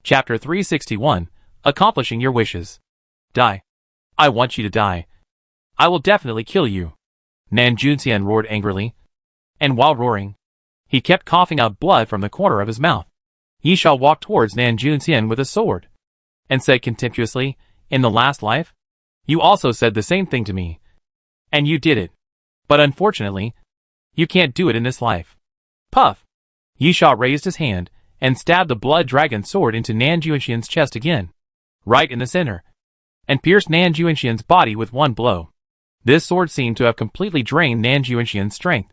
Chapter 361, Accomplishing Your Wishes. Die. I want you to die. I will definitely kill you. Nan Junxian roared angrily. And while roaring, he kept coughing out blood from the corner of his mouth. Yisha walked towards Nan Junxian with a sword, and said contemptuously, in the last life, you also said the same thing to me. And you did it. But unfortunately, you can't do it in this life. Puff! Yisha raised his hand, and stabbed the blood dragon sword into Nan Junxian's chest again, right in the center, and pierced Nan Junxian's body with one blow. This sword seemed to have completely drained Nan Junxian's strength.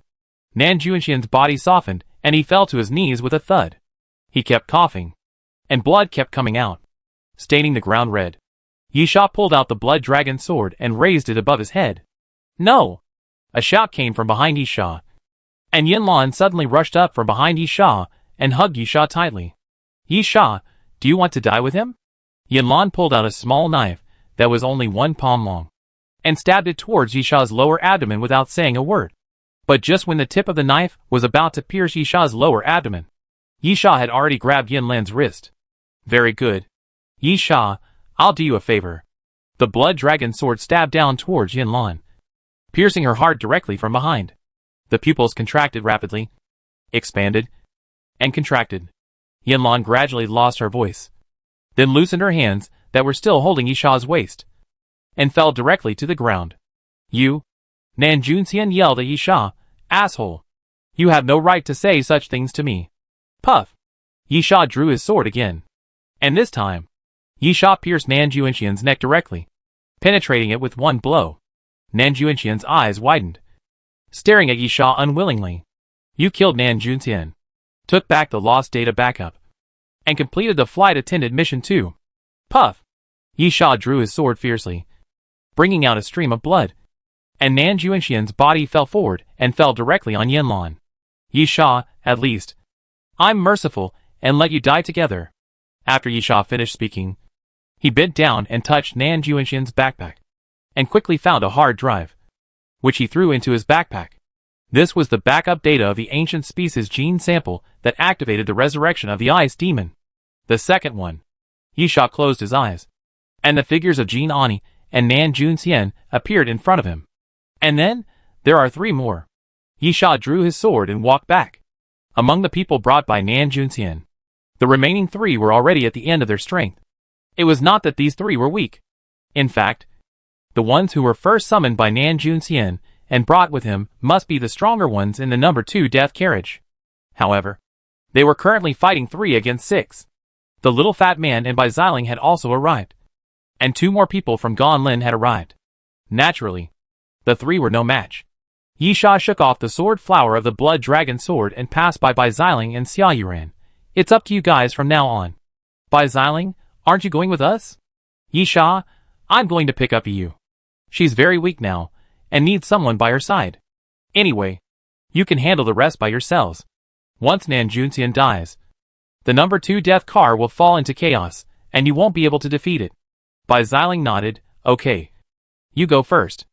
Nan Junxian's body softened, and he fell to his knees with a thud. He kept coughing, and blood kept coming out, staining the ground red. Yisha pulled out the blood dragon sword and raised it above his head. No! A shout came from behind Yisha, and Yinlan suddenly rushed up from behind Yisha and hugged Yisha tightly. Yisha, do you want to die with him? Yinlan pulled out a small knife that was only 1 palm long, and stabbed it towards Yisha's lower abdomen without saying a word. But just when the tip of the knife was about to pierce Yisha's lower abdomen, Yisha had already grabbed Yinlan's wrist. Very good. Yisha, I'll do you a favor. The blood dragon sword stabbed down towards Yinlan, piercing her heart directly from behind. The pupils contracted rapidly, expanded, and contracted. Yinlan gradually lost her voice, then loosened her hands that were still holding Yisha's waist, and fell directly to the ground. You? Nan Junxian yelled at Yisha, asshole. You have no right to say such things to me. Puff! Yisha drew his sword again, and this time, Yisha pierced Nan Junxian's neck directly, penetrating it with one blow. Nan Junxian's eyes widened, staring at Yisha unwillingly. You killed Nan Junxian, took back the lost data backup, and completed the flight attendant mission too. Puff! Yisha drew his sword fiercely, bringing out a stream of blood, and Nan Junxian's body fell forward and fell directly on Yinlan. Yisha, at least, I'm merciful and let you die together. After Yisha finished speaking, he bent down and touched Nan Junxian's backpack, and quickly found a hard drive, which he threw into his backpack. This was the backup data of the ancient species gene sample that activated the resurrection of the ice demon. The second one. Yisha closed his eyes, and the figures of Jin Ani and Nan Junxian appeared in front of him. And then, there are 3 more. Yisha drew his sword and walked back, among the people brought by Nan Junxian. The remaining 3 were already at the end of their strength. It was not that these 3 were weak. In fact, the ones who were first summoned by Nan Junxian and brought with him must be the stronger ones in the number 2 death carriage. However, they were currently fighting 3 against 6. The little fat man and Bai Xiling had also arrived, and 2 more people from Gonlin had arrived. Naturally, the 3 were no match. Yisha shook off the sword flower of the blood dragon sword and passed by Bai Xiling and Xia Yuran. It's up to you guys from now on. Bai Xiling, aren't you going with us? Yisha, I'm going to pick up you. She's very weak now, and needs someone by her side. Anyway, you can handle the rest by yourselves. Once Nan Junxian dies, the number 2 death car will fall into chaos, and you won't be able to defeat it. Bai Xiling nodded, okay. You go first.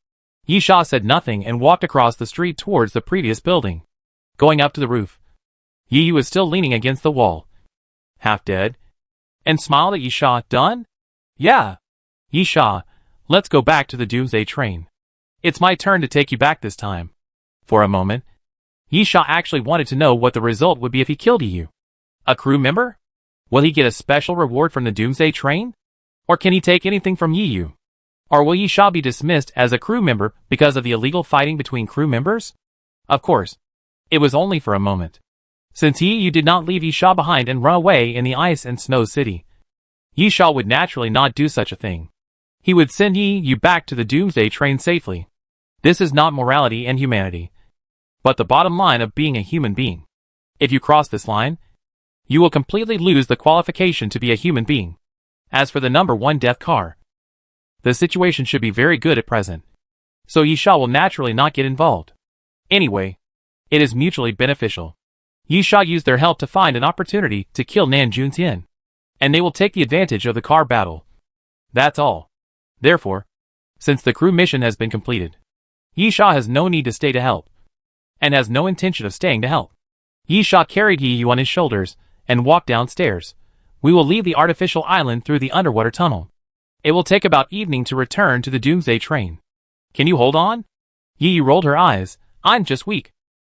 Yisha said nothing and walked across the street towards the previous building, going up to the roof. Yi was still leaning against the wall, half dead, and smiled at Yisha. Done? Yeah. Yisha, let's go back to the Doomsday train. It's my turn to take you back this time. For a moment, Yisha actually wanted to know what the result would be if he killed Yi. A crew member? Will he get a special reward from the Doomsday train? Or can he take anything from Yi? Or will Yisha be dismissed as a crew member because of the illegal fighting between crew members? Of course, it was only for a moment, since Yi did not leave Yisha behind and run away in the ice and snow city. Yisha would naturally not do such a thing. He would send Yi back to the Doomsday train safely. This is not morality and humanity, but the bottom line of being a human being. If you cross this line, you will completely lose the qualification to be a human being. As for the number 1 death car, the situation should be very good at present, so Yisha will naturally not get involved. Anyway, it is mutually beneficial. Yisha used their help to find an opportunity to kill Nan Junxian, and they will take the advantage of the car battle. That's all. Therefore, since the crew mission has been completed, Yisha has no need to stay to help, and has no intention of staying to help. Yisha carried Yi on his shoulders and walked downstairs, We will leave the artificial island through the underwater tunnel. It will take about evening to return to the Doomsday train. Can you hold on? Yi rolled her eyes. I'm just weak.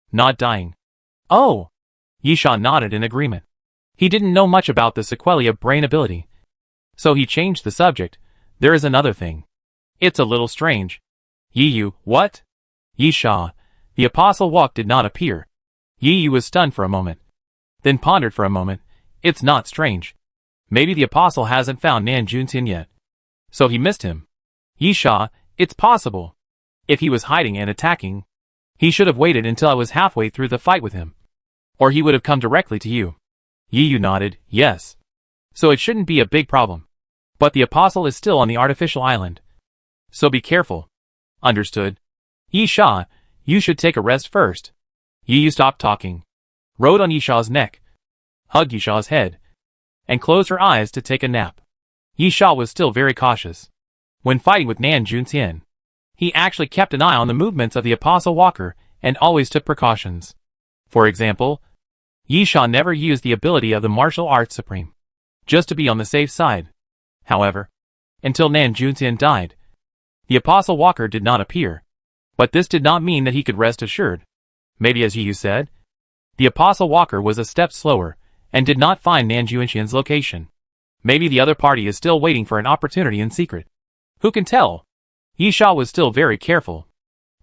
Not dying. Oh. Yisha nodded in agreement. He didn't know much about the sequelae of brain ability. So he changed the subject. There is another thing. It's a little strange. Yi, what? Yisha. The apostle walk did not appear. Yi was stunned for a moment. Then pondered for a moment. It's not strange. Maybe the apostle hasn't found Nan Juntian yet. So he missed him. Yisha, it's possible. If he was hiding and attacking, he should have waited until I was halfway through the fight with him. Or he would have come directly to you. Yi nodded, yes. So it shouldn't be a big problem. But the apostle is still on the artificial island. So be careful. Understood. Yisha, you should take a rest first. Yi stopped talking, rode on Yisha's neck, hugged Yisha's head, and closed her eyes to take a nap. Yisha was still very cautious. When fighting with Nan Juntian, he actually kept an eye on the movements of the apostle walker and always took precautions. For example, Yisha never used the ability of the martial arts supreme, just to be on the safe side. However, until Nan Juntian died, the apostle walker did not appear. But this did not mean that he could rest assured. Maybe as Yi said, the apostle walker was a step slower and did not find Nan Juntian's location. Maybe the other party is still waiting for an opportunity in secret. Who can tell? Yisha was still very careful.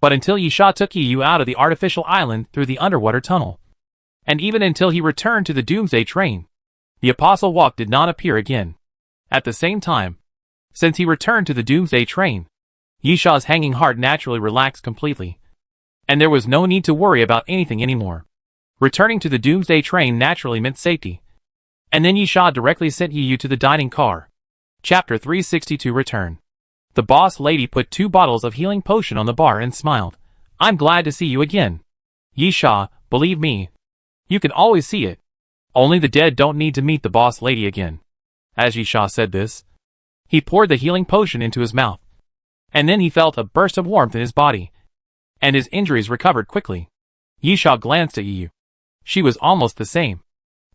But until Yisha took Yi out of the artificial island through the underwater tunnel, and even until he returned to the Doomsday train, the apostle walk did not appear again. At the same time, since he returned to the Doomsday train, Yisha's hanging heart naturally relaxed completely, and there was no need to worry about anything anymore. Returning to the Doomsday train naturally meant safety. And then Yisha directly sent Yi to the dining car. Chapter 362 Return. The boss lady put 2 bottles of healing potion on the bar and smiled. I'm glad to see you again. Yisha, believe me. You can always see it. Only the dead don't need to meet the boss lady again. As Yisha said this, he poured the healing potion into his mouth. And then he felt a burst of warmth in his body, and his injuries recovered quickly. Yisha glanced at Yi. She was almost the same,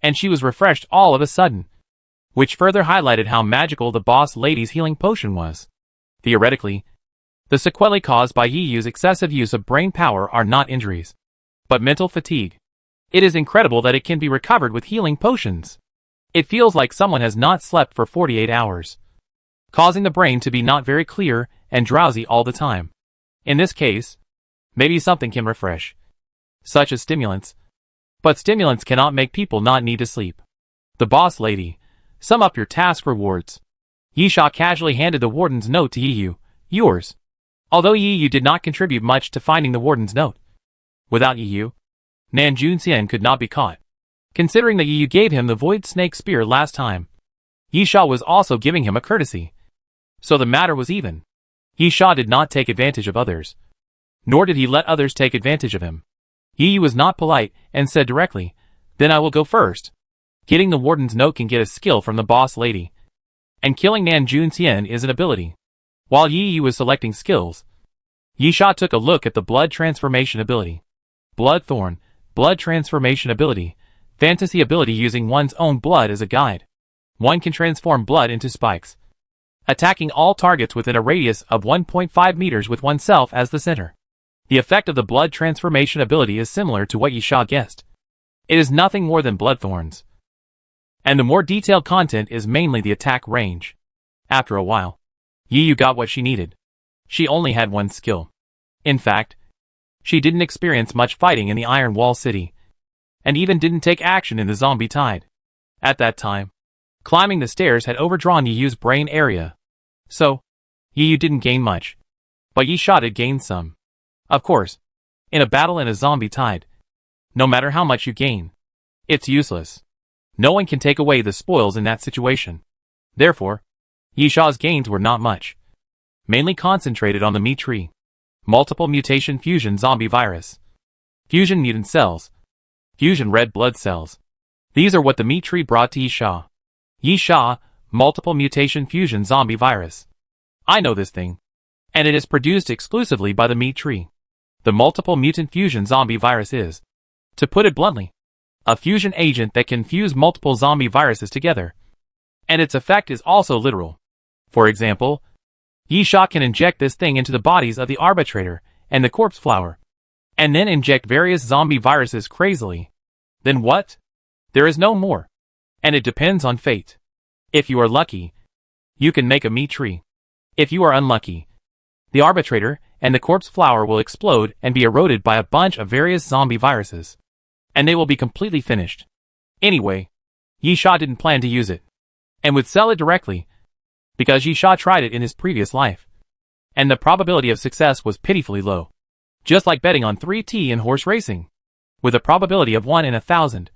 and she was refreshed all of a sudden, which further highlighted how magical the boss lady's healing potion was. Theoretically, the sequelae caused by Yi's excessive use of brain power are not injuries, but mental fatigue. It is incredible that it can be recovered with healing potions. It feels like someone has not slept for 48 hours, causing the brain to be not very clear and drowsy all the time. In this case, maybe something can refresh, such as stimulants. But stimulants cannot make people not need to sleep. The boss lady, sum up your task rewards. Yisha casually handed the warden's note to Yi. Yours. Although Yi did not contribute much to finding the warden's note. Without Yi, Nan Juntian could not be caught. Considering that Yi gave him the Void Snake Spear last time, Yisha was also giving him a courtesy. So the matter was even. Yisha did not take advantage of others, nor did he let others take advantage of him. Yi was not polite and said directly, then I will go first. Getting the warden's note can get a skill from the boss lady, and killing Nan Juntian is an ability. While Yi was selecting skills, Yisha took a look at the blood transformation ability. Bloodthorn, blood transformation ability, fantasy ability using one's own blood as a guide. One can transform blood into spikes, attacking all targets within a radius of 1.5 meters with oneself as the center. The effect of the blood transformation ability is similar to what Yisha guessed. It is nothing more than blood thorns. And the more detailed content is mainly the attack range. After a while, Yi got what she needed. She only had one skill. In fact, she didn't experience much fighting in the Iron Wall City, and even didn't take action in the Zombie Tide. At that time, climbing the stairs had overdrawn Yi's brain area. So, Yi didn't gain much. But Yisha did gain some. Of course, in a battle in a zombie tide, no matter how much you gain, it's useless. No one can take away the spoils in that situation. Therefore, Yisha's gains were not much. Mainly concentrated on the meat tree, multiple mutation fusion zombie virus, fusion mutant cells, fusion red blood cells. These are what the meat tree brought to Yisha. Yisha, multiple mutation fusion zombie virus. I know this thing, and it is produced exclusively by the meat tree. The multiple mutant fusion zombie virus is, to put it bluntly, a fusion agent that can fuse multiple zombie viruses together. And its effect is also literal. For example, Yisha can inject this thing into the bodies of the arbitrator and the corpse flower, and then inject various zombie viruses crazily. Then what? There is no more. And it depends on fate. If you are lucky, you can make a meat tree. If you are unlucky, the arbitrator and the corpse flower will explode and be eroded by a bunch of various zombie viruses. And they will be completely finished. Anyway, Yisha didn't plan to use it, and would sell it directly, because Yisha tried it in his previous life. And the probability of success was pitifully low. Just like betting on 3T in horse racing, with a probability of 1 in 1,000.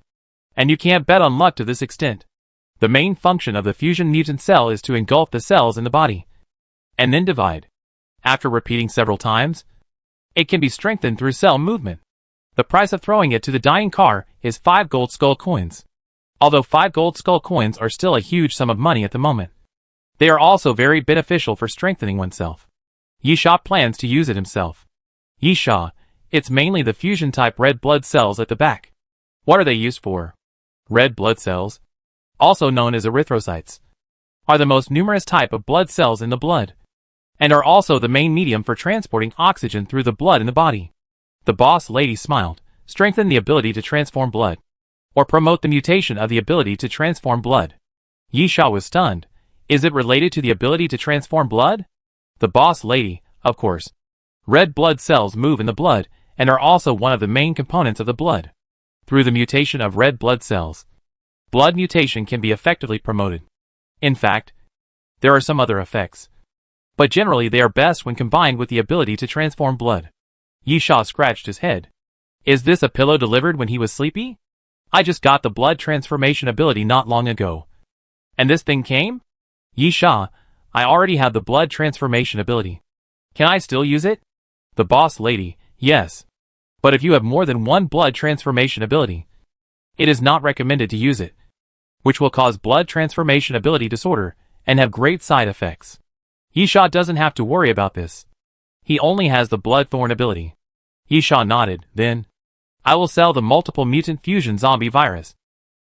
And you can't bet on luck to this extent. The main function of the fusion mutant cell is to engulf the cells in the body, and then divide. After repeating several times, it can be strengthened through cell movement. The price of throwing it to the dying car is 5 gold skull coins. Although 5 gold skull coins are still a huge sum of money at the moment, they are also very beneficial for strengthening oneself. Yisha plans to use it himself. Yisha, it's mainly the fusion-type red blood cells at the back. What are they used for? Red blood cells, also known as erythrocytes, are the most numerous type of blood cells in the blood, and are also the main medium for transporting oxygen through the blood in the body. The boss lady smiled. Strengthen the ability to transform blood, or promote the mutation of the ability to transform blood. Yisha was stunned. Is it related to the ability to transform blood? The boss lady, of course. Red blood cells move in the blood, and are also one of the main components of the blood. Through the mutation of red blood cells, blood mutation can be effectively promoted. In fact, there are some other effects, but generally they are best when combined with the ability to transform blood. Yisha scratched his head. Is this a pillow delivered when he was sleepy? I just got the blood transformation ability not long ago. And this thing came? Yisha, I already have the blood transformation ability. Can I still use it? The boss lady, yes. But if you have more than one blood transformation ability, it is not recommended to use it, which will cause blood transformation ability disorder and have great side effects. Yisha doesn't have to worry about this. He only has the blood thorn ability. Yisha nodded. Then, I will sell the multiple mutant fusion zombie virus,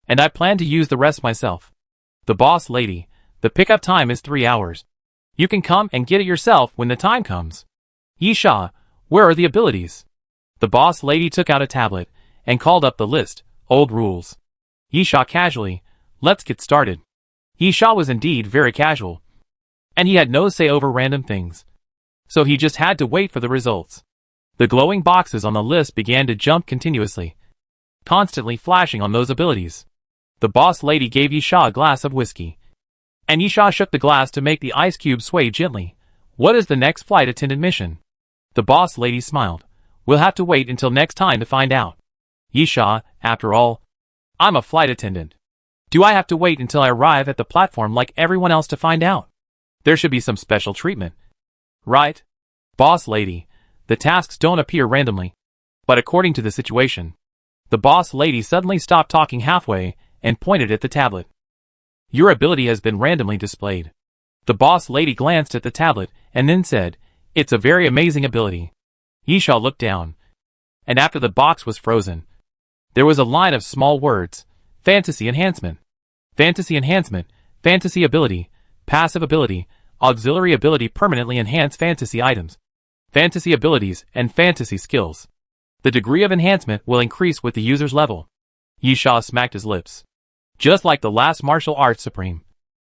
and I plan to use the rest myself. The boss lady, the pickup time is 3 hours. You can come and get it yourself when the time comes. Yisha, where are the abilities? The boss lady took out a tablet and called up the list. Old rules. Yisha casually, let's get started. Yisha was indeed very casual, and he had no say over random things, so he just had to wait for the results. The glowing boxes on the list began to jump continuously, constantly flashing on those abilities. The boss lady gave Yisha a glass of whiskey, and Yisha shook the glass to make the ice cube sway gently. What is the next flight attendant mission? The boss lady smiled. We'll have to wait until next time to find out. Yisha, after all, I'm a flight attendant. Do I have to wait until I arrive at the platform like everyone else to find out? There should be some special treatment, right? Boss lady, the tasks don't appear randomly, but according to the situation. The boss lady suddenly stopped talking halfway and pointed at the tablet. Your ability has been randomly displayed. The boss lady glanced at the tablet and then said, it's a very amazing ability. Yisha looked down, and after the box was frozen, there was a line of small words. Fantasy enhancement. Fantasy enhancement. Fantasy ability. Passive ability. Auxiliary ability permanently enhance fantasy items. Fantasy abilities and fantasy skills. The degree of enhancement will increase with the user's level. Yisha smacked his lips. Just like the last martial arts supreme,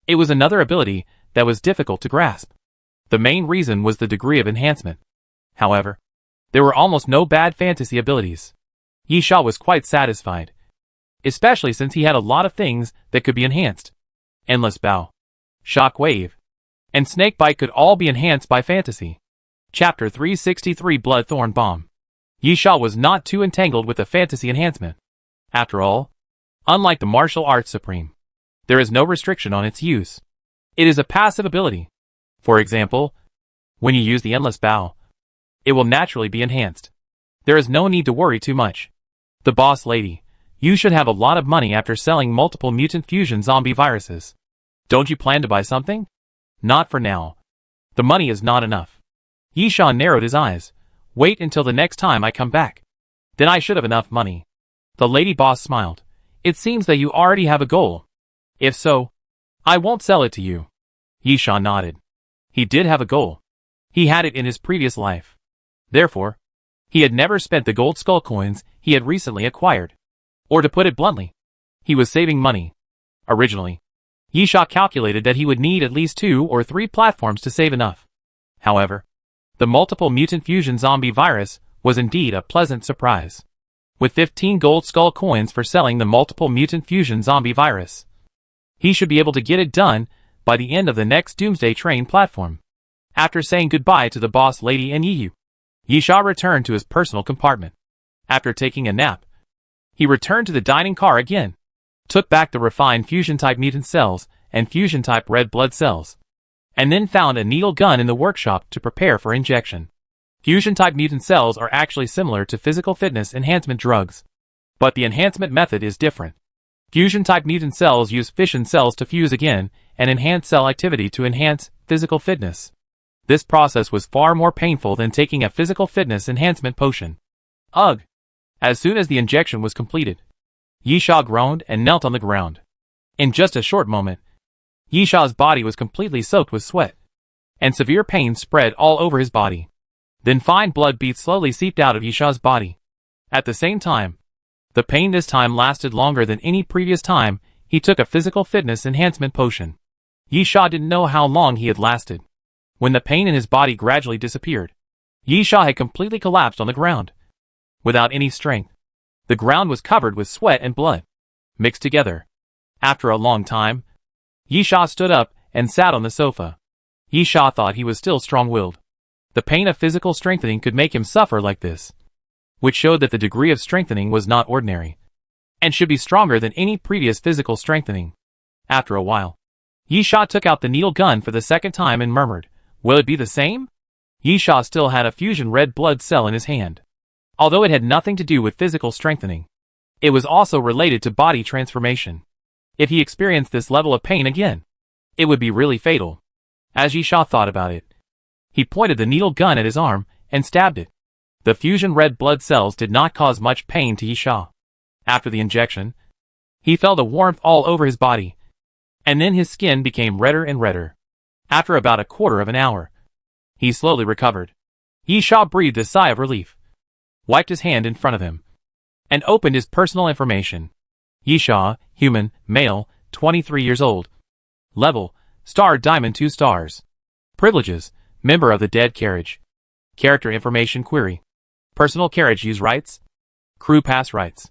it was another ability that was difficult to grasp. The main reason was the degree of enhancement. However, there were almost no bad fantasy abilities. Yisha was quite satisfied, especially since he had a lot of things that could be enhanced. Endless Bow, Shockwave, and Snakebite could all be enhanced by fantasy. Chapter 363 Bloodthorn Bomb. Yisha was not too entangled with the fantasy enhancement. After all, unlike the martial arts supreme, there is no restriction on its use. It is a passive ability. For example, when you use the Endless Bow, it will naturally be enhanced. There is no need to worry too much. The boss lady, you should have a lot of money after selling multiple mutant fusion zombie viruses. Don't you plan to buy something? Not for now. The money is not enough. Yisha narrowed his eyes. Wait until the next time I come back. Then I should have enough money. The lady boss smiled. It seems that you already have a goal. If so, I won't sell it to you. Yisha nodded. He did have a goal. He had it in his previous life. Therefore, he had never spent the gold skull coins he had recently acquired. Or to put it bluntly, he was saving money. Originally, Yisha calculated that he would need at least 2 or 3 platforms to save enough. However, the multiple mutant fusion zombie virus was indeed a pleasant surprise. With 15 gold skull coins for selling the multiple mutant fusion zombie virus, he should be able to get it done by the end of the next Doomsday train platform. After saying goodbye to the boss lady and Yu, Yisha returned to his personal compartment. After taking a nap, he returned to the dining car again, took back the refined fusion-type mutant cells and fusion-type red blood cells, and then found a needle gun in the workshop to prepare for injection. Fusion-type mutant cells are actually similar to physical fitness enhancement drugs, but the enhancement method is different. Fusion-type mutant cells use fission cells to fuse again and enhance cell activity to enhance physical fitness. This process was far more painful than taking a physical fitness enhancement potion. Ugh! As soon as the injection was completed, Yisha groaned and knelt on the ground. In just a short moment, Yisha's body was completely soaked with sweat, and severe pain spread all over his body. Then fine blood beads slowly seeped out of Yisha's body. At the same time, the pain this time lasted longer than any previous time he took a physical fitness enhancement potion. Yisha didn't know how long he had lasted. When the pain in his body gradually disappeared, Yisha had completely collapsed on the ground. Without any strength, the ground was covered with sweat and blood, mixed together. After a long time, Yisha stood up and sat on the sofa. Yisha thought he was still strong-willed. The pain of physical strengthening could make him suffer like this, which showed that the degree of strengthening was not ordinary, and should be stronger than any previous physical strengthening. After a while, Yisha took out the needle gun for the second time and murmured, "Will it be the same?" Yisha still had a fusion red blood cell in his hand. Although it had nothing to do with physical strengthening, it was also related to body transformation. If he experienced this level of pain again, it would be really fatal. As Yisha thought about it, he pointed the needle gun at his arm and stabbed it. The fusion red blood cells did not cause much pain to Yisha. After the injection, he felt a warmth all over his body, and then his skin became redder and redder. After about a quarter of an hour, he slowly recovered. Yisha breathed a sigh of relief, wiped his hand in front of him, and opened his personal information. Yisha, human, male, 23 years old. Level, star diamond 2 stars. Privileges, member of the dead carriage. Character information query. Personal carriage use rights. Crew pass rights.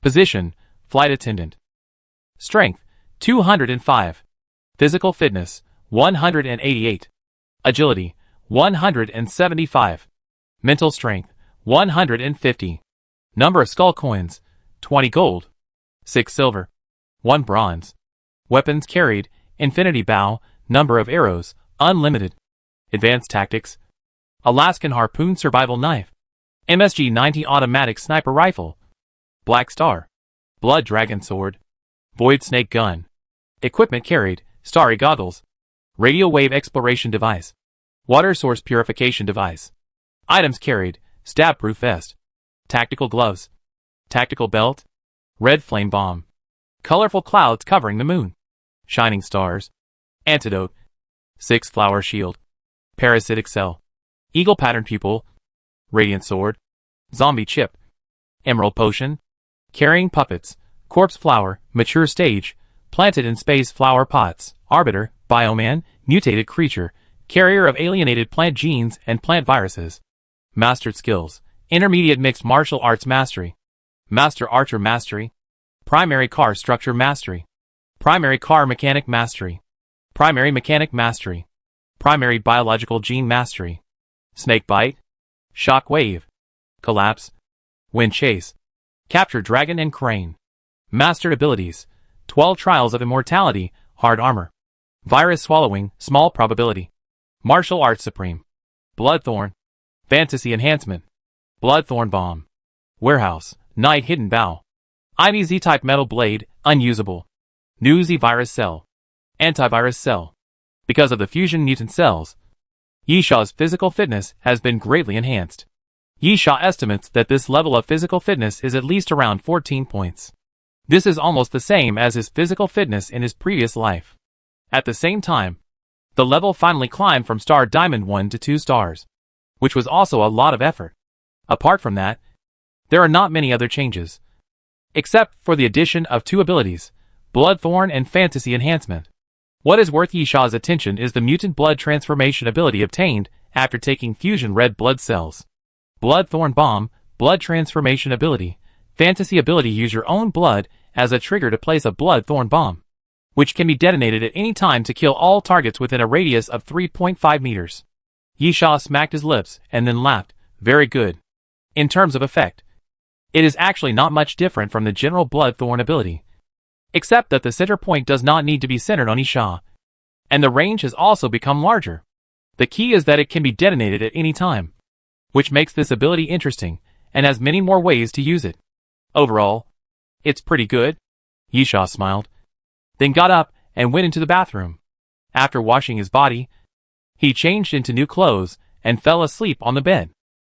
Position, flight attendant. Strength, 205. Physical fitness, 188. Agility, 175. Mental strength, 150. Number of skull coins, 20 gold. 6 silver. 1 bronze. Weapons carried, infinity bow, number of arrows, unlimited. Advanced tactics. Alaskan harpoon survival knife. MSG-90 automatic sniper rifle. Black star. Blood dragon sword. Void snake gun. Equipment carried, starry goggles. Radio wave exploration device. Water source purification device. Items carried, stab-proof vest. Tactical gloves. Tactical belt. Red flame bomb. Colorful clouds covering the moon. Shining stars. Antidote. 6 flower shield. Parasitic cell. Eagle pattern pupil. Radiant sword. Zombie chip. Emerald potion. Carrying puppets. Corpse flower, mature stage. Planted in space flower pots. Arbiter, bioman, mutated creature. Carrier of alienated plant genes and plant viruses. Mastered skills. Intermediate mixed martial arts mastery. Master archer mastery. Primary car structure mastery. Primary car mechanic mastery. Primary mechanic mastery. Primary biological gene mastery. Snake bite. Shock wave. Collapse. Wind chase. Capture dragon and crane. Mastered abilities. 12 trials of immortality, hard armor. Virus swallowing, small probability. Martial arts supreme. Bloodthorn. Fantasy enhancement. Bloodthorn bomb. Warehouse, night hidden bow. IBZ type metal blade, unusable. New Z virus cell. Antivirus cell. Because of the fusion mutant cells, Yisha's physical fitness has been greatly enhanced. Yisha estimates that this level of physical fitness is at least around 14 points. This is almost the same as his physical fitness in his previous life. At the same time, the level finally climbed from star diamond 1 to 2 stars, which was also a lot of effort. Apart from that, there are not many other changes, except for the addition of 2 abilities, Bloodthorn and Fantasy Enhancement. What is worth Yisha's attention is the mutant blood transformation ability obtained after taking fusion red blood cells. Bloodthorn Bomb, blood transformation ability, Fantasy ability use your own blood as a trigger to place a Bloodthorn Bomb, which can be detonated at any time to kill all targets within a radius of 3.5 meters. Yisha smacked his lips and then laughed. Very good. In terms of effect, it is actually not much different from the general Bloodthorn ability, except that the center point does not need to be centered on Yisha, and the range has also become larger. The key is that it can be detonated at any time, which makes this ability interesting and has many more ways to use it. Overall, it's pretty good. Yisha smiled, then got up and went into the bathroom. After washing his body, he changed into new clothes and fell asleep on the bed.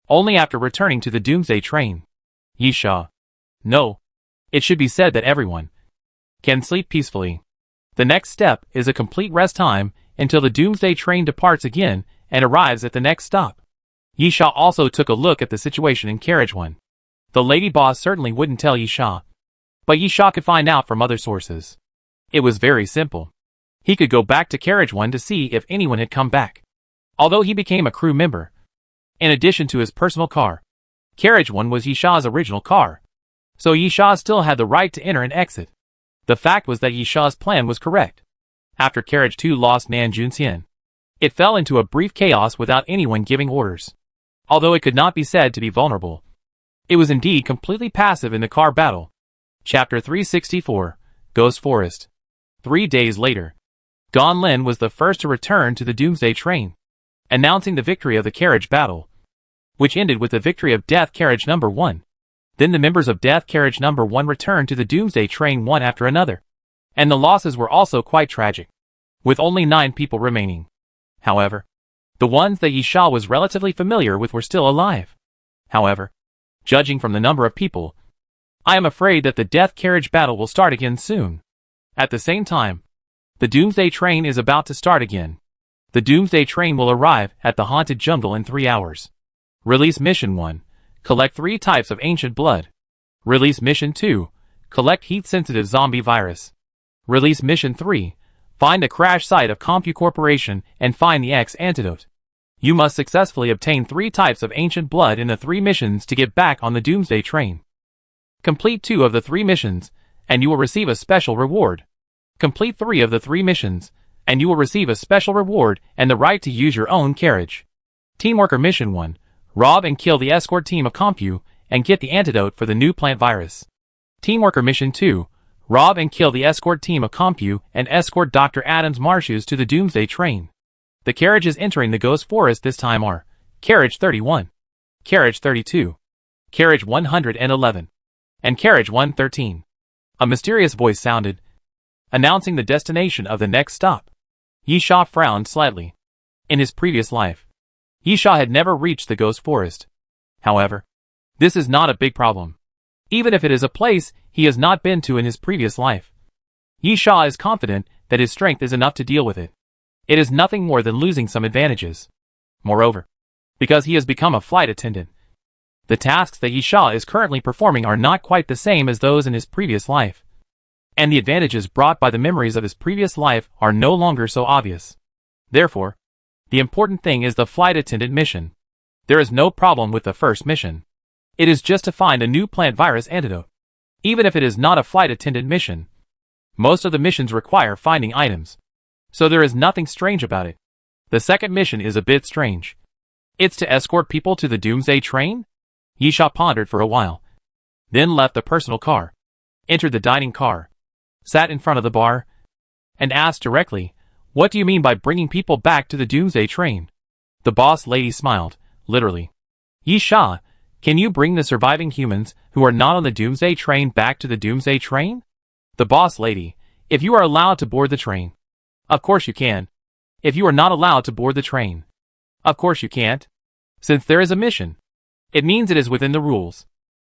Only after returning to the Doomsday train. Yisha. No. It should be said that everyone can sleep peacefully. The next step is a complete rest time until the Doomsday train departs again and arrives at the next stop. Yisha also took a look at the situation in Carriage 1. The lady boss certainly wouldn't tell Yisha, but Yisha could find out from other sources. It was very simple. He could go back to Carriage 1 to see if anyone had come back. Although he became a crew member, in addition to his personal car, Carriage 1 was Yisha's original car, so Yisha still had the right to enter and exit. The fact was that Yisha's plan was correct. After Carriage 2 lost Nan Junxian, it fell into a brief chaos without anyone giving orders. Although it could not be said to be vulnerable, it was indeed completely passive in the car battle. Chapter 364, Ghost Forest. 3 days later, Gan Lin was the first to return to the Doomsday train, announcing the victory of the Carriage battle, which ended with the victory of Death Carriage number 1. Then the members of Death Carriage number 1 returned to the Doomsday train one after another, and the losses were also quite tragic, with only 9 people remaining. However, the ones that Yisha was relatively familiar with were still alive. However, judging from the number of people, I am afraid that the Death Carriage battle will start again soon. At the same time, the Doomsday train is about to start again. The Doomsday train will arrive at the Haunted Jungle in 3 hours. Release Mission 1. Collect 3 types of ancient blood. Release Mission 2. Collect heat-sensitive zombie virus. Release Mission 3. Find a crash site of Compu Corporation and find the X antidote. You must successfully obtain 3 types of ancient blood in the 3 missions to get back on the Doomsday train. Complete 2 of the 3 missions, and you will receive a special reward. Complete 3 of the 3 missions, and you will receive a special reward and the right to use your own carriage. Teamworker Mission 1. Rob and kill the escort team of Compu and get the antidote for the new plant virus. Teamworker Mission 2. Rob and kill the escort team of Compu and escort Dr. Adams Marshes to the Doomsday train. The carriages entering the Ghost Forest this time are Carriage 31, Carriage 32, Carriage 111, and Carriage 113. A mysterious voice sounded, announcing the destination of the next stop. Yisha frowned slightly. In his previous life, Yisha had never reached the Ghost Forest. However, this is not a big problem, even if it is a place he has not been to in his previous life. Yisha is confident that his strength is enough to deal with it. It is nothing more than losing some advantages. Moreover, because he has become a flight attendant, the tasks that Yisha is currently performing are not quite the same as those in his previous life, and the advantages brought by the memories of his previous life are no longer so obvious. Therefore, the important thing is the flight attendant mission. There is no problem with the first mission. It is just to find a new plant virus antidote. Even if it is not a flight attendant mission, most of the missions require finding items, so there is nothing strange about it. The second mission is a bit strange. It's to escort people to the Doomsday train? Yisha pondered for a while, then left the personal car, entered the dining car, sat in front of the bar, and asked directly, "What do you mean by bringing people back to the Doomsday train?" The boss lady smiled, literally. "Yisha, can you bring the surviving humans who are not on the Doomsday train back to the Doomsday train?" The boss lady, "If you are allowed to board the train." "Of course you can." "If you are not allowed to board the train." "Of course you can't." "Since there is a mission, it means it is within the rules."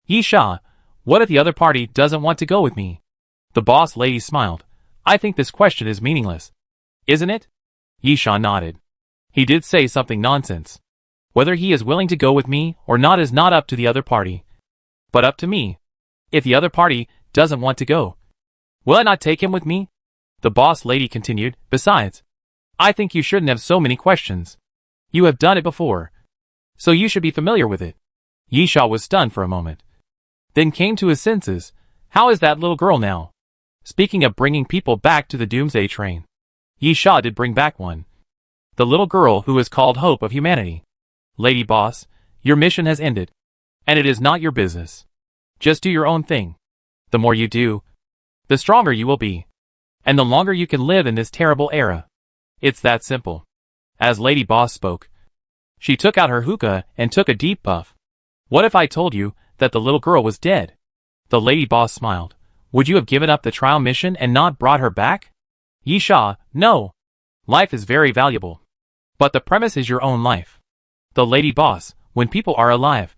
"Yisha, what if the other party doesn't want to go with me?" The boss lady smiled. "I think this question is meaningless. isn't it? Yisha nodded. He did say something nonsense. Whether he is willing to go with me or not is not up to the other party, but up to me. If the other party doesn't want to go, will I not take him with me? The boss lady continued. Besides, I think you shouldn't have so many questions. You have done it before, so you should be familiar with it. Yisha was stunned for a moment, then came to his senses. How is that little girl now? Speaking of bringing people back to the Doomsday train, Yisha did bring back one. The little girl who is called Hope of Humanity. Lady boss, your mission has ended, and it is not your business. Just do your own thing. The more you do, the stronger you will be, and the longer you can live in this terrible era. It's that simple. As Lady Boss spoke, she took out her hookah and took a deep puff. What if I told you that the little girl was dead? The Lady Boss smiled. Would you have given up the trial mission and not brought her back? Yisha, no. Life is very valuable, but the premise is your own life. The Lady Boss, when people are alive,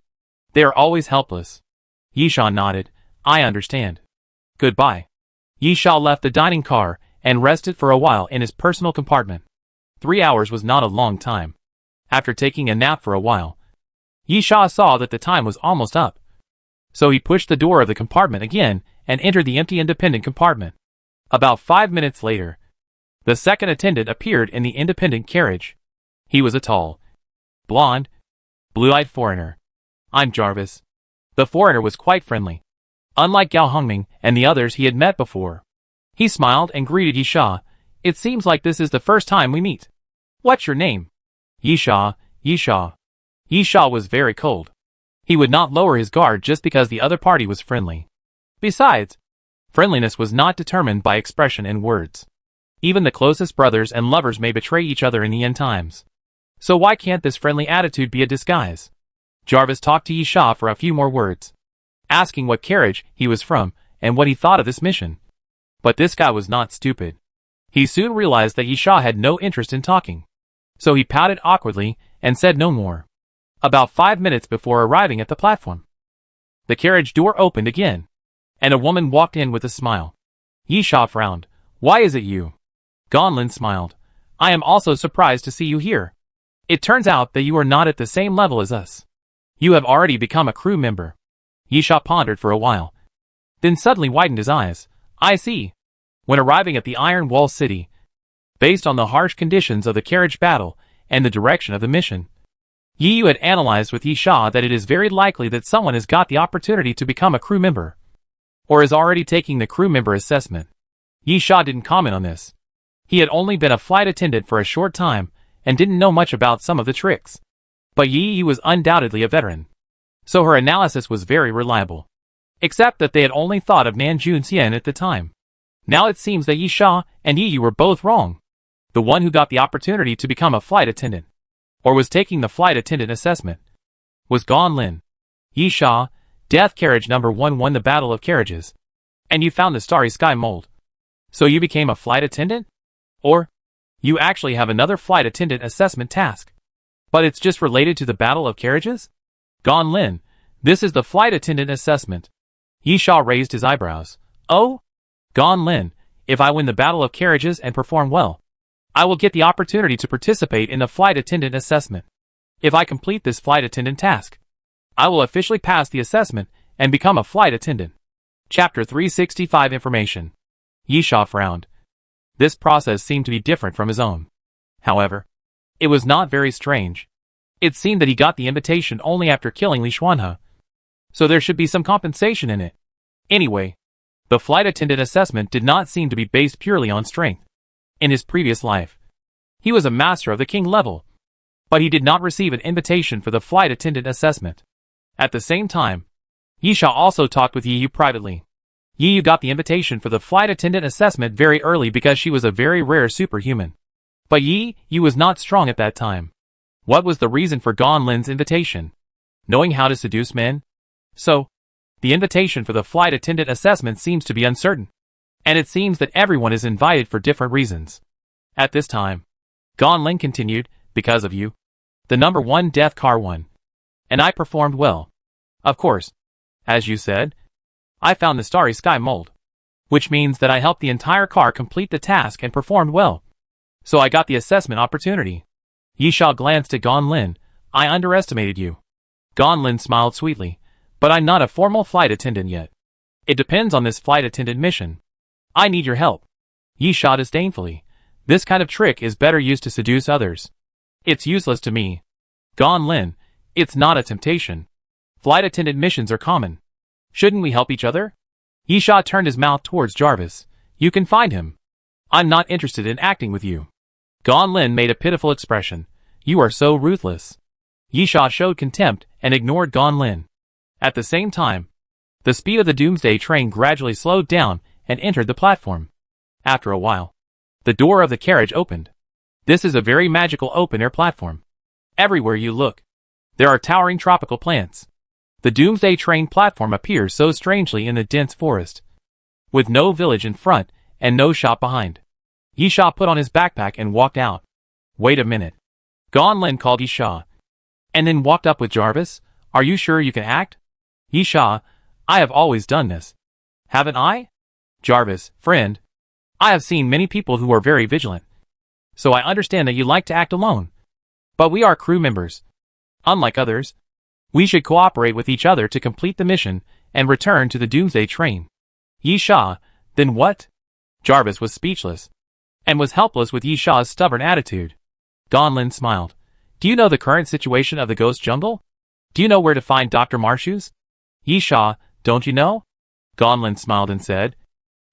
they are always helpless. Yisha nodded. I understand. Goodbye. Yisha left the dining car and rested for a while in his personal compartment. 3 hours was not a long time. After taking a nap for a while, Yisha saw that the time was almost up. So he pushed the door of the compartment again and entered the empty independent compartment. About 5 minutes later, the second attendant appeared in the independent carriage. He was a tall, blonde, blue-eyed foreigner. I'm Jarvis. The foreigner was quite friendly, unlike Gao Hongming and the others he had met before. He smiled and greeted Yisha. It seems like this is the first time we meet. What's your name? Yisha. Yisha was very cold. He would not lower his guard just because the other party was friendly. Besides, friendliness was not determined by expression and words. Even the closest brothers and lovers may betray each other in the end times. So why can't this friendly attitude be a disguise? Jarvis talked to Yisha for a few more words, asking what carriage he was from and what he thought of this mission. But this guy was not stupid. He soon realized that Yisha had no interest in talking, so he pouted awkwardly and said no more. About 5 minutes before arriving at the platform, the carriage door opened again, and a woman walked in with a smile. Yisha frowned. Why is it you? Gonlin smiled. I am also surprised to see you here. It turns out that you are not at the same level as us. You have already become a crew member. Yisha pondered for a while, then suddenly widened his eyes. I see. When arriving at the Iron Wall City, based on the harsh conditions of the carriage battle and the direction of the mission, Yu had analyzed with Yisha that it is very likely that someone has got the opportunity to become a crew member, or is already taking the crew member assessment. Yisha didn't comment on this. He had only been a flight attendant for a short time and didn't know much about some of the tricks. But Yu was undoubtedly a veteran, so her analysis was very reliable. Except that they had only thought of Nan Junxian at the time. Now it seems that Yisha and Yu were both wrong. The one who got the opportunity to become a flight attendant, or was taking the flight attendant assessment, was Gonlin. Yisha, Death Carriage number 1 won the Battle of Carriages, and you found the Starry Sky mold. So you became a flight attendant? Or, you actually have another flight attendant assessment task, but it's just related to the Battle of Carriages? Gonlin, this is the flight attendant assessment. Yisha raised his eyebrows. Oh? Gonlin, if I win the Battle of Carriages and perform well, I will get the opportunity to participate in the flight attendant assessment. If I complete this flight attendant task, I will officially pass the assessment and become a flight attendant. Chapter 365 Information. Yisha frowned. This process seemed to be different from his own. However, it was not very strange. It seemed that he got the invitation only after killing Li Xuanhe, so there should be some compensation in it. Anyway, the flight attendant assessment did not seem to be based purely on strength. In his previous life, he was a master of the king level, but he did not receive an invitation for the flight attendant assessment. At the same time, Yisha also talked with Yu privately. Yu got the invitation for the flight attendant assessment very early because she was a very rare superhuman. But Yu was not strong at that time. What was the reason for Gonlin's invitation? Knowing how to seduce men? So, the invitation for the flight attendant assessment seems to be uncertain. And it seems that everyone is invited for different reasons. At this time, Gonlin continued, because of you, the number 1 death car won. And I performed well. Of course, as you said, I found the Starry Sky mold, which means that I helped the entire car complete the task and performed well. So I got the assessment opportunity. Yisha glanced at Gan Lin. I underestimated you. Gan Lin smiled sweetly. But I'm not a formal flight attendant yet. It depends on this flight attendant mission. I need your help. Yisha disdainfully. This kind of trick is better used to seduce others. It's useless to me. Gan Lin, it's not a temptation. Flight attendant missions are common. Shouldn't we help each other? Yisha turned his mouth towards Jarvis. You can find him. I'm not interested in acting with you. Gan Lin made a pitiful expression. You are so ruthless. Yisha showed contempt and ignored Gan Lin. At the same time, the speed of the Doomsday train gradually slowed down and entered the platform. After a while, the door of the carriage opened. This is a very magical open-air platform. Everywhere you look, there are towering tropical plants. The Doomsday train platform appears so strangely in the dense forest, with no village in front and no shop behind. Yisha put on his backpack and walked out. Wait a minute. Gan Lin called Yisha, and then walked up with Jarvis. Are you sure you can act? Yisha, I have always done this. Haven't I? Jarvis, friend, I have seen many people who are very vigilant. So I understand that you like to act alone. But we are crew members. Unlike others, we should cooperate with each other to complete the mission and return to the Doomsday train. Yisha, then what? Jarvis was speechless, and was helpless with Yisha's stubborn attitude. Gan Lin smiled. Do you know the current situation of the ghost jungle? Do you know where to find Dr. Marshoes? Yisha, don't you know? Gan Lin smiled and said,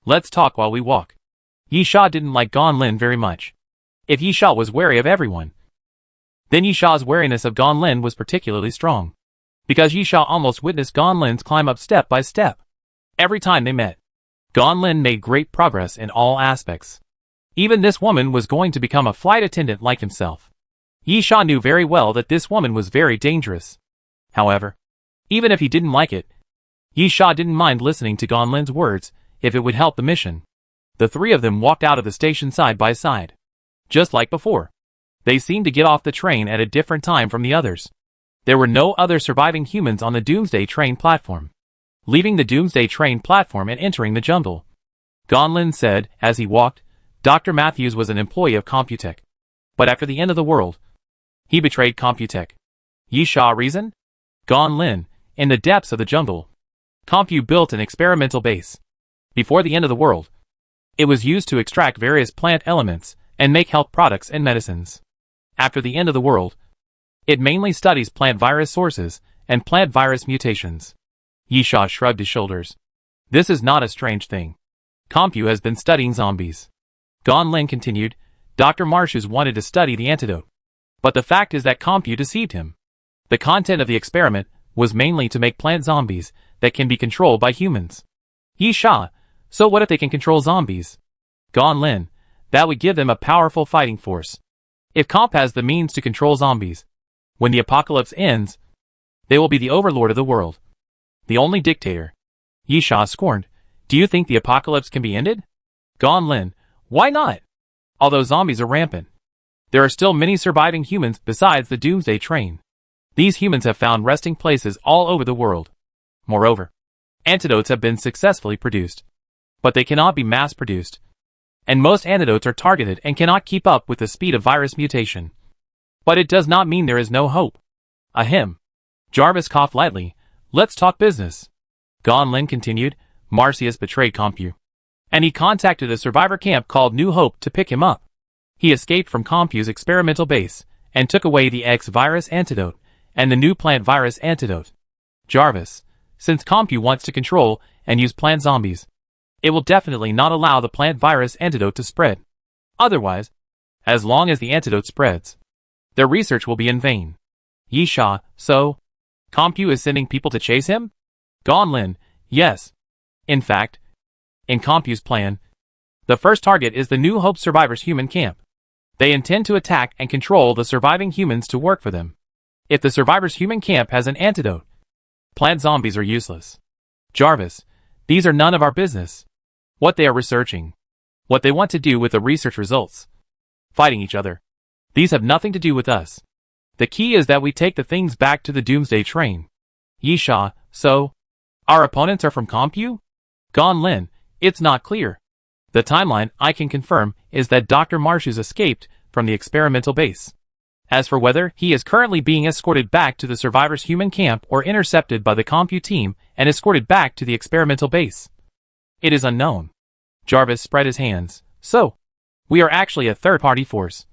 let's talk while we walk. Yisha didn't like Gan Lin very much. If Yisha was wary of everyone, then Yisha's wariness of Gan Lin was particularly strong, because Yisha almost witnessed Gan Lin's climb up step by step. Every time they met, Gan Lin made great progress in all aspects. Even this woman was going to become a flight attendant like himself. Yisha knew very well that this woman was very dangerous. However, even if he didn't like it, Yisha didn't mind listening to Gan Lin's words if it would help the mission. The three of them walked out of the station side by side. Just like before, they seemed to get off the train at a different time from the others. There were no other surviving humans on the Doomsday train platform. Leaving the Doomsday train platform and entering the jungle, Gan Lin said as he walked, Dr. Matthews was an employee of Computech. But after the end of the world, he betrayed Computech. Yisha reasoned? Gan Lin, in the depths of the jungle, Compu built an experimental base. Before the end of the world, it was used to extract various plant elements and make health products and medicines. After the end of the world, it mainly studies plant virus sources and plant virus mutations. Yisha shrugged his shoulders. This is not a strange thing. Compu has been studying zombies. Gan Lin continued, Dr. Marshoes wanted to study the antidote. But the fact is that Compu deceived him. The content of the experiment was mainly to make plant zombies that can be controlled by humans. Yisha, so what if they can control zombies? Gan Lin, that would give them a powerful fighting force. If Comp has the means to control zombies, when the apocalypse ends, they will be the overlord of the world. The only dictator. Yisha scorned. Do you think the apocalypse can be ended? Gan Lin, why not? Although zombies are rampant, there are still many surviving humans besides the Doomsday train. These humans have found resting places all over the world. Moreover, antidotes have been successfully produced, but they cannot be mass-produced. And most antidotes are targeted and cannot keep up with the speed of virus mutation. But it does not mean there is no hope. Ahem. Jarvis coughed lightly. Let's talk business. Gan Lin continued. Marcius betrayed Compu, and he contacted a survivor camp called New Hope to pick him up. He escaped from Compu's experimental base and took away the X-virus antidote and the new plant virus antidote. Jarvis, since Compu wants to control and use plant zombies, it will definitely not allow the plant virus antidote to spread. Otherwise, as long as the antidote spreads, their research will be in vain. Yisha, so Compu is sending people to chase him? Gan Lin, yes. In fact, in Compu's plan, the first target is the New Hope Survivors human camp. They intend to attack and control the surviving humans to work for them. If the survivors human camp has an antidote, plant zombies are useless. Jarvis, these are none of our business. What they are researching, what they want to do with the research results, fighting each other, these have nothing to do with us. The key is that we take the things back to the Doomsday train. Yisha, so our opponents are from Compu? Gan Lin, it's not clear. The timeline I can confirm is that Dr. Marshus escaped from the experimental base. As for whether he is currently being escorted back to the survivors' human camp or intercepted by the compute team and escorted back to the experimental base, it is unknown. Jarvis spread his hands. So, we are actually a third-party force,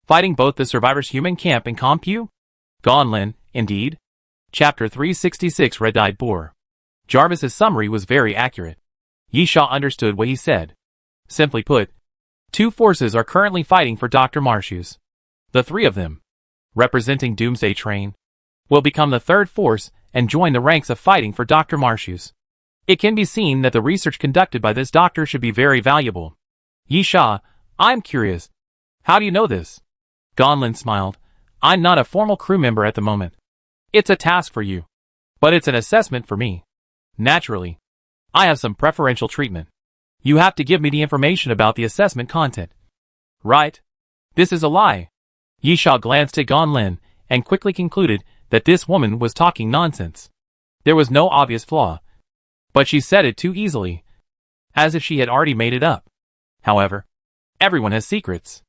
fighting both the survivors' human camp and compute? Gonlin, indeed. Chapter 366 Red-Eyed Boar. Jarvis's summary was very accurate. Yisha understood what he said. Simply put, two forces are currently fighting for Dr. Marshus. The three of them, representing Doomsday Train, will become the third force and join the ranks of fighting for Dr. Marshus. It can be seen that the research conducted by this doctor should be very valuable. Yisha, I'm curious. How do you know this? Gonlin smiled. I'm not a formal crew member at the moment. It's a task for you. But it's an assessment for me. Naturally, I have some preferential treatment. You have to give me the information about the assessment content. Right? This is a lie. Yisha glanced at Gonlin and quickly concluded that this woman was talking nonsense. There was no obvious flaw, but she said it too easily, as if she had already made it up. However, everyone has secrets.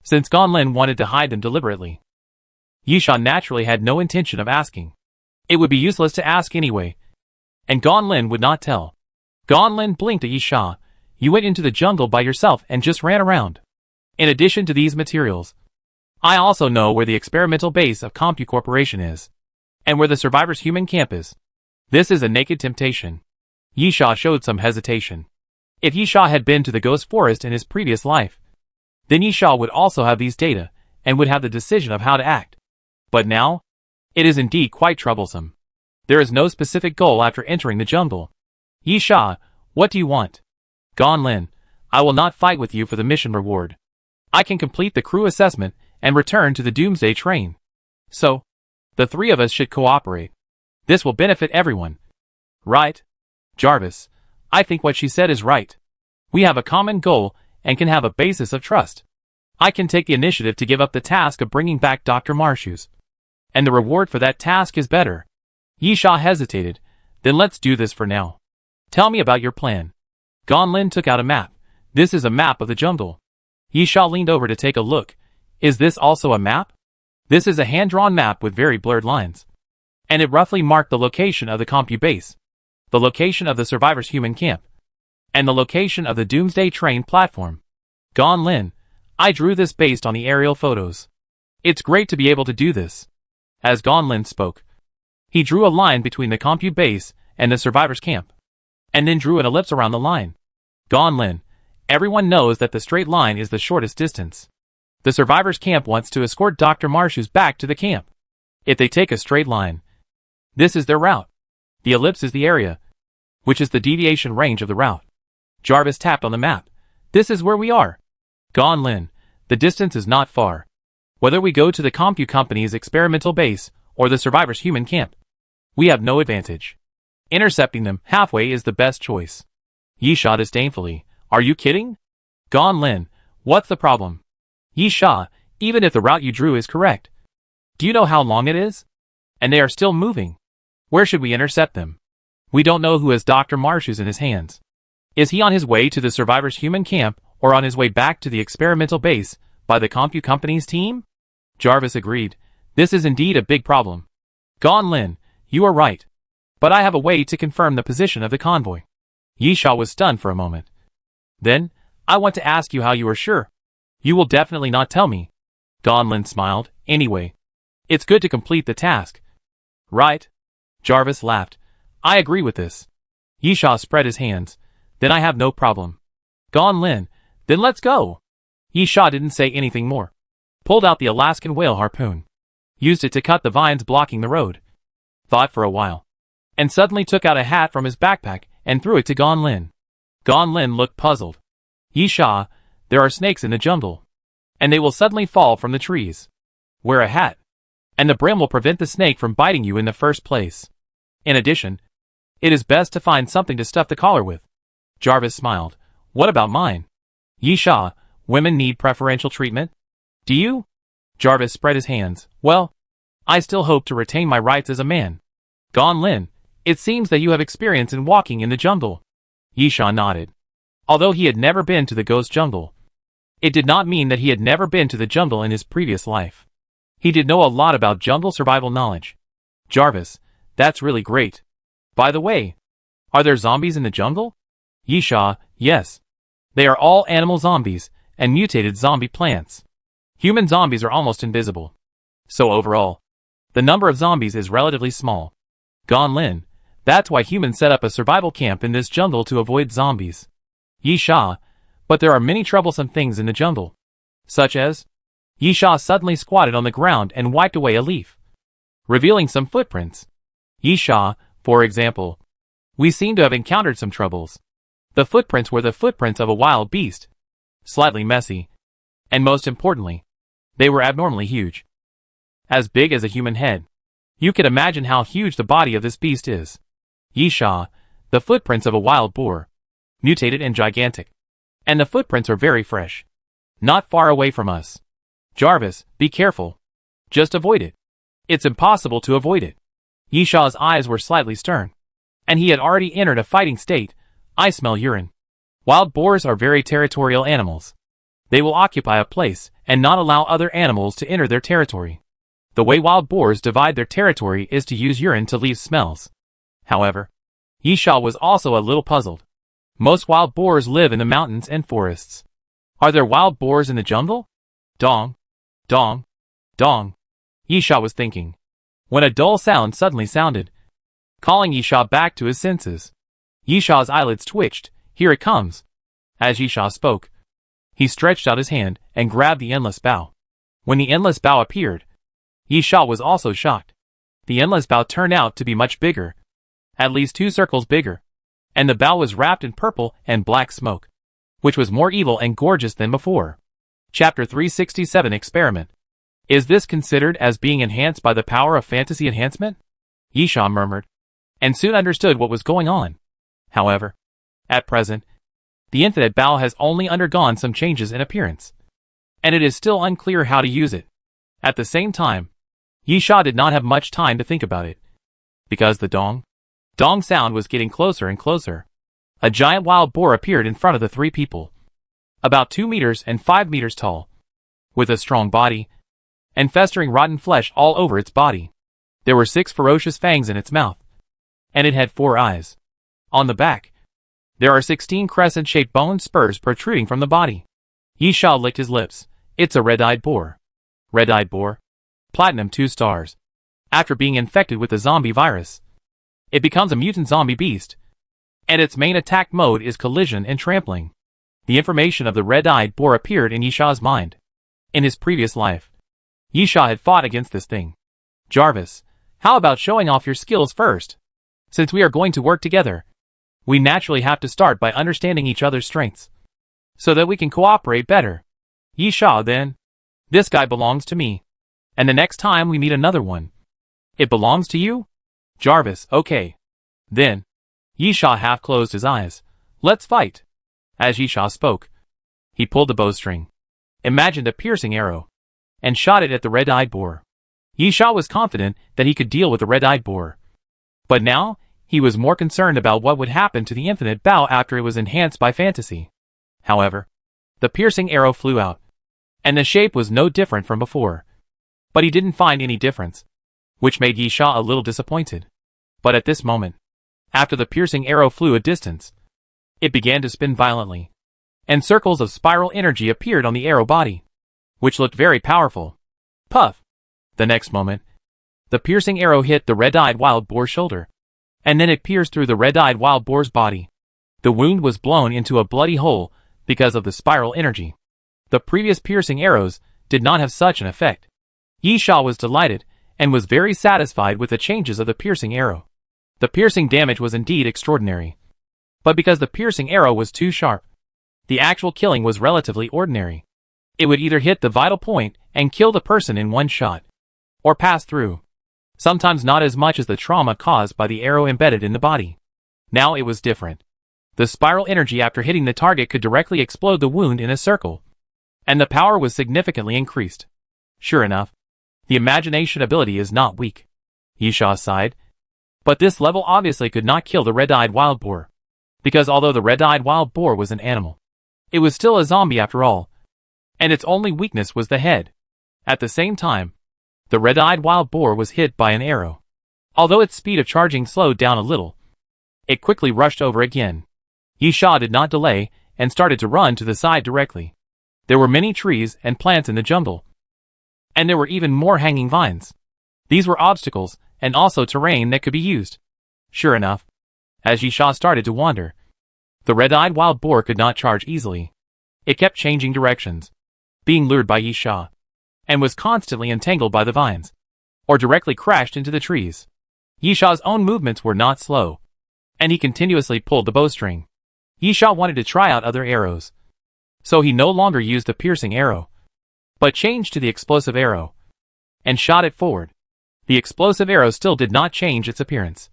Since Gonlin wanted to hide them deliberately, Yisha naturally had no intention of asking. It would be useless to ask anyway, and Gonlin would not tell. Gonlin blinked at Yisha. You went into the jungle by yourself and just ran around. In addition to these materials, I also know where the experimental base of Compute Corporation is, and where the survivors' human camp is. This is a naked temptation. Yisha showed some hesitation. If Yisha had been to the Ghost Forest in his previous life, then Yisha would also have these data, and would have the decision of how to act. But now, it is indeed quite troublesome. There is no specific goal after entering the jungle. Yisha, what do you want? Gonlin, I will not fight with you for the mission reward. I can complete the crew assessment and return to the Doomsday Train. So, the three of us should cooperate. This will benefit everyone. Right? Jarvis, I think what she said is right. We have a common goal and can have a basis of trust. I can take the initiative to give up the task of bringing back Dr. Marshus. And the reward for that task is better. Yisha hesitated. Then let's do this for now. Tell me about your plan. Gonlin took out a map. This is a map of the jungle. Yisha leaned over to take a look. Is this also a map? This is a hand-drawn map with very blurred lines. And it roughly marked the location of the Compute base, the location of the survivors' human camp, and the location of the Doomsday Train platform. Gonlin, I drew this based on the aerial photos. It's great to be able to do this. As Gonlin spoke, he drew a line between the Compute base and the survivors' camp, and then drew an ellipse around the line. Gonlin, everyone knows that the straight line is the shortest distance. The survivors' camp wants to escort Dr. Marshus back to the camp. If they take a straight line, this is their route. The ellipse is the area, which is the deviation range of the route. Jarvis tapped on the map. This is where we are. Gonlin, the distance is not far. Whether we go to the Compute Company's experimental base or the survivors' human camp, we have no advantage. Intercepting them halfway is the best choice. Yisha disdainfully. Are you kidding? Gonlin, what's the problem? Yisha, even if the route you drew is correct, do you know how long it is? And they are still moving. Where should we intercept them? We don't know who has Dr. Marshus in his hands. Is he on his way to the survivors' human camp or on his way back to the experimental base by the Compute Company's team? Jarvis agreed. This is indeed a big problem. Gonlin, you are right. But I have a way to confirm the position of the convoy. Yisha was stunned for a moment. Then, I want to ask you how you are sure. You will definitely not tell me. Gonlin smiled. Anyway, it's good to complete the task. Right? Jarvis laughed. I agree with this. Yisha spread his hands. Then I have no problem. Gonlin, then let's go. Yisha didn't say anything more. Pulled out the Alaskan whale harpoon. Used it to cut the vines blocking the road. Thought for a while. And suddenly took out a hat from his backpack and threw it to Gonlin. Gonlin looked puzzled. Yisha, there are snakes in the jungle. And they will suddenly fall from the trees. Wear a hat. And the brim will prevent the snake from biting you in the first place. In addition, it is best to find something to stuff the collar with. Jarvis smiled. What about mine? Yisha, women need preferential treatment? Do you? Jarvis spread his hands. Well, I still hope to retain my rights as a man. Gonlin, it seems that you have experience in walking in the jungle. Yisha nodded. Although he had never been to the ghost jungle, it did not mean that he had never been to the jungle in his previous life. He did know a lot about jungle survival knowledge. Jarvis, that's really great. By the way, are there zombies in the jungle? Yisha, yes. They are all animal zombies and mutated zombie plants. Human zombies are almost invisible. So overall, the number of zombies is relatively small. Gon Lin, that's why humans set up a survival camp in this jungle to avoid zombies. Yisha, but there are many troublesome things in the jungle. Such as, Yisha suddenly squatted on the ground and wiped away a leaf, revealing some footprints. Yisha, for example, we seem to have encountered some troubles. The footprints were the footprints of a wild beast, slightly messy, and most importantly, they were abnormally huge. As big as a human head. You can imagine how huge the body of this beast is. Yisha, the footprints of a wild boar, mutated and gigantic. And the footprints are very fresh. Not far away from us. Jarvis, be careful. Just avoid it. It's impossible to avoid it. Yisha's eyes were slightly stern. And he had already entered a fighting state. I smell urine. Wild boars are very territorial animals. They will occupy a place and not allow other animals to enter their territory. The way wild boars divide their territory is to use urine to leave smells. However, Yisha was also a little puzzled. Most wild boars live in the mountains and forests. Are there wild boars in the jungle? Dong. Dong. Dong. Yisha was thinking, when a dull sound suddenly sounded, calling Yisha back to his senses. Yisha's eyelids twitched. Here it comes. As Yisha spoke, he stretched out his hand and grabbed the endless bow. When the endless bow appeared, Yisha was also shocked. The endless bow turned out to be much bigger, at least 2 circles bigger, and the bow was wrapped in purple and black smoke, which was more evil and gorgeous than before. Chapter 367 Experiment. Is this considered as being enhanced by the power of fantasy enhancement? Yisha murmured, and soon understood what was going on. However, at present, the infinite bow has only undergone some changes in appearance, and it is still unclear how to use it. At the same time, Yisha did not have much time to think about it, because the dong sound was getting closer and closer. A giant wild boar appeared in front of the 3 people, about 2 meters and 5 meters tall, with a strong body, and festering rotten flesh all over its body. There were 6 ferocious fangs in its mouth, and it had 4 eyes. On the back, there are 16 crescent-shaped bone spurs protruding from the body. Yisha licked his lips. It's a red-eyed boar. Red-eyed boar. Platinum 2 stars. After being infected with the zombie virus, it becomes a mutant zombie beast, and its main attack mode is collision and trampling. The information of the red-eyed boar appeared in Yisha's mind. In his previous life, Yisha had fought against this thing. Jarvis, how about showing off your skills first? Since we are going to work together, we naturally have to start by understanding each other's strengths, so that we can cooperate better. Yisha then, this guy belongs to me, and the next time we meet another one, it belongs to you? Jarvis, okay. Then, Yisha half closed his eyes. Let's fight. As Yisha spoke, he pulled the bowstring, imagined a piercing arrow, and shot it at the red-eyed boar. Yisha was confident that he could deal with the red-eyed boar. But now, he was more concerned about what would happen to the infinite bow after it was enhanced by fantasy. However, the piercing arrow flew out, and the shape was no different from before. But he didn't find any difference, which made Yisha a little disappointed. But at this moment, after the piercing arrow flew a distance, it began to spin violently, and circles of spiral energy appeared on the arrow body, which looked very powerful. Puff! The next moment, the piercing arrow hit the red-eyed wild boar's shoulder, and then it pierced through the red-eyed wild boar's body. The wound was blown into a bloody hole because of the spiral energy. The previous piercing arrows did not have such an effect. Yisha was delighted, and was very satisfied with the changes of the piercing arrow. The piercing damage was indeed extraordinary. But because the piercing arrow was too sharp, the actual killing was relatively ordinary. It would either hit the vital point and kill the person in one shot, or pass through. Sometimes not as much as the trauma caused by the arrow embedded in the body. Now it was different. The spiral energy after hitting the target could directly explode the wound in a circle, and the power was significantly increased. Sure enough, the imagination ability is not weak. Yisha sighed. But this level obviously could not kill the red-eyed wild boar. Because although the red-eyed wild boar was an animal, it was still a zombie after all, and its only weakness was the head. At the same time, the red-eyed wild boar was hit by an arrow. Although its speed of charging slowed down a little, it quickly rushed over again. Yisha did not delay and started to run to the side directly. There were many trees and plants in the jungle, and there were even more hanging vines. These were obstacles and also terrain that could be used. Sure enough, as Yisha started to wander, the red-eyed wild boar could not charge easily. It kept changing directions, being lured by Yisha, and was constantly entangled by the vines, or directly crashed into the trees. Yisha's own movements were not slow, and he continuously pulled the bowstring. Yisha wanted to try out other arrows, so he no longer used the piercing arrow, but changed to the explosive arrow, and shot it forward. The explosive arrow still did not change its appearance,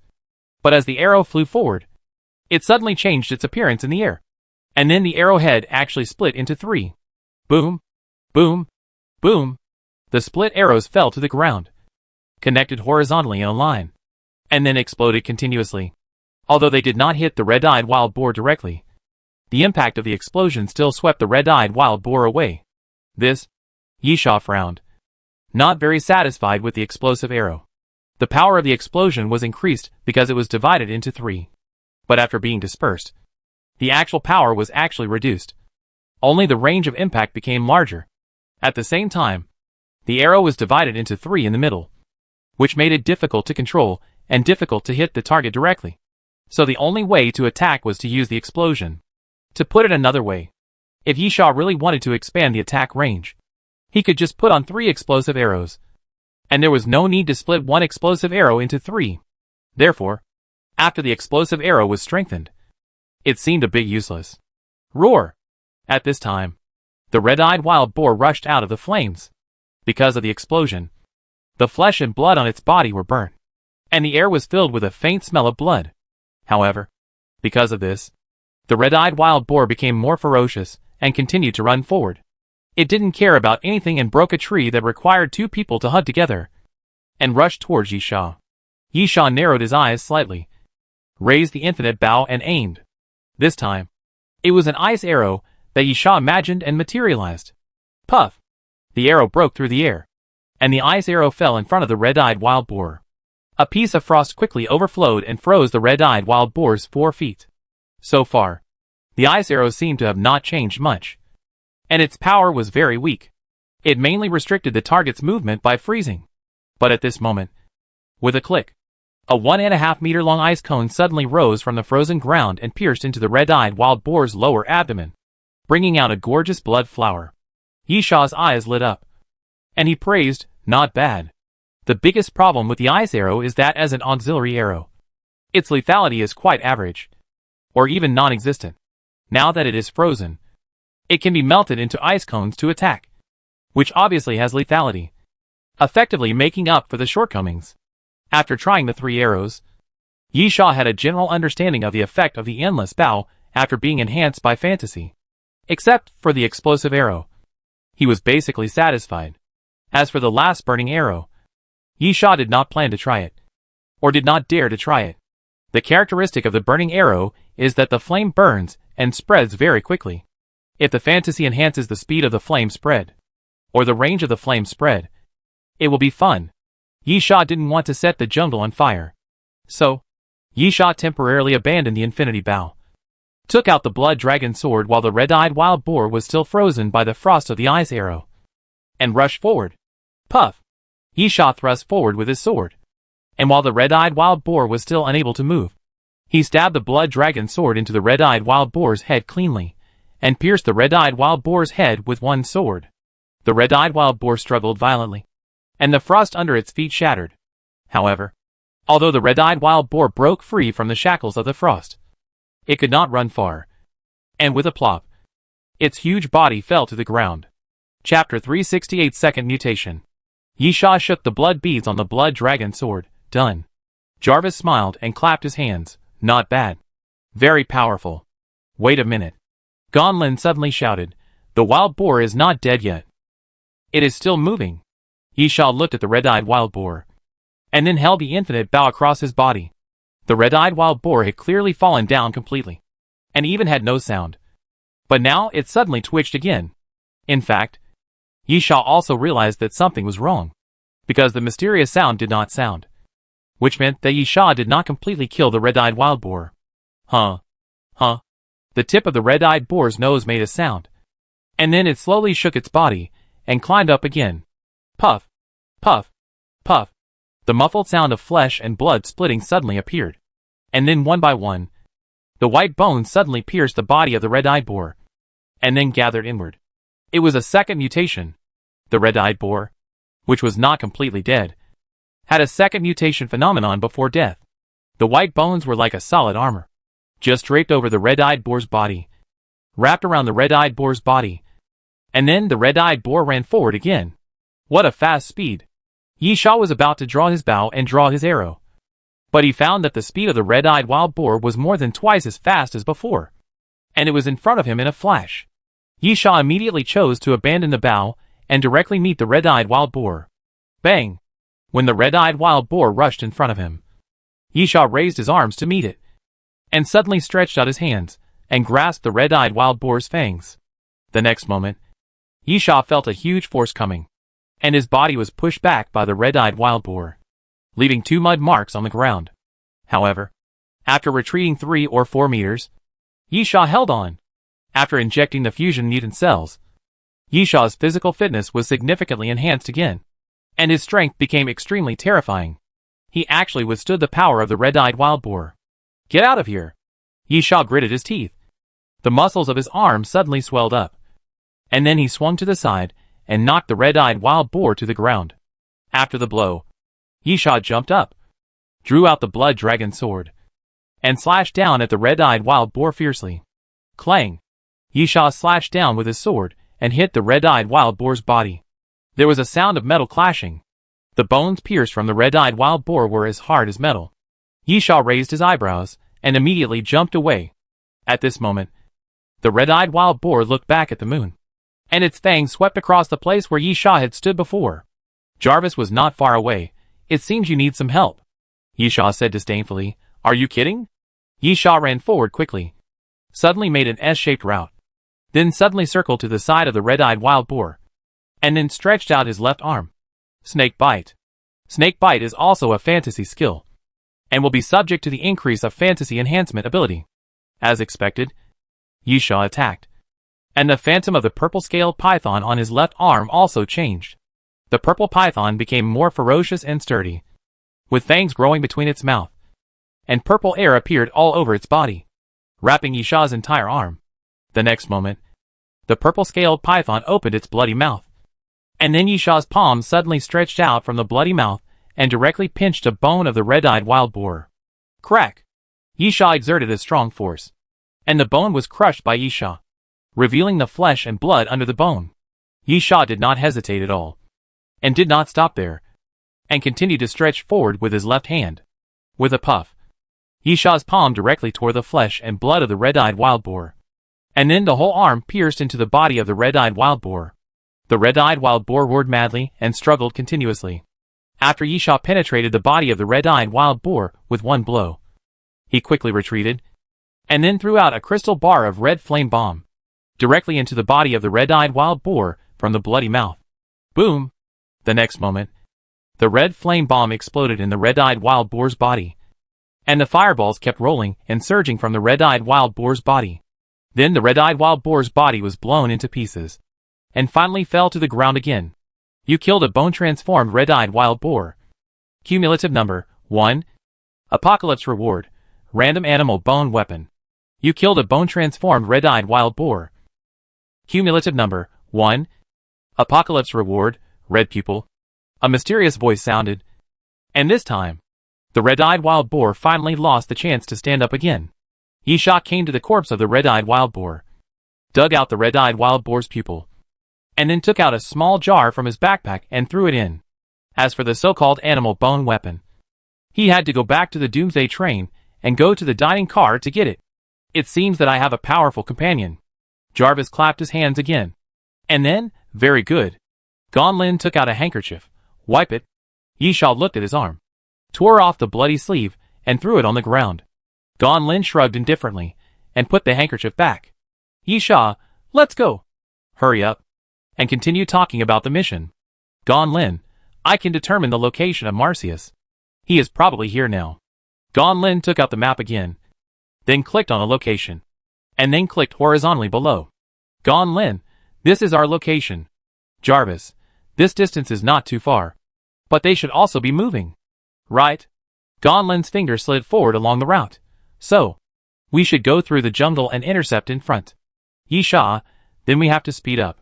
but as the arrow flew forward, it suddenly changed its appearance in the air, and then the arrowhead actually split into 3. Boom, boom, boom. The split arrows fell to the ground, connected horizontally in a line, and then exploded continuously. Although they did not hit the red-eyed wild boar directly, the impact of the explosion still swept the red-eyed wild boar away. This, Yisha frowned, not very satisfied with the explosive arrow. The power of the explosion was increased because it was divided into 3. But after being dispersed, the actual power was actually reduced. Only the range of impact became larger. At the same time, the arrow was divided into 3 in the middle, which made it difficult to control and difficult to hit the target directly. So the only way to attack was to use the explosion. To put it another way, if Yisha really wanted to expand the attack range, he could just put on 3 explosive arrows, and there was no need to split one explosive arrow into 3. Therefore, after the explosive arrow was strengthened, it seemed a bit useless. Roar! At this time, the red-eyed wild boar rushed out of the flames. Because of the explosion, the flesh and blood on its body were burnt, and the air was filled with a faint smell of blood. However, because of this, the red-eyed wild boar became more ferocious and continued to run forward. It didn't care about anything and broke a tree that required 2 people to hunt together, and rushed towards Yisha. Yisha narrowed his eyes slightly, raised the infinite bow and aimed. This time, it was an ice arrow that Yisha imagined and materialized. Puff! The arrow broke through the air, and the ice arrow fell in front of the red-eyed wild boar. A piece of frost quickly overflowed and froze the red-eyed wild boar's 4 feet. So far, the ice arrow seemed to have not changed much, and its power was very weak. It mainly restricted the target's movement by freezing. But at this moment, with a click, a 1.5 meter long ice cone suddenly rose from the frozen ground and pierced into the red-eyed wild boar's lower abdomen, bringing out a gorgeous blood flower. Yisha's eyes lit up, and he praised, "Not bad." The biggest problem with the ice arrow is that as an auxiliary arrow, its lethality is quite average, or even non-existent. Now that it is frozen, it can be melted into ice cones to attack, which obviously has lethality, effectively making up for the shortcomings. After trying the 3 arrows, Yisha had a general understanding of the effect of the endless bow after being enhanced by fantasy. Except for the explosive arrow, he was basically satisfied. As for the last burning arrow, Yisha did not plan to try it, or did not dare to try it. The characteristic of the burning arrow is that the flame burns and spreads very quickly. If the fantasy enhances the speed of the flame spread, or the range of the flame spread, it will be fun. Yisha didn't want to set the jungle on fire. So, Yisha temporarily abandoned the infinity bow, took out the blood dragon sword while the red-eyed wild boar was still frozen by the frost of the ice arrow, and rushed forward. Puff! Yisha thrust forward with his sword, and while the red-eyed wild boar was still unable to move, he stabbed the blood dragon sword into the red-eyed wild boar's head cleanly, and pierced the red-eyed wild boar's head with one sword. The red-eyed wild boar struggled violently, and the frost under its feet shattered. However, although the red-eyed wild boar broke free from the shackles of the frost, it could not run far, and with a plop, its huge body fell to the ground. Chapter 368 Second Mutation. Yisha shook the blood beads on the blood dragon sword. Done. Jarvis smiled and clapped his hands. Not bad. Very powerful. Wait a minute. Gonlin suddenly shouted. The wild boar is not dead yet. It is still moving. Yisha looked at the red-eyed wild boar, and then held the infinite bow across his body. The red-eyed wild boar had clearly fallen down completely. and even had no sound. But now it suddenly twitched again. In fact, Yisha also realized that something was wrong, because the mysterious sound did not sound, which meant that Yisha did not completely kill the red-eyed wild boar. Huh. The tip of the red-eyed boar's nose made a sound, and then it slowly shook its body and climbed up again. Puff, puff, puff. The muffled sound of flesh and blood splitting suddenly appeared, and then one by one, the white bones suddenly pierced the body of the red-eyed boar, and then gathered inward. It was a second mutation. The red-eyed boar, which was not completely dead, had a second mutation phenomenon before death. The white bones were like a solid armor, just draped over the red-eyed boar's body, wrapped around the red-eyed boar's body, and then the red-eyed boar ran forward again. What a fast speed! Yisha was about to draw his bow and draw his arrow, but he found that the speed of the red-eyed wild boar was more than twice as fast as before, and it was in front of him in a flash. Yisha immediately chose to abandon the bow and directly meet the red-eyed wild boar. Bang! When the red-eyed wild boar rushed in front of him, Yisha raised his arms to meet it, and suddenly stretched out his hands and grasped the red-eyed wild boar's fangs. The next moment, Yisha felt a huge force coming, and his body was pushed back by the red-eyed wild boar, leaving 2 mud marks on the ground. However, after retreating 3 or 4 meters, Yisha held on. After injecting the fusion mutant cells, Yisha's physical fitness was significantly enhanced again, and his strength became extremely terrifying. He actually withstood the power of the red-eyed wild boar. Get out of here! Yisha gritted his teeth. The muscles of his arms suddenly swelled up, and then he swung to the side and knocked the red-eyed wild boar to the ground. After the blow, Yisha jumped up, drew out the blood dragon sword, and slashed down at the red-eyed wild boar fiercely. Clang! Yisha slashed down with his sword and hit the red-eyed wild boar's body. There was a sound of metal clashing. The bones pierced from the red-eyed wild boar were as hard as metal. Yisha raised his eyebrows and immediately jumped away. At this moment, the red-eyed wild boar looked back at the moon, and its fangs swept across the place where Yisha had stood before. Jarvis was not far away. It seems you need some help, Yisha said disdainfully. Are you kidding? Yisha ran forward quickly, suddenly made an S-shaped route, then suddenly circled to the side of the red-eyed wild boar, and then stretched out his left arm. Snake Bite. Snake Bite is also a fantasy skill, and will be subject to the increase of fantasy enhancement ability. As expected, Yisha attacked, and the phantom of the purple-scaled python on his left arm also changed. The purple python became more ferocious and sturdy, with fangs growing between its mouth, and purple air appeared all over its body, wrapping Yisha's entire arm. The next moment, the purple-scaled python opened its bloody mouth, and then Yisha's palm suddenly stretched out from the bloody mouth and directly pinched a bone of the red-eyed wild boar. Crack! Yisha exerted a strong force, and the bone was crushed by Yisha, revealing the flesh and blood under the bone. Yisha did not hesitate at all, and did not stop there, and continued to stretch forward with his left hand. With a puff, Yisha's palm directly tore the flesh and blood of the red-eyed wild boar, and then the whole arm pierced into the body of the red-eyed wild boar. The red-eyed wild boar roared madly and struggled continuously. After Yisha penetrated the body of the red-eyed wild boar with one blow, he quickly retreated, and then threw out a crystal bar of red flame bomb, directly into the body of the red-eyed wild boar from the bloody mouth. Boom! The next moment, the red flame bomb exploded in the red-eyed wild boar's body, and the fireballs kept rolling and surging from the red-eyed wild boar's body. Then the red-eyed wild boar's body was blown into pieces, and finally fell to the ground again. You killed a bone-transformed red-eyed wild boar. Cumulative number, 1. Apocalypse reward, random animal bone weapon. You killed a bone-transformed red-eyed wild boar. Cumulative number, 1. Apocalypse reward, red pupil. A mysterious voice sounded, and this time, the red-eyed wild boar finally lost the chance to stand up again. Yisha came to the corpse of the red-eyed wild boar, dug out the red-eyed wild boar's pupil, and then took out a small jar from his backpack and threw it in. As for the so-called animal bone weapon, he had to go back to the Doomsday train and go to the dining car to get it. It seems that I have a powerful companion. Jarvis clapped his hands again. And then, very good. Gonlin took out a handkerchief. Wipe it. Yisha looked at his arm, tore off the bloody sleeve, and threw it on the ground. Gonlin shrugged indifferently, and put the handkerchief back. Yisha, let's go. Hurry up. And continue talking about the mission. Gon Lin, I can determine the location of Marcius. He is probably here now. Gon Lin took out the map again, then clicked on a location, and then clicked horizontally below. Gon Lin, this is our location. Jarvis, this distance is not too far. But they should also be moving. Right? Gon Lin's finger slid forward along the route. So, we should go through the jungle and intercept in front. Yisha, then we have to speed up.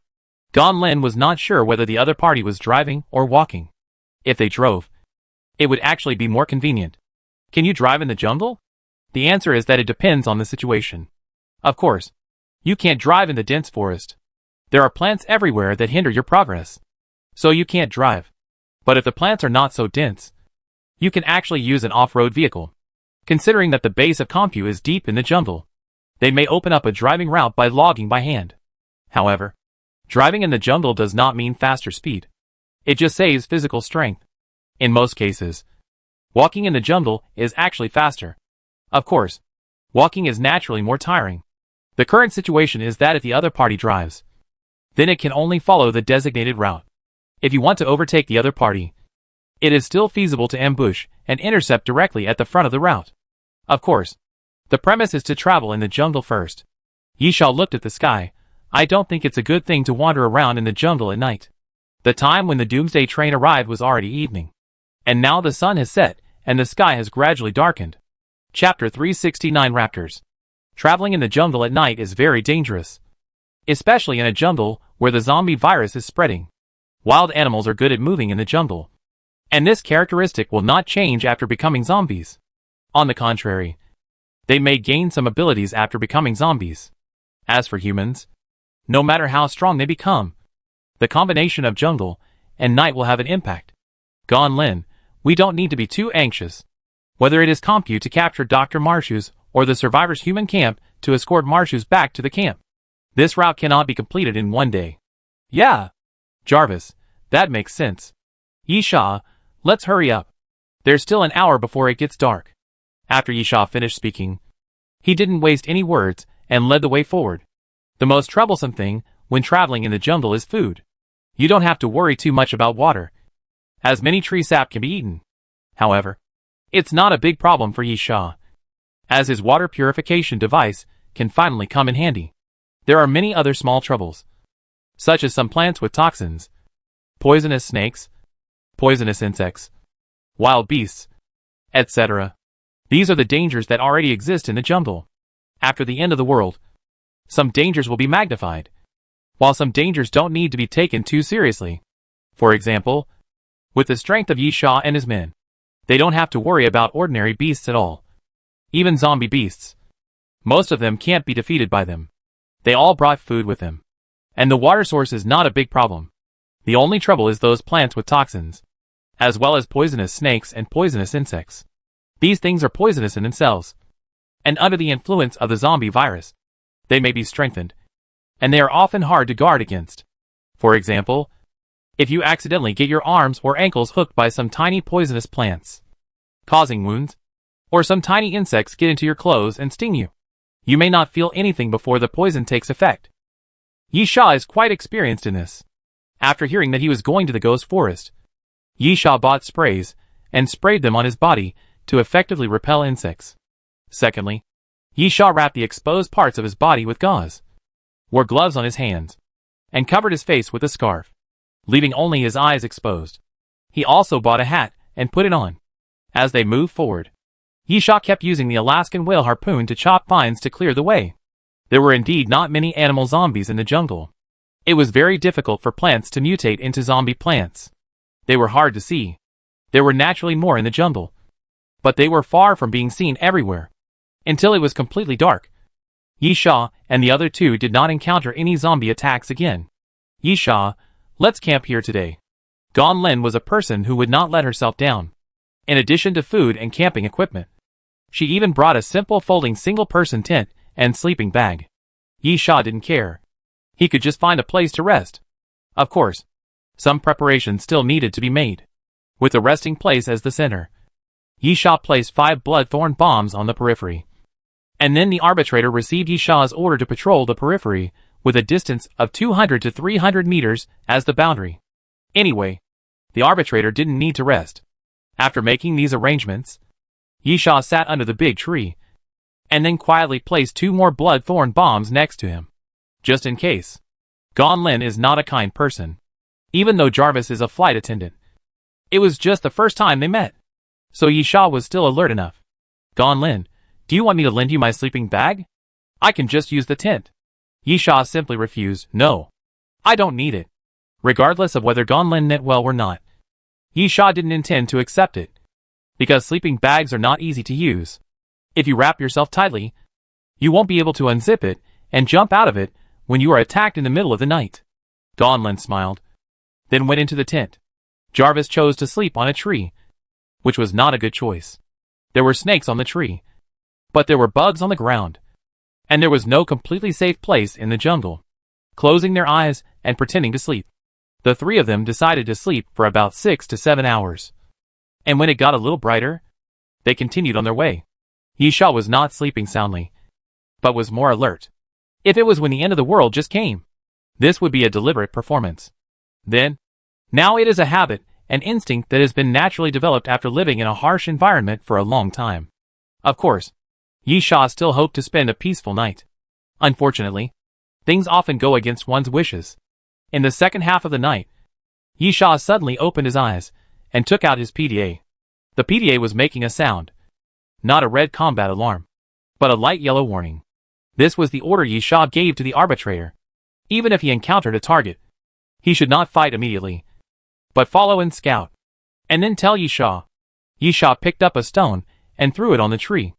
Gon Lin was not sure whether the other party was driving or walking. If they drove, it would actually be more convenient. Can you drive in the jungle? The answer is that it depends on the situation. Of course, you can't drive in the dense forest. There are plants everywhere that hinder your progress. So you can't drive. But if the plants are not so dense, you can actually use an off-road vehicle. Considering that the base of Compu is deep in the jungle, they may open up a driving route by logging by hand. However, driving in the jungle does not mean faster speed. It just saves physical strength. In most cases, walking in the jungle is actually faster. Of course, walking is naturally more tiring. The current situation is that if the other party drives, then it can only follow the designated route. If you want to overtake the other party, it is still feasible to ambush and intercept directly at the front of the route. Of course, the premise is to travel in the jungle first. Yisha looked at the sky. I don't think it's a good thing to wander around in the jungle at night. The time when the Doomsday train arrived was already evening. And now the sun has set, and the sky has gradually darkened. Chapter 369 Raptors. Traveling in the jungle at night is very dangerous. Especially in a jungle where the zombie virus is spreading. Wild animals are good at moving in the jungle. And this characteristic will not change after becoming zombies. On the contrary, they may gain some abilities after becoming zombies. As for humans, no matter how strong they become, the combination of jungle and night will have an impact. Gon Lin, we don't need to be too anxious. Whether it is Compu to capture Dr. Marshus or the survivors' human camp to escort Marshus back to the camp. This route cannot be completed in one day. Yeah. Jarvis, that makes sense. Yisha, let's hurry up. There's still an hour before it gets dark. After Yisha finished speaking, he didn't waste any words and led the way forward. The most troublesome thing when traveling in the jungle is food. You don't have to worry too much about water, as many tree sap can be eaten. However, it's not a big problem for Yisha, as his water purification device can finally come in handy. There are many other small troubles, such as some plants with toxins, poisonous snakes, poisonous insects, wild beasts, etc. These are the dangers that already exist in the jungle. After the end of the world, some dangers will be magnified, while some dangers don't need to be taken too seriously. For example, with the strength of Yisha and his men, they don't have to worry about ordinary beasts at all. Even zombie beasts. Most of them can't be defeated by them. They all brought food with them. And the water source is not a big problem. The only trouble is those plants with toxins, as well as poisonous snakes and poisonous insects. These things are poisonous in themselves, and under the influence of the zombie virus, they may be strengthened, and they are often hard to guard against. For example, if you accidentally get your arms or ankles hooked by some tiny poisonous plants, causing wounds, or some tiny insects get into your clothes and sting you, you may not feel anything before the poison takes effect. Yisha is quite experienced in this. After hearing that he was going to the ghost forest, Yisha bought sprays and sprayed them on his body to effectively repel insects. Secondly, Yisha wrapped the exposed parts of his body with gauze, wore gloves on his hands, and covered his face with a scarf, leaving only his eyes exposed. He also bought a hat and put it on. As they moved forward, Yisha kept using the Alaskan whale harpoon to chop vines to clear the way. There were indeed not many animal zombies in the jungle. It was very difficult for plants to mutate into zombie plants. They were hard to see. There were naturally more in the jungle, but they were far from being seen everywhere. Until it was completely dark, Yisha and the other two did not encounter any zombie attacks again. Yisha, let's camp here today. Gon Lin was a person who would not let herself down. In addition to food and camping equipment, she even brought a simple folding single-person tent and sleeping bag. Yisha didn't care. He could just find a place to rest. Of course, some preparation still needed to be made. With the resting place as the center, Yisha placed 5 bloodthorn bombs on the periphery. And then the arbitrator received Yishaw's order to patrol the periphery, with a distance of 200 to 300 meters as the boundary. Anyway, the arbitrator didn't need to rest. After making these arrangements, Yishaw sat under the big tree, and then quietly placed 2 more blood-thorn bombs next to him. Just in case. Gon Lin is not a kind person. Even though Jarvis is a flight attendant. It was just the first time they met. So Yishaw was still alert enough. Gon Lin, do you want me to lend you my sleeping bag? I can just use the tent. Yishaw simply refused. No. I don't need it. Regardless of whether Gon Lin meant well or not, Yishaw didn't intend to accept it. Because sleeping bags are not easy to use. If you wrap yourself tightly, you won't be able to unzip it and jump out of it when you are attacked in the middle of the night. Gon Lin smiled, then went into the tent. Jarvis chose to sleep on a tree, which was not a good choice. There were snakes on the tree, but there were bugs on the ground, and there was no completely safe place in the jungle. Closing their eyes and pretending to sleep, the 3 of them decided to sleep for about 6 to 7 hours. And when it got a little brighter, they continued on their way. Yishaw was not sleeping soundly, but was more alert. If it was when the end of the world just came, this would be a deliberate performance. Then, now it is a habit, an instinct that has been naturally developed after living in a harsh environment for a long time. Of course, Yishaw still hoped to spend a peaceful night. Unfortunately, things often go against one's wishes. In the second half of the night, Yishaw suddenly opened his eyes and took out his PDA. The PDA was making a sound. Not a red combat alarm, but a light yellow warning. This was the order Yishaw gave to the arbitrator. Even if he encountered a target, he should not fight immediately, but follow and scout, and then tell Yishaw. Yishaw picked up a stone and threw it on the tree.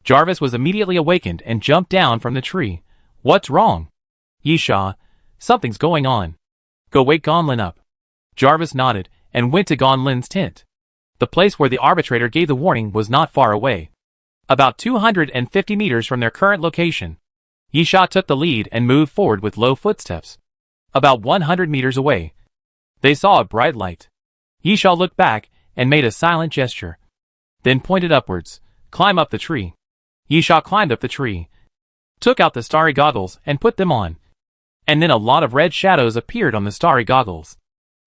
Jarvis was immediately awakened and jumped down from the tree. What's wrong? Yishaw, something's going on. Go wake Gon Lin up. Jarvis nodded and went to Gon Lin's tent. The place where the arbitrator gave the warning was not far away. About 250 meters from their current location. Yishaw took the lead and moved forward with low footsteps. About 100 meters away, they saw a bright light. Yishaw looked back and made a silent gesture, then pointed upwards. Climb up the tree. Yishaw climbed up the tree, took out the starry goggles and put them on. And then a lot of red shadows appeared on the starry goggles.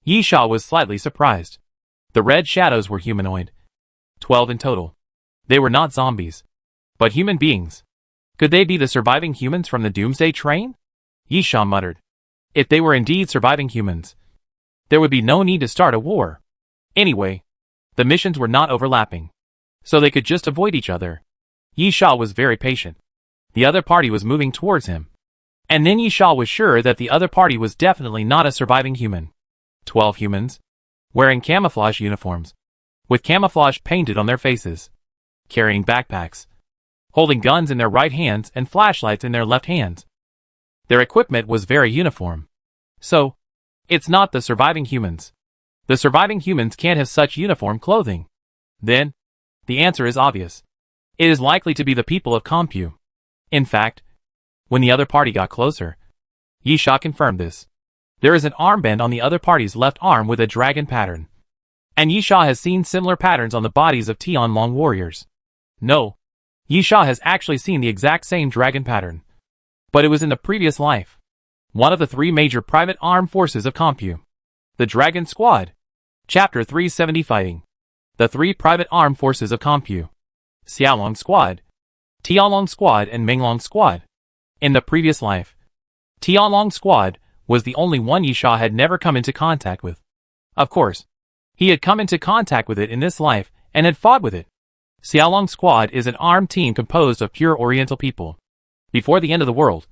Yishaw was slightly surprised. The red shadows were humanoid. 12 in total. They were not zombies, but human beings. Could they be the surviving humans from the Doomsday train? Yishaw muttered. If they were indeed surviving humans, there would be no need to start a war. Anyway, the missions were not overlapping, so they could just avoid each other. Yishaw was very patient. The other party was moving towards him. And then Yishaw was sure that the other party was definitely not a surviving human. 12 humans, wearing camouflage uniforms, with camouflage painted on their faces, carrying backpacks, holding guns in their right hands and flashlights in their left hands. Their equipment was very uniform. So, it's not the surviving humans. The surviving humans can't have such uniform clothing. Then, the answer is obvious. It is likely to be the people of Compu. In fact, when the other party got closer, Yishaw confirmed this. There is an armband on the other party's left arm with a dragon pattern. And Yishaw has seen similar patterns on the bodies of Tianlong warriors. No, Yishaw has actually seen the exact same dragon pattern. But it was in the previous life. One of the 3 major private armed forces of Compu. The Dragon Squad. Chapter 370 Fighting. The 3 private armed forces of Compu. Xiaolong Squad, Tianlong Squad and Menglong Squad. In the previous life, Tianlong Squad was the only one Yishaw had never come into contact with. Of course, he had come into contact with it in this life and had fought with it. Xiaolong Squad is an armed team composed of pure Oriental people. Before the end of the world,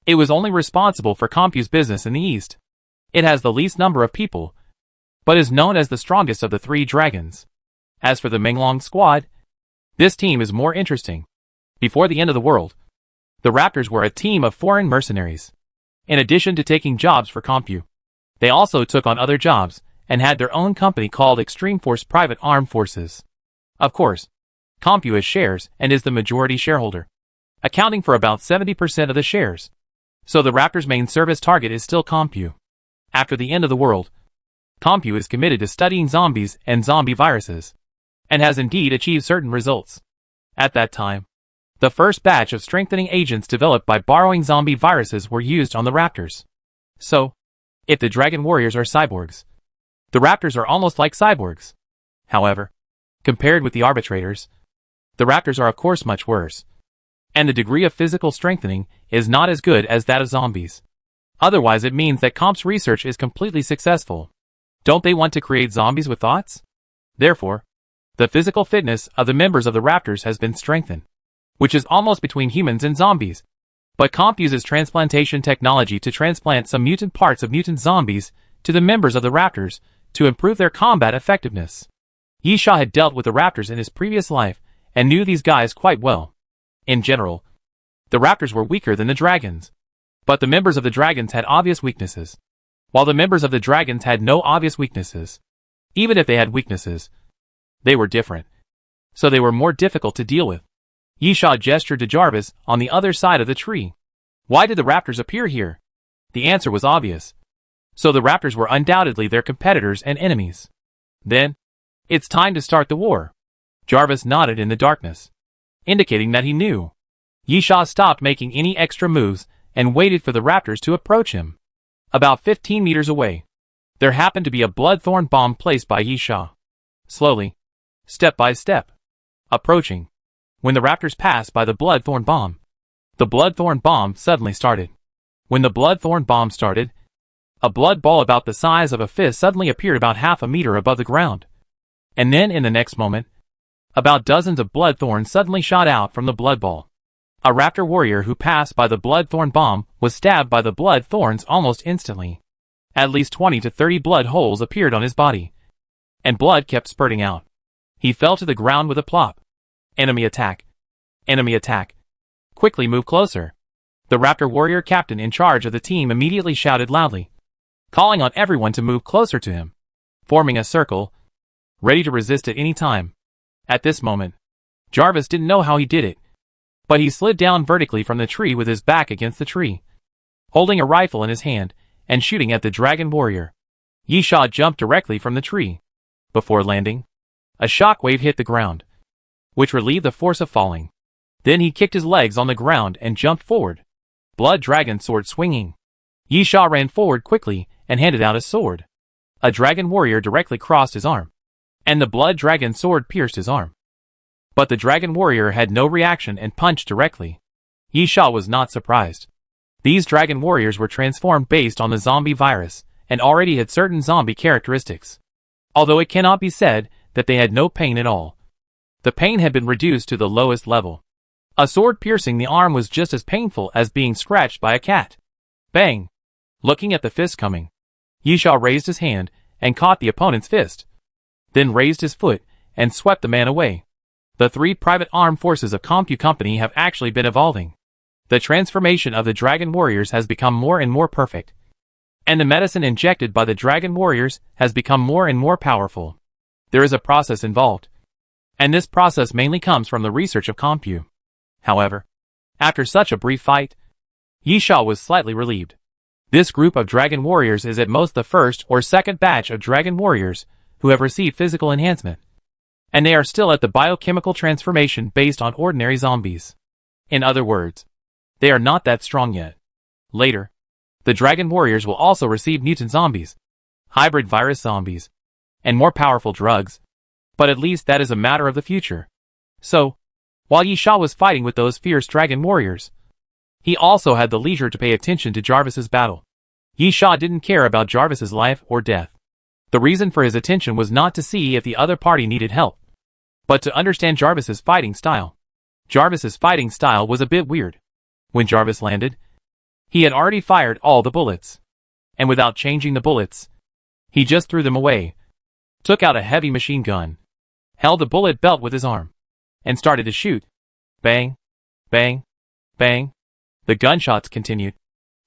it was only responsible for Compu's business in the East. It has the least number of people, but is known as the strongest of the 3 dragons. As for the Menglong Squad, this team is more interesting. Before the end of the world, the Raptors were a team of foreign mercenaries. In addition to taking jobs for Compu, they also took on other jobs and had their own company called Extreme Force Private Armed Forces. Of course, Compu has shares and is the majority shareholder, accounting for about 70% of the shares. So the Raptors' main service target is still Compu. After the end of the world, Compu is committed to studying zombies and zombie viruses, and has indeed achieved certain results. At that time, The first batch of strengthening agents developed by borrowing zombie viruses were used on the raptors. So, if the dragon warriors are cyborgs, the raptors are almost like cyborgs. However, compared with the arbitrators, the raptors are of course much worse. And the degree of physical strengthening is not as good as that of zombies. Otherwise it means that Comp's research is completely successful. Don't they want to create zombies with thoughts? Therefore, the physical fitness of the members of the raptors has been strengthened, which is almost between humans and zombies. But Comp uses transplantation technology to transplant some mutant parts of mutant zombies to the members of the raptors to improve their combat effectiveness. Yisha had dealt with the raptors in his previous life and knew these guys quite well. In general, the raptors were weaker than the dragons. But the members of the dragons had obvious weaknesses, while the members of the dragons had no obvious weaknesses. Even if they had weaknesses, they were different, so they were more difficult to deal with. Yisha gestured to Jarvis on the other side of the tree. Why did the raptors appear here? The answer was obvious. So the raptors were undoubtedly their competitors and enemies. Then, it's time to start the war. Jarvis nodded in the darkness, indicating that he knew. Yisha stopped making any extra moves and waited for the raptors to approach him. About 15 meters away, there happened to be a bloodthorn bomb placed by Yisha. Slowly, step by step, approaching. When the raptors passed by the bloodthorn bomb suddenly started. When the bloodthorn bomb started, a blood ball about the size of a fist suddenly appeared about half a meter above the ground. And then in the next moment, about dozens of bloodthorns suddenly shot out from the blood ball. A raptor warrior who passed by the bloodthorn bomb was stabbed by the blood thorns almost instantly. At least 20 to 30 blood holes appeared on his body, and blood kept spurting out. He fell to the ground with a plop. Enemy attack. Enemy attack. Quickly move closer. The raptor warrior captain in charge of the team immediately shouted loudly, calling on everyone to move closer to him, forming a circle, ready to resist at any time. At this moment, Jarvis didn't know how he did it, but he slid down vertically from the tree with his back against the tree, holding a rifle in his hand and shooting at the dragon warrior. Yisha jumped directly from the tree. Before landing, a shockwave hit the ground, which relieved the force of falling. Then he kicked his legs on the ground and jumped forward, blood dragon sword swinging. Yisha ran forward quickly and handed out his sword. A dragon warrior directly crossed his arm, and the blood dragon sword pierced his arm. But the dragon warrior had no reaction and punched directly. Yisha was not surprised. These dragon warriors were transformed based on the zombie virus and already had certain zombie characteristics. Although it cannot be said that they had no pain at all. The pain had been reduced to the lowest level. A sword piercing the arm was just as painful as being scratched by a cat. Bang! Looking at the fist coming, Yisha raised his hand and caught the opponent's fist, then raised his foot and swept the man away. The three private armed forces of Compu Company have actually been evolving. The transformation of the dragon warriors has become more and more perfect, and the medicine injected by the dragon warriors has become more and more powerful. There is a process involved, and this process mainly comes from the research of Compu. However, after such a brief fight, Yisha was slightly relieved. This group of dragon warriors is at most the first or second batch of dragon warriors who have received physical enhancement, and they are still at the biochemical transformation based on ordinary zombies. In other words, they are not that strong yet. Later, the dragon warriors will also receive mutant zombies, hybrid virus zombies, and more powerful drugs, but at least that is a matter of the future. So, while Yisha was fighting with those fierce dragon warriors, he also had the leisure to pay attention to Jarvis's battle. Yisha didn't care about Jarvis's life or death. The reason for his attention was not to see if the other party needed help, but to understand Jarvis's fighting style. Jarvis's fighting style was a bit weird. When Jarvis landed, he had already fired all the bullets, and without changing the bullets, he just threw them away, took out a heavy machine gun, held the bullet belt with his arm, and started to shoot. Bang, bang, bang. The gunshots continued,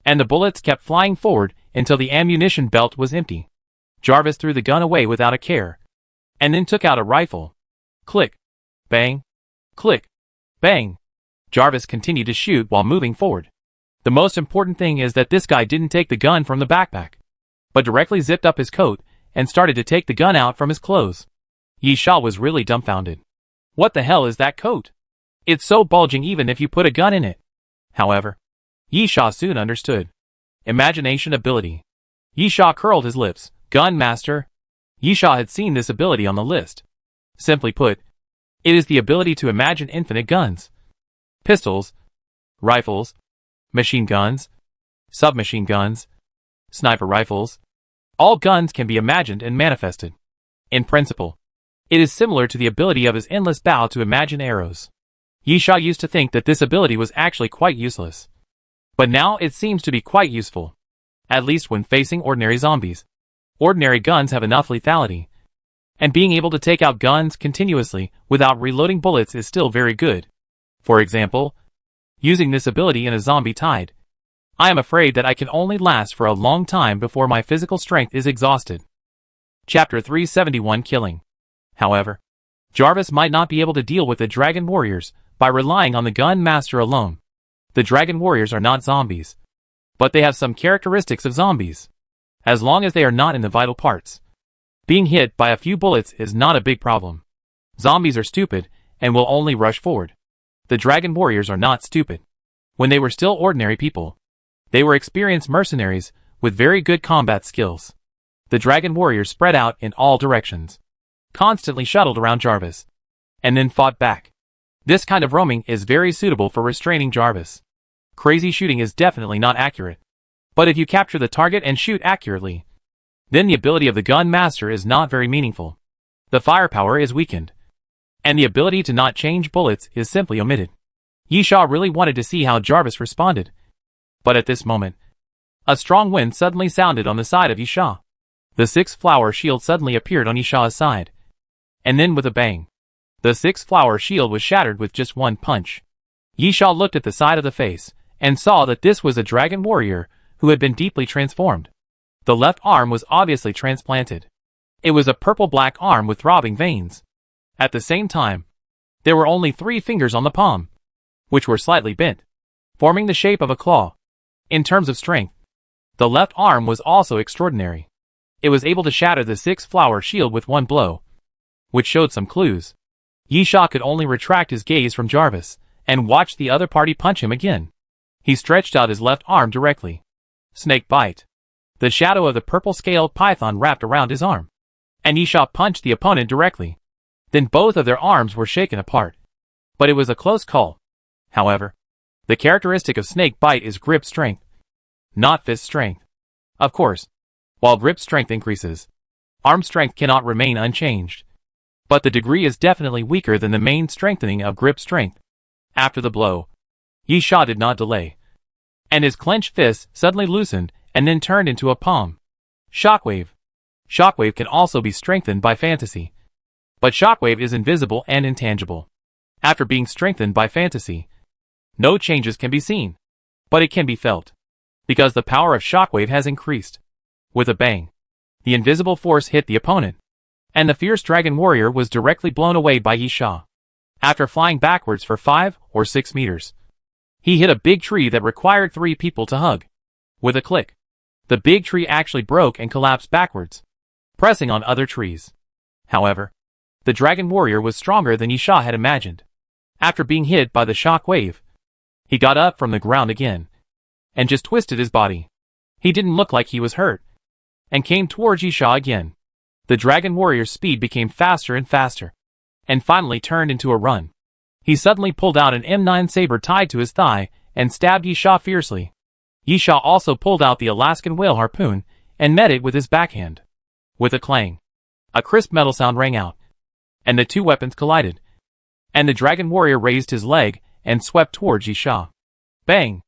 and the bullets kept flying forward until the ammunition belt was empty. Jarvis threw the gun away without a care, and then took out a rifle. Click, bang, click, bang. Jarvis continued to shoot while moving forward. The most important thing is that this guy didn't take the gun from the backpack, but directly zipped up his coat and started to take the gun out from his clothes. Yisha was really dumbfounded. What the hell is that coat? It's so bulging even if you put a gun in it. However, Yisha soon understood. Imagination ability. Yisha curled his lips. Gun master. Yisha had seen this ability on the list. Simply put, it is the ability to imagine infinite guns. Pistols, rifles, machine guns, submachine guns, sniper rifles. All guns can be imagined and manifested. In principle, it is similar to the ability of his endless bow to imagine arrows. Yisha used to think that this ability was actually quite useless. But now it seems to be quite useful. At least when facing ordinary zombies. Ordinary guns have enough lethality. And being able to take out guns continuously without reloading bullets is still very good. For example, using this ability in a zombie tide. I am afraid that I can only last for a long time before my physical strength is exhausted. Chapter 371 Killing. However, Jarvis might not be able to deal with the Dragon Warriors by relying on the Gun Master alone. The Dragon Warriors are not zombies, but they have some characteristics of zombies. As long as they are not in the vital parts, being hit by a few bullets is not a big problem. Zombies are stupid and will only rush forward. The Dragon Warriors are not stupid. When they were still ordinary people, they were experienced mercenaries with very good combat skills. The Dragon Warriors spread out in all directions, constantly shuttled around Jarvis, and then fought back. This kind of roaming is very suitable for restraining Jarvis. Crazy shooting is definitely not accurate. But if you capture the target and shoot accurately, then the ability of the Gun Master is not very meaningful. The firepower is weakened, and the ability to not change bullets is simply omitted. Yisha really wanted to see how Jarvis responded. But at this moment, a strong wind suddenly sounded on the side of Yisha. The 6-flower shield suddenly appeared on Yisha's side. And then with a bang, the 6-flower shield was shattered with just one punch. Yisha looked at the side of the face, and saw that this was a Dragon Warrior who had been deeply transformed. The left arm was obviously transplanted. It was a purple-black arm with throbbing veins. At the same time, there were only 3 fingers on the palm, which were slightly bent, forming the shape of a claw. In terms of strength, the left arm was also extraordinary. It was able to shatter the 6-flower shield with one blow, which showed some clues. Yisha could only retract his gaze from Jarvis, and watch the other party punch him again. He stretched out his left arm directly. Snake bite. The shadow of the purple-scaled python wrapped around his arm, and Yisha punched the opponent directly. Then both of their arms were shaken apart. But it was a close call. However, the characteristic of snake bite is grip strength, not fist strength. Of course, while grip strength increases, arm strength cannot remain unchanged. But the degree is definitely weaker than the main strengthening of grip strength. After the blow, Yisha did not delay, and his clenched fist suddenly loosened and then turned into a palm. Shockwave. Shockwave can also be strengthened by fantasy. But Shockwave is invisible and intangible. After being strengthened by fantasy, no changes can be seen, but it can be felt, because the power of Shockwave has increased. With a bang, the invisible force hit the opponent, and the fierce Dragon Warrior was directly blown away by Yisha. After flying backwards for 5 or 6 meters, he hit a big tree that required 3 people to hug. With a click, the big tree actually broke and collapsed backwards, pressing on other trees. However, the Dragon Warrior was stronger than Yisha had imagined. After being hit by the shock wave, he got up from the ground again, and just twisted his body. He didn't look like he was hurt, and came towards Yisha again. The Dragon Warrior's speed became faster and faster, and finally turned into a run. He suddenly pulled out an M9 saber tied to his thigh, and stabbed Yisha fiercely. Yisha also pulled out the Alaskan whale harpoon, and met it with his backhand. With a clang, a crisp metal sound rang out, and the 2 weapons collided, and the Dragon Warrior raised his leg, and swept towards Yisha. Bang!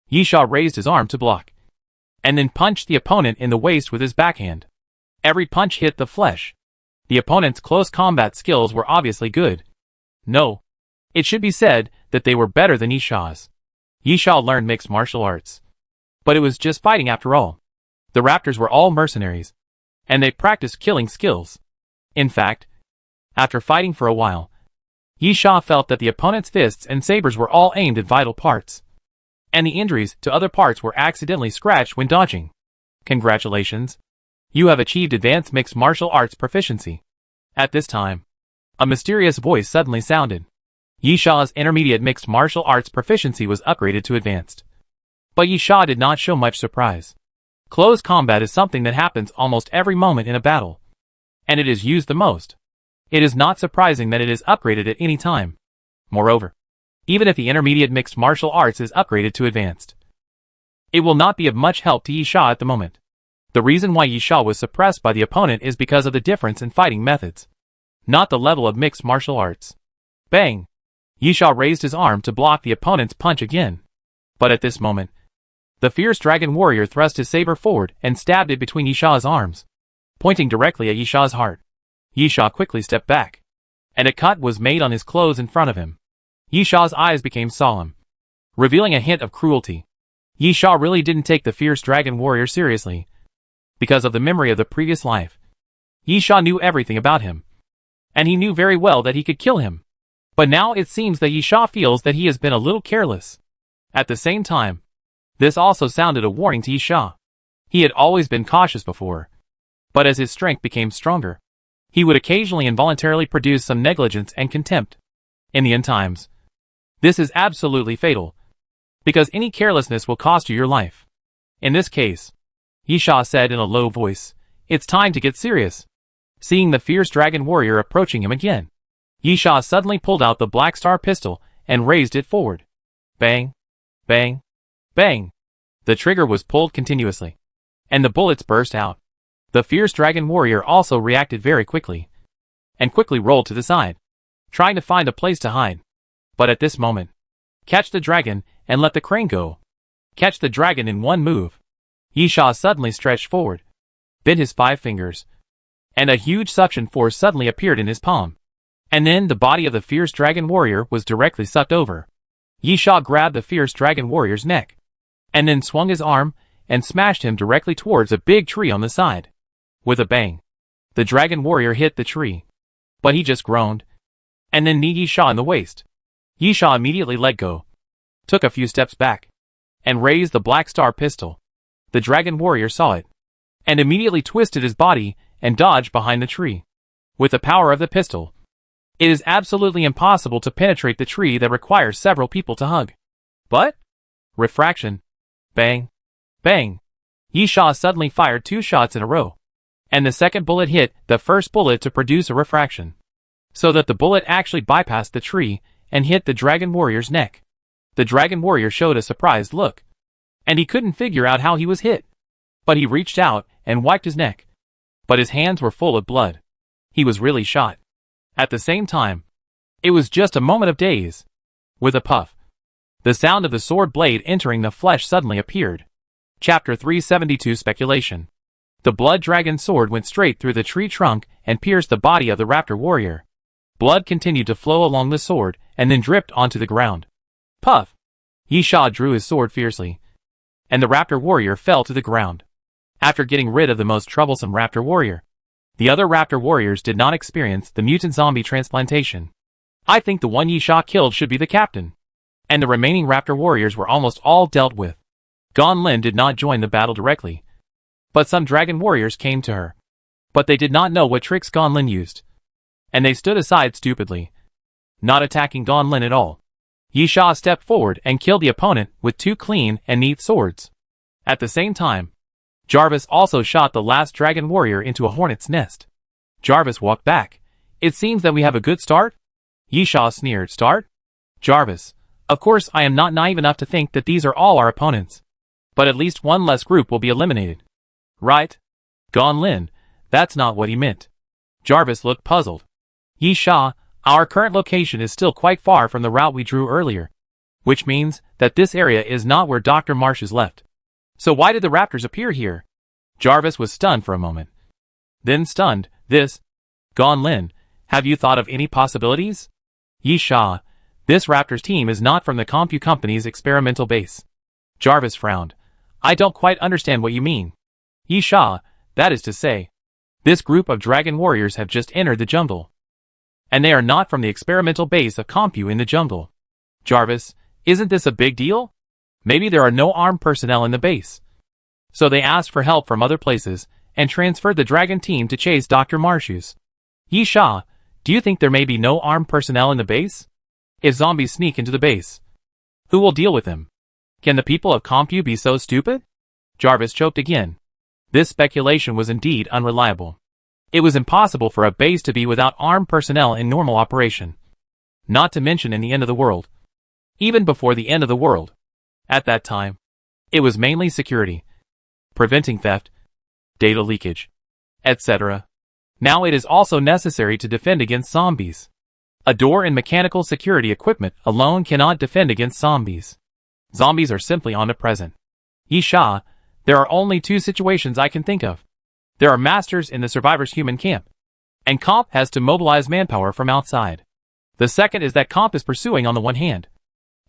Yisha raised his arm to block, and then punched the opponent in the waist with his backhand. Every punch hit the flesh. The opponent's close combat skills were obviously good. No, it should be said that they were better than Yisha's. Yisha learned mixed martial arts, but it was just fighting after all. The Raptors were all mercenaries, and they practiced killing skills. In fact, after fighting for a while, Yisha felt that the opponent's fists and sabers were all aimed at vital parts, and the injuries to other parts were accidentally scratched when dodging. Congratulations! You have achieved advanced mixed martial arts proficiency. At this time, a mysterious voice suddenly sounded. Yisha's intermediate mixed martial arts proficiency was upgraded to advanced. But Yisha did not show much surprise. Close combat is something that happens almost every moment in a battle. And it is used the most. It is not surprising that it is upgraded at any time. Moreover, even if the intermediate mixed martial arts is upgraded to advanced, it will not be of much help to Yisha at the moment. The reason why Yisha was suppressed by the opponent is because of the difference in fighting methods, not the level of mixed martial arts. Bang! Yisha raised his arm to block the opponent's punch again. But at this moment, the fierce dragon warrior thrust his saber forward and stabbed it between Yisha's arms, pointing directly at Yisha's heart. Yisha quickly stepped back, and a cut was made on his clothes in front of him. Yisha's eyes became solemn, revealing a hint of cruelty. Yisha really didn't take the fierce dragon warrior seriously, because of the memory of the previous life. Yisha knew everything about him, and he knew very well that he could kill him. But now it seems that Yisha feels that he has been a little careless. At the same time, this also sounded a warning to Yisha. He had always been cautious before, but as his strength became stronger, he would occasionally involuntarily produce some negligence and contempt. In the end times, this is absolutely fatal, because any carelessness will cost you your life. In this case, Yisha said in a low voice, "It's time to get serious." Seeing the fierce dragon warrior approaching him again, Yisha suddenly pulled out the Black Star pistol and raised it forward. Bang! Bang! Bang! The trigger was pulled continuously, and the bullets burst out. The fierce dragon warrior also reacted very quickly, and quickly rolled to the side, trying to find a place to hide. But at this moment, catch the dragon and let the crane go. Catch the dragon in one move. Yisha suddenly stretched forward, bent his 5 fingers, and a huge suction force suddenly appeared in his palm. And then the body of the fierce dragon warrior was directly sucked over. Yisha grabbed the fierce dragon warrior's neck, and then swung his arm and smashed him directly towards a big tree on the side. With a bang, the dragon warrior hit the tree, but he just groaned, and then kneed Yisha in the waist. Yisha immediately let go, took a few steps back, and raised the Black Star pistol. The dragon warrior saw it, and immediately twisted his body and dodged behind the tree. With the power of the pistol, it is absolutely impossible to penetrate the tree that requires several people to hug. But refraction. Bang! Bang! Yisha suddenly fired 2 shots in a row, and the second bullet hit the first bullet to produce a refraction, so that the bullet actually bypassed the tree and hit the dragon warrior's neck. The dragon warrior showed a surprised look, and he couldn't figure out how he was hit. But he reached out and wiped his neck, but his hands were full of blood. He was really shot. At the same time, it was just a moment of daze. With a puff, the sound of the sword blade entering the flesh suddenly appeared. Chapter 372 Speculation. The blood dragon sword went straight through the tree trunk and pierced the body of the raptor warrior. Blood continued to flow along the sword and then dripped onto the ground. Puff! Yisha drew his sword fiercely, and the raptor warrior fell to the ground. After getting rid of the most troublesome raptor warrior, the other raptor warriors did not experience the mutant zombie transplantation. I think the one Yisha killed should be the captain, and the remaining raptor warriors were almost all dealt with. Gonlin did not join the battle directly, but some dragon warriors came to her. But they did not know what tricks Gonlin used, and they stood aside stupidly, not attacking Gonlin at all. Yisha stepped forward and killed the opponent with 2 clean and neat swords. At the same time, Jarvis also shot the last dragon warrior into a hornet's nest. Jarvis walked back. "It seems that we have a good start?" Yisha sneered. "Start? Jarvis, of course I am not naive enough to think that these are all our opponents. But at least one less group will be eliminated. Right? Gonlin, that's not what he meant." Jarvis looked puzzled. "Yisha, our current location is still quite far from the route we drew earlier, which means that this area is not where Dr. Marsh is left. So why did the raptors appear here?" Jarvis was stunned for a moment. Then stunned. Gonlin, have you thought of any possibilities?" "Yisha, this raptors team is not from the Compu Company's experimental base." Jarvis frowned. "I don't quite understand what you mean." "Yisha, that is to say, this group of dragon warriors have just entered the jungle, and they are not from the experimental base of Compu in the jungle." "Jarvis, isn't this a big deal? Maybe there are no armed personnel in the base. So they asked for help from other places and transferred the dragon team to chase Dr. Marshus." "Yisha, do you think there may be no armed personnel in the base?" If zombies sneak into the base, who will deal with them? Can the people of Compu be so stupid? Jarvis choked again. This speculation was indeed unreliable. It was impossible for a base to be without armed personnel in normal operation. Not to mention in the end of the world. Even before the end of the world. At that time, it was mainly security, preventing theft, data leakage, etc. Now it is also necessary to defend against zombies. A door and mechanical security equipment alone cannot defend against zombies. Zombies are simply omnipresent. Yisha, there are only two situations I can think of. There are masters in the survivors' human camp, and Comp has to mobilize manpower from outside. The second is that Comp is pursuing on the one hand,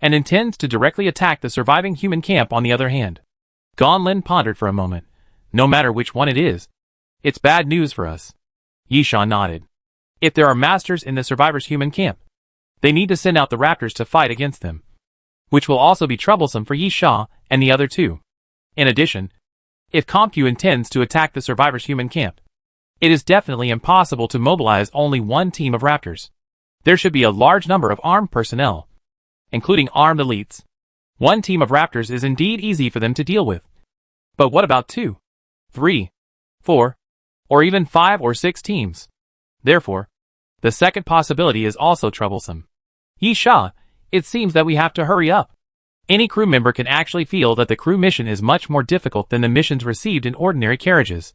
and intends to directly attack the surviving human camp on the other hand. Gonlin pondered for a moment. No matter which one it is, it's bad news for us. Yisha nodded. If there are masters in the survivors' human camp, they need to send out the raptors to fight against them, which will also be troublesome for Yisha and the other two. In addition, if Compu intends to attack the survivors' human camp, it is definitely impossible to mobilize only one team of raptors. There should be a large number of armed personnel, including armed elites. One team of raptors is indeed easy for them to deal with. But what about 2, 3, 4, or even 5 or 6 teams? Therefore, the second possibility is also troublesome. Yisha, it seems that we have to hurry up. Any crew member can actually feel that the crew mission is much more difficult than the missions received in ordinary carriages.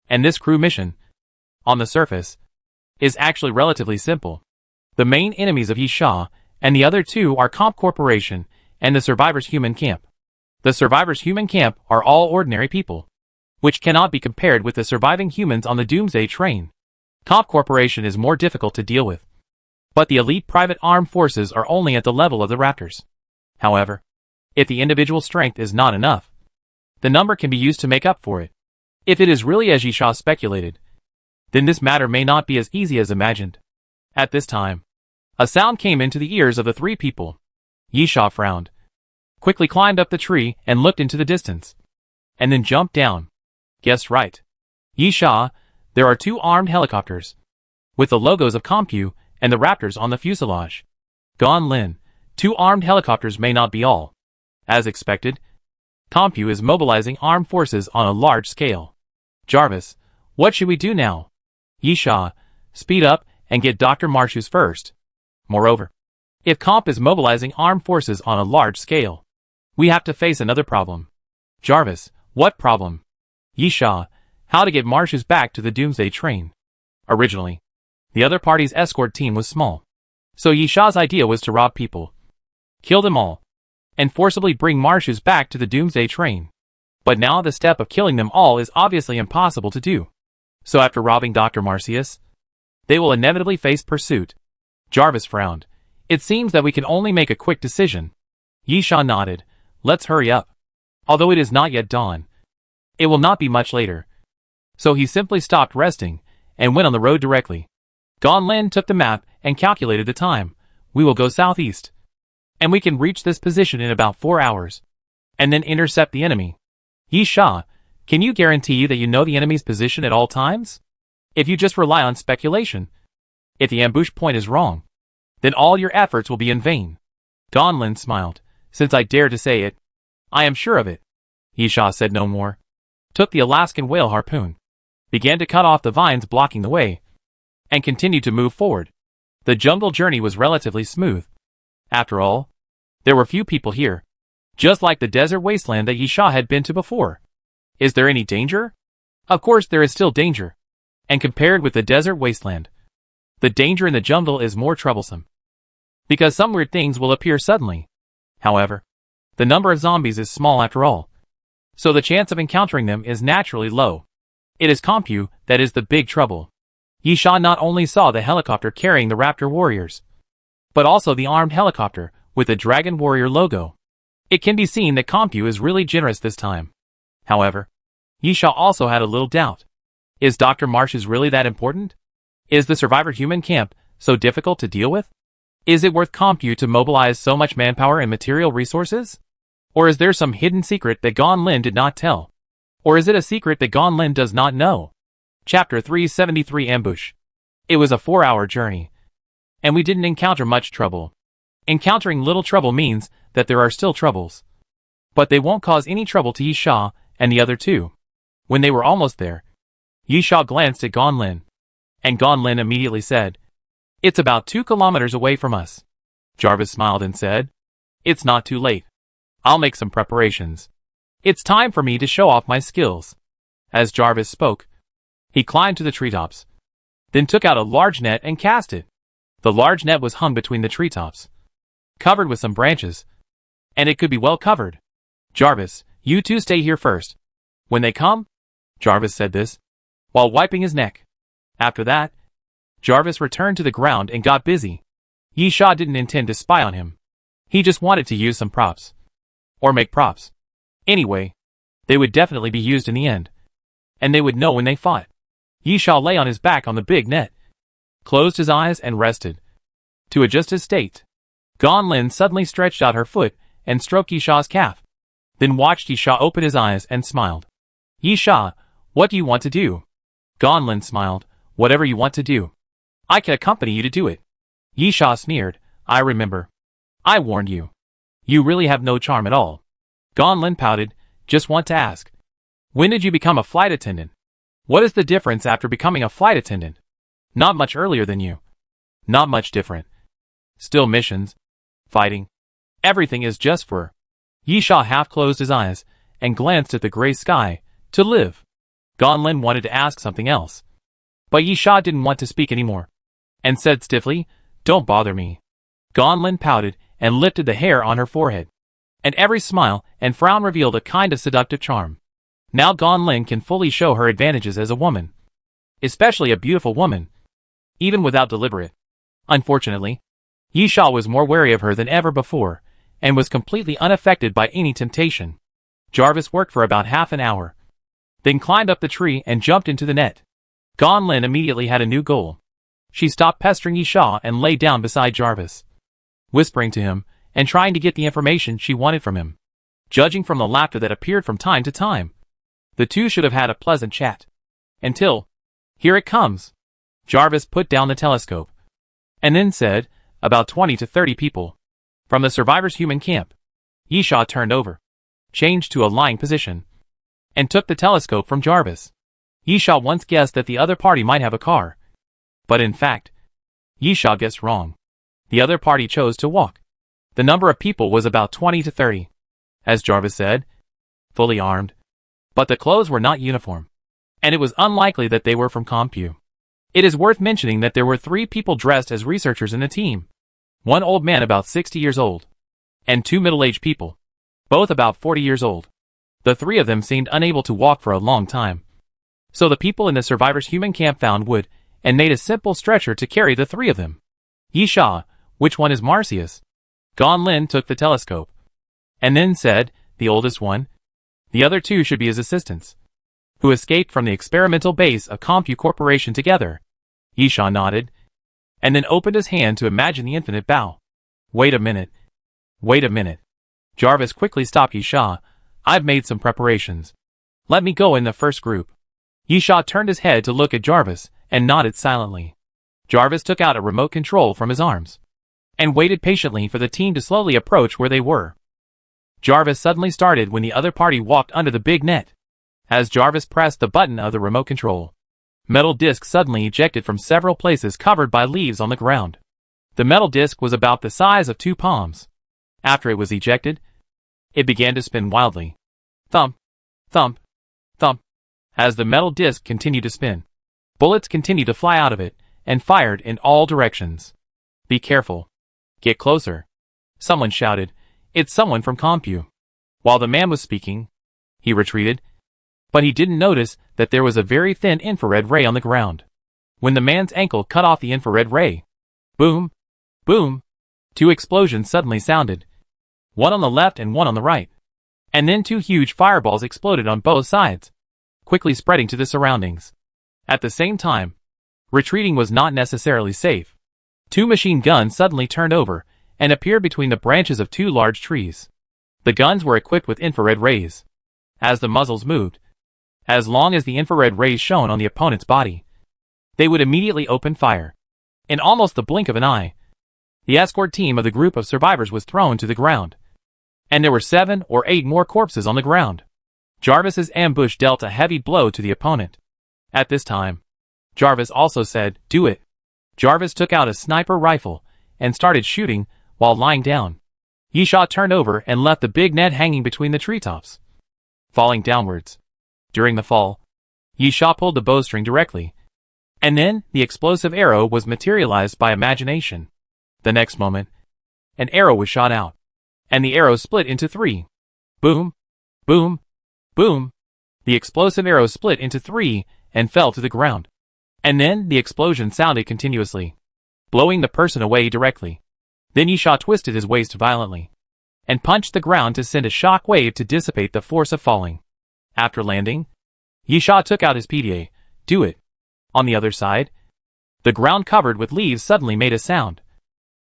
And this crew mission, on the surface, is actually relatively simple. The main enemies of Yisha and the other two are Comp Corporation and the Survivors Human Camp. The Survivors Human Camp are all ordinary people, which cannot be compared with the surviving humans on the Doomsday train. Comp Corporation is more difficult to deal with. But the elite private armed forces are only at the level of the Raptors. However, if the individual strength is not enough, the number can be used to make up for it. If it is really as Yisha speculated, then this matter may not be as easy as imagined. At this time, a sound came into the ears of the three people. Yisha frowned, quickly climbed up the tree and looked into the distance, and then jumped down. Guessed right. Yisha, there are 2 armed helicopters, with the logos of Compu and the Raptors on the fuselage. Gonlin, 2 armed helicopters may not be all. As expected, Compu is mobilizing armed forces on a large scale. Jarvis, what should we do now? Yisha, speed up and get Dr. Marshus first. Moreover, if Comp is mobilizing armed forces on a large scale, we have to face another problem. Jarvis, what problem? Yisha, how to get Marshus back to the Doomsday train. Originally, the other party's escort team was small, so Yisha's idea was to rob people, kill them all, and forcibly bring Marshus back to the Doomsday train. But now the step of killing them all is obviously impossible to do. So after robbing Dr. Marcius, they will inevitably face pursuit. Jarvis frowned. It seems that we can only make a quick decision. Yisha nodded. Let's hurry up. Although it is not yet dawn, it will not be much later. So he simply stopped resting and went on the road directly. Gonlin took the map and calculated the time. We will go southeast, and we can reach this position in about 4 hours, and then intercept the enemy. Yisha, can you guarantee that you know the enemy's position at all times? If you just rely on speculation, if the ambush point is wrong, then all your efforts will be in vain. Gonlin smiled. Since I dare to say it, I am sure of it. Yisha said no more, took the Alaskan whale harpoon, began to cut off the vines blocking the way, and continued to move forward. The jungle journey was relatively smooth. After all, there were few people here, just like the desert wasteland that Yisha had been to before. Is there any danger? Of course there is still danger, and compared with the desert wasteland, the danger in the jungle is more troublesome, because some weird things will appear suddenly. However, the number of zombies is small after all, so the chance of encountering them is naturally low. It is Compu that is the big trouble. Yisha not only saw the helicopter carrying the Raptor warriors, but also the armed helicopter with the Dragon Warrior logo. It can be seen that Compu is really generous this time. However, Yisha also had a little doubt. Is Dr. Marshus really that important? Is the survivor human camp so difficult to deal with? Is it worth Compu to mobilize so much manpower and material resources? Or is there some hidden secret that Gonlin did not tell? Or is it a secret that Gonlin does not know? Chapter 373 Ambush. It was a 4-hour journey, and we didn't encounter much trouble. Encountering little trouble means that there are still troubles. But they won't cause any trouble to Yi Sha and the other two. When they were almost there, Yi Sha glanced at Gan Lin. And Gan Lin immediately said, "It's about 2 kilometers away from us." Jarvis smiled and said, "It's not too late. I'll make some preparations. It's time for me to show off my skills." As Jarvis spoke, he climbed to the treetops, then took out a large net and cast it. The large net was hung between the treetops, covered with some branches, and it could be well covered. "Jarvis, you two stay here first. When they come," Jarvis said this, while wiping his neck. After that, Jarvis returned to the ground and got busy. Yi Sha didn't intend to spy on him. He just wanted to use some props. Or make props. Anyway, they would definitely be used in the end. And they would know when they fought. Yi Sha lay on his back on the big net, closed his eyes and rested. To adjust his state, Gan Lin suddenly stretched out her foot and stroked Yi Sha's calf, then watched Yi Sha open his eyes and smiled. "Yi Sha, what do you want to do?" Gan Lin smiled. "Whatever you want to do. I can accompany you to do it." Yi Sha sneered. "I remember. I warned you. You really have no charm at all." Gan Lin pouted. "Just want to ask. When did you become a flight attendant? What is the difference after becoming a flight attendant?" "Not much earlier than you." "Not much different. Still missions. Fighting. Everything is just for." Yi Sha half closed his eyes and glanced at the gray sky. "To live." Gan Lin wanted to ask something else, but Yi Sha didn't want to speak anymore, and said stiffly, "Don't bother me." Gan Lin pouted and lifted the hair on her forehead, and every smile and frown revealed a kind of seductive charm. Now Gan Lin can fully show her advantages as a woman, especially a beautiful woman, even without deliberate. Unfortunately, Yi Sha was more wary of her than ever before, and was completely unaffected by any temptation. Jarvis worked for about half an hour, then climbed up the tree and jumped into the net. Gan Lin immediately had a new goal. She stopped pestering Yi Sha and lay down beside Jarvis, whispering to him and trying to get the information she wanted from him. Judging from the laughter that appeared from time to time, the two should have had a pleasant chat. Until, "Here it comes." Jarvis put down the telescope, and then said, "About 20 to 30 people. From the survivors' human camp." Yi Sha turned over, changed to a lying position, and took the telescope from Jarvis. Yi Sha once guessed that the other party might have a car. But in fact, Yi Sha guessed wrong. The other party chose to walk. The number of people was about 20 to 30. As Jarvis said, fully armed. But the clothes were not uniform, and it was unlikely that they were from Compu. It is worth mentioning that there were 3 people dressed as researchers in the team. 1 old man about 60 years old, and 2 middle-aged people, both about 40 years old. The 3 of them seemed unable to walk for a long time. So the people in the survivors' human camp found wood and made a simple stretcher to carry the 3 of them. "Yi Sha, which one is Marcius?" Gan Lin took the telescope, and then said, "The oldest one. The other 2 should be his assistants, who escaped from the experimental base of Compu Corporation together." Yi Sha nodded, and then opened his hand to imagine the infinite bow. Wait a minute. Jarvis quickly stopped Yi Sha. "I've made some preparations. Let me go in the first group." Yi Sha turned his head to look at Jarvis, and nodded silently. Jarvis took out a remote control from his arms, and waited patiently for the team to slowly approach where they were. Jarvis suddenly started when the other party walked under the big net. As Jarvis pressed the button of the remote control, metal discs suddenly ejected from several places covered by leaves on the ground. The metal disc was about the size of 2 palms. After it was ejected, it began to spin wildly. Thump, thump, thump. As the metal disc continued to spin, bullets continued to fly out of it, and fired in all directions. "Be careful. Get closer," someone shouted. "It's someone from Compu." While the man was speaking, he retreated, but he didn't notice that there was a very thin infrared ray on the ground. When the man's ankle cut off the infrared ray, boom, boom, 2 explosions suddenly sounded, one on the left and one on the right. And then 2 huge fireballs exploded on both sides, quickly spreading to the surroundings. At the same time, retreating was not necessarily safe. 2 machine guns suddenly turned over and appeared between the branches of 2 large trees. The guns were equipped with infrared rays. As the muzzles moved, as long as the infrared rays shone on the opponent's body, they would immediately open fire. In almost the blink of an eye, The escort team of the group of survivors was thrown to the ground. And there were 7 or 8 more corpses on the ground. Jarvis's ambush dealt a heavy blow to the opponent. At this time, Jarvis also said, "Do it." Jarvis took out a sniper rifle and started shooting while lying down. Yisha turned over and left the big net hanging between the treetops, falling downwards. During the fall, Yisha pulled the bowstring directly, and then the explosive arrow was materialized by imagination. The next moment, an arrow was shot out, and the arrow split into 3. Boom, boom, boom. The explosive arrow split into 3 and fell to the ground. And then the explosion sounded continuously, blowing the person away directly. Then Yisha twisted his waist violently and punched the ground to send a shock wave to dissipate the force of falling. After landing, Yisha took out his PDA. "Do it." On the other side, the ground covered with leaves suddenly made a sound.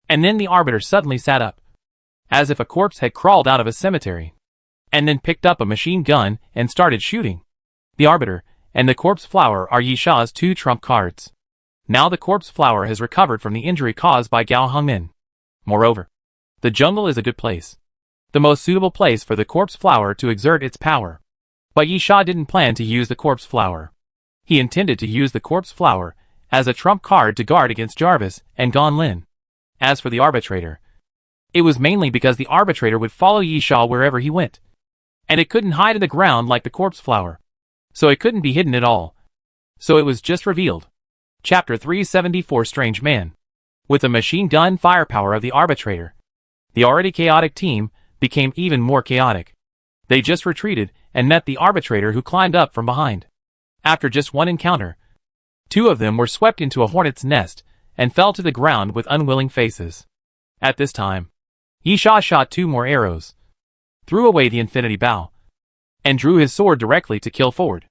And then the arbiter suddenly sat up, as if a corpse had crawled out of a cemetery, and then picked up a machine gun and started shooting. The arbiter and the corpse flower are Yisha's 2 trump cards. Now the corpse flower has recovered from the injury caused by Gao Hongmin. Moreover, the jungle is a good place, the most suitable place for the corpse flower to exert its power. But Yisha didn't plan to use the corpse flower. He intended to use the corpse flower as a trump card to guard against Jarvis and Gon Lin. As for the arbitrator, it was mainly because the arbitrator would follow Yisha wherever he went, and it couldn't hide in the ground like the corpse flower, so it couldn't be hidden at all. So it was just revealed. Chapter 374 Strange Man. With the machine gun firepower of the arbitrator, the already chaotic team became even more chaotic. They just retreated and met the arbitrator, who climbed up from behind. After just one encounter, 2 of them were swept into a hornet's nest and fell to the ground with unwilling faces. At this time, Yisha shot 2 more arrows, threw away the infinity bow, and drew his sword directly to kill forward.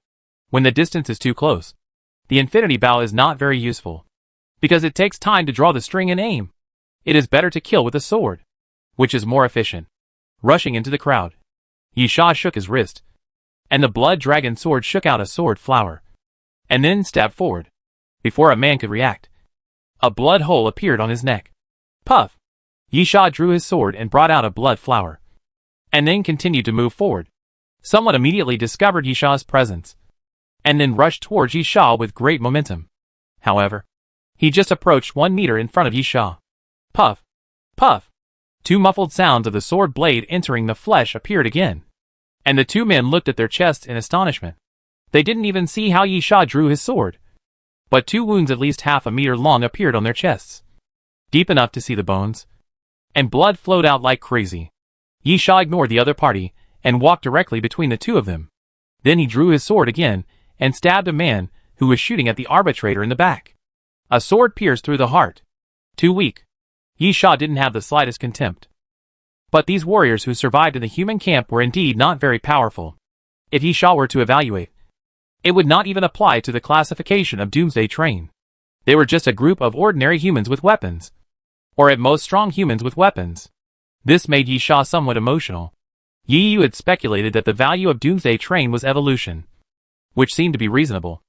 When the distance is too close, the infinity bow is not very useful, because it takes time to draw the string and aim. It is better to kill with a sword, which is more efficient. Rushing into the crowd, Yisha shook his wrist, and the blood dragon sword shook out a sword flower, and then stabbed forward. Before a man could react, a blood hole appeared on his neck. Puff! Yisha drew his sword and brought out a blood flower, and then continued to move forward. Someone immediately discovered Yisha's presence, and then rushed towards Yisha with great momentum. However, he just approached 1 meter in front of Yisha. Puff! Puff! 2 muffled sounds of the sword blade entering the flesh appeared again, and the 2 men looked at their chests in astonishment. They didn't even see how Yisha drew his sword, but 2 wounds at least half a meter long appeared on their chests, deep enough to see the bones, and blood flowed out like crazy. Yisha ignored the other party and walked directly between the 2 of them. Then he drew his sword again and stabbed a man who was shooting at the arbitrator in the back. A sword pierced through the heart. Too weak. Yisha didn't have the slightest contempt. But these warriors who survived in the human camp were indeed not very powerful. If Yisha were to evaluate, it would not even apply to the classification of Doomsday Train. They were just a group of ordinary humans with weapons, or at most strong humans with weapons. This made Yisha somewhat emotional. Yi Yu had speculated that the value of Doomsday Train was evolution, which seemed to be reasonable.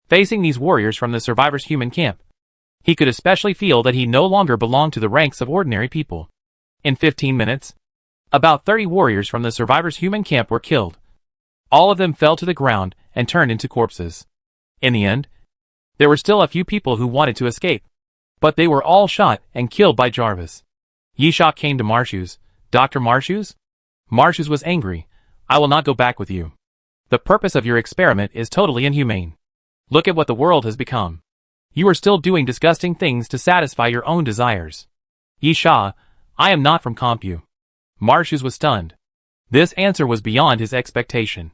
Facing these warriors from the survivors' human camp, he could especially feel that he no longer belonged to the ranks of ordinary people. In 15 minutes, about 30 warriors from the survivors' human camp were killed. All of them fell to the ground and turned into corpses. In the end, there were still a few people who wanted to escape, but they were all shot and killed by Jarvis. Yisha came to Marshoes. "Dr. Marshoes?" Marshoes was angry. "I will not go back with you. The purpose of your experiment is totally inhumane. Look at what the world has become. You are still doing disgusting things to satisfy your own desires." "Yisha, I am not from Compu." Marshoes was stunned. This answer was beyond his expectation.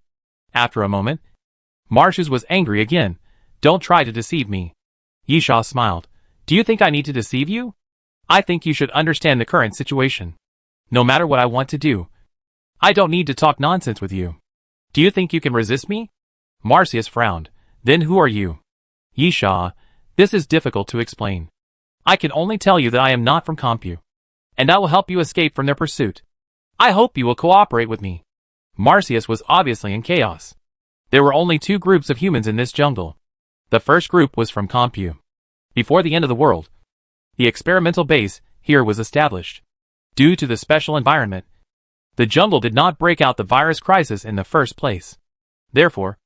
After a moment, Marshoes was angry again. "Don't try to deceive me." Yisha smiled. "Do you think I need to deceive you? I think you should understand the current situation. No matter what I want to do, I don't need to talk nonsense with you. Do you think you can resist me?" Marcius frowned. "Then who are you?" "Yisha, this is difficult to explain. I can only tell you that I am not from Compu, and I will help you escape from their pursuit. I hope you will cooperate with me." Marcius was obviously in chaos. There were only 2 groups of humans in this jungle. The first group was from Compu. Before the end of the world, the experimental base here was established. Due to the special environment, the jungle did not break out the virus crisis in the first place. Therefore,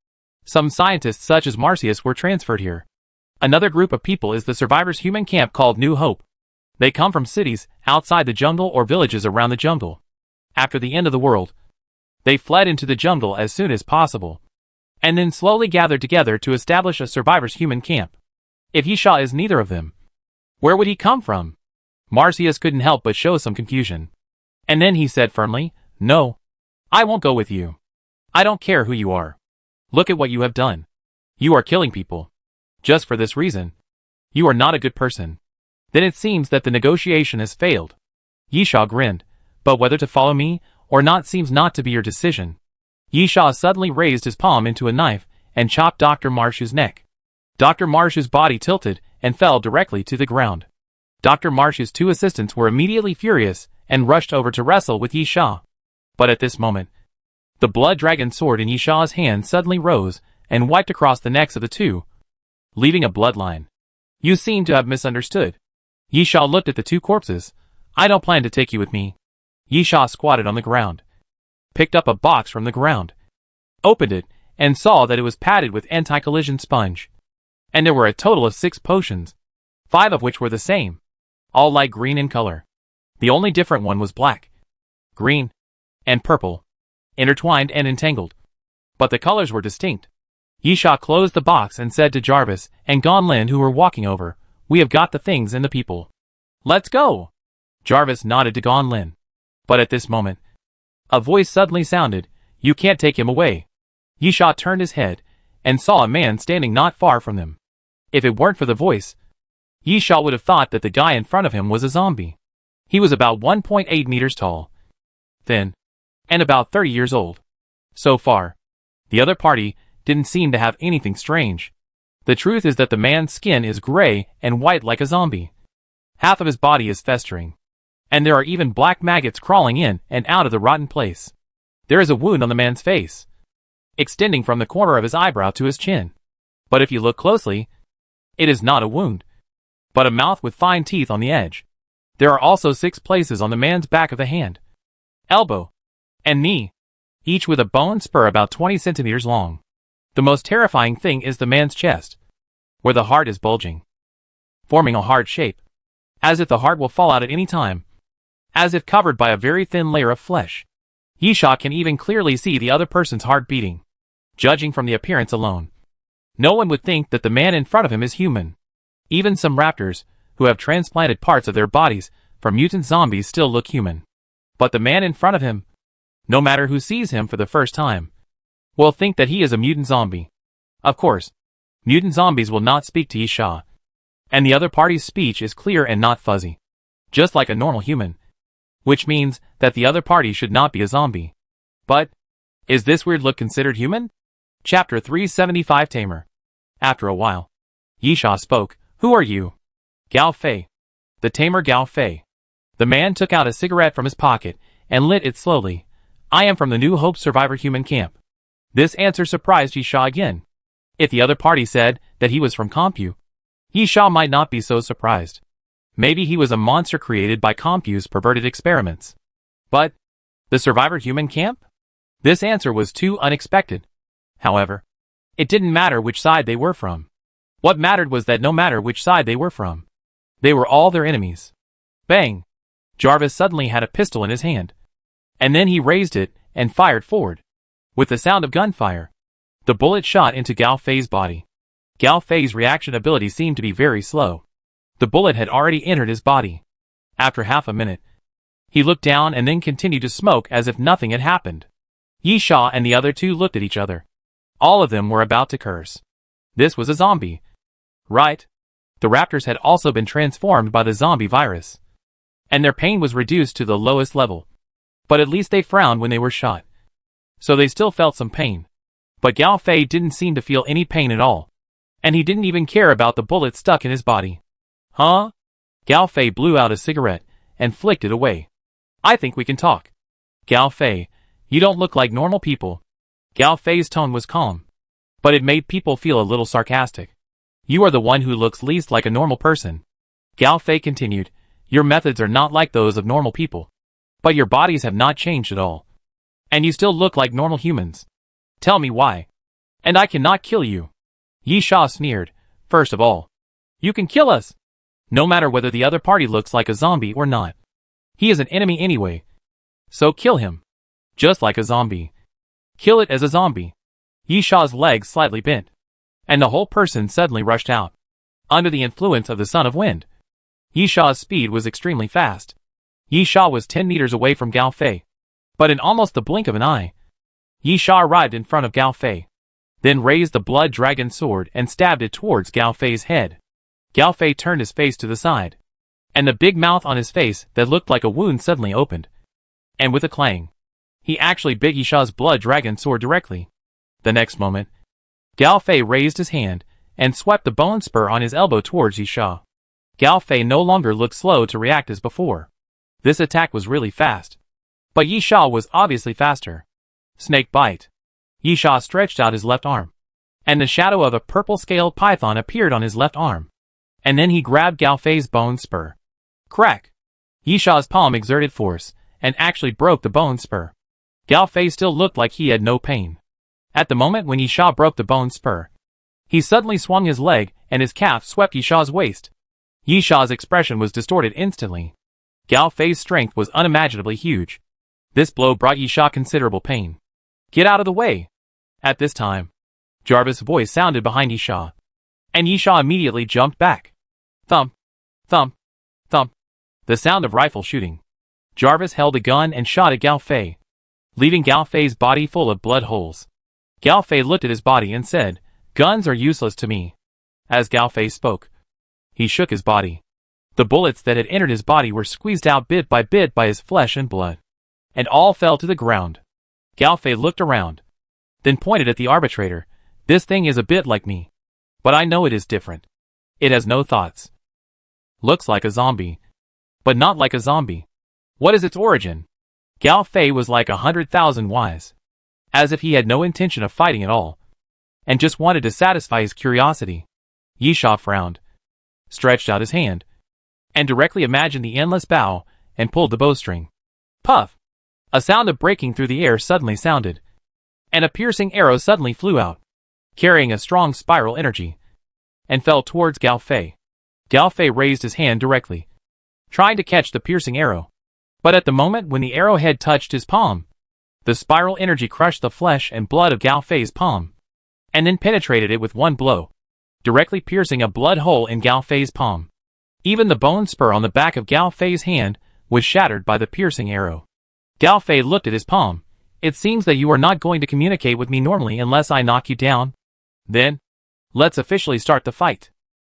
some scientists such as Marcius were transferred here. Another group of people is the survivors' human camp called New Hope. They come from cities outside the jungle or villages around the jungle. After the end of the world, they fled into the jungle as soon as possible, and then slowly gathered together to establish a survivors' human camp. If Yisha is neither of them, where would he come from? Marcius couldn't help but show some confusion. And then he said firmly, "No, I won't go with you. I don't care who you are. Look at what you have done. You are killing people. Just for this reason, you are not a good person. Then it seems that the negotiation has failed." Yisha grinned, "But whether to follow me or not seems not to be your decision." Yisha suddenly raised his palm into a knife and chopped Dr. Marshu's neck. Dr. Marshu's body tilted and fell directly to the ground. Dr. Marshu's two assistants were immediately furious and rushed over to wrestle with Yisha. But at this moment, the blood dragon sword in Yisha's hand suddenly rose and wiped across the necks of the two, leaving a bloodline. "You seem to have misunderstood." Yisha looked at the two corpses. "I don't plan to take you with me." Yisha squatted on the ground, picked up a box from the ground, opened it, and saw that it was padded with anti-collision sponge. And there were a total of 6 potions, 5 of which were the same, all light green in color. The only different one was black, green, and purple, intertwined and entangled. But the colors were distinct. Yisha closed the box and said to Jarvis and Gonlin, who were walking over, "We have got the things and the people. Let's go." Jarvis nodded to Gonlin. But at this moment, a voice suddenly sounded, "You can't take him away." Yisha turned his head and saw a man standing not far from them. If it weren't for the voice, Yisha would have thought that the guy in front of him was a zombie. He was about 1.8 meters tall, thin, and about 30 years old. So far, the other party didn't seem to have anything strange. The truth is that the man's skin is gray and white like a zombie. Half of his body is festering, and there are even black maggots crawling in and out of the rotten place. There is a wound on the man's face, extending from the corner of his eyebrow to his chin. But if you look closely, it is not a wound, but a mouth with fine teeth on the edge. There are also 6 places on the man's back of the hand, elbow, and knee, each with a bone spur about 20 centimeters long. The most terrifying thing is the man's chest, where the heart is bulging, forming a hard shape, as if the heart will fall out at any time, as if covered by a very thin layer of flesh. Yisha can even clearly see the other person's heart beating. Judging from the appearance alone, no one would think that the man in front of him is human. Even some raptors, who have transplanted parts of their bodies from mutant zombies, still look human. But the man in front of him, no matter who sees him for the first time, will think that he is a mutant zombie. Of course, mutant zombies will not speak to Yisha, and the other party's speech is clear and not fuzzy, just like a normal human, which means that the other party should not be a zombie. But, is this weird look considered human? Chapter 375 Tamer. After a while, Yisha spoke. "Who are you?" "Gao Fei. The Tamer Gao Fei." The man took out a cigarette from his pocket and lit it slowly. "I am from the New Hope Survivor Human Camp." This answer surprised Yisha again. If the other party said that he was from Compu, Yisha might not be so surprised. Maybe he was a monster created by Compu's perverted experiments. But, the Survivor Human Camp? This answer was too unexpected. However, it didn't matter which side they were from. What mattered was that no matter which side they were from, they were all their enemies. Bang! Jarvis suddenly had a pistol in his hand. And then he raised it and fired forward. With the sound of gunfire, the bullet shot into Gao Fei's body. Gao Fei's reaction ability seemed to be very slow. The bullet had already entered his body. After half a minute, he looked down and then continued to smoke as if nothing had happened. Yisha and the other two looked at each other. All of them were about to curse. This was a zombie, right? The raptors had also been transformed by the zombie virus, and their pain was reduced to the lowest level. But at least they frowned when they were shot, so they still felt some pain. But Gao Fei didn't seem to feel any pain at all, and he didn't even care about the bullet stuck in his body. "Huh?" Gao Fei blew out a cigarette and flicked it away. "I think we can talk." "Gao Fei, you don't look like normal people." Gao Fei's tone was calm, but it made people feel a little sarcastic. "You are the one who looks least like a normal person." Gao Fei continued, Your methods are not like those of normal people. But your bodies have not changed at all. And you still look like normal humans. Tell me why. And I cannot kill you. Yi Sha sneered. First of all, you can kill us. No matter whether the other party looks like a zombie or not. He is an enemy anyway. So kill him. Just like a zombie. Kill it as a zombie. Yi Sha's legs slightly bent. And the whole person suddenly rushed out. Under the influence of the Son of Wind. Yi Sha's speed was extremely fast. Yi Sha was 10 meters away from Gao Fei. But in almost the blink of an eye, Yi Sha arrived in front of Gao Fei. Then raised the blood dragon sword and stabbed it towards Gao Fei's head. Gao Fei turned his face to the side. And the big mouth on his face that looked like a wound suddenly opened. And with a clang, he actually bit Yi Sha's blood dragon sword directly. The next moment, Gao Fei raised his hand and swept the bone spur on his elbow towards Yi Sha. Gao Fei no longer looked slow to react as before. This attack was really fast. But Yi Sha was obviously faster. Snake bite. Yi Sha stretched out his left arm. And the shadow of a purple-scaled python appeared on his left arm. And then he grabbed Gao Fei's bone spur. Crack! Yi Sha's palm exerted force, and actually broke the bone spur. Gao Fei still looked like he had no pain. At the moment when Yi Sha broke the bone spur, he suddenly swung his leg, and his calf swept Yi Sha's waist. Yi Sha's expression was distorted instantly. Gao Fei's strength was unimaginably huge. This blow brought Yi Sha considerable pain. Get out of the way! At this time, Jarvis' voice sounded behind Yi Sha. And Yi Sha immediately jumped back. Thump! Thump! Thump! The sound of rifle shooting. Jarvis held a gun and shot at Gao Fei, leaving Gao Fei's body full of blood holes. Gao Fei looked at his body and said, "Guns are useless to me." As Gao Fei spoke, he shook his body. The bullets that had entered his body were squeezed out bit by his flesh and blood, and all fell to the ground. Gao Fei looked around, then pointed at the arbitrator. This thing is a bit like me. But I know it is different. It has no thoughts. Looks like a zombie. But not like a zombie. What is its origin? Gao Fei was like 100,000 wise. As if he had no intention of fighting at all. And just wanted to satisfy his curiosity. Yi Sha frowned. Stretched out his hand. And directly imagined the endless bow, and pulled the bowstring. Puff! A sound of breaking through the air suddenly sounded. And a piercing arrow suddenly flew out, carrying a strong spiral energy, and fell towards Gao Fei. Gao Fei raised his hand directly, trying to catch the piercing arrow. But at the moment when the arrowhead touched his palm, the spiral energy crushed the flesh and blood of Gao Fei's palm, and then penetrated it with one blow, directly piercing a blood hole in Gao Fei's palm. Even the bone spur on the back of Gao Fei's hand was shattered by the piercing arrow. Gao Fei looked at his palm. It seems that you are not going to communicate with me normally unless I knock you down. Then, let's officially start the fight.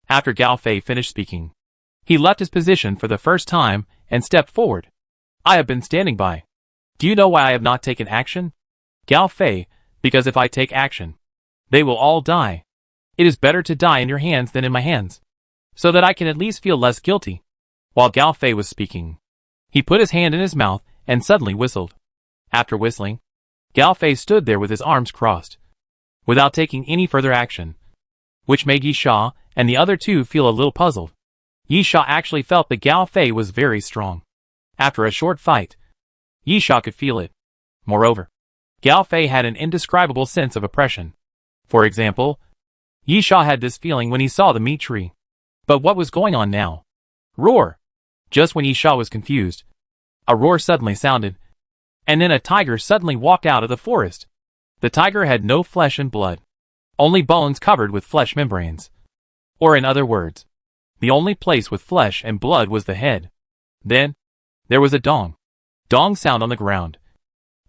After Gao Fei finished speaking, he left his position for the first time and stepped forward. I have been standing by. Do you know why I have not taken action? Gao Fei, because if I take action, they will all die. It is better to die in your hands than in my hands, so that I can at least feel less guilty. While Gao Fei was speaking, he put his hand in his mouth and suddenly whistled. After whistling, Gao Fei stood there with his arms crossed, without taking any further action, which made Yi Sha and the other two feel a little puzzled. Yi Sha actually felt that Gao Fei was very strong. After a short fight, Yi Sha could feel it. Moreover, Gao Fei had an indescribable sense of oppression. For example, Yi Sha had this feeling when he saw the meat tree. But what was going on now? Roar! Just when Yi Sha was confused, a roar suddenly sounded, and then a tiger suddenly walked out of the forest. The tiger had no flesh and blood, only bones covered with flesh membranes. Or in other words, the only place with flesh and blood was the head. Then, there was a dong sound on the ground,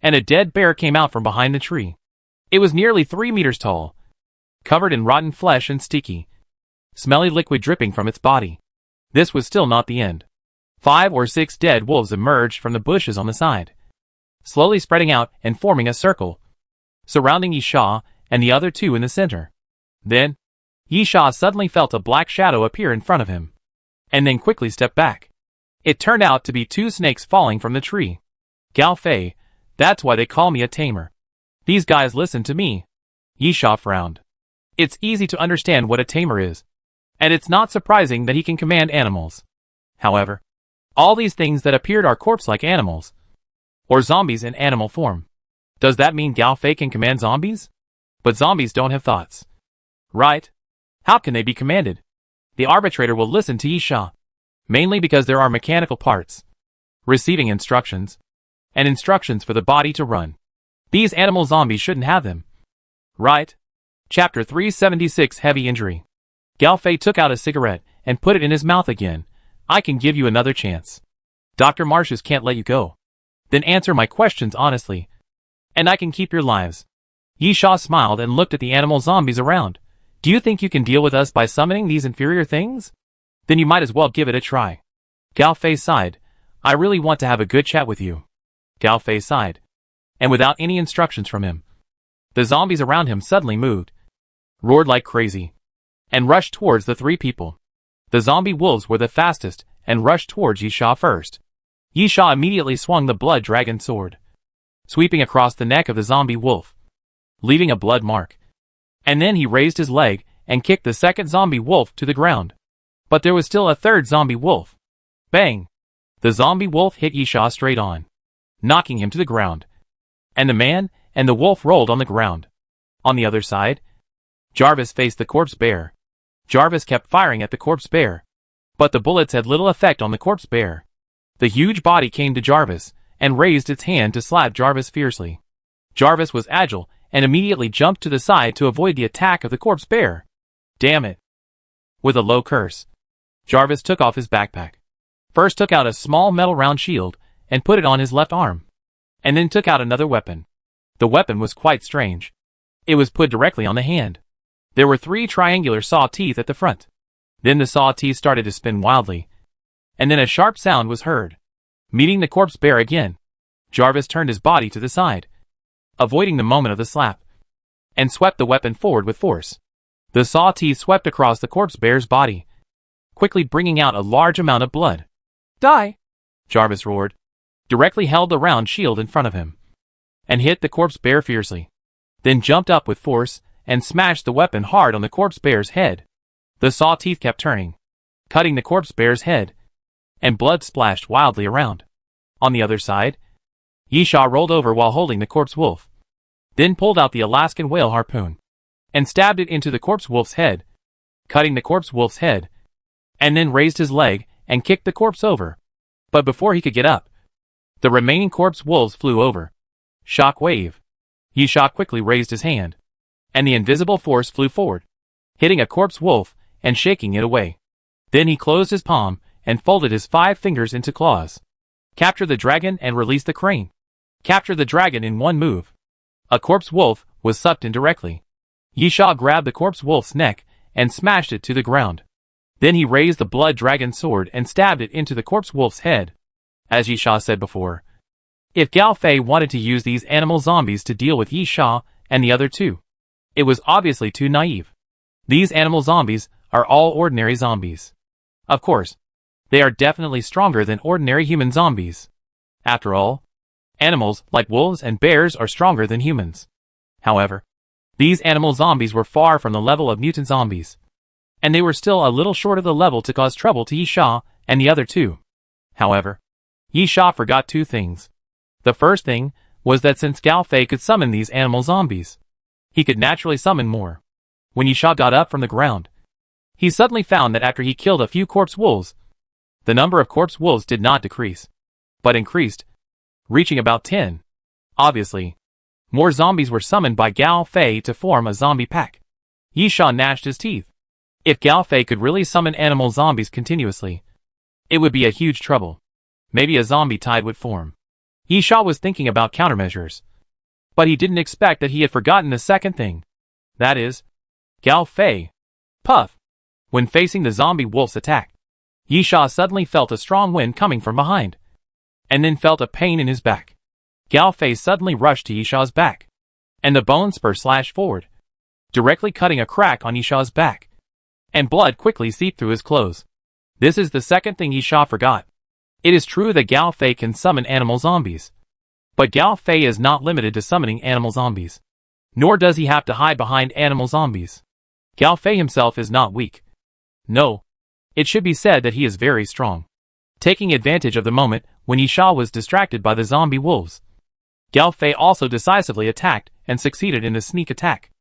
and a dead bear came out from behind the tree. It was nearly 3 meters tall, covered in rotten flesh and sticky, smelly liquid dripping from its body. This was still not the end. 5 or 6 dead wolves emerged from the bushes on the side, slowly spreading out and forming a circle, surrounding Yi Sha and the other two in the center. Then, Yi Sha suddenly felt a black shadow appear in front of him, and then quickly stepped back. It turned out to be 2 snakes falling from the tree. Gao Fei, that's why they call me a tamer. These guys listen to me. Yi Sha frowned. It's easy to understand what a tamer is, and it's not surprising that he can command animals. However, All these things that appeared are corpse-like animals. Or zombies in animal form. Does that mean Gao Fei can command zombies? But zombies don't have thoughts. Right? How can they be commanded? The arbitrator will listen to Yisha. Mainly because there are mechanical parts. Receiving instructions. And instructions for the body to run. These animal zombies shouldn't have them. Right? Chapter 376 Heavy Injury. Gao Fei took out a cigarette and put it in his mouth again. I can give you another chance. Dr. Marshus can't let you go. Then answer my questions honestly. And I can keep your lives. Yisha smiled and looked at the animal zombies around. Do you think you can deal with us by summoning these inferior things? Then you might as well give it a try. Gao Fei sighed. I really want to have a good chat with you. Gao Fei sighed. And without any instructions from him, the zombies around him suddenly moved, roared like crazy, and rushed towards the three people. The zombie wolves were the fastest and rushed towards Yisha first. Yisha immediately swung the blood dragon sword, sweeping across the neck of the zombie wolf, leaving a blood mark. And then he raised his leg and kicked the second zombie wolf to the ground. But there was still a third zombie wolf. Bang! The zombie wolf hit Yisha straight on, knocking him to the ground. And the man and the wolf rolled on the ground. On the other side, Jarvis faced the corpse bear. Jarvis kept firing at the corpse bear, but the bullets had little effect on the corpse bear. The huge body came to Jarvis and raised its hand to slap Jarvis fiercely. Jarvis was agile and immediately jumped to the side to avoid the attack of the corpse bear. Damn it! With a low curse, Jarvis took off his backpack. First took out a small metal round shield and put it on his left arm, and then took out another weapon. The weapon was quite strange. It was put directly on the hand. There were 3 triangular saw teeth at the front. Then the saw teeth started to spin wildly, and then a sharp sound was heard. Meeting the corpse bear again, Jarvis turned his body to the side, avoiding the moment of the slap, and swept the weapon forward with force. The saw teeth swept across the corpse bear's body, quickly bringing out a large amount of blood. Die! Jarvis roared, directly held the round shield in front of him, and hit the corpse bear fiercely. Then jumped up with force and smashed the weapon hard on the corpse bear's head. The saw teeth kept turning, cutting the corpse bear's head, and blood splashed wildly around. On the other side, Yisha rolled over while holding the corpse wolf, then pulled out the Alaskan whale harpoon, and stabbed it into the corpse wolf's head, cutting the corpse wolf's head, and then raised his leg and kicked the corpse over. But before he could get up, the remaining corpse wolves flew over. Shock wave. Yisha quickly raised his hand, and the invisible force flew forward, hitting a corpse wolf and shaking it away. Then he closed his palm and folded his 5 fingers into claws. Capture the dragon and release the crane. Capture the dragon in one move. A corpse wolf was sucked in directly. Yisha grabbed the corpse wolf's neck and smashed it to the ground. Then he raised the blood dragon sword and stabbed it into the corpse wolf's head. As Yisha said before, if Gao Fei wanted to use these animal zombies to deal with Yisha and the other 2, it was obviously too naive. These animal zombies are all ordinary zombies. Of course, they are definitely stronger than ordinary human zombies. After all, animals like wolves and bears are stronger than humans. However, these animal zombies were far from the level of mutant zombies, and they were still a little short of the level to cause trouble to Yisha and the other 2. However, Yisha forgot 2 things. The first thing was that since Gao Fei could summon these animal zombies, he could naturally summon more. When Yisha got up from the ground, he suddenly found that after he killed a few corpse wolves, the number of corpse wolves did not decrease, but increased, reaching about 10. Obviously, more zombies were summoned by Gao Fei to form a zombie pack. Yisha gnashed his teeth. If Gao Fei could really summon animal zombies continuously, it would be a huge trouble. Maybe a zombie tide would form. Yisha was thinking about countermeasures, but he didn't expect that he had forgotten the second thing. That is, Gao Fei. Puff! When facing the zombie wolf's attack, Yisha suddenly felt a strong wind coming from behind, and then felt a pain in his back. Gao Fei suddenly rushed to Yisha's back, and the bone spur slashed forward, directly cutting a crack on Yisha's back, and blood quickly seeped through his clothes. This is the second thing Yisha forgot. It is true that Gao Fei can summon animal zombies, but Gao Fei is not limited to summoning animal zombies, nor does he have to hide behind animal zombies. Gao Fei himself is not weak. No, it should be said that he is very strong. taking advantage of the moment when Yi Sha was distracted by the zombie wolves. Gao Fei also decisively attacked and succeeded in a sneak attack.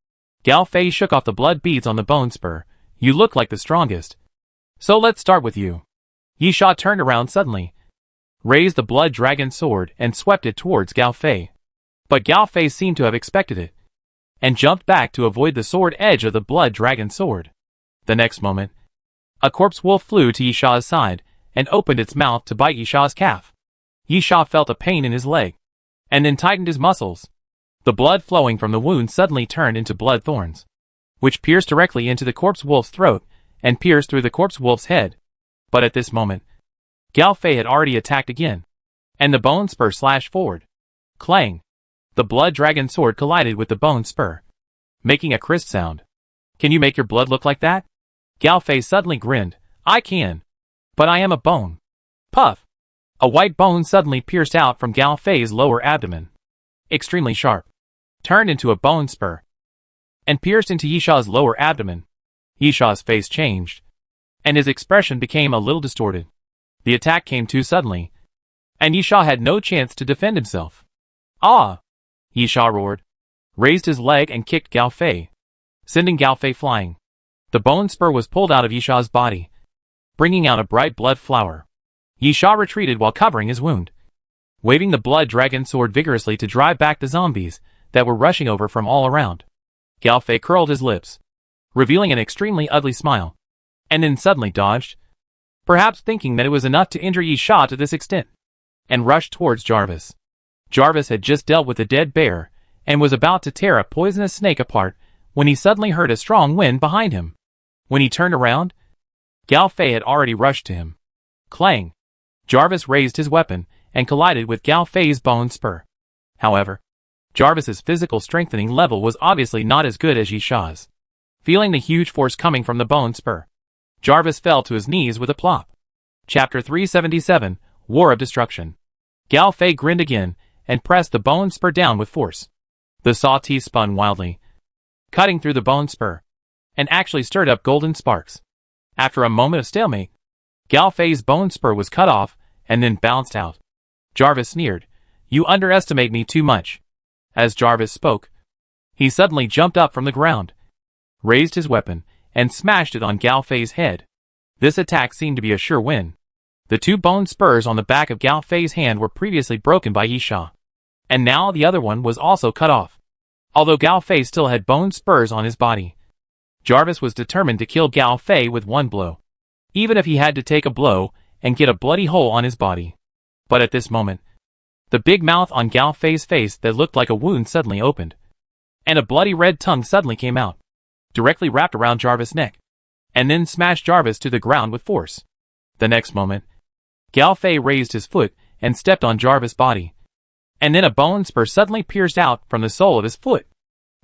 Gao Fei shook off the blood beads on the bone spur. You look like the strongest. So let's start with you. Yi Sha turned around suddenly, raised the blood dragon sword and swept it towards Gao Fei. But Gao Fei seemed to have expected it, and jumped back to avoid the sword edge of the blood dragon sword. The next moment, a corpse wolf flew to Yi Sha's side and opened its mouth to bite Yi Sha's calf. Yi Sha felt a pain in his leg, and then tightened his muscles. The blood flowing from the wound suddenly turned into blood thorns, which pierced directly into the corpse wolf's throat and pierced through the corpse wolf's head. But at this moment, Gao Fei had already attacked again, and the bone spur slashed forward. Clang! The blood dragon sword collided with the bone spur, making a crisp sound. Can you make your blood look like that? Gao Fei suddenly grinned. I can. But I am a bone. Puff! A white bone suddenly pierced out from Gao Fei's lower abdomen. Extremely sharp. Turned into a bone spur, and pierced into Yi Sha's lower abdomen. Yi Sha's face changed, and his expression became a little distorted. The attack came too suddenly, and Yi Sha had no chance to defend himself. Ah! Yi Sha roared, raised his leg and kicked Gao Fei, sending Gao Fei flying. The bone spur was pulled out of Yi Sha's body, bringing out a bright blood flower. Yi Sha retreated while covering his wound, waving the blood dragon sword vigorously to drive back the zombies that were rushing over from all around. Gao Fei curled his lips, revealing an extremely ugly smile, and then suddenly dodged, perhaps thinking that it was enough to injure Yi Sha to this extent, and rushed towards Jarvis. Jarvis had just dealt with a dead bear, and was about to tear a poisonous snake apart, when he suddenly heard a strong wind behind him. When he turned around, Gao Fei had already rushed to him. Clang! Jarvis raised his weapon, and collided with Gao Fei's bone spur. However, Jarvis's physical strengthening level was obviously not as good as Yi Sha's. Feeling the huge force coming from the bone spur, Jarvis fell to his knees with a plop. Chapter 377, War of Destruction. Gao Fei grinned again, and pressed the bone spur down with force. The saw teeth spun wildly, cutting through the bone spur, and actually stirred up golden sparks. After a moment of stalemate, Gao Fei's bone spur was cut off, and then bounced out. Jarvis sneered, "You underestimate me too much." As Jarvis spoke, he suddenly jumped up from the ground, raised his weapon, and smashed it on Gao Fei's head. This attack seemed to be a sure win. The two bone spurs on the back of Gao Fei's hand were previously broken by Yi Sha, and now the other one was also cut off. Although Gao Fei still had bone spurs on his body, Jarvis was determined to kill Gao Fei with one blow, even if he had to take a blow and get a bloody hole on his body. But at this moment, the big mouth on Gao Fei's face that looked like a wound suddenly opened, and a bloody red tongue suddenly came out, directly wrapped around Jarvis' neck, and then smashed Jarvis to the ground with force. The next moment, Gao Fei raised his foot and stepped on Jarvis' body, and then a bone spur suddenly pierced out from the sole of his foot,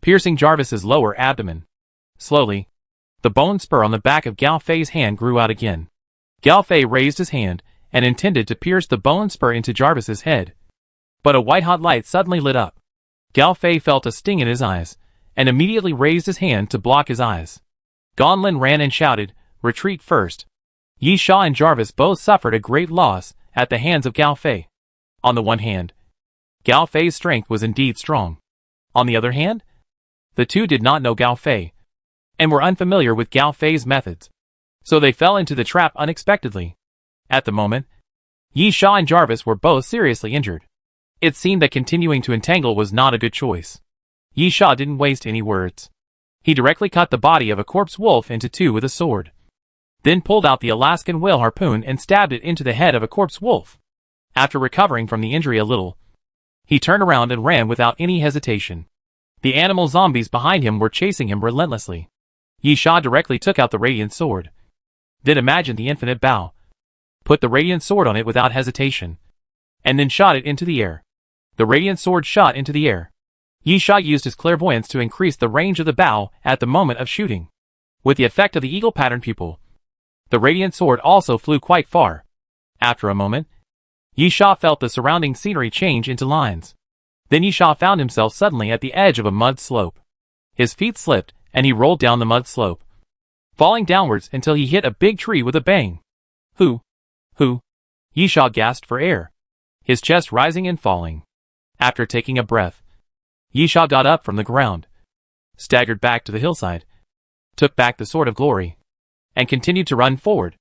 piercing Jarvis's lower abdomen. Slowly, the bone spur on the back of Gao Fei's hand grew out again. Gao Fei raised his hand and intended to pierce the bone spur into Jarvis's head, but a white-hot light suddenly lit up. Gao Fei felt a sting in his eyes, and immediately raised his hand to block his eyes. Gonlin ran and shouted, "Retreat first." Yi Sha and Jarvis both suffered a great loss at the hands of Gao Fei. On the one hand, Gao Fei's strength was indeed strong. On the other hand, the two did not know Gao Fei, and were unfamiliar with Gao Fei's methods, so they fell into the trap unexpectedly. At the moment, Yi Sha and Jarvis were both seriously injured. It seemed that continuing to entangle was not a good choice. Yi Sha didn't waste any words. He directly cut the body of a corpse wolf into two with a sword, then pulled out the Alaskan whale harpoon and stabbed it into the head of a corpse wolf. After recovering from the injury a little, he turned around and ran without any hesitation. The animal zombies behind him were chasing him relentlessly. Yi Sha directly took out the radiant sword. Then imagined the infinite bow, put the radiant sword on it without hesitation, and then shot it into the air. The radiant sword shot into the air. Yi Sha used his clairvoyance to increase the range of the bow at the moment of shooting. With the effect of the eagle pattern pupil, the radiant sword also flew quite far. After a moment, Yi Sha felt the surrounding scenery change into lines. Then Yi Sha found himself suddenly at the edge of a mud slope. His feet slipped, and he rolled down the mud slope, falling downwards until he hit a big tree with a bang. Who Yisha gasped for air, his chest rising and falling. After taking a breath, Yisha got up from the ground, staggered back to the hillside, took back the Sword of Glory, and continued to run forward.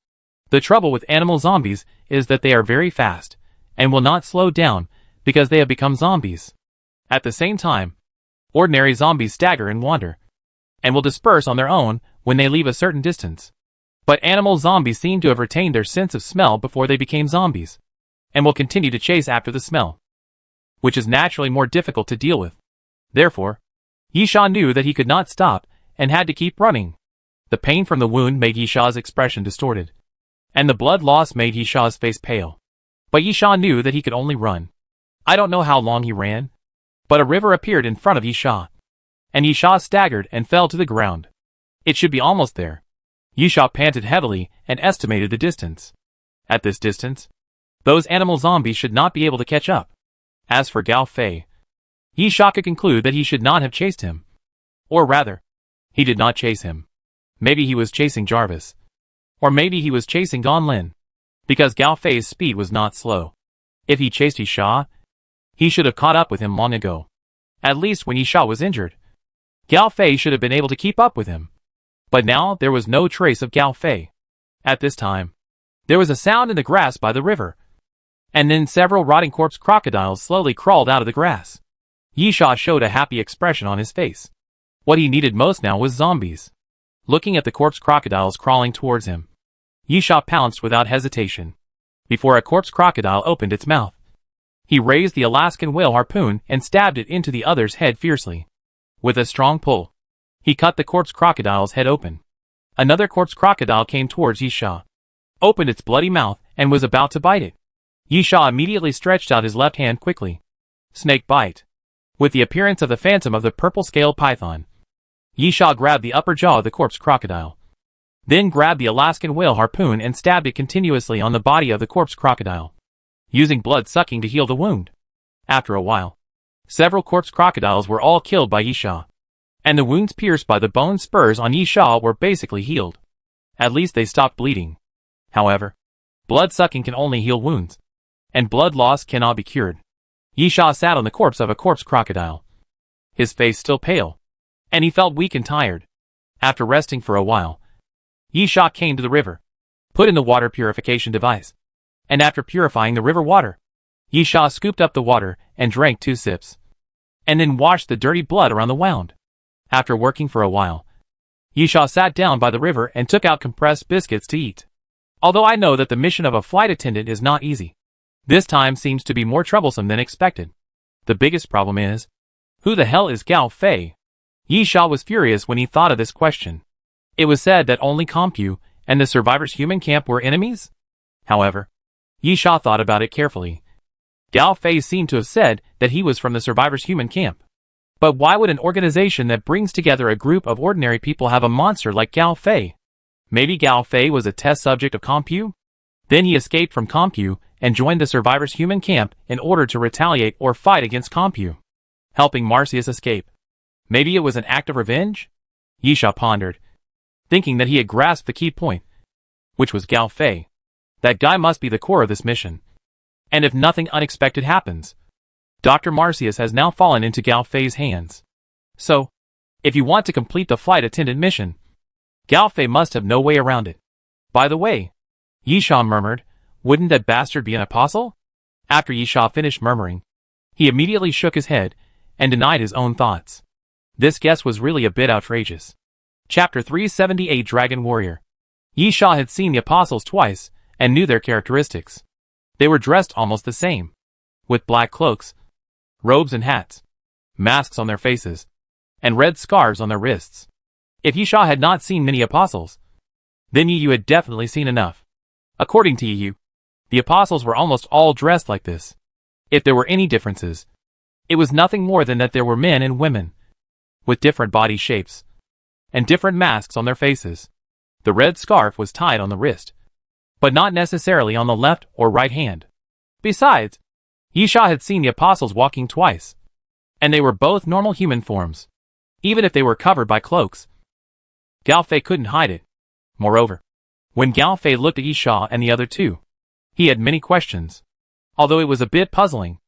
The trouble with animal zombies is that they are very fast, and will not slow down because they have become zombies. At the same time, ordinary zombies stagger and wander, and will disperse on their own when they leave a certain distance. But animal zombies seem to have retained their sense of smell before they became zombies, and will continue to chase after the smell, which is naturally more difficult to deal with. Therefore, Yisha knew that he could not stop and had to keep running. The pain from the wound made Yisha's expression distorted, and the blood loss made Yisha's face pale. But Yisha knew that he could only run. I don't know how long he ran, but a river appeared in front of Yisha, and Yisha staggered and fell to the ground. It should be almost there. Yisha panted heavily and estimated the distance. At this distance, those animal zombies should not be able to catch up. As for Gao Fei, Yisha could conclude that he should not have chased him. Or rather, he did not chase him. Maybe he was chasing Jarvis. Or maybe he was chasing Gonlin, because Gao Fei's speed was not slow. If he chased Yisha, he should have caught up with him long ago. At least when Yisha was injured, Gao Fei should have been able to keep up with him. But now there was no trace of Gao Fei. At this time, there was a sound in the grass by the river, and then several rotting corpse crocodiles slowly crawled out of the grass. Yisha showed a happy expression on his face. What he needed most now was zombies. Looking at the corpse crocodiles crawling towards him, Yisha pounced without hesitation. Before a corpse crocodile opened its mouth, he raised the Alaskan whale harpoon and stabbed it into the other's head fiercely. With a strong pull, he cut the corpse crocodile's head open. Another corpse crocodile came towards Yisha, opened its bloody mouth, and was about to bite it. Yisha immediately stretched out his left hand quickly. Snake bite. With the appearance of the phantom of the purple-scaled python, Yisha grabbed the upper jaw of the corpse crocodile, then grabbed the Alaskan whale harpoon and stabbed it continuously on the body of the corpse crocodile, using blood sucking to heal the wound. After a while, several corpse crocodiles were all killed by Yisha, and the wounds pierced by the bone spurs on Yisha were basically healed. At least they stopped bleeding. However, blood sucking can only heal wounds, and blood loss cannot be cured. Yisha sat on the corpse of a corpse crocodile, his face still pale, and he felt weak and tired. After resting for a while, Yisha came to the river, put in the water purification device, and after purifying the river water, Yisha scooped up the water and drank 2 sips, and then washed the dirty blood around the wound. After working for a while, Yisha sat down by the river and took out compressed biscuits to eat. Although I know that the mission of a flight attendant is not easy, this time seems to be more troublesome than expected. The biggest problem is, who the hell is Gao Fei? Yisha was furious when he thought of this question. It was said that only Compu and the survivors' human camp were enemies? However, Yisha thought about it carefully. Gao Fei seemed to have said that he was from the survivors' human camp. But why would an organization that brings together a group of ordinary people have a monster like Gao Fei? Maybe Gao Fei was a test subject of Compu? Then he escaped from Compu and joined the survivors' human camp in order to retaliate or fight against Compu, helping Marcius escape. Maybe it was an act of revenge? Yisha pondered, thinking that he had grasped the key point, which was Gao Fei. That guy must be the core of this mission. And if nothing unexpected happens, Dr. Marcius has now fallen into Gao Fei's hands. So, if you want to complete the flight attendant mission, Gao Fei must have no way around it. By the way, Yisha murmured, wouldn't that bastard be an apostle? After Yisha finished murmuring, he immediately shook his head and denied his own thoughts. This guess was really a bit outrageous. Chapter 378 Dragon Warrior. Yisha had seen the apostles twice and knew their characteristics. They were dressed almost the same, with black cloaks, robes and hats, masks on their faces, and red scarves on their wrists. If Yisha had not seen many apostles, then Yu had definitely seen enough. According to Yu, the apostles were almost all dressed like this. If there were any differences, it was nothing more than that there were men and women, with different body shapes, and different masks on their faces. The red scarf was tied on the wrist, but not necessarily on the left or right hand. Besides, Yisha had seen the apostles walking twice, and they were both normal human forms, even if they were covered by cloaks. Gao Fei couldn't hide it. Moreover, when Gao Fei looked at Yisha and the other two, He had many questions. Although it was a bit puzzling,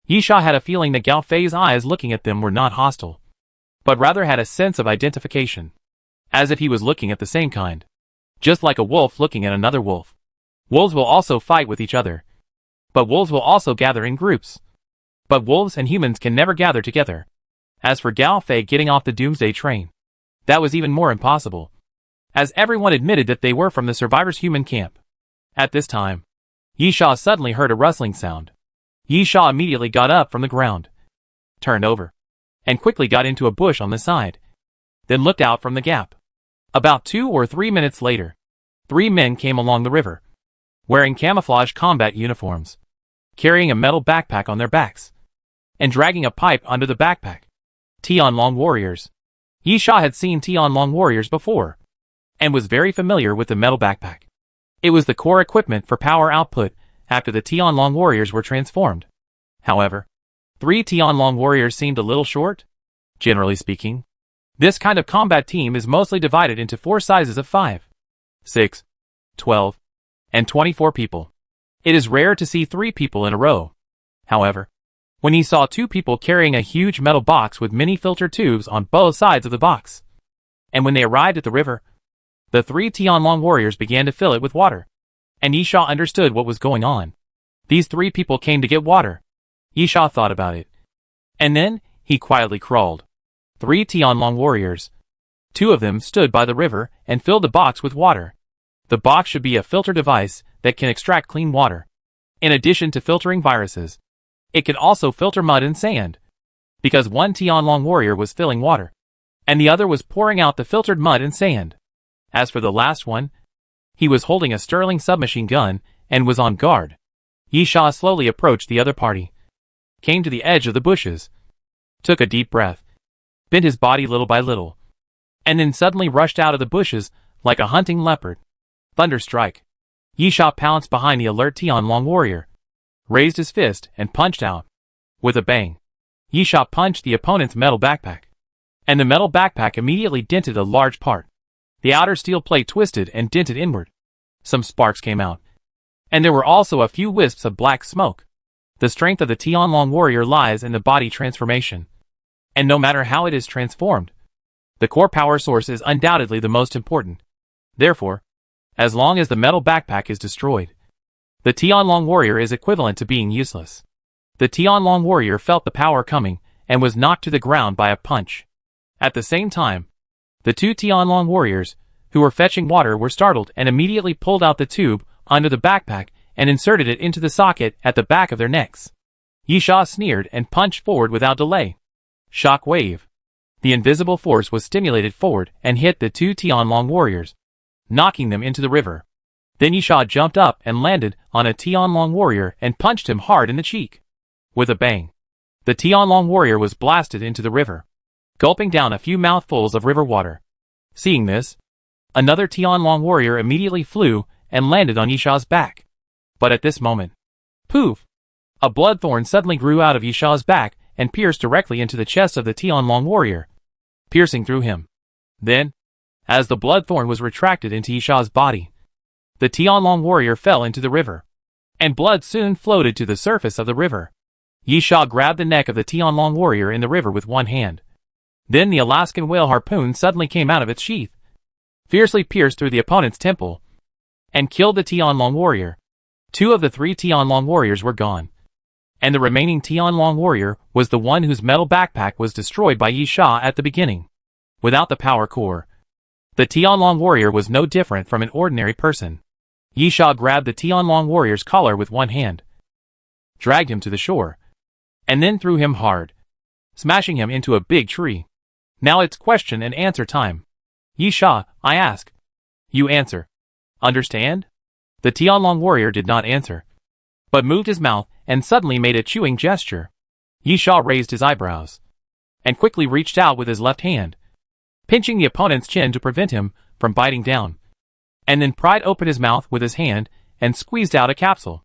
Yi Sha had a feeling that Gao Fei's eyes looking at them were not hostile, but rather had a sense of identification, as if he was looking at the same kind. Just like a wolf looking at another wolf. Wolves will also fight with each other, but wolves will also gather in groups. But wolves and humans can never gather together. As for Gao Fei getting off the Doomsday train, that was even more impossible, as everyone admitted that they were from the survivors' human camp. At this time, Yi Sha suddenly heard a rustling sound. Yi Sha immediately got up from the ground, turned over, and quickly got into a bush on the side, then looked out from the gap. About 2 or 3 minutes later, 3 men came along the river, wearing camouflage combat uniforms, carrying a metal backpack on their backs, and dragging a pipe under the backpack. Tianlong warriors. Yi Sha had seen Tianlong warriors before, and was very familiar with the metal backpack. It was the core equipment for power output after the Tianlong warriors were transformed. However, 3 Tianlong warriors seemed a little short. Generally speaking, this kind of combat team is mostly divided into 4 sizes of 5, 6, 12, and 24 people. It is rare to see 3 people in a row. However, when he saw 2 people carrying a huge metal box with many filter tubes on both sides of the box, and when they arrived at the river, the 3 Tianlong warriors began to fill it with water, and Yi Sha understood what was going on. These 3 people came to get water. Yi Sha thought about it, and then he quietly crawled. 3 Tianlong warriors. 2 of them stood by the river and filled the box with water. The box should be a filter device that can extract clean water. In addition to filtering viruses, it can also filter mud and sand. Because one Tianlong warrior was filling water, and the other was pouring out the filtered mud and sand. As for the last one, he was holding a Sterling submachine gun and was on guard. Yi Sha slowly approached the other party, came to the edge of the bushes, took a deep breath, bent his body little by little, and then suddenly rushed out of the bushes like a hunting leopard. Thunder strike. Yi Sha pounced behind the alert Tianlong warrior, raised his fist and punched out. With a bang, Yi Sha punched the opponent's metal backpack, and the metal backpack immediately dented a large part. The outer steel plate twisted and dented inward. Some sparks came out, and there were also a few wisps of black smoke. The strength of the Tianlong warrior lies in the body transformation, and no matter how it is transformed, the core power source is undoubtedly the most important. Therefore, as long as the metal backpack is destroyed, the Tianlong warrior is equivalent to being useless. The Tianlong warrior felt the power coming and was knocked to the ground by a punch. At the same time, the 2 Tianlong warriors, who were fetching water, were startled and immediately pulled out the tube under the backpack and inserted it into the socket at the back of their necks. Yi Sha sneered and punched forward without delay. Shock wave. The invisible force was stimulated forward and hit the 2 Tianlong warriors, knocking them into the river. Then Yi Sha jumped up and landed on a Tianlong warrior and punched him hard in the cheek. With a bang, the Tianlong warrior was blasted into the river, gulping down a few mouthfuls of river water. Seeing this, another Tianlong warrior immediately flew and landed on Yi Sha's back. But at this moment, poof! A bloodthorn suddenly grew out of Yi Sha's back and pierced directly into the chest of the Tianlong warrior, piercing through him. Then, as the bloodthorn was retracted into Yi Sha's body, the Tianlong warrior fell into the river, and blood soon floated to the surface of the river. Yi Sha grabbed the neck of the Tianlong warrior in the river with one hand. Then the Alaskan whale harpoon suddenly came out of its sheath, fiercely pierced through the opponent's temple, and killed the Tianlong warrior. 2 of the 3 Tianlong warriors were gone, and the remaining Tianlong warrior was the one whose metal backpack was destroyed by Yi Sha at the beginning. Without the power core, the Tianlong warrior was no different from an ordinary person. Yi Sha grabbed the Tianlong warrior's collar with one hand, dragged him to the shore, and then threw him hard, smashing him into a big tree. Now it's question and answer time. Yi Sha, I ask. You answer. Understand? The Tianlong warrior did not answer, but moved his mouth and suddenly made a chewing gesture. Yi Sha raised his eyebrows, and quickly reached out with his left hand, pinching the opponent's chin to prevent him from biting down, and then pried open his mouth with his hand and squeezed out a capsule.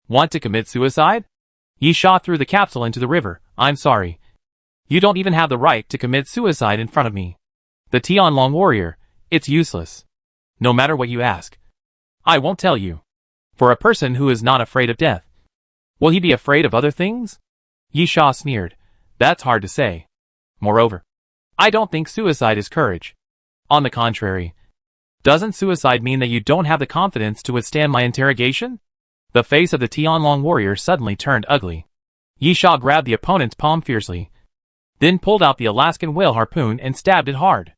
Want to commit suicide? Yi Sha threw the capsule into the river. I'm sorry. You don't even have the right to commit suicide in front of me. The Tianlong warrior, it's useless. No matter what you ask, I won't tell you. For a person who is not afraid of death. Will he be afraid of other things? Yi Sha sneered. That's hard to say. Moreover, I don't think suicide is courage. On the contrary. Doesn't suicide mean that you don't have the confidence to withstand my interrogation? The face of the Tianlong warrior suddenly turned ugly. Yi Sha grabbed the opponent's palm fiercely, then pulled out the Alaskan whale harpoon and stabbed it hard.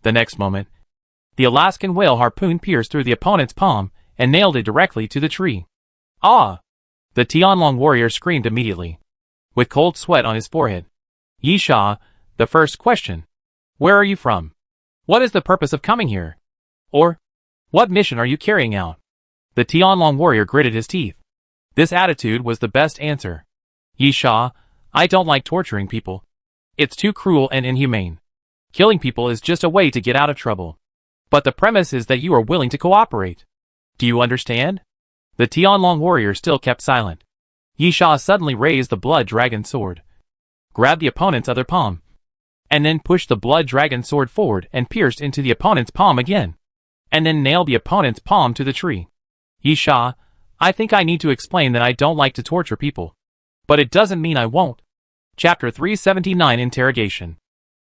The next moment, the Alaskan whale harpoon pierced through the opponent's palm and nailed it directly to the tree. Ah! The Tianlong warrior screamed immediately, with cold sweat on his forehead. Yi Sha, the first question. Where are you from? What is the purpose of coming here? Or, what mission are you carrying out? The Tianlong warrior gritted his teeth. This attitude was the best answer. Yi Sha, I don't like torturing people. It's too cruel and inhumane. Killing people is just a way to get out of trouble. But the premise is that you are willing to cooperate. Do you understand? The Tianlong warrior still kept silent. Yi Sha suddenly raised the blood dragon sword, grabbed the opponent's other palm, and then pushed the blood dragon sword forward and pierced into the opponent's palm again, and then nailed the opponent's palm to the tree. Yi Sha, I think I need to explain that I don't like to torture people. But it doesn't mean I won't. Chapter 379 Interrogation.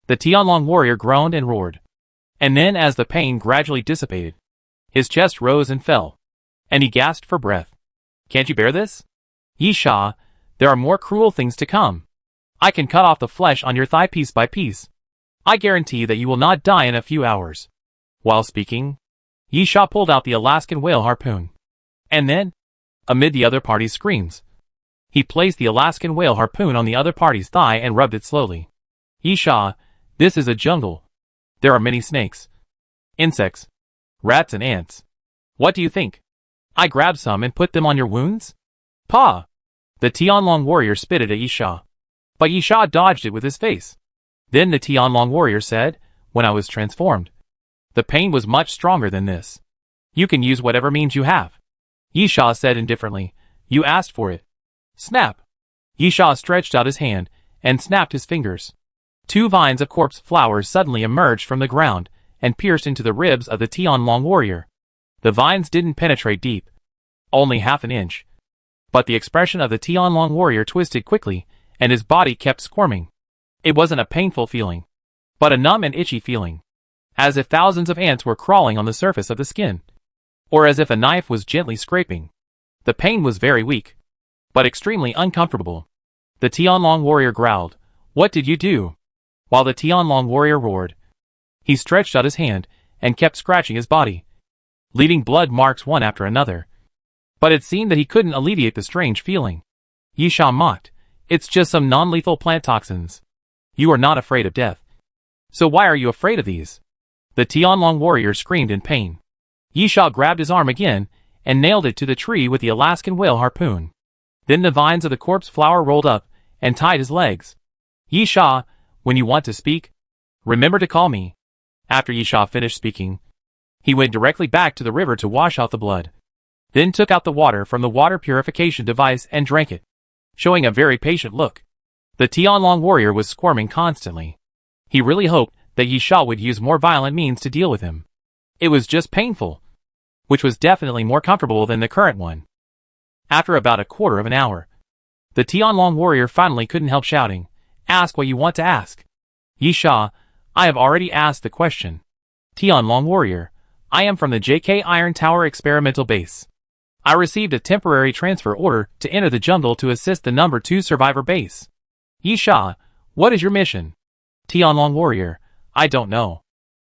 The Tianlong warrior groaned and roared. And then as the pain gradually dissipated, his chest rose and fell, and he gasped for breath. Can't you bear this? Yi Sha, there are more cruel things to come. I can cut off the flesh on your thigh piece by piece. I guarantee that you will not die in a few hours. While speaking, Yi Sha pulled out the Alaskan whale harpoon. And then, amid the other party's screams, he placed the Alaskan whale harpoon on the other party's thigh and rubbed it slowly. Yi Sha, this is a jungle. There are many snakes, insects, rats and ants. What do you think? I grabbed some and put them on your wounds? Pa! The Tianlong warrior spitted at Yi Sha. But Yi Sha dodged it with his face. Then the Tianlong warrior said, when I was transformed, the pain was much stronger than this. You can use whatever means you have. Yi Sha said indifferently, you asked for it. Snap! Yi Sha stretched out his hand and snapped his fingers. 2 vines of corpse flowers suddenly emerged from the ground and pierced into the ribs of the Tianlong warrior. The vines didn't penetrate deep, only half an inch. But the expression of the Tianlong warrior twisted quickly, and his body kept squirming. It wasn't a painful feeling, but a numb and itchy feeling, as if thousands of ants were crawling on the surface of the skin, or as if a knife was gently scraping. The pain was very weak, but extremely uncomfortable. The Tianlong warrior growled, "What did you do?" While the Tianlong warrior roared, he stretched out his hand and kept scratching his body, leaving blood marks one after another. But it seemed that he couldn't alleviate the strange feeling. Yi Sha mocked, "It's just some non-lethal plant toxins. You are not afraid of death. So why are you afraid of these?" The Tianlong warrior screamed in pain. Yi Sha grabbed his arm again and nailed it to the tree with the Alaskan whale harpoon. Then the vines of the corpse flower rolled up and tied his legs. "Yi Sha, when you want to speak, remember to call me." After Yi Sha finished speaking, he went directly back to the river to wash out the blood, then took out the water from the water purification device and drank it, showing a very patient look. The Tianlong warrior was squirming constantly. He really hoped that Yi Sha would use more violent means to deal with him. It was just painful, which was definitely more comfortable than the current one. After about a quarter of an hour, the Tianlong warrior finally couldn't help shouting, "Ask what you want to ask." "Yi Sha, I have already asked the question." Tianlong warrior, "I am from the JK Iron Tower experimental base. I received a temporary transfer order to enter the jungle to assist the number 2 survivor base." "Yi Sha, what is your mission?" Tianlong warrior, "I don't know."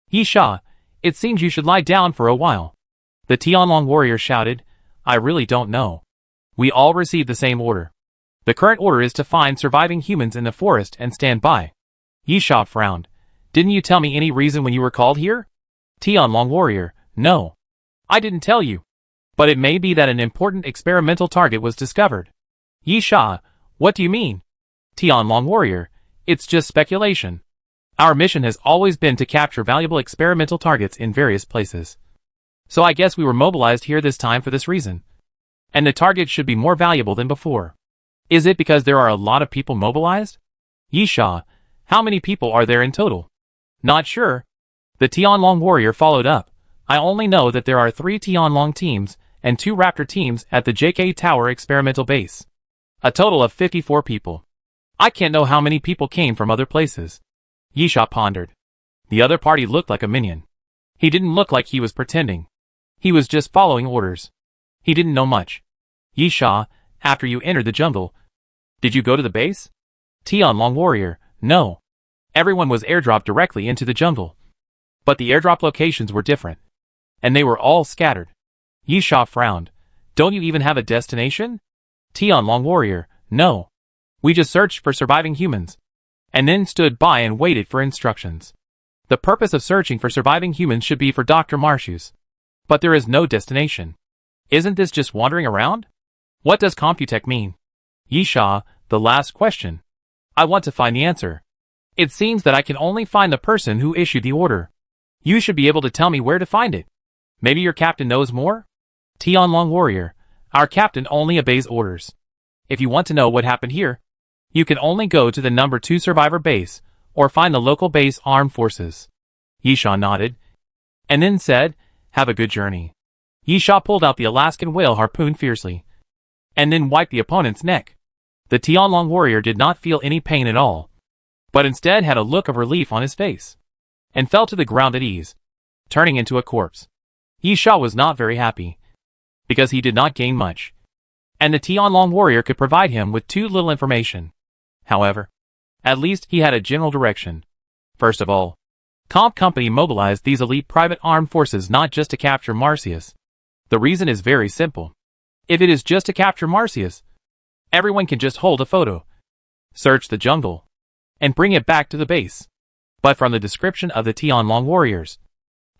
"Yi Sha, it seems you should lie down for a while." The Tianlong warrior shouted, "I really don't know. We all received the same order. The current order is to find surviving humans in the forest and stand by." Yi Sha frowned. "Didn't you tell me any reason when you were called here?" Tianlong warrior, "No. I didn't tell you. But it may be that an important experimental target was discovered." "Yi Sha, what do you mean?" Tianlong warrior, "It's just speculation. Our mission has always been to capture valuable experimental targets in various places. So I guess we were mobilized here this time for this reason. And the target should be more valuable than before." "Is it because there are a lot of people mobilized?" "Yi Sha, how many people are there in total?" "Not sure." The Tianlong warrior followed up. "I only know that there are 3 Tianlong teams and 2 Raptor teams at the JK Tower experimental base. A total of 54 people. I can't know how many people came from other places. Yisha pondered. The other party looked like a minion. He didn't look like he was pretending. He was just following orders. He didn't know much. Yisha, after you entered the jungle, did you go to the base? Tian Long Warrior, no. Everyone was airdropped directly into the jungle. But the airdrop locations were different. And they were all scattered. Yisha frowned. Don't you even have a destination? Tian Long Warrior, no. We just searched for surviving humans. And then stood by and waited for instructions. The purpose of searching for surviving humans should be for Dr. Marcius. But there is no destination. Isn't this just wandering around? What does Computech mean? Yisha, the last question. I want to find the answer. It seems that I can only find the person who issued the order. You should be able to tell me where to find it. Maybe your captain knows more? Tian Long Warrior, our captain only obeys orders. If you want to know what happened here, you can only go to the number 2 survivor base, or find the local base armed forces. Yisha nodded, and then said, have a good journey. Yisha pulled out the Alaskan whale harpoon fiercely, and then wiped the opponent's neck. The Tian Long Warrior did not feel any pain at all, but instead had a look of relief on his face, and fell to the ground at ease, turning into a corpse. Yisha was not very happy, because he did not gain much, and the Tian Long Warrior could provide him with too little information. However, at least he had a general direction. First of all, Comp Company mobilized these elite private armed forces not just to capture Marcius. The reason is very simple. If it is just to capture Marcius, everyone can just hold a photo, search the jungle, and bring it back to the base. But from the description of the Tian Long Warriors,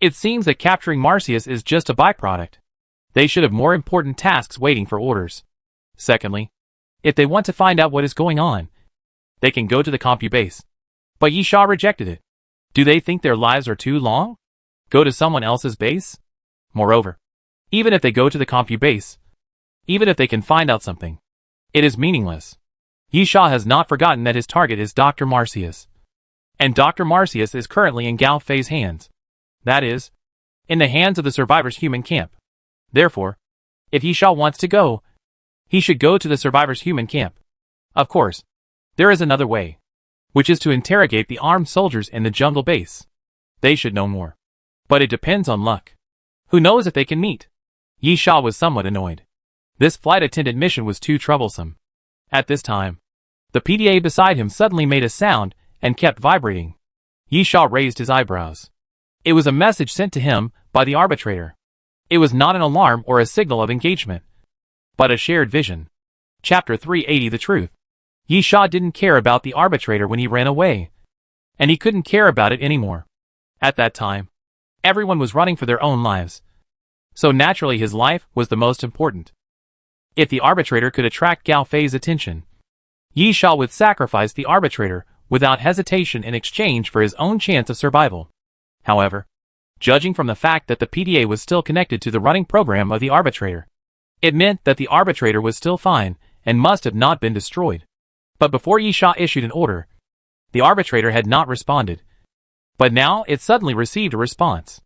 it seems that capturing Marcius is just a byproduct. They should have more important tasks waiting for orders. Secondly, if they want to find out what is going on, they can go to the Compu base. But Yisha rejected it. Do they think their lives are too long? Go to someone else's base? Moreover, even if they go to the Compu base, even if they can find out something, it is meaningless. Yisha has not forgotten that his target is Dr. Marcius. And Dr. Marcius is currently in Gao Fei's hands. That is, in the hands of the survivors' human camp. Therefore, if Yisha wants to go, he should go to the survivors' human camp. Of course, there is another way, which is to interrogate the armed soldiers in the jungle base. They should know more. But it depends on luck. Who knows if they can meet? Yisha was somewhat annoyed. This flight attendant mission was too troublesome. At this time, the PDA beside him suddenly made a sound and kept vibrating. Yisha raised his eyebrows. It was a message sent to him by the arbitrator. It was not an alarm or a signal of engagement, but a shared vision. Chapter 380 The Truth. Yisha didn't care about the arbitrator when he ran away, and he couldn't care about it anymore. At that time, everyone was running for their own lives, so naturally his life was the most important. If the arbitrator could attract Gao Fei's attention, Yisha would sacrifice the arbitrator without hesitation in exchange for his own chance of survival. However, judging from the fact that the PDA was still connected to the running program of the arbitrator, it meant that the arbitrator was still fine and must have not been destroyed. But before Yisha issued an order, the arbitrator had not responded. But now it suddenly received a response.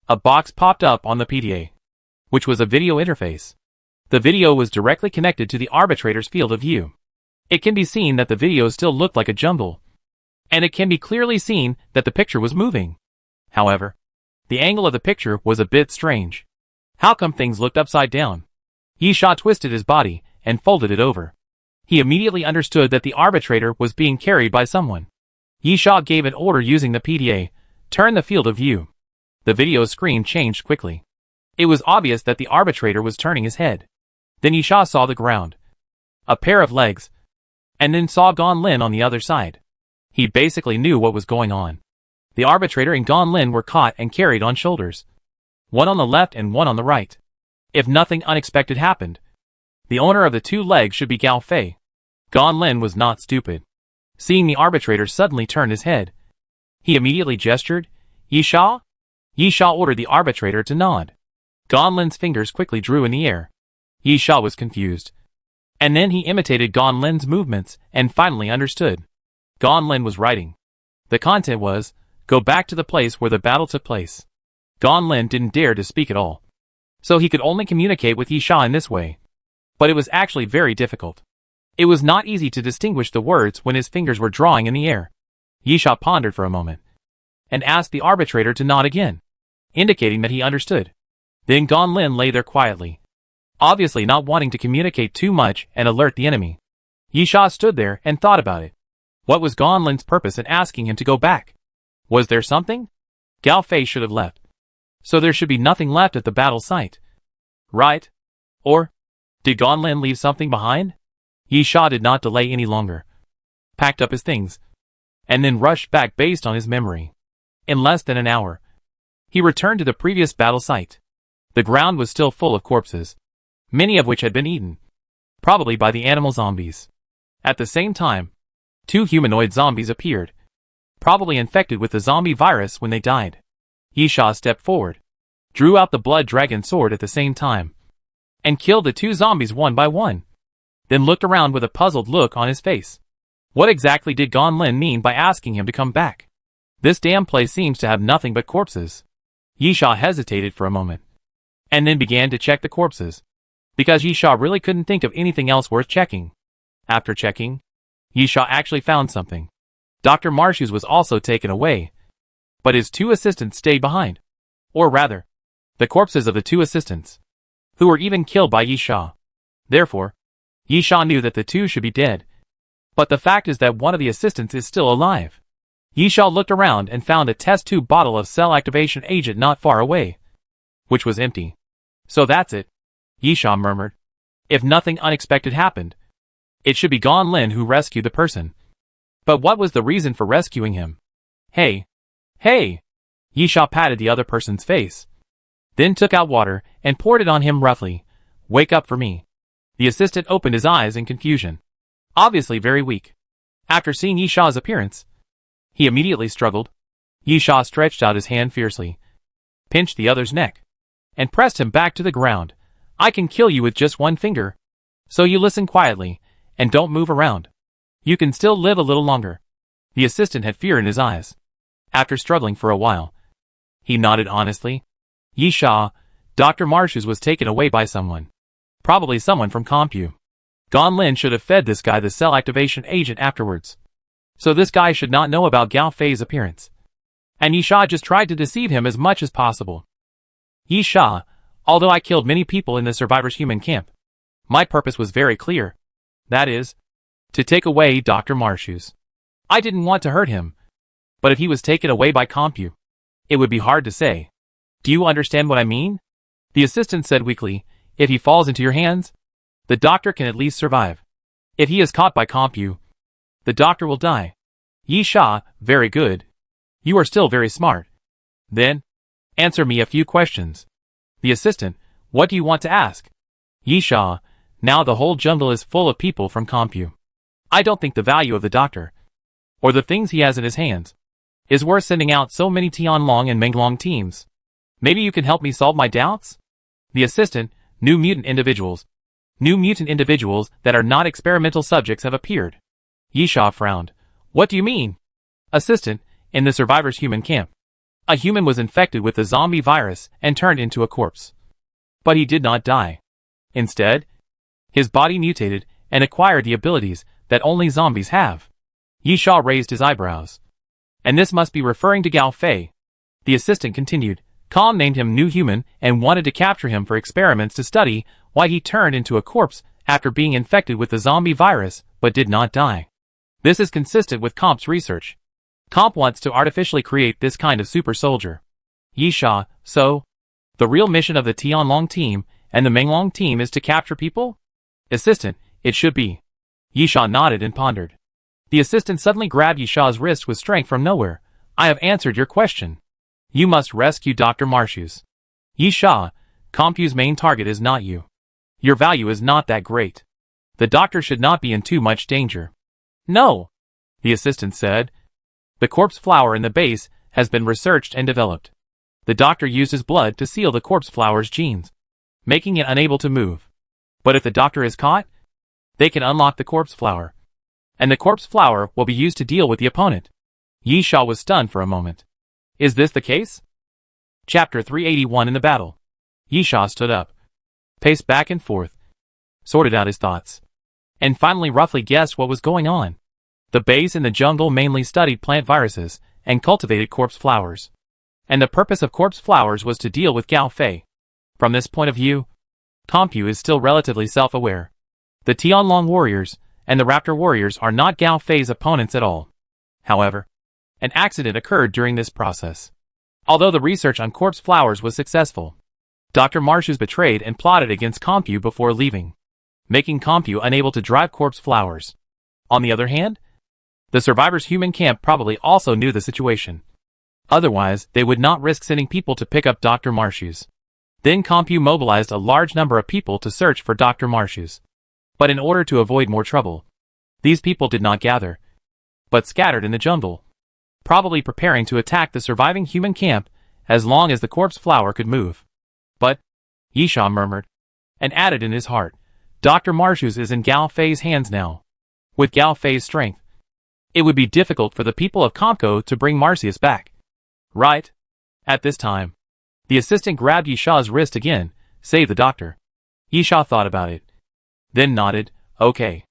A box popped up on the PDA, which was a video interface. The video was directly connected to the arbitrator's field of view. It can be seen that the video still looked like a jumble, and it can be clearly seen that the picture was moving. However, the angle of the picture was a bit strange. How come things looked upside down? Yisha twisted his body and folded it over. He immediately understood that the arbitrator was being carried by someone. Yisha gave an order using the PDA, turn the field of view. The video screen changed quickly. It was obvious that the arbitrator was turning his head. Then Yisha saw the ground, a pair of legs, and then saw Gan Lin on the other side. He basically knew what was going on. The arbitrator and Gan Lin were caught and carried on shoulders, one on the left and one on the right. If nothing unexpected happened, the owner of the 2 legs should be Gao Fei. Gan Lin was not stupid. Seeing the arbitrator suddenly turn his head, he immediately gestured, Yisha? Yisha ordered the arbitrator to nod. Gan Lin's fingers quickly drew in the air. Yisha was confused. And then he imitated Gan Lin's movements and finally understood. Gan Lin was writing. The content was, go back to the place where the battle took place. Gan Lin didn't dare to speak at all. so he could only communicate with Yisha in this way. But it was actually very difficult. It was not easy to distinguish the words when his fingers were drawing in the air. Yisha pondered for a moment, and asked the arbitrator to nod again, indicating that he understood. Then Gan Lin lay there quietly, obviously not wanting to communicate too much and alert the enemy. Yisha stood there and thought about it. What was Gan Lin's purpose in asking him to go back? Was there something? Gao Fei should have left, so there should be nothing left at the battle site. Right? Or did Gan Lin leave something behind? Yisha did not delay any longer, packed up his things, and then rushed back based on his memory. In less than an hour, he returned to the previous battle site. The ground was still full of corpses, many of which had been eaten, probably by the animal zombies. At the same time, 2 humanoid zombies appeared, probably infected with the zombie virus when they died. Yisha stepped forward, drew out the blood dragon sword at the same time, and killed the 2 zombies one by one, then looked around with a puzzled look on his face. What exactly did Gan Lin mean by asking him to come back? This damn place seems to have nothing but corpses. Yisha hesitated for a moment, and then began to check the corpses, because Yisha really couldn't think of anything else worth checking. After checking, Yisha actually found something. Dr. Marshues was also taken away, but his 2 assistants stayed behind. Or rather, the corpses of the 2 assistants, who were even killed by Yisha. Therefore, Yisha knew that the 2 should be dead. But the fact is that one of the assistants is still alive. Yisha looked around and found a test tube bottle of cell activation agent not far away, which was empty. So that's it, Yisha murmured. If nothing unexpected happened, it should be Gan Lin who rescued the person. But what was the reason for rescuing him? Hey! Hey! Yisha patted the other person's face, then took out water and poured it on him roughly. Wake up for me. The assistant opened his eyes in confusion, obviously very weak. After seeing Yisha's appearance, he immediately struggled. Yisha stretched out his hand fiercely, pinched the other's neck, and pressed him back to the ground. I can kill you with just 1 finger. So you listen quietly, and don't move around. You can still live a little longer. The assistant had fear in his eyes. After struggling for a while, he nodded honestly. Yisha, Dr. Marshues was taken away by someone. Probably someone from Compu. Gan Lin should have fed this guy the cell activation agent afterwards. So this guy should not know about Gao Fei's appearance. And Yisha just tried to deceive him as much as possible. Yisha, although I killed many people in the survivors' human camp, my purpose was very clear. That is, to take away Dr. Marshues. I didn't want to hurt him. But if he was taken away by Compu, it would be hard to say. Do you understand what I mean? The assistant said weakly, if he falls into your hands, the doctor can at least survive. If he is caught by Compu, the doctor will die. Yisha, very good. You are still very smart. Then, answer me a few questions. The assistant, what do you want to ask? Yisha, now the whole jungle is full of people from Compu. I don't think the value of the doctor, or the things he has in his hands, is worth sending out so many Tianlong and Menglong teams. Maybe you can help me solve my doubts? The assistant, new mutant individuals. New mutant individuals that are not experimental subjects have appeared. Yisha frowned. What do you mean? Assistant, in the survivors' human camp, a human was infected with the zombie virus and turned into a corpse. But he did not die. Instead, his body mutated and acquired the abilities that only zombies have. Yisha raised his eyebrows. And this must be referring to Gao Fei. The assistant continued. Com named him New Human and wanted to capture him for experiments to study why he turned into a corpse after being infected with the zombie virus but did not die. This is consistent with Comp's research. Comp wants to artificially create this kind of super soldier. Yisha, so? The real mission of the Tianlong team and the Menglong team is to capture people? Assistant, it should be. Yisha nodded and pondered. The assistant suddenly grabbed Yisha's wrist with strength from nowhere. I have answered your question. You must rescue Dr. Marshues. Yisha, Compu's main target is not you. Your value is not that great. The doctor should not be in too much danger. No, the assistant said. The corpse flower in the base has been researched and developed. The doctor used his blood to seal the corpse flower's genes, making it unable to move. But if the doctor is caught, they can unlock the corpse flower, and the corpse flower will be used to deal with the opponent. Yisha was stunned for a moment. Is this the case? Chapter 381 in the battle. Yisha stood up, paced back and forth, sorted out his thoughts, and finally roughly guessed what was going on. The base in the jungle mainly studied plant viruses and cultivated corpse flowers. And the purpose of corpse flowers was to deal with Gao Fei. From this point of view, Compu is still relatively self-aware. The Tianlong warriors and the Raptor warriors are not Gao Fei's opponents at all. However, an accident occurred during this process. Although the research on corpse flowers was successful, Dr. Marshus betrayed and plotted against Compu before leaving, making Compu unable to drive corpse flowers. On the other hand, the survivors' human camp probably also knew the situation. Otherwise, they would not risk sending people to pick up Dr. Marshus. Then Compu mobilized a large number of people to search for Dr. Marshus. But in order to avoid more trouble, these people did not gather, but scattered in the jungle, probably preparing to attack the surviving human camp as long as the corpse flower could move. But, Yisha murmured, and added in his heart, Dr. Marshus is in Gao Fei's hands now. With Gao Fei's strength, it would be difficult for the people of Comco to bring Marsyas back. Right? At this time, the assistant grabbed Yisha's wrist again, save the doctor. Yisha thought about it, then nodded, okay.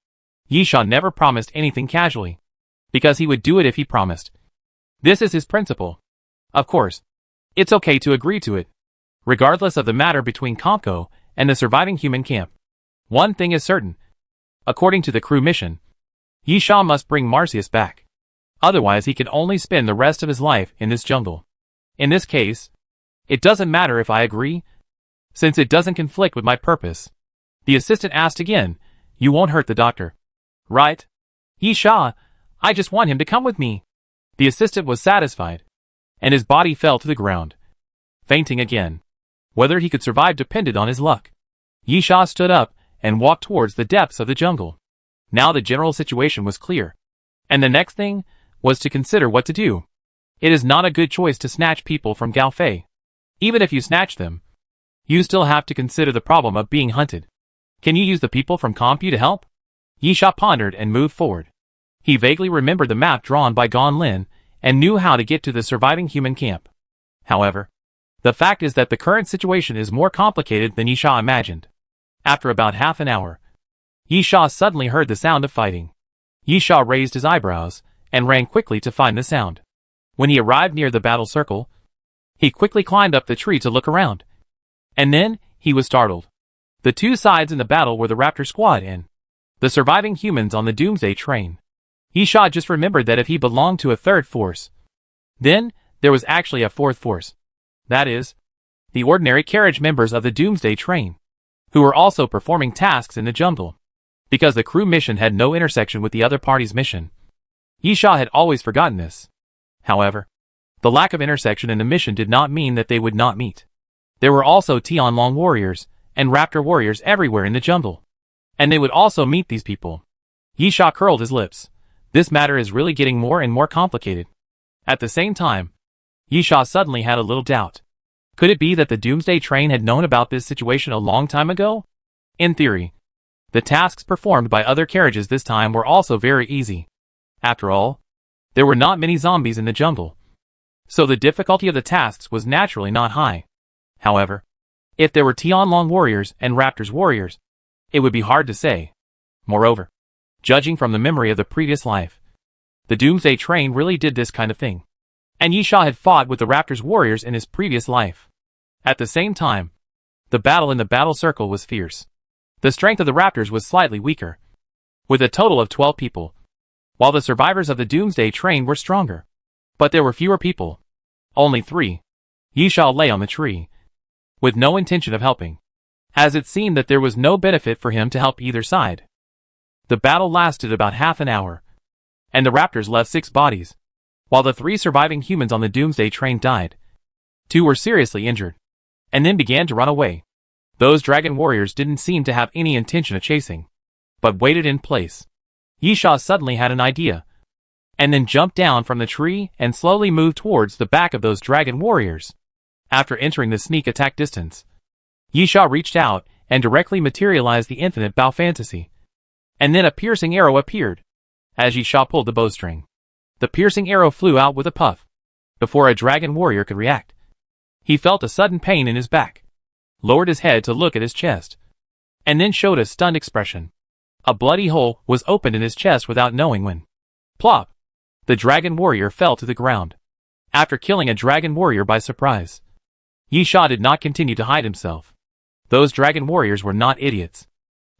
Yisha never promised anything casually, because he would do it if he promised. This is his principle. Of course, it's okay to agree to it, regardless of the matter between Comco and the surviving human camp. One thing is certain. According to the crew mission, Yisha must bring Marsyas back. Otherwise he can only spend the rest of his life in this jungle. In this case, it doesn't matter if I agree, since it doesn't conflict with my purpose. The assistant asked again, you won't hurt the doctor, right? Yisha, I just want him to come with me. The assistant was satisfied, and his body fell to the ground, fainting again. Whether he could survive depended on his luck. Yisha stood up and walked towards the depths of the jungle. Now the general situation was clear, and the next thing was to consider what to do. It is not a good choice to snatch people from Gao Fei. Even if you snatch them, you still have to consider the problem of being hunted. Can you use the people from Compu to help? Yisha pondered and moved forward. He vaguely remembered the map drawn by Gon Lin and knew how to get to the surviving human camp. However, the fact is that the current situation is more complicated than Yisha imagined. After about half an hour, Yisha suddenly heard the sound of fighting. Yisha raised his eyebrows and ran quickly to find the sound. When he arrived near the battle circle, he quickly climbed up the tree to look around. And then, he was startled. The two sides in the battle were the Raptor squad and the surviving humans on the Doomsday train. Yisha just remembered that if he belonged to a third force, then there was actually a fourth force. That is, the ordinary carriage members of the Doomsday train, who were also performing tasks in the jungle. Because the crew mission had no intersection with the other party's mission, Yisha had always forgotten this. However, the lack of intersection in the mission did not mean that they would not meet. There were also Tianlong warriors and Raptor warriors everywhere in the jungle, and they would also meet these people. Yisha curled his lips. This matter is really getting more and more complicated. At the same time, Yisha suddenly had a little doubt. Could it be that the Doomsday train had known about this situation a long time ago? In theory, the tasks performed by other carriages this time were also very easy. After all, there were not many zombies in the jungle, so the difficulty of the tasks was naturally not high. However, if there were Tianlong warriors and Raptors warriors, it would be hard to say. Moreover, judging from the memory of the previous life, the Doomsday train really did this kind of thing. And Yisha had fought with the Raptors warriors in his previous life. At the same time, the battle in the battle circle was fierce. The strength of the Raptors was slightly weaker, with a total of 12 people, while the survivors of the Doomsday train were stronger. But there were fewer people. Only 3. Yisha lay on the tree, with no intention of helping, as it seemed that there was no benefit for him to help either side. The battle lasted about half an hour, and the Raptors left 6 bodies, while the 3 surviving humans on the Doomsday train died. 2 were seriously injured, and then began to run away. Those dragon warriors didn't seem to have any intention of chasing, but waited in place. Yisha suddenly had an idea, and then jumped down from the tree and slowly moved towards the back of those dragon warriors. After entering the sneak attack distance, Yisha reached out and directly materialized the infinite bow fantasy. And then a piercing arrow appeared. As Yisha pulled the bowstring, the piercing arrow flew out with a puff. Before a dragon warrior could react, he felt a sudden pain in his back. lowered his head to look at his chest, and then showed a stunned expression. A bloody hole was opened in his chest without knowing when. Plop! The dragon warrior fell to the ground. After killing a dragon warrior by surprise, Yisha did not continue to hide himself. Those dragon warriors were not idiots.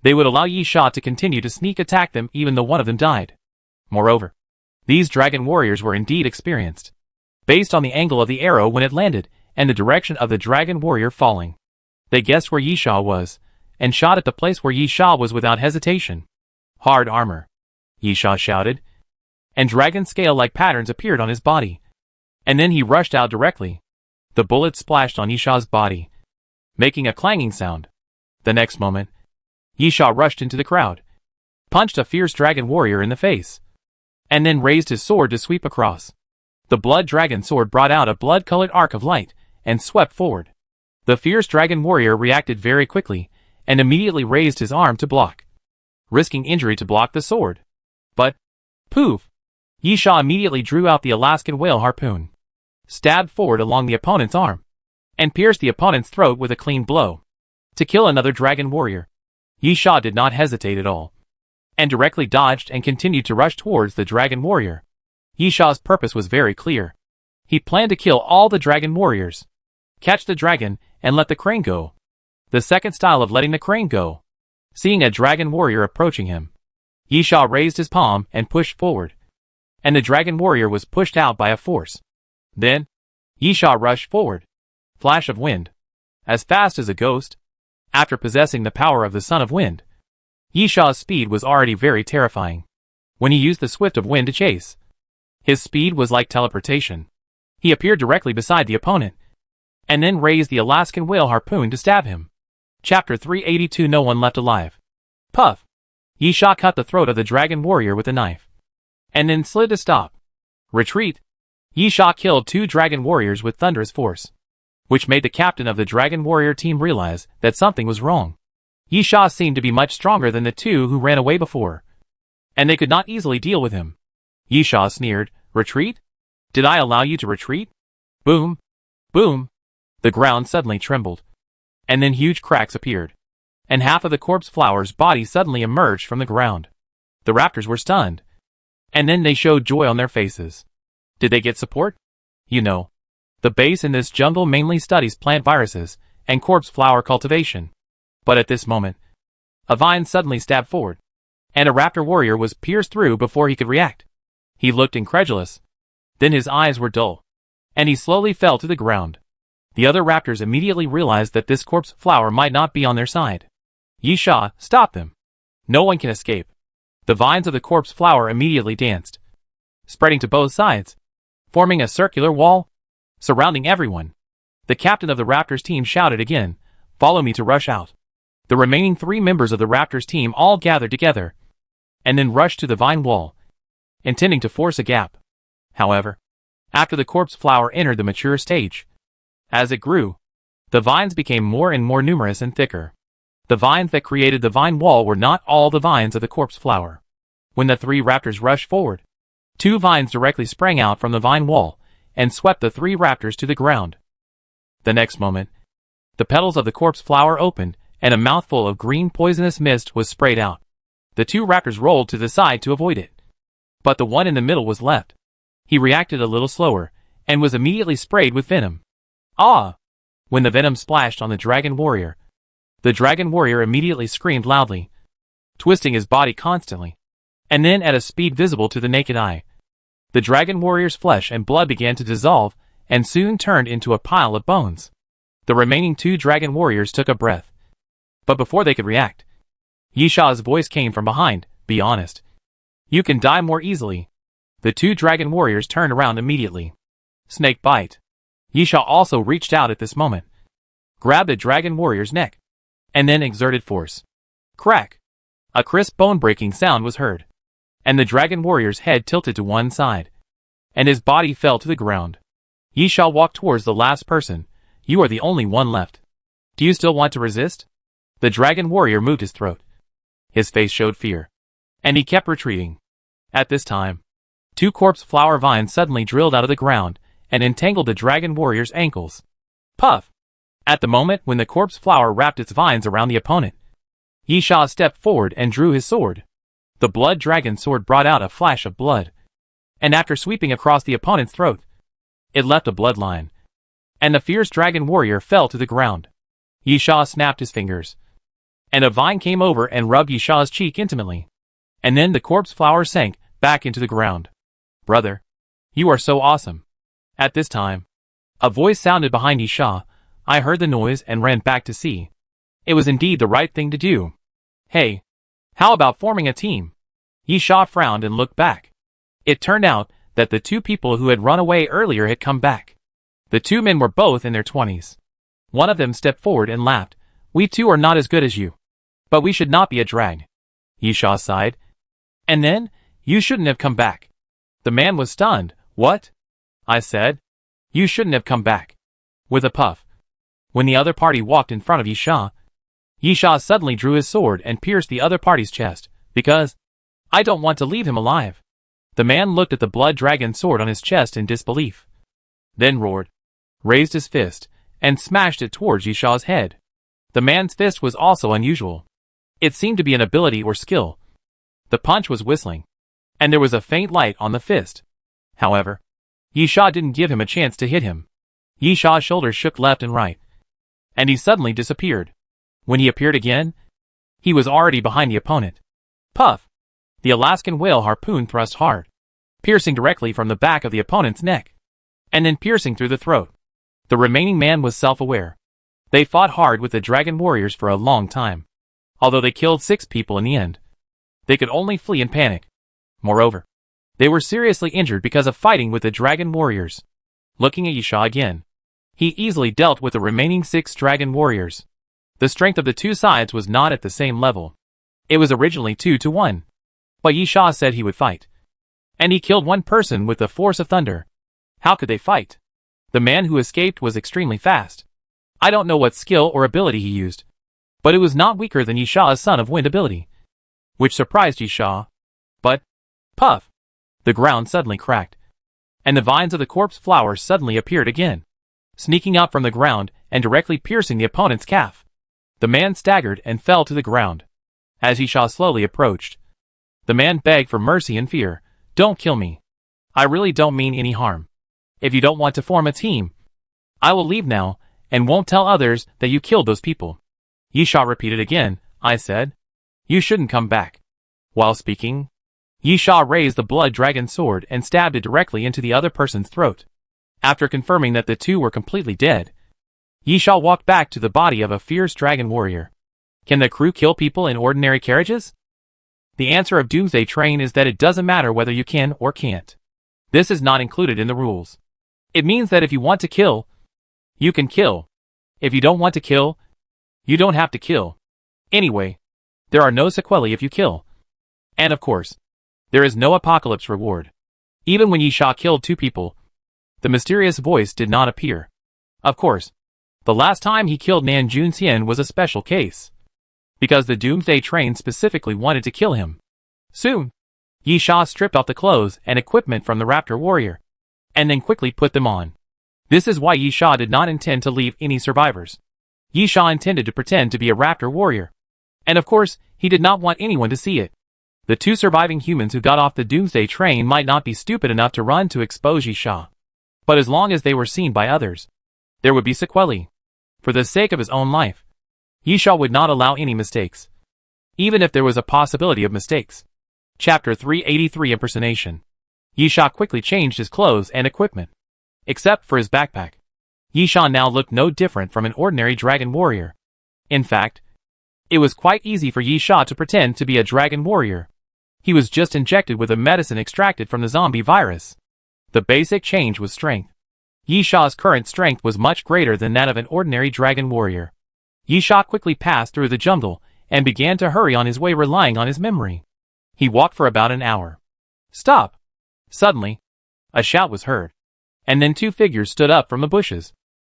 They would allow Yisha to continue to sneak attack them even though one of them died. Moreover, these dragon warriors were indeed experienced. Based on the angle of the arrow when it landed, and the direction of the dragon warrior falling, they guessed where Yisha was, and shot at the place where Yisha was without hesitation. Hard armor, Yisha shouted, and dragon scale-like patterns appeared on his body. And then he rushed out directly. The bullet splashed on Yisha's body, making a clanging sound. The next moment, Yisha rushed into the crowd, punched a fierce dragon warrior in the face, and then raised his sword to sweep across. The blood dragon sword brought out a blood-colored arc of light, and swept forward. The fierce dragon warrior reacted very quickly, and immediately raised his arm to block, risking injury to block the sword. But, poof! Yisha immediately drew out the Alaskan whale harpoon, stabbed forward along the opponent's arm, and pierced the opponent's throat with a clean blow. To kill another dragon warrior, Yisha did not hesitate at all, and directly dodged and continued to rush towards the dragon warrior. Yisha's purpose was very clear. He planned to kill all the dragon warriors, catch the dragon, and let the crane go. The second style of letting the crane go. Seeing a dragon warrior approaching him, Yisha raised his palm and pushed forward, and the dragon warrior was pushed out by a force. Then, Yisha rushed forward. Flash of wind. As fast as a ghost. After possessing the power of the Son of Wind, Yisha's speed was already very terrifying. When he used the Swift of Wind to chase, his speed was like teleportation. He appeared directly beside the opponent, and then raised the Alaskan whale harpoon to stab him. Chapter 382. No one left alive. Puff! Yisha cut the throat of the dragon warrior with a knife, and then slid to stop. Retreat! Yisha killed 2 dragon warriors with thunderous force, which made the captain of the dragon warrior team realize that something was wrong. Yisha seemed to be much stronger than the 2 who ran away before, and they could not easily deal with him. Yisha sneered, "Retreat? Did I allow you to retreat?" Boom! Boom! The ground suddenly trembled, and then huge cracks appeared, and half of the corpse flower's body suddenly emerged from the ground. The raptors were stunned, and then they showed joy on their faces. Did they get support? You know, the base in this jungle mainly studies plant viruses and corpse flower cultivation. But at this moment, a vine suddenly stabbed forward, and a raptor warrior was pierced through before he could react. He looked incredulous. Then his eyes were dull, and he slowly fell to the ground. The other raptors immediately realized that this corpse flower might not be on their side. Yisha, stop them. No one can escape. The vines of the corpse flower immediately danced, spreading to both sides, forming a circular wall, surrounding everyone. The captain of the Raptors team shouted again, "Follow me to rush out." The remaining 3 members of the Raptors team all gathered together, and then rushed to the vine wall, intending to force a gap. However, after the corpse flower entered the mature stage, as it grew, the vines became more and more numerous and thicker. The vines that created the vine wall were not all the vines of the corpse flower. When the 3 raptors rushed forward, 2 vines directly sprang out from the vine wall and swept the 3 raptors to the ground. The next moment, the petals of the corpse flower opened and a mouthful of green poisonous mist was sprayed out. The 2 raptors rolled to the side to avoid it, but the one in the middle was left. He reacted a little slower and was immediately sprayed with venom. Ah! When the venom splashed on the dragon warrior, the dragon warrior immediately screamed loudly, twisting his body constantly, and then at a speed visible to the naked eye, the dragon warrior's flesh and blood began to dissolve and soon turned into a pile of bones. The remaining 2 dragon warriors took a breath, but before they could react, Yisha's voice came from behind, "Be honest. You can die more easily." The 2 dragon warriors turned around immediately. Snake bite. Yisha also reached out at this moment, grabbed the dragon warrior's neck, and then exerted force. Crack! A crisp bone-breaking sound was heard, and the dragon warrior's head tilted to one side, and his body fell to the ground. Yisha walked towards the last person. "You are the only one left. Do you still want to resist?" The dragon warrior moved his throat. His face showed fear, and he kept retreating. At this time, 2 corpse flower vines suddenly drilled out of the ground and entangled the dragon warrior's ankles. Puff! At the moment when the corpse flower wrapped its vines around the opponent, Yisha stepped forward and drew his sword. The blood dragon sword brought out a flash of blood, and after sweeping across the opponent's throat, it left a bloodline, and the fierce dragon warrior fell to the ground. Yisha snapped his fingers, and a vine came over and rubbed Yisha's cheek intimately, and then the corpse flower sank back into the ground. Brother, you are so awesome. At this time, a voice sounded behind Yisha. I heard the noise and ran back to see. It was indeed the right thing to do. Hey, how about forming a team? Yisha frowned and looked back. It turned out that the two people who had run away earlier had come back. The two men were both in their 20s. One of them stepped forward and laughed. We two are not as good as you, but we should not be a drag. Yisha sighed. And then, you shouldn't have come back. The man was stunned. What? I said. You shouldn't have come back. With a puff. When the other party walked in front of Yisha, Yisha suddenly drew his sword and pierced the other party's chest, because I don't want to leave him alive. The man looked at the blood dragon sword on his chest in disbelief, then roared, raised his fist, and smashed it towards Yisha's head. The man's fist was also unusual. It seemed to be an ability or skill. The punch was whistling, and there was a faint light on the fist. However, Yisha didn't give him a chance to hit him. Yisha's shoulders shook left and right, and he suddenly disappeared. When he appeared again, he was already behind the opponent. Puff! The Alaskan whale harpoon thrust hard, piercing directly from the back of the opponent's neck, and then piercing through the throat. The remaining man was self-aware. They fought hard with the dragon warriors for a long time. Although they killed 6 people in the end, they could only flee in panic. Moreover, they were seriously injured because of fighting with the dragon warriors. Looking at Yisha again, he easily dealt with the remaining 6 dragon warriors. The strength of the two sides was not at the same level. It was originally 2-1. But Yisha said he would fight. And he killed one person with the force of thunder. How could they fight? The man who escaped was extremely fast. I don't know what skill or ability he used, but it was not weaker than Yisha's Son of Wind ability, which surprised Yisha. But, puff! The ground suddenly cracked, and the vines of the corpse flower suddenly appeared again, sneaking up from the ground and directly piercing the opponent's calf. The man staggered and fell to the ground. As Yisha slowly approached, the man begged for mercy and fear. Don't kill me. I really don't mean any harm. If you don't want to form a team, I will leave now and won't tell others that you killed those people. Yisha repeated again. I said, you shouldn't come back. While speaking, Yisha raised the blood dragon sword and stabbed it directly into the other person's throat. After confirming that the two were completely dead, Yisha walked back to the body of a fierce dragon warrior. Can the crew kill people in ordinary carriages? The answer of Doomsday Train is that it doesn't matter whether you can or can't. This is not included in the rules. It means that if you want to kill, you can kill. If you don't want to kill, you don't have to kill. Anyway, there are no sequelae if you kill. And of course, there is no apocalypse reward. Even when Yisha killed 2 people, the mysterious voice did not appear. Of course, the last time he killed Nan Junxian was a special case, because the Doomsday Train specifically wanted to kill him. Soon, Yisha stripped off the clothes and equipment from the Raptor warrior, and then quickly put them on. This is why Yisha did not intend to leave any survivors. Yisha intended to pretend to be a Raptor warrior, and of course, he did not want anyone to see it. The 2 surviving humans who got off the Doomsday Train might not be stupid enough to run to expose Yisha, but as long as they were seen by others, there would be sequelae. For the sake of his own life, Yisha would not allow any mistakes, even if there was a possibility of mistakes. Chapter 383 Impersonation. Yisha quickly changed his clothes and equipment, except for his backpack. Yisha now looked no different from an ordinary dragon warrior. In fact, it was quite easy for Yisha to pretend to be a dragon warrior. He was just injected with a medicine extracted from the zombie virus. The basic change was strength. Yisha's current strength was much greater than that of an ordinary dragon warrior. Yisha quickly passed through the jungle and began to hurry on his way, relying on his memory. He walked for about an hour. Stop! Suddenly, a shout was heard, and then 2 figures stood up from the bushes,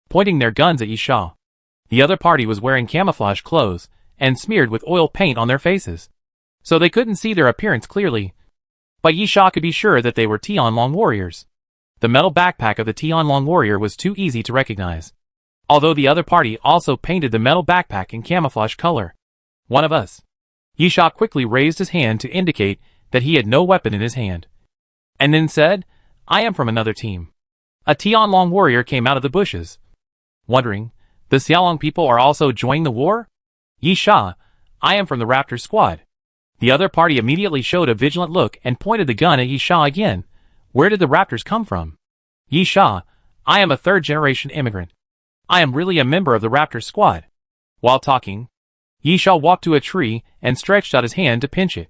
pointing their guns at Yisha. The other party was wearing camouflage clothes and smeared with oil paint on their faces, so they couldn't see their appearance clearly, but Yisha could be sure that they were Tianlong warriors. The metal backpack of the Tianlong warrior was too easy to recognize. although the other party also painted the metal backpack in camouflage color. One of us. Yisha quickly raised his hand to indicate that he had no weapon in his hand. And then said, I am from another team. A Tianlong warrior came out of the bushes. Wondering, the Xiaolong people are also joining the war? Yisha, I am from the Raptor squad. The other party immediately showed a vigilant look and pointed the gun at Yisha again. Where did the Raptors come from? Yisha, I am a third-generation immigrant. I am really a member of the Raptor squad. While talking, Yisha walked to a tree and stretched out his hand to pinch it.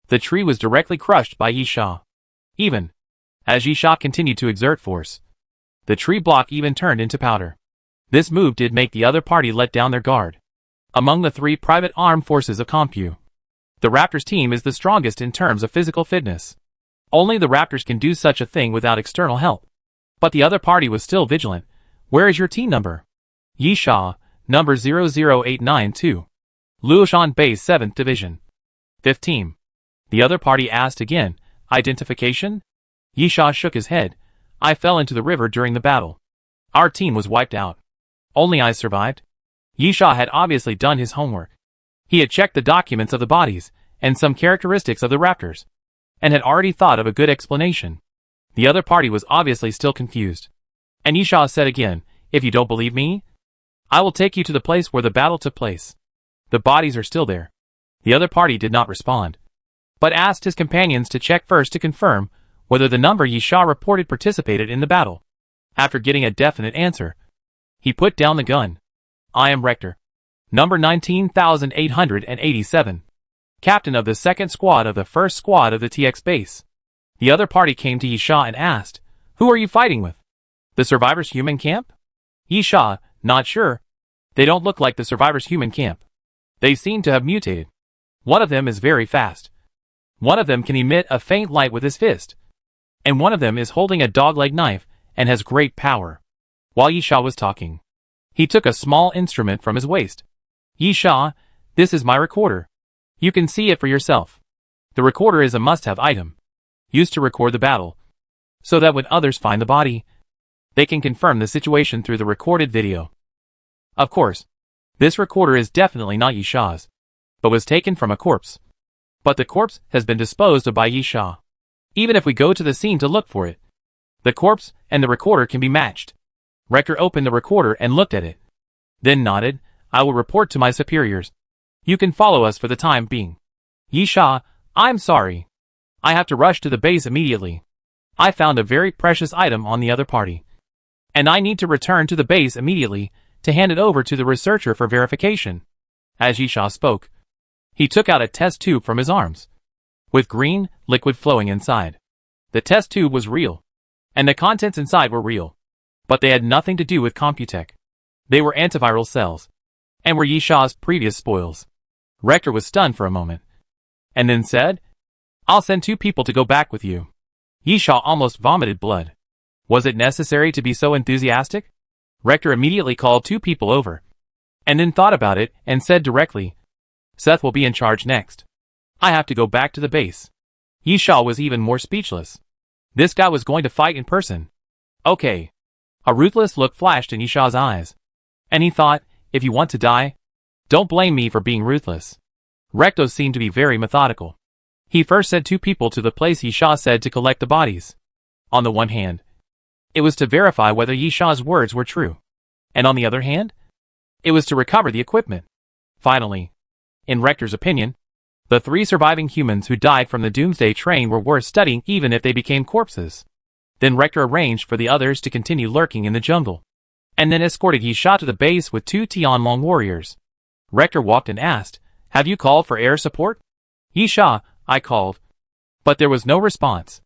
The tree was directly crushed by Yisha. Even as Yisha continued to exert force, the tree block even turned into powder. This move did make the other party let down their guard. Among the 3 private armed forces of Compu, the Raptors team is the strongest in terms of physical fitness. Only the Raptors can do such a thing without external help. But the other party was still vigilant. Where is your team number? Yisha, number 00892. Luoshan Base 7th Division. 5th Team. The other party asked again, identification? Yisha shook his head. I fell into the river during the battle. Our team was wiped out. Only I survived. Yisha had obviously done his homework. He had checked the documents of the bodies, and some characteristics of the Raptors, and had already thought of a good explanation. The other party was obviously still confused. And Yisha said again, if you don't believe me, I will take you to the place where the battle took place. The bodies are still there. The other party did not respond, but asked his companions to check first to confirm whether the number Yisha reported participated in the battle. After getting a definite answer, he put down the gun. I am Rector. Number 19,887. Captain of the 2nd Squad of the 1st Squad of the TX base. The other party came to Yisha and asked, who are you fighting with? The survivors' human camp? Yisha, not sure. They don't look like the survivors' human camp. They seem to have mutated. One of them is very fast. One of them can emit a faint light with his fist. And one of them is holding a dog-leg knife and has great power. While Yisha was talking, he took a small instrument from his waist. Yisha, this is my recorder. You can see it for yourself. The recorder is a must-have item, used to record the battle, so that when others find the body, they can confirm the situation through the recorded video. Of course, this recorder is definitely not Yisha's, but was taken from a corpse. But the corpse has been disposed of by Yisha. Even if we go to the scene to look for it, the corpse and the recorder can be matched. Rector opened the recorder and looked at it, then nodded. I will report to my superiors. You can follow us for the time being. Yisha, I'm sorry. I have to rush to the base immediately. I found a very precious item on the other party, and I need to return to the base immediately to hand it over to the researcher for verification. As Yisha spoke, he took out a test tube from his arms, with green liquid flowing inside. The test tube was real, and the contents inside were real, but they had nothing to do with Computech. They were antiviral cells, and were Yisha's previous spoils. Rector was stunned for a moment, and then said, I'll send 2 people to go back with you. Yisha almost vomited blood. Was it necessary to be so enthusiastic? Rector immediately called 2 people over, and then thought about it and said directly, Seth will be in charge next. I have to go back to the base. Yisha was even more speechless. This guy was going to fight in person. Okay. A ruthless look flashed in Yisha's eyes, and he thought, if you want to die, don't blame me for being ruthless. Recto seemed to be very methodical. He first sent 2 people to the place Yisha said to collect the bodies. On the one hand, it was to verify whether Yisha's words were true, and on the other hand, it was to recover the equipment. Finally, in Rector's opinion, the 3 surviving humans who died from the Doomsday train were worth studying even if they became corpses. Then Rector arranged for the others to continue lurking in the jungle, and then escorted Yisha to the base with 2 Tianlong warriors. Rector walked and asked, Have you called for air support? Yisha, I called, but there was no response.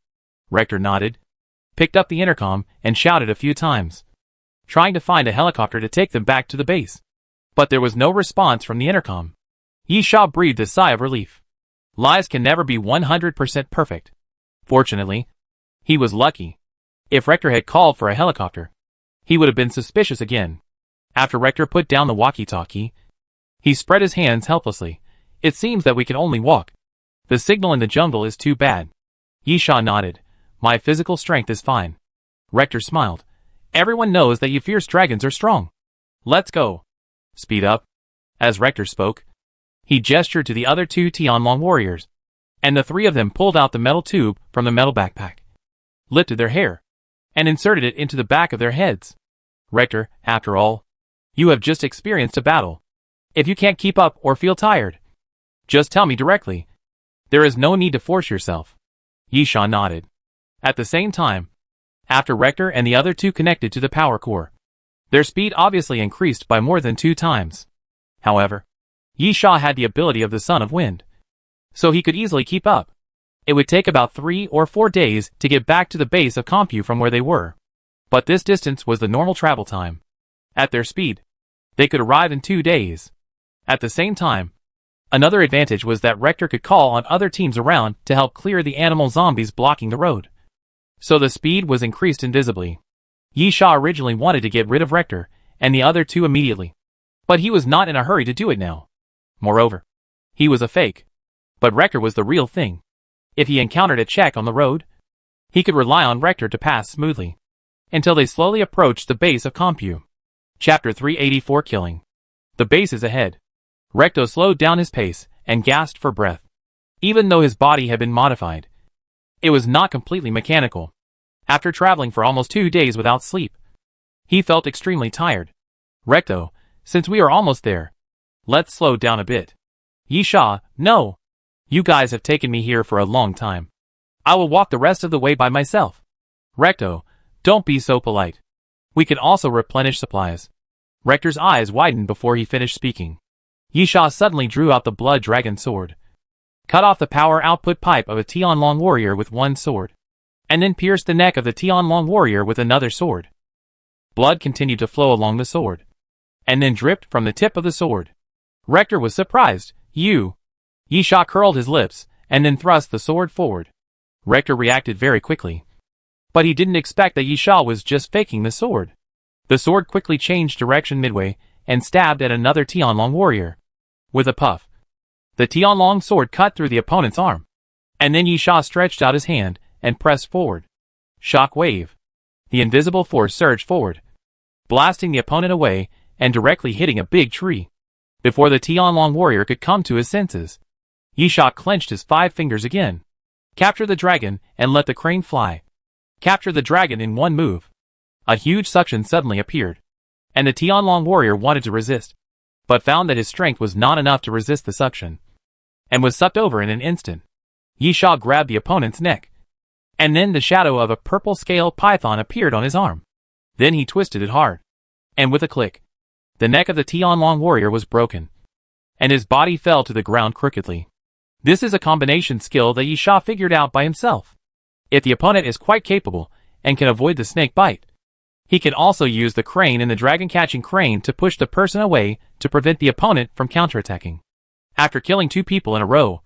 Rector nodded, picked up the intercom, and shouted a few times, trying to find a helicopter to take them back to the base. But there was no response from the intercom. Yisha breathed a sigh of relief. Lies can never be 100% perfect. Fortunately, he was lucky. If Rector had called for a helicopter, he would have been suspicious again. After Rector put down the walkie-talkie, he spread his hands helplessly. It seems that we can only walk. The signal in the jungle is too bad. Yisha nodded. My physical strength is fine. Rector smiled. Everyone knows that you fierce dragons are strong. Let's go. Speed up. As Rector spoke, he gestured to the other two Tianlong warriors, and the three of them pulled out the metal tube from the metal backpack, lifted their hair, and inserted it into the back of their heads. Rector, after all, you have just experienced a battle. If you can't keep up or feel tired, just tell me directly. There is no need to force yourself. Yisha nodded. At the same time, after Rector and the other two connected to the power core, their speed obviously increased by more than 2 times. However, Yisha had the ability of the Son of Wind, so he could easily keep up. It would take about 3 or 4 days to get back to the base of Compu from where they were. But this distance was the normal travel time. At their speed, they could arrive in 2 days. At the same time, another advantage was that Rector could call on other teams around to help clear the animal zombies blocking the road. So the speed was increased invisibly. Yisha originally wanted to get rid of Rector and the other two immediately, but he was not in a hurry to do it now. Moreover, he was a fake, but Rector was the real thing. If he encountered a check on the road, he could rely on Rector to pass smoothly, until they slowly approached the base of Compu. Chapter 384 Killing. The base is ahead. Recto slowed down his pace and gasped for breath. Even though his body had been modified, it was not completely mechanical. After traveling for almost 2 days without sleep, he felt extremely tired. Recto, since we are almost there, let's slow down a bit. Yisha, no. You guys have taken me here for a long time. I will walk the rest of the way by myself. Recto, don't be so polite. We can also replenish supplies. Rector's eyes widened before he finished speaking. Yisha suddenly drew out the blood dragon sword, cut off the power output pipe of a Tianlong warrior with one sword, and then pierced the neck of the Tianlong warrior with another sword. Blood continued to flow along the sword, and then dripped from the tip of the sword. Rector was surprised. You. Yisha curled his lips, and then thrust the sword forward. Rector reacted very quickly, but he didn't expect that Yisha was just faking the sword. The sword quickly changed direction midway, and stabbed at another Tianlong warrior. With a puff, the Tianlong sword cut through the opponent's arm, and then Yisha stretched out his hand and pressed forward. Shock wave. The invisible force surged forward, blasting the opponent away and directly hitting a big tree. Before the Tianlong warrior could come to his senses, Yisha clenched his 5 fingers again. Capture the dragon and let the crane fly. Capture the dragon in one move. A huge suction suddenly appeared, and the Tianlong warrior wanted to resist, but found that his strength was not enough to resist the suction, and was sucked over in an instant. Yisha grabbed the opponent's neck, and then the shadow of a purple scale python appeared on his arm. Then he twisted it hard, and with a click, the neck of the Tianlong warrior was broken, and his body fell to the ground crookedly. This is a combination skill that Yisha figured out by himself. If the opponent is quite capable and can avoid the snake bite, he can also use the crane and the dragon-catching crane to push the person away to prevent the opponent from counterattacking. After killing 2 people in a row,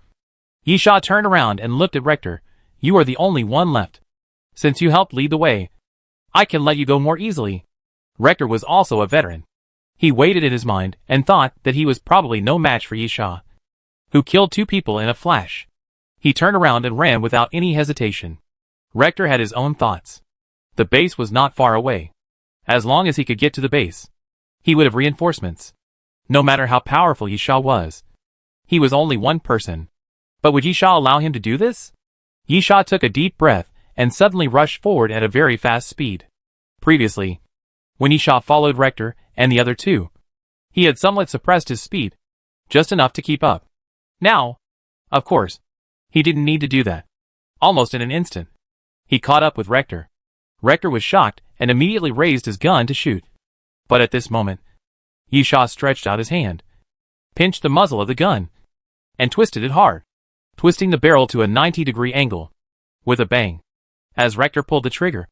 Yisha turned around and looked at Rector. You are the only one left. Since you helped lead the way, I can let you go more easily. Rector was also a veteran. He weighed it in his mind and thought that he was probably no match for Yisha, who killed 2 people in a flash. He turned around and ran without any hesitation. Rector had his own thoughts. The base was not far away. As long as he could get to the base, he would have reinforcements. No matter how powerful Yisha was, he was only one person. But would Yisha allow him to do this? Yisha took a deep breath and suddenly rushed forward at a very fast speed. Previously, when Yisha followed Rector and the other two, he had somewhat suppressed his speed, just enough to keep up. Now, of course, he didn't need to do that. Almost in an instant, he caught up with Rector. Rector was shocked and immediately raised his gun to shoot. But at this moment, Yisha stretched out his hand, pinched the muzzle of the gun, and twisted it hard, twisting the barrel to a 90-degree angle. With a bang, as Rector pulled the trigger,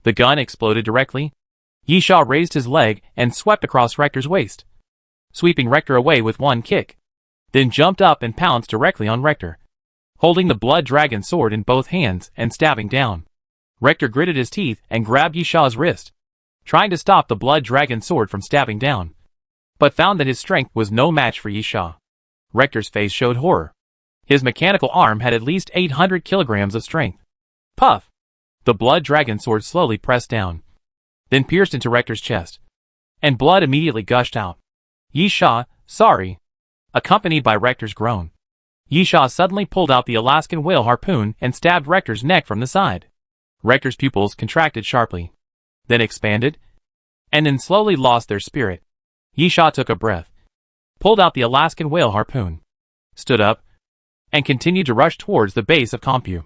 the gun exploded directly. Yisha raised his leg and swept across Rector's waist, sweeping Rector away with one kick, then jumped up and pounced directly on Rector, holding the blood dragon sword in both hands and stabbing down. Rector gritted his teeth and grabbed Yisha's wrist, trying to stop the blood dragon sword from stabbing down, but found that his strength was no match for Yisha. Rector's face showed horror. His mechanical arm had at least 800 kilograms of strength. Puff! The blood dragon sword slowly pressed down, then pierced into Rector's chest. and blood immediately gushed out. Yisha, sorry. Accompanied by Rector's groan. Yisha suddenly pulled out the Alaskan whale harpoon and stabbed Rector's neck from the side. Rector's pupils contracted sharply, then expanded, and then slowly lost their spirit. Yisha took a breath, pulled out the Alaskan whale harpoon, stood up, and continued to rush towards the base of Compu.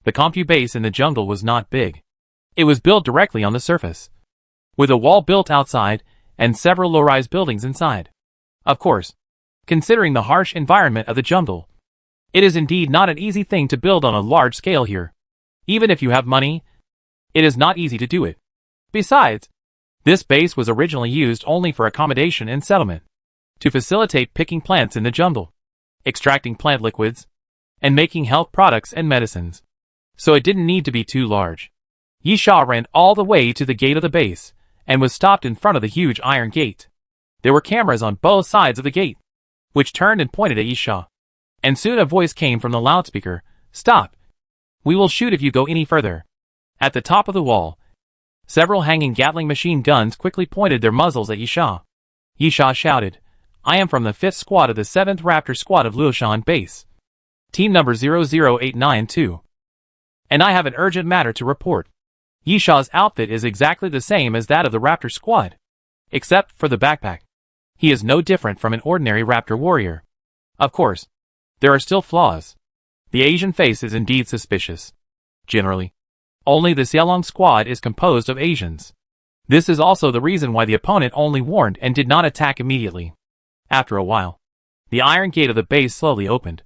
The Compu base in the jungle was not big. It was built directly on the surface, with a wall built outside and several low-rise buildings inside. Of course, considering the harsh environment of the jungle, it is indeed not an easy thing to build on a large scale here. Even if you have money, it is not easy to do it. Besides, this base was originally used only for accommodation and settlement, to facilitate picking plants in the jungle, extracting plant liquids, and making health products and medicines. So it didn't need to be too large. Yisha ran all the way to the gate of the base, and was stopped in front of the huge iron gate. There were cameras on both sides of the gate, which turned and pointed at Yisha. And soon a voice came from the loudspeaker, "Stop! We will shoot if you go any further." At the top of the wall, several hanging Gatling machine guns quickly pointed their muzzles at Yisha. Yisha shouted, "I am from the 5th Squad of the 7th Raptor Squad of Luoshan Base. Team number 00892. And I have an urgent matter to report." Yisha's outfit is exactly the same as that of the Raptor Squad, except for the backpack. He is no different from an ordinary Raptor warrior. Of course, there are still flaws. The Asian face is indeed suspicious. Generally, only the Xiaolong Squad is composed of Asians. This is also the reason why the opponent only warned and did not attack immediately. After a while, the iron gate of the base slowly opened,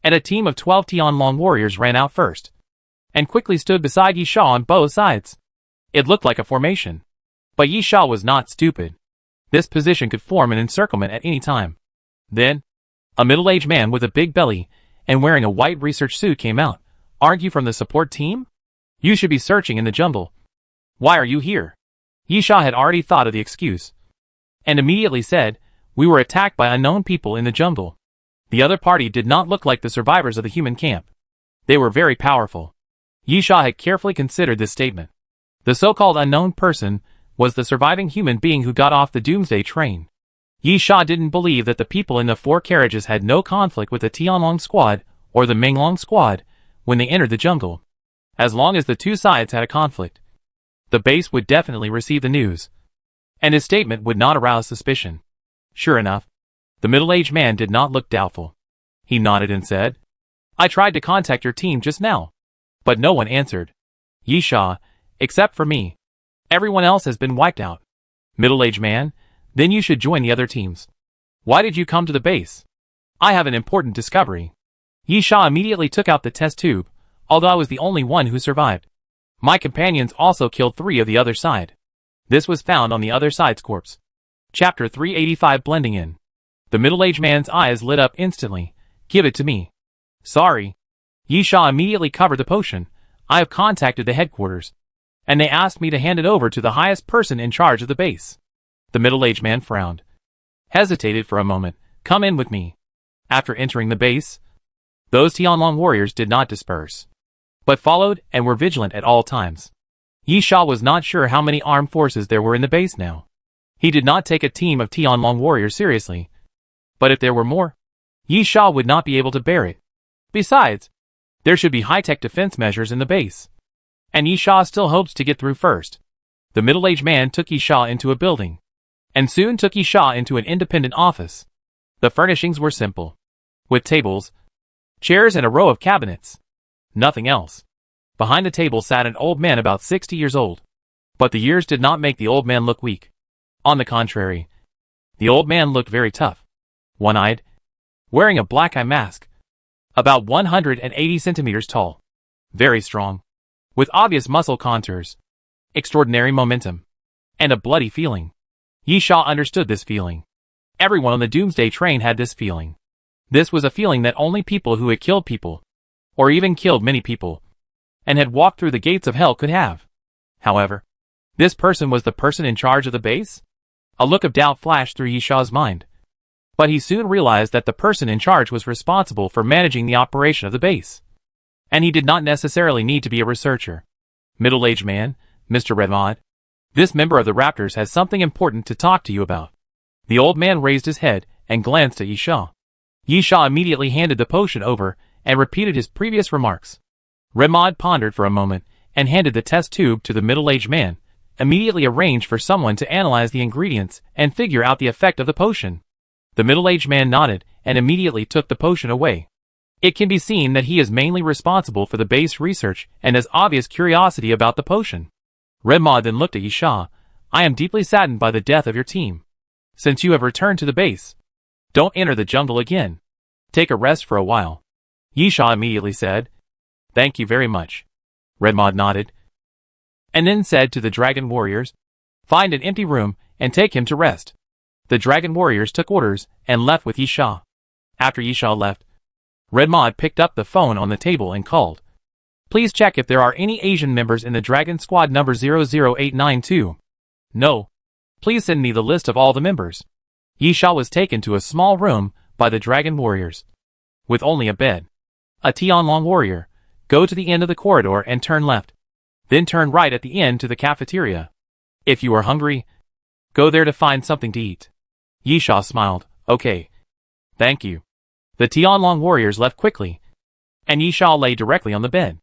and a team of 12 Tianlong warriors ran out first, and quickly stood beside Yisha on both sides. It looked like a formation, but Yisha was not stupid. This position could form an encirclement at any time. Then, a middle-aged man with a big belly and wearing a white research suit came out. "Aren't you from the support team? You should be searching in the jungle. Why are you here?" Yisha had already thought of the excuse, and immediately said, "We were attacked by unknown people in the jungle." The other party did not look like the survivors of the human camp. They were very powerful. Yisha had carefully considered this statement. The so-called unknown person was the surviving human being who got off the Doomsday train. Yisha didn't believe that the people in the 4 carriages had no conflict with the Tianlong Squad or the Menglong Squad when they entered the jungle. As long as the two sides had a conflict, the base would definitely receive the news, and his statement would not arouse suspicion. Sure enough, the middle-aged man did not look doubtful. He nodded and said, "I tried to contact your team just now, but no one answered. Yisha, except for me. Everyone else has been wiped out." "Middle-aged man, then you should join the other teams. Why did you come to the base?" "I have an important discovery." Yisha immediately took out the test tube, although I was the only one who survived. My companions also killed 3 of the other side. This was found on the other side's corpse. Chapter 385 Blending In. The middle-aged man's eyes lit up instantly. "Give it to me." "Sorry." Yisha immediately covered the potion. "I have contacted the headquarters, and they asked me to hand it over to the highest person in charge of the base." The middle-aged man frowned, hesitated for a moment. "Come in with me." After entering the base, those Tianlong warriors did not disperse, but followed and were vigilant at all times. Yisha was not sure how many armed forces there were in the base now. He did not take a team of Tianlong warriors seriously, but if there were more, Yisha would not be able to bear it. Besides, there should be high-tech defense measures in the base, and Yisha still hopes to get through first. The middle-aged man took Yisha into a building, and soon took Yisha into an independent office. The furnishings were simple, with tables, chairs and a row of cabinets. Nothing else. Behind the table sat an old man about 60 years old, but the years did not make the old man look weak. On the contrary, the old man looked very tough, one-eyed, wearing a black eye mask, about 180 centimeters tall, very strong, with obvious muscle contours, extraordinary momentum, and a bloody feeling. Yisha understood this feeling. Everyone on the Doomsday train had this feeling. This was a feeling that only people who had killed people, or even killed many people, and had walked through the gates of hell could have. However, this person was the person in charge of the base? A look of doubt flashed through Yisha's mind, but he soon realized that the person in charge was responsible for managing the operation of the base, and he did not necessarily need to be a researcher. "Middle-aged man, Mr. Redmond, This member of the Raptors has something important to talk to you about. The old man raised his head and glanced at Yisha. Yisha immediately handed the potion over and repeated his previous remarks. Remad pondered for a moment and handed the test tube to the middle-aged man, immediately arranged for someone to analyze the ingredients and figure out the effect of the potion. The middle-aged man nodded and immediately took the potion away. It can be seen that he is mainly responsible for the base research and has obvious curiosity about the potion. Remad then looked at Yisha. I am deeply saddened by the death of your team. Since you have returned to the base, don't enter the jungle again. Take a rest for a while. Yisha immediately said, Thank you very much. Remad nodded, and then said to the dragon warriors, Find an empty room and take him to rest. The dragon warriors took orders and left with Yisha. After Yisha left, Remad picked up the phone on the table and called. Please check if there are any Asian members in the Dragon Squad number 00892. No. Please send me the list of all the members. Yisha was taken to a small room by the dragon warriors, with only a bed. A Tianlong warrior, go to the end of the corridor and turn left. Then turn right at the end to the cafeteria. If you are hungry, go there to find something to eat. Yisha smiled. Okay. Thank you. The Tianlong warriors left quickly, and Yisha lay directly on the bed.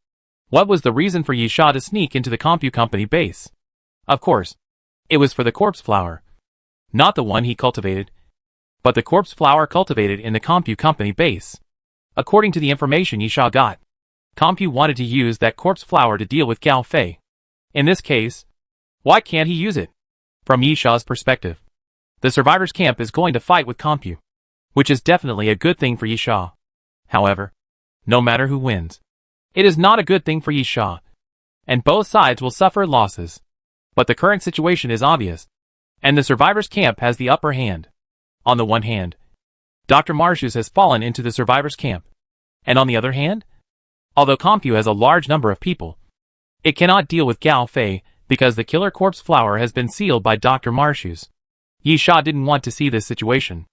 What was the reason for Yisha to sneak into the Compu Company base? Of course, it was for the corpse flower. Not the one he cultivated, but the corpse flower cultivated in the Compu Company base. According to the information Yisha got, Compu wanted to use that corpse flower to deal with Gao Fei. In this case, why can't he use it? From Yisha's perspective, the survivors' camp is going to fight with Compu, which is definitely a good thing for Yisha. However, no matter who wins, it is not a good thing for Yisha, and both sides will suffer losses. But the current situation is obvious, and the survivors' camp has the upper hand. On the one hand, Dr. Marshus has fallen into the survivors' camp, and on the other hand, although Compu has a large number of people, it cannot deal with Gao Fei because the killer corpse flower has been sealed by Dr. Marshus. Yisha didn't want to see this situation.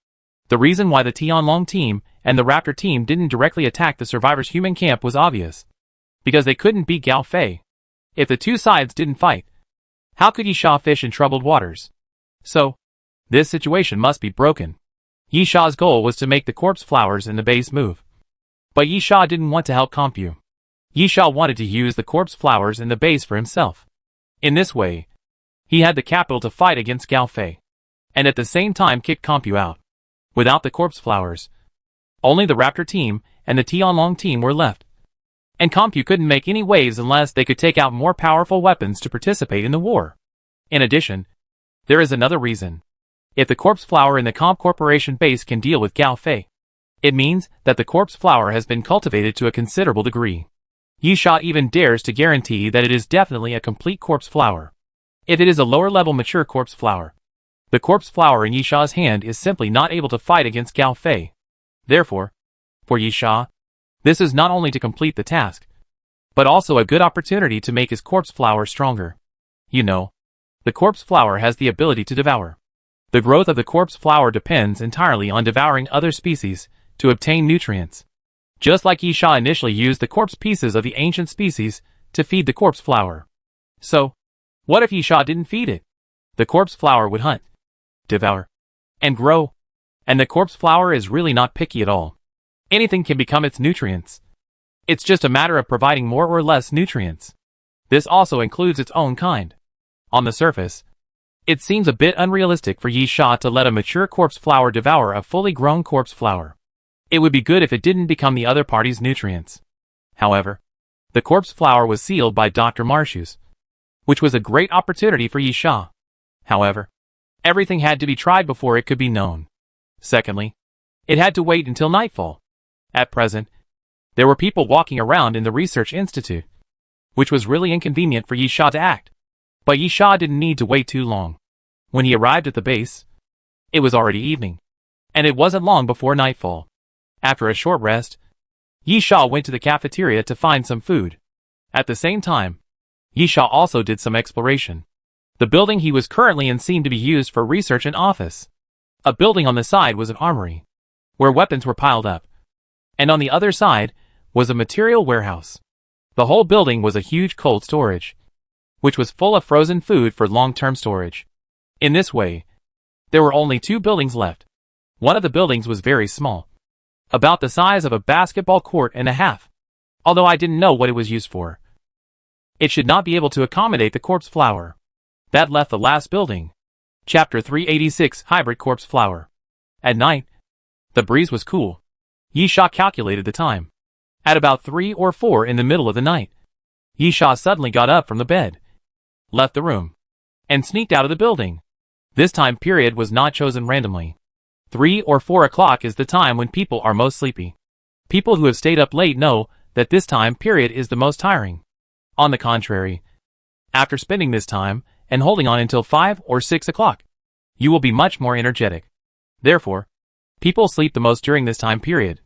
The reason why the Tianlong team and the Raptor team didn't directly attack the survivors' human camp was obvious. Because they couldn't beat Gao Fei. If the two sides didn't fight, how could Yisha fish in troubled waters? So, this situation must be broken. Yisha's goal was to make the corpse flowers in the base move. But Yisha didn't want to help Compu. Yisha wanted to use the corpse flowers in the base for himself. In this way, he had the capital to fight against Gao Fei, and at the same time kick Compu out. Without the corpse flowers, only the Raptor team and the Tianlong team were left. And Compu couldn't make any waves unless they could take out more powerful weapons to participate in the war. In addition, there is another reason. If the corpse flower in the Comp Corporation base can deal with Gao Fei, it means that the corpse flower has been cultivated to a considerable degree. Yisha even dares to guarantee that it is definitely a complete corpse flower. If it is a lower-level mature corpse flower, the corpse flower in Yisha's hand is simply not able to fight against Gao Fei. Therefore, for Yisha, this is not only to complete the task, but also a good opportunity to make his corpse flower stronger. You know, the corpse flower has the ability to devour. The growth of the corpse flower depends entirely on devouring other species to obtain nutrients. Just like Yisha initially used the corpse pieces of the ancient species to feed the corpse flower. So, what if Yisha didn't feed it? The corpse flower would hunt, devour, and grow. And the corpse flower is really not picky at all. Anything can become its nutrients. It's just a matter of providing more or less nutrients. This also includes its own kind. On the surface, it seems a bit unrealistic for Yisha to let a mature corpse flower devour a fully grown corpse flower. It would be good if it didn't become the other party's nutrients. However, the corpse flower was sealed by Dr. Marshus, which was a great opportunity for Yisha. However, everything had to be tried before it could be known. Secondly, it had to wait until nightfall. At present, there were people walking around in the research institute, which was really inconvenient for Yisha to act. But Yisha didn't need to wait too long. When he arrived at the base, it was already evening, and it wasn't long before nightfall. After a short rest, Yisha went to the cafeteria to find some food. At the same time, Yisha also did some exploration. The building he was currently in seemed to be used for research and office. A building on the side was an armory, where weapons were piled up, and on the other side was a material warehouse. The whole building was a huge cold storage. which was full of frozen food for long-term storage. In this way, there were only 2 buildings left. One of the buildings was very small, about the size of a basketball court and a half, although I didn't know what it was used for. It should not be able to accommodate the corpse flower. That left the last building. Chapter 386 Hybrid Corpse Flower. At night, the breeze was cool. Yisha calculated the time. At about 3 or 4 in the middle of the night, Yisha suddenly got up from the bed, left the room, and sneaked out of the building. This time period was not chosen randomly. 3 or 4 o'clock is the time when people are most sleepy. People who have stayed up late know that this time period is the most tiring. On the contrary, after spending this time and holding on until 5 or 6 o'clock, you will be much more energetic. Therefore, people sleep the most during this time period.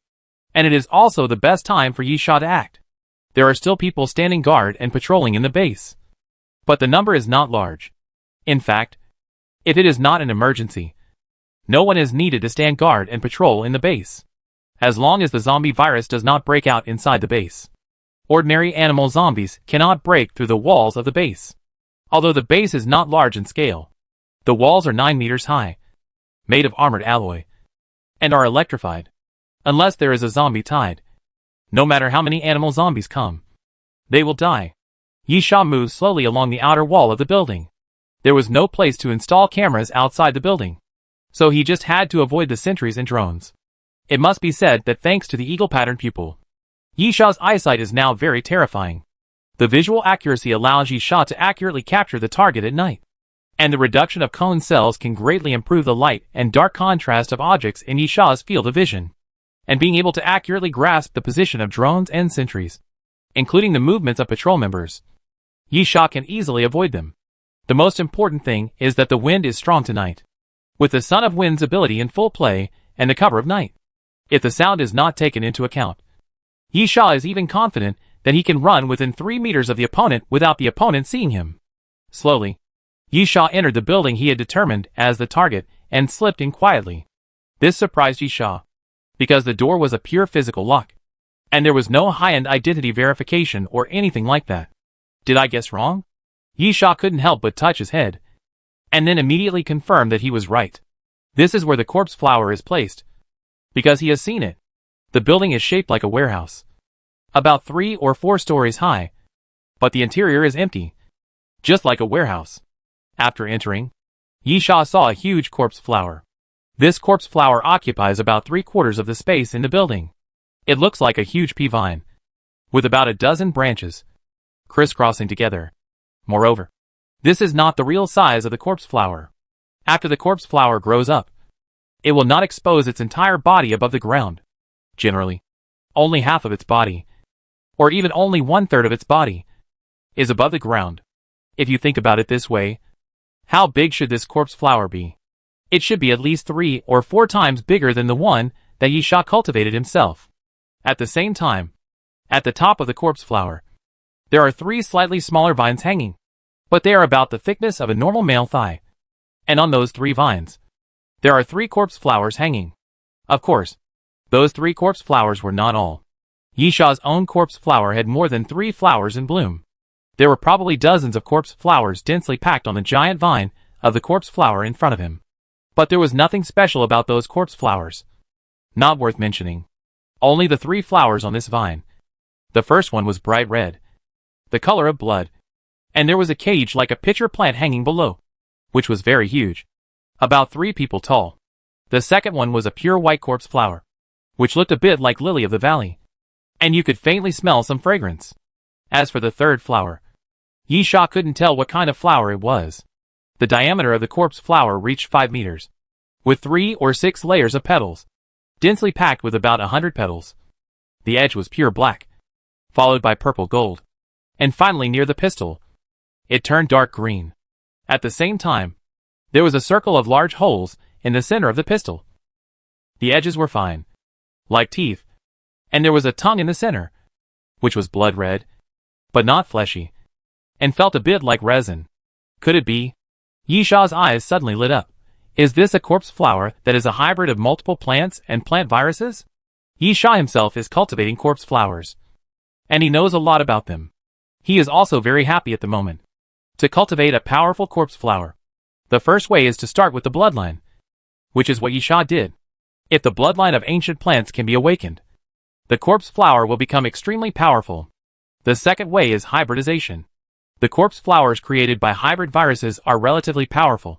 And it is also the best time for Yisha to act. There are still people standing guard and patrolling in the base, but the number is not large. In fact, if it is not an emergency, no one is needed to stand guard and patrol in the base, as long as the zombie virus does not break out inside the base. Ordinary animal zombies cannot break through the walls of the base. Although the base is not large in scale, the walls are 9 meters high, made of armored alloy, and are electrified, unless there is a zombie tide. No matter how many animal zombies come, they will die. Yisha moved slowly along the outer wall of the building. There was no place to install cameras outside the building, so he just had to avoid the sentries and drones. It must be said that thanks to the eagle pattern pupil, Yisha's eyesight is now very terrifying. The visual accuracy allows Yisha to accurately capture the target at night, and the reduction of cone cells can greatly improve the light and dark contrast of objects in Yisha's field of vision, and being able to accurately grasp the position of drones and sentries, including the movements of patrol members. Yisha can easily avoid them. The most important thing is that the wind is strong tonight, with the Son of Wind's ability in full play and the cover of night. If the sound is not taken into account, Yisha is even confident that he can run within 3 meters of the opponent without the opponent seeing him. Slowly, Yisha entered the building he had determined as the target and slipped in quietly. This surprised Yisha, because the door was a pure physical lock, and there was no high-end identity verification or anything like that. Did I guess wrong? Yisha couldn't help but touch his head, and then immediately confirmed that he was right. This is where the corpse flower is placed, because he has seen it. The building is shaped like a warehouse, about 3 or 4 stories high, but the interior is empty, just like a warehouse. After entering, Yisha saw a huge corpse flower. This corpse flower occupies about 3/4 of the space in the building. It looks like a huge pea vine, with about a dozen branches, crisscrossing together. Moreover, this is not the real size of the corpse flower. After the corpse flower grows up, it will not expose its entire body above the ground. Generally, only half of its body, or even only 1/3 of its body, is above the ground. If you think about it this way, how big should this corpse flower be? It should be at least 3 or 4 times bigger than the one that Yisha cultivated himself. At the same time, at the top of the corpse flower, there are 3 slightly smaller vines hanging, but they are about the thickness of a normal male thigh. And on those 3 vines, there are 3 corpse flowers hanging. Of course, those 3 corpse flowers were not all. Yisha's own corpse flower had more than 3 flowers in bloom. There were probably dozens of corpse flowers densely packed on the giant vine of the corpse flower in front of him. But there was nothing special about those corpse flowers. Not worth mentioning. Only the 3 flowers on this vine. The first one was bright red, the color of blood, and there was a cage like a pitcher plant hanging below, which was very huge, about 3 people tall. The second one was a pure white corpse flower, which looked a bit like lily of the valley, and you could faintly smell some fragrance. As for the third flower, Yisha couldn't tell what kind of flower it was. The diameter of the corpse flower reached 5 meters, with 3 or 6 layers of petals, densely packed with about 100 petals. The edge was pure black, followed by purple gold, and finally near the pistil, it turned dark green. At the same time, there was a circle of large holes in the center of the pistil. The edges were fine, like teeth, and there was a tongue in the center, which was blood red, but not fleshy, and felt a bit like resin. Could it be? Yisha's eyes suddenly lit up. Is this a corpse flower that is a hybrid of multiple plants and plant viruses? Yisha himself is cultivating corpse flowers, and he knows a lot about them. He is also very happy at the moment. To cultivate a powerful corpse flower, the first way is to start with the bloodline, which is what Yisha did. If the bloodline of ancient plants can be awakened, the corpse flower will become extremely powerful. The second way is hybridization. The corpse flowers created by hybrid viruses are relatively powerful,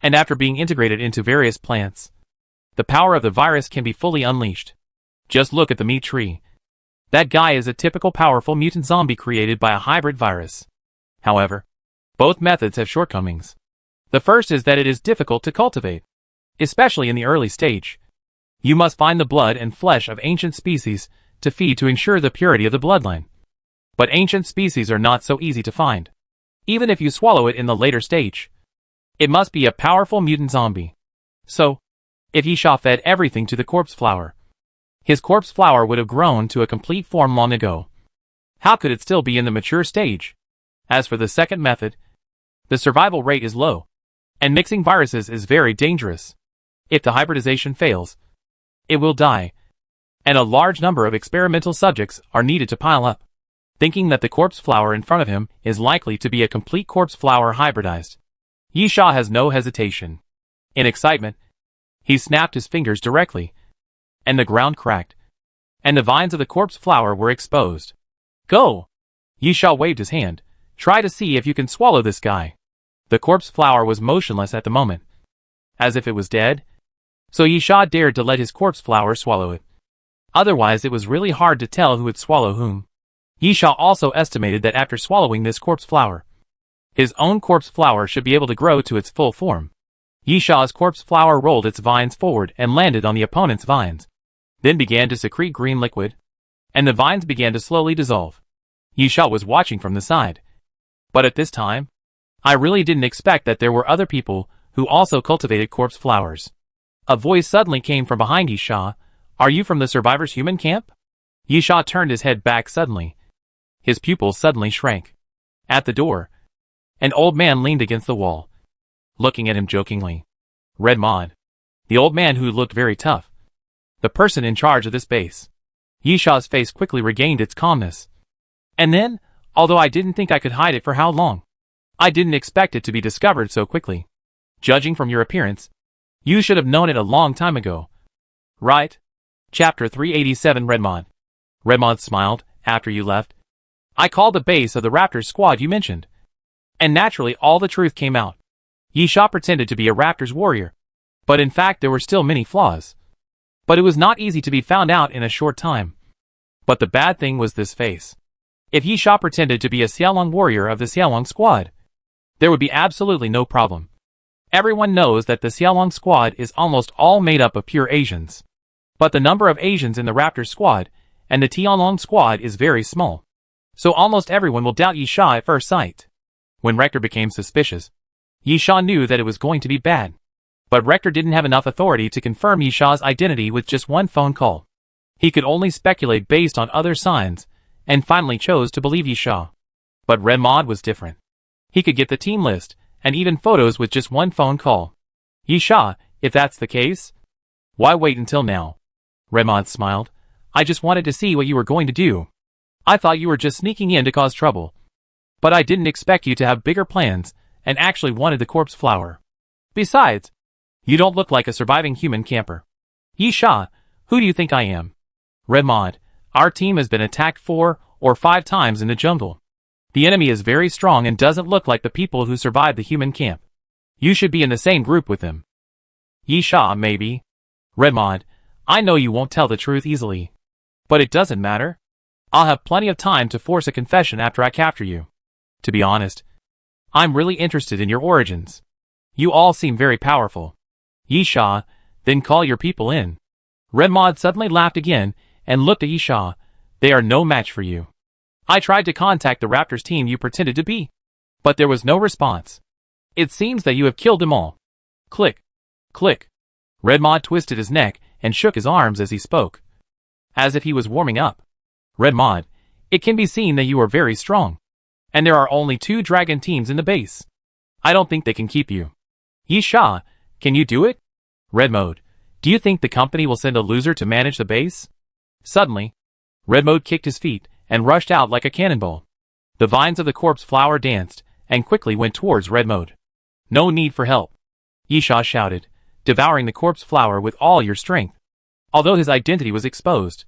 and after being integrated into various plants, the power of the virus can be fully unleashed. Just look at the meat tree. That guy is a typical powerful mutant zombie created by a hybrid virus. However, both methods have shortcomings. The first is that it is difficult to cultivate, especially in the early stage. You must find the blood and flesh of ancient species to feed to ensure the purity of the bloodline. But ancient species are not so easy to find, even if you swallow it in the later stage. It must be a powerful mutant zombie. So, if Yisha fed everything to the corpse flower, his corpse flower would have grown to a complete form long ago. How could it still be in the mature stage? As for the second method, the survival rate is low, and mixing viruses is very dangerous. If the hybridization fails, it will die, and a large number of experimental subjects are needed to pile up, thinking that the corpse flower in front of him is likely to be a complete corpse flower hybridized. Yisha has no hesitation. In excitement, he snapped his fingers directly, and the ground cracked, and the vines of the corpse flower were exposed. Go! Yisha waved his hand. Try to see if you can swallow this guy. The corpse flower was motionless at the moment, as if it was dead, so Yisha dared to let his corpse flower swallow it. Otherwise it was really hard to tell who would swallow whom. Yisha also estimated that after swallowing this corpse flower, his own corpse flower should be able to grow to its full form. Yisha's corpse flower rolled its vines forward and landed on the opponent's vines, then began to secrete green liquid, and the vines began to slowly dissolve. Yisha was watching from the side. But at this time, I really didn't expect that there were other people who also cultivated corpse flowers. A voice suddenly came from behind Yisha. Are you from the survivors' human camp? Yisha turned his head back suddenly. His pupils suddenly shrank. At the door, an old man leaned against the wall, looking at him jokingly. Red Mod. The old man who looked very tough. The person in charge of this base. Yisha's face quickly regained its calmness. And then, although I didn't think I could hide it for how long, I didn't expect it to be discovered so quickly. Judging from your appearance, you should have known it a long time ago. Right? Chapter 387 Redmond. Redmond smiled. After you left, I called the base of the Raptors squad you mentioned, and naturally all the truth came out. Yisha pretended to be a Raptors warrior, but in fact there were still many flaws. But it was not easy to be found out in a short time. But the bad thing was this face. If Yisha pretended to be a Xiaolong warrior of the Xiaolong squad, there would be absolutely no problem. Everyone knows that the Xiaolong squad is almost all made up of pure Asians. But the number of Asians in the Raptors squad and the Tianlong squad is very small. So almost everyone will doubt Yisha at first sight. When Rector became suspicious, Yisha knew that it was going to be bad. But Rector didn't have enough authority to confirm Yisha's identity with just one phone call. He could only speculate based on other signs, and finally chose to believe Yisha. But Red Mod was different. He could get the team list, and even photos with just one phone call. Yisha, if that's the case, why wait until now? Red Mod smiled. I just wanted to see what you were going to do. I thought you were just sneaking in to cause trouble. But I didn't expect you to have bigger plans, and actually wanted the corpse flower. Besides, you don't look like a surviving human camper. Yisha, who do you think I am? Red Mod, our team has been attacked 4 or 5 times in the jungle. The enemy is very strong and doesn't look like the people who survived the human camp. You should be in the same group with them. Yisha, maybe. Red Mod, I know you won't tell the truth easily. But it doesn't matter. I'll have plenty of time to force a confession after I capture you. To be honest, I'm really interested in your origins. You all seem very powerful. Yisha, then call your people in. Red Mod suddenly laughed again and looked at Yisha. They are no match for you. I tried to contact the Raptors team you pretended to be, but there was no response. It seems that you have killed them all. Click. Click. Red Mod twisted his neck and shook his arms as he spoke, as if he was warming up. Red Mod, it can be seen that you are very strong, and there are only 2 dragon teams in the base. I don't think they can keep you. Yisha, can you do it? Red Mode, do you think the company will send a loser to manage the base? Suddenly, Red Mode kicked his feet and rushed out like a cannonball. The vines of the corpse flower danced, and quickly went towards red mode. No need for help, Yisha shouted, devouring the corpse flower with all your strength. Although his identity was exposed,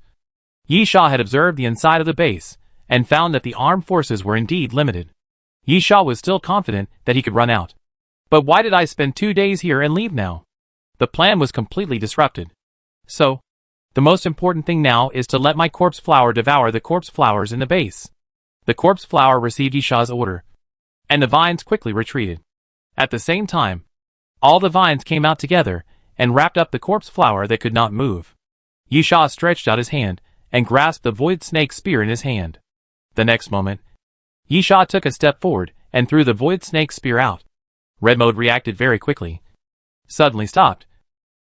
Yisha had observed the inside of the base, and found that the armed forces were indeed limited. Yisha was still confident that he could run out. But why did I spend 2 days here and leave now? The plan was completely disrupted. So, the most important thing now is to let my corpse flower devour the corpse flowers in the base. The corpse flower received Yisha's order, and the vines quickly retreated. At the same time, all the vines came out together and wrapped up the corpse flower that could not move. Yisha stretched out his hand and grasped the void snake spear in his hand. The next moment, Yisha took a step forward and threw the void snake spear out. Red mode reacted very quickly, suddenly stopped,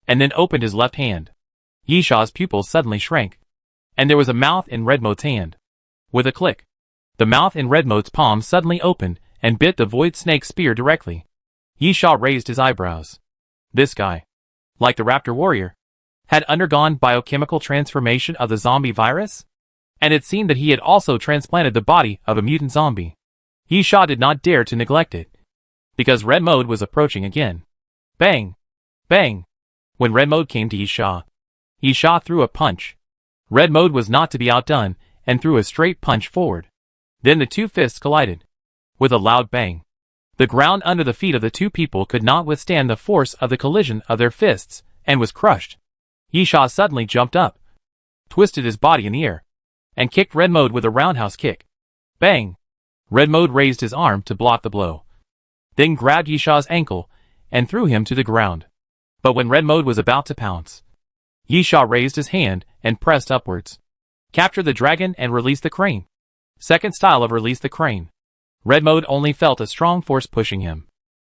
and then opened his left hand. Yisha's pupils suddenly shrank, and there was a mouth in red mode's hand. With a click, the mouth in red mode's palm suddenly opened and bit the void snake spear directly. Yisha raised his eyebrows. This guy, like the raptor warrior, had undergone biochemical transformation of the zombie virus, and it seemed that he had also transplanted the body of a mutant zombie. Yisha did not dare to neglect it, because red mode was approaching again. Bang! Bang! When red mode came to Yisha, Yisha threw a punch. Red mode was not to be outdone and threw a straight punch forward. Then the two fists collided. With a loud bang, the ground under the feet of the two people could not withstand the force of the collision of their fists and was crushed. Yisha suddenly jumped up, twisted his body in the air, and kicked red mode with a roundhouse kick. Bang! Red mode raised his arm to block the blow, then grabbed Yisha's ankle and threw him to the ground. But when red mode was about to pounce, Yisha raised his hand and pressed upwards. Capture the dragon and release the crane. Second style of release the crane. Red mode only felt a strong force pushing him,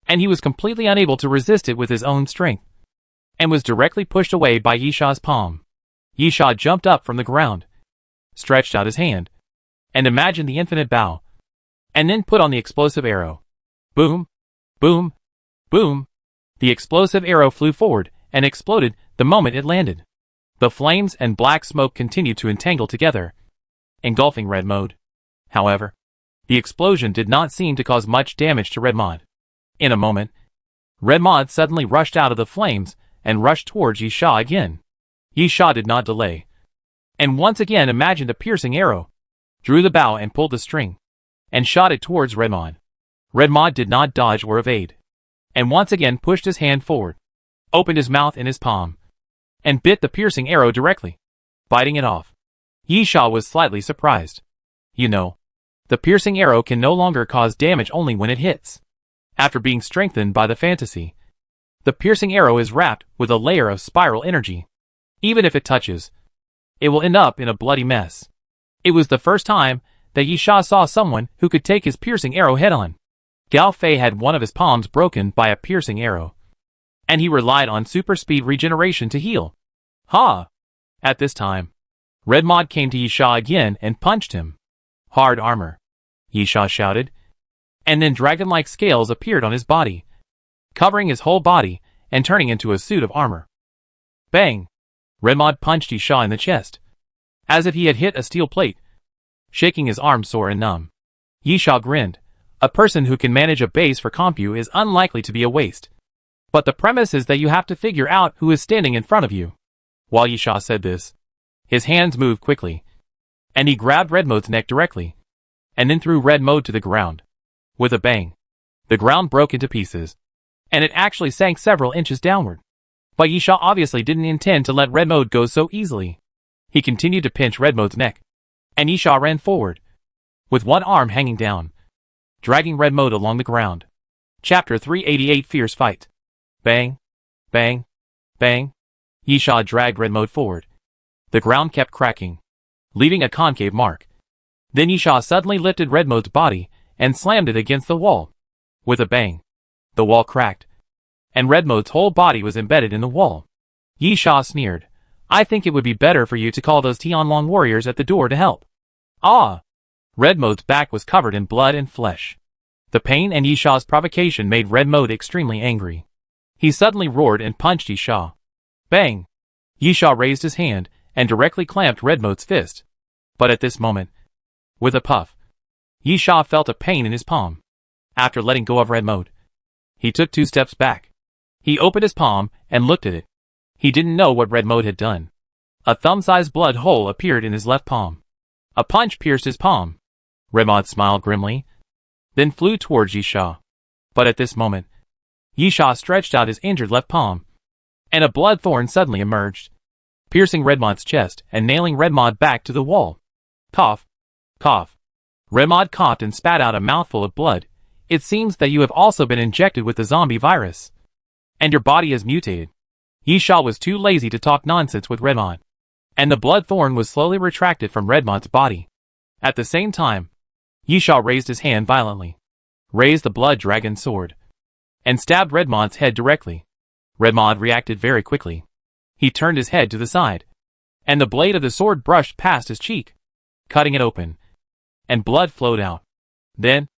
and he was completely unable to resist it with his own strength, and was directly pushed away by Yisha's palm. Yisha jumped up from the ground, stretched out his hand, and imagined the infinite bow, and then put on the explosive arrow. Boom! Boom! Boom! The explosive arrow flew forward and exploded the moment it landed. The flames and black smoke continued to entangle together, engulfing red mode. However, the explosion did not seem to cause much damage to red mod. In a moment, red mod suddenly rushed out of the flames and rushed towards Yisha again. Yisha did not delay, and once again imagined a piercing arrow, drew the bow and pulled the string, and shot it towards red mod. Red mod did not dodge or evade, and once again pushed his hand forward, opened his mouth in his palm, and bit the piercing arrow directly, biting it off. Yisha was slightly surprised. You know, the piercing arrow can no longer cause damage only when it hits. After being strengthened by the fantasy, the piercing arrow is wrapped with a layer of spiral energy. Even if it touches, it will end up in a bloody mess. It was the first time that Yisha saw someone who could take his piercing arrow head-on. Gao Fei had one of his palms broken by a piercing arrow, and he relied on super speed regeneration to heal. Ha! At this time, Red Mod came to Yisha again and punched him. Hard armor, Yisha shouted, and then dragon-like scales appeared on his body, covering his whole body and turning into a suit of armor. Bang! Red Mod punched Yisha in the chest, as if he had hit a steel plate, shaking his arm sore and numb. Yisha grinned. A person who can manage a base for compu is unlikely to be a waste. But the premise is that you have to figure out who is standing in front of you. While Yisha said this, his hands moved quickly, and he grabbed Red Mode's neck directly, and then threw Red Mode to the ground. With a bang, the ground broke into pieces, and it actually sank several inches downward. But Yisha obviously didn't intend to let Red Mode go so easily. He continued to pinch Red Mode's neck, and Yisha ran forward, with one arm hanging down, dragging Red Mode along the ground. Chapter 388 Fierce Fight. Bang, bang, bang. Yisha dragged Red Mode forward. The ground kept cracking, leaving a concave mark. Then Yisha suddenly lifted Red Mode's body and slammed it against the wall. With a bang, the wall cracked, and Red Mode's whole body was embedded in the wall. Yisha sneered. I think it would be better for you to call those Tianlong warriors at the door to help. Ah! Red Mode's back was covered in blood and flesh. The pain and Yisha's provocation made Red Mode extremely angry. He suddenly roared and punched Yisha. Bang! Yisha raised his hand and directly clamped Red Mode's fist. But at this moment, with a puff, Yisha felt a pain in his palm. After letting go of Red Mode, he took 2 steps back. He opened his palm and looked at it. He didn't know what Red Mode had done. A thumb-sized blood hole appeared in his left palm. A punch pierced his palm. Red Mode smiled grimly, then flew towards Yisha. But at this moment, Yisha stretched out his injured left palm, and a blood thorn suddenly emerged, piercing Red Mode's chest and nailing Red Mode back to the wall. Cough. Cough. Red Mode coughed and spat out a mouthful of blood. It seems that you have also been injected with the zombie virus, and your body is mutated. Yisha was too lazy to talk nonsense with Red Mode, and the blood thorn was slowly retracted from Red Mode's body. At the same time, Yisha raised his hand violently, raised the blood dragon sword, and stabbed Red Mode's head directly. Red Mode reacted very quickly. He turned his head to the side, and the blade of the sword brushed past his cheek, cutting it open, and blood flowed out. Then,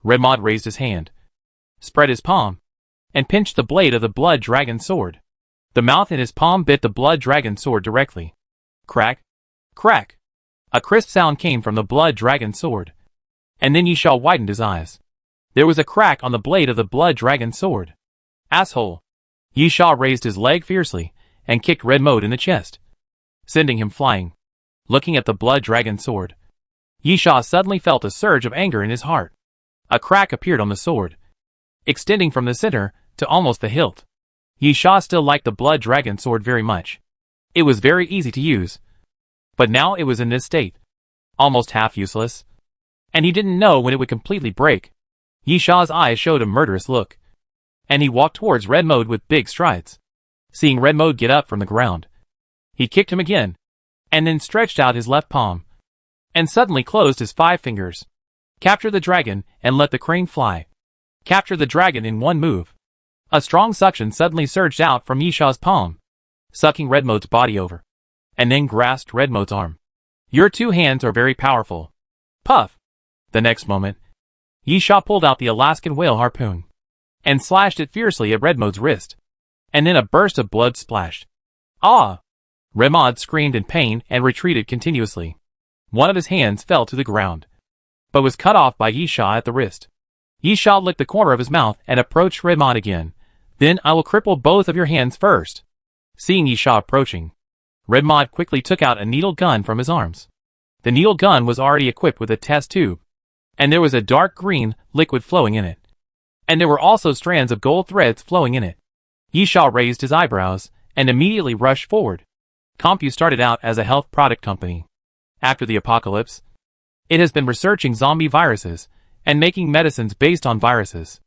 Red Mode raised his hand, spread his palm, and pinched the blade of the blood dragon sword. The mouth in his palm bit the blood dragon sword directly. Crack! Crack! A crisp sound came from the blood dragon sword, and then Yisha widened his eyes. There was a crack on the blade of the blood dragon sword. Asshole! Yisha raised his leg fiercely and kicked Red Mode in the chest, sending him flying. Looking at the blood dragon sword, Yisha suddenly felt a surge of anger in his heart. A crack appeared on the sword, extending from the center to almost the hilt. Yisha still liked the blood dragon sword very much. It was very easy to use, but now it was in this state, almost half useless, and he didn't know when it would completely break. Yisha's eyes showed a murderous look, and he walked towards Red Mode with big strides. Seeing Red Mode get up from the ground, he kicked him again, and then stretched out his left palm, and suddenly closed his 5 fingers. Capture the dragon and let the crane fly. Capture the dragon in one move. A strong suction suddenly surged out from Yisha's palm, sucking Red Mode's body over, and then grasped Red Mode's arm. Your 2 hands are very powerful. Puff! The next moment, Yisha pulled out the Alaskan whale harpoon, and slashed it fiercely at Red Mode's wrist, and then a burst of blood splashed. Ah! Red Mode screamed in pain and retreated continuously. One of his hands fell to the ground, but was cut off by Yisha at the wrist. Yisha licked the corner of his mouth and approached Red Mode again. Then I will cripple both of your hands first. Seeing Yisha approaching, Red Mode quickly took out a needle gun from his arms. The needle gun was already equipped with a test tube, and there was a dark green liquid flowing in it. And there were also strands of gold threads flowing in it. Yisha raised his eyebrows and immediately rushed forward. Compu started out as a health product company. After the apocalypse, it has been researching zombie viruses and making medicines based on viruses.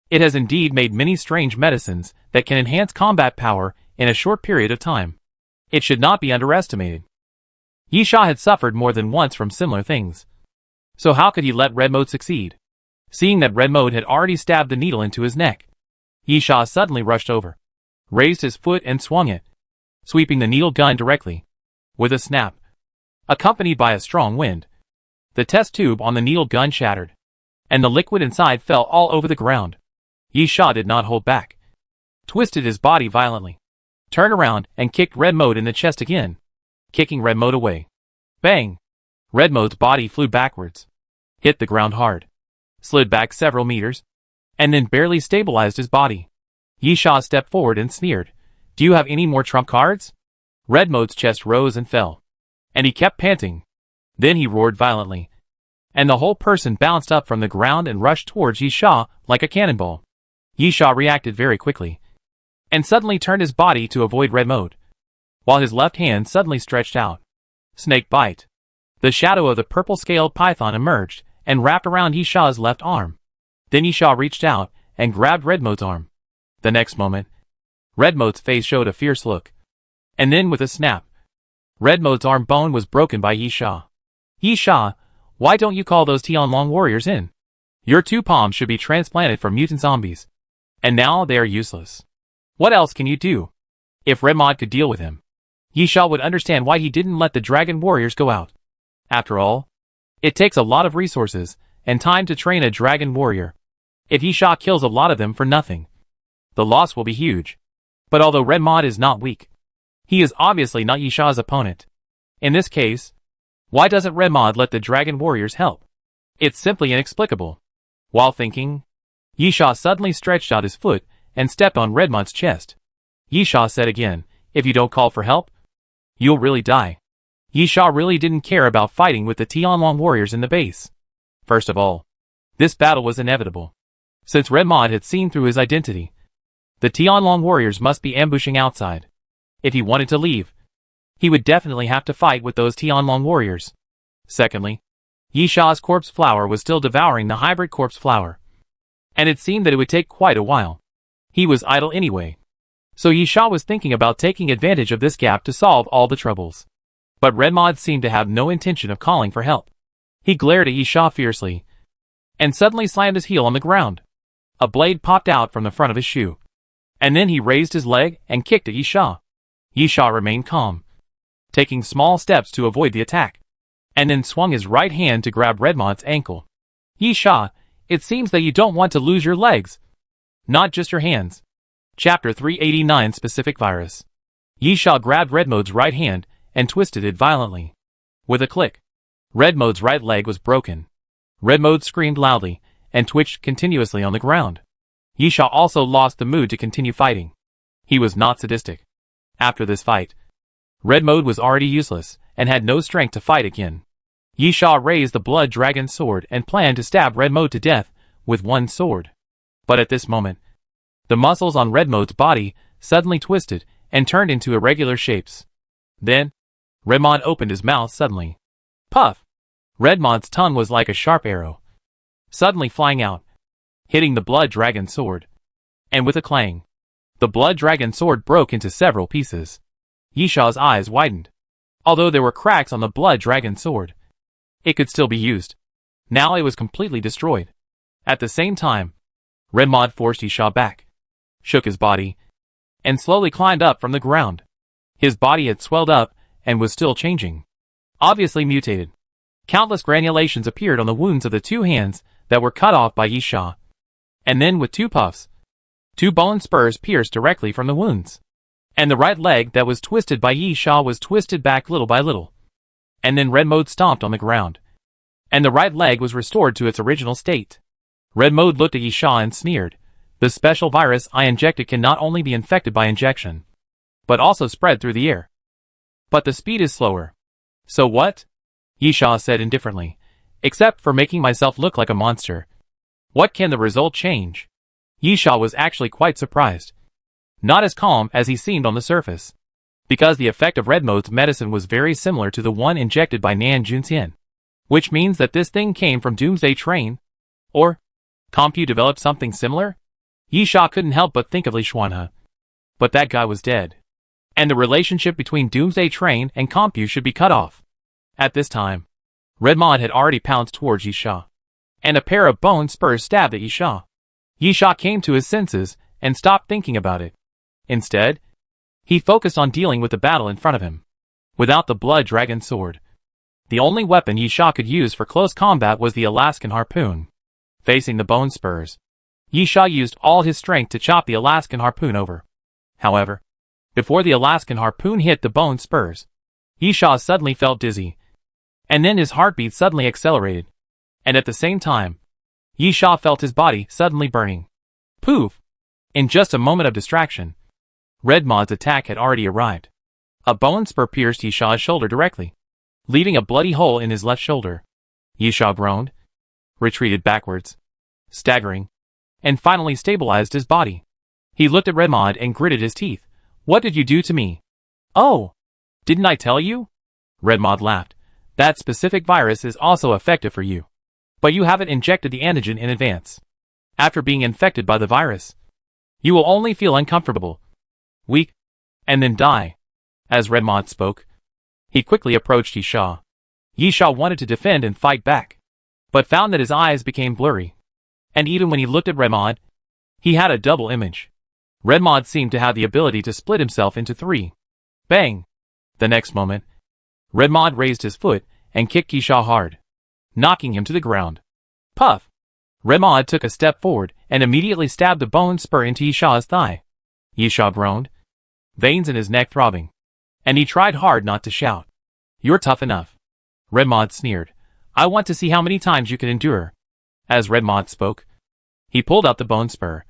It has indeed made many strange medicines that can enhance combat power in a short period of time. It should not be underestimated. Yisha had suffered more than once from similar things. So how could he let Red Mode succeed? Seeing that Red Mode had already stabbed the needle into his neck, Yisha suddenly rushed over, raised his foot and swung it, sweeping the needle gun directly. With a snap, accompanied by a strong wind, the test tube on the needle gun shattered, and the liquid inside fell all over the ground. Yisha did not hold back, twisted his body violently, turned around and kicked Red Mode in the chest again, kicking Red Mode away. Bang! Red Mode's body flew backwards, hit the ground hard, slid back several meters, and then barely stabilized his body. Yisha stepped forward and sneered, "Do you have any more trump cards?" Red Mode's chest rose and fell, and he kept panting. Then he roared violently, and the whole person bounced up from the ground and rushed towards Yisha like a cannonball. Yisha reacted very quickly, and suddenly turned his body to avoid Red Mode, while his left hand suddenly stretched out. Snake bite. The shadow of the purple-scaled python emerged and wrapped around Yisha's left arm. Then Yisha reached out and grabbed Red Mode's arm. The next moment, Red Mode's face showed a fierce look, and then with a snap, Red Mode's arm bone was broken by Yisha. "Yisha, why don't you call those Tianlong warriors in? Your 2 palms should be transplanted from mutant zombies, and now they are useless. What else can you do?" If Red Mode could deal with him, Yisha would understand why he didn't let the dragon warriors go out. After all, it takes a lot of resources and time to train a dragon warrior. If Yisha kills a lot of them for nothing, the loss will be huge. But although Red Mode is not weak, he is obviously not Yisha's opponent. In this case, why doesn't Red Mode let the dragon warriors help? It's simply inexplicable. While thinking, Yisha suddenly stretched out his foot and stepped on Redmod's chest. Yisha said again, "If you don't call for help, you'll really die." Yisha really didn't care about fighting with the Tianlong warriors in the base. First of all, this battle was inevitable. Since Redmod had seen through his identity, the Tianlong warriors must be ambushing outside. If he wanted to leave, he would definitely have to fight with those Tianlong warriors. Secondly, Yisha's corpse flower was still devouring the hybrid corpse flower, and it seemed that it would take quite a while. He was idle anyway, so Yisha was thinking about taking advantage of this gap to solve all the troubles. But Redmod seemed to have no intention of calling for help. He glared at Yisha fiercely, and suddenly slammed his heel on the ground. A blade popped out from the front of his shoe, and then he raised his leg and kicked at Yisha. Yisha remained calm, taking small steps to avoid the attack, and then swung his right hand to grab Redmod's ankle. "Yisha, it seems that you don't want to lose your legs, not just your hands." Chapter 389 Specific Virus. Yisha grabbed Redmod's right hand and twisted it violently. With a click, Redmod's right leg was broken. Redmod screamed loudly and twitched continuously on the ground. Yisha also lost the mood to continue fighting. He was not sadistic. After this fight, Redmod was already useless and had no strength to fight again. Yisha raised the blood dragon sword and planned to stab Redmod to death with one sword. But at this moment, the muscles on Redmod's body suddenly twisted and turned into irregular shapes. Then, Redmod opened his mouth suddenly. Puff! Redmod's tongue was like a sharp arrow, suddenly flying out, hitting the blood dragon sword. And with a clang, the blood dragon sword broke into several pieces. Yisha's eyes widened. Although there were cracks on the blood dragon sword, it could still be used. Now it was completely destroyed. At the same time, Redmod forced Yisha back, shook his body, and slowly climbed up from the ground. His body had swelled up and was still changing. Obviously mutated. Countless granulations appeared on the wounds of the two hands that were cut off by Yisha. And then with two puffs, two bone spurs pierced directly from the wounds. And the right leg that was twisted by Yisha was twisted back little by little. And then Redmod stomped on the ground, and the right leg was restored to its original state. Redmod looked at Yisha and sneered. "The special virus I injected can not only be infected by injection, but also spread through the air. But the speed is slower." "So what?" Yisha said indifferently. "Except for making myself look like a monster. What can the result change?" Yisha was actually quite surprised. Not as calm as he seemed on the surface, because the effect of Redmod's medicine was very similar to the one injected by Nan Junxian. Which means that this thing came from Doomsday Train? Or, Compu developed something similar? Yisha couldn't help but think of Li Xuanhe. But that guy was dead, and the relationship between Doomsday Train and Compu should be cut off. At this time, Redmod had already pounced towards Yisha, and a pair of bone spurs stabbed at Yisha. Yisha came to his senses and stopped thinking about it. Instead, he focused on dealing with the battle in front of him. Without the blood dragon sword, the only weapon Yisha could use for close combat was the Alaskan harpoon. Facing the bone spurs, Yisha used all his strength to chop the Alaskan harpoon over. However, before the Alaskan harpoon hit the bone spurs, Yisha suddenly felt dizzy, and then his heartbeat suddenly accelerated, and at the same time, Yisha felt his body suddenly burning. Poof! In just a moment of distraction, Redmod's attack had already arrived. A bone spur pierced Yisha's shoulder directly, leaving a bloody hole in his left shoulder. Yisha groaned, retreated backwards, staggering, and finally stabilized his body. He looked at Redmod and gritted his teeth. "What did you do to me?" "Oh, didn't I tell you?" Redmod laughed. "That specific virus is also effective for you. But you haven't injected the antigen in advance. After being infected by the virus, you will only feel uncomfortable, weak, and then die." As Redmod spoke, he quickly approached Yisha. Yisha wanted to defend and fight back, but found that his eyes became blurry. And even when he looked at Redmod, he had a double image. Redmod seemed to have the ability to split himself into three. Bang! The next moment, Redmod raised his foot and kicked Yisha hard, knocking him to the ground. Puff! Redmod took a step forward and immediately stabbed the bone spur into Yisha's thigh. Yisha groaned, veins in his neck throbbing, and he tried hard not to shout. "You're tough enough," Redmod sneered. "I want to see how many times you can endure." As Redmod spoke, He pulled out the bone spur,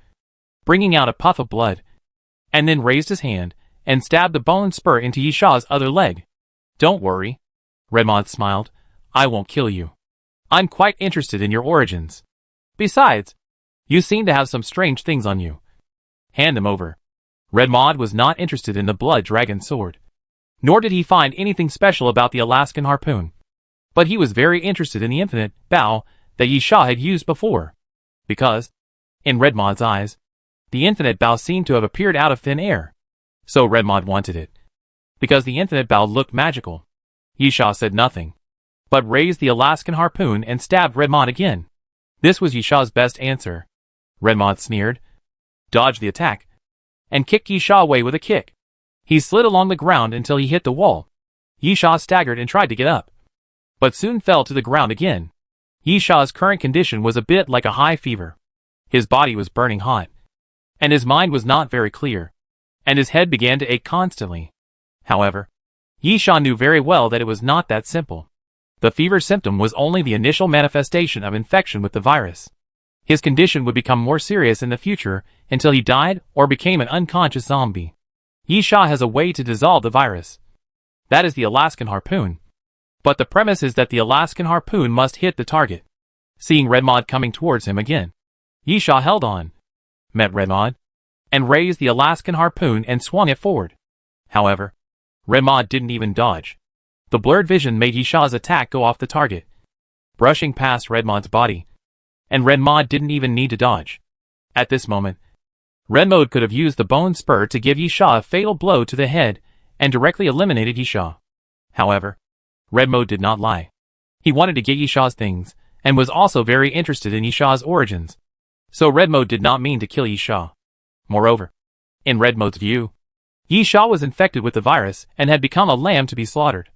bringing out a puff of blood, and then raised his hand and stabbed the bone spur into Yishaw's other leg. Don't worry, Redmond smiled. I won't kill you. I'm quite interested in your origins. Besides, you seem to have some strange things on you. Hand them over. Redmond was not interested in the blood dragon sword, nor did he find anything special about the Alaskan harpoon. But he was very interested in the infinite bow that Yishaw had used before, because, in Redmond's eyes, the infinite bow seemed to have appeared out of thin air. So Redmond wanted it, because the infinite bow looked magical. Yishaw said nothing, but raised the Alaskan harpoon and stabbed Redmond again. This was Yishaw's best answer. Redmond sneered, dodged the attack, and kicked Yishaw away with a kick. He slid along the ground until he hit the wall. Yishaw staggered and tried to get up, but soon fell to the ground again. Yishaw's current condition was a bit like a high fever. His body was burning hot, and his mind was not very clear, and his head began to ache constantly. However, Yishaw knew very well that it was not that simple. The fever symptom was only the initial manifestation of infection with the virus. His condition would become more serious in the future until he died or became an unconscious zombie. Yishaw has a way to dissolve the virus. That is the Alaskan harpoon. But the premise is that the Alaskan harpoon must hit the target. Seeing Redmond coming towards him again, Yishaw held on, met Redmond, and raised the Alaskan harpoon and swung it forward. However, Redmond didn't even dodge. The blurred vision made Yishaw's attack go off the target, brushing past Redmond's body, and Redmond didn't even need to dodge. At this moment, Redmond could have used the bone spur to give Yishaw a fatal blow to the head and directly eliminated Yishaw. However, Redmond did not lie. He wanted to get Yishaw's things, and was also very interested in Yishaw's origins. So Redmond did not mean to kill Yishaw. Moreover, in Redmond's view, Yishaw was infected with the virus and had become a lamb to be slaughtered.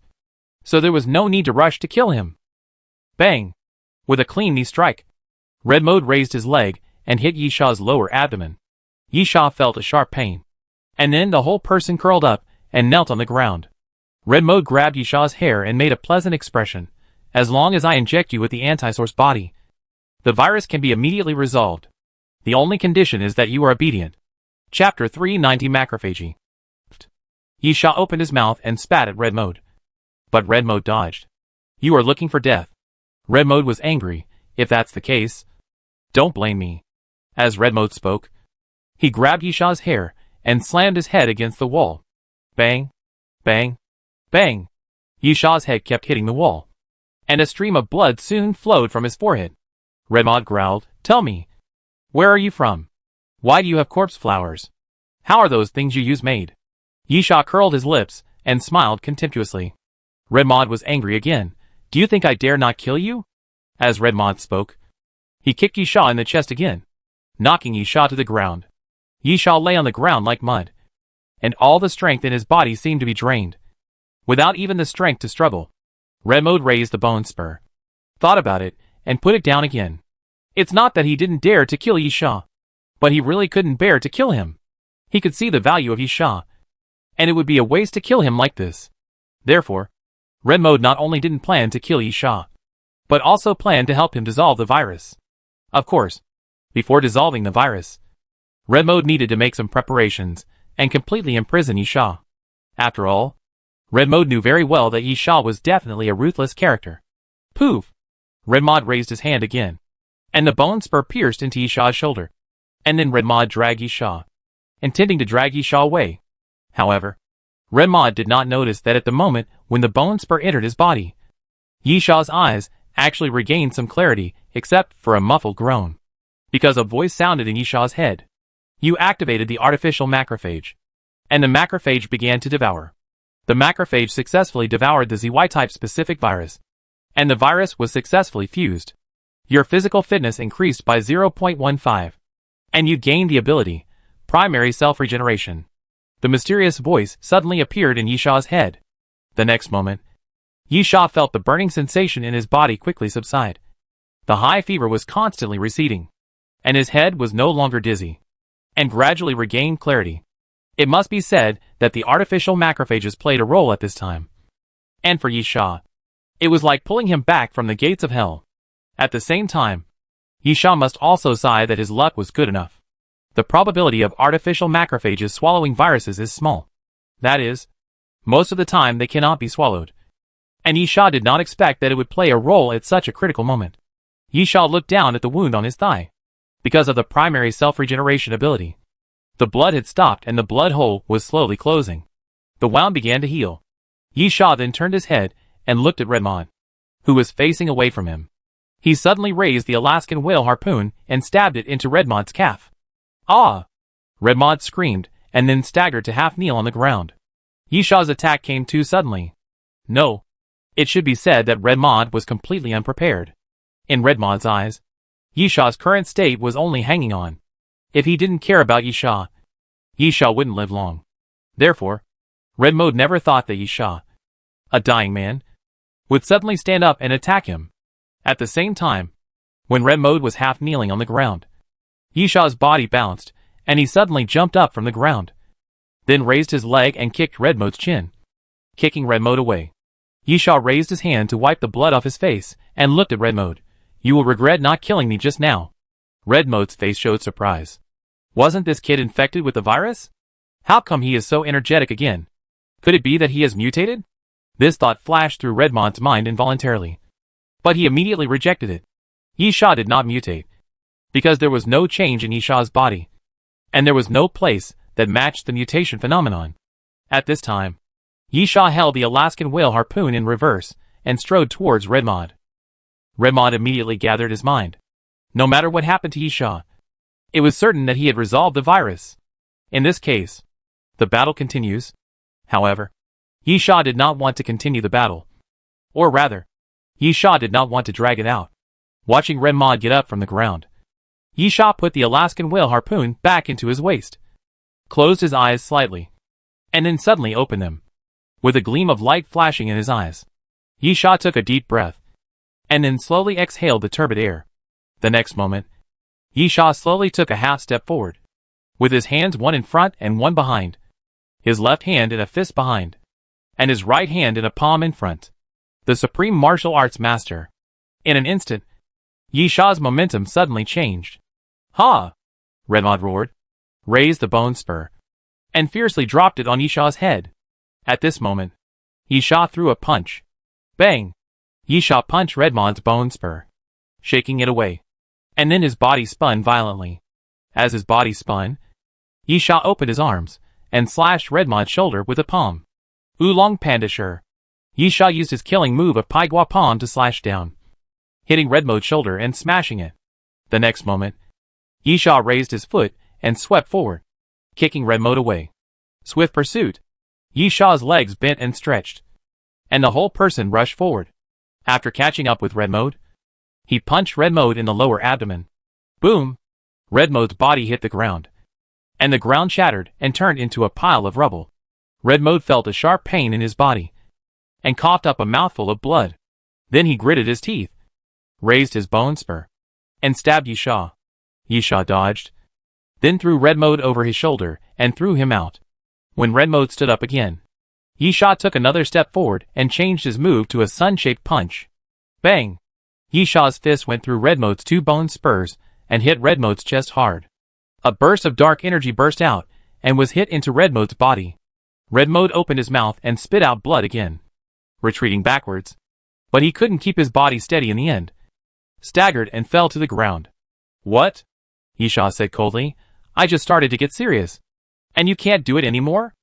So there was no need to rush to kill him. Bang! With a clean knee strike, Redmond raised his leg and hit Yishaw's lower abdomen. Yishaw felt a sharp pain, and then the whole person curled up and knelt on the ground. Redmond grabbed Yishaw's hair and made a pleasant expression. As long as I inject you with the anti-source body, the virus can be immediately resolved. The only condition is that you are obedient. Chapter 390 Macrophagy. Yishaw opened his mouth and spat at Redmond. But Redmond dodged. You are looking for death. Redmond was angry. If that's the case, don't blame me. As Redmond spoke, he grabbed Yishaw's hair and slammed his head against the wall. Bang, bang, bang. Yishaw's head kept hitting the wall, and a stream of blood soon flowed from his forehead. Redmond growled, Tell me, where are you from? Why do you have corpse flowers? How are those things you use made? Yishaw curled his lips and smiled contemptuously. Redmond was angry again. Do you think I dare not kill you? As Redmond spoke, he kicked Yishaw in the chest again, knocking Yishaw to the ground. Yishaw lay on the ground like mud, and all the strength in his body seemed to be drained. Without even the strength to struggle, Redmond raised the bone spur, thought about it, and put it down again. It's not that he didn't dare to kill Yishaw, but he really couldn't bear to kill him. He could see the value of Yishaw, and it would be a waste to kill him like this. Therefore, Redmond not only didn't plan to kill Yishaw, but also planned to help him dissolve the virus. Of course, before dissolving the virus, Redmond needed to make some preparations and completely imprison Yishaw. After all, Redmond knew very well that Yishaw was definitely a ruthless character. Poof! Redmond raised his hand again, and the bone spur pierced into Yishaw's shoulder. And then Redmond dragged Yishaw, intending to drag Yishaw away. However, Redmond did not notice that at the moment when the bone spur entered his body, Yishaw's eyes actually regained some clarity except for a muffled groan, because a voice sounded in Yishaw's head. You activated the artificial macrophage, and the macrophage began to devour. The macrophage successfully devoured the ZY-type specific virus, and the virus was successfully fused. Your physical fitness increased by 0.15, and you gained the ability, primary self-regeneration. The mysterious voice suddenly appeared in Yishaw's head. The next moment, Yishaw felt the burning sensation in his body quickly subside. The high fever was constantly receding, and his head was no longer dizzy, and gradually regained clarity. It must be said that the artificial macrophages played a role at this time. And for Yishaw, it was like pulling him back from the gates of hell. At the same time, Yisha must also sigh that his luck was good enough. The probability of artificial macrophages swallowing viruses is small. That is, most of the time they cannot be swallowed. And Yisha did not expect that it would play a role at such a critical moment. Yisha looked down at the wound on his thigh. Because of the primary self-regeneration ability, the blood had stopped and the blood hole was slowly closing. The wound began to heal. Yisha then turned his head and looked at Redmond, who was facing away from him. He suddenly raised the Alaskan whale harpoon and stabbed it into Redmond's calf. Ah! Redmond screamed and then staggered to half kneel on the ground. Yisha's attack came too suddenly. No. It should be said that Redmond was completely unprepared. In Redmond's eyes, Yisha's current state was only hanging on. If he didn't care about Yisha, Yisha wouldn't live long. Therefore, Redmond never thought that Yisha, a dying man, would suddenly stand up and attack him. At the same time, when Redmond was half kneeling on the ground, Yisha's body bounced, and he suddenly jumped up from the ground, then raised his leg and kicked Redmond's chin, kicking Redmond away. Yisha raised his hand to wipe the blood off his face and looked at Redmond. You will regret not killing me just now. Redmond's face showed surprise. Wasn't this kid infected with the virus? How come he is so energetic again? Could it be that he is mutated? This thought flashed through Redmond's mind involuntarily. But he immediately rejected it. Yisha did not mutate, because there was no change in Yisha's body, and there was no place that matched the mutation phenomenon. At this time, Yisha held the Alaskan whale harpoon in reverse and strode towards Redmond. Redmond immediately gathered his mind. No matter what happened to Yisha, it was certain that he had resolved the virus. In this case, the battle continues. However, Yisha did not want to continue the battle. Or rather, Yisha did not want to drag it out. Watching Redmond get up from the ground, Yisha put the Alaskan whale harpoon back into his waist, closed his eyes slightly, and then suddenly opened them. With a gleam of light flashing in his eyes, Yisha took a deep breath, and then slowly exhaled the turbid air. The next moment, Yisha slowly took a half step forward, with his hands one in front and one behind, his left hand in a fist behind, and his right hand in a palm in front. The supreme martial arts master. In an instant, Yisha's momentum suddenly changed. Ha! Redmond roared, raised the bone spur, and fiercely dropped it on Yisha's head. At this moment, Yisha threw a punch. Bang! Yisha punched Redmond's bone spur, shaking it away, and then his body spun violently. As his body spun, Yisha opened his arms and slashed Redmond's shoulder with a palm. Oolong Panda sure. Yisha used his killing move of Pai Gua palm to slash down, hitting Redmond's shoulder and smashing it. The next moment, Yisha raised his foot and swept forward, kicking Redmond away. Swift pursuit. Yisha's legs bent and stretched, and the whole person rushed forward. After catching up with Redmond, he punched Redmond in the lower abdomen. Boom! Redmond's body hit the ground, and the ground shattered and turned into a pile of rubble. Redmond felt a sharp pain in his body, and coughed up a mouthful of blood. Then he gritted his teeth, raised his bone spur, and stabbed Yisha. Yisha dodged, then threw Redmond over his shoulder and threw him out. When Redmond stood up again, Yisha took another step forward and changed his move to a sun-shaped punch. Bang! Yisha's fist went through Redmond's two bone spurs and hit Redmond's chest hard. A burst of dark energy burst out and was hit into Redmond's body. Redmond opened his mouth and spit out blood again, retreating backwards. But he couldn't keep his body steady in the end, staggered and fell to the ground. What? Yisha said coldly. I just started to get serious. And you can't do it anymore?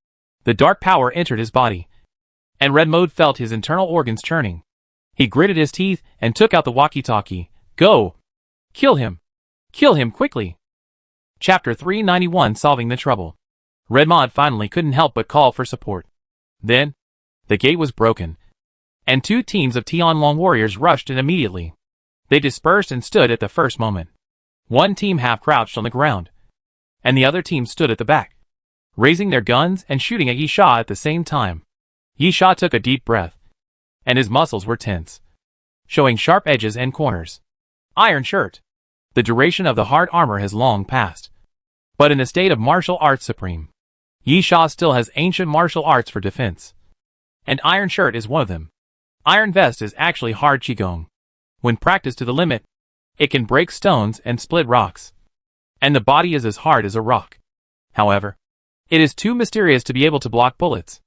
The dark power entered his body, and Redmond felt his internal organs churning. He gritted his teeth and took out the walkie-talkie. Go! Kill him! Kill him quickly! Chapter 391 Solving the Trouble. Redmond finally couldn't help but call for support. Then, the gate was broken, and two teams of Tianlong warriors rushed in immediately. They dispersed and stood at the first moment. One team half-crouched on the ground, and the other team stood at the back, raising their guns and shooting at Yisha at the same time. Yisha took a deep breath, and his muscles were tense, showing sharp edges and corners. Iron shirt. The duration of the hard armor has long passed, but in the state of martial arts supreme, Yisha still has ancient martial arts for defense, and iron shirt is one of them. Iron vest is actually hard qigong. When practiced to the limit, It can break stones and split rocks. And the body is as hard as a rock. However, it is too mysterious to be able to block bullets.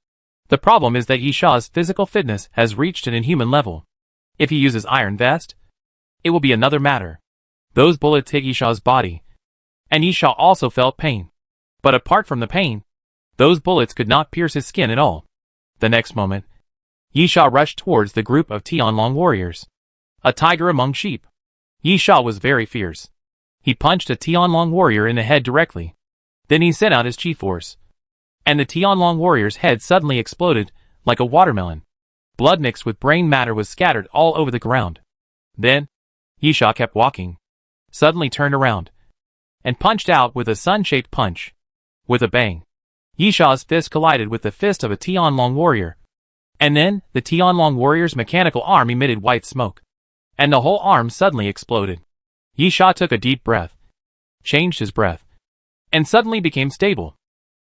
The problem is that Yi Xiao's physical fitness has reached an inhuman level. If he uses Iron Vest, it will be another matter. Those bullets hit Yi Xiao's body, and Yi Xiao also felt pain. But apart from the pain, those bullets could not pierce his skin at all. The next moment, Yi Xiao rushed towards the group of Tianlong warriors. A tiger among sheep. Yi Xiao was very fierce. He punched a Tianlong warrior in the head directly. Then he sent out his chi force. And the Tianlong warrior's head suddenly exploded, like a watermelon. Blood mixed with brain matter was scattered all over the ground. Then, Yi Xiao kept walking. Suddenly turned around. And punched out with a sun-shaped punch. With a bang. Yi Xiao's fist collided with the fist of a Tianlong warrior. And then, the Tianlong warrior's mechanical arm emitted white smoke. And the whole arm suddenly exploded. Yi Xiao took a deep breath. Changed his breath. And suddenly became stable.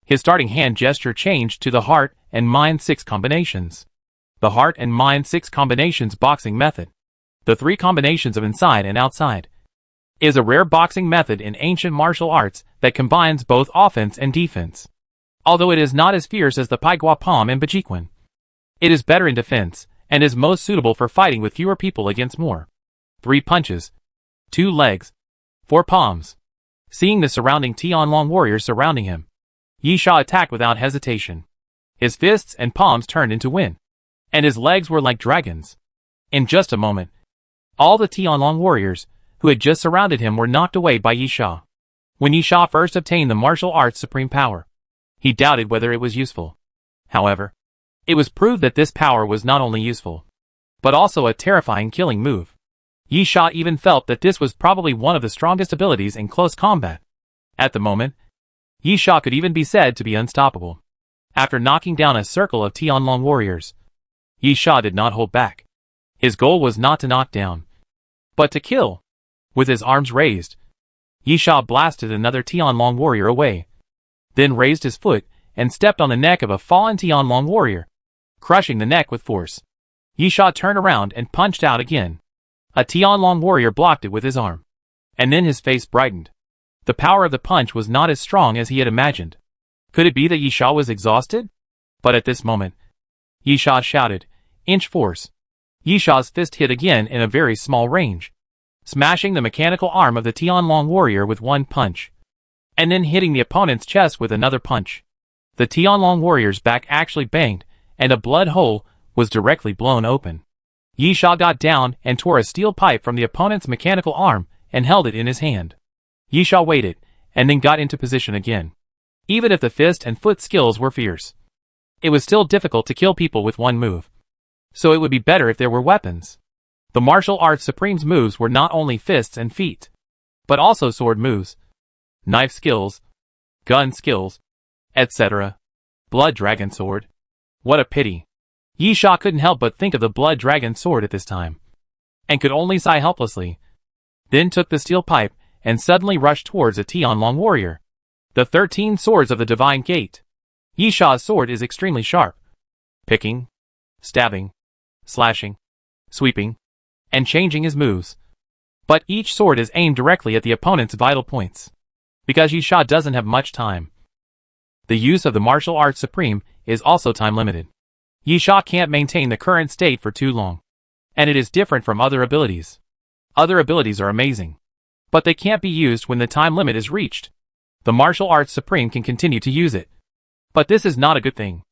His starting hand gesture changed to the heart and mind 6 combinations. The heart and mind 6 combinations boxing method. The 3 combinations of inside and outside. Is a rare boxing method in ancient martial arts that combines both offense and defense. Although it is not as fierce as the Pai Gua Palm and Bajiquan. It is better in defense, and is most suitable for fighting with fewer people against more. 3 punches. 2 legs. 4 palms. Seeing the surrounding Tianlong warriors surrounding him, Yi Xiao attacked without hesitation. His fists and palms turned into wind. And his legs were like dragons. In just a moment, all the Tianlong warriors, who had just surrounded him, were knocked away by Yi Xiao. When Yi Xiao first obtained the martial arts' supreme power, he doubted whether it was useful. However, it was proved that this power was not only useful, but also a terrifying killing move. Yi Xiao even felt that this was probably one of the strongest abilities in close combat. At the moment, Yi Xiao could even be said to be unstoppable. After knocking down a circle of Tianlong warriors, Yi Xiao did not hold back. His goal was not to knock down, but to kill. With his arms raised, Yi Xiao blasted another Tianlong warrior away. Then raised his foot and stepped on the neck of a fallen Tianlong warrior, crushing the neck with force. Yi Xiao turned around and punched out again. A Tianlong warrior blocked it with his arm. And then his face brightened. The power of the punch was not as strong as he had imagined. Could it be that Yi Xiao was exhausted? But at this moment, Yi Xiao shouted, "Inch force." Yi Xiao's fist hit again in a very small range, smashing the mechanical arm of the Tianlong warrior with one punch, and then hitting the opponent's chest with another punch. The Tianlong warrior's back actually banged, and a blood hole was directly blown open. Yi Xiao got down and tore a steel pipe from the opponent's mechanical arm and held it in his hand. Yi Xiao waited, and then got into position again. Even if the fist and foot skills were fierce, it was still difficult to kill people with one move. So it would be better if there were weapons. The martial arts supreme's moves were not only fists and feet, but also sword moves, knife skills, gun skills, etc. Blood Dragon Sword. What a pity. Yi Xiao couldn't help but think of the Blood Dragon Sword at this time, and could only sigh helplessly. Then took the steel pipe, and suddenly rushed towards a Tianlong warrior. The 13 swords of the Divine Gate. Yi Xiao's sword is extremely sharp. Picking, stabbing, slashing, sweeping, and changing his moves. But each sword is aimed directly at the opponent's vital points. Because Yi Xiao doesn't have much time. The use of the martial arts supreme is also time limited. Yi Xiao can't maintain the current state for too long. And it is different from other abilities. Other abilities are amazing, but they can't be used when the time limit is reached. The martial arts supreme can continue to use it. But this is not a good thing,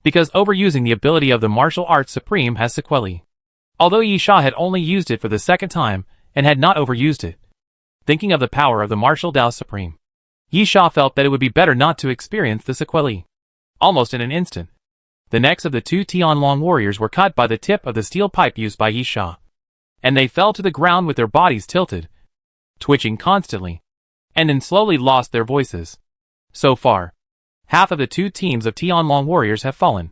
because overusing the ability of the martial arts supreme has sequelae. Although Yi Xiao had only used it for the second time, and had not overused it. Thinking of the power of the martial Dao supreme, Yi Xiao felt that it would be better not to experience the sequelae. Almost in an instant, the necks of the 2 Tianlong warriors were cut by the tip of the steel pipe used by Yi Xiao. And they fell to the ground with their bodies tilted, twitching constantly, and then slowly lost their voices. So far, half of the 2 teams of Tianlong warriors have fallen,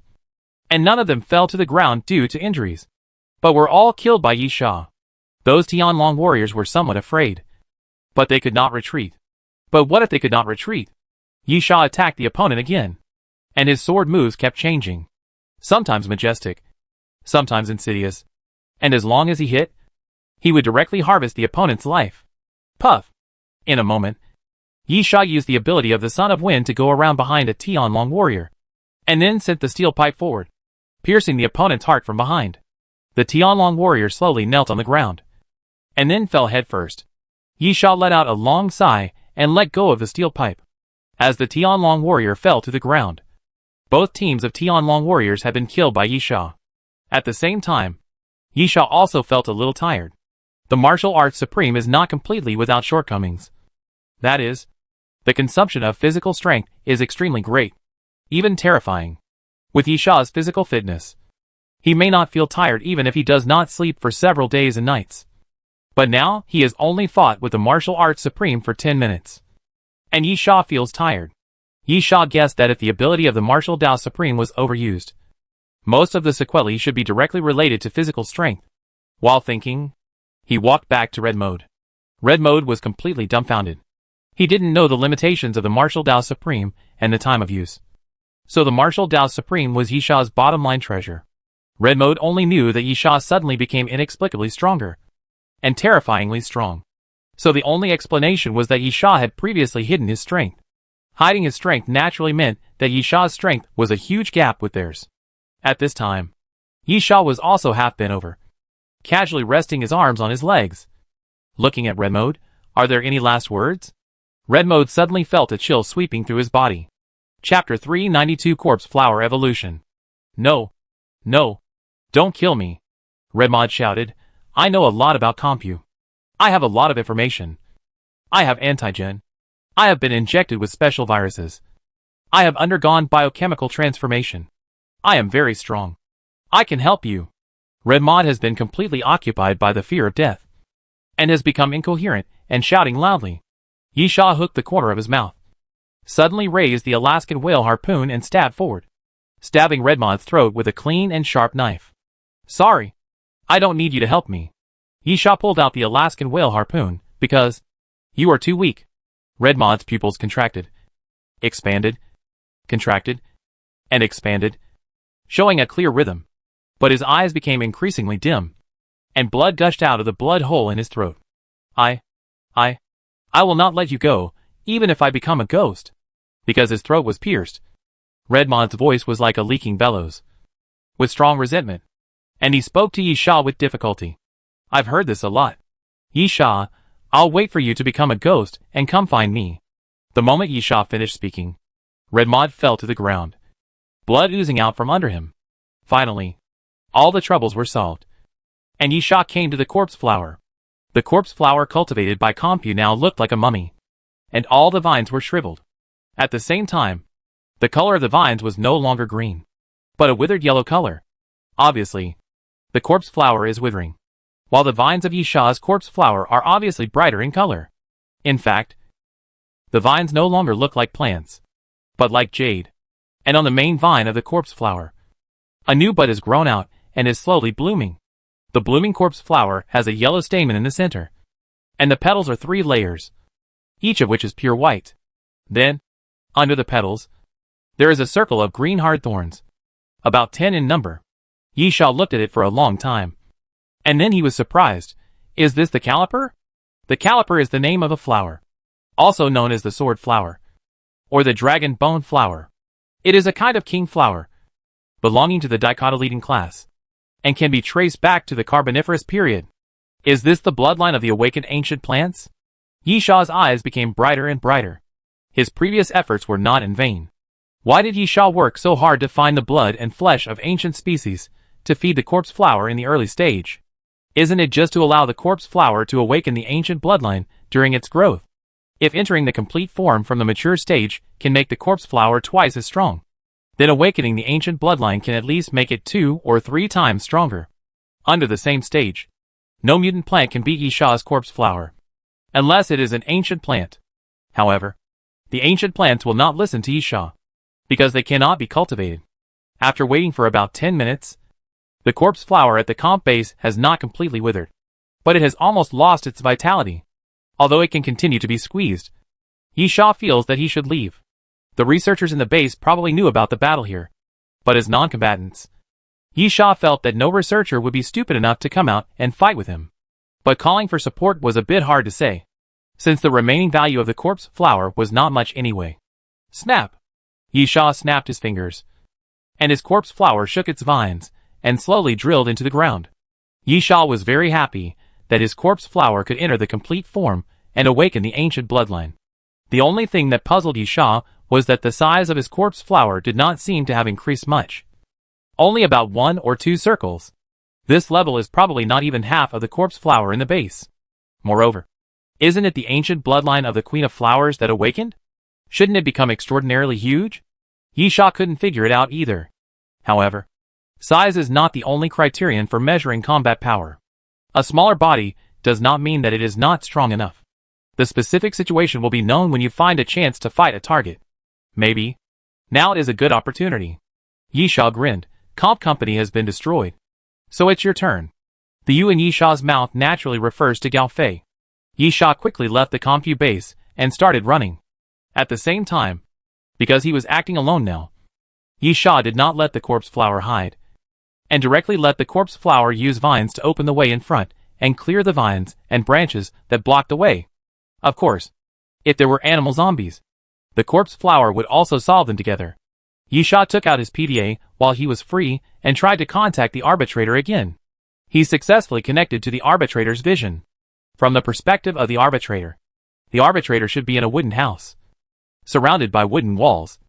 and none of them fell to the ground due to injuries, but were all killed by Yi Xiao. Those Tianlong warriors were somewhat afraid, but they could not retreat. But what if they could not retreat? Yi Xiao attacked the opponent again, and his sword moves kept changing, sometimes majestic, sometimes insidious, and as long as he hit, he would directly harvest the opponent's life. Puff. In a moment, Yisha used the ability of the Son of Wind to go around behind a Tianlong warrior, and then sent the steel pipe forward, piercing the opponent's heart from behind. The Tianlong warrior slowly knelt on the ground, and then fell headfirst. Yisha let out a long sigh and let go of the steel pipe. As the Tianlong warrior fell to the ground, both teams of Tianlong warriors had been killed by Yisha. At the same time, Yisha also felt a little tired. The martial arts supreme is not completely without shortcomings. That is, the consumption of physical strength is extremely great, even terrifying. With Yisha's physical fitness, he may not feel tired even if he does not sleep for several days and nights. But now he has only fought with the martial arts supreme for 10 minutes. And Yisha feels tired. Yisha guessed that if the ability of the martial Dao supreme was overused, most of the sequelae should be directly related to physical strength. While thinking, he walked back to Red Mode. Red Mode was completely dumbfounded. He didn't know the limitations of the martial Dao supreme and the time of use. So the martial Dao supreme was Yisha's bottom line treasure. Red Mode only knew that Yisha suddenly became inexplicably stronger, and terrifyingly strong. So the only explanation was that Yisha had previously hidden his strength. Hiding his strength naturally meant that Yisha's strength was a huge gap with theirs. At this time, Yisha was also half bent over, casually resting his arms on his legs. Looking at Red Mode, are there any last words? Red Mode suddenly felt a chill sweeping through his body. Chapter 392 Corpse Flower Evolution. No. No. Don't kill me. Red Mode shouted. I know a lot about Compu. I have a lot of information. I have antigen. I have been injected with special viruses. I have undergone biochemical transformation. I am very strong. I can help you. Red Mode has been completely occupied by the fear of death, and has become incoherent and shouting loudly. Yisha hooked the corner of his mouth, suddenly raised the Alaskan whale harpoon and stabbed forward, stabbing Red Mode's throat with a clean and sharp knife. Sorry. I don't need you to help me. Yisha pulled out the Alaskan whale harpoon, because you are too weak. Red Mode's pupils contracted, expanded, contracted, and expanded, showing a clear rhythm. But his eyes became increasingly dim, and blood gushed out of the blood hole in his throat. I will not let you go, even if I become a ghost. Because his throat was pierced. Red Mode's voice was like a leaking bellows, with strong resentment, and he spoke to Yisha with difficulty. I've heard this a lot. Yisha, I'll wait for you to become a ghost and come find me. The moment Yisha finished speaking, Red Mode fell to the ground, blood oozing out from under him. Finally, all the troubles were solved, and Yisha came to the corpse flower. The corpse flower cultivated by Compu now looked like a mummy, and all the vines were shriveled. At the same time, the color of the vines was no longer green, but a withered yellow color. Obviously, the corpse flower is withering, while the vines of Yisha's corpse flower are obviously brighter in color. In fact, the vines no longer look like plants, but like jade. And on the main vine of the corpse flower, a new bud has grown out and is slowly blooming. The blooming corpse flower has a yellow stamen in the center, and the petals are 3 layers, each of which is pure white. Then, under the petals, there is a circle of green hard thorns, about 10 in number. Yisha looked at it for a long time, and then he was surprised. Is this the caliper? The caliper is the name of a flower, also known as the sword flower, or the dragon bone flower. It is a kind of king flower, belonging to the dicotyledon class, and can be traced back to the Carboniferous period. Is this the bloodline of the awakened ancient plants? Yisha's eyes became brighter and brighter. His previous efforts were not in vain. Why did Yisha work so hard to find the blood and flesh of ancient species to feed the corpse flower in the early stage? Isn't it just to allow the corpse flower to awaken the ancient bloodline during its growth? If entering the complete form from the mature stage can make the corpse flower twice as strong, then awakening the ancient bloodline can at least make it 2 or 3 times stronger. Under the same stage, no mutant plant can beat Yisha's corpse flower, unless it is an ancient plant. However, the ancient plants will not listen to Yisha, because they cannot be cultivated. After waiting for about 10 minutes, the corpse flower at the comp base has not completely withered, but it has almost lost its vitality. Although it can continue to be squeezed, Yisha feels that he should leave. The researchers in the base probably knew about the battle here, but as non-combatants, Yisha felt that no researcher would be stupid enough to come out and fight with him. But calling for support was a bit hard to say, since the remaining value of the corpse flower was not much anyway. Snap! Yisha snapped his fingers, and his corpse flower shook its vines, and slowly drilled into the ground. Yisha was very happy that his corpse flower could enter the complete form and awaken the ancient bloodline. The only thing that puzzled Yisha was that the size of his corpse flower did not seem to have increased much. Only about 1 or 2 circles. This level is probably not even half of the corpse flower in the base. Moreover, isn't it the ancient bloodline of the Queen of Flowers that awakened? Shouldn't it become extraordinarily huge? Yisha couldn't figure it out either. However, size is not the only criterion for measuring combat power. A smaller body does not mean that it is not strong enough. The specific situation will be known when you find a chance to fight a target. Maybe. Now is a good opportunity. Yisha grinned. Comp company has been destroyed. So it's your turn. The U in Yisha's mouth naturally refers to Galfei. Yisha quickly left the Compu base and started running. At the same time, because he was acting alone now, Yisha did not let the corpse flower hide, and directly let the corpse flower use vines to open the way in front and clear the vines and branches that blocked the way. Of course, if there were animal zombies, the corpse flower would also solve them together. Yisha took out his PDA while he was free and tried to contact the arbitrator again. He successfully connected to the arbitrator's vision. From the perspective of the arbitrator should be in a wooden house, surrounded by wooden walls,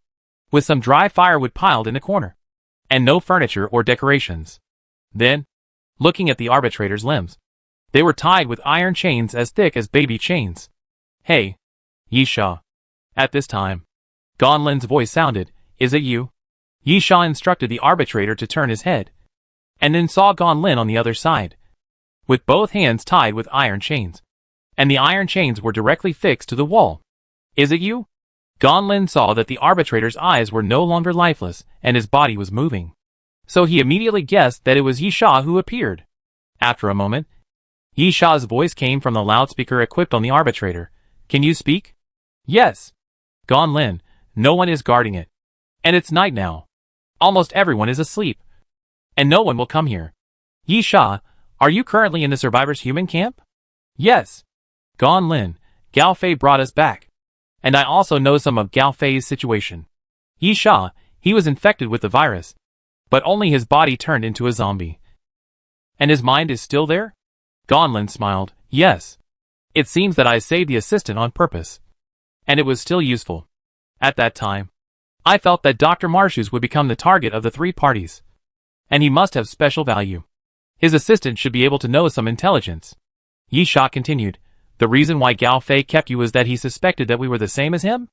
with some dry firewood piled in the corner, and no furniture or decorations. Then, looking at the arbitrator's limbs, they were tied with iron chains as thick as baby chains. Hey, Yisha. At this time, Gonlin's voice sounded. Is it you? Yisha instructed the arbitrator to turn his head, and then saw Gonlin on the other side, with both hands tied with iron chains, and the iron chains were directly fixed to the wall. Is it you? Gonlin saw that the arbitrator's eyes were no longer lifeless and his body was moving, so he immediately guessed that it was Yisha who appeared. After a moment, Yisha's voice came from the loudspeaker equipped on the arbitrator. Can you speak? Yes. Gonlin, no one is guarding it. And it's night now. Almost everyone is asleep. And no one will come here. Yisha, are you currently in the survivors' human camp? Yes. Gonlin, Galfei brought us back. And I also know some of Galfei's situation. Yisha, he was infected with the virus, but only his body turned into a zombie. And his mind is still there? Gonlin smiled. Yes. It seems that I saved the assistant on purpose. And it was still useful. At that time, I felt that Dr. Marshus would become the target of the 3 parties. And he must have special value. His assistant should be able to know some intelligence. Yisha continued. The reason why Galfei kept you was that he suspected that we were the same as him?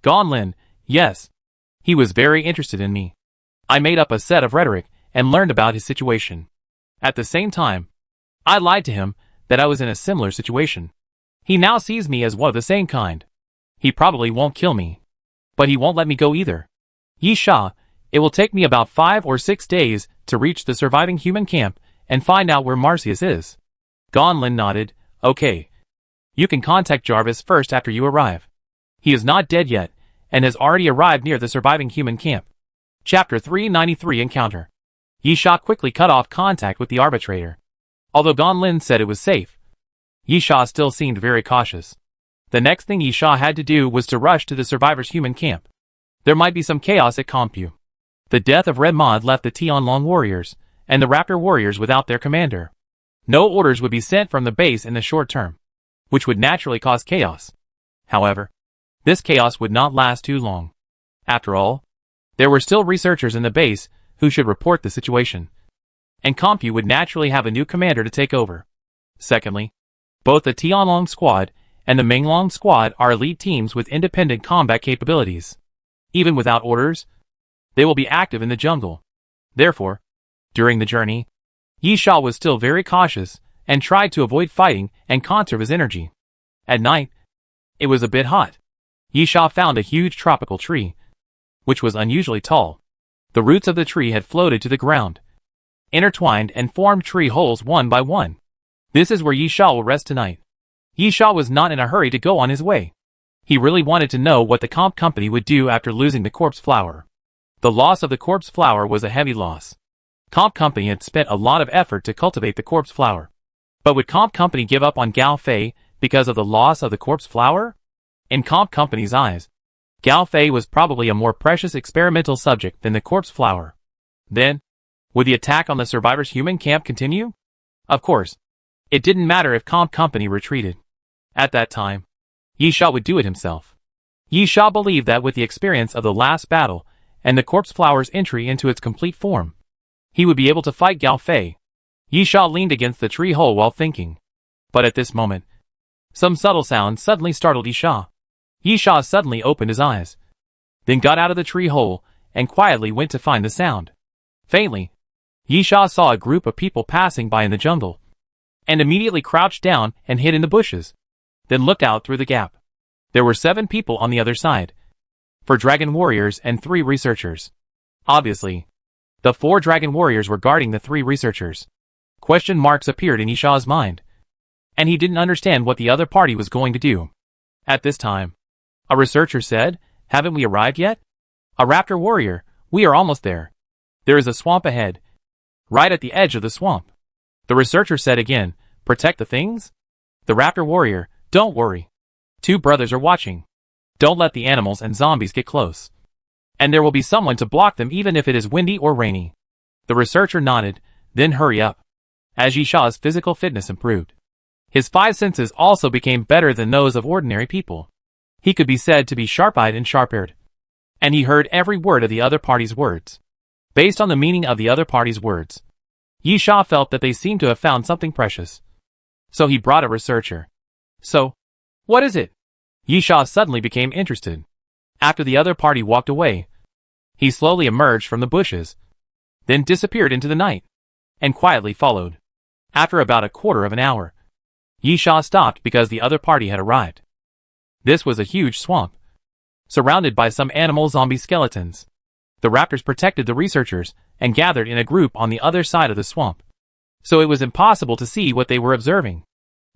Gonlin, yes. He was very interested in me. I made up a set of rhetoric and learned about his situation. At the same time, I lied to him that I was in a similar situation. He now sees me as one of the same kind. He probably won't kill me, but he won't let me go either. Yisha, it will take me about 5 or 6 days to reach the surviving human camp and find out where Marcius is. Gonlin nodded. Okay. You can contact Jarvis first after you arrive. He is not dead yet, and has already arrived near the surviving human camp. Chapter 393 Encounter. Yisha quickly cut off contact with the arbitrator. Although Gonlin said it was safe, Yisha still seemed very cautious. The next thing Yisha had to do was to rush to the survivors' human camp. There might be some chaos at Compu. The death of Red Mod left the Tianlong warriors and the Raptor warriors without their commander. No orders would be sent from the base in the short term, which would naturally cause chaos. However, this chaos would not last too long. After all, there were still researchers in the base who should report the situation, and Compu would naturally have a new commander to take over. Secondly, both the Tianlong squad and the Menglong squad are elite teams with independent combat capabilities. Even without orders, they will be active in the jungle. Therefore, during the journey, Yisha was still very cautious and tried to avoid fighting and conserve his energy. At night, it was a bit hot. Yisha found a huge tropical tree, which was unusually tall. The roots of the tree had floated to the ground, intertwined and formed tree holes one by one. This is where Yisha will rest tonight. Yisha was not in a hurry to go on his way. He really wanted to know what the comp company would do after losing the corpse flower. The loss of the corpse flower was a heavy loss. Comp company had spent a lot of effort to cultivate the corpse flower. But would Comp Company give up on Gao Fei because of the loss of the corpse flower? In Comp Company's eyes, Gao Fei was probably a more precious experimental subject than the corpse flower. Then, would the attack on the survivors' human camp continue? Of course. It didn't matter if Comp Company retreated. At that time, Yi Sha would do it himself. Yi Sha believed that with the experience of the last battle and the corpse flower's entry into its complete form, he would be able to fight Gao Fei. Yi Sha leaned against the tree hole while thinking. But at this moment, some subtle sound suddenly startled Yi Sha. Yi Sha suddenly opened his eyes, then got out of the tree hole and quietly went to find the sound. Faintly, Yi Sha saw a group of people passing by in the jungle, and immediately crouched down and hid in the bushes, then looked out through the gap. There were 7 people on the other side, 4 dragon warriors and 3 researchers. Obviously, the 4 dragon warriors were guarding the 3 researchers. Question marks appeared in Yi Sha's mind, and he didn't understand what the other party was going to do. At this time, a researcher said, "Haven't we arrived yet?" A raptor warrior, "We are almost there. There is a swamp ahead, right at the edge of the swamp." The researcher said again, "Protect the things?" The raptor warrior, "Don't worry. 2 brothers are watching. Don't let the animals and zombies get close. And there will be someone to block them even if it is windy or rainy." The researcher nodded, "Then hurry up." As Yi Sha's physical fitness improved, his 5 senses also became better than those of ordinary people. He could be said to be sharp-eyed and sharp-eared, and he heard every word of the other party's words. Based on the meaning of the other party's words, Yi Sha felt that they seemed to have found something precious. So he brought a researcher. "So, what is it?" Yi Sha suddenly became interested. After the other party walked away, he slowly emerged from the bushes, then disappeared into the night, and quietly followed. After about a quarter of an hour, Yi Sha stopped because the other party had arrived. This was a huge swamp, surrounded by some animal zombie skeletons. The raptors protected the researchers and gathered in a group on the other side of the swamp, so it was impossible to see what they were observing.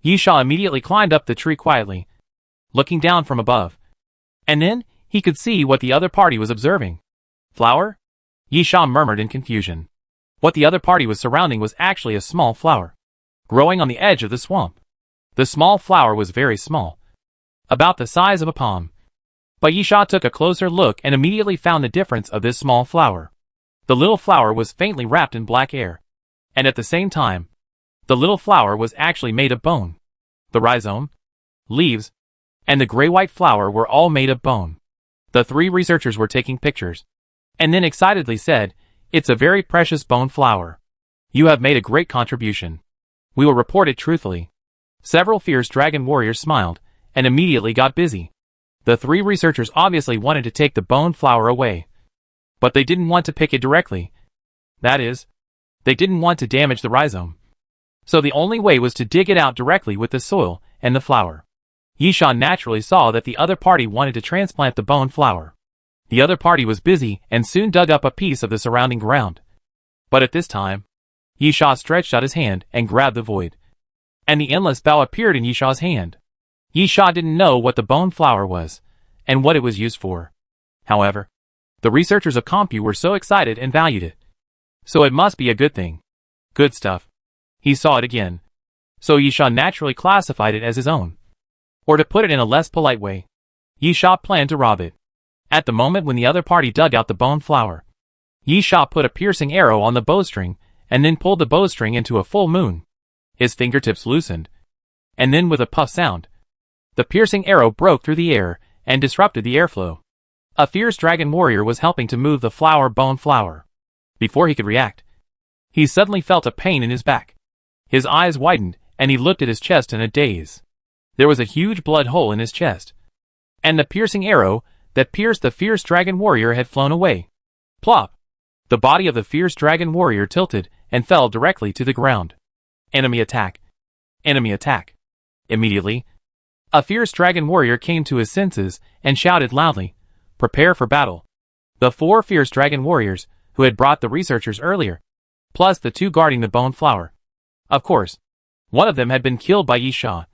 Yi Sha immediately climbed up the tree quietly, looking down from above, and then he could see what the other party was observing. "Flower?" Yi Sha murmured in confusion. What the other party was surrounding was actually a small flower, growing on the edge of the swamp. The small flower was very small, about the size of a palm. But Yi Sha took a closer look and immediately found the difference of this small flower. The little flower was faintly wrapped in black air, and at the same time, the little flower was actually made of bone. The rhizome, leaves, and the gray-white flower were all made of bone. The 3 researchers were taking pictures, and then excitedly said, "It's a very precious bone flower. You have made a great contribution. We will report it truthfully." Several fierce dragon warriors smiled, and immediately got busy. The 3 researchers obviously wanted to take the bone flower away, but they didn't want to pick it directly. That is, they didn't want to damage the rhizome. So the only way was to dig it out directly with the soil and the flower. Yi Sha naturally saw that the other party wanted to transplant the bone flower. The other party was busy and soon dug up a piece of the surrounding ground. But at this time, Yi Sha stretched out his hand and grabbed the void, and the endless bow appeared in Yi Sha's hand. Yi Sha didn't know what the bone flower was, and what it was used for. However, the researchers of Compu were so excited and valued it. So it must be a good thing. Good stuff. He saw it again. So Yi Sha naturally classified it as his own. Or to put it in a less polite way, Yi Sha planned to rob it. At the moment when the other party dug out the bone flower, Yi Sha put a piercing arrow on the bowstring, and then pulled the bowstring into a full moon. His fingertips loosened, and then with a puff sound, the piercing arrow broke through the air and disrupted the airflow. A fierce dragon warrior was helping to move the bone flower. Before he could react, he suddenly felt a pain in his back. His eyes widened, and he looked at his chest in a daze. There was a huge blood hole in his chest, and the piercing arrow that pierced the fierce dragon warrior had flown away. Plop! The body of the fierce dragon warrior tilted and fell directly to the ground. Enemy attack! Enemy attack! Immediately, a fierce dragon warrior came to his senses and shouted loudly, "Prepare for battle." The 4 fierce dragon warriors, who had brought the researchers earlier, plus the 2 guarding the bone flower. Of course, one of them had been killed by Yi Sha,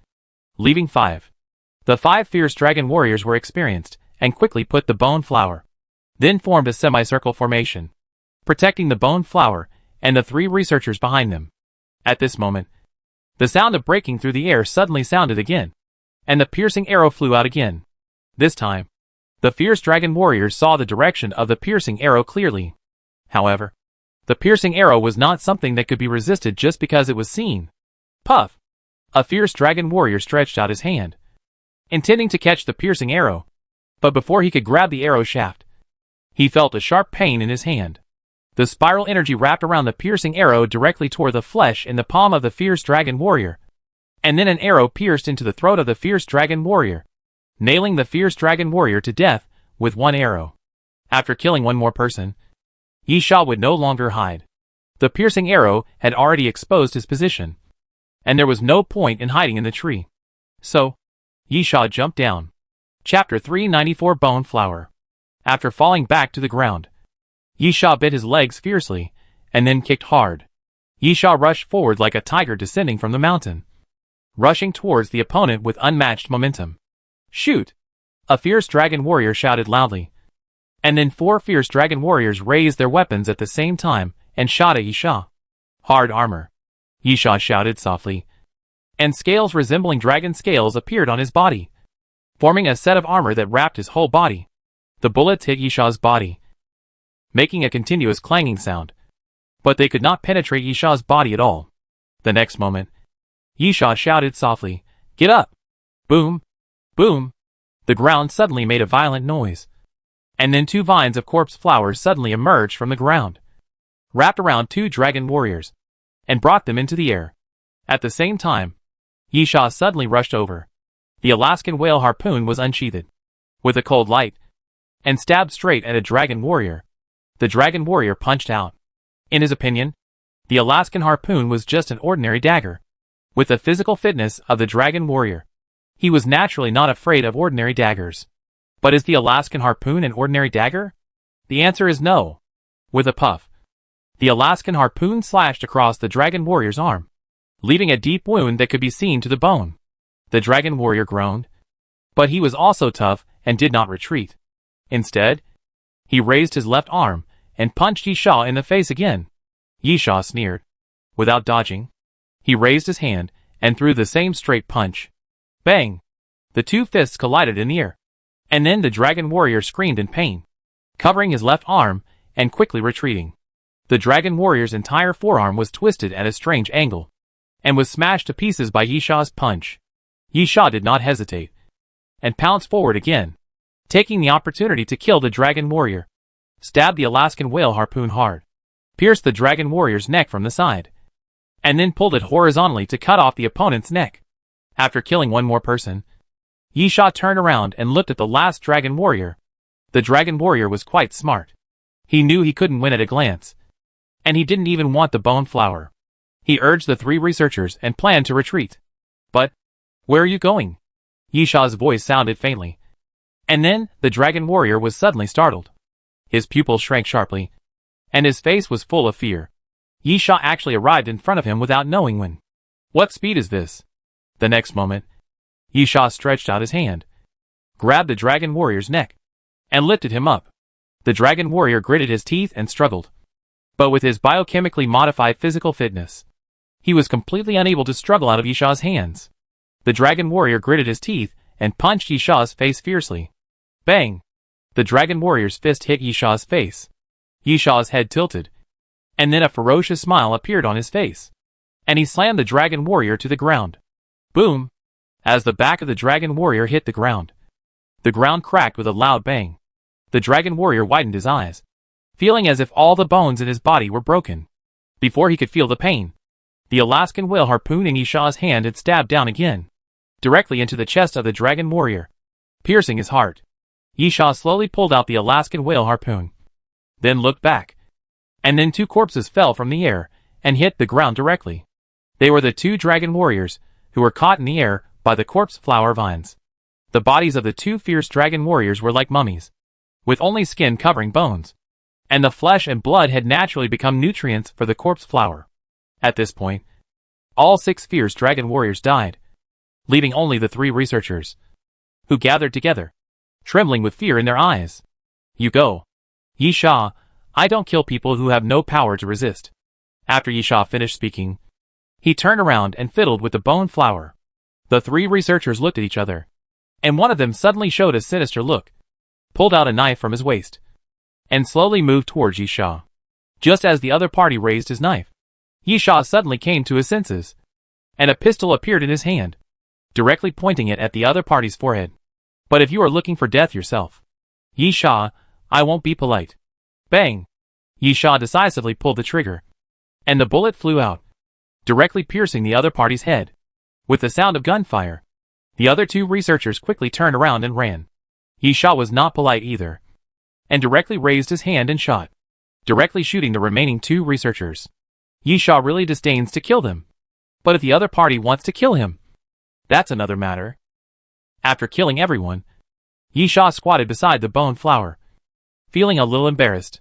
leaving 5. The 5 fierce dragon warriors were experienced, and quickly put the bone flower, then formed a semicircle formation, protecting the bone flower and the 3 researchers behind them. At this moment, The sound of breaking through the air suddenly sounded again, and the piercing arrow flew out again. This time, the fierce dragon warriors saw the direction of the piercing arrow clearly. However, the piercing arrow was not something that could be resisted just because it was seen. Puff! A fierce dragon warrior stretched out his hand, intending to catch the piercing arrow, but before he could grab the arrow shaft, he felt a sharp pain in his hand. The spiral energy wrapped around the piercing arrow directly toward the flesh in the palm of the fierce dragon warrior, and then an arrow pierced into the throat of the fierce dragon warrior, nailing the fierce dragon warrior to death with one arrow. After killing one more person, Yisha would no longer hide. The piercing arrow had already exposed his position, and there was no point in hiding in the tree. So, Yisha jumped down. Chapter 394 Bone Flower. After falling back to the ground, Yisha bit his legs fiercely, and then kicked hard. Yisha rushed forward like a tiger descending from the mountain, rushing towards the opponent with unmatched momentum. Shoot! A fierce dragon warrior shouted loudly, and then 4 fierce dragon warriors raised their weapons at the same time and shot at Yisha. Hard armor, Yisha shouted softly, and scales resembling dragon scales appeared on his body, forming a set of armor that wrapped his whole body. The bullets hit Yisha's body, making a continuous clanging sound, but they could not penetrate Yisha's body at all. The next moment, Yisha shouted softly, "Get up!" Boom! Boom! The ground suddenly made a violent noise, and then 2 vines of corpse flowers suddenly emerged from the ground, wrapped around 2 dragon warriors, and brought them into the air. At the same time, Yisha suddenly rushed over. The Alaskan whale harpoon was unsheathed, with a cold light, and stabbed straight at a dragon warrior. The dragon warrior punched out. In his opinion, the Alaskan harpoon was just an ordinary dagger. With the physical fitness of the dragon warrior, he was naturally not afraid of ordinary daggers. But is the Alaskan harpoon an ordinary dagger? The answer is no. With a puff, the Alaskan harpoon slashed across the dragon warrior's arm, leaving a deep wound that could be seen to the bone. The dragon warrior groaned, but he was also tough and did not retreat. Instead, he raised his left arm and punched Yisha in the face again. Yisha sneered. Without dodging, he raised his hand and threw the same straight punch. Bang! The 2 fists collided in the air, and then the dragon warrior screamed in pain, covering his left arm and quickly retreating. The dragon warrior's entire forearm was twisted at a strange angle, and was smashed to pieces by Yisha's punch. Yisha did not hesitate, and pounced forward again, taking the opportunity to kill the dragon warrior. Stabbed the Alaskan whale harpoon hard, pierced the dragon warrior's neck from the side, and then pulled it horizontally to cut off the opponent's neck. After killing one more person, Yisha turned around and looked at the last dragon warrior. The dragon warrior was quite smart. He knew he couldn't win at a glance, and he didn't even want the bone flower. He urged the 3 researchers and planned to retreat. But, where are you going? Yisha's voice sounded faintly. And then, the dragon warrior was suddenly startled. His pupils shrank sharply, and his face was full of fear. Yisha actually arrived in front of him without knowing when. What speed is this? The next moment, Yisha stretched out his hand, grabbed the dragon warrior's neck, and lifted him up. The dragon warrior gritted his teeth and struggled. But with his biochemically modified physical fitness, he was completely unable to struggle out of Yisha's hands. The dragon warrior gritted his teeth and punched Yisha's face fiercely. Bang! The dragon warrior's fist hit Yisha's face. Yisha's head tilted, and then a ferocious smile appeared on his face, and he slammed the dragon warrior to the ground. Boom! As the back of the dragon warrior hit the ground cracked with a loud bang. The dragon warrior widened his eyes, feeling as if all the bones in his body were broken. Before he could feel the pain, the Alaskan whale harpoon in Yisha's hand had stabbed down again, directly into the chest of the dragon warrior, piercing his heart. Yisha slowly pulled out the Alaskan whale harpoon, then looked back, and then 2 corpses fell from the air and hit the ground directly. They were the 2 dragon warriors, who were caught in the air by the corpse flower vines. The bodies of the 2 fierce dragon warriors were like mummies, with only skin covering bones, and the flesh and blood had naturally become nutrients for the corpse flower. At this point, all 6 fierce dragon warriors died, leaving only the 3 researchers, who gathered together, trembling with fear in their eyes. You go. Yisha, I don't kill people who have no power to resist. After Yisha finished speaking, He turned around and fiddled with the bone flower. The three researchers looked at each other, and one of them suddenly showed a sinister look, pulled out a knife from his waist, and slowly moved towards Yisha. Just as the other party raised his knife, Yisha suddenly came to his senses, and a pistol appeared in his hand, directly pointing it at the other party's forehead. But if you are looking for death yourself, Yisha, I won't be polite. Bang! Yisha decisively pulled the trigger, and the bullet flew out, directly piercing the other party's head. With the sound of gunfire, the other two researchers quickly turned around and ran. Yisha was not polite either, and directly raised his hand and shot, directly shooting the remaining two researchers. Yisha really disdains to kill them, but if the other party wants to kill him, that's another matter. After killing everyone, Yisha squatted beside the bone flower, feeling a little embarrassed.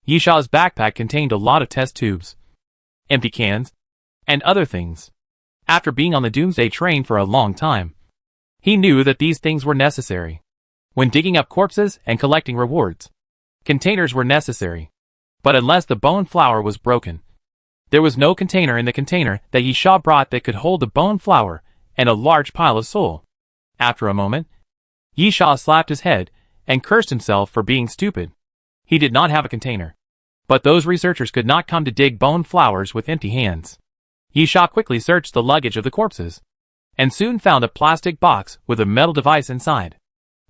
Yisha's backpack contained a lot of test tubes, empty cans, and other things. After being on the Doomsday train for a long time, he knew that these things were necessary. When digging up corpses and collecting rewards, containers were necessary. But unless the bone flower was broken, there was no container in the container that Yisha brought that could hold the bone flower and a large pile of soul. After a moment, Yisha slapped his head and cursed himself for being stupid. He did not have a container, but those researchers could not come to dig bone flowers with empty hands. Yisha quickly searched the luggage of the corpses, and soon found a plastic box with a metal device inside.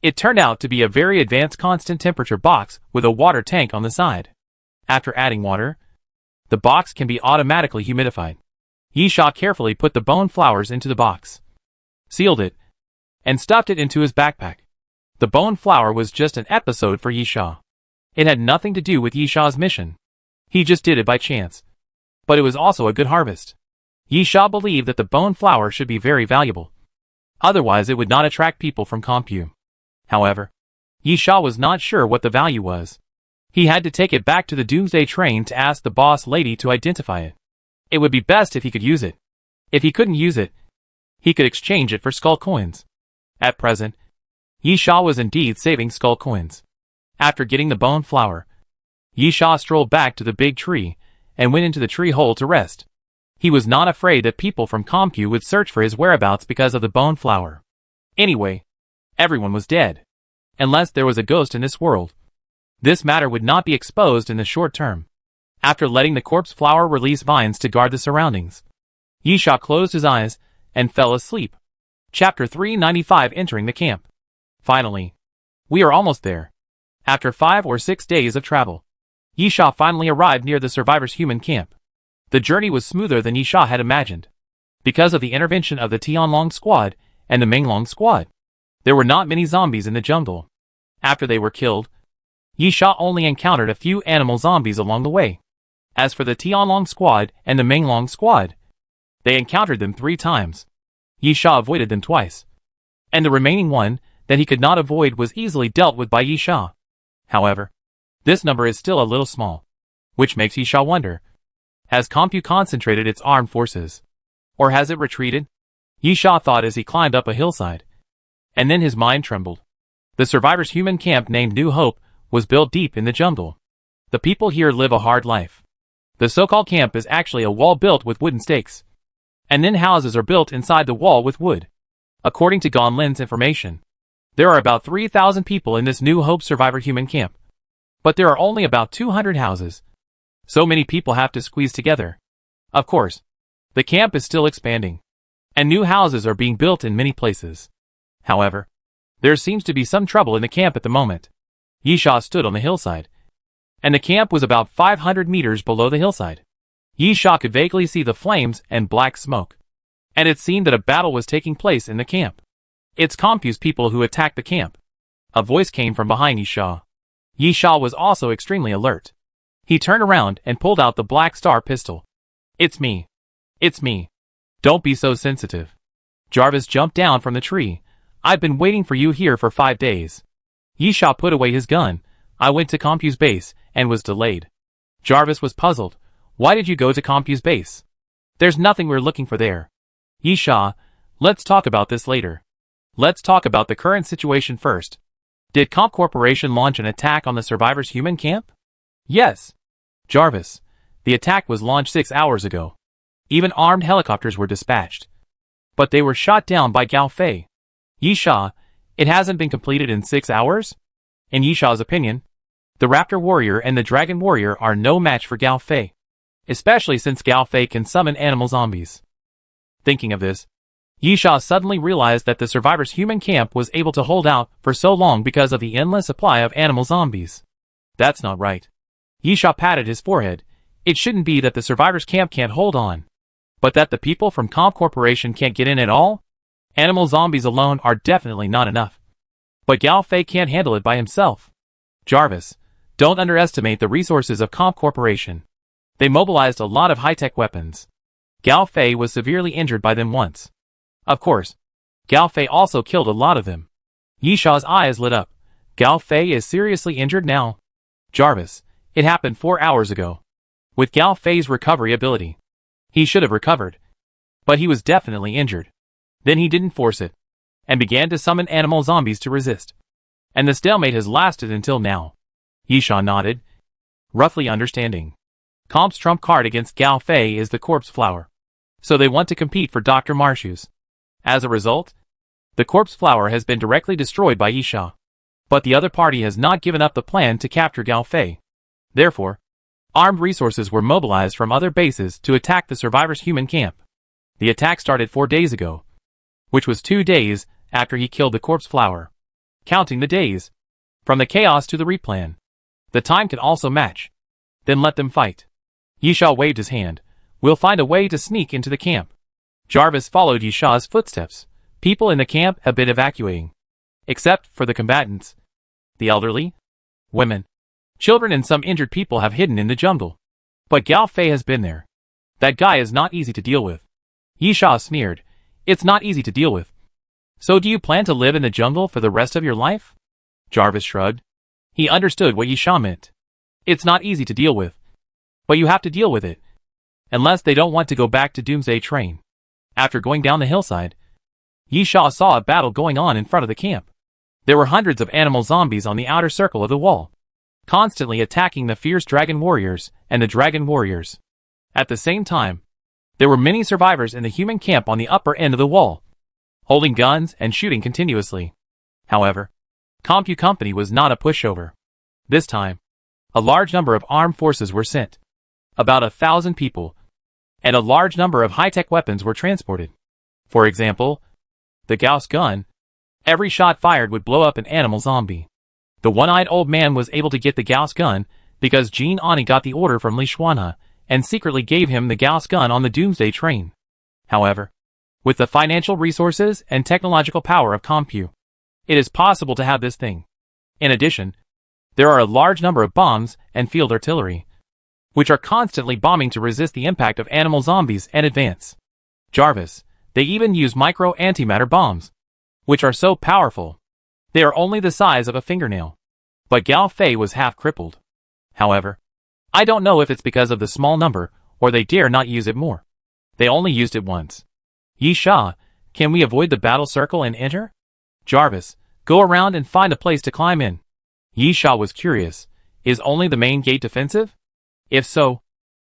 It turned out to be a very advanced constant temperature box with a water tank on the side. After adding water, the box can be automatically humidified. Yisha carefully put the bone flowers into the box, sealed it, and stuffed it into his backpack. The bone flower was just an episode for Yisha. It had nothing to do with Yisha's mission. He just did it by chance. But it was also a good harvest. Yisha believed that the bone flower should be very valuable. Otherwise it would not attract people from Compu. However, Yisha was not sure what the value was. He had to take it back to the Doomsday train to ask the boss lady to identify it. It would be best if he could use it. If he couldn't use it, he could exchange it for skull coins. At present, Yisha was indeed saving skull coins. After getting the bone flower, Yisha strolled back to the big tree and went into the tree hole to rest. He was not afraid that people from Compu would search for his whereabouts because of the bone flower. Anyway, everyone was dead. Unless there was a ghost in this world, this matter would not be exposed in the short term. After letting the corpse flower release vines to guard the surroundings, Yisha closed his eyes and fell asleep. Chapter 395, Entering the Camp. Finally, we are almost there. After 5 or 6 days of travel, Yisha finally arrived near the survivors' human camp. The journey was smoother than Yisha had imagined. Because of the intervention of the Tianlong squad and the Menglong squad, there were not many zombies in the jungle. After they were killed, Yisha only encountered a few animal zombies along the way. As for the Tianlong squad and the Menglong squad, they encountered them 3 times. Yisha avoided them twice, and the remaining one that he could not avoid was easily dealt with by Yisha. However, this number is still a little small, which makes Yisha wonder, has Compu concentrated its armed forces? Or has it retreated? Yisha thought as he climbed up a hillside, and then his mind trembled. The survivors' human camp named New Hope was built deep in the jungle. The people here live a hard life. The so-called camp is actually a wall built with wooden stakes, and then houses are built inside the wall with wood. According to Gonlin's information, there are about 3,000 people in this New Hope survivor human camp, but there are only about 200 houses. So many people have to squeeze together. Of course, the camp is still expanding, and new houses are being built in many places. However, there seems to be some trouble in the camp at the moment. Yisha stood on the hillside, and the camp was about 500 meters below the hillside. Yisha could vaguely see the flames and black smoke, and it seemed that a battle was taking place in the camp. It's Compu's people who attacked the camp. A voice came from behind Yisha. Yisha was also extremely alert. He turned around and pulled out the Black Star pistol. It's me. It's me. Don't be so sensitive. Jarvis jumped down from the tree. I've been waiting for you here for 5 days. Yisha put away his gun. I went to Compu's base and was delayed. Jarvis was puzzled. Why did you go to Compu's base? There's nothing we're looking for there. Yisha, let's talk about this later. Let's talk about the current situation first. Did Comp Corporation launch an attack on the survivors' human camp? Yes. Jarvis, the attack was launched 6 hours ago. Even armed helicopters were dispatched. But they were shot down by Gao Fei. Yisha, it hasn't been completed in 6 hours? In Yisha's opinion, the Raptor Warrior and the Dragon Warrior are no match for Gao Fei, especially since Gao Fei can summon animal zombies. Thinking of this, Yisha suddenly realized that the survivors' human camp was able to hold out for so long because of the endless supply of animal zombies. That's not right. Yisha patted his forehead. It shouldn't be that the survivors' camp can't hold on, but that the people from Comp Corporation can't get in at all? Animal zombies alone are definitely not enough. But Gao Fei can't handle it by himself. Jarvis, don't underestimate the resources of Comp Corporation. They mobilized a lot of high-tech weapons. Gao Fei was severely injured by them once. Of course, Gao Fei also killed a lot of them. Yisha's eyes lit up. Gao Fei is seriously injured now? Jarvis, it happened 4 hours ago. With Gao Fei's recovery ability, he should have recovered. But he was definitely injured. Then he didn't force it, and began to summon animal zombies to resist. And the stalemate has lasted until now. Yisha nodded, roughly understanding. Comp's trump card against Gao Fei is the corpse flower. So they want to compete for Dr. Marshu's. As a result, the corpse flower has been directly destroyed by Yisha. But the other party has not given up the plan to capture Gao Fei. Therefore, armed resources were mobilized from other bases to attack the survivors' human camp. The attack started 4 days ago, which was 2 days after he killed the corpse flower. Counting the days, from the chaos to the replan. The time can also match. Then let them fight. Yisha waved his hand. We'll find a way to sneak into the camp. Jarvis followed Yisha's footsteps. People in the camp have been evacuating. Except for the combatants. The elderly, women, children and some injured people have hidden in the jungle. But Gao Fei has been there. That guy is not easy to deal with. Yisha sneered. It's not easy to deal with. So do you plan to live in the jungle for the rest of your life? Jarvis shrugged. He understood what Yisha meant. It's not easy to deal with. But you have to deal with it. Unless they don't want to go back to Doomsday train. After going down the hillside, Yisha saw a battle going on in front of the camp. There were hundreds of animal zombies on the outer circle of the wall, constantly attacking the fierce dragon warriors and the dragon warriors. At the same time, there were many survivors in the human camp on the upper end of the wall, holding guns and shooting continuously. However, Compu Company was not a pushover. This time, a large number of armed forces were sent. About 1,000 people, and a large number of high-tech weapons were transported. For example, the Gauss gun. Every shot fired would blow up an animal zombie. The one-eyed old man was able to get the Gauss gun because Jean Ani got the order from Li Xuanhe and secretly gave him the Gauss gun on the Doomsday train. However, with the financial resources and technological power of Compu, it is possible to have this thing. In addition, there are a large number of bombs and field artillery, which are constantly bombing to resist the impact of animal zombies and advance. Jarvis, they even use micro-antimatter bombs, which are so powerful. They are only the size of a fingernail. But Gao Fei was half crippled. However, I don't know if it's because of the small number, or they dare not use it more. They only used it once. Yisha, can we avoid the battle circle and enter? Jarvis, go around and find a place to climb in. Yisha was curious. Is only the main gate defensive? If so,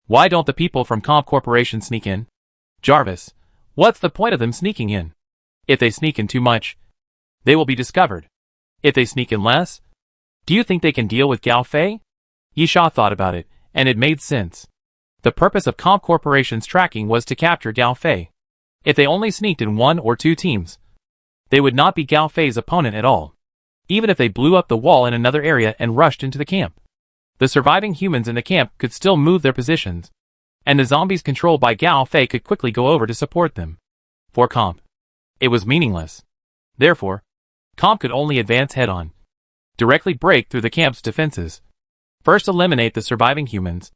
why don't the people from Comp Corporation sneak in? Jarvis, what's the point of them sneaking in? If they sneak in too much, they will be discovered. If they sneak in less, do you think they can deal with Gao Fei? Yisha thought about it, and it made sense. The purpose of Comp Corporation's tracking was to capture Gao Fei. If they only sneaked in 1 or 2 teams, they would not be Gao Fei's opponent at all. Even if they blew up the wall in another area and rushed into the camp, the surviving humans in the camp could still move their positions, and the zombies controlled by Gao Fei could quickly go over to support them. For Comp, it was meaningless. Therefore, Comp could only advance head-on, directly break through the camp's defenses, first eliminate the surviving humans,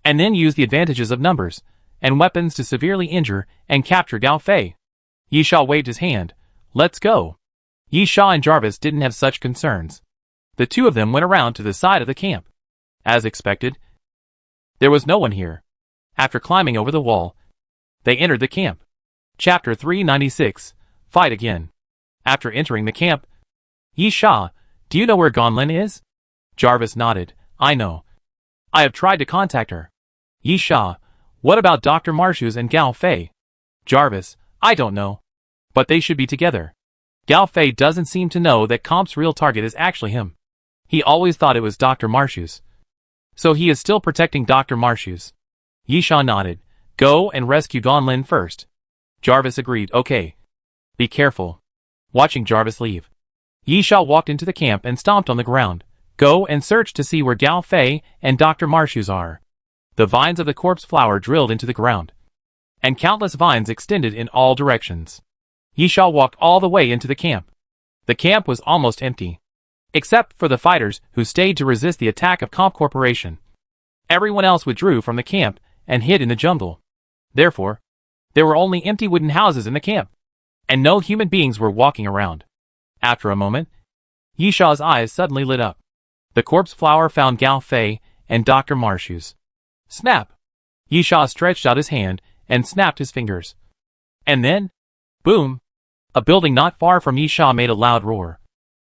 and then use the advantages of numbers and weapons to severely injure and capture Gao Fei. Yisha waved his hand. Let's go. Yisha and Jarvis didn't have such concerns. The two of them went around to the side of the camp. As expected, there was no one here. After climbing over the wall, they entered the camp. Chapter 396, Fight Again. After entering the camp, Yisha, do you know where Gonlin is? Jarvis nodded. I know. I have tried to contact her. Yisha, What about Dr. Marshus and Gao Fei? Jarvis, I don't know. But they should be together. Gao Fei doesn't seem to know that Comp's real target is actually him. He always thought it was Dr. Marshus. So he is still protecting Dr. Marshus. Yisha nodded. Go and rescue Gonlin first. Jarvis agreed. Okay. Be careful. Watching Jarvis leave, Yisha walked into the camp and stomped on the ground. Go and search to see where Gao Fei and Dr. Marshus are. The vines of the corpse flower drilled into the ground, and countless vines extended in all directions. Yisha walked all the way into the camp. The camp was almost empty, except for the fighters who stayed to resist the attack of Comp Corporation. Everyone else withdrew from the camp and hid in the jungle. Therefore, there were only empty wooden houses in the camp, and no human beings were walking around. After a moment, Yisha's eyes suddenly lit up. The corpse flower found Gao Fei and Dr. Marshus. Snap! Yisha stretched out his hand and snapped his fingers. And then, boom! A building not far from Yisha made a loud roar.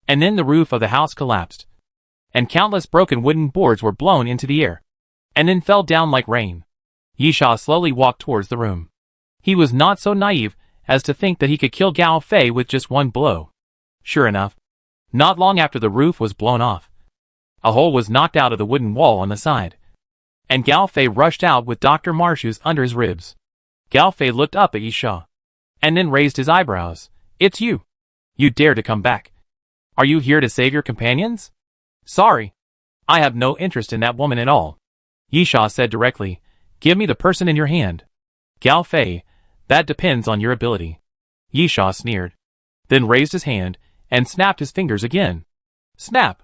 And then the roof of the house collapsed, and countless broken wooden boards were blown into the air, and then fell down like rain. Yisha slowly walked towards the room. He was not so naive as to think that he could kill Gao Fei with just one blow. Sure enough, not long after the roof was blown off, a hole was knocked out of the wooden wall on the side, and Gao Fei rushed out with Dr. Marshus under his ribs. Gao Fei looked up at Yisha, and then raised his eyebrows. It's you. You dare to come back. Are you here to save your companions? Sorry. I have no interest in that woman at all. Yisha said directly. Give me the person in your hand. Gao Fei, that depends on your ability. Yisha sneered, then raised his hand and snapped his fingers again. Snap!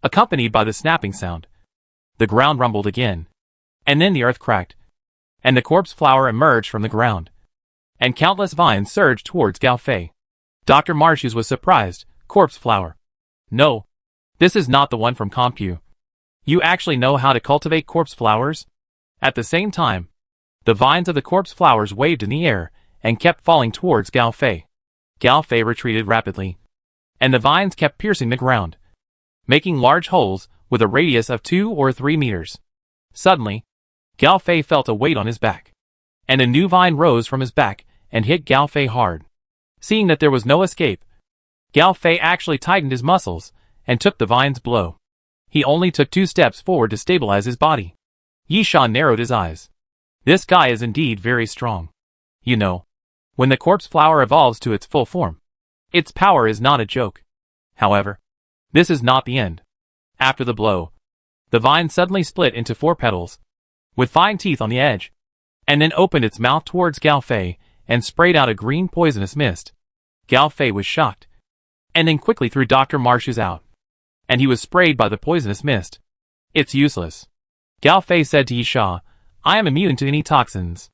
Accompanied by the snapping sound, the ground rumbled again, and then the earth cracked, and the corpse flower emerged from the ground, and countless vines surged towards Gao Fei. Dr. Marshus was surprised. Corpse flower. No, this is not the one from Compu. You actually know how to cultivate corpse flowers? At the same time, the vines of the corpse flowers waved in the air and kept falling towards Gao Fei. Gao Fei retreated rapidly, and the vines kept piercing the ground, making large holes with a radius of 2 or 3 meters. Suddenly, Gao Fei felt a weight on his back, and a new vine rose from his back and hit Gao Fei hard. Seeing that there was no escape, Gao Fei actually tightened his muscles and took the vine's blow. He only took 2 steps forward to stabilize his body. Yisha narrowed his eyes. This guy is indeed very strong. You know, when the corpse flower evolves to its full form, its power is not a joke. However, this is not the end. After the blow, the vine suddenly split into 4 petals, with fine teeth on the edge, and then opened its mouth towards Gao Fei and sprayed out a green poisonous mist. Gao Fei was shocked, and then quickly threw Dr. Marshus out, and he was sprayed by the poisonous mist. It's useless. Gao Fei said to Yisha, I am immune to any toxins.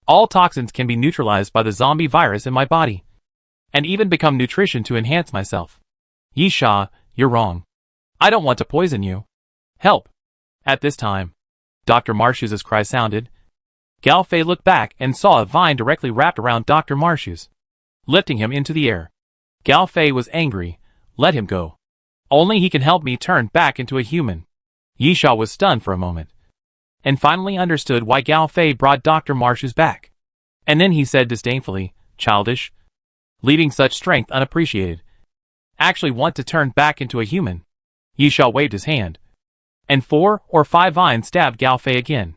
All toxins can be neutralized by the zombie virus in my body, and even become nutrition to enhance myself. Yisha, you're wrong. I don't want to poison you. Help. At this time, Dr. Marshus' cry sounded. Gao Fei looked back and saw a vine directly wrapped around Dr. Marshus, lifting him into the air. Gao Fei was angry. Let him go. Only he can help me turn back into a human. Yisha was stunned for a moment, and finally understood why Gao Fei brought Dr. Marshus back. And then he said disdainfully, childish, leaving such strength unappreciated. Actually want to turn back into a human. Yisha waved his hand, and 4 or 5 vines stabbed Gao Fei again.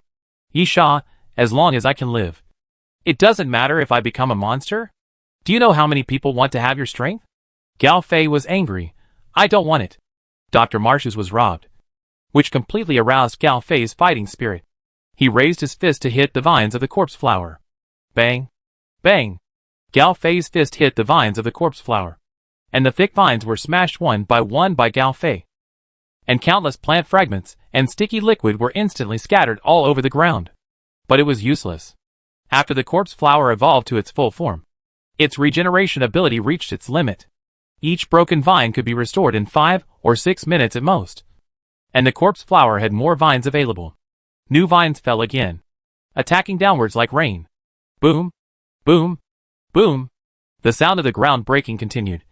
Yisha, as long as I can live. It doesn't matter if I become a monster? Do you know how many people want to have your strength? Gao Fei was angry. I don't want it. Dr. Marshus was robbed, which completely aroused Gao Fei's fighting spirit. He raised his fist to hit the vines of the corpse flower. Bang! Bang! Gao Fei's fist hit the vines of the corpse flower, and the thick vines were smashed one by Gao Fei, and countless plant fragments and sticky liquid were instantly scattered all over the ground. But it was useless. After the corpse flower evolved to its full form, its regeneration ability reached its limit. Each broken vine could be restored in 5 or 6 minutes at most, and the corpse flower had more vines available. New vines fell again, attacking downwards like rain. Boom! Boom! Boom! The sound of the ground breaking continued,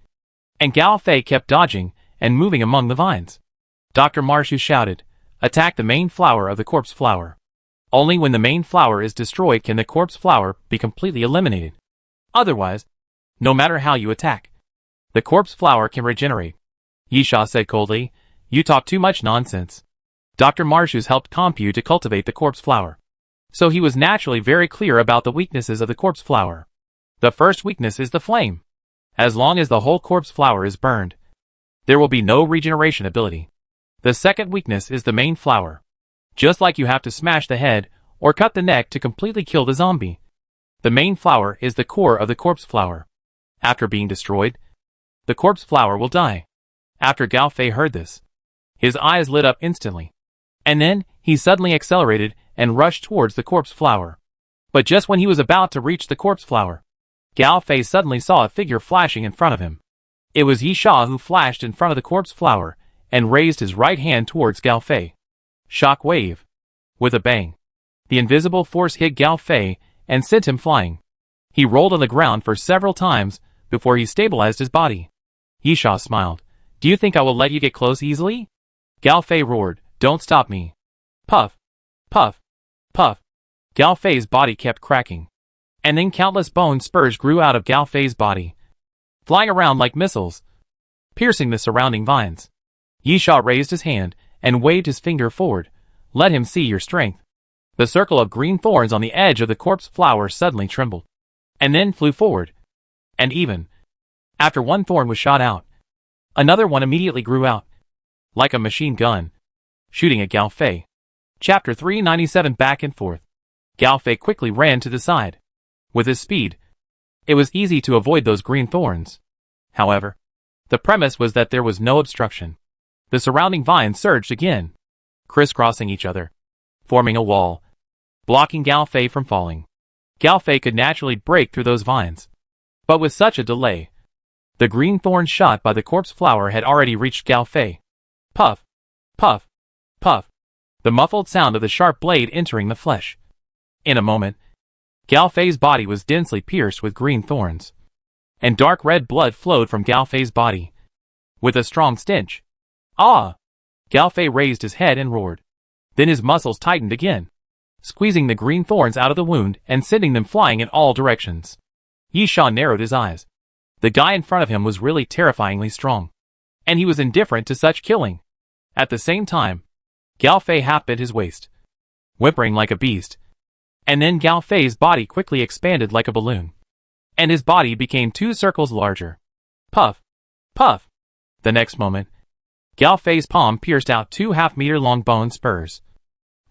and Gao Fei kept dodging and moving among the vines. Dr. Marshus shouted, attack the main flower of the corpse flower. Only when the main flower is destroyed can the corpse flower be completely eliminated. Otherwise, no matter how you attack, the corpse flower can regenerate. Yisha said coldly, "You talk too much nonsense." Dr. Marshus helped Compu to cultivate the corpse flower, so he was naturally very clear about the weaknesses of the corpse flower. The first weakness is the flame. As long as the whole corpse flower is burned, there will be no regeneration ability. The second weakness is the main flower. Just like you have to smash the head or cut the neck to completely kill the zombie, the main flower is the core of the corpse flower. After being destroyed, the corpse flower will die. After Gao Fei heard this, his eyes lit up instantly. And then, he suddenly accelerated and rushed towards the corpse flower. But just when he was about to reach the corpse flower, Gao Fei suddenly saw a figure flashing in front of him. It was Yisha who flashed in front of the corpse flower and raised his right hand towards Gao Fei. Shock wave. With a bang, the invisible force hit Gao Fei and sent him flying. He rolled on the ground for several times before he stabilized his body. Yisha smiled. "Do you think I will let you get close easily?" Gao Fei roared, "Don't stop me." Puff, puff, puff. Gao Fei's body kept cracking. And then countless bone spurs grew out of Gao Fei's body, flying around like missiles, piercing the surrounding vines. Yisha raised his hand and waved his finger forward. "Let him see your strength." The circle of green thorns on the edge of the corpse flower suddenly trembled, and then flew forward. And even after one thorn was shot out, another one immediately grew out, like a machine gun, shooting at Gao Fei. Chapter 397. Back and forth. Gao Fei quickly ran to the side. With his speed, it was easy to avoid those green thorns. However, the premise was that there was no obstruction. The surrounding vines surged again, crisscrossing each other, forming a wall, blocking Gao Fei from falling. Gao Fei could naturally break through those vines, but with such a delay, the green thorns shot by the corpse flower had already reached Gao Fei. Puff, puff, puff. The muffled sound of the sharp blade entering the flesh. In a moment, Gao Fei's body was densely pierced with green thorns, and dark red blood flowed from Gao Fei's body, with a strong stench. "Ah!" Gao Fei raised his head and roared. Then his muscles tightened again, squeezing the green thorns out of the wound and sending them flying in all directions. Yisha narrowed his eyes. The guy in front of him was really terrifyingly strong, and he was indifferent to such killing. At the same time, Gao Fei half bit his waist, whimpering like a beast. And then Gao Fei's body quickly expanded like a balloon, and his body became 2 circles larger. Puff, puff. The next moment, Gao Fei's palm pierced out 2 half-meter-long bone spurs,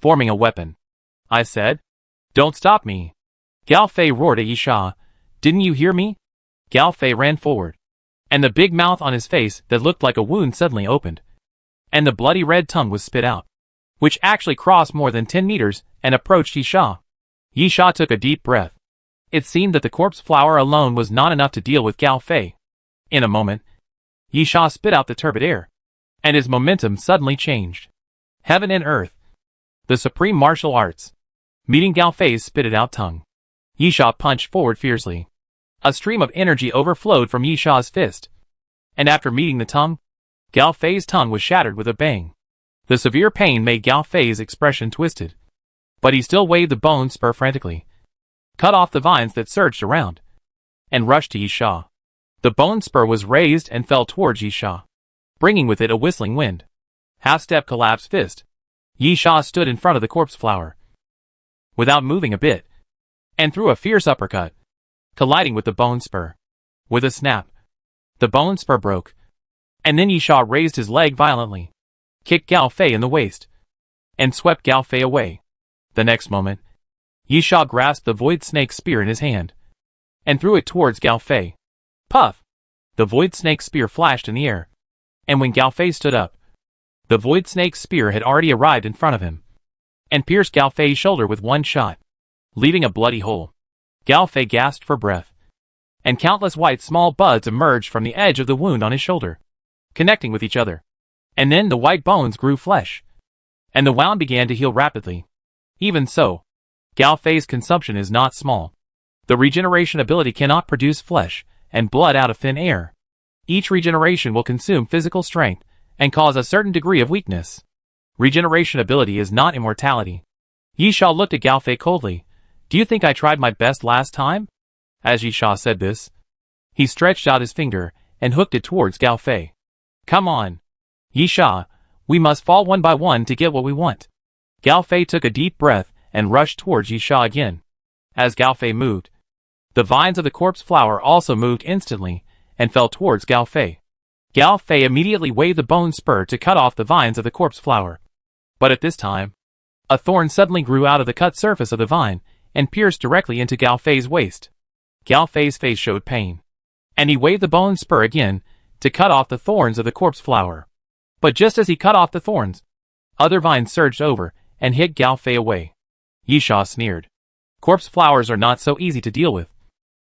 forming a weapon. "I said, don't stop me." Gao Fei roared at Yisha. "Didn't you hear me?" Gao Fei ran forward, and the big mouth on his face that looked like a wound suddenly opened, and the bloody red tongue was spit out, which actually crossed more than 10 meters and approached Yisha. Yisha took a deep breath. It seemed that the corpse flower alone was not enough to deal with Gao Fei. In a moment, Yisha spit out the turbid air, and his momentum suddenly changed. Heaven and earth. The supreme martial arts. Meeting Gao Fei's spitted out tongue, Yisha punched forward fiercely. A stream of energy overflowed from Yisha's fist, and after meeting the tongue, Gao Fei's tongue was shattered with a bang. The severe pain made Gao Fei's expression twisted, but he still waved the bone spur frantically, cut off the vines that surged around, and rushed to Yisha. The bone spur was raised and fell towards Yisha, bringing with it a whistling wind. Half-step collapsed fist. Yisha stood in front of the corpse flower, without moving a bit, and threw a fierce uppercut, colliding with the bone spur. With a snap, the bone spur broke, and then Yisha raised his leg violently, kicked Gao Fei in the waist, and swept Gao Fei away. The next moment, Yisha grasped the void snake spear in his hand, and threw it towards Gao Fei. Puff! The void snake spear flashed in the air, and when Gao Fei stood up, the void snake's spear had already arrived in front of him, and pierced Gao Fei's shoulder with one shot, leaving a bloody hole. Gao Fei gasped for breath, and countless white small buds emerged from the edge of the wound on his shoulder, connecting with each other. And then the white bones grew flesh, and the wound began to heal rapidly. Even so, Gao Fei's consumption is not small. The regeneration ability cannot produce flesh and blood out of thin air. Each regeneration will consume physical strength and cause a certain degree of weakness. Regeneration ability is not immortality. Yisha looked at Gao Fei coldly. Do you think I tried my best last time? As Yisha said this, he stretched out his finger and hooked it towards Gao Fei. Come on, Yisha, we must fall one by one to get what we want. Gao Fei took a deep breath and rushed towards Yisha again. As Gao Fei moved, the vines of the corpse flower also moved instantly and fell towards Gao Fei. Gao Fei immediately waved the bone spur to cut off the vines of the corpse flower. But at this time, a thorn suddenly grew out of the cut surface of the vine and pierced directly into Gao Fei's waist. Gao Fei's face showed pain, and he waved the bone spur again to cut off the thorns of the corpse flower. But just as he cut off the thorns, other vines surged over and hit Gao Fei away. Yisha sneered. Corpse flowers are not so easy to deal with.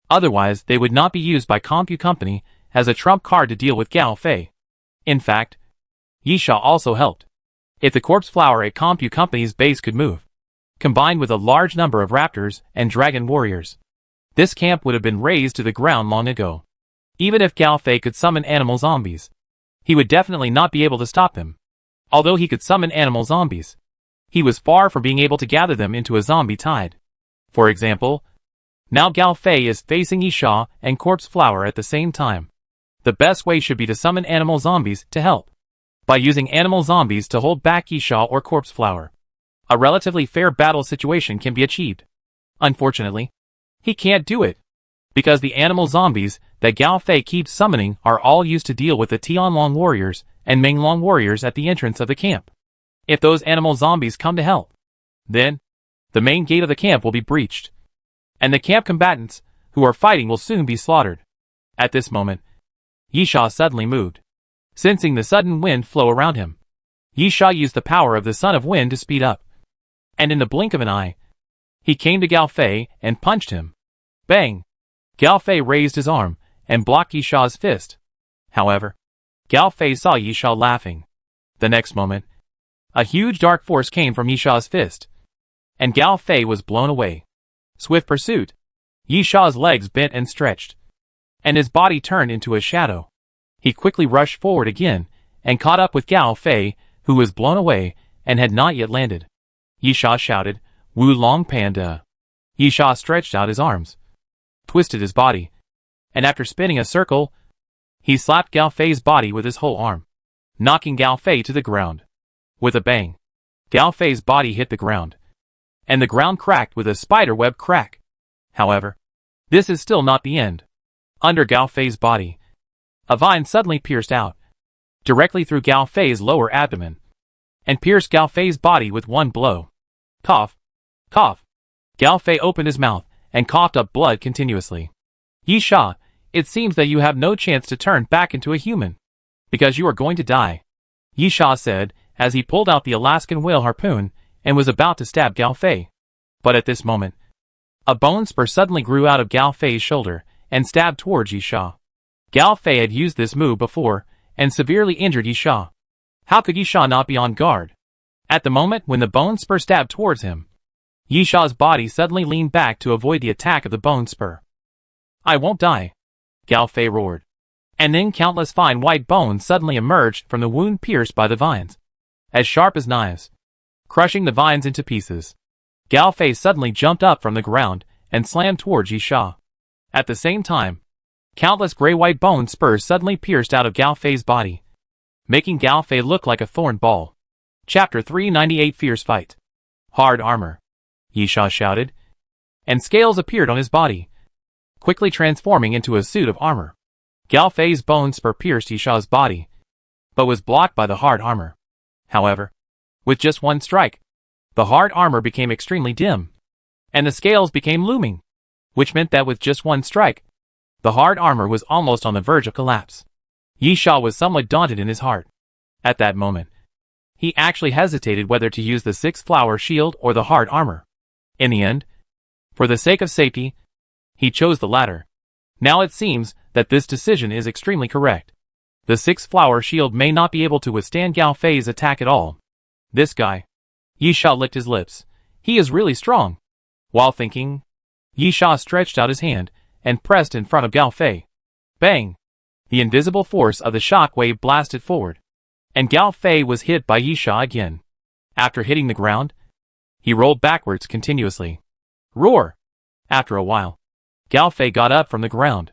Otherwise, they would not be used by Compu Company as a trump card to deal with Gao Fei. In fact, Yisha also helped. If the corpse flower at Compu Company's base could move, combined with a large number of raptors and dragon warriors, this camp would have been razed to the ground long ago. Even if Gao Fei could summon animal zombies, he would definitely not be able to stop them. Although he could summon animal zombies, he was far from being able to gather them into a zombie tide. For example, now Gao Fei is facing Yisha and corpse flower at the same time. The best way should be to summon animal zombies to help, by using animal zombies to hold back Yisha or corpse flower. A relatively fair battle situation can be achieved. Unfortunately, he can't do it, because the animal zombies that Gao Fei keeps summoning are all used to deal with the Tianlong warriors and Menglong warriors at the entrance of the camp. If those animal zombies come to help, then the main gate of the camp will be breached, and the camp combatants who are fighting will soon be slaughtered. At this moment, Yisha suddenly moved, sensing the sudden wind flow around him. Yisha used the power of the Son of Wind to speed up, and in the blink of an eye, he came to Gao Fei and punched him. Bang! Gao Fei raised his arm and blocked Yisha's fist. However, Gao Fei saw Yisha laughing. The next moment, a huge dark force came from Yisha's fist, and Gao Fei was blown away. Swift pursuit. Yisha's legs bent and stretched, and his body turned into a shadow. He quickly rushed forward again and caught up with Gao Fei, who was blown away and had not yet landed. Yisha shouted, Wu Long Panda. Yisha stretched out his arms, twisted his body, and after spinning a circle, he slapped Gao Fei's body with his whole arm, knocking Gao Fei to the ground. With a bang, Gao Fei's body hit the ground, and the ground cracked with a spiderweb crack. However, this is still not the end. Under Gao Fei's body, a vine suddenly pierced out, directly through Gao Fei's lower abdomen, and pierced Gao Fei's body with one blow. Cough. Cough. Gao Fei opened his mouth and coughed up blood continuously. Yisha, it seems that you have no chance to turn back into a human, because you are going to die, Yisha said as he pulled out the Alaskan whale harpoon and was about to stab Gao Fei. But at this moment, a bone spur suddenly grew out of Gao Fei's shoulder and stabbed towards Yisha. Gao Fei had used this move before and severely injured Yisha. How could Yisha not be on guard? At the moment when the bone spur stabbed towards him, Yisha's body suddenly leaned back to avoid the attack of the bone spur. I won't die, Gao Fei roared. And then countless fine white bones suddenly emerged from the wound pierced by the vines, as sharp as knives, crushing the vines into pieces. Gao Fei suddenly jumped up from the ground and slammed towards Yisha. At the same time, countless gray-white bone spurs suddenly pierced out of Gao Fei's body, making Gao Fei look like a thorn ball. Chapter 398 Fierce Fight. Hard armor, Yisha shouted, and scales appeared on his body, quickly transforming into a suit of armor. Gao Fei's bone spur pierced Yisha's body, but was blocked by the hard armor. However, with just one strike, the hard armor became extremely dim, and the scales became looming, which meant that with just one strike, the hard armor was almost on the verge of collapse. Yisha was somewhat daunted in his heart. At that moment, he actually hesitated whether to use the six-flower shield or the hard armor. In the end, for the sake of safety, he chose the latter. Now it seems that this decision is extremely correct. The six-flower shield may not be able to withstand Gao Fei's attack at all. This guy. Yisha licked his lips. He is really strong. While thinking, Yisha stretched out his hand and pressed in front of Gao Fei. Bang! The invisible force of the shockwave blasted forward, and Gao Fei was hit by Yisha again. After hitting the ground, He rolled backwards continuously. Roar! After a while, Gao Fei got up from the ground,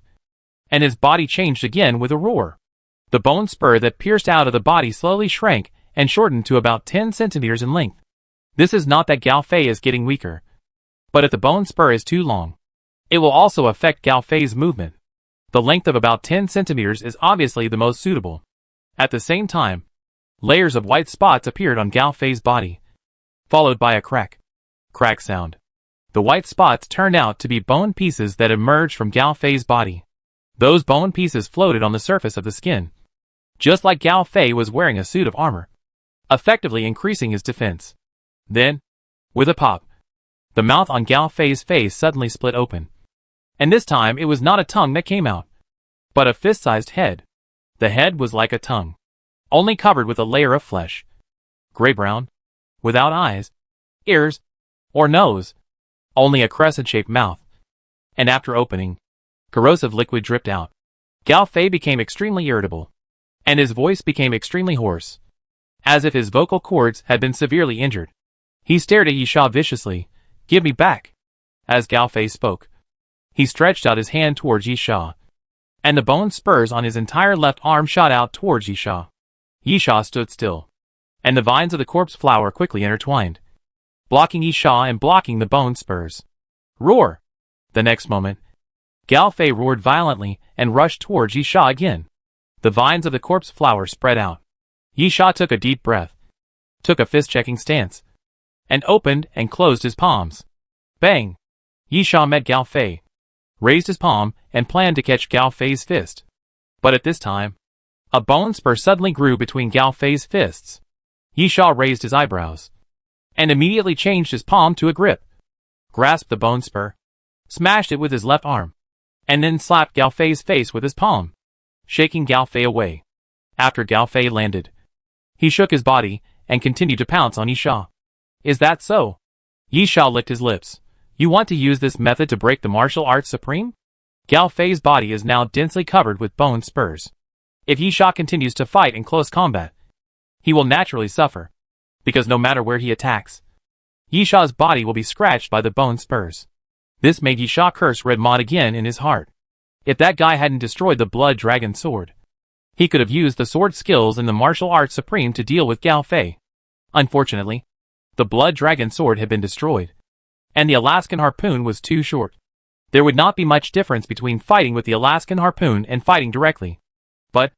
and his body changed again with a roar. The bone spur that pierced out of the body slowly shrank and shortened to about 10 centimeters in length. This is not that Gao Fei is getting weaker, but if the bone spur is too long, it will also affect Gao Fei's movement. The length of about 10 centimeters is obviously the most suitable. At the same time, layers of white spots appeared on Gao Fei's body, followed by a crack sound. The white spots turned out to be bone pieces that emerged from Gao Fei's body. Those bone pieces floated on the surface of the skin, just like Gao Fei was wearing a suit of armor, effectively increasing his defense. Then, with a pop, the mouth on Gao Fei's face suddenly split open. And this time it was not a tongue that came out, but a fist-sized head. The head was like a tongue, only covered with a layer of flesh. Gray-brown, without eyes, ears, or nose, only a crescent-shaped mouth. And after opening, corrosive liquid dripped out. Gao Fei became extremely irritable, and his voice became extremely hoarse, as if his vocal cords had been severely injured. He stared at Yisha viciously. "Give me back." As Gao Fei spoke, he stretched out his hand towards Yisha, and the bone spurs on his entire left arm shot out towards Yisha. Yisha stood still, and the vines of the corpse flower quickly intertwined, blocking Yisha and blocking the bone spurs. Roar! The next moment, Gao Fei roared violently and rushed towards Yisha again. The vines of the corpse flower spread out. Yisha took a deep breath, took a fist-checking stance, and opened and closed his palms. Bang! Yisha met Gao Fei, raised his palm, and planned to catch Gao Fei's fist. But at this time, a bone spur suddenly grew between Gao Fei's fists. Yisha raised his eyebrows, and immediately changed his palm to a grip, grasped the bone spur, smashed it with his left arm, and then slapped Gao Fei's face with his palm, shaking Gao Fei away. After Gao Fei landed, he shook his body and continued to pounce on Yisha. "Is that so?" Yisha licked his lips. "You want to use this method to break the martial arts supreme?" Gao Fei's body is now densely covered with bone spurs. If Yisha continues to fight in close combat, he will naturally suffer, because no matter where he attacks, Yisha's body will be scratched by the bone spurs. This made Yisha curse Red Mod again in his heart. If that guy hadn't destroyed the Blood Dragon sword, he could have used the sword skills in the martial arts supreme to deal with Gao Fei. Unfortunately, the Blood Dragon sword had been destroyed, and the Alaskan harpoon was too short. There would not be much difference between fighting with the Alaskan harpoon and fighting directly. But,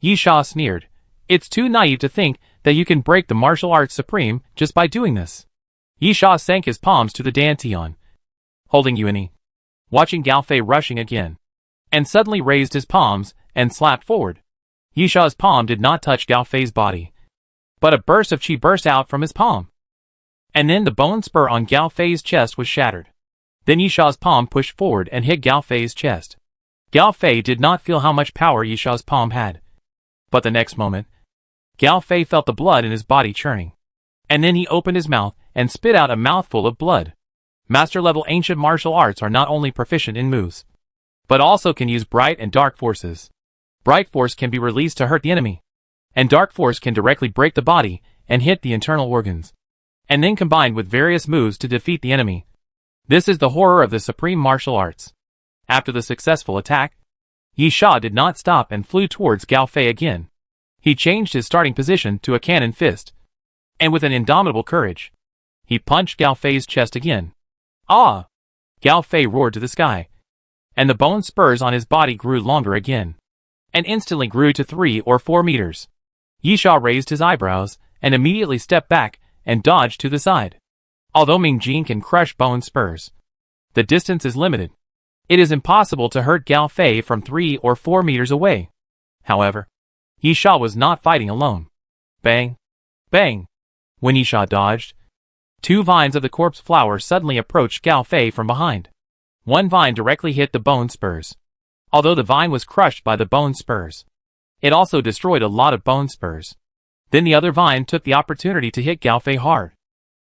Yisha sneered, "It's too naive to think that you can break the martial arts supreme just by doing this." Yisha sank his palms to the dantian, holding Yuani, watching Gao Fei rushing again, and suddenly raised his palms and slapped forward. Yisha's palm did not touch Gao Fei's body, but a burst of chi burst out from his palm. And then the bone spur on Gao Fei's chest was shattered. Then Yisha's palm pushed forward and hit Gao Fei's chest. Gao Fei did not feel how much power Yisha's palm had. But the next moment, Gao Fei felt the blood in his body churning. And then he opened his mouth and spit out a mouthful of blood. Master-level ancient martial arts are not only proficient in moves, but also can use bright and dark forces. Bright force can be released to hurt the enemy, and dark force can directly break the body and hit the internal organs, and then combined with various moves to defeat the enemy. This is the horror of the supreme martial arts. After the successful attack, Yisha did not stop and flew towards Gao Fei again. He changed his starting position to a cannon fist, and with an indomitable courage, he punched Gao Fei's chest again. "Ah!" Gao Fei roared to the sky, and the bone spurs on his body grew longer again, and instantly grew to 3 or 4 meters. Yisha raised his eyebrows, and immediately stepped back, and dodged to the side. Although Ming Jin can crush bone spurs, the distance is limited. It is impossible to hurt Gao Fei from 3 or 4 meters away. However, Yisha was not fighting alone. Bang! Bang! When Yisha dodged, 2 vines of the corpse flower suddenly approached Gao Fei from behind. One vine directly hit the bone spurs. Although the vine was crushed by the bone spurs, it also destroyed a lot of bone spurs. Then the other vine took the opportunity to hit Gao Fei hard,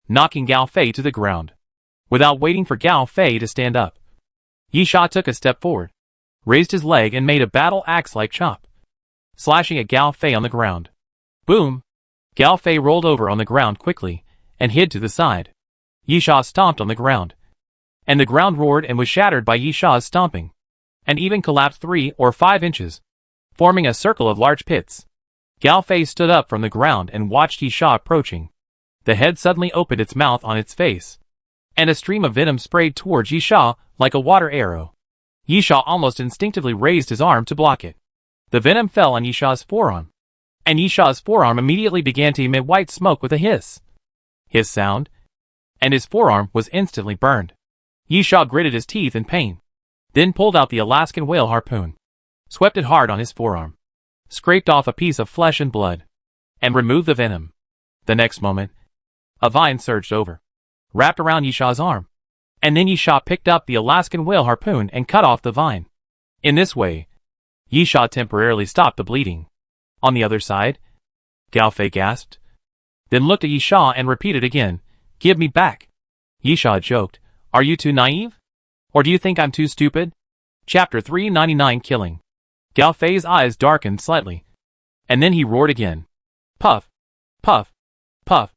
knocking Gao Fei to the ground. Without waiting for Gao Fei to stand up, Yisha took a step forward, raised his leg and made a battle axe-like chop, slashing at Gao Fei on the ground. Boom! Gao Fei rolled over on the ground quickly, and hid to the side. Yisha stomped on the ground. And the ground roared and was shattered by Yisha's stomping, and even collapsed 3 or 5 inches, forming a circle of large pits. Gao Fei stood up from the ground and watched Yisha approaching. The head suddenly opened its mouth on its face, and a stream of venom sprayed towards Yisha like a water arrow. Yisha almost instinctively raised his arm to block it. The venom fell on Yisha's forearm, and Yisha's forearm immediately began to emit white smoke with a hiss sound, and his forearm was instantly burned. Yisha gritted his teeth in pain, then pulled out the Alaskan whale harpoon, swept it hard on his forearm, scraped off a piece of flesh and blood, and removed the venom. The next moment, a vine surged over, wrapped around Yisha's arm, and then Yisha picked up the Alaskan whale harpoon and cut off the vine. In this way, Yisha temporarily stopped the bleeding. On the other side, Gao Fei gasped, then looked at Yisha and repeated again, "Give me back." Yisha joked, "Are you too naive? Or do you think I'm too stupid?" Chapter 399 Killing. Gao Fei's eyes darkened slightly, and then he roared again. Puff, puff, puff,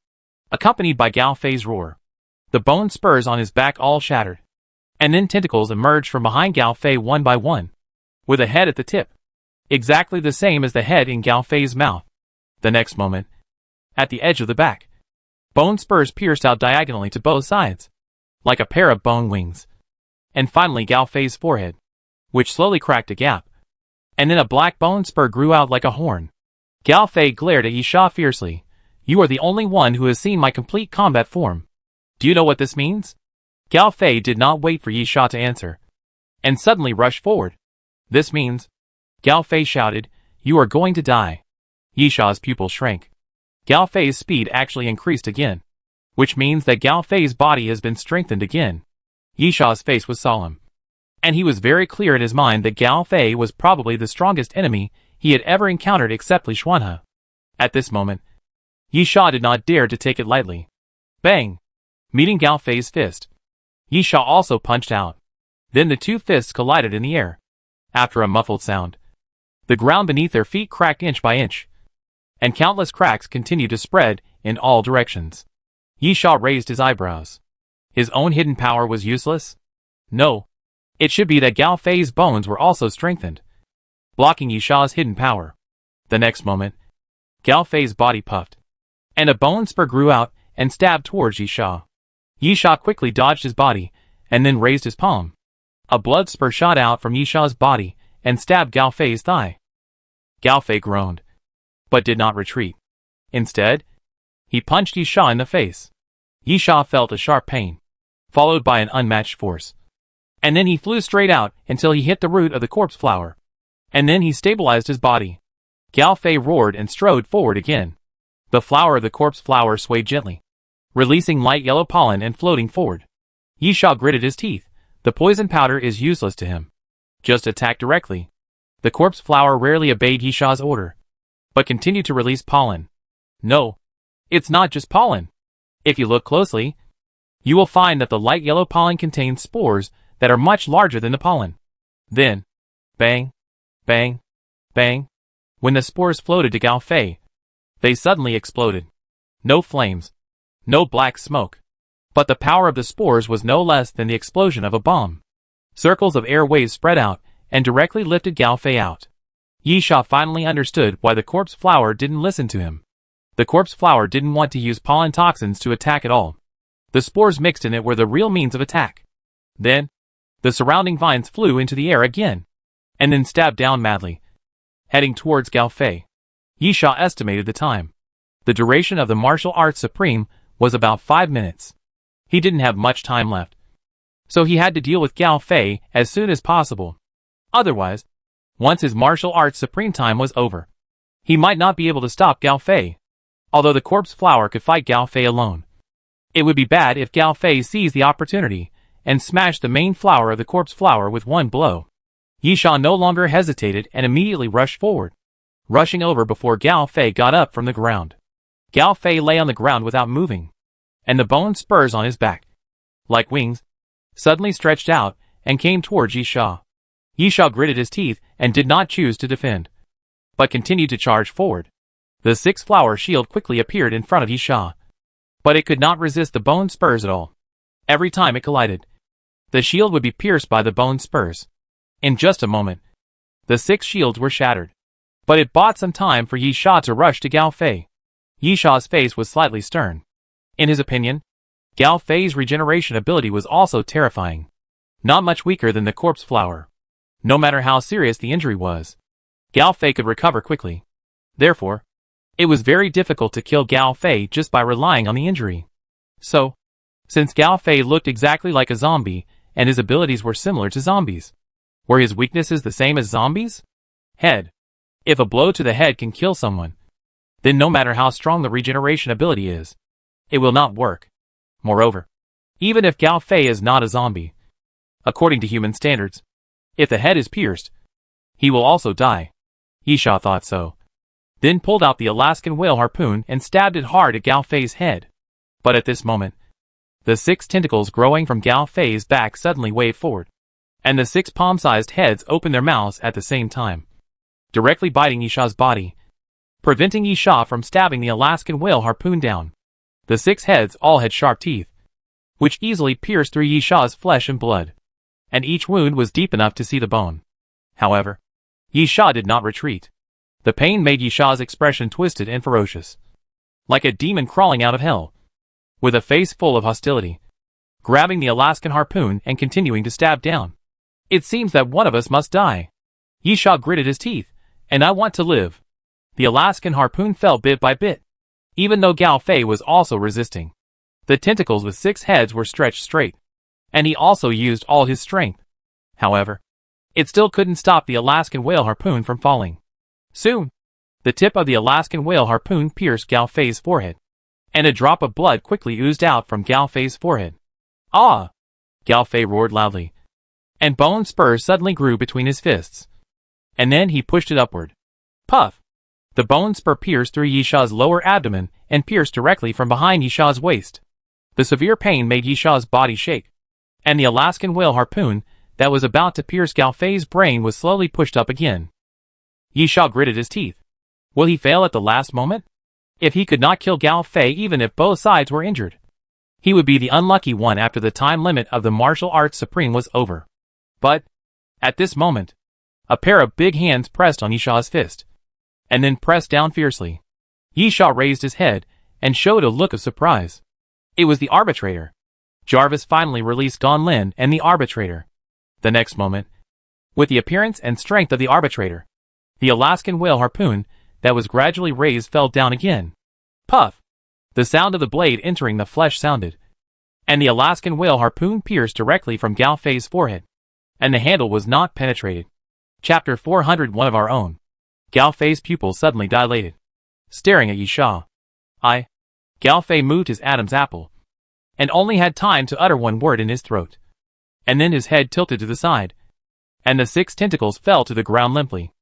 accompanied by Gao Fei's roar. The bone spurs on his back all shattered, and then tentacles emerged from behind Gao Fei one by one, with a head at the tip, exactly the same as the head in Gao Fei's mouth. The next moment, at the edge of the back, bone spurs pierced out diagonally to both sides, like a pair of bone wings. And finally Gao Fei's forehead, which slowly cracked a gap, and then a black bone spur grew out like a horn. Gao Fei glared at Yisha fiercely. "You are the only one who has seen my complete combat form. Do you know what this means?" Gao Fei did not wait for Yisha to answer, and suddenly rushed forward. "This means," Gao Fei shouted, "you are going to die." Yisha's pupil shrank. Gao Fei's speed actually increased again, which means that Gao Fei's body has been strengthened again. Yisha's face was solemn, and he was very clear in his mind that Gao Fei was probably the strongest enemy he had ever encountered except Li Xuanhe. At this moment, Yisha did not dare to take it lightly. Bang! Meeting Gao Fei's fist, Yisha also punched out. Then the two fists collided in the air. After a muffled sound, the ground beneath their feet cracked inch by inch, and countless cracks continued to spread in all directions. Yisha raised his eyebrows. His own hidden power was useless? No. It should be that Gao Fei's bones were also strengthened, blocking Yisha's hidden power. The next moment, Gao Fei's body puffed, and a bone spur grew out and stabbed towards Yisha. Yisha quickly dodged his body, and then raised his palm. A blood spur shot out from Yisha's body and stabbed Gao Fei's thigh. Gao Fei groaned, but did not retreat. Instead, he punched Yisha in the face. Yisha felt a sharp pain, followed by an unmatched force. And then he flew straight out until he hit the root of the corpse flower. And then he stabilized his body. Gao Fei roared and strode forward again. The flower of the corpse flower swayed gently, releasing light yellow pollen and floating forward. Yisha gritted his teeth. The poison powder is useless to him. Just attack directly. The corpse flower rarely obeyed Yisha's order, but continued to release pollen. No, it's not just pollen. If you look closely, you will find that the light yellow pollen contains spores that are much larger than the pollen. Then, bang, bang, bang. When the spores floated to Gao Fei, they suddenly exploded. No flames, no black smoke, but the power of the spores was no less than the explosion of a bomb. Circles of air waves spread out and directly lifted Gao Fei out. Yisha finally understood why the corpse flower didn't listen to him. The corpse flower didn't want to use pollen toxins to attack at all. The spores mixed in it were the real means of attack. Then, the surrounding vines flew into the air again, and then stabbed down madly, heading towards Gao Fei. Yisha estimated the time. The duration of the martial arts supreme was about 5 minutes. He didn't have much time left, so he had to deal with Gao Fei as soon as possible. Otherwise, once his martial arts supreme time was over, he might not be able to stop Gao Fei. Although the corpse flower could fight Gao Fei alone, it would be bad if Gao Fei seized the opportunity and smashed the main flower of the corpse flower with one blow. Yisha no longer hesitated and immediately rushed forward, rushing over before Gao Fei got up from the ground. Gao Fei lay on the ground without moving, and the bone spurs on his back, like wings, suddenly stretched out and came towards Yisha. Yisha gritted his teeth and did not choose to defend, but continued to charge forward. The 6-flower shield quickly appeared in front of Yisha, but it could not resist the bone spurs at all. Every time it collided, the shield would be pierced by the bone spurs. In just a moment, the 6 shields were shattered. But it bought some time for Yi Sha to rush to Gao Fei. Yi Sha's face was slightly stern. In his opinion, Gao Fei's regeneration ability was also terrifying. Not much weaker than the corpse flower. No matter how serious the injury was, Gao Fei could recover quickly. Therefore, it was very difficult to kill Gao Fei just by relying on the injury. So, since Gao Fei looked exactly like a zombie, and his abilities were similar to zombies, were his weaknesses the same as zombies? Head. If a blow to the head can kill someone, then no matter how strong the regeneration ability is, it will not work. Moreover, even if Gao Fei is not a zombie, according to human standards, if the head is pierced, he will also die. Yi Sha thought so. Then pulled out the Alaskan whale harpoon and stabbed it hard at Gao Fei's head. But at this moment, the 6 tentacles growing from Gao Fei's back suddenly waved forward, and the 6 palm-sized heads opened their mouths at the same time, directly biting Yi Sha's body, preventing Yi Sha from stabbing the Alaskan whale harpoon down. The 6 heads all had sharp teeth, which easily pierced through Yi Sha's flesh and blood, and each wound was deep enough to see the bone. However, Yi Sha did not retreat. The pain made Yi Sha's expression twisted and ferocious, like a demon crawling out of hell, with a face full of hostility, grabbing the Alaskan harpoon and continuing to stab down. It seems that one of us must die. Yi Sha gritted his teeth, and I want to live. The Alaskan harpoon fell bit by bit, even though Gao Fei was also resisting. The tentacles with 6 heads were stretched straight, and he also used all his strength. However, it still couldn't stop the Alaskan whale harpoon from falling. Soon, the tip of the Alaskan whale harpoon pierced Gao Fei's forehead, and a drop of blood quickly oozed out from Gao Fei's forehead. Ah! Gao Fei roared loudly, and bone spurs suddenly grew between his fists. And then he pushed it upward. Puff! The bone spur pierced through Yi Sha's lower abdomen and pierced directly from behind Yi Sha's waist. The severe pain made Yi Sha's body shake, and the Alaskan whale harpoon that was about to pierce Gao Fei's brain was slowly pushed up again. Yi Sha gritted his teeth. Will he fail at the last moment? If he could not kill Gao Fei even if both sides were injured, he would be the unlucky one after the time limit of the martial arts supreme was over. But, at this moment, a pair of big hands pressed on Yi Sha's fist, and then pressed down fiercely. Yi Sha raised his head and showed a look of surprise. It was the arbitrator. Jarvis finally released Gon Lin and the arbitrator. The next moment, with the appearance and strength of the arbitrator, the Alaskan whale harpoon that was gradually raised fell down again. Puff! The sound of the blade entering the flesh sounded, and the Alaskan whale harpoon pierced directly from Gao Fei's forehead, and the handle was not penetrated. Chapter 401 of our own. Gao Fei's pupils suddenly dilated, staring at Yi Sha. Gao Fei moved his Adam's apple, and only had time to utter one word in his throat. And then his head tilted to the side, and the 6 tentacles fell to the ground limply.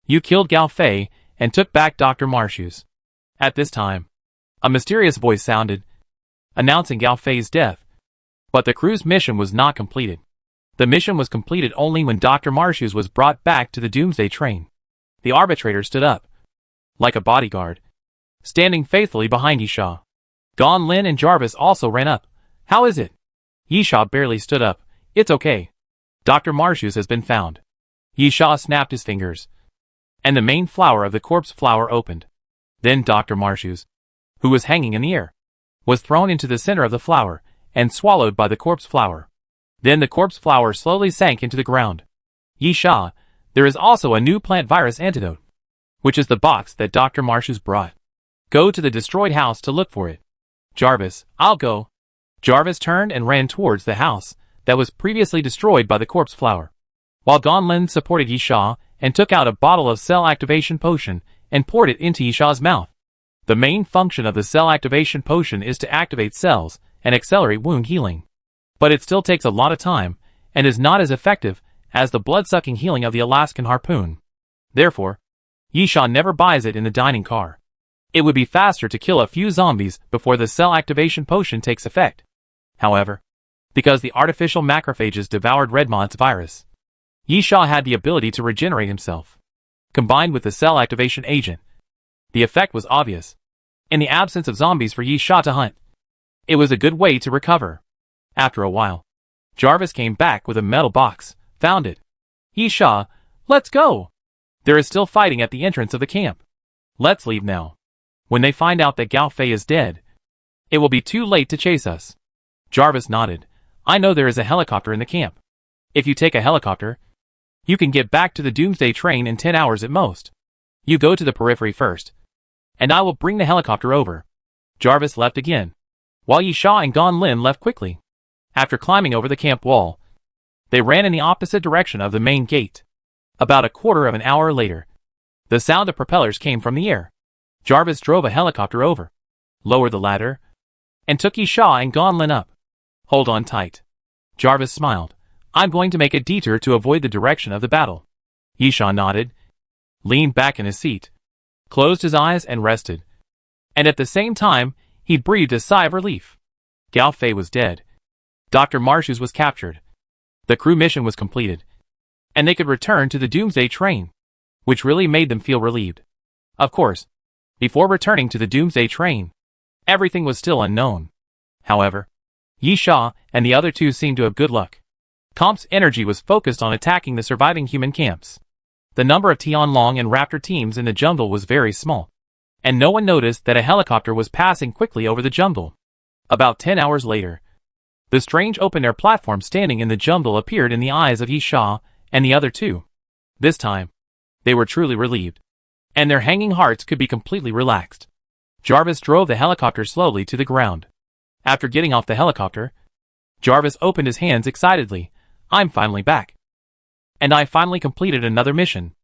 You killed Gao Fei, and took back Dr. Marshu's. At this time, a mysterious voice sounded, announcing Gao Fei's death. But the crew's mission was not completed. The mission was completed only when Dr. Marshu's was brought back to the Doomsday train. The arbitrator stood up, like a bodyguard, standing faithfully behind Yi Sha. Gon Lin and Jarvis also ran up. How is it? Yi Sha barely stood up. It's okay. Dr. Marshu's has been found. Yi Sha snapped his fingers, and the main flower of the corpse flower opened. Then Dr. Marshu's, who was hanging in the air, was thrown into the center of the flower and swallowed by the corpse flower. Then the corpse flower slowly sank into the ground. Yi Sha, there is also a new plant virus antidote, which is the box that Dr. Marshu's brought. Go to the destroyed house to look for it. Jarvis, I'll go. Jarvis turned and ran towards the house that was previously destroyed by the corpse flower, while Gon Lin supported Yi Sha and took out a bottle of cell activation potion and poured it into Yi Sha's mouth. The main function of the cell activation potion is to activate cells and accelerate wound healing. But it still takes a lot of time, and is not as effective as the blood-sucking healing of the Alaskan harpoon. Therefore, Yi Sha never buys it in the dining car. It would be faster to kill a few zombies before the cell activation potion takes effect. However, because the artificial macrophages devoured Redmond's virus, Yi Sha had the ability to regenerate himself. Combined with the cell activation agent, the effect was obvious. In the absence of zombies for Yi Sha to hunt, it was a good way to recover. After a while, Jarvis came back with a metal box. Found it. Yisha, let's go. There is still fighting at the entrance of the camp. Let's leave now. When they find out that Gao Fei is dead, it will be too late to chase us. Jarvis nodded. I know there is a helicopter in the camp. If you take a helicopter, you can get back to the Doomsday train in 10 hours at most. You go to the periphery first, and I will bring the helicopter over. Jarvis left again, while Yisha and Gan Lin left quickly. After climbing over the camp wall, they ran in the opposite direction of the main gate. About a quarter of an hour later, the sound of propellers came from the air. Jarvis drove a helicopter over, lowered the ladder, and took Yisha and Gan Lin up. Hold on tight. Jarvis smiled. I'm going to make a detour to avoid the direction of the battle. Yisha nodded, leaned back in his seat, closed his eyes and rested. And at the same time, he breathed a sigh of relief. Gao Fei was dead. Dr. Marshus was captured. The crew mission was completed, and they could return to the Doomsday train, which really made them feel relieved. Of course, before returning to the Doomsday train, everything was still unknown. However, Yisha and the other two seemed to have good luck. Comp's energy was focused on attacking the surviving human camps. The number of Tianlong and Raptor teams in the jungle was very small, and no one noticed that a helicopter was passing quickly over the jungle. About 10 hours later, the strange open-air platform standing in the jungle appeared in the eyes of Yisha and the other two. This time, they were truly relieved, and their hanging hearts could be completely relaxed. Jarvis drove the helicopter slowly to the ground. After getting off the helicopter, Jarvis opened his hands excitedly. I'm finally back. And I finally completed another mission.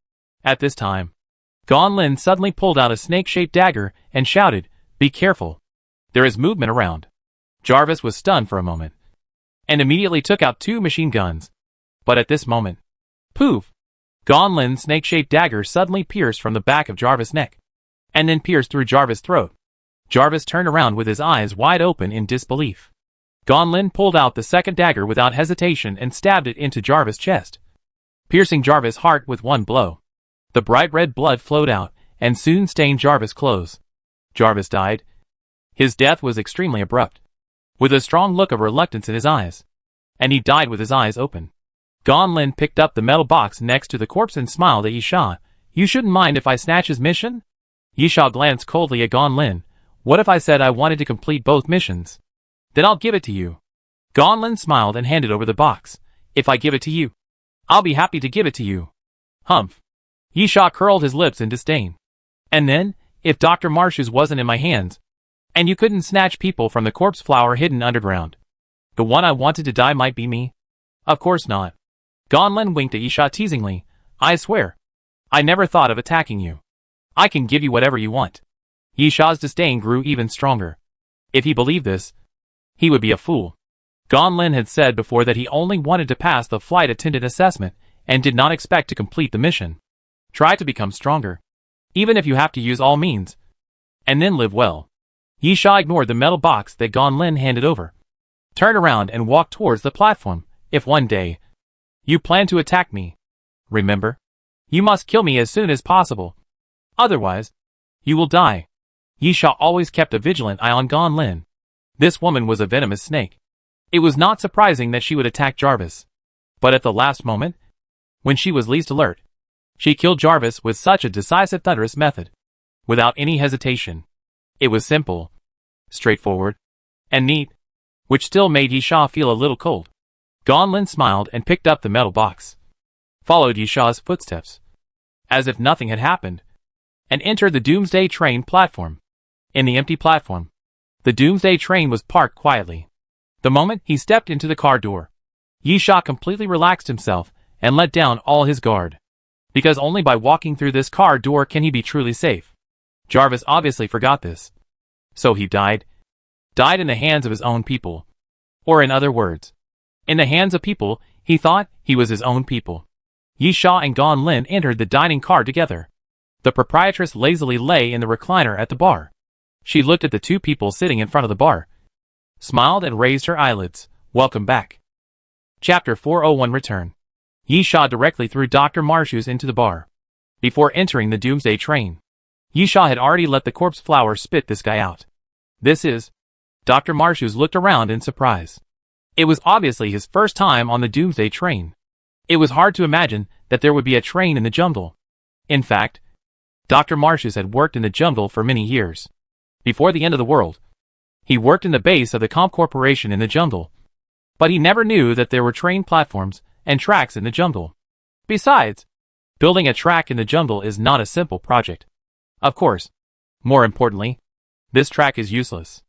At this time, Gan Lin suddenly pulled out a snake-shaped dagger and shouted, Be careful. There is movement around. Jarvis was stunned for a moment, and immediately took out 2 machine guns. But at this moment, poof! Gan Lin's snake-shaped dagger suddenly pierced from the back of Jarvis' neck, and then pierced through Jarvis' throat. Jarvis turned around with his eyes wide open in disbelief. Gan Lin pulled out the second dagger without hesitation and stabbed it into Jarvis' chest, piercing Jarvis' heart with one blow. The bright red blood flowed out, and soon stained Jarvis' clothes. Jarvis died. His death was extremely abrupt, with a strong look of reluctance in his eyes, and he died with his eyes open. Gan Lin picked up the metal box next to the corpse and smiled at Yisha. You shouldn't mind if I snatch his mission? Yisha glanced coldly at Gan Lin. What if I said I wanted to complete both missions? Then I'll give it to you. Gan Lin smiled and handed over the box. If I give it to you, I'll be happy to give it to you. Humph. Yisha curled his lips in disdain. And then, if Dr. Marshus wasn't in my hands, and you couldn't snatch people from the corpse flower hidden underground, the one I wanted to die might be me? Of course not. Gan Lin winked at Yisha teasingly. I swear, I never thought of attacking you. I can give you whatever you want. Yisha's disdain grew even stronger. If he believed this, he would be a fool. Gan Lin had said before that he only wanted to pass the flight attendant assessment and did not expect to complete the mission. Try to become stronger, even if you have to use all means, and then live well. Yisha ignored the metal box that Gan Lin handed over, turned around and walked towards the platform. If one day you plan to attack me, remember, you must kill me as soon as possible. Otherwise, you will die. Yisha always kept a vigilant eye on Gan Lin. This woman was a venomous snake. It was not surprising that she would attack Jarvis. But at the last moment, when she was least alert, she killed Jarvis with such a decisive, thunderous method, without any hesitation. It was simple, straightforward, and neat, which still made Yisha feel a little cold. Gan Lin smiled and picked up the metal box, followed Yisha's footsteps, as if nothing had happened, and entered the Doomsday train platform. In the empty platform, the Doomsday train was parked quietly. The moment he stepped into the car door, Yisha completely relaxed himself and let down all his guard, because only by walking through this car door can he be truly safe. Jarvis obviously forgot this. So he died. Died in the hands of his own people. Or in other words, in the hands of people he thought he was his own people. Yisha and Gan Lin entered the dining car together. The proprietress lazily lay in the recliner at the bar. She looked at the 2 people sitting in front of the bar, smiled and raised her eyelids. Welcome back. Chapter 401 Return. Yisha directly threw Dr. Marshus into the bar. Before entering the Doomsday train, Yisha had already let the corpse flower spit this guy out. This is... Dr. Marshus looked around in surprise. It was obviously his first time on the Doomsday train. It was hard to imagine that there would be a train in the jungle. In fact, Dr. Marshes had worked in the jungle for many years. Before the end of the world, he worked in the base of the Comp Corporation in the jungle. But he never knew that there were train platforms and tracks in the jungle. Besides, building a track in the jungle is not a simple project. Of course, more importantly, this track is useless.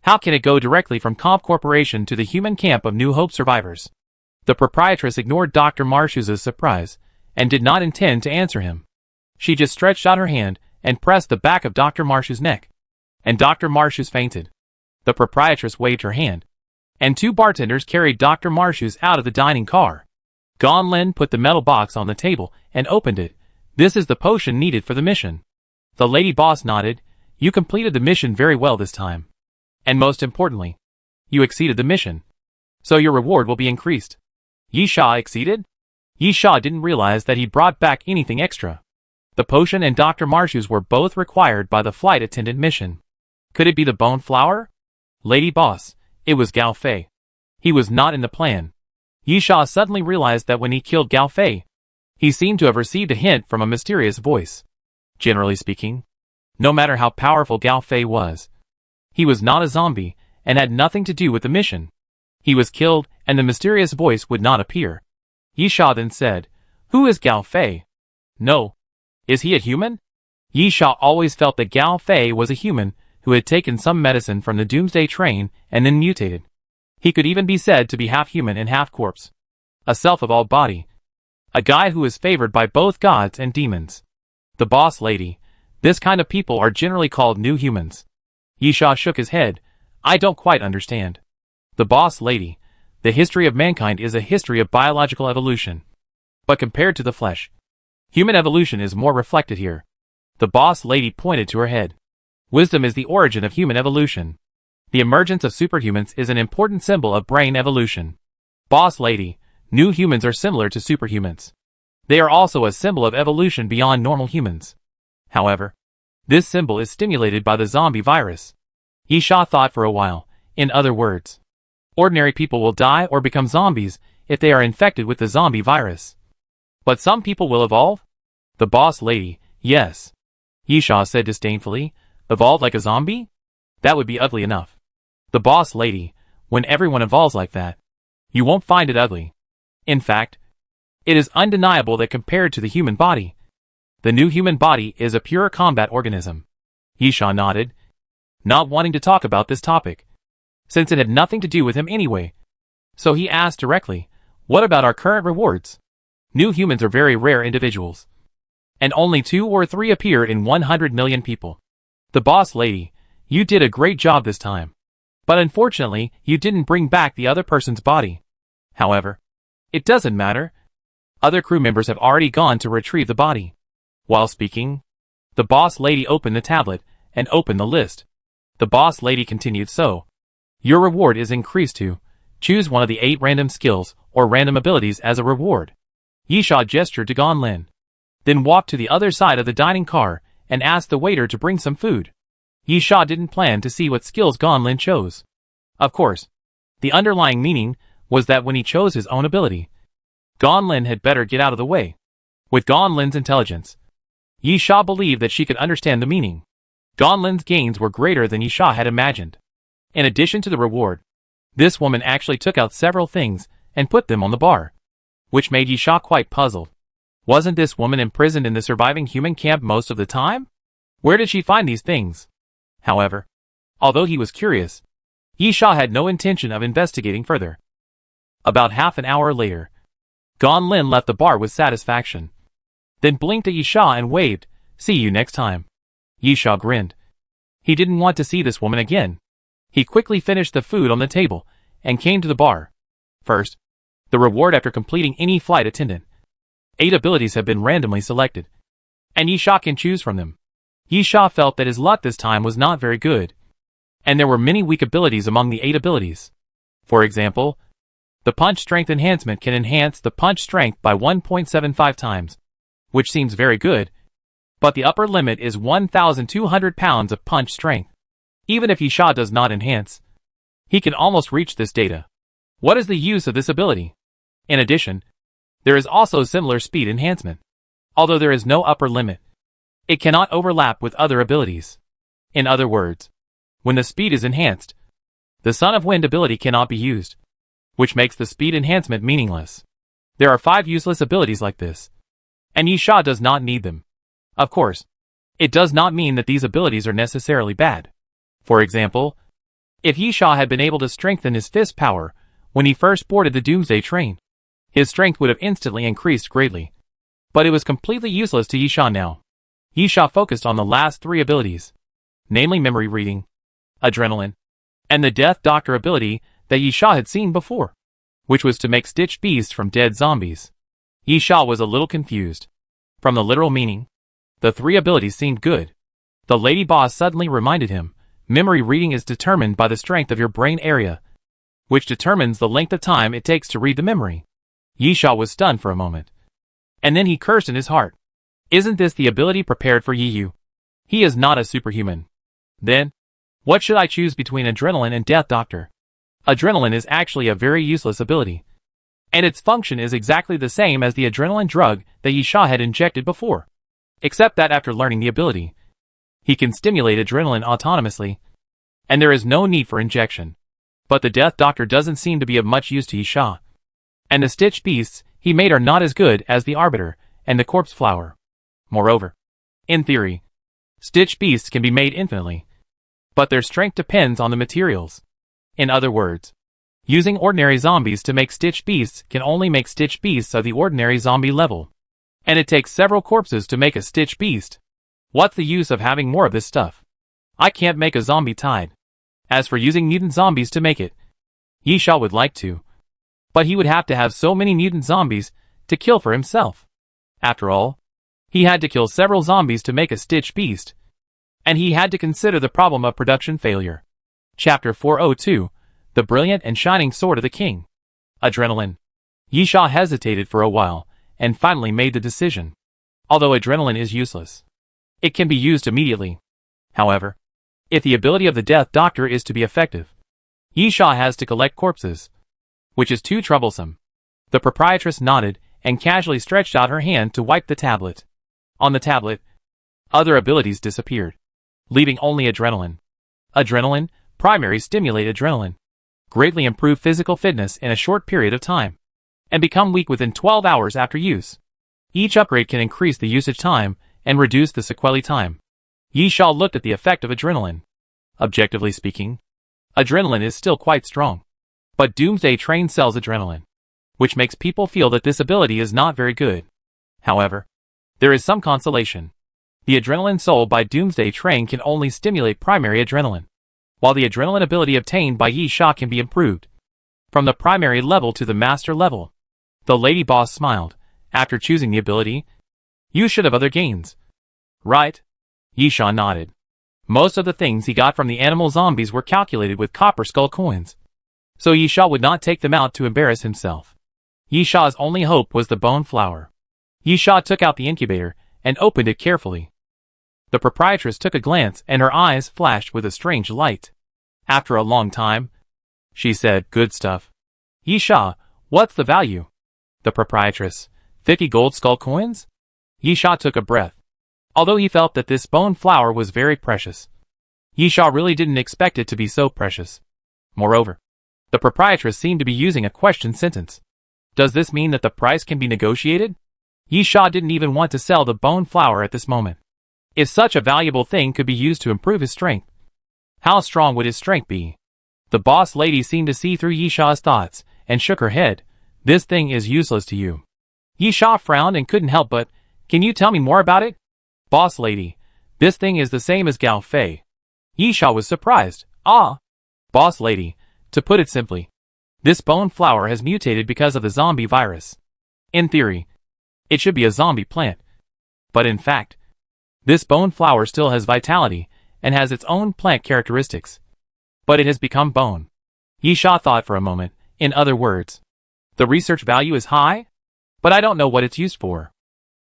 How can it go directly from Comp Corporation to the human camp of New Hope survivors? The proprietress ignored Dr. Marshes' surprise and did not intend to answer him. She just stretched out her hand and pressed the back of Dr. Marshes' neck. And Dr. Marshes fainted. The proprietress waved her hand, and two bartenders carried Dr. Marshes out of the dining car. Gon Lin put the metal box on the table and opened it. This is the potion needed for the mission. The lady boss nodded. You completed the mission very well this time. And most importantly, you exceeded the mission. So your reward will be increased. Yi Sha exceeded? Yi Sha didn't realize that he brought back anything extra. The potion and Dr. Marshes were both required by the flight attendant mission. Could it be the bone flower? Lady boss, it was Gao Fei. He was not in the plan. Yi Sha suddenly realized that when he killed Gao Fei, he seemed to have received a hint from a mysterious voice. Generally speaking, no matter how powerful Gao Fei was, he was not a zombie and had nothing to do with the mission. He was killed and the mysterious voice would not appear. Yi Sha then said, "Who is Gao Fei?" "No. Is he a human?" Yi Sha always felt that Gao Fei was a human who had taken some medicine from the Doomsday train and then mutated. He could even be said to be half human and half corpse. A self-evolved body. A guy who is favored by both gods and demons. The boss lady. This kind of people are generally called new humans. Yi Sha shook his head. I don't quite understand. The boss lady. The history of mankind is a history of biological evolution. But compared to the flesh, human evolution is more reflected here. The boss lady pointed to her head. Wisdom is the origin of human evolution. The emergence of superhumans is an important symbol of brain evolution. Boss lady, new humans are similar to superhumans. They are also a symbol of evolution beyond normal humans. However, this symbol is stimulated by the zombie virus. Yi Sha thought for a while. In other words, ordinary people will die or become zombies if they are infected with the zombie virus. But some people will evolve? The boss lady, yes. Yi Sha said disdainfully. Evolve like a zombie? That would be ugly enough. The boss lady, when everyone evolves like that, you won't find it ugly. In fact, it is undeniable that compared to the human body, the new human body is a pure combat organism. Yi Sha nodded, not wanting to talk about this topic, since it had nothing to do with him anyway. So he asked directly, what about our current rewards? New humans are very rare individuals, and only 2 or 3 appear in 100 million people. The boss lady, you did a great job this time. But unfortunately, you didn't bring back the other person's body. However, it doesn't matter. Other crew members have already gone to retrieve the body. While speaking, the boss lady opened the tablet and opened the list. The boss lady continued, so, your reward is increased to, choose one of the 8 random skills or random abilities as a reward. Yi Sha gestured to Gon Lin, then walked to the other side of the dining car and asked the waiter to bring some food. Yi Sha didn't plan to see what skills Gon Lin chose. Of course, the underlying meaning was that when he chose his own ability, Gon Lin had better get out of the way. With Gon Lin's intelligence, Yi Sha believed that she could understand the meaning. Gon Lin's gains were greater than Yi Sha had imagined. In addition to the reward, this woman actually took out several things and put them on the bar, which made Yi Sha quite puzzled. Wasn't this woman imprisoned in the surviving human camp most of the time? Where did she find these things? However, although he was curious, Yi Sha had no intention of investigating further. About half an hour later, Gon Lin left the bar with satisfaction, then blinked at Yi Sha and waved, see you next time. Yi Sha grinned. He didn't want to see this woman again. He quickly finished the food on the table and came to the bar. First, the reward after completing any flight attendant. 8 abilities have been randomly selected, and Yi Sha can choose from them. Yi Sha felt that his luck this time was not very good, and there were many weak abilities among the 8 abilities. For example, the punch strength enhancement can enhance the punch strength by 1.75 times, which seems very good, but the upper limit is 1,200 pounds of punch strength. Even if Yi Sha does not enhance, he can almost reach this data. What is the use of this ability? In addition, there is also similar speed enhancement. Although there is no upper limit, it cannot overlap with other abilities. In other words, when the speed is enhanced, the Son of Wind ability cannot be used, which makes the speed enhancement meaningless. There are 5 useless abilities like this, and Yisha does not need them. Of course, it does not mean that these abilities are necessarily bad. For example, if Yisha had been able to strengthen his fist power when he first boarded the Doomsday train, his strength would have instantly increased greatly. But it was completely useless to Yisha now. Yisha focused on the last 3 abilities, namely memory reading, adrenaline, and the Death Doctor ability that Yisha had seen before, which was to make Stitch Beasts from dead zombies. Yisha was a little confused. From the literal meaning, the 3 abilities seemed good. The lady boss suddenly reminded him, memory reading is determined by the strength of your brain area, which determines the length of time it takes to read the memory. Yisha was stunned for a moment, and then he cursed in his heart. Isn't this the ability prepared for Yiyu? He is not a superhuman. Then, what should I choose between Adrenaline and Death Doctor? Adrenaline is actually a very useless ability, and its function is exactly the same as the adrenaline drug that Yisha had injected before, except that after learning the ability, he can stimulate adrenaline autonomously, and there is no need for injection. But the Death Doctor doesn't seem to be of much use to Yisha, and the Stitch Beasts he made are not as good as the Arbiter and the Corpse Flower. Moreover, in theory, Stitch Beasts can be made infinitely, but their strength depends on the materials. In other words, using ordinary zombies to make Stitch Beasts can only make Stitch Beasts of the ordinary zombie level, and it takes several corpses to make a Stitch Beast. What's the use of having more of this stuff? I can't make a zombie tide. As for using mutant zombies to make it, Yisha would like to, but he would have to have so many mutant zombies to kill for himself. After all, he had to kill several zombies to make a Stitch Beast, and he had to consider the problem of production failure. Chapter 402, The Brilliant and Shining Sword of the King. Adrenaline. Yisha hesitated for a while, and finally made the decision. Although adrenaline is useless, it can be used immediately. However, if the ability of the Death Doctor is to be effective, Yisha has to collect corpses, which is too troublesome. The proprietress nodded and casually stretched out her hand to wipe the tablet. On the tablet, other abilities disappeared, leaving only adrenaline. Adrenaline, primary stimulate adrenaline, greatly improve physical fitness in a short period of time, and become weak within 12 hours after use. Each upgrade can increase the usage time and reduce the sequelae time. Yisha looked at the effect of adrenaline. Objectively speaking, adrenaline is still quite strong, but Doomsday train sells adrenaline, which makes people feel that this ability is not very good. However, there is some consolation. The adrenaline sold by Doomsday train can only stimulate primary adrenaline, while the adrenaline ability obtained by Yisha can be improved from the primary level to the master level. The lady boss smiled. After choosing the ability, you should have other gains, right? Yisha nodded. Most of the things he got from the animal zombies were calculated with copper skull coins, so Yisha would not take them out to embarrass himself. Yisha's only hope was the bone flower. Yisha took out the incubator and opened it carefully. The proprietress took a glance and her eyes flashed with a strange light. After a long time, she said, "Good stuff. Yisha, what's the value?" The proprietress, 50 gold skull coins? Yisha took a breath. Although he felt that this bone flower was very precious, Yisha really didn't expect it to be so precious. Moreover, the proprietress seemed to be using a question sentence. Does this mean that the price can be negotiated? Yisha didn't even want to sell the bone flower at this moment. If such a valuable thing could be used to improve his strength, how strong would his strength be? The boss lady seemed to see through Yisha's thoughts and shook her head. This thing is useless to you. Yisha frowned and couldn't help but, can you tell me more about it? Boss lady, this thing is the same as Gao Fei. Yisha was surprised. Ah! Boss lady, to put it simply, this bone flower has mutated because of the zombie virus. In theory, it should be a zombie plant. But in fact, this bone flower still has vitality and has its own plant characteristics. But it has become bone. Yisha thought for a moment. In other words, the research value is high, but I don't know what it's used for.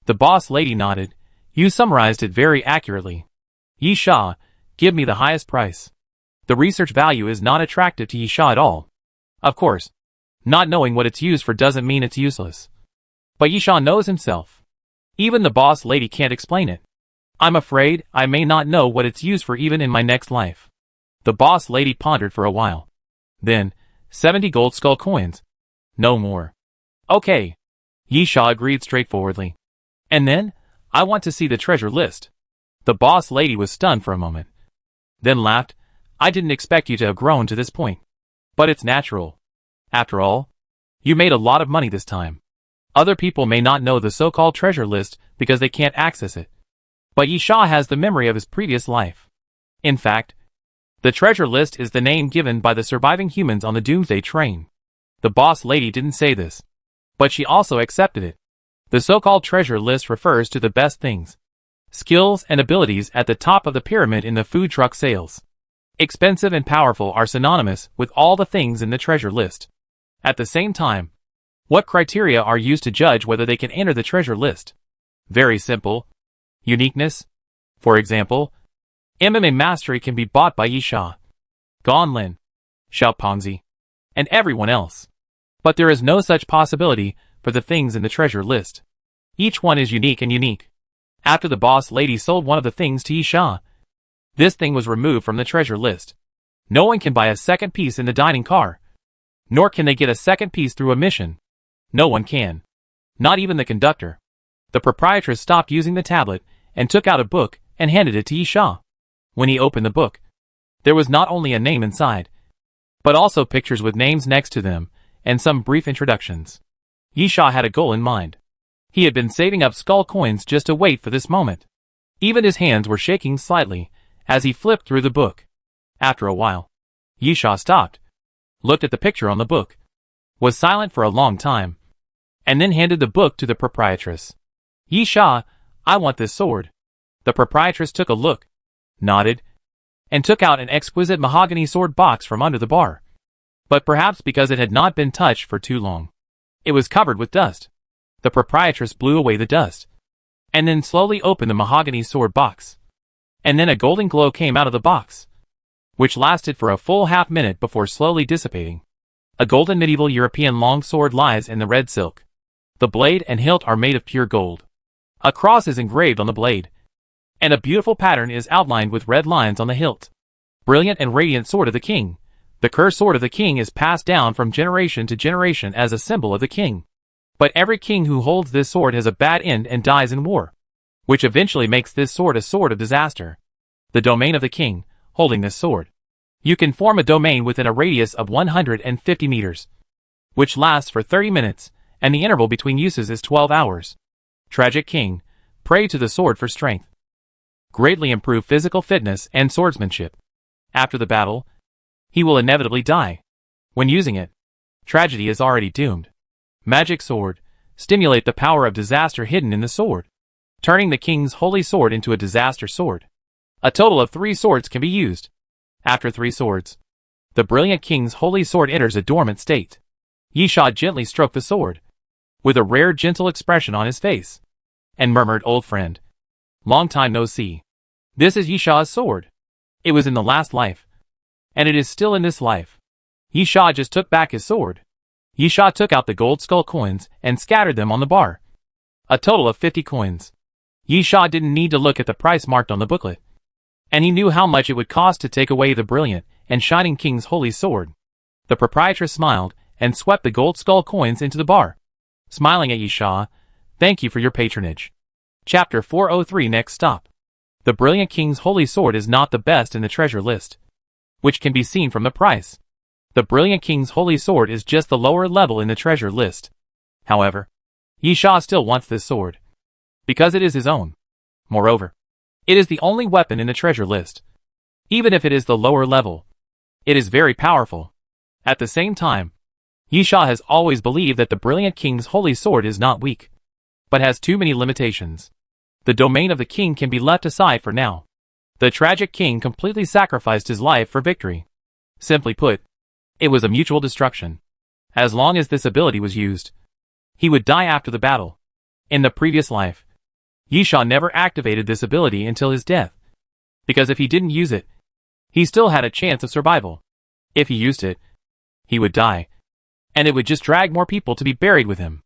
The boss lady nodded. You summarized it very accurately. Yisha, give me the highest price. The research value is not attractive to Yisha at all. Of course, Not knowing what it's used for doesn't mean it's useless. But Yisha knows himself. Even the boss lady can't explain it. I'm afraid I may not know what it's used for even in my next life. The boss lady pondered for a while. Then, 70 gold skull coins. No more. Okay. Yisha agreed straightforwardly. And then, I want to see the treasure list. The boss lady was stunned for a moment. Then laughed. I didn't expect you to have grown to this point. But it's natural. After all, you made a lot of money this time. Other people may not know the so-called treasure list because they can't access it. But Yisha has the memory of his previous life. In fact, the treasure list is the name given by the surviving humans on the Doomsday train. The boss lady didn't say this, but she also accepted it. The so-called treasure list refers to the best things, skills and abilities at the top of the pyramid in the food truck sales. Expensive and powerful are synonymous with all the things in the treasure list. At the same time, what criteria are used to judge whether they can enter the treasure list? Very simple. Uniqueness. For example, MMA mastery can be bought by Yisha, Gonlin, Xiaoponzi, and everyone else. But there is no such possibility for the things in the treasure list. Each one is unique and unique. After the boss lady sold one of the things to Yisha, this thing was removed from the treasure list. No one can buy a second piece in the dining car. Nor can they get a second piece through a mission. No one can. Not even the conductor. The proprietress stopped using the tablet and took out a book and handed it to Yisha. When he opened the book, there was not only a name inside, but also pictures with names next to them and some brief introductions. Yisha had a goal in mind. He had been saving up skull coins just to wait for this moment. Even his hands were shaking slightly as he flipped through the book. After a while, Yisha stopped, looked at the picture on the book, was silent for a long time, and then handed the book to the proprietress. Yisha, I want this sword. The proprietress took a look, nodded, and took out an exquisite mahogany sword box from under the bar. But perhaps because it had not been touched for too long, it was covered with dust. The proprietress blew away the dust, and then slowly opened the mahogany sword box. And then a golden glow came out of the box, which lasted for a full half-minute before slowly dissipating. A golden medieval European longsword lies in the red silk. The blade and hilt are made of pure gold. A cross is engraved on the blade, and a beautiful pattern is outlined with red lines on the hilt. Brilliant and radiant sword of the king. The cursed sword of the king is passed down from generation to generation as a symbol of the king. But every king who holds this sword has a bad end and dies in war, which eventually makes this sword a sword of disaster. The domain of the king, holding this sword. You can form a domain within a radius of 150 meters, which lasts for 30 minutes, and the interval between uses is 12 hours. Tragic king, pray to the sword for strength. Greatly improve physical fitness and swordsmanship. After the battle, he will inevitably die. When using it, tragedy is already doomed. Magic sword, stimulate the power of disaster hidden in the sword, turning the king's holy sword into a disaster sword. A total of 3 swords can be used. After 3 swords, the brilliant king's holy sword enters a dormant state. Yisha gently stroked the sword, with a rare gentle expression on his face, and murmured, "Old friend, long time no see. This is Yisha's sword. It was in the last life, and it is still in this life." Yisha just took back his sword. Yisha took out the gold skull coins and scattered them on the bar. A total of 50 coins. Yisha didn't need to look at the price marked on the booklet, and he knew how much it would cost to take away the brilliant and shining king's holy sword. The proprietress smiled and swept the gold skull coins into the bar. Smiling at Yisha, "Thank you for your patronage." Chapter 403. Next stop. The brilliant king's holy sword is not the best in the treasure list, which can be seen from the price. The brilliant king's holy sword is just the lower level in the treasure list. However, Yisha still wants this sword, because it is his own. Moreover, it is the only weapon in the treasure list. Even if it is the lower level, it is very powerful. At the same time, Yisha has always believed that the brilliant king's holy sword is not weak, but has too many limitations. The domain of the king can be left aside for now. The tragic king completely sacrificed his life for victory. Simply put, it was a mutual destruction. As long as this ability was used, he would die after the battle. In the previous life, Yisha never activated this ability until his death, because if he didn't use it, he still had a chance of survival. If he used it, he would die. and it would just drag more people to be buried with him.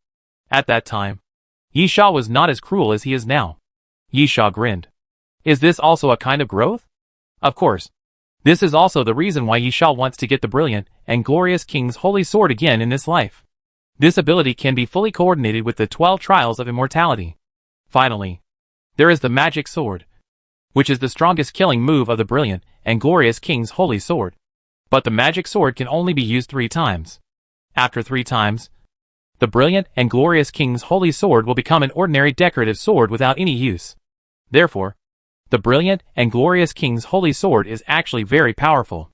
At that time, Yisha was not as cruel as he is now. Yisha grinned. Is this also a kind of growth? Of course. This is also the reason why Yisha wants to get the brilliant and glorious King's holy sword again in this life. This ability can be fully coordinated with the 12 trials of immortality. Finally, there is the magic sword, which is the strongest killing move of the brilliant and glorious King's holy sword. But the magic sword can only be used 3 times. After 3 times, the brilliant and glorious King's holy sword will become an ordinary decorative sword without any use. Therefore, the brilliant and glorious King's holy sword is actually very powerful.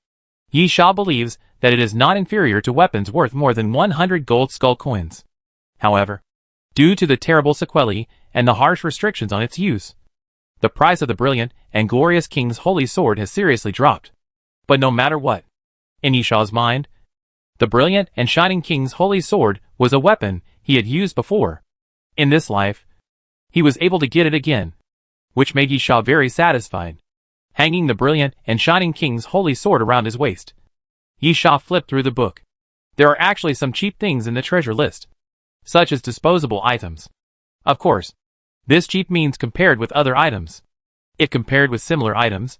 Yisha believes that it is not inferior to weapons worth more than 100 gold skull coins. However, due to the terrible sequelae and the harsh restrictions on its use, the price of the brilliant and glorious King's holy sword has seriously dropped. But no matter what, in Yisha's mind, the brilliant and shining King's holy sword was a weapon he had used before. In this life, he was able to get it again, which made Yisha very satisfied. Hanging the brilliant and shining King's holy sword around his waist, Yisha flipped through the book. There are actually some cheap things in the treasure list, such as disposable items. Of course, this cheap means compared with other items. If compared with similar items,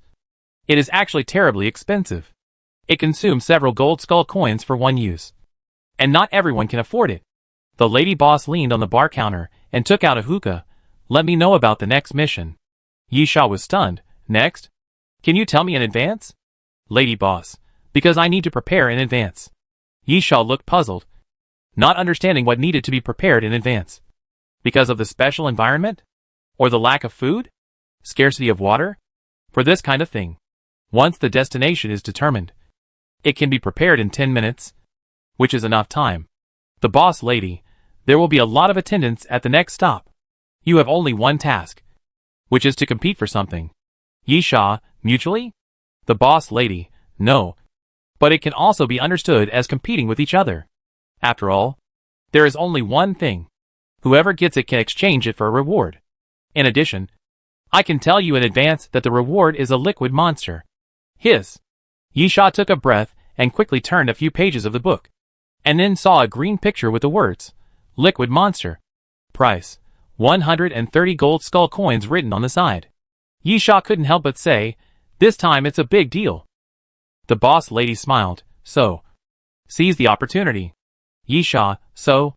it is actually terribly expensive. It consumes several gold skull coins for one use. And not everyone can afford it. The lady boss leaned on the bar counter and took out a hookah. Let me know about the next mission. Yisha was stunned. Next? Can you tell me in advance? Lady boss, because I need to prepare in advance. Yisha looked puzzled, not understanding what needed to be prepared in advance. Because of the special environment? Or the lack of food? Scarcity of water? For this kind of thing, once the destination is determined, it can be prepared in 10 minutes, which is enough time. The boss lady, there will be a lot of attendants at the next stop. You have only one task, which is to compete for something. Yisha, mutually? The boss lady, no. But it can also be understood as competing with each other. After all, there is only one thing. Whoever gets it can exchange it for a reward. In addition, I can tell you in advance that the reward is a liquid monster. Hiss. Yisha took a breath and quickly turned a few pages of the book, and then saw a green picture with the words, Liquid Monster. Price, 130 gold skull coins written on the side. Yisha couldn't help but say, this time it's a big deal. The boss lady smiled. So, seize the opportunity. Yisha, so?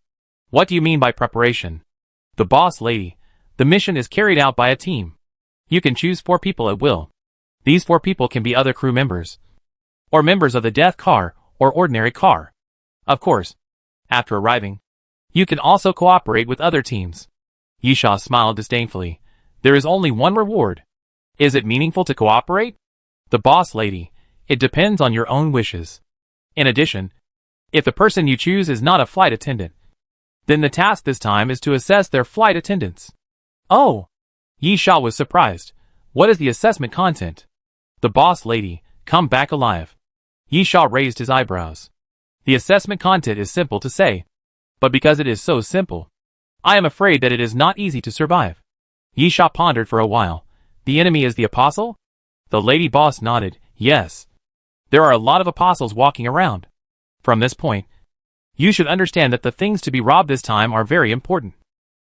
What do you mean by preparation? The boss lady, the mission is carried out by a team. You can choose 4 people at will. These 4 people can be other crew members, or members of the death car, or ordinary car. Of course, after arriving, you can also cooperate with other teams. Yisha smiled disdainfully. There is only one reward. Is it meaningful to cooperate? The boss lady, it depends on your own wishes. In addition, if the person you choose is not a flight attendant, then the task this time is to assess their flight attendants. Oh! Yisha was surprised. What is the assessment content? The boss lady, come back alive. Yisha raised his eyebrows. The assessment content is simple to say, but because it is so simple, I am afraid that it is not easy to survive. Yisha pondered for a while. The enemy is the apostle? The lady boss nodded. Yes. There are a lot of apostles walking around. From this point, you should understand that the things to be robbed this time are very important.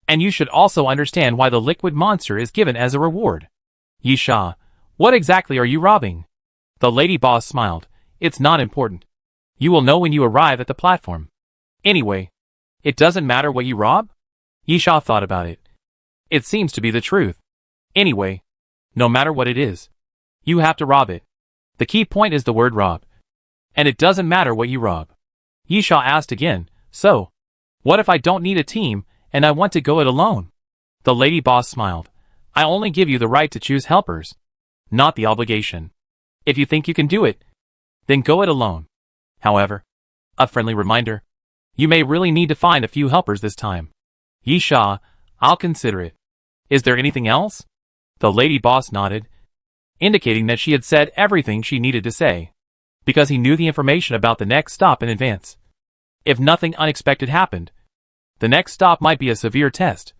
And you should also understand why the liquid monster is given as a reward. Yisha, what exactly are you robbing? The lady boss smiled. It's not important. You will know when you arrive at the platform. Anyway, it doesn't matter what you rob? Yisha thought about it. It seems to be the truth. Anyway, no matter what it is, you have to rob it. The key point is the word rob. And it doesn't matter what you rob. Yisha asked again, so, what if I don't need a team, and I want to go it alone? The lady boss smiled. I only give you the right to choose helpers, not the obligation. If you think you can do it, then go it alone. However, a friendly reminder, you may really need to find a few helpers this time. Yisha, I'll consider it. Is there anything else? The lady boss nodded, indicating that she had said everything she needed to say, because he knew the information about the next stop in advance. If nothing unexpected happened, the next stop might be a severe test.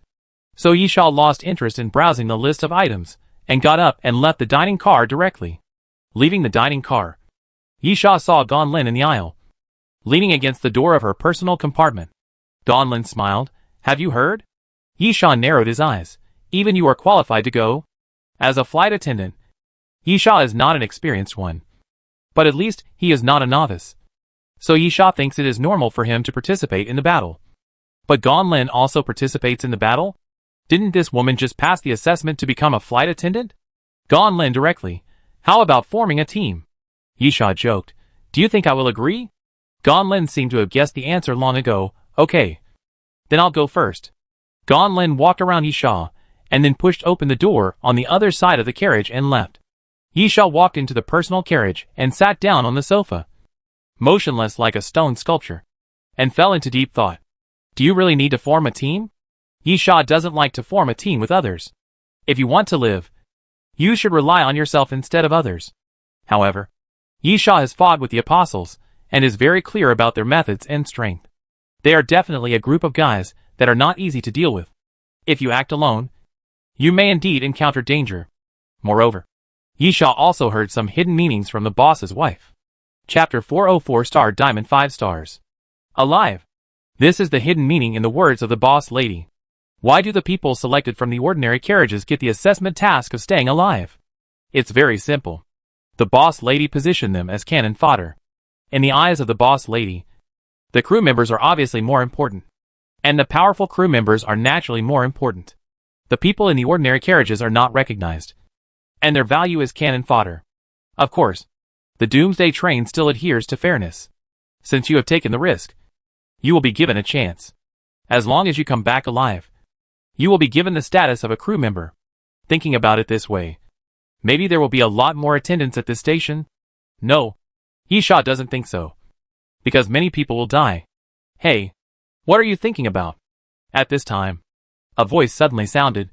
So Yisha lost interest in browsing the list of items, and got up and left the dining car directly. Leaving the dining car, Yisha saw Gonlin in the aisle. leaning against the door of her personal compartment. Donlin smiled. Have you heard? Yisha narrowed his eyes. Even you are qualified to go? As a flight attendant, Yisha is not an experienced one. But at least he is not a novice. So Yisha thinks it is normal for him to participate in the battle. But Donlin also participates in the battle? Didn't this woman just pass the assessment to become a flight attendant? Donlin directly. How about forming a team? Yisha joked. Do you think I will agree? Donlin seemed to have guessed the answer long ago. Okay. Then I'll go first. Donlin walked around Yisha, and then pushed open the door on the other side of the carriage and left. Yisha walked into the personal carriage and sat down on the sofa, motionless like a stone sculpture, and fell into deep thought. Do you really need to form a team? Yisha doesn't like to form a team with others. If you want to live, you should rely on yourself instead of others. However, Yisha has fought with the apostles, and is very clear about their methods and strength. They are definitely a group of guys that are not easy to deal with. If you act alone, you may indeed encounter danger. Moreover, Yisha also heard some hidden meanings from the boss's wife. Chapter 404 Star Diamond 5 stars. Alive. This is the hidden meaning in the words of the boss lady. Why do the people selected from the ordinary carriages get the assessment task of staying alive? It's very simple. The boss lady positioned them as cannon fodder. In the eyes of the boss lady, the crew members are obviously more important. And the powerful crew members are naturally more important. The people in the ordinary carriages are not recognized. And their value is cannon fodder. Of course, the Doomsday train still adheres to fairness. Since you have taken the risk, you will be given a chance. As long as you come back alive, you will be given the status of a crew member. Thinking about it this way, maybe there will be a lot more attendants at this station? No, Yisha doesn't think so. Because many people will die. Hey, what are you thinking about? At this time, a voice suddenly sounded,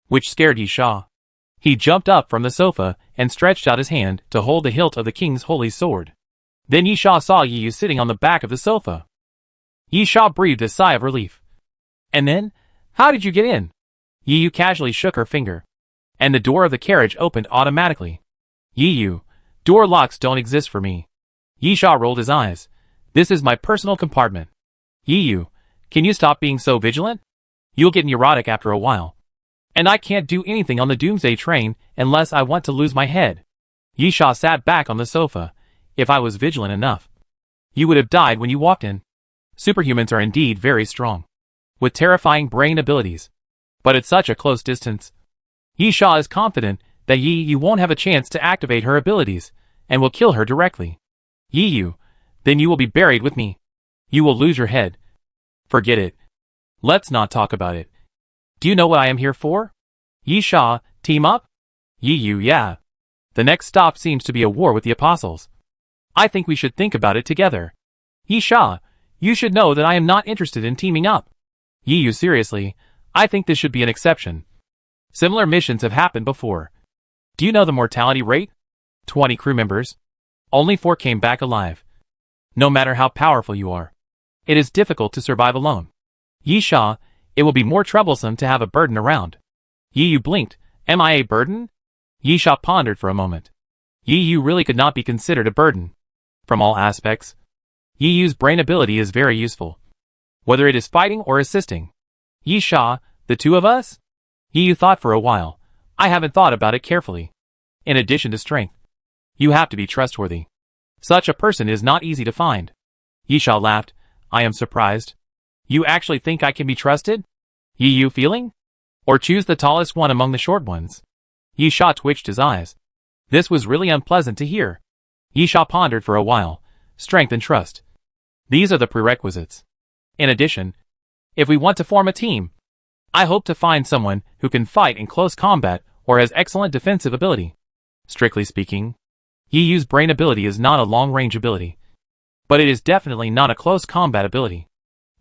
which scared Yisha. He jumped up from the sofa and stretched out his hand to hold the hilt of the king's holy sword. Then Yisha saw Yiyu sitting on the back of the sofa. Yisha breathed a sigh of relief. And then, how did you get in? Yiyu casually shook her finger, and the door of the carriage opened automatically. Yiyu, door locks don't exist for me. Yisha rolled his eyes. This is my personal compartment. Yiyu, can you stop being so vigilant? You'll get neurotic after a while. And I can't do anything on the Doomsday train unless I want to lose my head. Yisha sat back on the sofa. If I was vigilant enough, you would have died when you walked in. Superhumans are indeed very strong, with terrifying brain abilities. But at such a close distance, Yisha is confident that Yiyu won't have a chance to activate her abilities, and will kill her directly. Yiyu, then you will be buried with me. You will lose your head. Forget it. Let's not talk about it. Do you know what I am here for? Yisha, team up? Yiyu, yeah. The next stop seems to be a war with the apostles. I think we should think about it together. Yisha, you should know that I am not interested in teaming up. Yiyu, seriously, I think this should be an exception. Similar missions have happened before. Do you know the mortality rate? 20 crew members. Only 4 came back alive. No matter how powerful you are, it is difficult to survive alone. Yisha, it will be more troublesome to have a burden around. Yiyu blinked. Am I a burden? Yisha pondered for a moment. Yiyu really could not be considered a burden. From all aspects, Yiyu's brain ability is very useful. Whether it is fighting or assisting. Yisha, the two of us? Yiyu thought for a while. I haven't thought about it carefully. In addition to strength, you have to be trustworthy. Such a person is not easy to find. Yisha laughed. I am surprised. You actually think I can be trusted? Yiyu feeling? Or choose the tallest one among the short ones? Yisha twitched his eyes. This was really unpleasant to hear. Yisha pondered for a while. Strength and trust. These are the prerequisites. In addition, if we want to form a team, I hope to find someone who can fight in close combat or has excellent defensive ability. Strictly speaking, Yiyu's brain ability is not a long-range ability. But it is definitely not a close combat ability.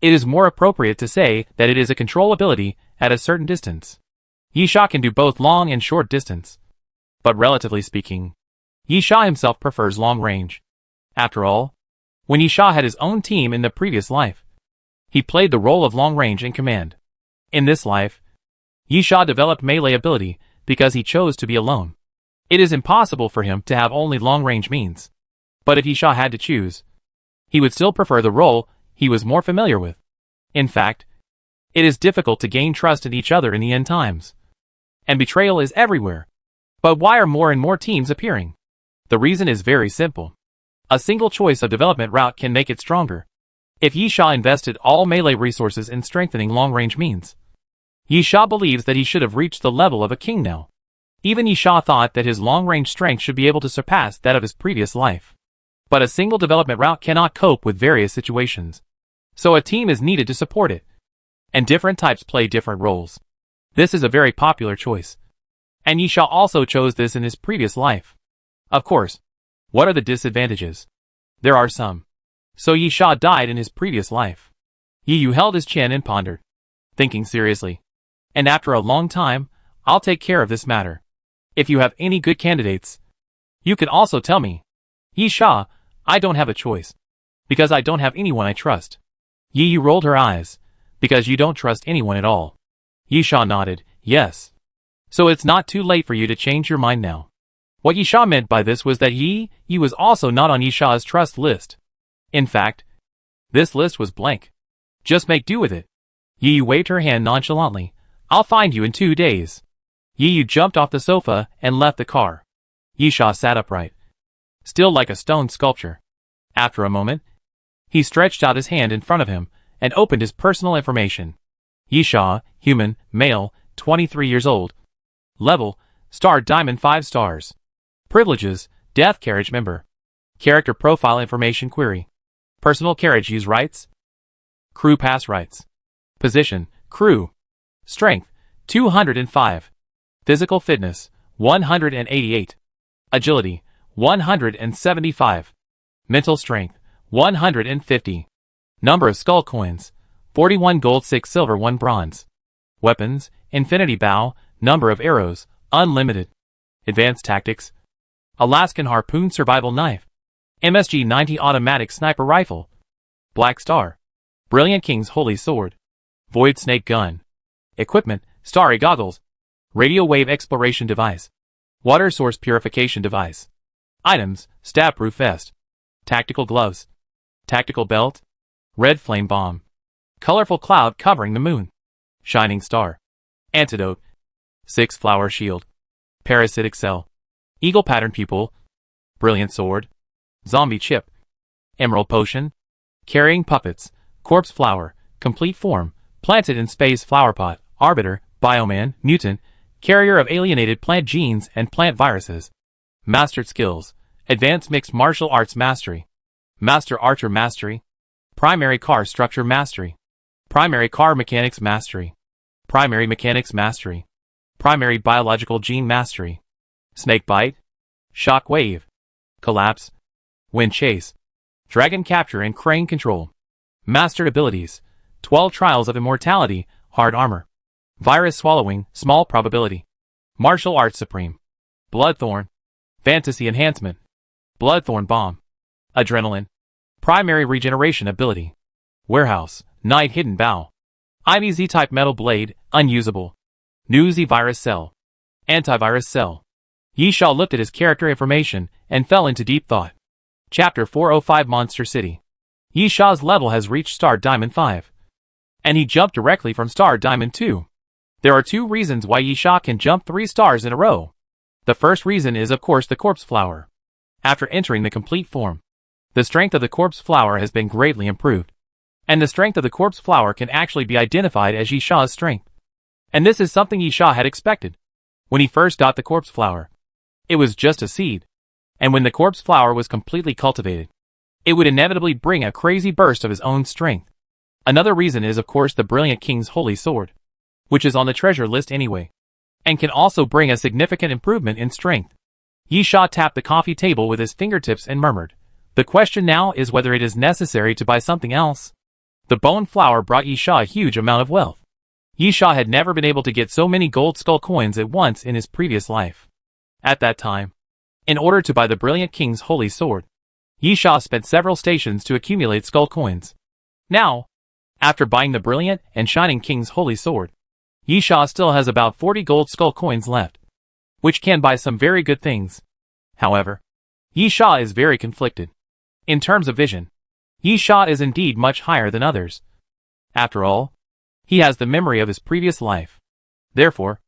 It is more appropriate to say that it is a control ability at a certain distance. Yisha can do both long and short distance. But relatively speaking, Yisha himself prefers long range. After all, when Yisha had his own team in the previous life, he played the role of long range and command. In this life, Yisha developed melee ability because he chose to be alone. It is impossible for him to have only long range means. But if Yisha had to choose, he would still prefer the role he was more familiar with. In fact, it is difficult to gain trust in each other in the end times. And betrayal is everywhere. But why are more and more teams appearing? The reason is very simple. A single choice of development route can make it stronger. If Yi Sha invested all melee resources in strengthening long-range means, Yi Sha believes that he should have reached the level of a king now. Even Yi Sha thought that his long-range strength should be able to surpass that of his previous life. But a single development route cannot cope with various situations. So a team is needed to support it. And different types play different roles. This is a very popular choice. And Yi Sha also chose this in his previous life. Of course, what are the disadvantages? There are some. So Yi Sha died in his previous life. Yi Yu held his chin and pondered, thinking seriously. And after a long time, I'll take care of this matter. If you have any good candidates, you can also tell me. Yi Sha, I don't have a choice. Because I don't have anyone I trust. Yi Yu rolled her eyes. Because you don't trust anyone at all. Yi Sha nodded, yes. So it's not too late for you to change your mind now. What Yi Sha meant by this was that Yi Yu was also not on Yi Sha's trust list. In fact, this list was blank. Just make do with it. Yi Yu waved her hand nonchalantly. I'll find you in 2 days. Yi Yu jumped off the sofa and left the car. Yi Sha sat upright, still like a stone sculpture. After a moment, he stretched out his hand in front of him and opened his personal information. Yi Sha, human, male, 23 years old. Level, star diamond 5 stars. Privileges, death carriage member. Character profile information query. Personal carriage use rights. Crew pass rights. Position, crew. Strength, 205. Physical fitness, 188. Agility, 175. Mental strength, 150. Number of skull coins, 41 gold, 6 silver, 1 bronze. Weapons, infinity bow, number of arrows, unlimited. Advanced tactics, Alaskan harpoon survival knife. MSG-90 automatic sniper rifle. Black Star. Brilliant King's holy sword. Void snake gun. Equipment, starry goggles. Radio wave exploration device. Water source purification device. Items, stab-proof vest. Tactical gloves. Tactical belt. Red flame bomb. Colorful cloud covering the moon. Shining star. Antidote. 6 flower shield. Parasitic cell. Eagle pattern pupil. Brilliant sword. Zombie chip. Emerald potion. Carrying puppets. Corpse flower. Complete form. Planted in space flower pot. Arbiter. Bioman. Mutant. Carrier of alienated plant genes and plant viruses. Mastered skills. Advanced mixed martial arts mastery. Master archer mastery. Primary car structure mastery. Primary car mechanics mastery. Primary mechanics mastery. Primary biological gene mastery. Snake bite. Shock wave. Collapse. Wind chase. Dragon capture and crane control. Mastered abilities. 12 trials of immortality, hard armor. Virus swallowing, small probability. Martial arts supreme. Bloodthorn. Fantasy enhancement. Bloodthorn bomb. Adrenaline. Primary regeneration ability. Warehouse, night hidden bow. IVZ type metal blade, unusable. New Z virus cell. Antivirus cell. Yi Sha looked at his character information and fell into deep thought. Chapter 405 Monster City. Yi Sha's level has reached Star Diamond 5. And he jumped directly from Star Diamond 2. There are 2 reasons why Yi Sha can jump 3 stars in a row. The first reason is of course the corpse flower. After entering the complete form, the strength of the corpse flower has been greatly improved. And the strength of the corpse flower can actually be identified as Yi Sha's strength. And this is something Yi Sha had expected. When he first got the corpse flower, it was just a seed. And when the corpse flower was completely cultivated, it would inevitably bring a crazy burst of his own strength. Another reason is of course the Brilliant King's holy sword, which is on the treasure list anyway, and can also bring a significant improvement in strength. Yi Sha tapped the coffee table with his fingertips and murmured, "The question now is whether it is necessary to buy something else." The bone flower brought Yi Sha a huge amount of wealth. Yi Sha had never been able to get so many gold skull coins at once in his previous life. At that time, in order to buy the Brilliant King's holy sword, Yi Sha spent several stations to accumulate skull coins. Now, after buying the Brilliant and Shining King's holy sword, Yi Sha still has about 40 gold skull coins left, which can buy some very good things. However, Yi Sha is very conflicted. In terms of vision, Yi Sha is indeed much higher than others. After all, he has the memory of his previous life. Therefore,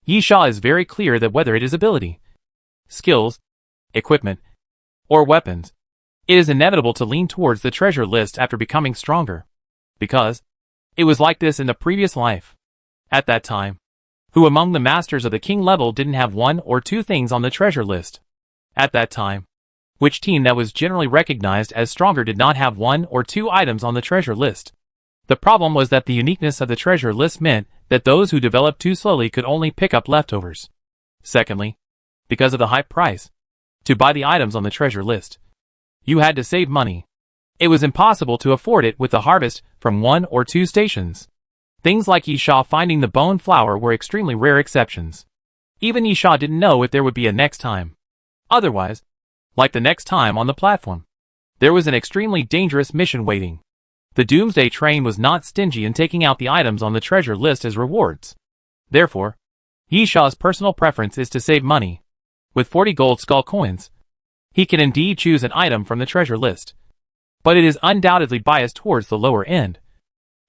Yi Sha is very clear that whether it is ability, skills, equipment, or weapons, it is inevitable to lean towards the treasure list after becoming stronger. Because it was like this in the previous life. At that time, who among the masters of the king level didn't have one or two things on the treasure list? At that time, which team that was generally recognized as stronger did not have one or two items on the treasure list? The problem was that the uniqueness of the treasure list meant that those who developed too slowly could only pick up leftovers. Secondly, because of the high price to buy the items on the treasure list, you had to save money. It was impossible to afford it with the harvest from one or two stations. Things like Yi Sha finding the bone flower were extremely rare exceptions. Even Yi Sha didn't know if there would be a next time. Otherwise, like the next time on the platform, there was an extremely dangerous mission waiting. The Doomsday train was not stingy in taking out the items on the treasure list as rewards. Therefore, Yi Sha's personal preference is to save money. With 40 gold skull coins, he can indeed choose an item from the treasure list. But it is undoubtedly biased towards the lower end,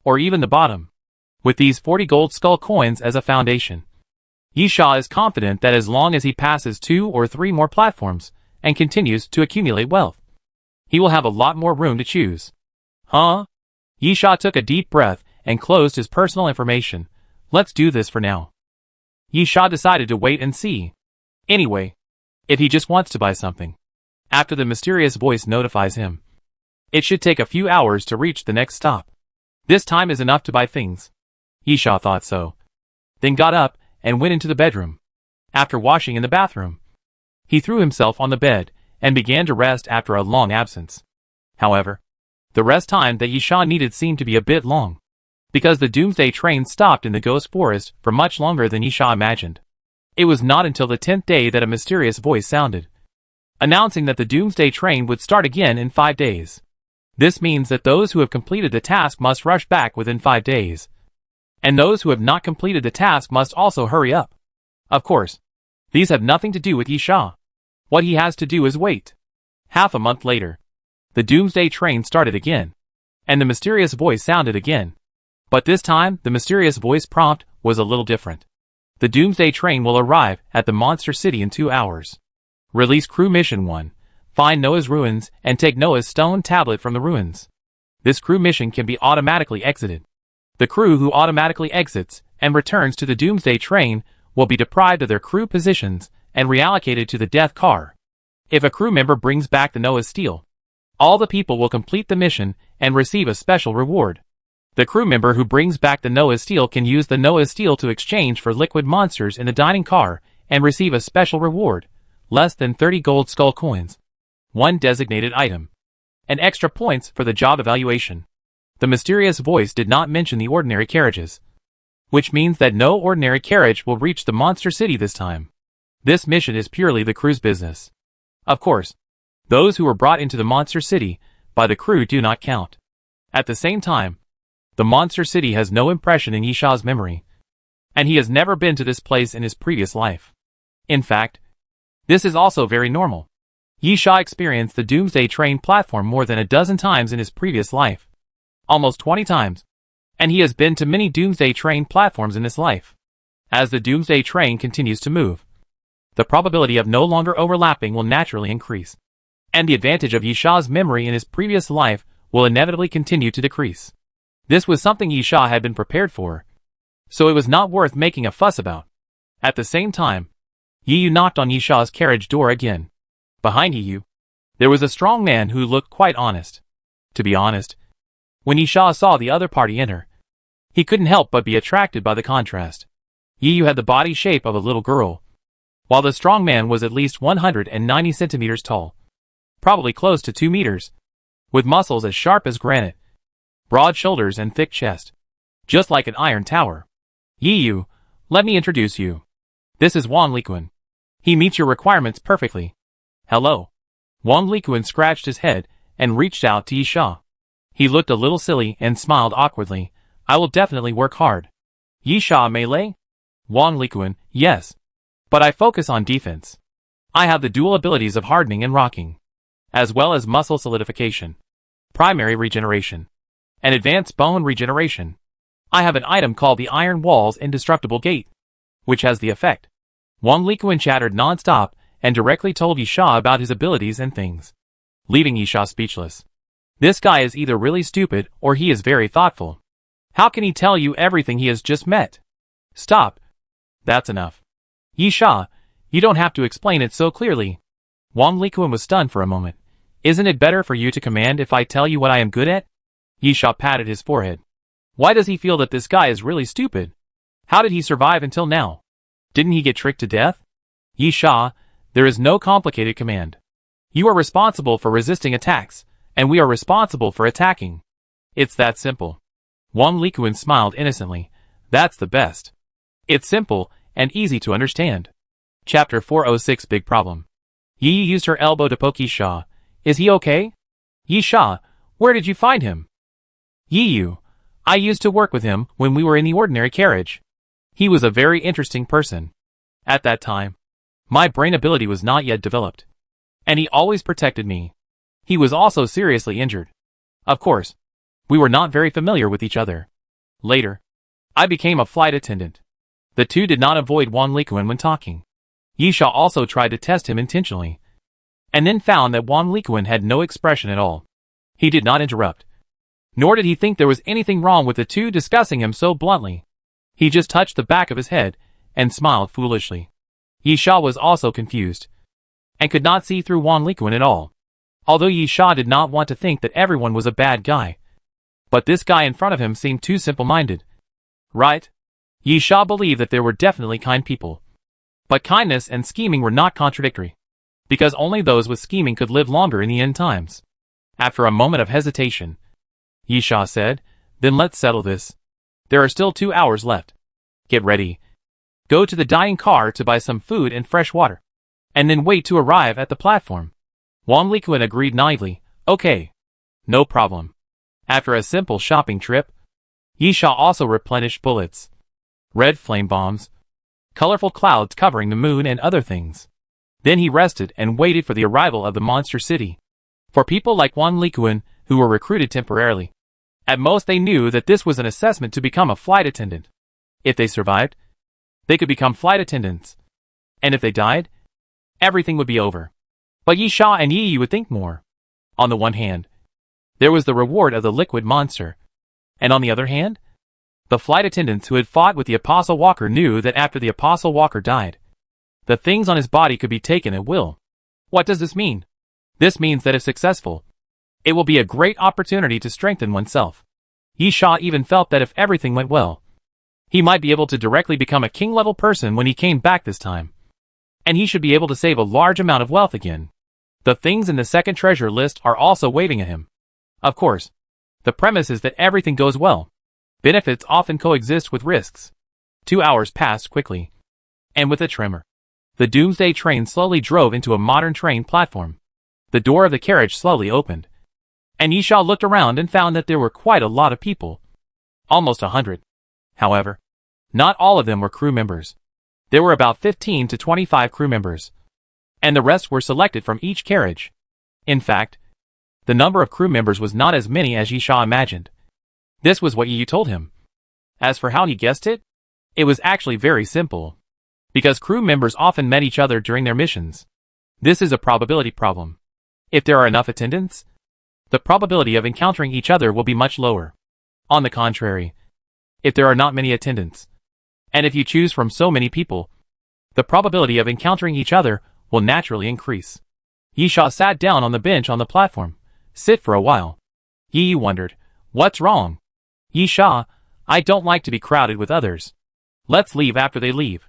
or even the bottom. With these 40 gold skull coins as a foundation, Yi Sha is confident that as long as he passes 2 or 3 more platforms and continues to accumulate wealth, he will have a lot more room to choose. Huh? Yi Sha took a deep breath and closed his personal information. Let's do this for now. Yi Sha decided to wait and see. Anyway, if he just wants to buy something, after the mysterious voice notifies him, it should take a few hours to reach the next stop. This time is enough to buy things. Yi Sha thought so. Then got up and went into the bedroom. After washing in the bathroom, he threw himself on the bed and began to rest after a long absence. However, the rest time that Yi Sha needed seemed to be a bit long, because the Doomsday train stopped in the Ghost Forest for much longer than Yi Sha imagined. It was not until the 10th day that a mysterious voice sounded, announcing that the Doomsday train would start again in 5 days. This means that those who have completed the task must rush back within 5 days. And those who have not completed the task must also hurry up. Of course, these have nothing to do with Yi Sha. What he has to do is wait. Half a month later, the Doomsday train started again, and the mysterious voice sounded again. But this time, the mysterious voice prompt was a little different. The Doomsday train will arrive at the Monster City in 2 hours. Release Crew Mission 1. Find Noah's ruins and take Noah's stone tablet from the ruins. This crew mission can be automatically exited. The crew who automatically exits and returns to the Doomsday train will be deprived of their crew positions and reallocated to the death car. If a crew member brings back the Noah's steel, all the people will complete the mission and receive a special reward. The crew member who brings back the Noah's steel can use the Noah's steel to exchange for liquid monsters in the dining car and receive a special reward, less than 30 gold skull coins. 1 designated item. And extra points for the job evaluation. The mysterious voice did not mention the ordinary carriages, which means that no ordinary carriage will reach the Monster City this time. This mission is purely the crew's business. Of course, those who were brought into the Monster City by the crew do not count. At the same time, the Monster City has no impression in Yi Sha's memory, and he has never been to this place in his previous life. In fact, this is also very normal. Yi Sha experienced the Doomsday train platform more than a dozen times in his previous life. Almost 20 times. And he has been to many Doomsday train platforms in his life. As the Doomsday train continues to move, the probability of no longer overlapping will naturally increase. And the advantage of Yi Sha's memory in his previous life will inevitably continue to decrease. This was something Yi Sha had been prepared for, so it was not worth making a fuss about. At the same time, Yi Yu knocked on Yi Sha's carriage door again. Behind Yi Yu, there was a strong man who looked quite honest. To be honest, when Yi Sha saw the other party enter, he couldn't help but be attracted by the contrast. Yi Yu had the body shape of a little girl, while the strong man was at least 190 centimeters tall, probably close to 2 meters, with muscles as sharp as granite, broad shoulders and thick chest, just like an iron tower. Yi Yu, let me introduce you. This is Wang Likuan. He meets your requirements perfectly. Hello. Wang Likuan scratched his head and reached out to Yi Sha. He looked a little silly and smiled awkwardly. I will definitely work hard. Yi Sha melee? Wang Likuan, yes. But I focus on defense. I have the dual abilities of hardening and rocking, as well as muscle solidification. primary regeneration, and advanced bone regeneration. I have an item called the Iron Wall's Indestructible Gate, which has the effect. Wang Liquan chattered non-stop and directly told Yisha about his abilities and things, leaving Yisha speechless. This guy is either really stupid or he is very thoughtful. How can he tell you everything he has just met? Stop. That's enough. Yisha, you don't have to explain it so clearly. Wang Liquan was stunned for a moment. Isn't it better for you to command if I tell you what I am good at? Yisha patted his forehead. Why does he feel that this guy is really stupid? How did he survive until now? Didn't he get tricked to death? Yisha, there is no complicated command. You are responsible for resisting attacks, and we are responsible for attacking. It's that simple. Wang Liquan smiled innocently. That's the best. It's simple and easy to understand. Chapter 406 Big Problem. Yi used her elbow to poke Yisha. Is he okay? Yisha, where did you find him? Yi, I used to work with him when we were in the ordinary carriage. He was a very interesting person. At that time, my brain ability was not yet developed, and he always protected me. He was also seriously injured. Of course, we were not very familiar with each other. Later, I became a flight attendant. The two did not avoid Wang Liquan when talking. Yisha also tried to test him intentionally, and then found that Wang Liquan had no expression at all. He did not interrupt, nor did he think there was anything wrong with the two discussing him so bluntly. He just touched the back of his head and smiled foolishly. Yisha was also confused, and could not see through Wang Liquan at all. Although Yisha did not want to think that everyone was a bad guy, but this guy in front of him seemed too simple-minded. Right? Yisha believed that there were definitely kind people. But kindness and scheming were not contradictory, because only those with scheming could live longer in the end times. After a moment of hesitation, Yisha said, then let's settle this. There are still 2 hours left. Get ready. Go to the dining car to buy some food and fresh water, and then wait to arrive at the platform. Wang Liquan agreed naively. Okay. No problem. After a simple shopping trip, Yisha also replenished bullets, red flame bombs, colorful clouds covering the moon and other things. Then he rested and waited for the arrival of the monster city. For people like Wang Liquan, who were recruited temporarily, at most they knew that this was an assessment to become a flight attendant. If they survived, they could become flight attendants. And if they died, everything would be over. But Yisha and Yi would think more. On the one hand, there was the reward of the liquid monster. And on the other hand, the flight attendants who had fought with the Apostle Walker knew that after the Apostle Walker died, the things on his body could be taken at will. What does this mean? This means that if successful, it will be a great opportunity to strengthen oneself. Yisha even felt that if everything went well, he might be able to directly become a king-level person when he came back this time. And he should be able to save a large amount of wealth again. The things in the second treasure list are also waving at him. Of course, the premise is that everything goes well. Benefits often coexist with risks. 2 hours passed quickly. And with a tremor, the Doomsday train slowly drove into a modern train platform. The door of the carriage slowly opened, and Yisha looked around and found that there were quite a lot of people. Almost 100. However, not all of them were crew members. There were about 15 to 25 crew members, and the rest were selected from each carriage. In fact, the number of crew members was not as many as Yisha imagined. This was what Yi told him. As for how he guessed it, it was actually very simple. Because crew members often met each other during their missions. This is a probability problem. If there are enough attendants, the probability of encountering each other will be much lower. On the contrary, if there are not many attendants, and if you choose from so many people, the probability of encountering each other will naturally increase. Yisha sat down on the bench on the platform. Sit for a while. Yi wondered, what's wrong? Yisha, I don't like to be crowded with others. Let's leave after they leave.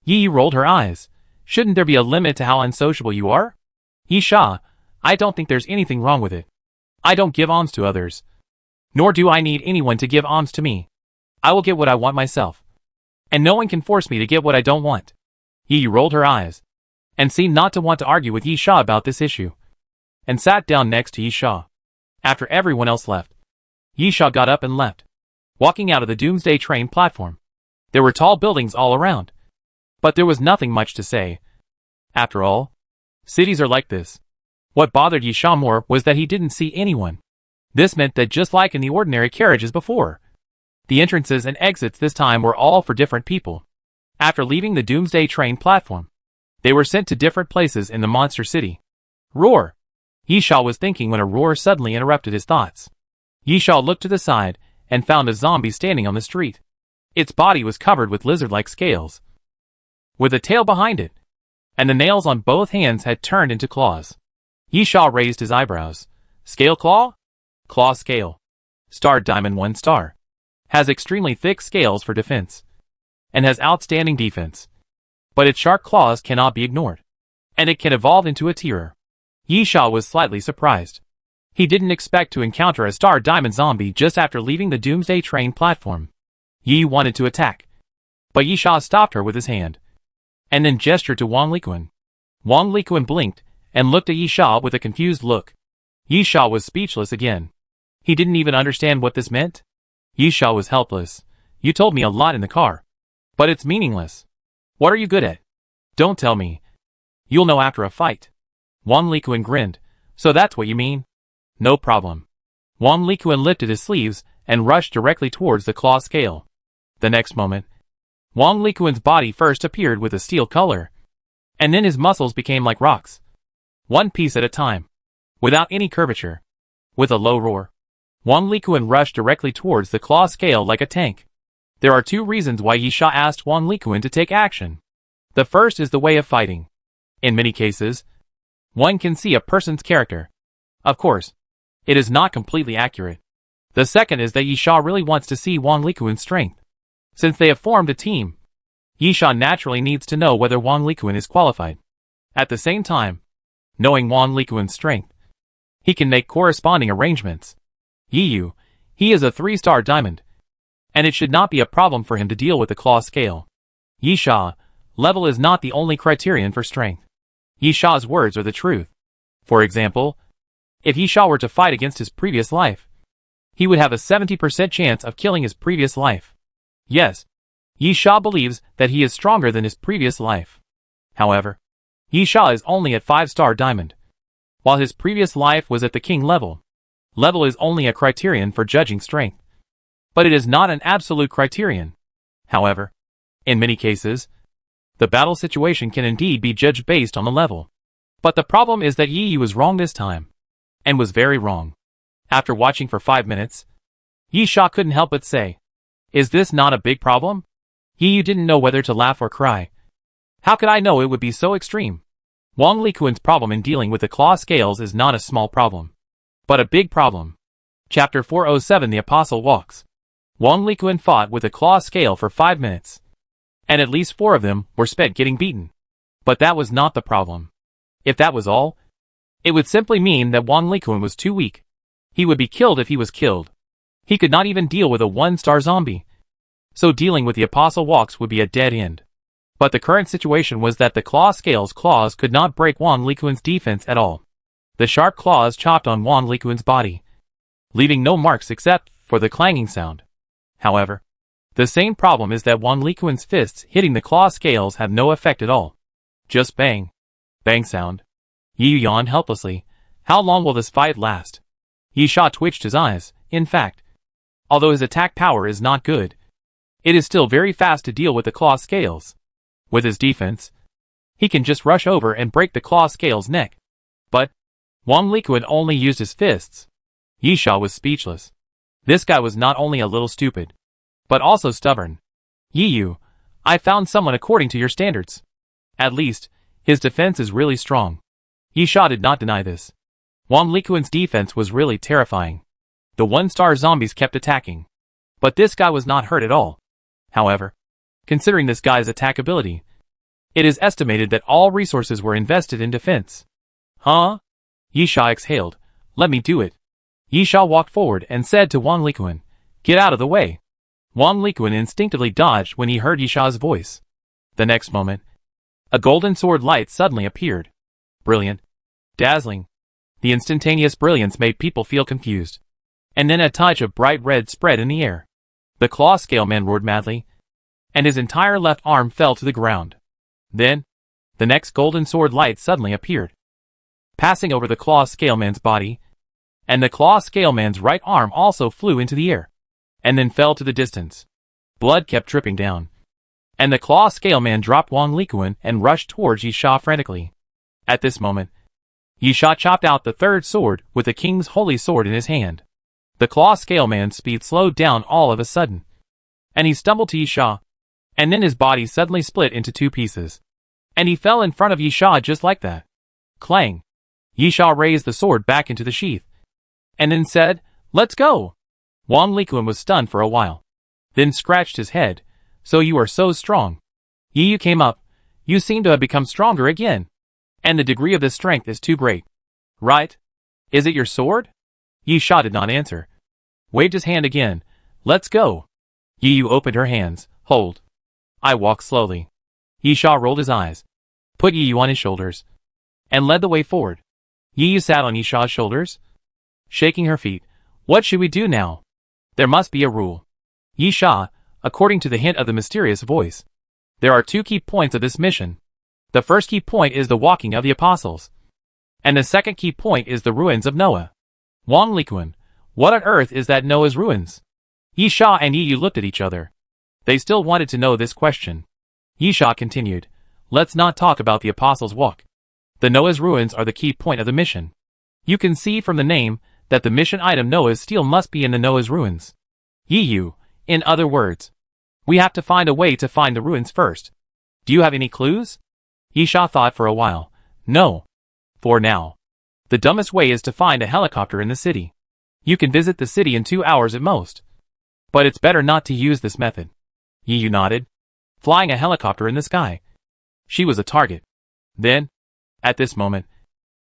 Yi rolled her eyes. Shouldn't there be a limit to how unsociable you are? Yisha, I don't think there's anything wrong with it. I don't give alms to others. Nor do I need anyone to give alms to me. I will get what I want myself. And no one can force me to get what I don't want. Yi rolled her eyes, and seemed not to want to argue with Yisha about this issue, and sat down next to Yisha. After everyone else left, Yisha got up and left, walking out of the Doomsday train platform. There were tall buildings all around, but there was nothing much to say. After all, cities are like this. What bothered Yisha more was that he didn't see anyone. This meant that just like in the ordinary carriages before, the entrances and exits this time were all for different people. After leaving the Doomsday train platform, they were sent to different places in the monster city. Roar! Yisha was thinking when a roar suddenly interrupted his thoughts. Yisha looked to the side and found a zombie standing on the street. Its body was covered with lizard-like scales, with a tail behind it, and the nails on both hands had turned into claws. Yisha raised his eyebrows. Scale claw? Claw scale. Star diamond 1 star. Has extremely thick scales for defense, and has outstanding defense. But its sharp claws cannot be ignored, and it can evolve into a terror. Yisha was slightly surprised. He didn't expect to encounter a star diamond zombie just after leaving the Doomsday train platform. Yi wanted to attack, but Yisha stopped her with his hand, and then gestured to Wang Likuan. Wang Likuan blinked and looked at Yisha with a confused look. Yisha was speechless again. He didn't even understand what this meant. Yisha was helpless. You told me a lot in the car, but it's meaningless. What are you good at? Don't tell me. You'll know after a fight. Wang Likuan grinned. So that's what you mean? No problem. Wang Likuan lifted his sleeves and rushed directly towards the claw scale. The next moment, Wang Likuan's body first appeared with a steel color, and then his muscles became like rocks, one piece at a time, without any curvature. With a low roar, Wang Likuan rushed directly towards the claw scale like a tank. There are two reasons why Yisha asked Wang Likuan to take action. The first is the way of fighting. In many cases, one can see a person's character. Of course, it is not completely accurate. The second is that Yisha really wants to see Wang Likuan's strength. Since they have formed a team, Yisha naturally needs to know whether Wang Likuan is qualified. At the same time, knowing Wang Likuan's strength, he can make corresponding arrangements. Yiyu, he is a 3-star diamond, and it should not be a problem for him to deal with the claw scale. Yisha, level is not the only criterion for strength. Yisha's words are the truth. For example, if Yisha were to fight against his previous life, he would have a 70% chance of killing his previous life. Yes, Yisha believes that he is stronger than his previous life. However, Yisha is only at 5-star diamond, while his previous life was at the king level. Level is only a criterion for judging strength, but it is not an absolute criterion. However, in many cases, the battle situation can indeed be judged based on the level. But the problem is that Yi was wrong this time, and was very wrong. After watching for 5 minutes, Yisha couldn't help but say, "Is this not a big problem?" Yi didn't know whether to laugh or cry. How could I know it would be so extreme? Wang Likuan's problem in dealing with the claw scales is not a small problem, but a big problem. Chapter 407 The Apostle Walks. Wang Likuan fought with the claw scale for 5 minutes, and at least 4 of them were spent getting beaten. But that was not the problem. If that was all, it would simply mean that Wang Likuan was too weak. He would be killed if he was killed. He could not even deal with a 1-star zombie. So dealing with the Apostle Walks would be a dead end. But the current situation was that the claw scale's claws could not break Wang Likuan's defense at all. The sharp claws chopped on Wang Likuan's body, leaving no marks except for the clanging sound. However, the same problem is that Wang Likuan's fists hitting the claw scales have no effect at all. Just bang, bang sound. Yi yawned helplessly. How long will this fight last? Yisha twitched his eyes. In fact, although his attack power is not good, it is still very fast to deal with the claw scales. With his defense, he can just rush over and break the claw scale's neck. But Wang Likuan only used his fists. Yisha was speechless. This guy was not only a little stupid, but also stubborn. Yiyu, I found someone according to your standards. At least, his defense is really strong. Yisha did not deny this. Wang Likuan's defense was really terrifying. The 1-star zombies kept attacking, but this guy was not hurt at all. However, considering this guy's attack ability, it is estimated that all resources were invested in defense. Huh? Yisha exhaled. Let me do it. Yisha walked forward and said to Wang Likuan, "Get out of the way." Wang Likuan instinctively dodged when he heard Yisha's voice. The next moment, a golden sword light suddenly appeared. Brilliant. Dazzling. The instantaneous brilliance made people feel confused. And then a touch of bright red spread in the air. The claw scale man roared madly, and his entire left arm fell to the ground. Then, the next golden sword light suddenly appeared, passing over the claw scale man's body, and the claw scale man's right arm also flew into the air, and then fell to the distance. Blood kept dripping down, and the claw scale man dropped Wang Likuan and rushed towards Yisha frantically. At this moment, Yisha chopped out the third sword with the king's holy sword in his hand. The claw scale man's speed slowed down all of a sudden, and he stumbled to Yisha, and then his body suddenly split into two pieces, and he fell in front of Yisha just like that. Clang! Yisha raised the sword back into the sheath, and then said, "Let's go!" Wang Likuan was stunned for a while, then scratched his head. "So you are so strong. You came up. You seem to have become stronger again. And the degree of this strength is too great. Right? Is it your sword?" Yisha did not answer. Waved his hand again. "Let's go." Yu opened her hands. "Hold." I walked slowly. Yisha rolled his eyes, put Yu on his shoulders, and led the way forward. Yu sat on Yisha's shoulders, shaking her feet. "What should we do now? There must be a rule." "Yisha, according to the hint of the mysterious voice, there are two key points of this mission. The first key point is the walking of the apostles, and the second key point is the ruins of Noah." "Wang Likuan, what on earth is that Noah's ruins?" Yisha and Yu looked at each other. They still wanted to know this question. Yisha continued, "Let's not talk about the apostles' walk. The Noah's ruins are the key point of the mission. You can see from the name that the mission item Noah's steel must be in the Noah's ruins. Yu, in other words, we have to find a way to find the ruins first. Do you have any clues?" Yisha thought for a while. "No. For now. The dumbest way is to find a helicopter in the city. You can visit the city in 2 hours at most. But it's better not to use this method." Yu nodded. Flying a helicopter in the sky. She was a target. Then, at this moment,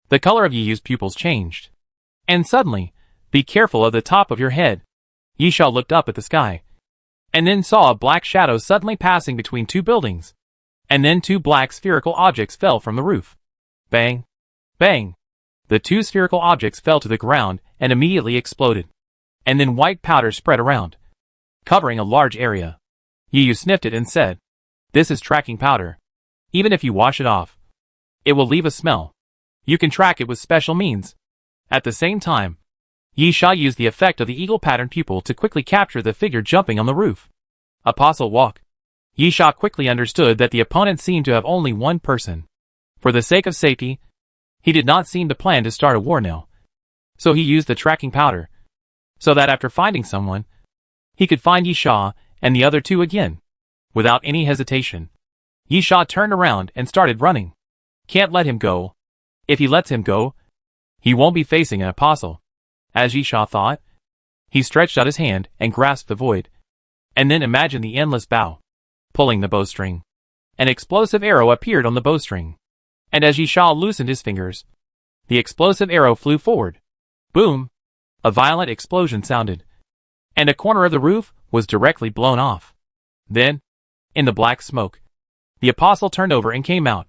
the color of Yu's pupils changed. And suddenly, "Be careful of the top of your head." Yisha looked up at the sky, and then saw a black shadow suddenly passing between two buildings. And then two black spherical objects fell from the roof. Bang! Bang! The two spherical objects fell to the ground and immediately exploded. And then white powder spread around, covering a large area. Yu sniffed it and said, "This is tracking powder. Even if you wash it off, it will leave a smell. You can track it with special means." At the same time, Yisha used the effect of the eagle pattern pupil to quickly capture the figure jumping on the roof. Apostle walk. Yisha quickly understood that the opponent seemed to have only one person. For the sake of safety, he did not seem to plan to start a war now. So he used the tracking powder, so that after finding someone, he could find Yisha and the other two again. Without any hesitation, Yisha turned around and started running. Can't let him go. If he lets him go, he won't be facing an apostle. As Yisha thought, he stretched out his hand and grasped the void, and then imagined the endless bow. Pulling the bowstring, an explosive arrow appeared on the bowstring, and as Yisha loosened his fingers, the explosive arrow flew forward. Boom! A violent explosion sounded, and a corner of the roof was directly blown off. Then, in the black smoke, the apostle turned over and came out,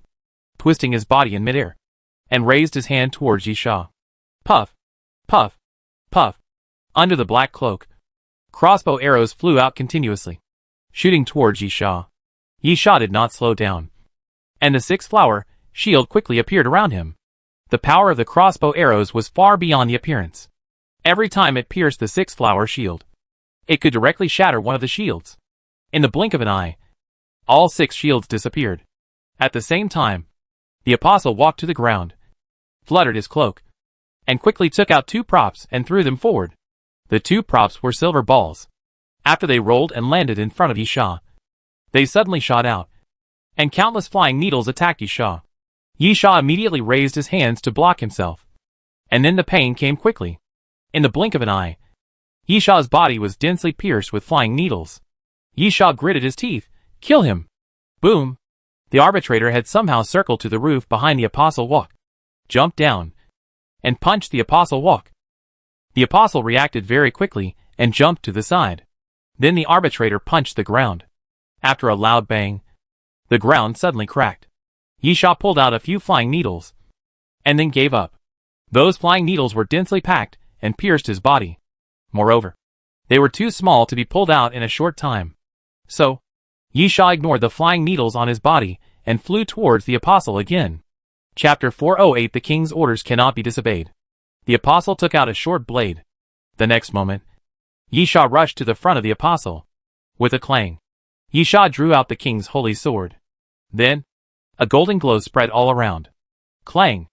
twisting his body in midair, and raised his hand towards Yisha. Puff! Puff! Puff! Under the black cloak, crossbow arrows flew out continuously, shooting towards Yisha. Yisha did not slow down, and the sixth flower shield quickly appeared around him. The power of the crossbow arrows was far beyond the appearance. Every time it pierced the sixth flower shield, it could directly shatter one of the shields. In the blink of an eye, all 6 shields disappeared. At the same time, the apostle walked to the ground, fluttered his cloak, and quickly took out 2 props and threw them forward. The 2 props were silver balls. After they rolled and landed in front of Yisha, they suddenly shot out, and countless flying needles attacked Yisha. Yisha immediately raised his hands to block himself, and then the pain came quickly. In the blink of an eye, Yisha's body was densely pierced with flying needles. Yisha gritted his teeth. Kill him! Boom! The arbitrator had somehow circled to the roof behind the apostle walk, jumped down, and punched the apostle walk. The apostle reacted very quickly and jumped to the side. Then the arbitrator punched the ground. After a loud bang, the ground suddenly cracked. Yisha pulled out a few flying needles, and then gave up. Those flying needles were densely packed and pierced his body. Moreover, they were too small to be pulled out in a short time. So, Yisha ignored the flying needles on his body and flew towards the apostle again. Chapter 408 The King's orders cannot be disobeyed. The apostle took out a short blade. The next moment, Yisha rushed to the front of the apostle. With a clang, Yisha drew out the king's holy sword. Then, a golden glow spread all around. Clang!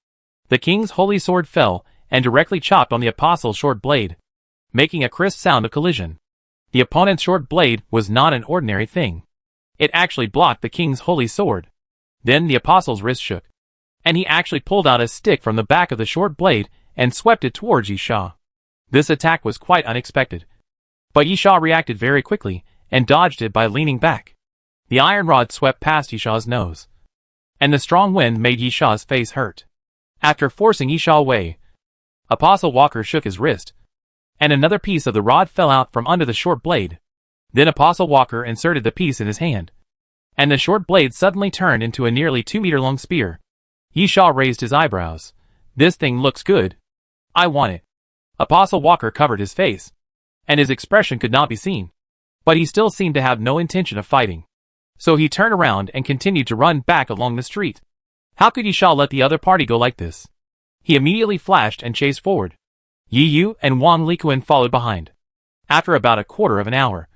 The king's holy sword fell and directly chopped on the apostle's short blade, making a crisp sound of collision. The opponent's short blade was not an ordinary thing. It actually blocked the king's holy sword. Then the apostle's wrist shook, and he actually pulled out a stick from the back of the short blade and swept it towards Yisha. This attack was quite unexpected, but Yisha reacted very quickly and dodged it by leaning back. The iron rod swept past Yisha's nose, and the strong wind made Yisha's face hurt. After forcing Yisha away, Apostle Walker shook his wrist, and another piece of the rod fell out from under the short blade. Then Apostle Walker inserted the piece in his hand, and the short blade suddenly turned into a nearly 2-meter-long spear. Yisha raised his eyebrows. This thing looks good. I want it. Apostle Walker covered his face, and his expression could not be seen, but he still seemed to have no intention of fighting. So he turned around and continued to run back along the street. How could Yisha let the other party go like this? He immediately flashed and chased forward. Yi Yu and Wang Likuan followed behind. After about a quarter of an hour,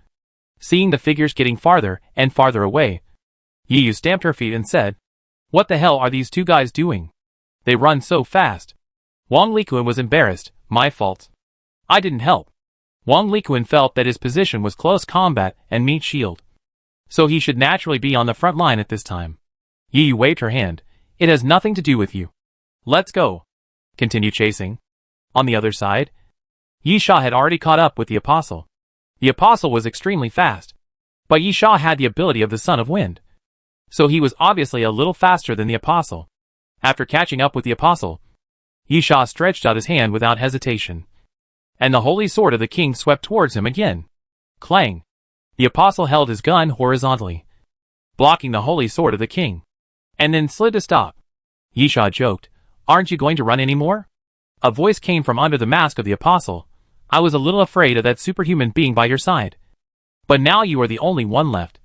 seeing the figures getting farther and farther away, Yi Yu stamped her feet and said, "What the hell are these two guys doing? They run so fast." Wang Likuan was embarrassed. "My fault. I didn't help." Wang Likuan felt that his position was close combat and meat shield, so he should naturally be on the front line at this time. Yi Yu waved her hand. "It has nothing to do with you. Let's go." Continue chasing. On the other side, Yisha had already caught up with the apostle. The apostle was extremely fast, but Yisha had the ability of the Son of Wind, so he was obviously a little faster than the apostle. After catching up with the apostle, Yisha stretched out his hand without hesitation, and the holy sword of the king swept towards him again. Clang! The apostle held his gun horizontally, blocking the holy sword of the king, and then slid to stop. Yisha joked, "Aren't you going to run anymore?" A voice came from under the mask of the apostle. "I was a little afraid of that superhuman being by your side, but now you are the only one left.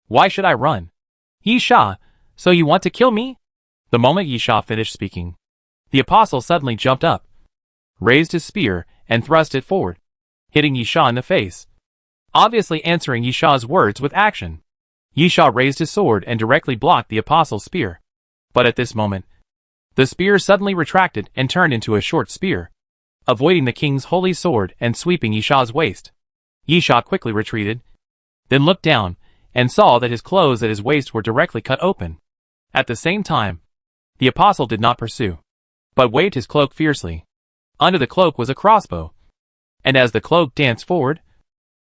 Why should I run?" "Yisha, so you want to kill me?" The moment Yisha finished speaking, the apostle suddenly jumped up, raised his spear, and thrust it forward, hitting Yisha in the face, obviously answering Yisha's words with action. Yisha raised his sword and directly blocked the apostle's spear. But at this moment, the spear suddenly retracted and turned into a short spear, avoiding the king's holy sword and sweeping Yisha's waist. Yisha quickly retreated, then looked down and saw that his clothes at his waist were directly cut open. At the same time, the apostle did not pursue, but waved his cloak fiercely. Under the cloak was a crossbow, and as the cloak danced forward,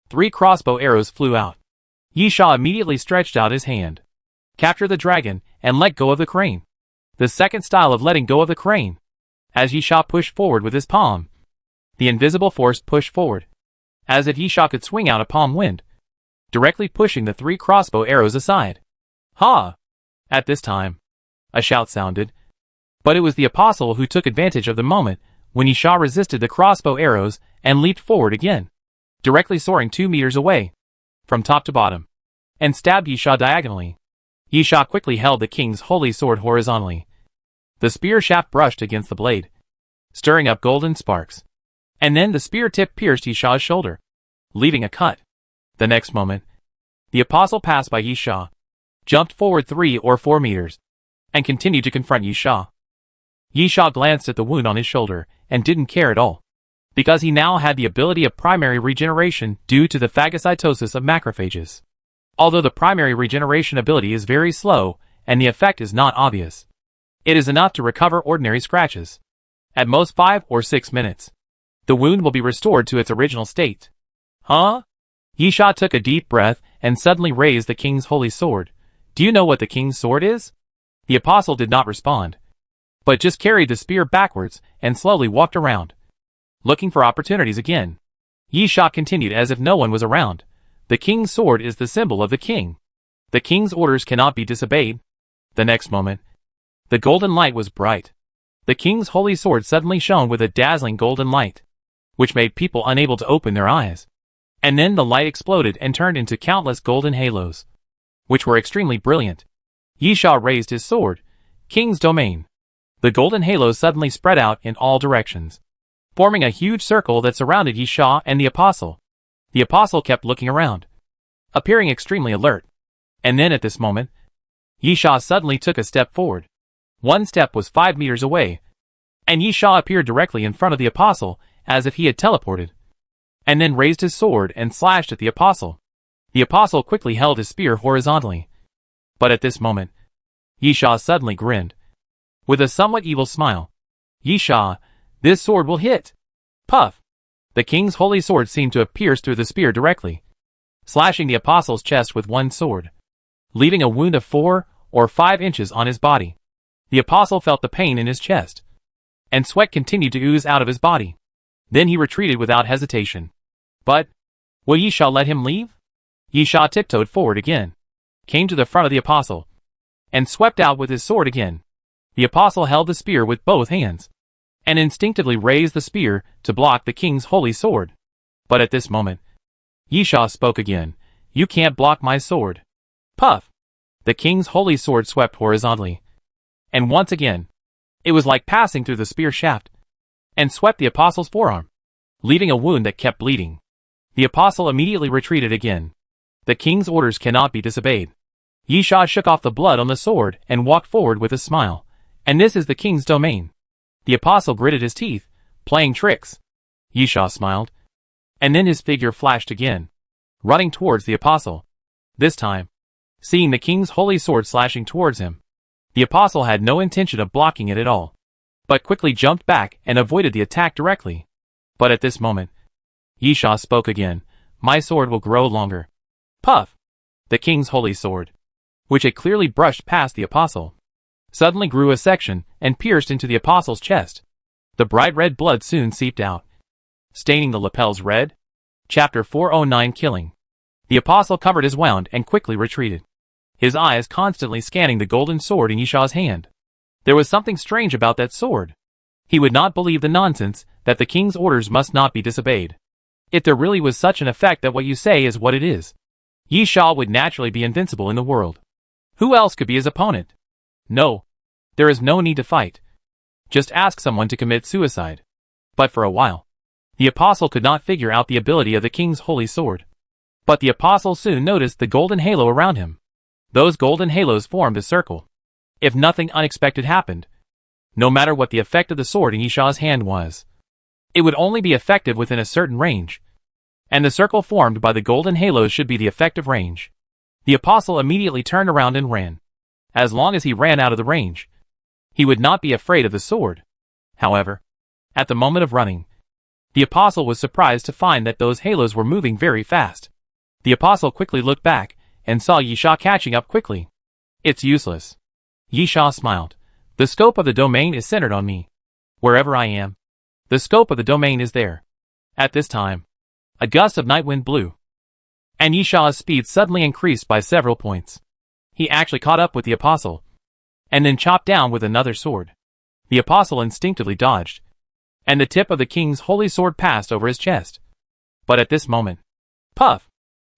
3 crossbow arrows flew out. Yisha immediately stretched out his hand, captured the dragon, and let go of the crane. The second style of letting go of the crane. As Yisha pushed forward with his palm, the invisible force pushed forward, as if Yisha could swing out a palm wind, directly pushing the 3 crossbow arrows aside. Ha! At this time, a shout sounded, but it was the apostle who took advantage of the moment when Yisha resisted the crossbow arrows and leaped forward again, directly soaring 2 meters away, from top to bottom, and stabbed Yisha diagonally. Yisha quickly held the king's holy sword horizontally. The spear shaft brushed against the blade, stirring up golden sparks, and then the spear tip pierced Yisha's shoulder, leaving a cut. The next moment, the apostle passed by Yisha, jumped forward 3 or 4 meters, and continued to confront Yisha. Yisha glanced at the wound on his shoulder and didn't care at all, because he now had the ability of primary regeneration due to the phagocytosis of macrophages. Although the primary regeneration ability is very slow and the effect is not obvious, it is enough to recover ordinary scratches. At most 5 or 6 minutes, the wound will be restored to its original state. Huh? Yisha took a deep breath and suddenly raised the king's holy sword. Do you know what the king's sword is? The apostle did not respond, but just carried the spear backwards and slowly walked around, looking for opportunities again. Yisha continued as if no one was around. The king's sword is the symbol of the king. The king's orders cannot be disobeyed. The next moment, the golden light was bright. The king's holy sword suddenly shone with a dazzling golden light, which made people unable to open their eyes. And then the light exploded and turned into countless golden halos, which were extremely brilliant. Yisha raised his sword. King's domain. The golden halos suddenly spread out in all directions, forming a huge circle that surrounded Yisha and the apostle. The apostle kept looking around, appearing extremely alert. And then at this moment, Yisha suddenly took a step forward. One step was 5 meters away, and Yisha appeared directly in front of the apostle as if he had teleported, and then raised his sword and slashed at the apostle. The apostle quickly held his spear horizontally. But at this moment, Yisha suddenly grinned, with a somewhat evil smile. Yisha, this sword will hit. Puff! The king's holy sword seemed to have pierced through the spear directly, slashing the apostle's chest with one sword, leaving a wound of 4 or 5 inches on his body. The apostle felt the pain in his chest, and sweat continued to ooze out of his body. Then he retreated without hesitation. But, will Yisha let him leave? Yisha tiptoed forward again, came to the front of the apostle, and swept out with his sword again. The apostle held the spear with both hands, and instinctively raised the spear to block the king's holy sword. But at this moment, Yisha spoke again. You can't block my sword. Puff! The king's holy sword swept horizontally, and once again, it was like passing through the spear shaft, and swept the apostle's forearm, leaving a wound that kept bleeding. The apostle immediately retreated again. The king's orders cannot be disobeyed. Yisha shook off the blood on the sword and walked forward with a smile. And this is the king's domain. The apostle gritted his teeth, playing tricks. Yisha smiled, and then his figure flashed again, running towards the apostle. This time, seeing the king's holy sword slashing towards him, the apostle had no intention of blocking it at all, but quickly jumped back and avoided the attack directly. But at this moment, Yisha spoke again. My sword will grow longer. Puff! The king's holy sword, which had clearly brushed past the apostle, suddenly grew a section and pierced into the apostle's chest. The bright red blood soon seeped out, staining the lapels red. Chapter 409 Killing. The apostle covered his wound and quickly retreated, his eyes constantly scanning the golden sword in Yisha's hand. There was something strange about that sword. He would not believe the nonsense that the king's orders must not be disobeyed. If there really was such an effect that what you say is what it is, Yisha would naturally be invincible in the world. Who else could be his opponent? No. There is no need to fight. Just ask someone to commit suicide. But for a while, the apostle could not figure out the ability of the king's holy sword. But the apostle soon noticed the golden halo around him. Those golden halos formed a circle. If nothing unexpected happened, no matter what the effect of the sword in Yisha's hand was, it would only be effective within a certain range. And the circle formed by the golden halos should be the effective range. The apostle immediately turned around and ran. As long as he ran out of the range, he would not be afraid of the sword. However, at the moment of running, the apostle was surprised to find that those halos were moving very fast. The apostle quickly looked back and saw Yisha catching up quickly. It's useless. Yisha smiled. The scope of the domain is centered on me. Wherever I am, the scope of the domain is there. At this time, a gust of night wind blew, and Yisha's speed suddenly increased by several points. He actually caught up with the apostle, and then chopped down with another sword. The apostle instinctively dodged, and the tip of the king's holy sword passed over his chest. But at this moment, puff!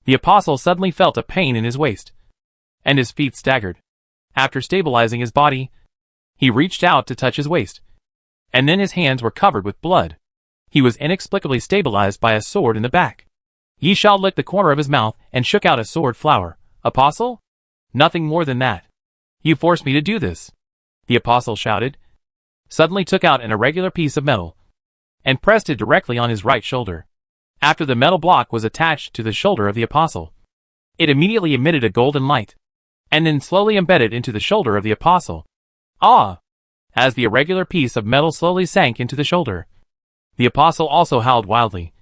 The apostle suddenly felt a pain in his waist, and his feet staggered. After stabilizing his body, he reached out to touch his waist, and then his hands were covered with blood. He was inexplicably stabilized by a sword in the back. Yisha licked the corner of his mouth and shook out a sword flower. Apostle? Nothing more than that. You forced me to do this, the apostle shouted, suddenly took out an irregular piece of metal, and pressed it directly on his right shoulder. After the metal block was attached to the shoulder of the apostle, it immediately emitted a golden light, and then slowly embedded into the shoulder of the apostle. Ah! As the irregular piece of metal slowly sank into the shoulder, the apostle also howled wildly,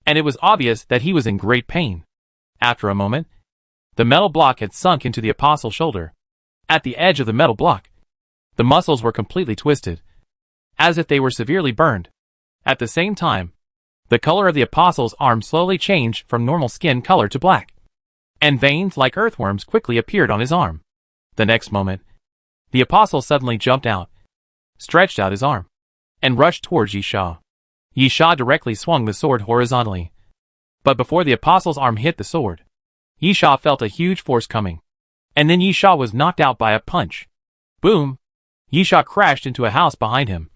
and it was obvious that he was in great pain. After a moment, the metal block had sunk into the apostle's shoulder. At the edge of the metal block, the muscles were completely twisted, as if they were severely burned. At the same time, the color of the apostle's arm slowly changed from normal skin color to black, and veins like earthworms quickly appeared on his arm. The next moment, the apostle suddenly jumped out, stretched out his arm, and rushed towards Yisha. Yisha directly swung the sword horizontally. But before the apostle's arm hit the sword, Yisha felt a huge force coming, and then Yisha was knocked out by a punch. Boom! Yisha crashed into a house behind him,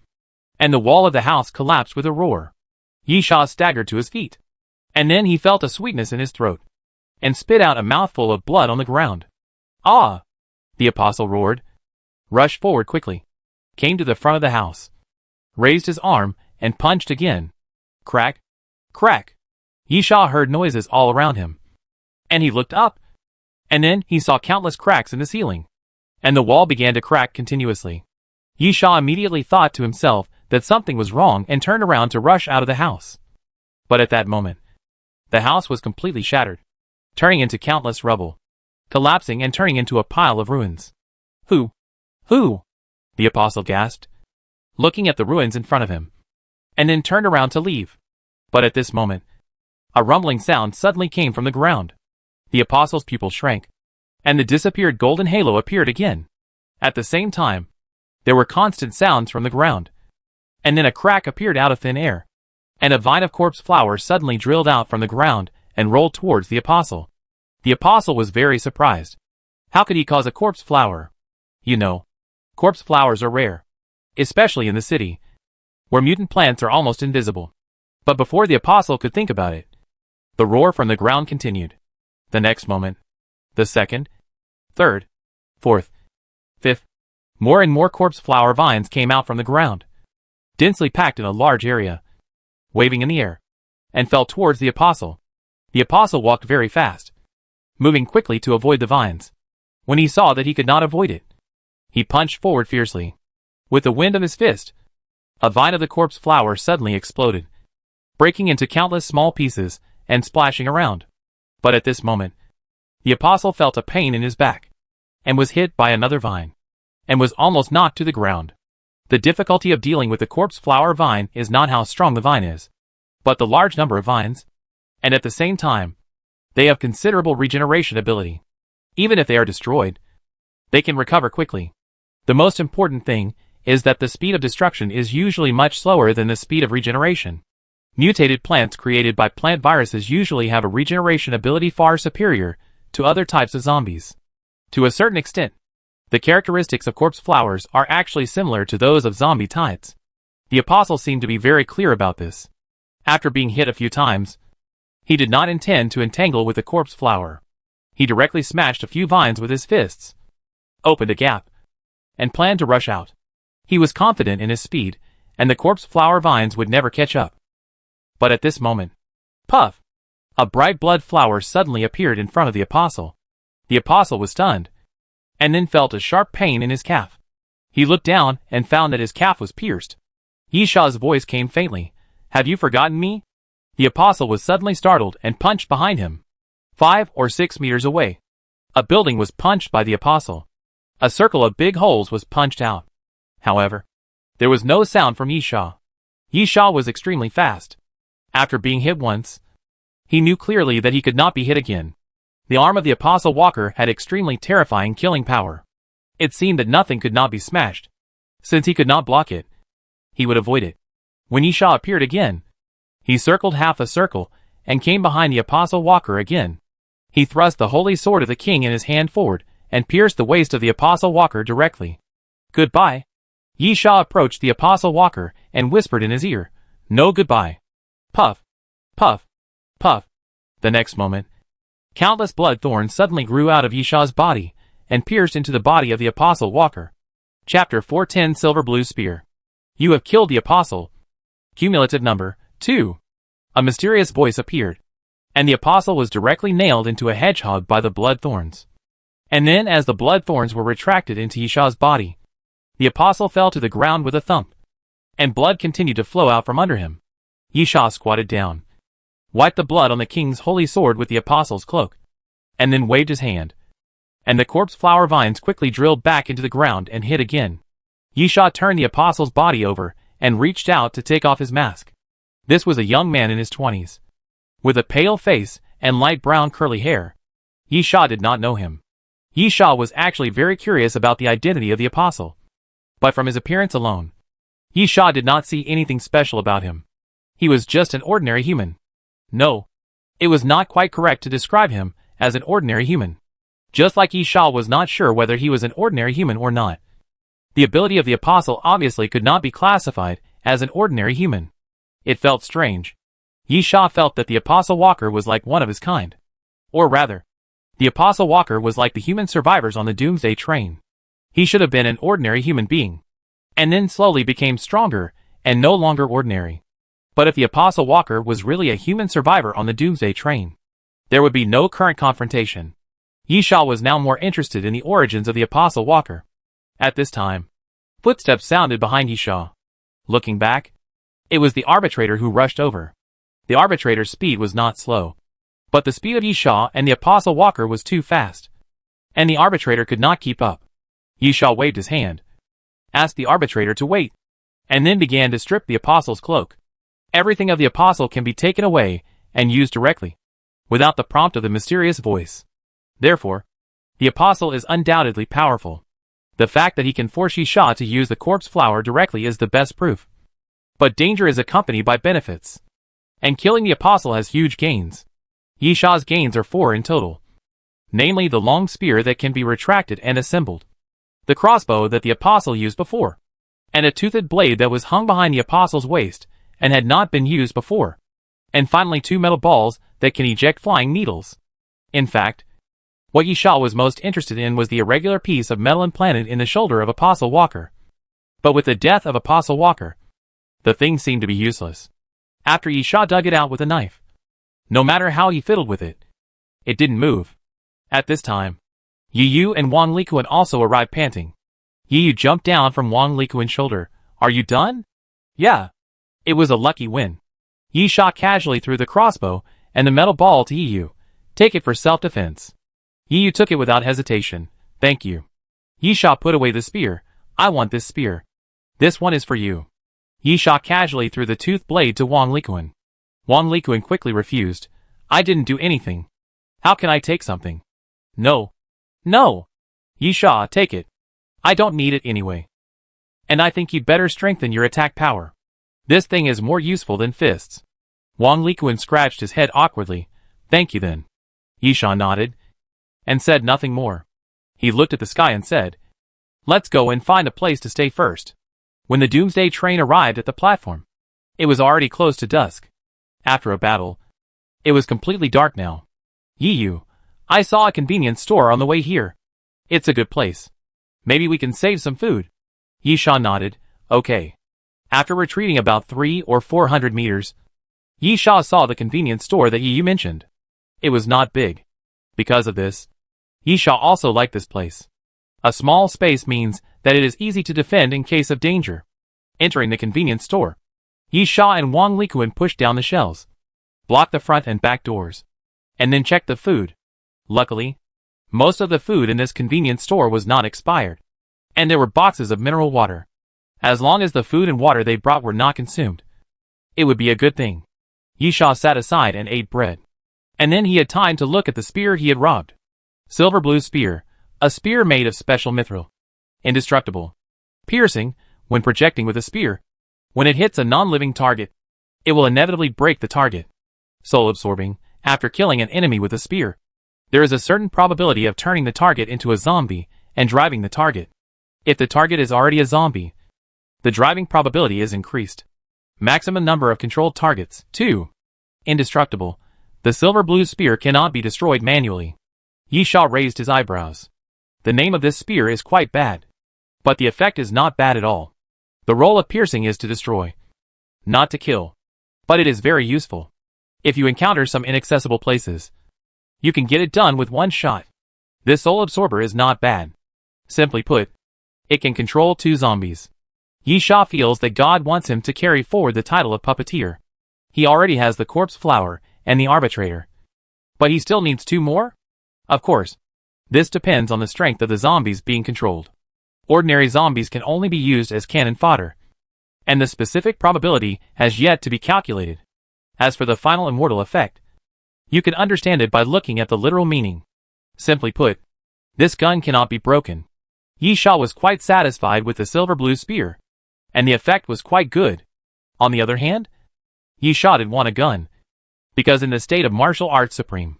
and the wall of the house collapsed with a roar. Yisha staggered to his feet. And then he felt a sweetness in his throat, and spit out a mouthful of blood on the ground. Ah! The apostle roared, rushed forward quickly, came to the front of the house, raised his arm, and punched again. Crack! Crack! Yisha heard noises all around him, and he looked up, and then he saw countless cracks in the ceiling, and the wall began to crack continuously. Yisha immediately thought to himself that something was wrong and turned around to rush out of the house. But at that moment, the house was completely shattered, turning into countless rubble, collapsing and turning into a pile of ruins. Who? The apostle gasped, looking at the ruins in front of him, and then turned around to leave. But at this moment, a rumbling sound suddenly came from the ground. The apostle's pupil shrank, and the disappeared golden halo appeared again. At the same time, there were constant sounds from the ground, and then a crack appeared out of thin air, and a vine of corpse flowers suddenly drilled out from the ground and rolled towards the apostle. The apostle was very surprised. How could he cause a corpse flower? You know, corpse flowers are rare, especially in the city, where mutant plants are almost invisible. But before the apostle could think about it, the roar from the ground continued. The next moment, the second, third, fourth, fifth, more and more corpse flower vines came out from the ground, densely packed in a large area, waving in the air, and fell towards the apostle. The apostle walked very fast, moving quickly to avoid the vines. When he saw that he could not avoid it, he punched forward fiercely. With the wind of his fist, a vine of the corpse flower suddenly exploded, breaking into countless small pieces and splashing around. But at this moment, the apostle felt a pain in his back, and was hit by another vine, and was almost knocked to the ground. The difficulty of dealing with the corpse flower vine is not how strong the vine is, but the large number of vines, and at the same time, they have considerable regeneration ability. Even if they are destroyed, they can recover quickly. The most important thing is that the speed of destruction is usually much slower than the speed of regeneration. Mutated plants created by plant viruses usually have a regeneration ability far superior to other types of zombies. To a certain extent, the characteristics of corpse flowers are actually similar to those of zombie tides. The apostle seemed to be very clear about this. After being hit a few times, he did not intend to entangle with the corpse flower. He directly smashed a few vines with his fists, opened a gap, and planned to rush out. He was confident in his speed, and the corpse flower vines would never catch up. But at this moment, puff! A bright blood flower suddenly appeared in front of the apostle. The apostle was stunned, and then felt a sharp pain in his calf. He looked down and found that his calf was pierced. Yisha's voice came faintly. Have you forgotten me? The apostle was suddenly startled and punched behind him. 5 or 6 meters away, a building was punched by the apostle. A circle of big holes was punched out. However, there was no sound from Yisha. Yisha was extremely fast. After being hit once, he knew clearly that he could not be hit again. The arm of the apostle Walker had extremely terrifying killing power. It seemed that nothing could not be smashed. Since he could not block it, he would avoid it. When Yisha appeared again, he circled half a circle and came behind the apostle Walker again. He thrust the holy sword of the king in his hand forward and pierced the waist of the apostle Walker directly. Goodbye. Yisha approached the apostle Walker and whispered in his ear, no goodbye. Puff, puff, puff. The next moment, countless blood thorns suddenly grew out of Yisha's body and pierced into the body of the apostle Walker. Chapter 410 Silver Blue Spear. You have killed the apostle. Cumulative number 2. A mysterious voice appeared, and the apostle was directly nailed into a hedgehog by the blood thorns. And then as the blood thorns were retracted into Yisha's body, the apostle fell to the ground with a thump, and blood continued to flow out from under him. Yisha squatted down, wiped the blood on the king's holy sword with the apostle's cloak, and then waved his hand, and the corpse flower vines quickly drilled back into the ground and hid again. Yisha turned the apostle's body over and reached out to take off his mask. This was a young man in his 20s, with a pale face and light brown curly hair. Yisha did not know him. Yisha was actually very curious about the identity of the apostle, but from his appearance alone, Yisha did not see anything special about him. He was just an ordinary human. No, it was not quite correct to describe him as an ordinary human. Just like Yisha was not sure whether he was an ordinary human or not. The ability of the apostle obviously could not be classified as an ordinary human. It felt strange. Yi Sha felt that the Apostle Walker was like one of his kind. Or rather, the Apostle Walker was like the human survivors on the Doomsday train. He should have been an ordinary human being, and then slowly became stronger and no longer ordinary. But if the Apostle Walker was really a human survivor on the Doomsday train, there would be no current confrontation. Yi Sha was now more interested in the origins of the Apostle Walker. At this time, footsteps sounded behind Yi Sha. Looking back, it was the arbitrator who rushed over. The arbitrator's speed was not slow, but the speed of Yi Sha and the Apostle Walker was too fast, and the arbitrator could not keep up. Yi Sha waved his hand, asked the arbitrator to wait, and then began to strip the Apostle's cloak. Everything of the Apostle can be taken away and used directly, without the prompt of the mysterious voice. Therefore, the Apostle is undoubtedly powerful. The fact that he can force Yi Sha to use the corpse flower directly is the best proof. But danger is accompanied by benefits, and killing the Apostle has huge gains. Yi Sha's gains are 4 in total, namely the long spear that can be retracted and assembled, the crossbow that the Apostle used before, and a toothed blade that was hung behind the Apostle's waist and had not been used before, and finally 2 metal balls that can eject flying needles. In fact, what Yi Sha was most interested in was the irregular piece of metal implanted in the shoulder of Apostle Walker. But with the death of Apostle Walker, the thing seemed to be useless. After Yi Sha dug it out with a knife, no matter how he fiddled with it, it didn't move. At this time, Yi Yu and Wang Likuan also arrived panting. Yi Yu jumped down from Wang Likuan's shoulder. "Are you done?" "Yeah." It was a lucky win. Yi Sha casually threw the crossbow and the metal ball to Yi Yu. "Take it for self-defense." Yi Yu took it without hesitation. "Thank you." Yi Sha put away the spear. "I want this spear. This one is for you." Yi Sha casually threw the toothed blade to Wang Likuan. Wang Likuan quickly refused. "I didn't do anything. How can I take something?" "No. No. Yi Sha, take it. I don't need it anyway. And I think you'd better strengthen your attack power. This thing is more useful than fists." Wang Likuan scratched his head awkwardly. "Thank you then." Yi Sha nodded, and said nothing more. He looked at the sky and said, "Let's go and find a place to stay first." When the Doomsday train arrived at the platform, it was already close to dusk. After a battle, it was completely dark now. "Yi Yu, I saw a convenience store on the way here. It's a good place. Maybe we can save some food." Yi Sha nodded. "Okay." After retreating about 300 or 400 meters, Yi Sha saw the convenience store that Yi Yu mentioned. It was not big. Because of this, Yi Sha also liked this place. A small space means that it is easy to defend in case of danger. Entering the convenience store, Yi Sha and Wang Likuan pushed down the shelves, blocked the front and back doors, and then checked the food. Luckily, most of the food in this convenience store was not expired, and there were boxes of mineral water. As long as the food and water they brought were not consumed, it would be a good thing. Yi Sha sat aside and ate bread. And then he had time to look at the spear he had robbed. Silver blue spear, a spear made of special mithril. Indestructible. Piercing, when projecting with a spear. When it hits a non-living target, it will inevitably break the target. Soul absorbing, after killing an enemy with a spear, there is a certain probability of turning the target into a zombie and driving the target. If the target is already a zombie, the driving probability is increased. Maximum number of controlled targets, 2. Indestructible. The silver blue spear cannot be destroyed manually. Yi Sha raised his eyebrows. The name of this spear is quite bad. But the effect is not bad at all. The role of piercing is to destroy, not to kill. But it is very useful. If you encounter some inaccessible places, you can get it done with one shot. This soul absorber is not bad. Simply put, it can control 2 zombies. Yi Sha feels that God wants him to carry forward the title of puppeteer. He already has the corpse flower and the arbitrator. But he still needs 2 more? Of course. This depends on the strength of the zombies being controlled. Ordinary zombies can only be used as cannon fodder, and the specific probability has yet to be calculated. As for the final immortal effect, you can understand it by looking at the literal meaning. Simply put, this gun cannot be broken. Yi Sha was quite satisfied with the silver blue spear, and the effect was quite good. On the other hand, Yi Sha did want a gun, because in the state of martial arts supreme,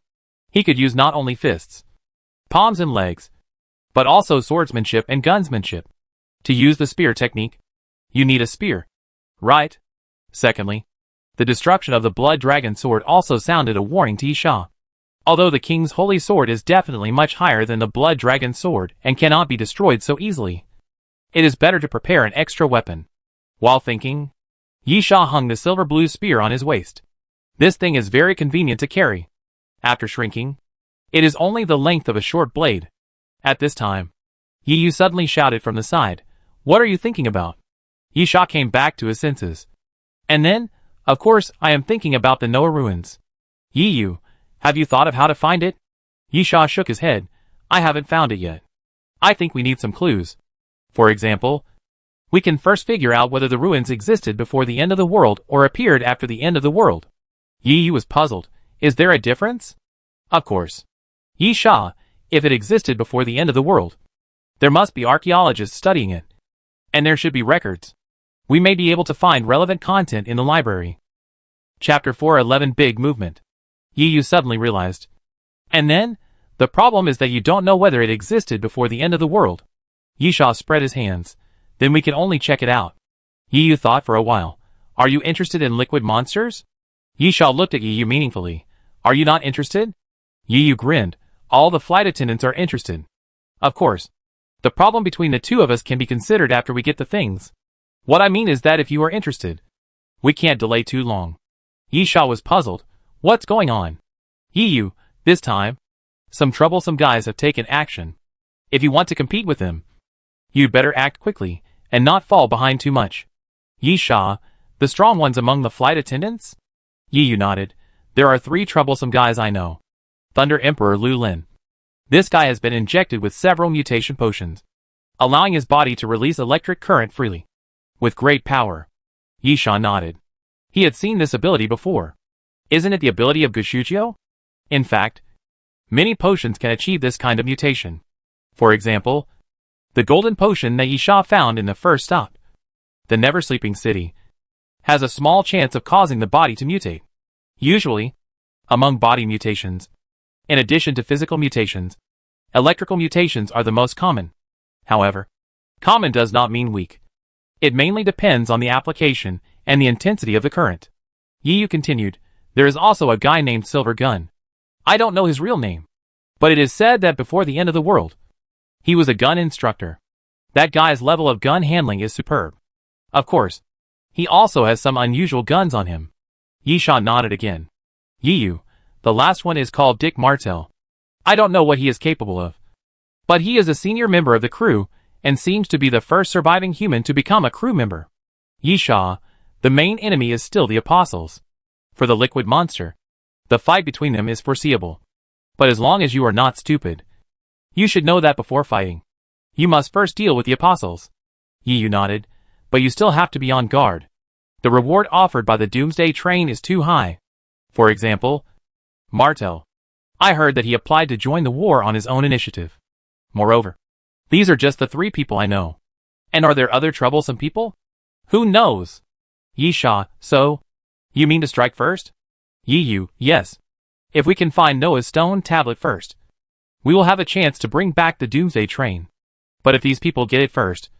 he could use not only fists, palms and legs, but also swordsmanship and gunsmanship. To use the spear technique, you need a spear. Right. Secondly, the destruction of the blood dragon sword also sounded a warning to Yisha. Although the king's holy sword is definitely much higher than the blood dragon sword and cannot be destroyed so easily, it is better to prepare an extra weapon. While thinking, Yisha hung the silver blue spear on his waist. This thing is very convenient to carry. After shrinking, it is only the length of a short blade. At this time, Yi suddenly shouted from the side, "What are you thinking about?" Yisha came back to his senses. And then, of course, I am thinking about the Noah ruins. Yi, have you thought of how to find it? Yisha shook his head. I haven't found it yet. I think we need some clues. For example, we can first figure out whether the ruins existed before the end of the world or appeared after the end of the world. Yi was puzzled. Is there a difference? Of course. Yisha, if it existed before the end of the world, there must be archaeologists studying it. And there should be records. We may be able to find relevant content in the library. Chapter 4:11 Big Movement. Yi suddenly realized. And then, the problem is that you don't know whether it existed before the end of the world. Yisha spread his hands. Then we can only check it out. Yi thought for a while. Are you interested in liquid monsters? Yisha looked at Yi meaningfully. Are you not interested? Yi grinned. All the flight attendants are interested. Of course. The problem between the two of us can be considered after we get the things. What I mean is that if you are interested, we can't delay too long. Yisha was puzzled. What's going on? Yi, this time, some troublesome guys have taken action. If you want to compete with them, you'd better act quickly and not fall behind too much. Yisha, the strong ones among the flight attendants? Yi nodded. There are 3 troublesome guys I know. Thunder Emperor Lu Lin. This guy has been injected with several mutation potions, allowing his body to release electric current freely. With great power. Yisha nodded. He had seen this ability before. Isn't it the ability of Gushujio? In fact, many potions can achieve this kind of mutation. For example, the golden potion that Yisha found in the first stop, the Never Sleeping City, has a small chance of causing the body to mutate. Usually, among body mutations, in addition to physical mutations, electrical mutations are the most common. However, common does not mean weak. It mainly depends on the application and the intensity of the current. Yi continued, there is also a guy named Silver Gun. I don't know his real name, but it is said that before the end of the world, he was a gun instructor. That guy's level of gun handling is superb. Of course, he also has some unusual guns on him. Yisha nodded again. Yi, the last one is called Dick Martel. I don't know what he is capable of, but he is a senior member of the crew and seems to be the first surviving human to become a crew member. Yisha, the main enemy is still the Apostles. For the liquid monster, the fight between them is foreseeable. But as long as you are not stupid, you should know that before fighting, you must first deal with the Apostles. Yi nodded, but you still have to be on guard. The reward offered by the Doomsday train is too high. For example, Martel. I heard that he applied to join the war on his own initiative. Moreover, these are just the 3 people I know. And are there other troublesome people? Who knows? Yisha, so? You mean to strike first? Yi, yes. If we can find Noah's stone tablet first, we will have a chance to bring back the Doomsday train. But if these people get it first,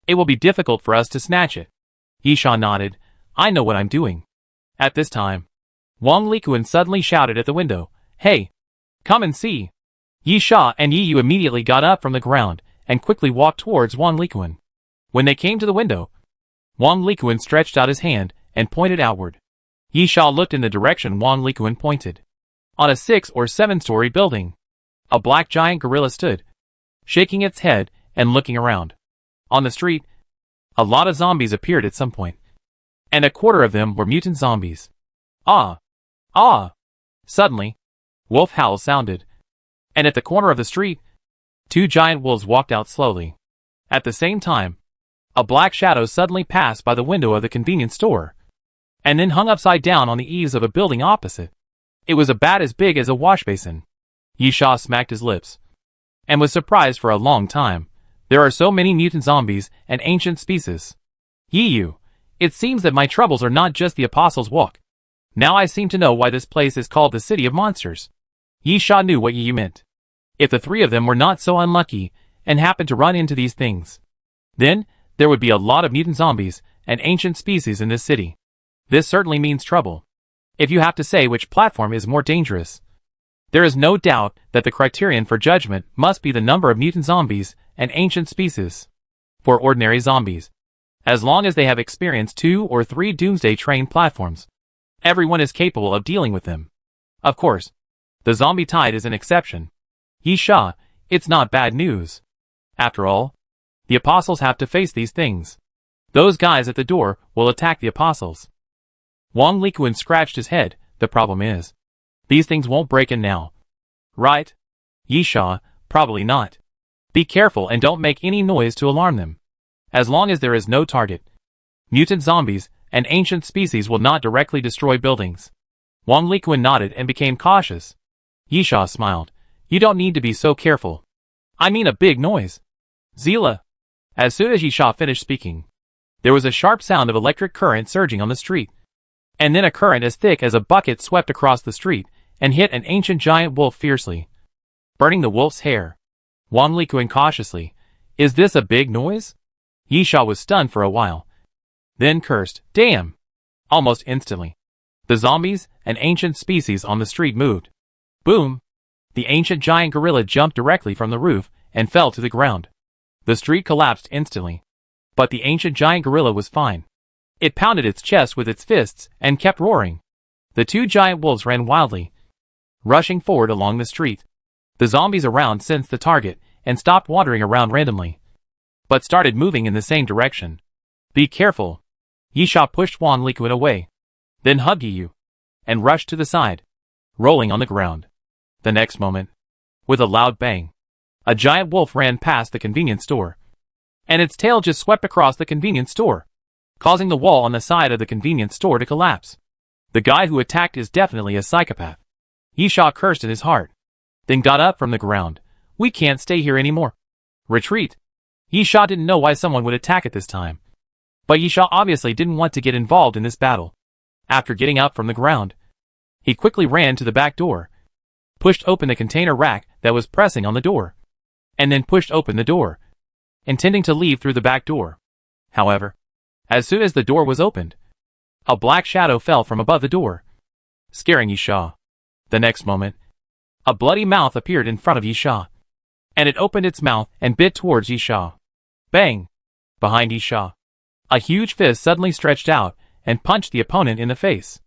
it will be difficult for us to snatch it. Yisha nodded. I know what I'm doing. At this time, Wang Likuan suddenly shouted at the window, Hey! Come and see! Yisha and Yi immediately got up from the ground and quickly walked towards Wang Likuan. When they came to the window, Wang Likuan stretched out his hand and pointed outward. Yisha looked in the direction Wang Likuan pointed. On a 6 or 7-story building, a black giant gorilla stood, shaking its head and looking around. On the street, a lot of zombies appeared at some point, and a quarter of them were mutant zombies. Ah! Ah! Suddenly, wolf howls sounded, and at the corner of the street, 2 giant wolves walked out slowly. At the same time, a black shadow suddenly passed by the window of the convenience store, and then hung upside down on the eaves of a building opposite. It was a bat as big as a wash basin. Yisha smacked his lips, and was surprised for a long time. There are so many mutant zombies and ancient species. Yi, it seems that my troubles are not just the Apostles' Walk. Now I seem to know why this place is called the City of Monsters. Yisha knew what Yi meant. If the 3 of them were not so unlucky and happened to run into these things, then there would be a lot of mutant zombies and ancient species in this city. This certainly means trouble. If you have to say which platform is more dangerous, there is no doubt that the criterion for judgment must be the number of mutant zombies and ancient species. For ordinary zombies, as long as they have experienced 2 or 3 Doomsday trained platforms, everyone is capable of dealing with them. Of course, the zombie tide is an exception. Yeesha, it's not bad news. After all, the apostles have to face these things. Those guys at the door will attack the apostles. Wang Likuan scratched his head. The problem is, these things won't break in now. Right? Yeesha, probably not. Be careful and don't make any noise to alarm them. As long as there is no target, mutant zombies and ancient species will not directly destroy buildings. Wang Likuan nodded and became cautious. Yeesha smiled. You don't need to be so careful. I mean a big noise. Zila. As soon as Yeesha finished speaking, there was a sharp sound of electric current surging on the street. And then a current as thick as a bucket swept across the street and hit an ancient giant wolf fiercely, burning the wolf's hair. Wang Likuan cautiously. Is this a big noise? Yeesha was stunned for a while, then cursed. Damn! Almost instantly, the zombies and ancient species on the street moved. Boom! The ancient giant gorilla jumped directly from the roof and fell to the ground. The street collapsed instantly. But the ancient giant gorilla was fine. It pounded its chest with its fists and kept roaring. The 2 giant wolves ran wildly, rushing forward along the street. The zombies around sensed the target and stopped wandering around randomly, but started moving in the same direction. Be careful. Yeesha pushed Wang Likuan away, then hugged Yu, and rushed to the side, rolling on the ground. The next moment, with a loud bang, a giant wolf ran past the convenience store, and its tail just swept across the convenience store, causing the wall on the side of the convenience store to collapse. The guy who attacked is definitely a psychopath. Yeesha cursed in his heart, then got up from the ground. We can't stay here anymore. Retreat. Yeesha didn't know why someone would attack at this time, but Yeesha obviously didn't want to get involved in this battle. After getting up from the ground, he quickly ran to the back door, pushed open the container rack that was pressing on the door, and then pushed open the door, intending to leave through the back door. However, as soon as the door was opened, a black shadow fell from above the door, scaring Yeesha. The next moment, a bloody mouth appeared in front of Yeesha, and it opened its mouth and bit towards Yeesha. Bang! Behind Yeesha, a huge fist suddenly stretched out and punched the opponent in the face.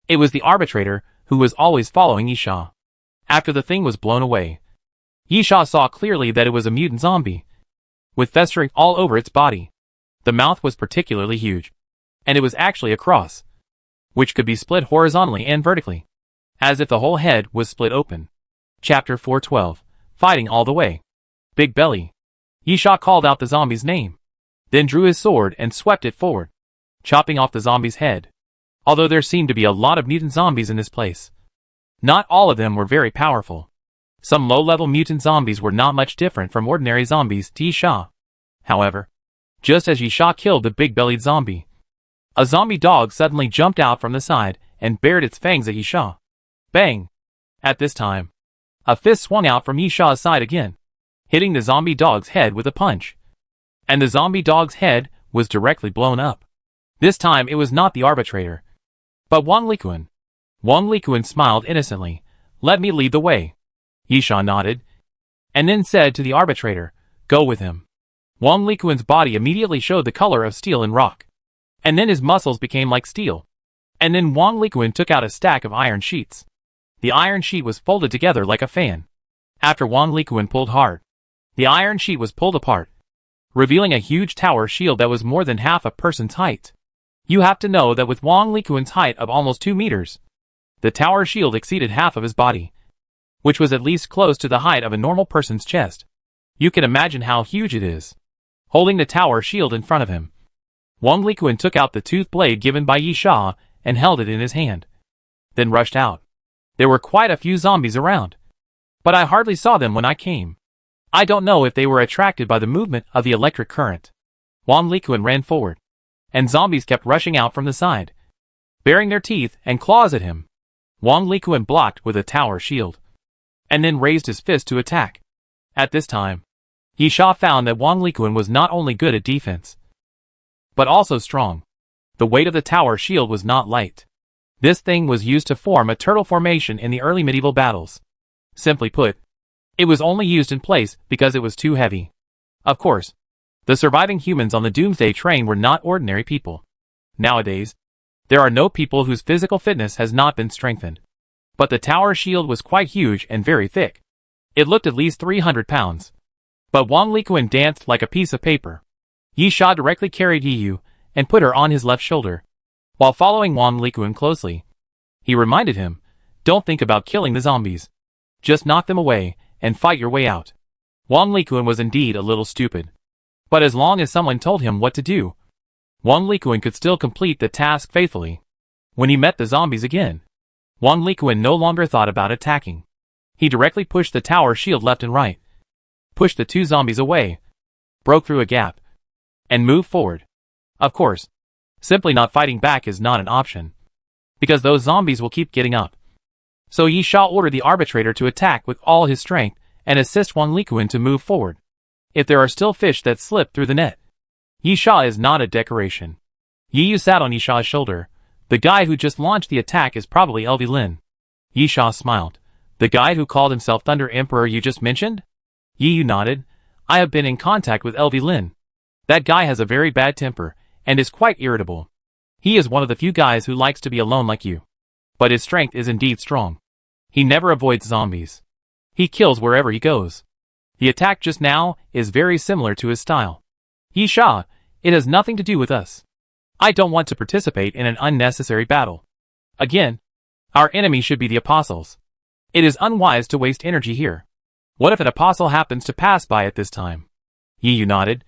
It was the arbitrator who was always following Yeesha. After the thing was blown away, Yeesha saw clearly that it was a mutant zombie, with festering all over its body. The mouth was particularly huge, and it was actually a cross, which could be split horizontally and vertically, as if the whole head was split open. Chapter 412. Fighting all the way. Big Belly. Yeesha called out the zombie's name, then drew his sword and swept it forward, chopping off the zombie's head. Although there seemed to be a lot of mutant zombies in this place, not all of them were very powerful. Some low-level mutant zombies were not much different from ordinary zombies to Yeesha. However, just as Yeesha killed the big-bellied zombie, a zombie dog suddenly jumped out from the side and bared its fangs at Yeesha. Bang! At this time, a fist swung out from Yeesha's side again, hitting the zombie dog's head with a punch. And the zombie dog's head was directly blown up. This time it was not the arbitrator, but Wang Likuan. Wang Likuan smiled innocently. Let me lead the way. Yeesha nodded, and then said to the arbitrator, go with him. Wang Likuan's body immediately showed the color of steel and rock, and then his muscles became like steel. And then Wang Likuan took out a stack of iron sheets. The iron sheet was folded together like a fan. After Wang Likuan pulled hard, the iron sheet was pulled apart, revealing a huge tower shield that was more than half a person's height. You have to know that with Wang Likuan's height of almost 2 meters, the tower shield exceeded half of his body, which was at least close to the height of a normal person's chest. You can imagine how huge it is. Holding the tower shield in front of him, Wang Likuan took out the tooth blade given by Yeesha and held it in his hand, then rushed out. There were quite a few zombies around, but I hardly saw them when I came. I don't know if they were attracted by the movement of the electric current. Wang Likuan ran forward, and zombies kept rushing out from the side, baring their teeth and claws at him. Wang Likuan blocked with a tower shield, and then raised his fist to attack. At this time, Yeesha found that Wang Likuan was not only good at defense, but also strong. The weight of the tower shield was not light. This thing was used to form a turtle formation in the early medieval battles. Simply put, it was only used in place because it was too heavy. Of course, the surviving humans on the Doomsday train were not ordinary people. Nowadays, there are no people whose physical fitness has not been strengthened. But the tower shield was quite huge and very thick. It looked at least 300 pounds. But Wang Likuan danced like a piece of paper. Yi Sha directly carried Yi Yu and put her on his left shoulder. While following Wang Likuan closely, he reminded him, "Don't think about killing the zombies. Just knock them away and fight your way out." Wang Likuan was indeed a little stupid. But as long as someone told him what to do, Wang Likuan could still complete the task faithfully. When he met the zombies again, Wang Likuan no longer thought about attacking. He directly pushed the tower shield left and right, pushed the two zombies away, broke through a gap, and moved forward. Of course, simply not fighting back is not an option, because those zombies will keep getting up. So Yi Sha ordered the arbitrator to attack with all his strength and assist Wang Likuan to move forward. If there are still fish that slip through the net, Yi Sha is not a decoration. Yi Yu sat on Yi Sha's shoulder. The guy who just launched the attack is probably LV Lin. Yi Sha smiled. The guy who called himself Thunder Emperor you just mentioned? Yi Yu nodded. I have been in contact with LV Lin. That guy has a very bad temper and is quite irritable. He is one of the few guys who likes to be alone like you. But his strength is indeed strong. He never avoids zombies. He kills wherever he goes. The attack just now is very similar to his style. Yi Sha, it has nothing to do with us. I don't want to participate in an unnecessary battle. Again, our enemy should be the apostles. It is unwise to waste energy here. What if an apostle happens to pass by at this time? Yi Yu nodded,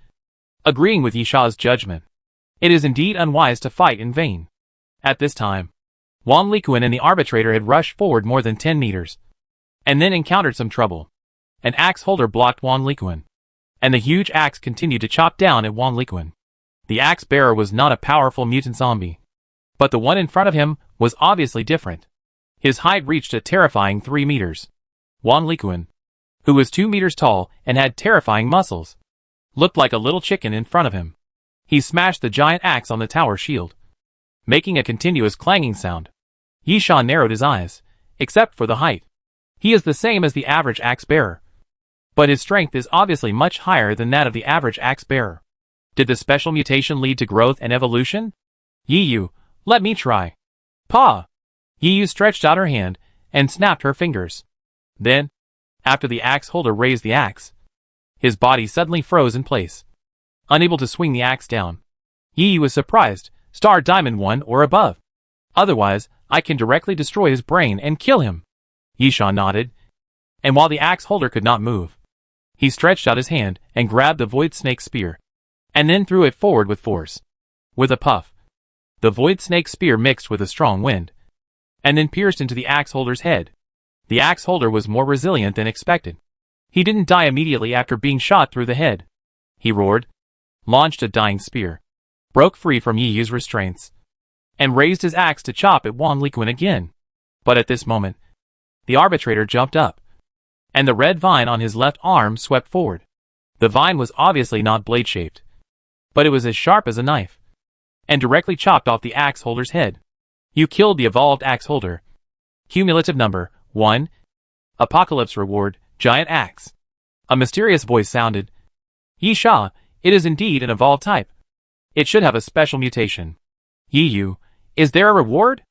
agreeing with Yi Sha's judgment. It is indeed unwise to fight in vain. At this time, Wang Likuan and the arbitrator had rushed forward more than 10 meters, and then encountered some trouble. An axe holder blocked Wang Likuan, and the huge axe continued to chop down at Wang Likuan. The axe bearer was not a powerful mutant zombie, but the one in front of him was obviously different. His height reached a terrifying 3 meters. Wang Likuan, who was 2 meters tall and had terrifying muscles, looked like a little chicken in front of him. He smashed the giant axe on the tower shield, making a continuous clanging sound. Yi Sha narrowed his eyes, except for the height. He is the same as the average axe bearer, but his strength is obviously much higher than that of the average axe bearer. Did the special mutation lead to growth and evolution? Yi Yu, let me try. Pa! Yi Yu stretched out her hand and snapped her fingers. Then, after the axe holder raised the axe, his body suddenly froze in place, unable to swing the axe down. Yi Yu was surprised, star diamond 1 or above. Otherwise, I can directly destroy his brain and kill him. Yi Sha nodded, and while the axe holder could not move, he stretched out his hand and grabbed the void snake spear, and then threw it forward with force. With a puff, the void snake spear mixed with a strong wind, and then pierced into the axe holder's head. The axe holder was more resilient than expected. He didn't die immediately after being shot through the head. He roared, launched a dying spear, broke free from Yi Yu's restraints, and raised his axe to chop at Wang Likuan again. But at this moment, the arbitrator jumped up, and the red vine on his left arm swept forward. The vine was obviously not blade-shaped, but it was as sharp as a knife, and directly chopped off the axe holder's head. You killed the evolved axe holder. Cumulative number, 1. Apocalypse reward, giant axe. A mysterious voice sounded. Yi Sha, it is indeed an evolved type. It should have a special mutation. Yi Yu, is there a reward?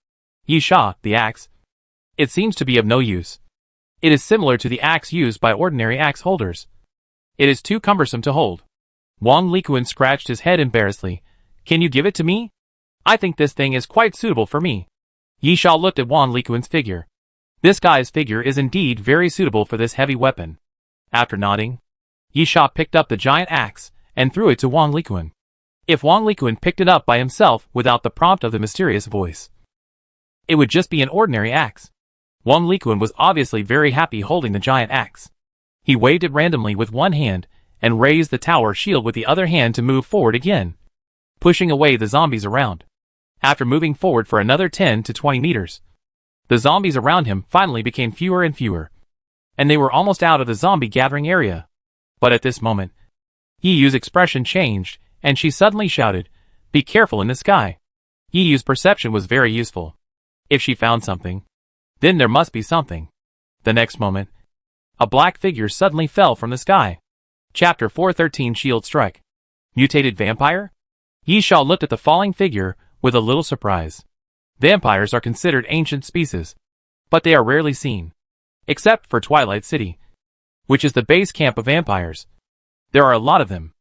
Yi Sha, the axe. It seems to be of no use. It is similar to the axe used by ordinary axe holders. It is too cumbersome to hold. Wang Likuan scratched his head embarrassedly. Can you give it to me? I think this thing is quite suitable for me. Yi Sha looked at Wang Likuan's figure. This guy's figure is indeed very suitable for this heavy weapon. After nodding, Yi Sha picked up the giant axe and threw it to Wang Likuan. If Wang Likuan picked it up by himself without the prompt of the mysterious voice, it would just be an ordinary axe. Wang Likuan was obviously very happy holding the giant axe. He waved it randomly with one hand and raised the tower shield with the other hand to move forward again, pushing away the zombies around. After moving forward for another 10 to 20 meters, the zombies around him finally became fewer and fewer, and they were almost out of the zombie gathering area. But at this moment, Yi Yu's expression changed, and she suddenly shouted, "Be careful in the sky." Yiyu's perception was very useful. If she found something, then there must be something. The next moment, a black figure suddenly fell from the sky. Chapter 413 Shield Strike. Mutated vampire? Yisha looked at the falling figure with a little surprise. Vampires are considered ancient species, but they are rarely seen, except for Twilight City, which is the base camp of vampires. There are a lot of them.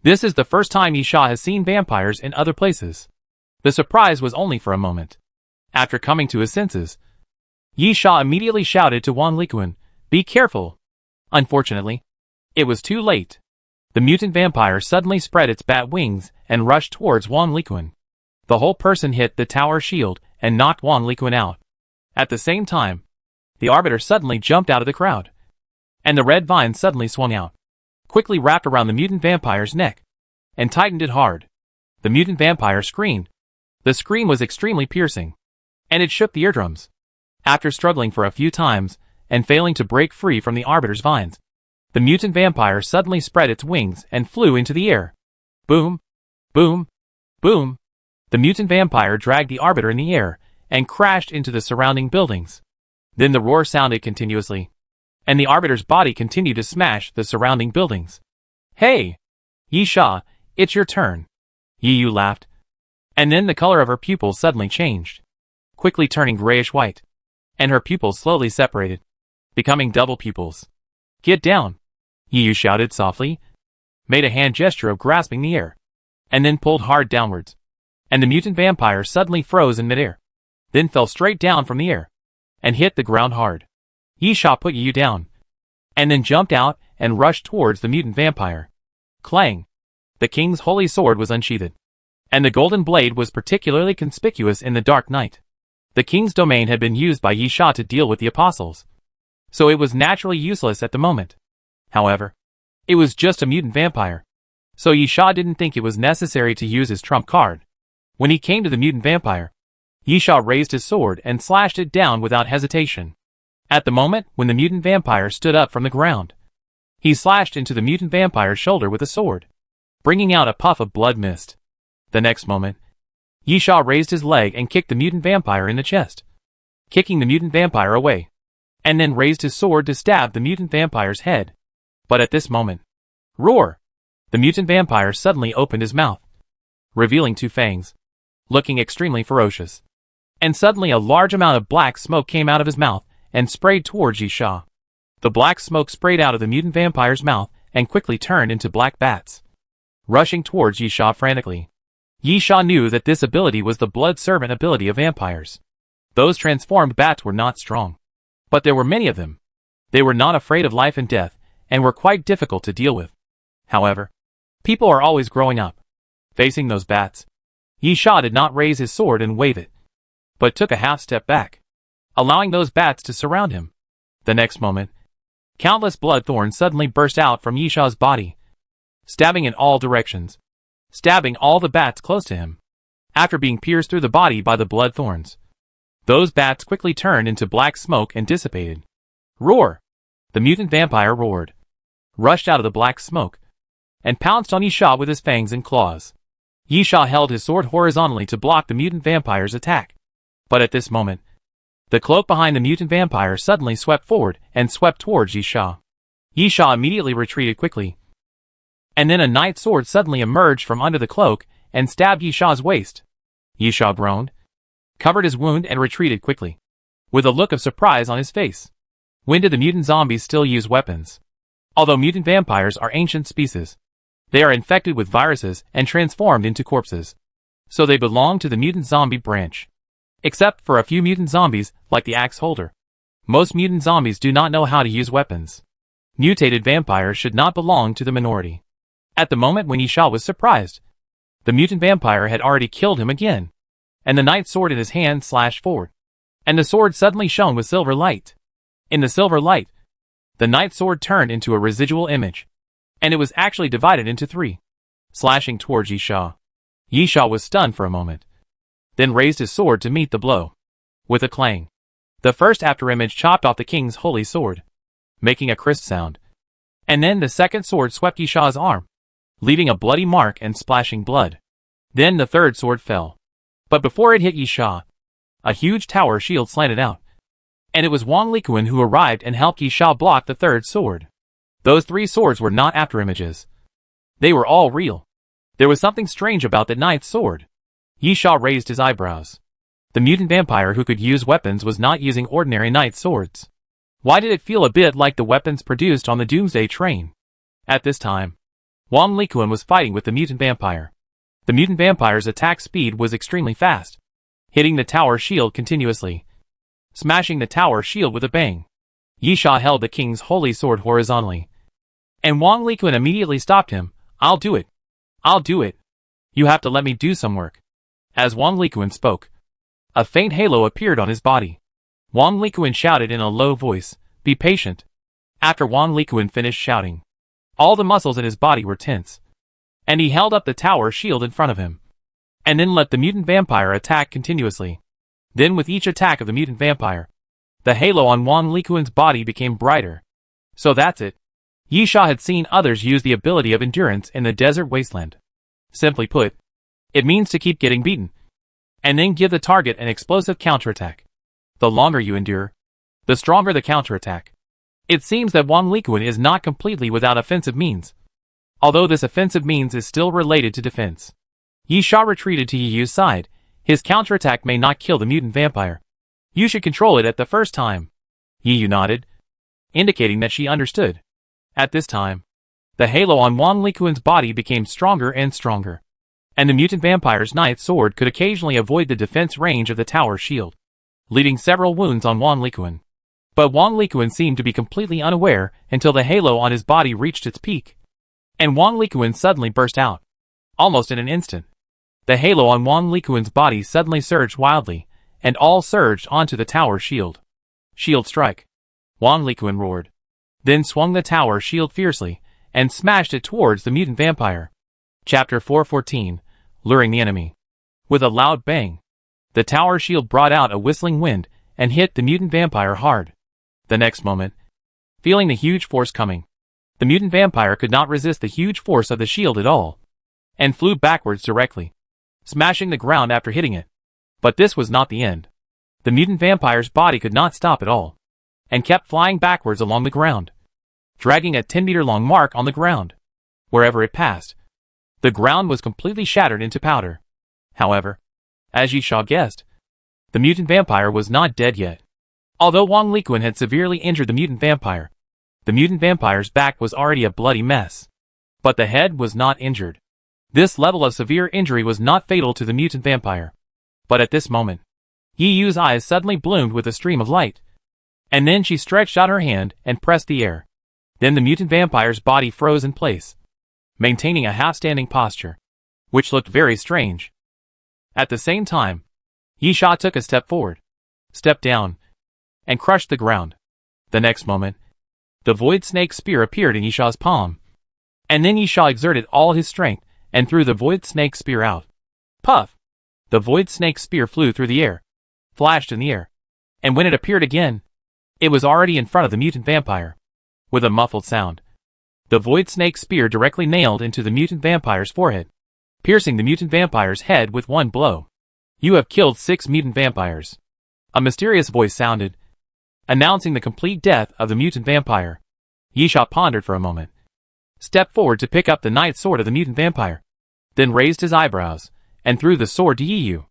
This is the first time Yisha has seen vampires in other places. The surprise was only for a moment. After coming to his senses, Yisha immediately shouted to Wan Likuan, "Be careful!" Unfortunately, it was too late. The mutant vampire suddenly spread its bat wings and rushed towards Wan Likuan. The whole person hit the tower shield and knocked Wan Likuan out. At the same time, the Arbiter suddenly jumped out of the crowd, and the red vine suddenly swung out, quickly wrapped around the mutant vampire's neck, and tightened it hard. The mutant vampire screamed. The scream was extremely piercing, and it shook the eardrums. After struggling for a few times, and failing to break free from the Arbiter's vines, the mutant vampire suddenly spread its wings and flew into the air. Boom! Boom! Boom! The mutant vampire dragged the Arbiter in the air, and crashed into the surrounding buildings. Then the roar sounded continuously, and the Arbiter's body continued to smash the surrounding buildings. "Hey! Yisha, it's your turn." Yiyu laughed, and then the color of her pupils suddenly changed, quickly turning grayish-white, and her pupils slowly separated, becoming double pupils. "Get down!" Yiyu shouted softly, made a hand gesture of grasping the air, and then pulled hard downwards, and the mutant vampire suddenly froze in midair, then fell straight down from the air, and hit the ground hard. Yisha put Yiyu down, and then jumped out and rushed towards the mutant vampire. Clang! The king's holy sword was unsheathed, and the golden blade was particularly conspicuous in the dark night. The king's domain had been used by Yisha to deal with the apostles, so it was naturally useless at the moment. However, it was just a mutant vampire, so Yisha didn't think it was necessary to use his trump card. When he came to the mutant vampire, Yisha raised his sword and slashed it down without hesitation. At the moment when the mutant vampire stood up from the ground, he slashed into the mutant vampire's shoulder with a sword, bringing out a puff of blood mist. The next moment, Yisha raised his leg and kicked the mutant vampire in the chest, kicking the mutant vampire away, and then raised his sword to stab the mutant vampire's head. But at this moment, roar! The mutant vampire suddenly opened his mouth, revealing two fangs, looking extremely ferocious. And suddenly a large amount of black smoke came out of his mouth and sprayed towards Yisha. The black smoke sprayed out of the mutant vampire's mouth and quickly turned into black bats, rushing towards Yisha frantically. Yisha knew that this ability was the blood servant ability of vampires. Those transformed bats were not strong, but there were many of them. They were not afraid of life and death, and were quite difficult to deal with. However, people are always growing up. Facing those bats, Yisha did not raise his sword and wave it, but took a half step back, allowing those bats to surround him. The next moment, countless blood thorns suddenly burst out from Yisha's body, stabbing in all directions, stabbing all the bats close to him. After being pierced through the body by the blood thorns, those bats quickly turned into black smoke and dissipated. Roar! The mutant vampire roared, rushed out of the black smoke, and pounced on Yisha with his fangs and claws. Yisha held his sword horizontally to block the mutant vampire's attack. But at this moment, the cloak behind the mutant vampire suddenly swept forward and swept towards Yisha. Yisha immediately retreated quickly, and then a knight's sword suddenly emerged from under the cloak and stabbed Yisha's waist. Yisha groaned, covered his wound and retreated quickly, with a look of surprise on his face. When did the mutant zombies still use weapons? Although mutant vampires are ancient species, they are infected with viruses and transformed into corpses, so they belong to the mutant zombie branch. Except for a few mutant zombies, like the axe holder, most mutant zombies do not know how to use weapons. Mutated vampires should not belong to the minority. At the moment when Yisha was surprised, the mutant vampire had already killed him again, and the knight's sword in his hand slashed forward, and the sword suddenly shone with silver light. In the silver light, the knight's sword turned into a residual image, and it was actually divided into three, slashing towards Yisha. Yisha was stunned for a moment, then raised his sword to meet the blow. With a clang, the first afterimage chopped off the king's holy sword, making a crisp sound, and then the second sword swept Yisha's arm, leaving a bloody mark and splashing blood. Then the third sword fell, But before it hit Yisha, a huge tower shield slanted out. And it was Wang Likuan who arrived and helped Yisha block the third sword. Those 3 swords were not afterimages. They were all real. There was something strange about the ninth sword. Yisha raised his eyebrows. The mutant vampire who could use weapons was not using ordinary knight swords. Why did it feel a bit like the weapons produced on the Doomsday train? At this time, Wang Likuan was fighting with the mutant vampire. The mutant vampire's attack speed was extremely fast, hitting the tower shield continuously, smashing the tower shield with a bang. Yisha held the king's holy sword horizontally, and Wang Likuan immediately stopped him. I'll do it. I'll do it. You have to let me do some work. As Wang Likuan spoke, a faint halo appeared on his body. Wang Likuan shouted in a low voice, "Be patient." After Wang Likuan finished shouting, all the muscles in his body were tense, and he held up the tower shield in front of him, and then let the mutant vampire attack continuously. Then with each attack of the mutant vampire, the halo on Wang Likuan's body became brighter. So that's it. Yisha had seen others use the ability of endurance in the desert wasteland. Simply put, it means to keep getting beaten, and then give the target an explosive counterattack. The longer you endure, the stronger the counterattack. It seems that Wang Likuan is not completely without offensive means, although this offensive means is still related to defense. Yisha retreated to Yiyu's side. His counterattack may not kill the mutant vampire. You should control it at the first time. Yiyu nodded, indicating that she understood. At this time, the halo on Wang Likuan's body became stronger and stronger, and the mutant vampire's ninth sword could occasionally avoid the defense range of the tower shield, leaving several wounds on Wang Likuan. But Wang Likuan seemed to be completely unaware until the halo on his body reached its peak, and Wang Likuan suddenly burst out. Almost in an instant, the halo on Wang Likuan's body suddenly surged wildly, and all surged onto the tower shield. Shield strike. Wang Likuan roared, then swung the tower shield fiercely, and smashed it towards the mutant vampire. Chapter 414, Luring the Enemy. With a loud bang, the tower shield brought out a whistling wind and hit the mutant vampire hard. The next moment, feeling the huge force coming, the mutant vampire could not resist the huge force of the shield at all, and flew backwards directly, smashing the ground after hitting it. But this was not the end. The mutant vampire's body could not stop at all, and kept flying backwards along the ground, dragging a 10-meter-long mark on the ground. Wherever it passed, the ground was completely shattered into powder. However, as Yisha guessed, the mutant vampire was not dead yet. Although Wang Likuan had severely injured the mutant vampire's back was already a bloody mess. But the head was not injured. This level of severe injury was not fatal to the mutant vampire. But at this moment, Yiyu's eyes suddenly bloomed with a stream of light, and then she stretched out her hand and pressed the air. Then the mutant vampire's body froze in place, maintaining a half-standing posture, which looked very strange. At the same time, Yisha took a step forward, stepped down, and crushed the ground. The next moment, the void snake spear appeared in Yisha's palm, and then Yisha exerted all his strength and threw the void snake spear out. Puff! The void snake spear flew through the air, flashed in the air, and when it appeared again, it was already in front of the mutant vampire. With a muffled sound, the void snake spear directly nailed into the mutant vampire's forehead, piercing the mutant vampire's head with one blow. You have killed 6 mutant vampires. A mysterious voice sounded, announcing the complete death of the mutant vampire. Yisha pondered for a moment, stepped forward to pick up the knight sword of the mutant vampire, then raised his eyebrows, and threw the sword to Yiyu.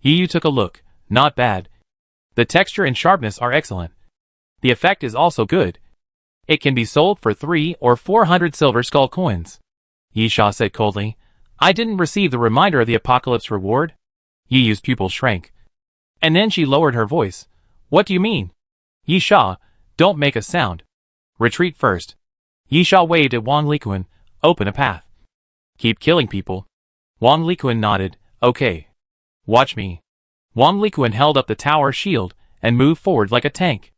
Yiyu took a look. Not bad. The texture and sharpness are excellent. The effect is also good. It can be sold for 300 or 400 silver skull coins. Yisha said coldly, I didn't receive the reminder of the apocalypse reward. Yiyu's pupils shrank, and then she lowered her voice. What do you mean? Yisha, don't make a sound. Retreat first. Yisha waved at Wang Likuan. Open a path. Keep killing people. Wang Likuan nodded. Okay. Watch me. Wang Likuan held up the tower shield and moved forward like a tank.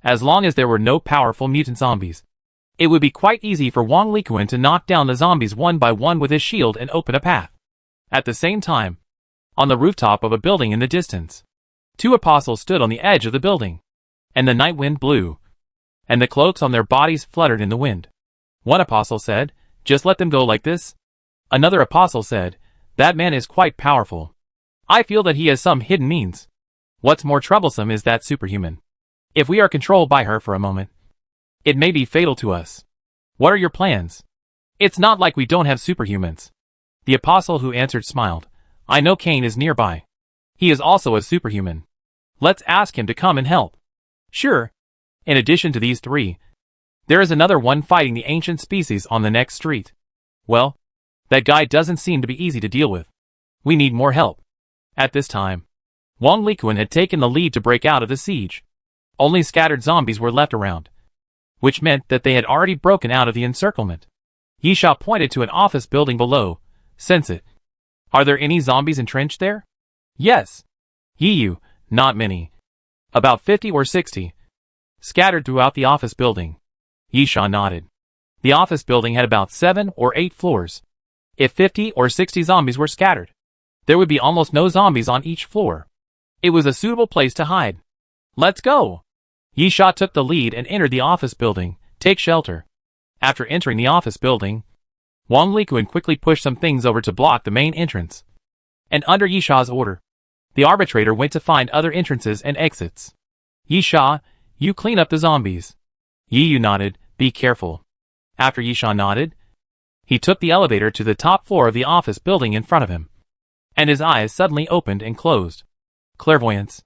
As long as there were no powerful mutant zombies, it would be quite easy for Wang Likuan to knock down the zombies one by one with his shield and open a path. At the same time, on the rooftop of a building in the distance, 2 apostles stood on the edge of the building, and the night wind blew, and the cloaks on their bodies fluttered in the wind. One apostle said, Just let them go like this. Another apostle said, That man is quite powerful. I feel that he has some hidden means. What's more troublesome is that superhuman. If we are controlled by her for a moment, it may be fatal to us. What are your plans? It's not like we don't have superhumans. The apostle who answered smiled. I know Cain is nearby. He is also a superhuman. Let's ask him to come and help. Sure. In addition to these three, there is another one fighting the ancient species on the next street. Well, that guy doesn't seem to be easy to deal with. We need more help. At this time, Wang Likuan had taken the lead to break out of the siege. Only scattered zombies were left around, which meant that they had already broken out of the encirclement. Yisha pointed to an office building below. Sense it. Are there any zombies entrenched there? Yes. Yiyu, not many. About 50 or 60. Scattered throughout the office building. Yisha nodded. The office building had about 7 or 8 floors. If 50 or 60 zombies were scattered, there would be almost no zombies on each floor. It was a suitable place to hide. Let's go. Yisha took the lead and entered the office building. Take shelter. After entering the office building, Wang Likuan quickly pushed some things over to block the main entrance. And under Yisha's order, the arbitrator went to find other entrances and exits. Yisha, you clean up the zombies. Yiyu nodded. Be careful. After Yisha nodded, he took the elevator to the top floor of the office building in front of him. And his eyes suddenly opened and closed. Clairvoyance.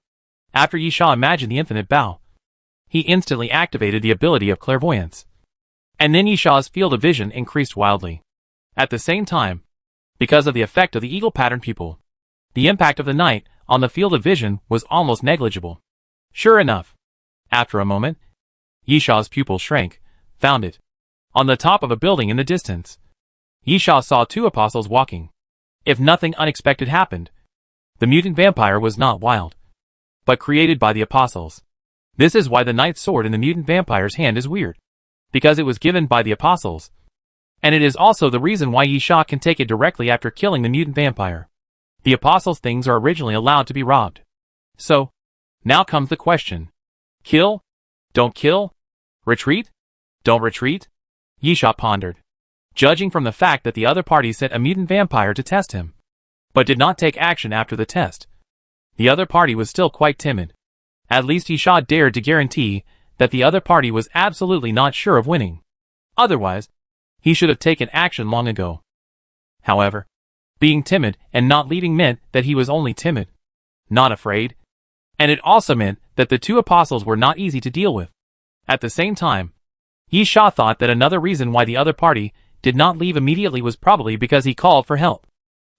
After Yisha imagined the infinite bow, he instantly activated the ability of clairvoyance. And then Yisha's field of vision increased wildly. At the same time, because of the effect of the eagle pattern pupil, the impact of the night on the field of vision was almost negligible. Sure enough, after a moment, Yisha's pupil shrank, found it. On the top of a building in the distance, Yisha saw 2 apostles walking. If nothing unexpected happened, the mutant vampire was not wild, but created by the apostles. This is why the knight's sword in the mutant vampire's hand is weird, because it was given by the apostles. And it is also the reason why Yisha can take it directly after killing the mutant vampire. The apostles' things are originally allowed to be robbed. So, now comes the question. Kill? Don't kill? Retreat? Don't retreat? Yisha pondered, judging from the fact that the other party sent a mutant vampire to test him, but did not take action after the test. The other party was still quite timid. At least Yisha dared to guarantee that the other party was absolutely not sure of winning. Otherwise, he should have taken action long ago. However, being timid and not leading meant that he was only timid, not afraid. And it also meant that the 2 apostles were not easy to deal with. At the same time, Yisha thought that another reason why the other party did not leave immediately was probably because he called for help.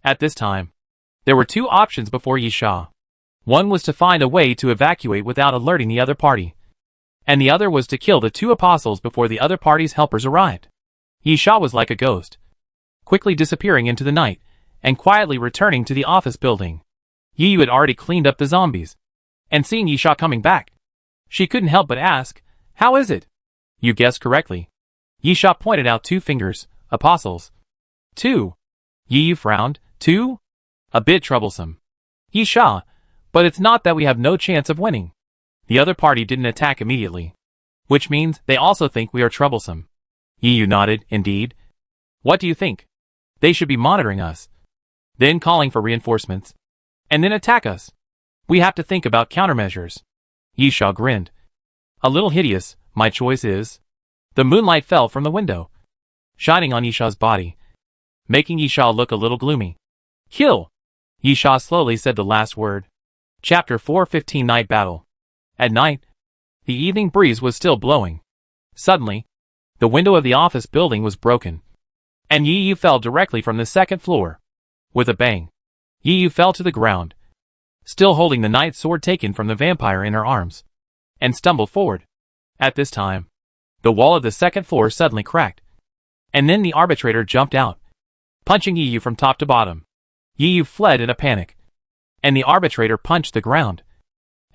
At this time, there were 2 options before Yisha. One was to find a way to evacuate without alerting the other party, and the other was to kill the 2 apostles before the other party's helpers arrived. Yisha was like a ghost, quickly disappearing into the night, and quietly returning to the office building. Yiyu had already cleaned up the zombies, and seeing Yisha coming back, she couldn't help but ask, how is it? You guessed correctly. Yisha pointed out 2 fingers. Apostles. 2. Yiyu frowned. 2? A bit troublesome. Yisha, but it's not that we have no chance of winning. The other party didn't attack immediately, which means they also think we are troublesome. Yiyu nodded. Indeed. What do you think? They should be monitoring us, then calling for reinforcements, and then attack us. We have to think about countermeasures. Yisha grinned. A little hideous, my choice is. The moonlight fell from the window, shining on Yisha's body, making Yisha look a little gloomy. Kill! Yisha slowly said the last word. Chapter 4:15 Night Battle. At night, the evening breeze was still blowing. Suddenly, the window of the office building was broken, and Yiyu fell directly from the 2nd floor. With a bang, Yiyu fell to the ground, still holding the knight's sword taken from the vampire in her arms, and stumbled forward. At this time, the wall of the 2nd floor suddenly cracked, and then the arbitrator jumped out, punching Yiyu from top to bottom. Yiyu fled in a panic, and the arbitrator punched the ground,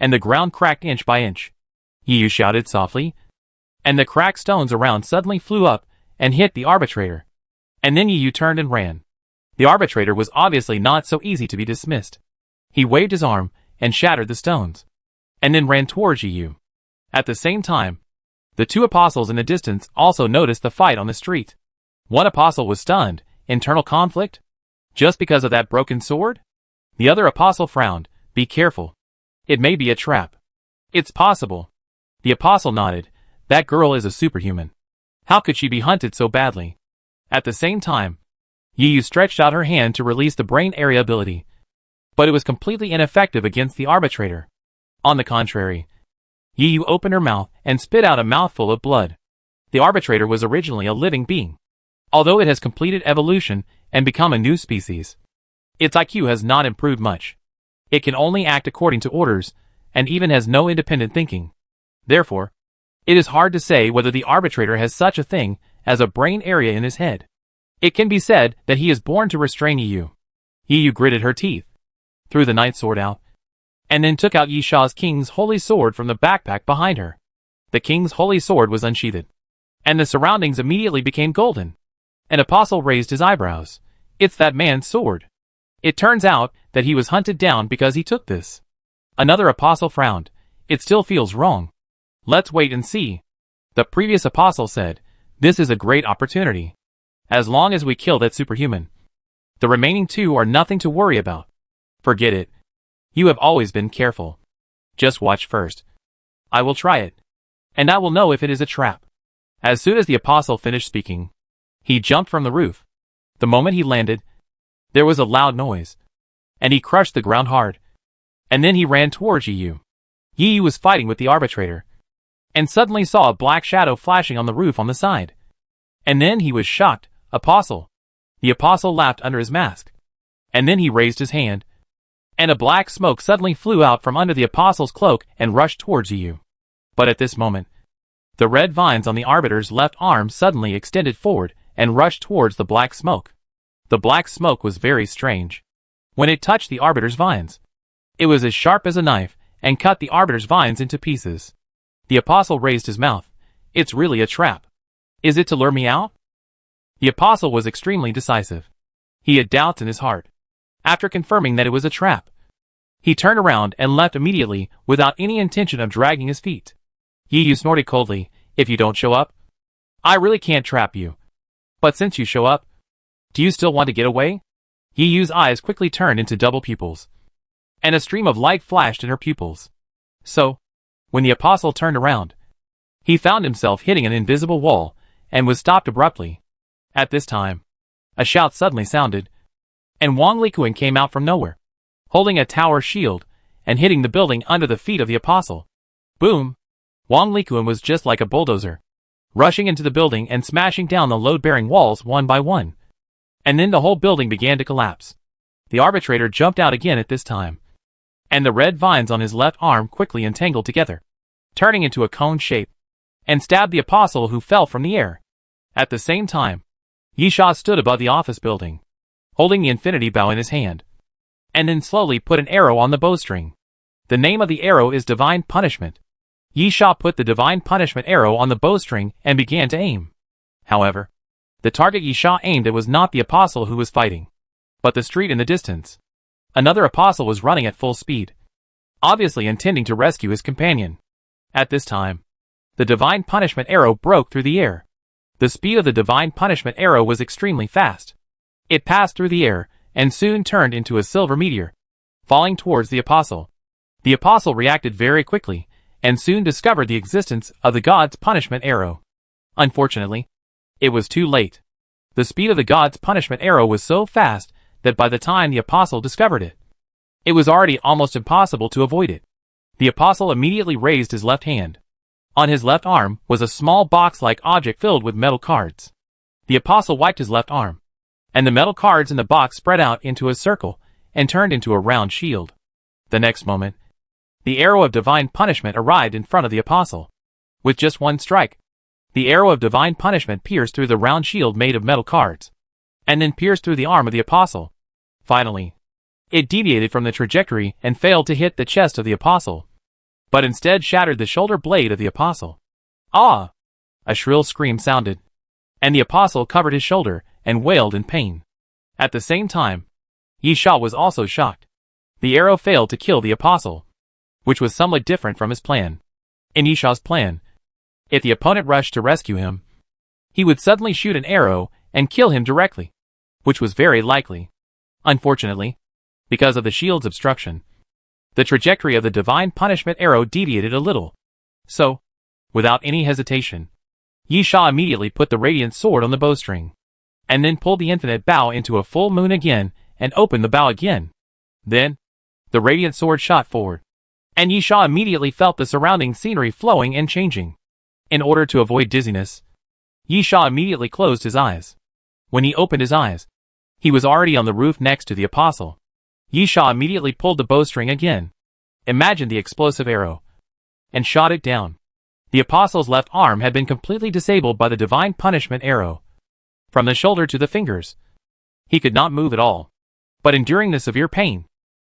and the ground cracked inch by inch. Yiyu shouted softly, and the cracked stones around suddenly flew up and hit the arbitrator. And then Yiyu turned and ran. The arbitrator was obviously not so easy to be dismissed. He waved his arm and shattered the stones, and then ran towards Yiyu. At the same time, the 2 apostles in the distance also noticed the fight on the street. One apostle was stunned. Internal conflict? Just because of that broken sword? The other apostle frowned. Be careful. It may be a trap. It's possible. The apostle nodded. That girl is a superhuman. How could she be hunted so badly? At the same time, Yu stretched out her hand to release the brain area ability. But it was completely ineffective against the arbitrator. On the contrary, Yu opened her mouth and spit out a mouthful of blood. The arbitrator was originally a living being. Although it has completed evolution and become a new species, its IQ has not improved much. It can only act according to orders, and even has no independent thinking. Therefore, it is hard to say whether the arbitrator has such a thing as a brain area in his head. It can be said that he is born to restrain Yu. Yu gritted her teeth, threw the night sword out, and then took out Yisha's king's holy sword from the backpack behind her. The king's holy sword was unsheathed, and the surroundings immediately became golden. An apostle raised his eyebrows. It's that man's sword. It turns out that he was hunted down because he took this. Another apostle frowned. It still feels wrong. Let's wait and see. The previous apostle said, this is a great opportunity. As long as we kill that superhuman, the remaining two are nothing to worry about. Forget it. You have always been careful. Just watch first. I will try it, and I will know if it is a trap. As soon as the apostle finished speaking, he jumped from the roof. The moment he landed, there was a loud noise, and he crushed the ground hard. And then he ran towards Yu. Yu was fighting with the arbitrator, and suddenly saw a black shadow flashing on the roof on the side. And then he was shocked. Apostle. The apostle laughed under his mask. And then he raised his hand, and a black smoke suddenly flew out from under the apostle's cloak and rushed towards Yu. But at this moment, the red vines on the arbiter's left arm suddenly extended forward and rushed towards the black smoke. The black smoke was very strange. When it touched the arbiter's vines, it was as sharp as a knife and cut the arbiter's vines into pieces. The apostle raised his mouth. It's really a trap. Is it to lure me out? The apostle was extremely decisive. He had doubts in his heart. After confirming that it was a trap, he turned around and left immediately without any intention of dragging his feet. Yu snorted coldly. If you don't show up, I really can't trap you. But since you show up, do you still want to get away? Yu's eyes quickly turned into double pupils, and a stream of light flashed in her pupils. So, when the apostle turned around, he found himself hitting an invisible wall and was stopped abruptly. At this time, a shout suddenly sounded, and Wang Likuan came out from nowhere, holding a tower shield and hitting the building under the feet of the apostle. Boom! Wang Likuan was just like a bulldozer, rushing into the building and smashing down the load-bearing walls one by one. And then the whole building began to collapse. The arbitrator jumped out again at this time, and the red vines on his left arm quickly entangled together, turning into a cone shape, and stabbed the apostle, who fell from the air. At the same time, Yisha stood above the office building, holding the infinity bow in his hand, and then slowly put an arrow on the bowstring. The name of the arrow is Divine Punishment. Yisha put the Divine Punishment arrow on the bowstring and began to aim. However, the target Yisha aimed at was not the apostle who was fighting, but the street in the distance. Another apostle was running at full speed, obviously intending to rescue his companion. At this time, the Divine Punishment arrow broke through the air. The speed of the Divine Punishment arrow was extremely fast. It passed through the air and soon turned into a silver meteor, falling towards the apostle. The apostle reacted very quickly and soon discovered the existence of the God's Punishment arrow. Unfortunately, it was too late. The speed of the God's Punishment arrow was so fast that by the time the apostle discovered it, it was already almost impossible to avoid it. The apostle immediately raised his left hand. On his left arm was a small box-like object filled with metal cards. The apostle wiped his left arm, and the metal cards in the box spread out into a circle and turned into a round shield. The next moment, the arrow of Divine Punishment arrived in front of the apostle. With just one strike, the arrow of Divine Punishment pierced through the round shield made of metal cards, and then pierced through the arm of the apostle. Finally, it deviated from the trajectory and failed to hit the chest of the apostle, but instead shattered the shoulder blade of the apostle. Ah! A shrill scream sounded, and the apostle covered his shoulder and wailed in pain. At the same time, Yisha was also shocked. The arrow failed to kill the apostle, which was somewhat different from his plan. In Yisha's plan, if the opponent rushed to rescue him, he would suddenly shoot an arrow and kill him directly, which was very likely. Unfortunately, Because of the shield's obstruction, the trajectory of the divine punishment arrow deviated a little. So, without any hesitation, Yi Sha immediately put the radiant sword on the bowstring, and then pulled the infinite bow into a full moon again and opened the bow again. Then, the radiant sword shot forward, and Yi Sha immediately felt the surrounding scenery flowing and changing. In order to avoid dizziness, Yi Sha immediately closed his eyes. When he opened his eyes, he was already on the roof next to the apostle. Yi Sha immediately pulled the bowstring again, imagined the explosive arrow, and shot it down. The apostle's left arm had been completely disabled by the divine punishment arrow. From the shoulder to the fingers, he could not move at all. But enduring the severe pain,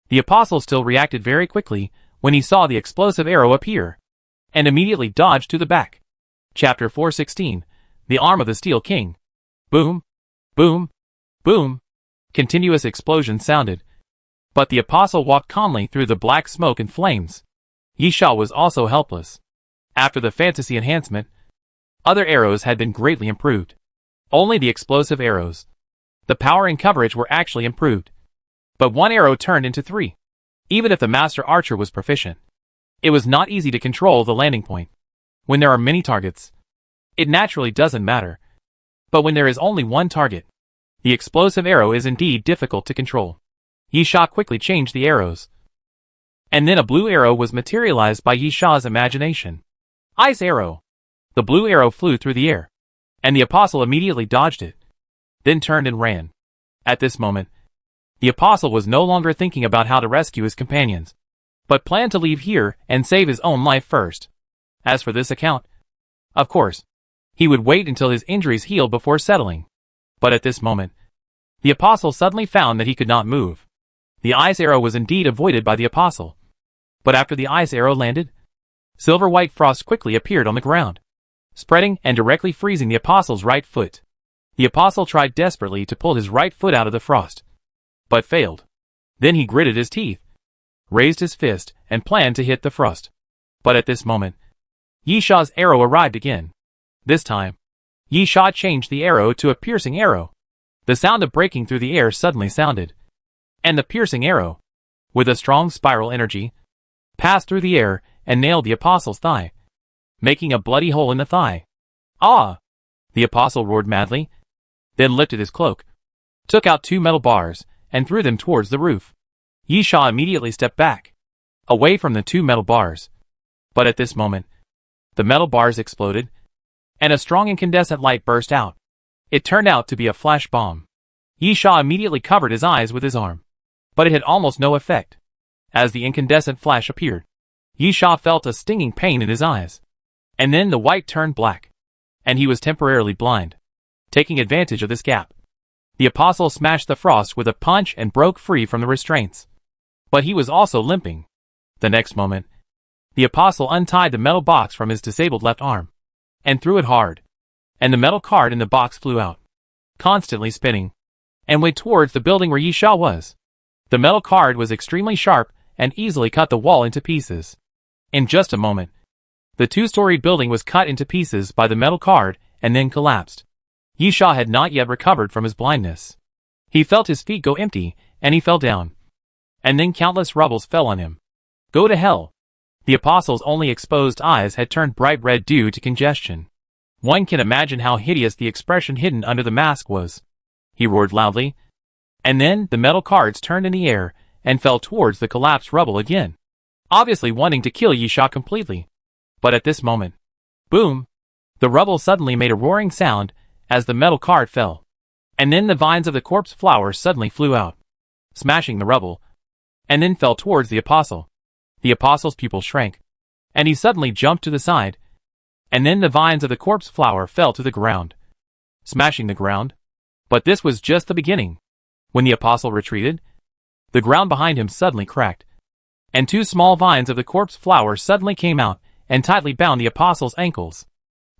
the apostle still reacted very quickly when he saw the explosive arrow appear, and immediately dodged to the back. Chapter 416, The Arm of the Steel King. Boom, boom, boom. Continuous explosions sounded, but the apostle walked calmly through the black smoke and flames. Yi Sha was also helpless. After the fantasy enhancement, other arrows had been greatly improved. Only the explosive arrows, the power and coverage were actually improved. But one arrow turned into 3. Even if the master archer was proficient, it was not easy to control the landing point. When there are many targets, it naturally doesn't matter. But when there is only one target, the explosive arrow is indeed difficult to control. Yi Sha quickly changed the arrows, and then a blue arrow was materialized by Yi Sha's imagination. Ice arrow! The blue arrow flew through the air, and the apostle immediately dodged it, then turned and ran. At this moment, the apostle was no longer thinking about how to rescue his companions, but planned to leave here and save his own life first. As for this account, of course, he would wait until his injuries healed before settling. But at this moment, the apostle suddenly found that he could not move. The ice arrow was indeed avoided by the apostle, but after the ice arrow landed, silver-white frost quickly appeared on the ground, spreading and directly freezing the apostle's right foot. The apostle tried desperately to pull his right foot out of the frost, but failed. Then he gritted his teeth, raised his fist, and planned to hit the frost. But at this moment, Yi Sha's arrow arrived again. This time, Yi Sha changed the arrow to a piercing arrow. The sound of breaking through the air suddenly sounded, and the piercing arrow, with a strong spiral energy, passed through the air and nailed the apostle's thigh, making a bloody hole in the thigh. Ah! The apostle roared madly, then lifted his cloak, took out 2 metal bars, and threw them towards the roof. Yi Sha immediately stepped back, away from the 2 metal bars. But at this moment, the metal bars exploded, and a strong incandescent light burst out. It turned out to be a flash bomb. Yi Sha immediately covered his eyes with his arm, but it had almost no effect. As the incandescent flash appeared, Yi Sha felt a stinging pain in his eyes, and then the white turned black, and he was temporarily blind. Taking advantage of this gap, the apostle smashed the frost with a punch and broke free from the restraints. But he was also limping. The next moment, the apostle untied the metal box from his disabled left arm, and threw it hard, and the metal card in the box flew out, constantly spinning, and went towards the building where Yi Sha was. The metal card was extremely sharp and easily cut the wall into pieces. In just a moment, the 2-storied building was cut into pieces by the metal card and then collapsed. Yi Sha had not yet recovered from his blindness. He felt his feet go empty, and he fell down. And then countless rubbles fell on him. Go to hell! The apostle's only exposed eyes had turned bright red due to congestion. One can imagine how hideous the expression hidden under the mask was. He roared loudly, and then the metal cards turned in the air and fell towards the collapsed rubble again, obviously wanting to kill Yi Sha completely. But at this moment, boom! The rubble suddenly made a roaring sound as the metal card fell, and then the vines of the corpse flower suddenly flew out, smashing the rubble, and then fell towards the apostle. The apostle's pupil shrank, and he suddenly jumped to the side, and then the vines of the corpse flower fell to the ground, smashing the ground. But this was just the beginning. When the apostle retreated, the ground behind him suddenly cracked, and 2 small vines of the corpse flower suddenly came out and tightly bound the apostle's ankles.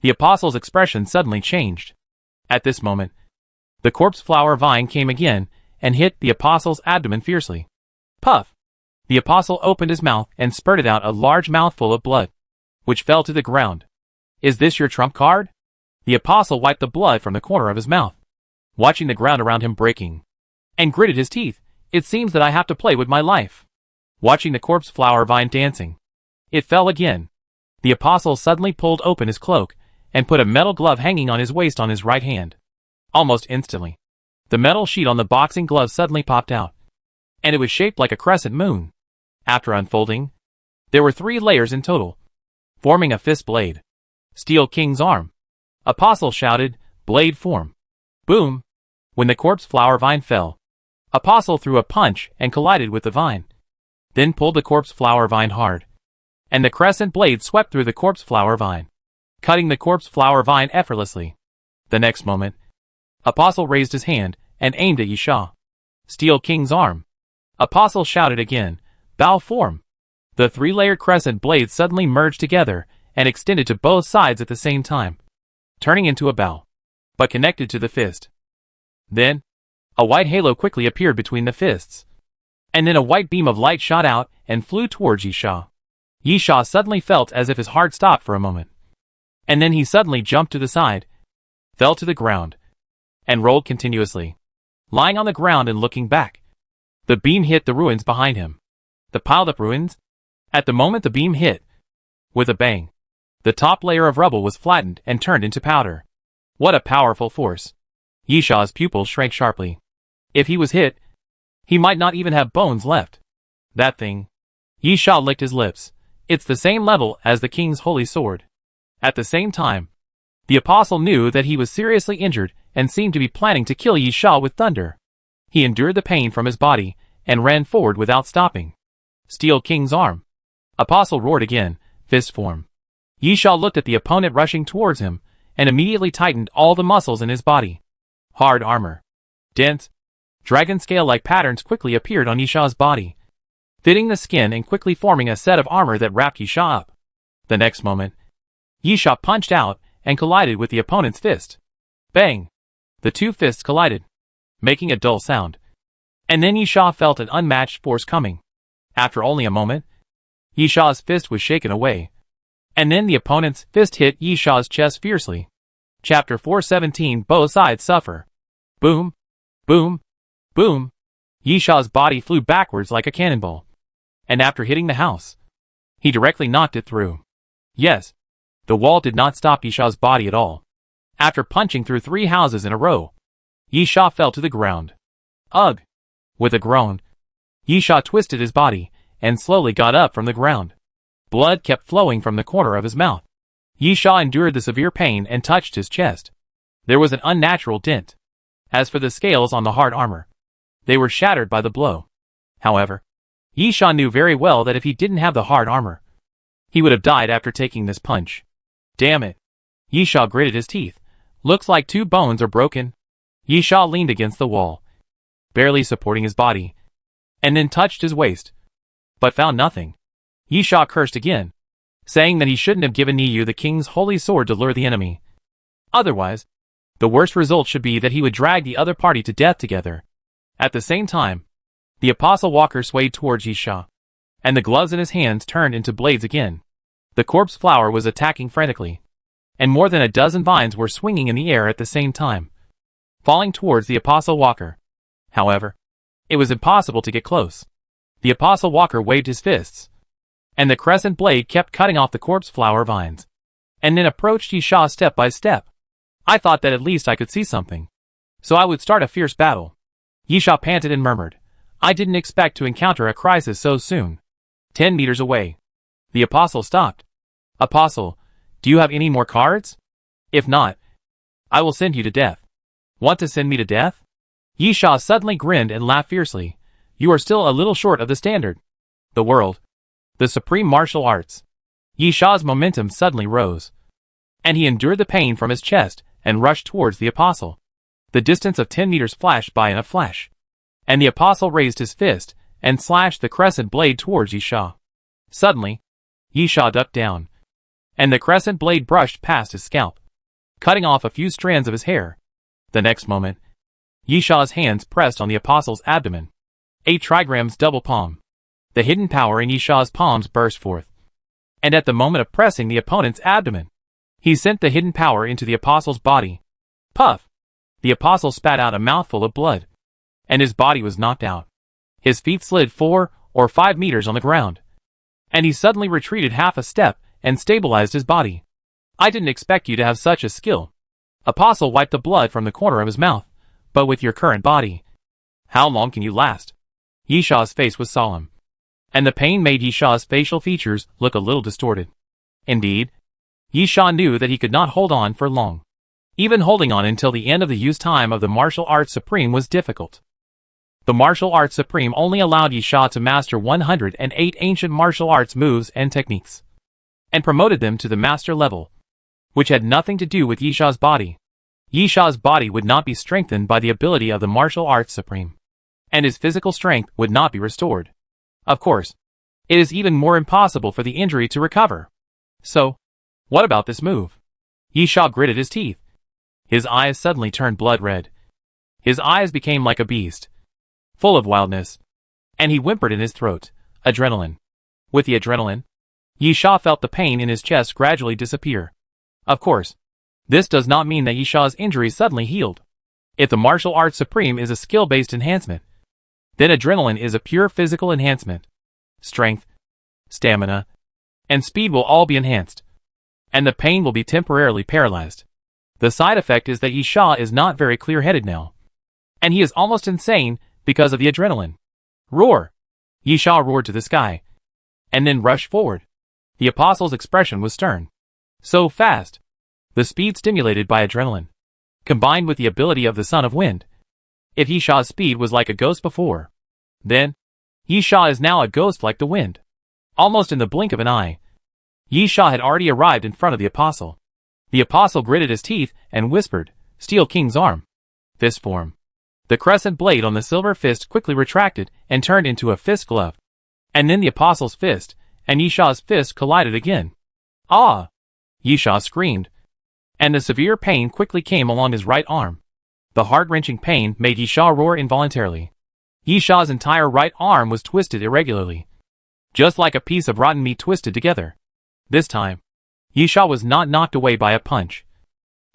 The apostle's expression suddenly changed. At this moment, the corpse flower vine came again and hit the apostle's abdomen fiercely. Puff! The apostle opened his mouth and spurted out a large mouthful of blood, which fell to the ground. Is this your trump card? The apostle wiped the blood from the corner of his mouth, watching the ground around him breaking, and gritted his teeth. It seems that I have to play with my life. Watching the corpse flower vine dancing. It fell again. The apostle suddenly pulled open his cloak and put a metal glove hanging on his waist on his right hand. Almost instantly, the metal sheet on the boxing glove suddenly popped out, and it was shaped like a crescent moon. After unfolding, there were 3 layers in total, forming a fist blade. Steel King's arm. Apostle shouted, blade form. Boom! When the corpse flower vine fell, Apostle threw a punch and collided with the vine, then pulled the corpse flower vine hard, and the crescent blade swept through the corpse flower vine, cutting the corpse flower vine effortlessly. The next moment, Apostle raised his hand and aimed at Yisha. Steel King's arm. Apostle shouted again, bow form. The 3-layered crescent blades suddenly merged together and extended to both sides at the same time, turning into a bow, but connected to the fist. Then, a white halo quickly appeared between the fists, and then a white beam of light shot out and flew towards Yisha. Yisha suddenly felt as if his heart stopped for a moment, and then he suddenly jumped to the side, fell to the ground, and rolled continuously, lying on the ground and looking back. The beam hit the ruins behind him. The piled-up ruins? At the moment the beam hit, with a bang, the top layer of rubble was flattened and turned into powder. What a powerful force! Yisha's pupils shrank sharply. If he was hit, he might not even have bones left. That thing. Yisha licked his lips. It's the same level as the king's holy sword. At the same time, the apostle knew that he was seriously injured and seemed to be planning to kill Yisha with thunder. He endured the pain from his body and ran forward without stopping. Steel King's arm. Apostle roared again, fist form. Yisha looked at the opponent rushing towards him and immediately tightened all the muscles in his body. Hard armor. Dense, dragon scale-like patterns quickly appeared on Yisha's body, fitting the skin and quickly forming a set of armor that wrapped Yisha up. The next moment, Yisha punched out and collided with the opponent's fist. Bang! The 2 fists collided, making a dull sound. And then Yisha felt an unmatched force coming. After only a moment, Yisha's fist was shaken away, and then the opponent's fist hit Yisha's chest fiercely. Chapter 417. Both sides suffer. Boom! Boom! Boom! Yisha's body flew backwards like a cannonball, and after hitting the house, he directly knocked it through. Yes, the wall did not stop Yisha's body at all. After punching through 3 houses in a row, Yisha fell to the ground. Ugh! With a groan, Yisha twisted his body and slowly got up from the ground. Blood kept flowing from the corner of his mouth. Yisha endured the severe pain and touched his chest. There was an unnatural dent. As for the scales on the hard armor, they were shattered by the blow. However, Yisha knew very well that if he didn't have the hard armor, he would have died after taking this punch. Damn it! Yisha gritted his teeth. Looks like 2 bones are broken. Yisha leaned against the wall, barely supporting his body, and then touched his waist, but found nothing. Yisha cursed again, saying that he shouldn't have given Niyu the king's holy sword to lure the enemy. Otherwise, the worst result should be that he would drag the other party to death together. At the same time, the apostle walker swayed towards Yisha, and the gloves in his hands turned into blades again. The corpse flower was attacking frantically, and more than a dozen vines were swinging in the air at the same time, falling towards the apostle walker. However, it was impossible to get close. The apostle walker waved his fists, and the crescent blade kept cutting off the corpse flower vines, and then approached Yisha step by step. I thought that at least I could see something, so I would start a fierce battle. Yisha panted and murmured, I didn't expect to encounter a crisis so soon. 10 meters away, the apostle stopped. Apostle, do you have any more cards? If not, I will send you to death. Want to send me to death? Yisha suddenly grinned and laughed fiercely. You are still a little short of the standard. The world. The supreme martial arts. Yisha's momentum suddenly rose, and he endured the pain from his chest and rushed towards the apostle. The distance of 10 meters flashed by in a flash, and the apostle raised his fist and slashed the crescent blade towards Yisha. Suddenly, Yisha ducked down, and the crescent blade brushed past his scalp, cutting off a few strands of his hair. The next moment, Yisha's hands pressed on the apostle's abdomen. 8 trigrams double palm. The hidden power in Yisha's palms burst forth, and at the moment of pressing the opponent's abdomen, he sent the hidden power into the apostle's body. Puff! The apostle spat out a mouthful of blood, and his body was knocked out. His feet slid 4 or 5 meters on the ground. And he suddenly retreated half a step and stabilized his body. I didn't expect you to have such a skill. Apostle wiped the blood from the corner of his mouth. But with your current body, how long can you last? Yisha's face was solemn. And the pain made Yisha's facial features look a little distorted. Indeed, Yisha knew that he could not hold on for long. Even holding on until the end of the use time of the martial arts supreme was difficult. The martial arts supreme only allowed Yisha to master 108 ancient martial arts moves and techniques, and promoted them to the master level, which had nothing to do with Yisha's body. Yisha's body would not be strengthened by the ability of the martial arts supreme, and his physical strength would not be restored. Of course, it is even more impossible for the injury to recover. So, what about this move? Yisha gritted his teeth. His eyes suddenly turned blood red. His eyes became like a beast, full of wildness, and he whimpered in his throat, adrenaline. With the adrenaline, Yisha felt the pain in his chest gradually disappear. Of course, this does not mean that Yisha's injury suddenly healed. If the martial arts supreme is a skill-based enhancement, then adrenaline is a pure physical enhancement. Strength, stamina, and speed will all be enhanced, and the pain will be temporarily paralyzed. The side effect is that Yisha is not very clear-headed now, and he is almost insane because of the adrenaline. Roar! Yisha roared to the sky, and then rushed forward. The apostle's expression was stern. So fast. The speed stimulated by adrenaline, combined with the ability of the Son of Wind. If Yisha's speed was like a ghost before, then Yisha is now a ghost like the wind. Almost in the blink of an eye, Yisha had already arrived in front of the apostle. The apostle gritted his teeth and whispered, Steel King's arm. Fist form. The crescent blade on the silver fist quickly retracted and turned into a fist glove. And then the apostle's fist and Yisha's fist collided again. Ah! Yisha screamed, and a severe pain quickly came along his right arm. The heart-wrenching pain made Yisha roar involuntarily. Yisha's entire right arm was twisted irregularly, just like a piece of rotten meat twisted together. This time, Yisha was not knocked away by a punch,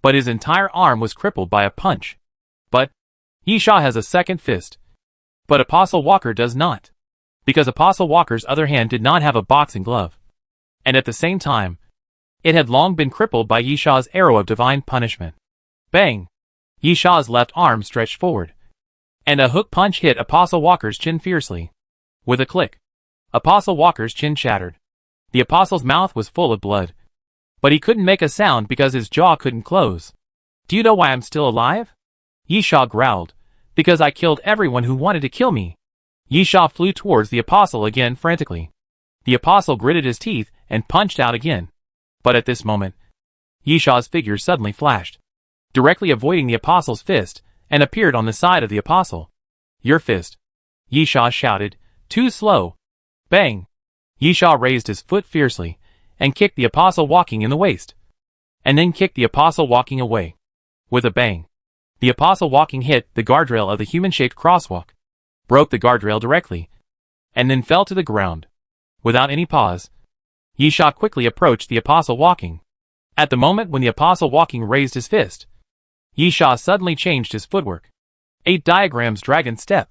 but his entire arm was crippled by a punch. But Yisha has a second fist. But Apostle Walker does not, because Apostle Walker's other hand did not have a boxing glove. And at the same time, it had long been crippled by Yisha's arrow of divine punishment. Bang! Yisha's left arm stretched forward, and a hook punch hit Apostle Walker's chin fiercely. With a click, Apostle Walker's chin shattered. The apostle's mouth was full of blood, but he couldn't make a sound because his jaw couldn't close. Do you know why I'm still alive? Yisha growled, because I killed everyone who wanted to kill me. Yisha flew towards the apostle again frantically. The apostle gritted his teeth and punched out again. But at this moment, Yisha's figure suddenly flashed, directly avoiding the apostle's fist, and appeared on the side of the apostle. Your fist! Yisha shouted, too slow. Bang! Yisha raised his foot fiercely, and kicked the apostle walking in the waist, and then kicked the apostle walking away. With a bang, the apostle walking hit the guardrail of the human-shaped crosswalk, broke the guardrail directly, and then fell to the ground. Without any pause, Yisha quickly approached the apostle walking. At the moment when the apostle walking raised his fist, Yisha suddenly changed his footwork. 8 diagrams dragon step.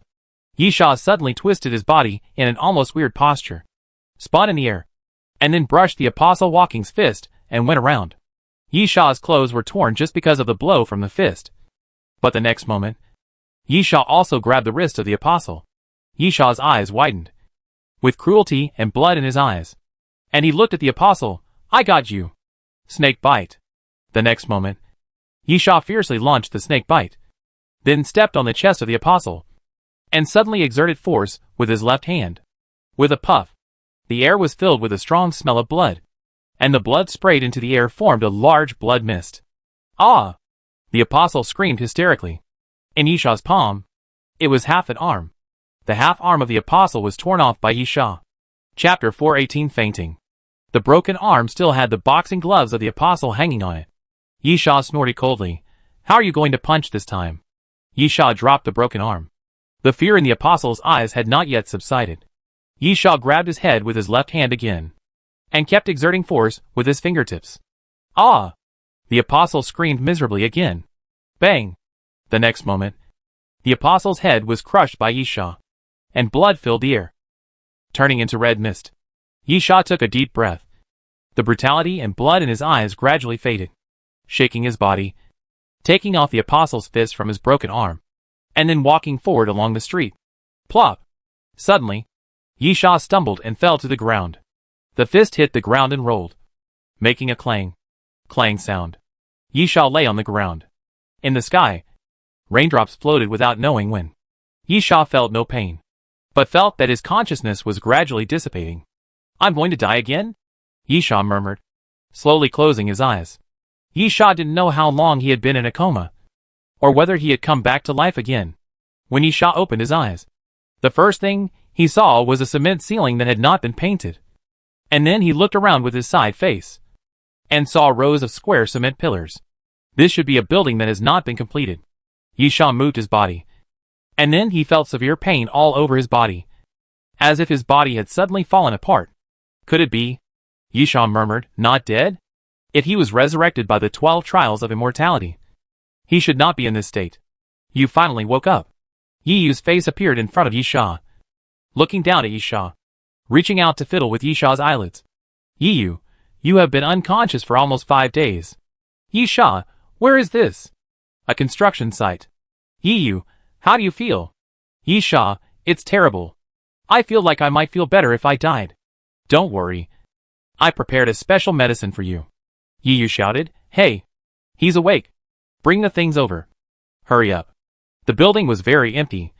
Yisha suddenly twisted his body in an almost weird posture, spun in the air, and then brushed the apostle walking's fist and went around. Yisha's clothes were torn just because of the blow from the fist. But the next moment, Yisha also grabbed the wrist of the apostle. Yisha's eyes widened, with cruelty and blood in his eyes. And he looked at the apostle. I got you. Snake bite. The next moment, Yisha fiercely launched the snake bite, then stepped on the chest of the apostle, and suddenly exerted force with his left hand. With a puff, the air was filled with a strong smell of blood, and the blood sprayed into the air formed a large blood mist. Ah! The apostle screamed hysterically. In Yisha's palm, it was half an arm. The half arm of the apostle was torn off by Yisha. Chapter 418 Fainting. The broken arm still had the boxing gloves of the apostle hanging on it. Yisha snorted coldly. How are you going to punch this time? Yisha dropped the broken arm. The fear in the apostle's eyes had not yet subsided. Yisha grabbed his head with his left hand again, and kept exerting force with his fingertips. Ah! The apostle screamed miserably again. Bang! The next moment, the apostle's head was crushed by Yisha. and blood filled the air, turning into red mist. Yisha took a deep breath. The brutality and blood in his eyes gradually faded, shaking his body, taking off the apostle's fist from his broken arm, and then walking forward along the street. Plop! Suddenly, Yisha stumbled and fell to the ground. The fist hit the ground and rolled, making a clang sound. Yisha lay on the ground. In the sky, raindrops floated without knowing when. Yisha felt no pain, but felt that his consciousness was gradually dissipating. I'm going to die again? Yisha murmured, slowly closing his eyes. Yisha didn't know how long he had been in a coma, or whether he had come back to life again. When Yisha opened his eyes, the first thing he saw was a cement ceiling that had not been painted. And then he looked around with his side face, and saw rows of square cement pillars. This should be a building that has not been completed. Yisha moved his body, and then he felt severe pain all over his body, as if his body had suddenly fallen apart. Could it be? Yisha murmured, not dead? If he was resurrected by the 12 trials of immortality, he should not be in this state. You finally woke up. Yiyu's face appeared in front of Yisha, looking down at Yisha, reaching out to fiddle with Yisha's eyelids. Yiyu, you have been unconscious for almost 5 days. Yisha, where is this? A construction site. Yiyu, how do you feel? Yisha, it's terrible. I feel like I might feel better if I died. Don't worry. I prepared a special medicine for you. Yiyu shouted, hey. He's awake. Bring the things over. Hurry up. The building was very empty,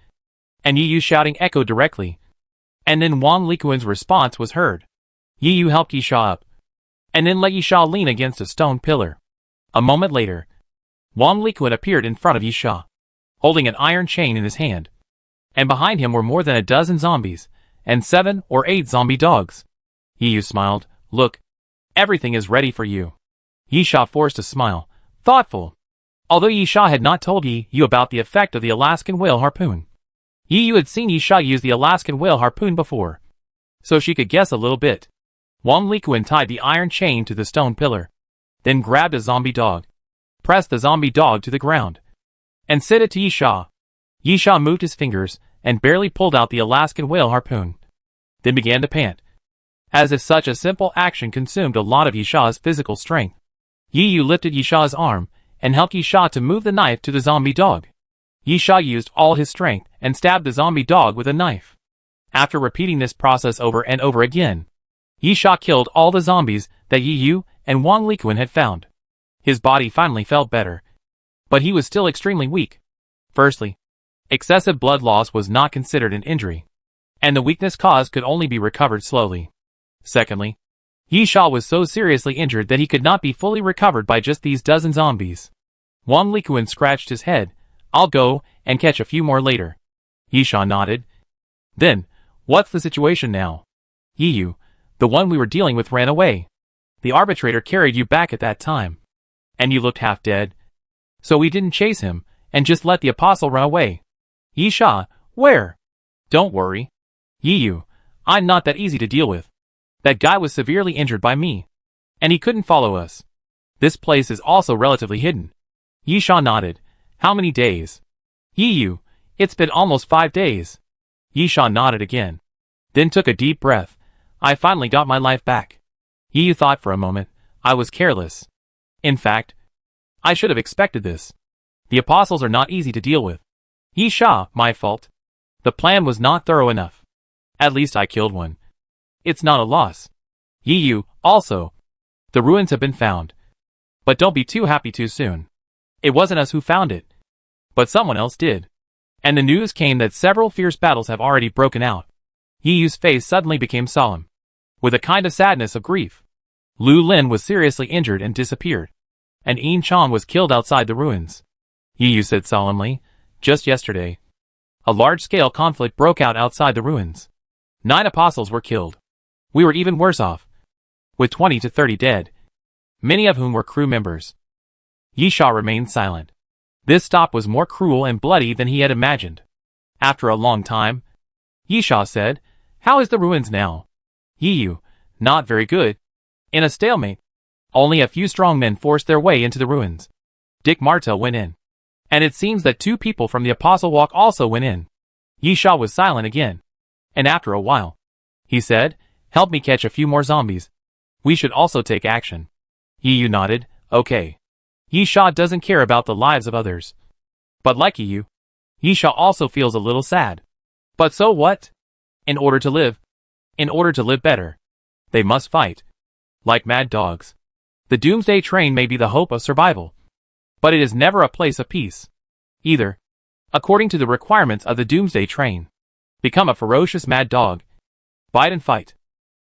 and Yiyu's shouting echoed directly. And then Wang Likuan's response was heard. Yiyu helped Yisha up, and then let Yisha lean against a stone pillar. A moment later, Wang Likuan appeared in front of Yisha, holding an iron chain in his hand. And behind him were more than a dozen zombies, and 7 or 8 zombie dogs. Yiyu smiled, look, everything is ready for you. Yisha forced a smile, thoughtful. Although Yisha had not told Yiyu about the effect of the Alaskan whale harpoon. Yiyu had seen Yisha use the Alaskan whale harpoon before, so she could guess a little bit. Wang Likuan tied the iron chain to the stone pillar, then grabbed a zombie dog, pressed the zombie dog to the ground, and set it to Yisha. Yisha moved his fingers and barely pulled out the Alaskan whale harpoon, then began to pant, as if such a simple action consumed a lot of Yisha's physical strength. Yiyu lifted Yisha's arm and helped Yisha to move the knife to the zombie dog. Yisha used all his strength and stabbed the zombie dog with a knife. After repeating this process over and over again, Yisha killed all the zombies that Yiyu and Wang Likuan had found. His body finally felt better, but he was still extremely weak. Firstly, excessive blood loss was not considered an injury, and the weakness caused could only be recovered slowly. Secondly, Yisha was so seriously injured that he could not be fully recovered by just these dozen zombies. Wang Likuan scratched his head. I'll go and catch a few more later. Yisha nodded. Then, what's the situation now? Yiyu, the one we were dealing with, ran away. The arbitrator carried you back at that time, and you looked half dead. So we didn't chase him, and just let the apostle run away. Yisha, where? Don't worry. Yiyu, I'm not that easy to deal with. That guy was severely injured by me, and he couldn't follow us. This place is also relatively hidden. Yisha nodded. How many days? Yiyu, it's been almost 5 days. Yisha nodded again, then took a deep breath. I finally got my life back. Yiyu thought for a moment. I was careless. In fact, I should have expected this. The apostles are not easy to deal with. Yisha, my fault. The plan was not thorough enough. At least I killed one. It's not a loss. Yiyu, also. The ruins have been found. But don't be too happy too soon. It wasn't us who found it, but someone else did. And the news came that several fierce battles have already broken out. Yiyu's face suddenly became solemn, with a kind of sadness of grief. Lu Lin was seriously injured and disappeared, and Yin Chong was killed outside the ruins. Yiyu said solemnly, just yesterday, a large-scale conflict broke out outside the ruins. 9 apostles were killed. We were even worse off, with 20 to 30 dead, many of whom were crew members. Yisha remained silent. This stop was more cruel and bloody than he had imagined. After a long time, Yisha said, how is the ruins now? Yiyu, not very good. In a stalemate. Only a few strong men forced their way into the ruins. Dick Martel went in. And it seems that 2 people from the Apostle Walk also went in. Yisha was silent again. And after a while, he said, "Help me catch a few more zombies. We should also take action." Yiyu nodded, "Okay." Yisha doesn't care about the lives of others. But like Yiyu, Yisha also feels a little sad. But so what? In order to live better, they must fight. Like mad dogs. The Doomsday train may be the hope of survival. But it is never a place of peace. Either. According to the requirements of the Doomsday train. Become a ferocious mad dog. Bite and fight.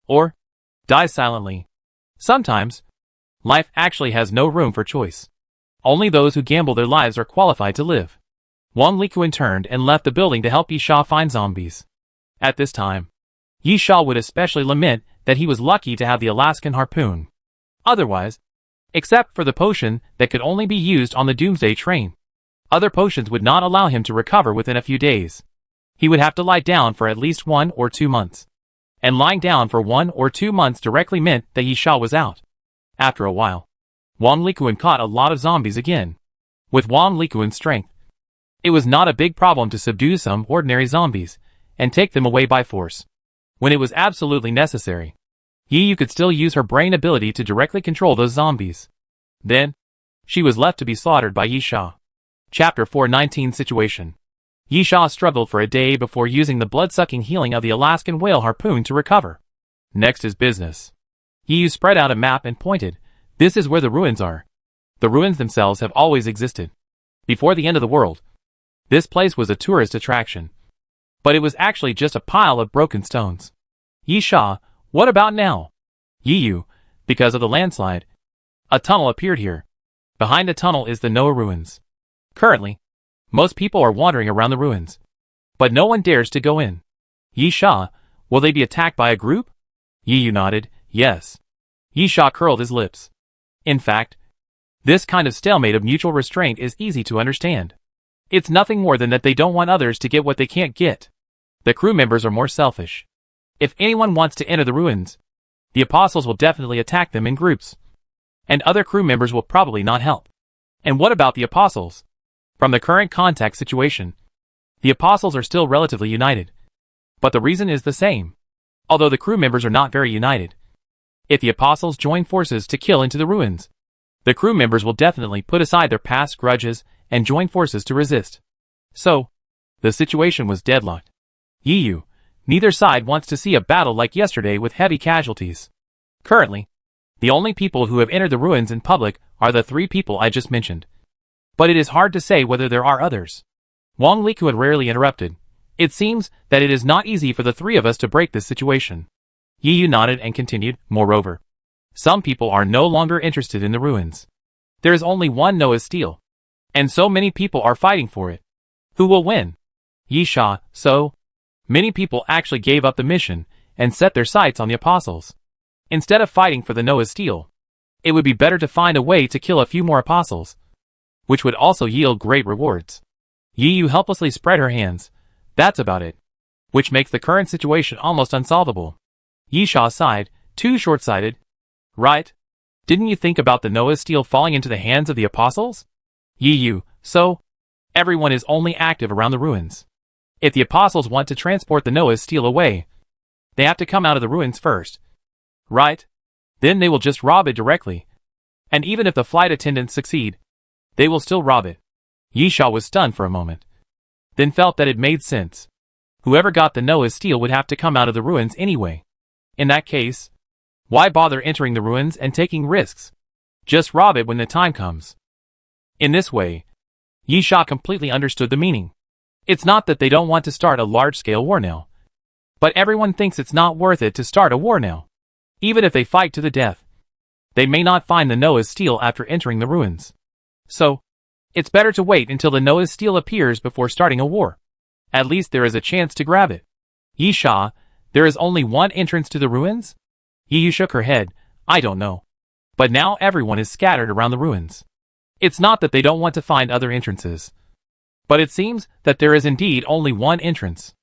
Or die silently. Sometimes, life actually has no room for choice. Only those who gamble their lives are qualified to live. Wang Likuan turned and left the building to help Yisha find zombies. At this time, Yisha would especially lament that he was lucky to have the Alaskan harpoon. Otherwise, except for the potion that could only be used on the Doomsday train, other potions would not allow him to recover within a few days. He would have to lie down for at least 1 or 2 months. And lying down for 1 or 2 months directly meant that Yisha was out. After a while, Wang Likuan caught a lot of zombies again. With Wang Likuan's strength, it was not a big problem to subdue some ordinary zombies and take them away by force. When it was absolutely necessary, Yiyu could still use her brain ability to directly control those zombies. Then, she was left to be slaughtered by Yisha. Chapter 419 Situation. Yisha struggled for a day before using the blood-sucking healing of the Alaskan whale harpoon to recover. Next is business. Yiyu spread out a map and pointed. This is where the ruins are. The ruins themselves have always existed. Before the end of the world, this place was a tourist attraction. But it was actually just a pile of broken stones. Yisha, what about now? Yiyu, because of the landslide, a tunnel appeared here. Behind the tunnel is the Noah ruins. Currently, most people are wandering around the ruins. But no one dares to go in. Yisha, will they be attacked by a group? Yiyu nodded, yes. Yisha curled his lips. In fact, this kind of stalemate of mutual restraint is easy to understand. It's nothing more than that they don't want others to get what they can't get. The crew members are more selfish. If anyone wants to enter the ruins, the apostles will definitely attack them in groups. And other crew members will probably not help. And what about the apostles? From the current contact situation, the apostles are still relatively united. But the reason is the same. Although the crew members are not very united. If the apostles join forces to kill into the ruins, the crew members will definitely put aside their past grudges and join forces to resist. So, the situation was deadlocked. Yiyu, neither side wants to see a battle like yesterday with heavy casualties. Currently, the only people who have entered the ruins in public are the 3 people I just mentioned. But it is hard to say whether there are others. Wang Likuan rarely interrupted. It seems that it is not easy for the 3 of us to break this situation. Yiyu nodded and continued, moreover, some people are no longer interested in the ruins. There is only one Noah's steel. And so many people are fighting for it. Who will win? Yisha, so many people actually gave up the mission and set their sights on the apostles. Instead of fighting for the Noah's steel, it would be better to find a way to kill a few more apostles, which would also yield great rewards. Yiyu helplessly spread her hands. That's about it. Which makes the current situation almost unsolvable. Yisha sighed, too short-sighted. Right? Didn't you think about the Noah's steel falling into the hands of the apostles? Yiyu, so everyone is only active around the ruins. If the apostles want to transport the Noah's steel away, they have to come out of the ruins first. Right? Then they will just rob it directly. And even if the flight attendants succeed, they will still rob it. Yisha was stunned for a moment, then felt that it made sense. Whoever got the Noah's steel would have to come out of the ruins anyway. In that case, why bother entering the ruins and taking risks? Just rob it when the time comes. In this way, Yisha completely understood the meaning. It's not that they don't want to start a large-scale war now. But everyone thinks it's not worth it to start a war now. Even if they fight to the death, they may not find the Noah's steel after entering the ruins. So, it's better to wait until the Noah's steel appears before starting a war. At least there is a chance to grab it. Yisha, there is only one entrance to the ruins? Yiyu shook her head. I don't know. But now everyone is scattered around the ruins. It's not that they don't want to find other entrances. But it seems that there is indeed only one entrance.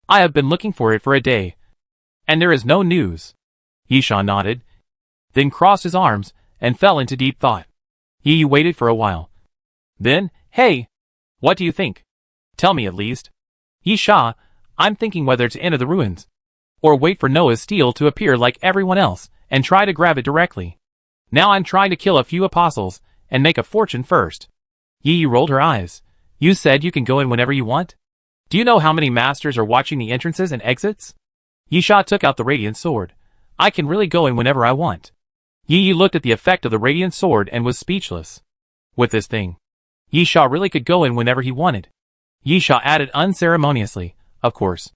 I have been looking for it for a day. And there is no news. Yisha nodded, then crossed his arms and fell into deep thought. Yiyu waited for a while. Then, hey, what do you think? Tell me at least. Yisha, I'm thinking whether to enter the ruins, or wait for Noah's steel to appear like everyone else, and try to grab it directly. Now I'm trying to kill a few apostles, and make a fortune first. Yi rolled her eyes. You said you can go in whenever you want? Do you know how many masters are watching the entrances and exits? Yisha took out the radiant sword. I can really go in whenever I want. Yi looked at the effect of the radiant sword and was speechless. With this thing, Yisha really could go in whenever he wanted. Yisha added unceremoniously, of course.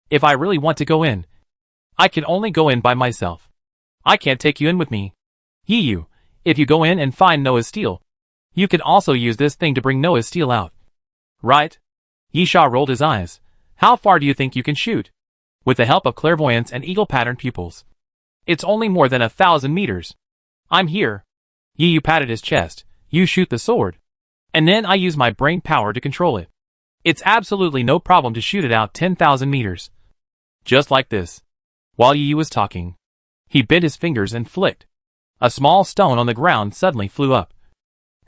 If I really want to go in, I can only go in by myself. I can't take you in with me. Yi, if you go in and find Noah's steel, you can also use this thing to bring Noah's steel out. Right? Yisha rolled his eyes. How far do you think you can shoot? With the help of clairvoyance and eagle-patterned pupils. It's only more than 1,000 meters. I'm here. Yi patted his chest. You shoot the sword. And then I use my brain power to control it. It's absolutely no problem to shoot it out 10,000 meters. Just like this. While Yi was talking, he bent his fingers and flicked. A small stone on the ground suddenly flew up,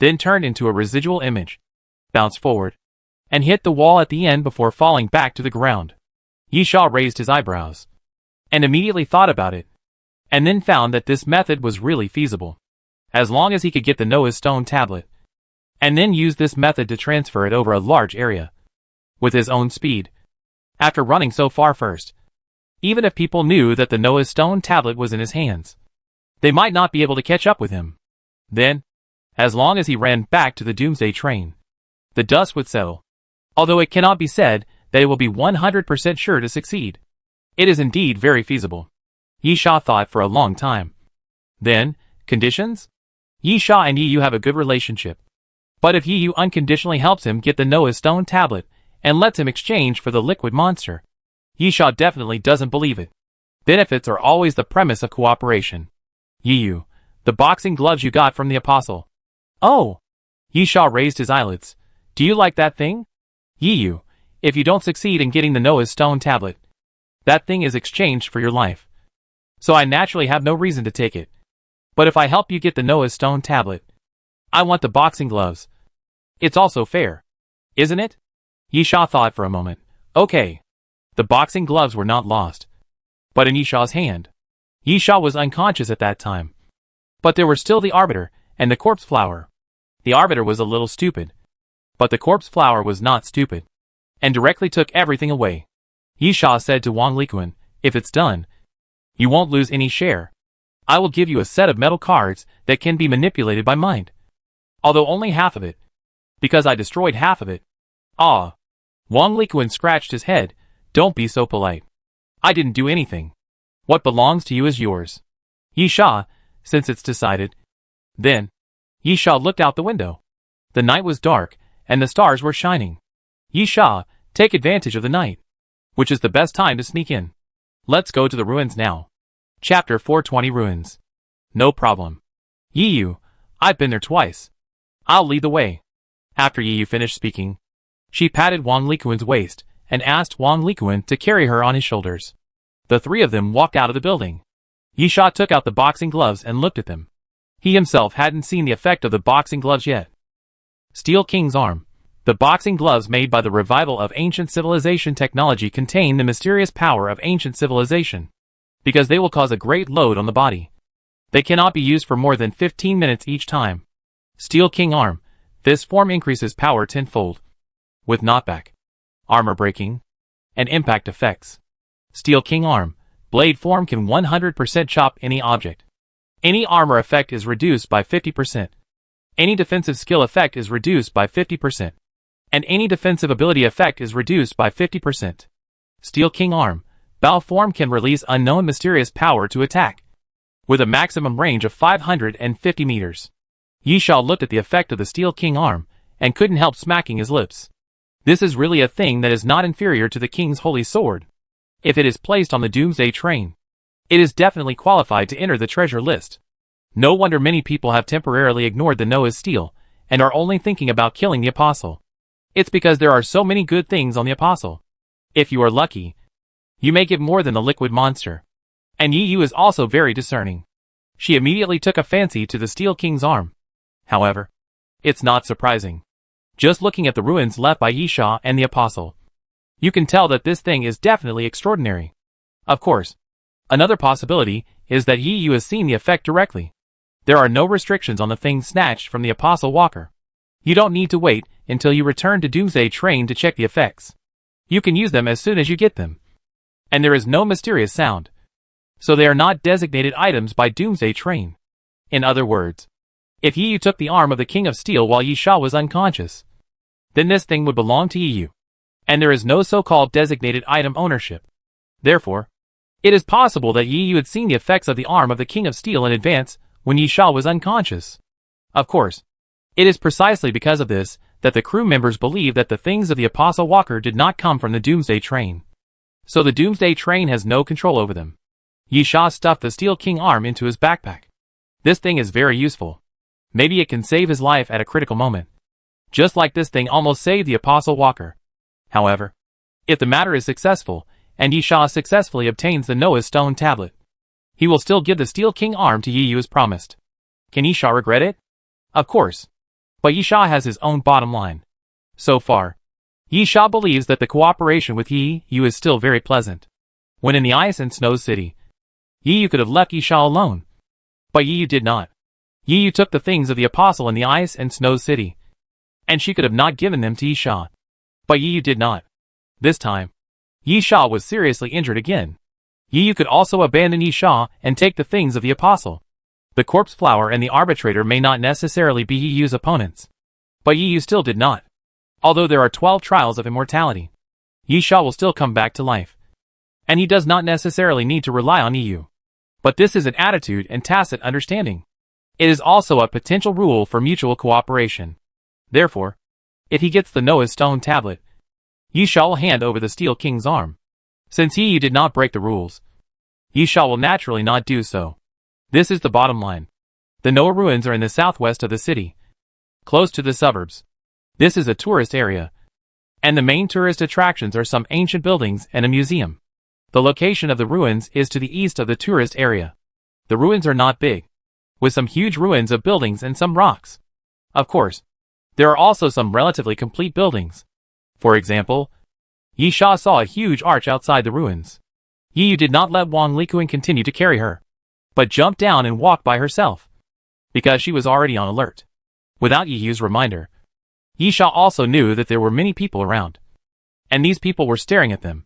then turned into a residual image, bounced forward, and hit the wall at the end before falling back to the ground. Yisha raised his eyebrows, and immediately thought about it, and then found that this method was really feasible, as long as he could get the Noah's stone tablet, and then use this method to transfer it over a large area, with his own speed, after running so far first. Even if people knew that the Noah's stone tablet was in his hands, they might not be able to catch up with him. Then, as long as he ran back to the Doomsday train, the dust would settle. Although it cannot be said that it will be 100% sure to succeed. It is indeed very feasible. Yisha thought for a long time. Then, conditions? Yisha and Yi have a good relationship. But if Yi unconditionally helps him get the Noah's stone tablet, and lets him exchange for the liquid monster, Yisha definitely doesn't believe it. Benefits are always the premise of cooperation. Yi, the boxing gloves you got from the apostle. Oh! Yisha raised his eyelids. Do you like that thing? Yi, if you don't succeed in getting the Noah's stone tablet, that thing is exchanged for your life. So I naturally have no reason to take it. But if I help you get the Noah's stone tablet, I want the boxing gloves. It's also fair, isn't it? Yisha thought for a moment. Okay. The boxing gloves were not lost, but in Yisha's hand. Yisha was unconscious at that time. But there were still the Arbiter and the corpse flower. The Arbiter was a little stupid, but the corpse flower was not stupid, and directly took everything away. Yisha said to Wang Likuan, if it's done, you won't lose any share. I will give you a set of metal cards that can be manipulated by mind. Although only half of it, because I destroyed half of it. Ah. Wang Likuan scratched his head. Don't be so polite. I didn't do anything. What belongs to you is yours. Yisha, since it's decided. Then, Yisha looked out the window. The night was dark, and the stars were shining. Yisha, take advantage of the night, which is the best time to sneak in. Let's go to the ruins now. Chapter 420 Ruins. No problem. Yi, I've been there twice. I'll lead the way. After Yi finished speaking, she patted Wang Likuan's waist, and asked Wang Likuan to carry her on his shoulders. The three of them walked out of the building. Yisha took out the boxing gloves and looked at them. He himself hadn't seen the effect of the boxing gloves yet. Steel King's Arm. The boxing gloves made by the revival of ancient civilization technology contain the mysterious power of ancient civilization, because they will cause a great load on the body. They cannot be used for more than 15 minutes each time. Steel King Arm. This form increases power tenfold, with knockback, armor breaking, and impact effects. Steel King Arm. Blade form can 100% chop any object. Any armor effect is reduced by 50%. Any defensive skill effect is reduced by 50%. And any defensive ability effect is reduced by 50%. Steel King Arm. Bow form can release unknown mysterious power to attack, with a maximum range of 550 meters. Yisha looked at the effect of the Steel King Arm, and couldn't help smacking his lips. This is really a thing that is not inferior to the King's Holy Sword. If it is placed on the Doomsday train, it is definitely qualified to enter the treasure list. No wonder many people have temporarily ignored the Noah's steel, and are only thinking about killing the Apostle. It's because there are so many good things on the Apostle. If you are lucky, you may get more than the liquid monster. And Yi is also very discerning. She immediately took a fancy to the Steel King's Arm. However, it's not surprising. Just looking at the ruins left by Yisha and the Apostle, You can tell that this thing is definitely extraordinary. Of course, another possibility is that Yi Yu has seen the effect directly. There are no restrictions on the things snatched from the Apostle Walker. You don't need to wait until you return to Doomsday Train to check the effects. You can use them as soon as you get them. And there is no mysterious sound. So they are not designated items by Doomsday Train. In other words, if Yi Yu took the arm of the King of Steel while Yi Sha was unconscious, then this thing would belong to Yi Yu. And there is no so-called designated item ownership. Therefore, it is possible that Yi Yu had seen the effects of the arm of the King of Steel in advance when Yi Sha was unconscious. Of course, it is precisely because of this that the crew members believe that the things of the Apostle Walker did not come from the Doomsday Train. So the Doomsday Train has no control over them. Yi Sha stuffed the Steel King arm into his backpack. This thing is very useful. Maybe it can save his life at a critical moment. Just like this thing almost saved the Apostle Walker. However, if the matter is successful, and Yi Sha successfully obtains the Noah's Stone Tablet, he will still give the Steel King arm to Yi Yu as promised. Can Yi Sha regret it? Of course. But Yi Sha has his own bottom line. So far, Yi Sha believes that the cooperation with Yi Yu is still very pleasant. When in the Ice and Snow City, Yi Yu could have left Yi Sha alone. But Yi Yu did not. Yi Yu took the things of the Apostle in the Ice and Snow City. And she could have not given them to Yi Sha. But Yi Yu did not. This time, Yi Sha was seriously injured again. Yi Yu could also abandon Yi Sha and take the things of the Apostle. The Corpse Flower and the Arbitrator may not necessarily be Yi Yu's opponents. But Yi Yu still did not. Although there are 12 trials of immortality, Yi Sha will still come back to life. And he does not necessarily need to rely on Yi Yu. But this is an attitude and tacit understanding. It is also a potential rule for mutual cooperation. Therefore, if he gets the Noah's Stone Tablet, Yi Sha will hand over the Steel King's arm. Since Yi Yu did not break the rules, Yi Sha will naturally not do so. This is the bottom line. The Noah ruins are in the southwest of the city, close to the suburbs. This is a tourist area, and the main tourist attractions are some ancient buildings and a museum. The location of the ruins is to the east of the tourist area. The ruins are not big, with some huge ruins of buildings and some rocks. Of course, there are also some relatively complete buildings. For example, Yi Sha saw a huge arch outside the ruins. Yi Yu did not let Wang Likuan continue to carry her, but jumped down and walked by herself, because she was already on alert. Without Yi Yu's reminder, Yi Sha also knew that there were many people around, and these people were staring at them.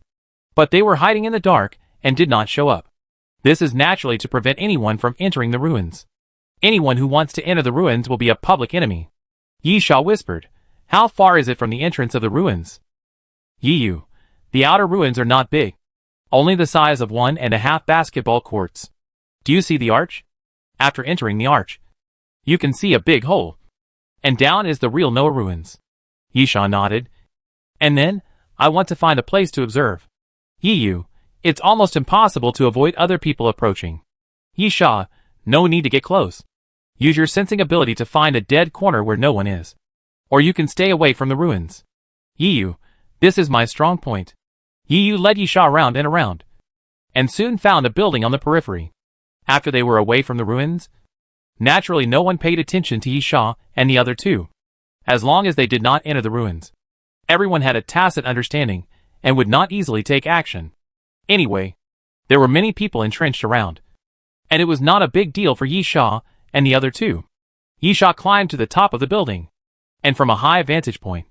But they were hiding in the dark and did not show up. This is naturally to prevent anyone from entering the ruins. Anyone who wants to enter the ruins will be a public enemy. Yi Sha whispered, "How far is it from the entrance of the ruins?" Yi Yu, "The outer ruins are not big. Only the size of 1.5 basketball courts. Do you see the arch? After entering the arch, you can see a big hole. And down is the real Noah ruins." Yi Sha nodded. "And then, I want to find a place to observe." Yi Yu, "It's almost impossible to avoid other people approaching." Yi Sha, "No need to get close. Use your sensing ability to find a dead corner where no one is. Or you can stay away from the ruins." Yi Yu, "This is my strong point." Yi Yu led Yi Sha around and around, and soon found a building on the periphery. After they were away from the ruins, naturally no one paid attention to Yi Sha and the other two, as long as they did not enter the ruins. Everyone had a tacit understanding, and would not easily take action. Anyway, there were many people entrenched around, and it was not a big deal for Yi Sha and the other two. Yi Sha climbed to the top of the building, and from a high vantage point,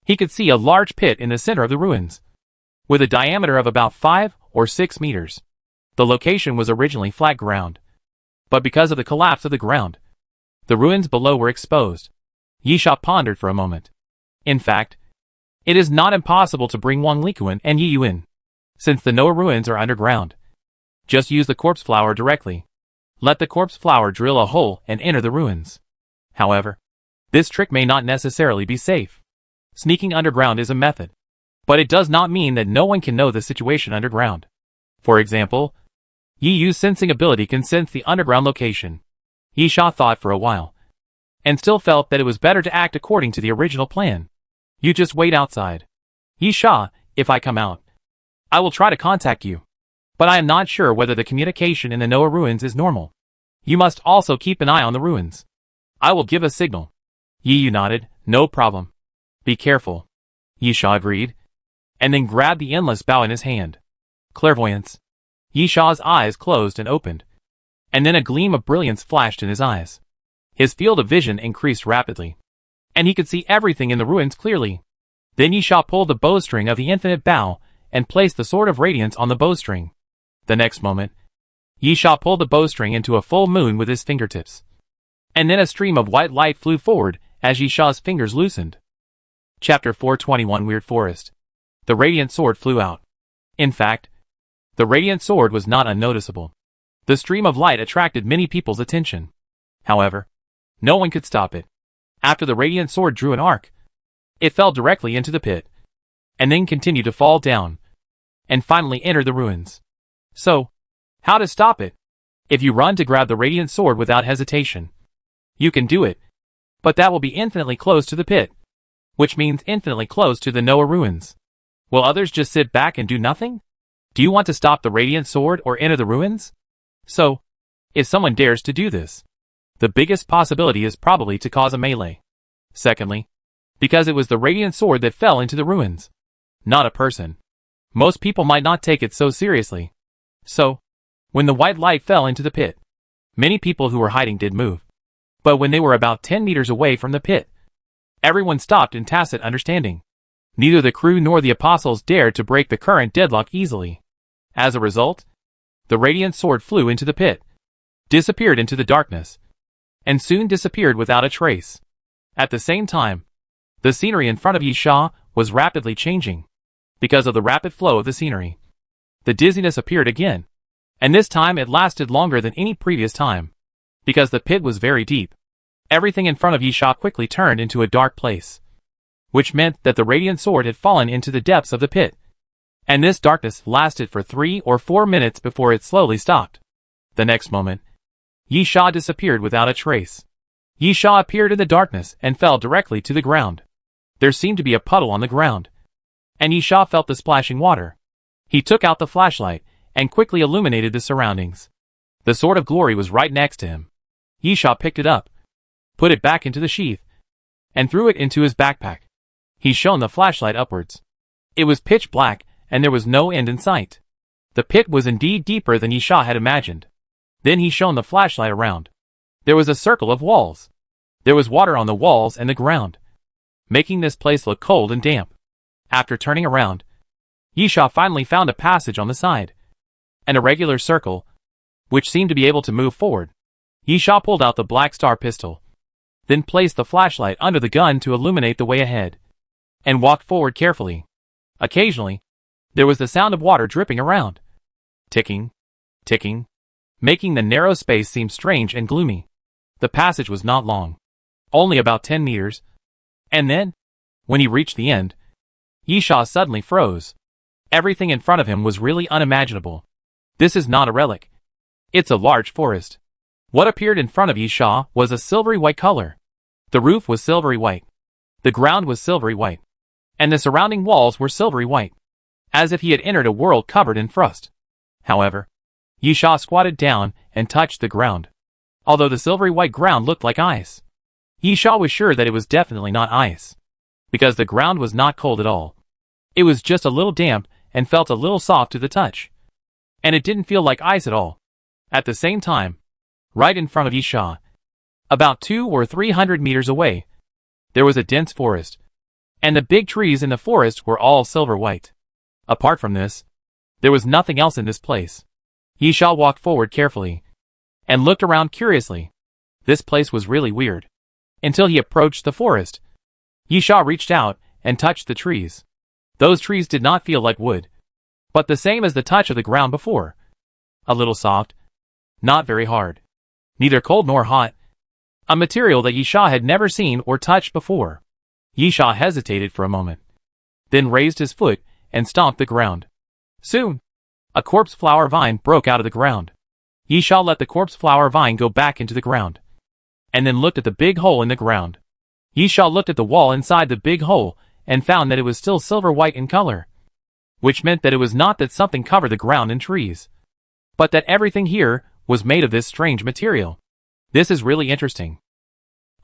he could see a large pit in the center of the ruins, with a diameter of about 5 or 6 meters. The location was originally flat ground, but because of the collapse of the ground, the ruins below were exposed. Yi Sha pondered for a moment. In fact, it is not impossible to bring Wang Likuan and Yi Yu in, since the Noah ruins are underground. Just use the Corpse Flower directly. Let the Corpse Flower drill a hole and enter the ruins. However, this trick may not necessarily be safe. Sneaking underground is a method, but it does not mean that no one can know the situation underground. For example, Yi Yu's sensing ability can sense the underground location. Yi Sha thought for a while, and still felt that it was better to act according to the original plan. "You just wait outside. Yi Sha, if I come out, I will try to contact you. But I am not sure whether the communication in the Noah ruins is normal. You must also keep an eye on the ruins. I will give a signal." Yi Yu nodded. "No problem. Be careful." Yi Sha agreed. and then grabbed the endless bow in his hand. Clairvoyance. Yishaw's eyes closed and opened, and then a gleam of brilliance flashed in his eyes. His field of vision increased rapidly, and he could see everything in the ruins clearly. Then Yishaw pulled the bowstring of the infinite bow and placed the sword of radiance on the bowstring. The next moment, Yishaw pulled the bowstring into a full moon with his fingertips, and then a stream of white light flew forward as Yishaw's fingers loosened. Chapter 421 Weird Forest. The radiant sword flew out. In fact, the radiant sword was not unnoticeable. The stream of light attracted many people's attention. However, no one could stop it. After the radiant sword drew an arc, it fell directly into the pit, and then continued to fall down, and finally entered the ruins. So, how to stop it? If you run to grab the radiant sword without hesitation, you can do it, but that will be infinitely close to the pit, which means infinitely close to the Noah ruins. Will others just sit back and do nothing? Do you want to stop the radiant sword or enter the ruins? So, if someone dares to do this, the biggest possibility is probably to cause a melee. Secondly, because it was the radiant sword that fell into the ruins, not a person. Most people might not take it so seriously. So, when the white light fell into the pit, many people who were hiding did move. But when they were about 10 meters away from the pit, everyone stopped in tacit understanding. Neither the crew nor the apostles dared to break the current deadlock easily. As a result, the radiant sword flew into the pit, disappeared into the darkness, and soon disappeared without a trace. At the same time, the scenery in front of Yishaw was rapidly changing. Because of the rapid flow of the scenery, the dizziness appeared again, and this time it lasted longer than any previous time. Because the pit was very deep, everything in front of Yishaw quickly turned into a dark place, which meant that the radiant sword had fallen into the depths of the pit, and this darkness lasted for 3 or 4 minutes before it slowly stopped. The next moment, Yishaw disappeared without a trace. Yishaw appeared in the darkness and fell directly to the ground. There seemed to be a puddle on the ground, and Yishaw felt the splashing water. He took out the flashlight and quickly illuminated the surroundings. The sword of glory was right next to him. Yishaw picked it up, put it back into the sheath, and threw it into his backpack. He shone the flashlight upwards. It was pitch black, and there was no end in sight. The pit was indeed deeper than Yishaw had imagined. Then he shone the flashlight around. There was a circle of walls. There was water on the walls and the ground, making this place look cold and damp. After turning around, Yishaw finally found a passage on the side, an irregular circle, which seemed to be able to move forward. Yishaw pulled out the Black Star pistol, then placed the flashlight under the gun to illuminate the way ahead, and walked forward carefully. Occasionally, there was the sound of water dripping around. Ticking, ticking, making the narrow space seem strange and gloomy. The passage was not long, only about 10 meters, and then, when he reached the end, Yishaw suddenly froze. Everything in front of him was really unimaginable. This is not a relic. It's a large forest. What appeared in front of Yishaw was a silvery white color. The roof was silvery white. The ground was silvery white. And the surrounding walls were silvery white, as if he had entered a world covered in frost. However, Yishaw squatted down and touched the ground. Although the silvery white ground looked like ice, Yishaw was sure that it was definitely not ice, because the ground was not cold at all. It was just a little damp and felt a little soft to the touch. And it didn't feel like ice at all. At the same time, right in front of Yishaw, about 200 or 300 meters away, there was a dense forest, and the big trees in the forest were all silver white. Apart from this, there was nothing else in this place. Yishaw walked forward carefully, and looked around curiously. This place was really weird. Until he approached the forest, Yishaw reached out and touched the trees. Those trees did not feel like wood, but the same as the touch of the ground before. A little soft, not very hard, neither cold nor hot. A material that Yishaw had never seen or touched before. Yishaw hesitated for a moment, then raised his foot and stomped the ground. Soon, a corpse flower vine broke out of the ground. Yishaw let the corpse flower vine go back into the ground, and then looked at the big hole in the ground. Yishaw looked at the wall inside the big hole and found that it was still silver white in color, which meant that it was not that something covered the ground and trees, but that everything here was made of this strange material. This is really interesting.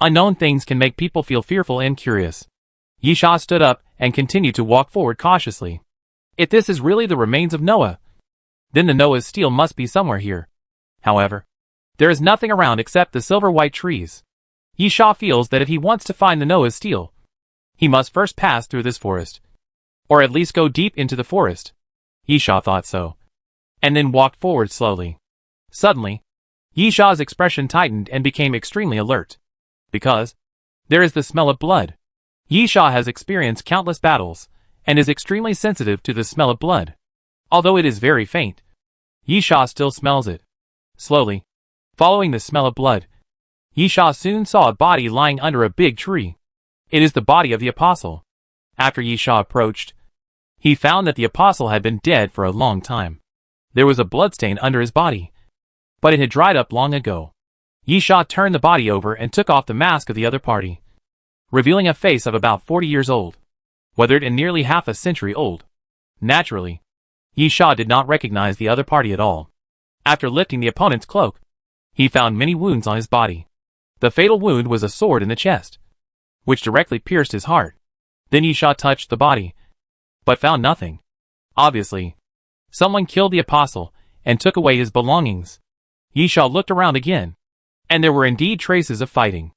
Unknown things can make people feel fearful and curious. Yishaw stood up and continued to walk forward cautiously. If this is really the remains of Noah, then the Noah's steel must be somewhere here. However, there is nothing around except the silver-white trees. Yisha feels that if he wants to find the Noah's steel, he must first pass through this forest. Or at least go deep into the forest. Yisha thought so. And then walked forward slowly. Suddenly, Yisha's expression tightened and became extremely alert. Because there is the smell of blood. Yisha has experienced countless battles, and is extremely sensitive to the smell of blood. Although it is very faint, Yisha still smells it. Slowly, following the smell of blood, Yisha soon saw a body lying under a big tree. It is the body of the apostle. After Yisha approached, he found that the apostle had been dead for a long time. There was a bloodstain under his body, but it had dried up long ago. Yisha turned the body over and took off the mask of the other party, revealing a face of about 40 years old, weathered and nearly half a century old. Naturally, Yisha did not recognize the other party at all. After lifting the opponent's cloak, he found many wounds on his body. The fatal wound was a sword in the chest, which directly pierced his heart. Then Yisha touched the body, but found nothing. Obviously, someone killed the apostle and took away his belongings. Yisha looked around again, and there were indeed traces of fighting.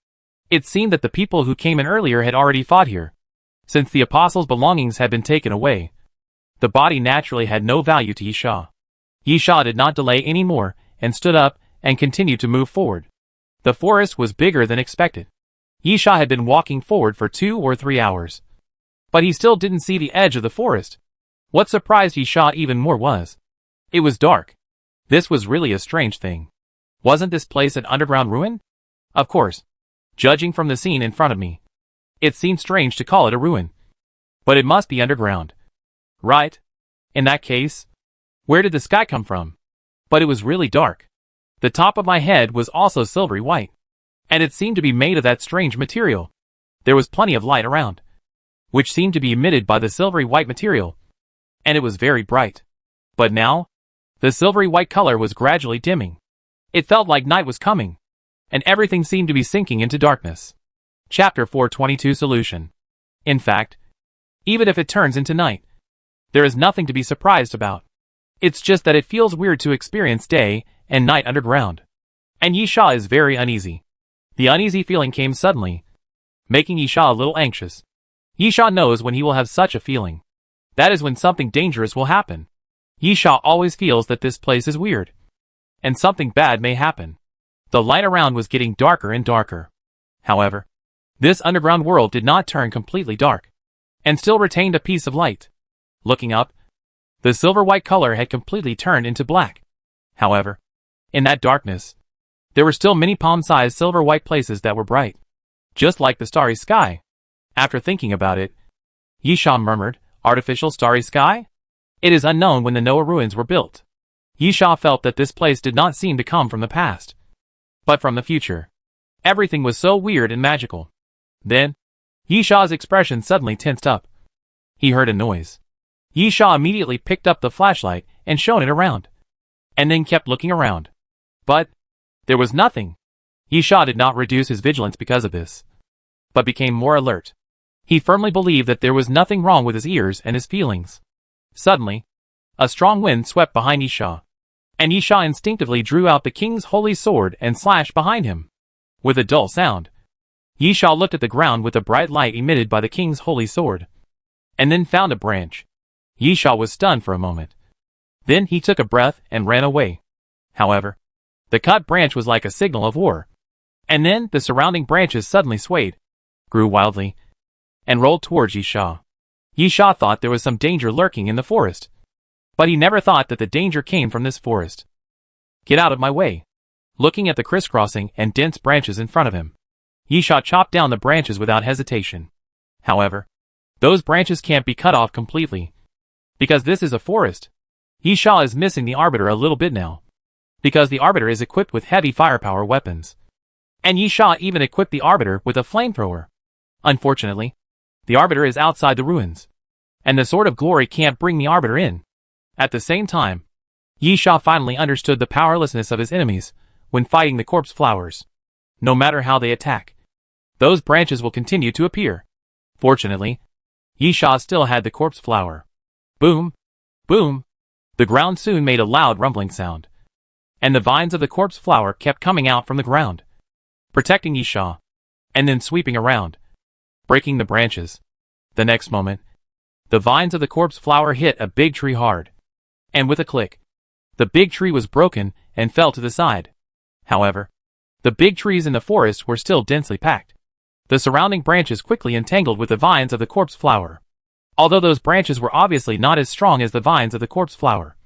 It seemed that the people who came in earlier had already fought here. Since the apostle's belongings had been taken away, the body naturally had no value to Yisha. Yisha did not delay any more and stood up and continued to move forward. The forest was bigger than expected. Yisha had been walking forward for 2 or 3 hours, but he still didn't see the edge of the forest. What surprised Yisha even more was, it was dark. This was really a strange thing. Wasn't this place an underground ruin? Of course, judging from the scene in front of me, it seemed strange to call it a ruin. But it must be underground. Right? In that case, where did the sky come from? But it was really dark. The top of my head was also silvery white, and it seemed to be made of that strange material. There was plenty of light around, which seemed to be emitted by the silvery white material, and it was very bright. But now, the silvery white color was gradually dimming. It felt like night was coming, and everything seemed to be sinking into darkness. Chapter 422 Solution. In fact, even if it turns into night, there is nothing to be surprised about. It's just that it feels weird to experience day and night underground. And Yisha is very uneasy. The uneasy feeling came suddenly, making Yisha a little anxious. Yisha knows when he will have such a feeling. That is when something dangerous will happen. Yisha always feels that this place is weird, and something bad may happen. The light around was getting darker and darker. However, this underground world did not turn completely dark, and still retained a piece of light. Looking up, the silver-white color had completely turned into black. However, in that darkness, there were still many palm-sized silver-white places that were bright, just like the starry sky. After thinking about it, Yisha murmured, "Artificial starry sky? It is unknown when the Noah ruins were built." Yisha felt that this place did not seem to come from the past, but from the future. Everything was so weird and magical. Then, Yisha's expression suddenly tensed up. He heard a noise. Yisha immediately picked up the flashlight and shone it around, and then kept looking around. But there was nothing. Yisha did not reduce his vigilance because of this, but became more alert. He firmly believed that there was nothing wrong with his ears and his feelings. Suddenly, a strong wind swept behind Yisha, and Yisha instinctively drew out the king's holy sword and slashed behind him. With a dull sound, Yisha looked at the ground with the bright light emitted by the king's holy sword, and then found a branch. Yisha was stunned for a moment. Then he took a breath and ran away. However, the cut branch was like a signal of war. And then the surrounding branches suddenly swayed, grew wildly, and rolled towards Yisha. Yisha thought there was some danger lurking in the forest, but he never thought that the danger came from this forest. "Get out of my way." Looking at the crisscrossing and dense branches in front of him, Yisha chopped down the branches without hesitation. However, those branches can't be cut off completely, because this is a forest. Yisha is missing the Arbiter a little bit now, because the Arbiter is equipped with heavy firepower weapons. And Yisha even equipped the Arbiter with a flamethrower. Unfortunately, the Arbiter is outside the ruins, and the Sword of Glory can't bring the Arbiter in. At the same time, Yisha finally understood the powerlessness of his enemies when fighting the corpse flowers. No matter how they attack, those branches will continue to appear. Fortunately, Yisha still had the corpse flower. Boom! Boom! The ground soon made a loud rumbling sound. And the vines of the corpse flower kept coming out from the ground, protecting Yisha, and then sweeping around, breaking the branches. The next moment, the vines of the corpse flower hit a big tree hard. And with a click, the big tree was broken and fell to the side. However, the big trees in the forest were still densely packed. The surrounding branches quickly entangled with the vines of the corpse flower. Although those branches were obviously not as strong as the vines of the corpse flower,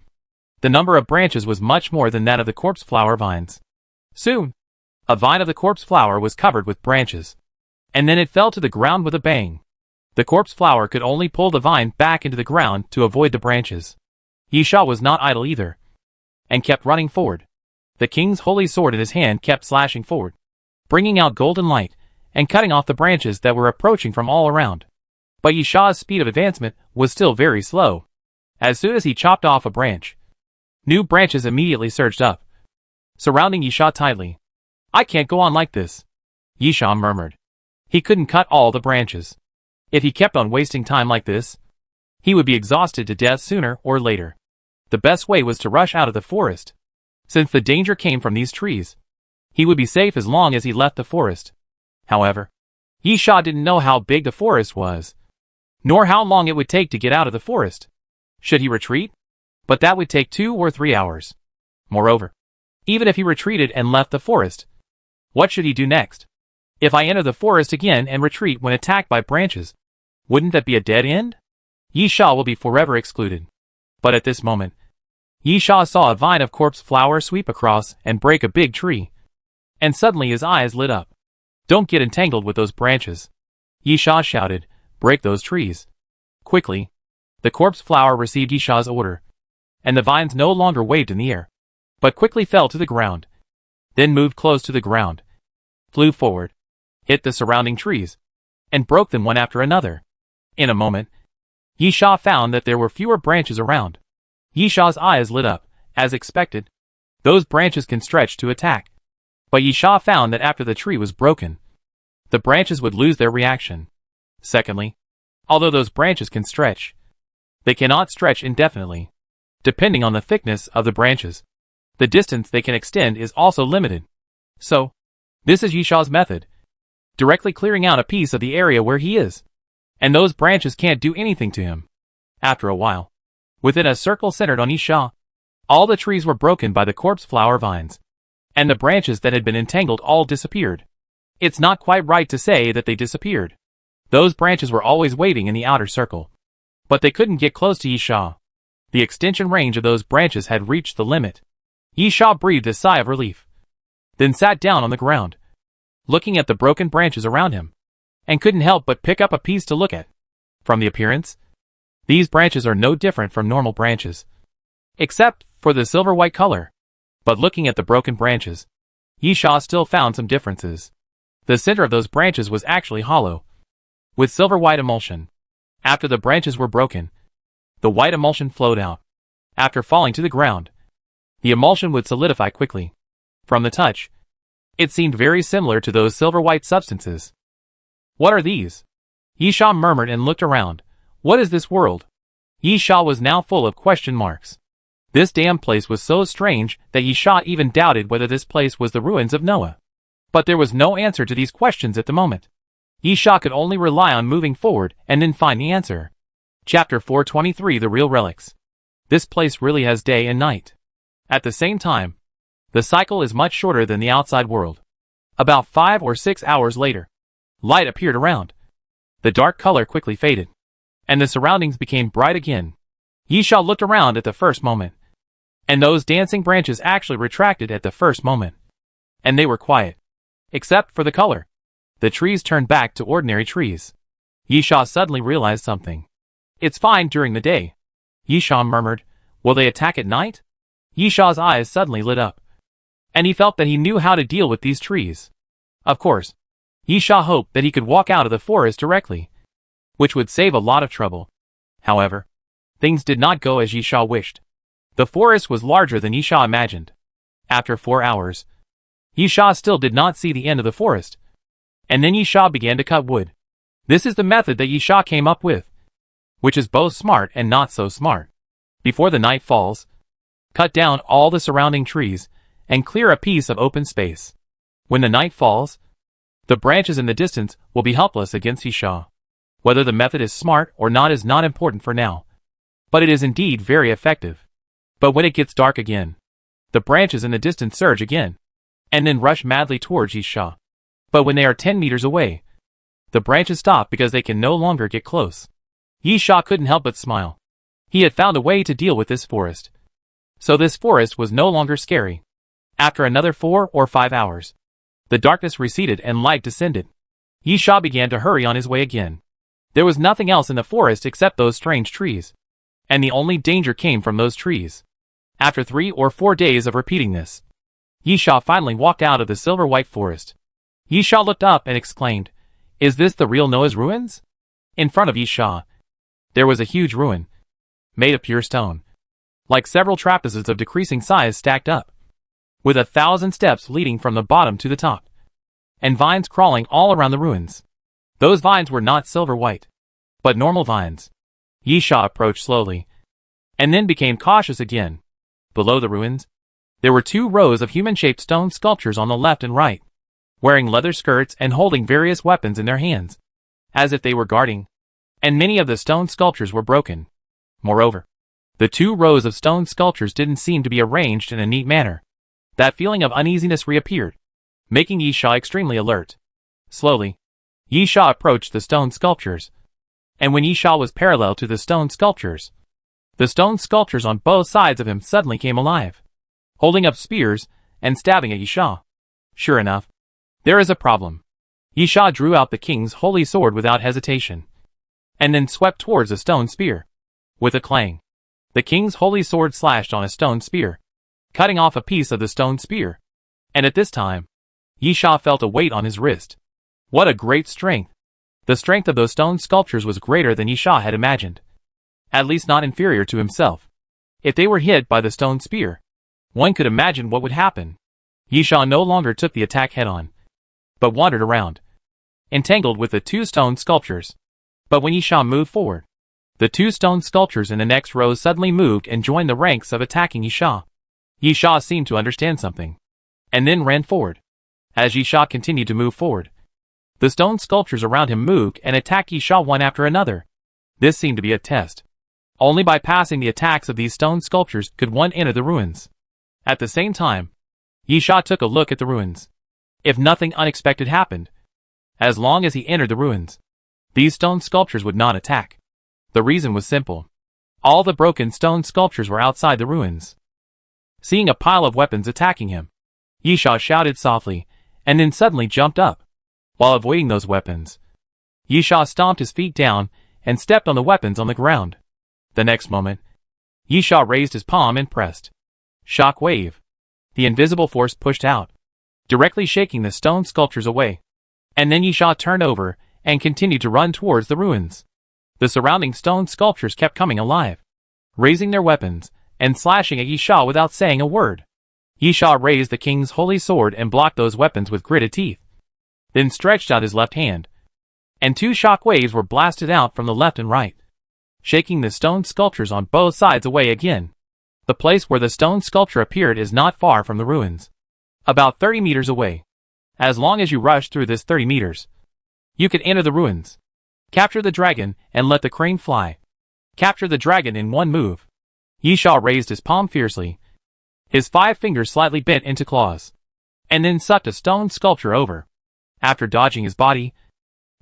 the number of branches was much more than that of the corpse flower vines. Soon, a vine of the corpse flower was covered with branches, and then it fell to the ground with a bang. The corpse flower could only pull the vine back into the ground to avoid the branches. Yisha was not idle either, and kept running forward. The king's holy sword in his hand kept slashing forward, bringing out golden light, and cutting off the branches that were approaching from all around. But Yisha's speed of advancement was still very slow. As soon as he chopped off a branch, new branches immediately surged up, surrounding Yisha tightly. "I can't go on like this," Yisha murmured. He couldn't cut all the branches. If he kept on wasting time like this, he would be exhausted to death sooner or later. The best way was to rush out of the forest. Since the danger came from these trees, he would be safe as long as he left the forest. However, Yisha didn't know how big the forest was, nor how long it would take to get out of the forest. Should he retreat? But that would take 2 or 3 hours. Moreover, even if he retreated and left the forest, what should he do next? If I enter the forest again and retreat when attacked by branches, wouldn't that be a dead end? Yisha will be forever excluded. But at this moment, Yisha saw a vine of corpse flower sweep across and break a big tree. And suddenly his eyes lit up. "Don't get entangled with those branches," Yisha shouted. "Break those trees." Quickly, the corpse flower received Yisha's order, and the vines no longer waved in the air, but quickly fell to the ground, then moved close to the ground, flew forward, hit the surrounding trees, and broke them one after another. In a moment, Yisha found that there were fewer branches around. Yisha's eyes lit up. As expected, those branches can stretch to attack. But Yisha found that after the tree was broken, the branches would lose their reaction. Secondly, although those branches can stretch, they cannot stretch indefinitely. Depending on the thickness of the branches, the distance they can extend is also limited. So, this is Yisha's method, directly clearing out a piece of the area where he is, and those branches can't do anything to him. After a while, within a circle centered on Yisha, all the trees were broken by the corpse flower vines, and the branches that had been entangled all disappeared. It's not quite right to say that they disappeared. Those branches were always waiting in the outer circle, but they couldn't get close to Yisha. The extension range of those branches had reached the limit. Yisha breathed a sigh of relief, then sat down on the ground, looking at the broken branches around him, and couldn't help but pick up a piece to look at. From the appearance, these branches are no different from normal branches, except for the silver-white color. But looking at the broken branches, Yisha still found some differences. The center of those branches was actually hollow, with silver-white emulsion. After the branches were broken, the white emulsion flowed out. After falling to the ground, the emulsion would solidify quickly. From the touch, it seemed very similar to those silver-white substances. "What are these?" Yisha murmured and looked around. "What is this world?" Yisha was now full of question marks. This damn place was so strange that Yisha even doubted whether this place was the ruins of Noah. But there was no answer to these questions at the moment. Yisha could only rely on moving forward and then find the answer. Chapter 423: The Real Relics. This place really has day and night. At the same time, the cycle is much shorter than the outside world. About 5 or 6 hours later, light appeared around. The dark color quickly faded, and the surroundings became bright again. Yisha looked around at the first moment, and those dancing branches actually retracted at the first moment. And they were quiet, except for the color. The trees turned back to ordinary trees. Yisha suddenly realized something. "It's fine during the day," Yisha murmured. "Will they attack at night?" Yisha's eyes suddenly lit up, and he felt that he knew how to deal with these trees. Of course, Yisha hoped that he could walk out of the forest directly, which would save a lot of trouble. However, things did not go as Yisha wished. The forest was larger than Yisha imagined. After 4 hours, Yisha still did not see the end of the forest. And then Yisha began to cut wood. This is the method that Yisha came up with, which is both smart and not so smart. Before the night falls, cut down all the surrounding trees and clear a piece of open space. When the night falls, the branches in the distance will be helpless against Isha. Whether the method is smart or not is not important for now, but it is indeed very effective. But when it gets dark again, the branches in the distance surge again, and then rush madly towards Isha. But when they are 10 meters away, the branches stop because they can no longer get close. Isha couldn't help but smile. He had found a way to deal with this forest. So this forest was no longer scary. After another 4 or 5 hours, the darkness receded and light descended. Isha began to hurry on his way again. There was nothing else in the forest except those strange trees. And the only danger came from those trees. After 3 or 4 days of repeating this, Isha finally walked out of the silver-white forest. Isha looked up and exclaimed, "Is this the real Noah's ruins?" In front of Isha, there was a huge ruin, made of pure stone, like several trapezoids of decreasing size stacked up, with 1,000 steps leading from the bottom to the top, and vines crawling all around the ruins. Those vines were not silver-white, but normal vines. Isha approached slowly, and then became cautious again. Below the ruins, there were 2 rows of human-shaped stone sculptures on the left and right, wearing leather skirts and holding various weapons in their hands, as if they were guarding, and many of the stone sculptures were broken. Moreover, the 2 rows of stone sculptures didn't seem to be arranged in a neat manner. That feeling of uneasiness reappeared, making Isha extremely alert. Slowly, Isha approached the stone sculptures, and when Isha was parallel to the stone sculptures on both sides of him suddenly came alive, holding up spears and stabbing at Isha. Sure enough, there is a problem. Isha drew out the king's holy sword without hesitation, and then swept towards a stone spear. With a clang, the king's holy sword slashed on a stone spear, cutting off a piece of the stone spear. And at this time, Isha felt a weight on his wrist. What a great strength! The strength of those stone sculptures was greater than Isha had imagined. At least not inferior to himself. If they were hit by the stone spear, one could imagine what would happen. Isha no longer took the attack head-on, but wandered around, entangled with the 2 stone sculptures. But when Isha moved forward, the 2 stone sculptures in the next row suddenly moved and joined the ranks of attacking Isha. Isha seemed to understand something, and then ran forward. As Isha continued to move forward, the stone sculptures around him moved and attacked Isha one after another. This seemed to be a test. Only by passing the attacks of these stone sculptures could one enter the ruins. At the same time, Isha took a look at the ruins. If nothing unexpected happened, as long as he entered the ruins, these stone sculptures would not attack. The reason was simple. All the broken stone sculptures were outside the ruins. Seeing a pile of weapons attacking him, Isha shouted softly, and then suddenly jumped up. While avoiding those weapons, Isha stomped his feet down and stepped on the weapons on the ground. The next moment, Isha raised his palm and pressed. Shock wave. The invisible force pushed out, directly shaking the stone sculptures away. And then Isha turned over and continued to run towards the ruins. The surrounding stone sculptures kept coming alive, raising their weapons and slashing at Isha without saying a word. Isha raised the king's holy sword and blocked those weapons with gritted teeth, then stretched out his left hand, and 2 shock waves were blasted out from the left and right, shaking the stone sculptures on both sides away again. The place where the stone sculpture appeared is not far from the ruins, about 30 meters away. As long as you rush through this 30 meters, you can enter the ruins. Capture the dragon and let the crane fly. Capture the dragon in one move. Isha raised his palm fiercely, his 5 fingers slightly bent into claws, and then sucked a stone sculpture over. After dodging his body,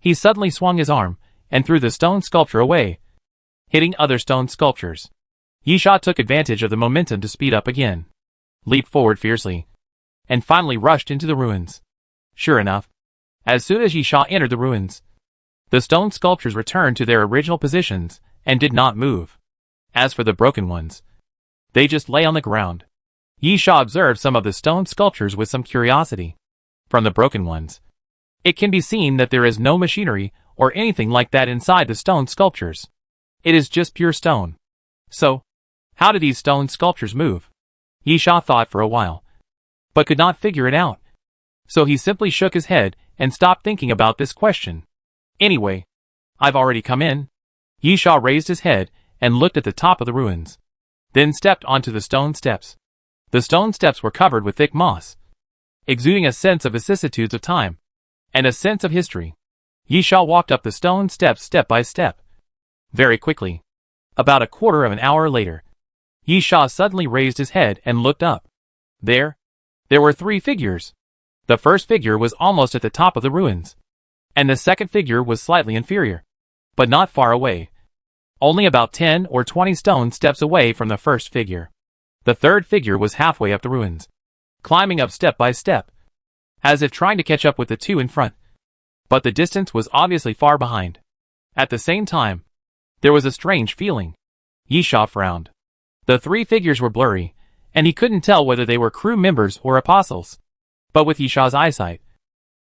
he suddenly swung his arm and threw the stone sculpture away, hitting other stone sculptures. Isha took advantage of the momentum to speed up again, leaped forward fiercely, and finally rushed into the ruins. Sure enough, as soon as Isha entered the ruins, the stone sculptures returned to their original positions and did not move. As for the broken ones, they just lay on the ground. Isha observed some of the stone sculptures with some curiosity. From the broken ones, it can be seen that there is no machinery or anything like that inside the stone sculptures. It is just pure stone. So, how do these stone sculptures move? Isha thought for a while, but could not figure it out. So he simply shook his head and stopped thinking about this question. Anyway, I've already come in. Isha raised his head and looked at the top of the ruins. then stepped onto the stone steps. The stone steps were covered with thick moss, exuding a sense of vicissitudes of time, and a sense of history. Yisha walked up the stone steps step by step, very quickly. About a quarter of an hour later, Yisha suddenly raised his head and looked up. There were 3 figures. The first figure was almost at the top of the ruins, and the second figure was slightly inferior, but not far away, only about 10 or 20 stone steps away from the first figure. The third figure was halfway up the ruins, climbing up step by step, as if trying to catch up with the 2 in front, but the distance was obviously far behind. At the same time, there was a strange feeling. Yisha frowned. The 3 figures were blurry, and he couldn't tell whether they were crew members or apostles. But with Yisha's eyesight,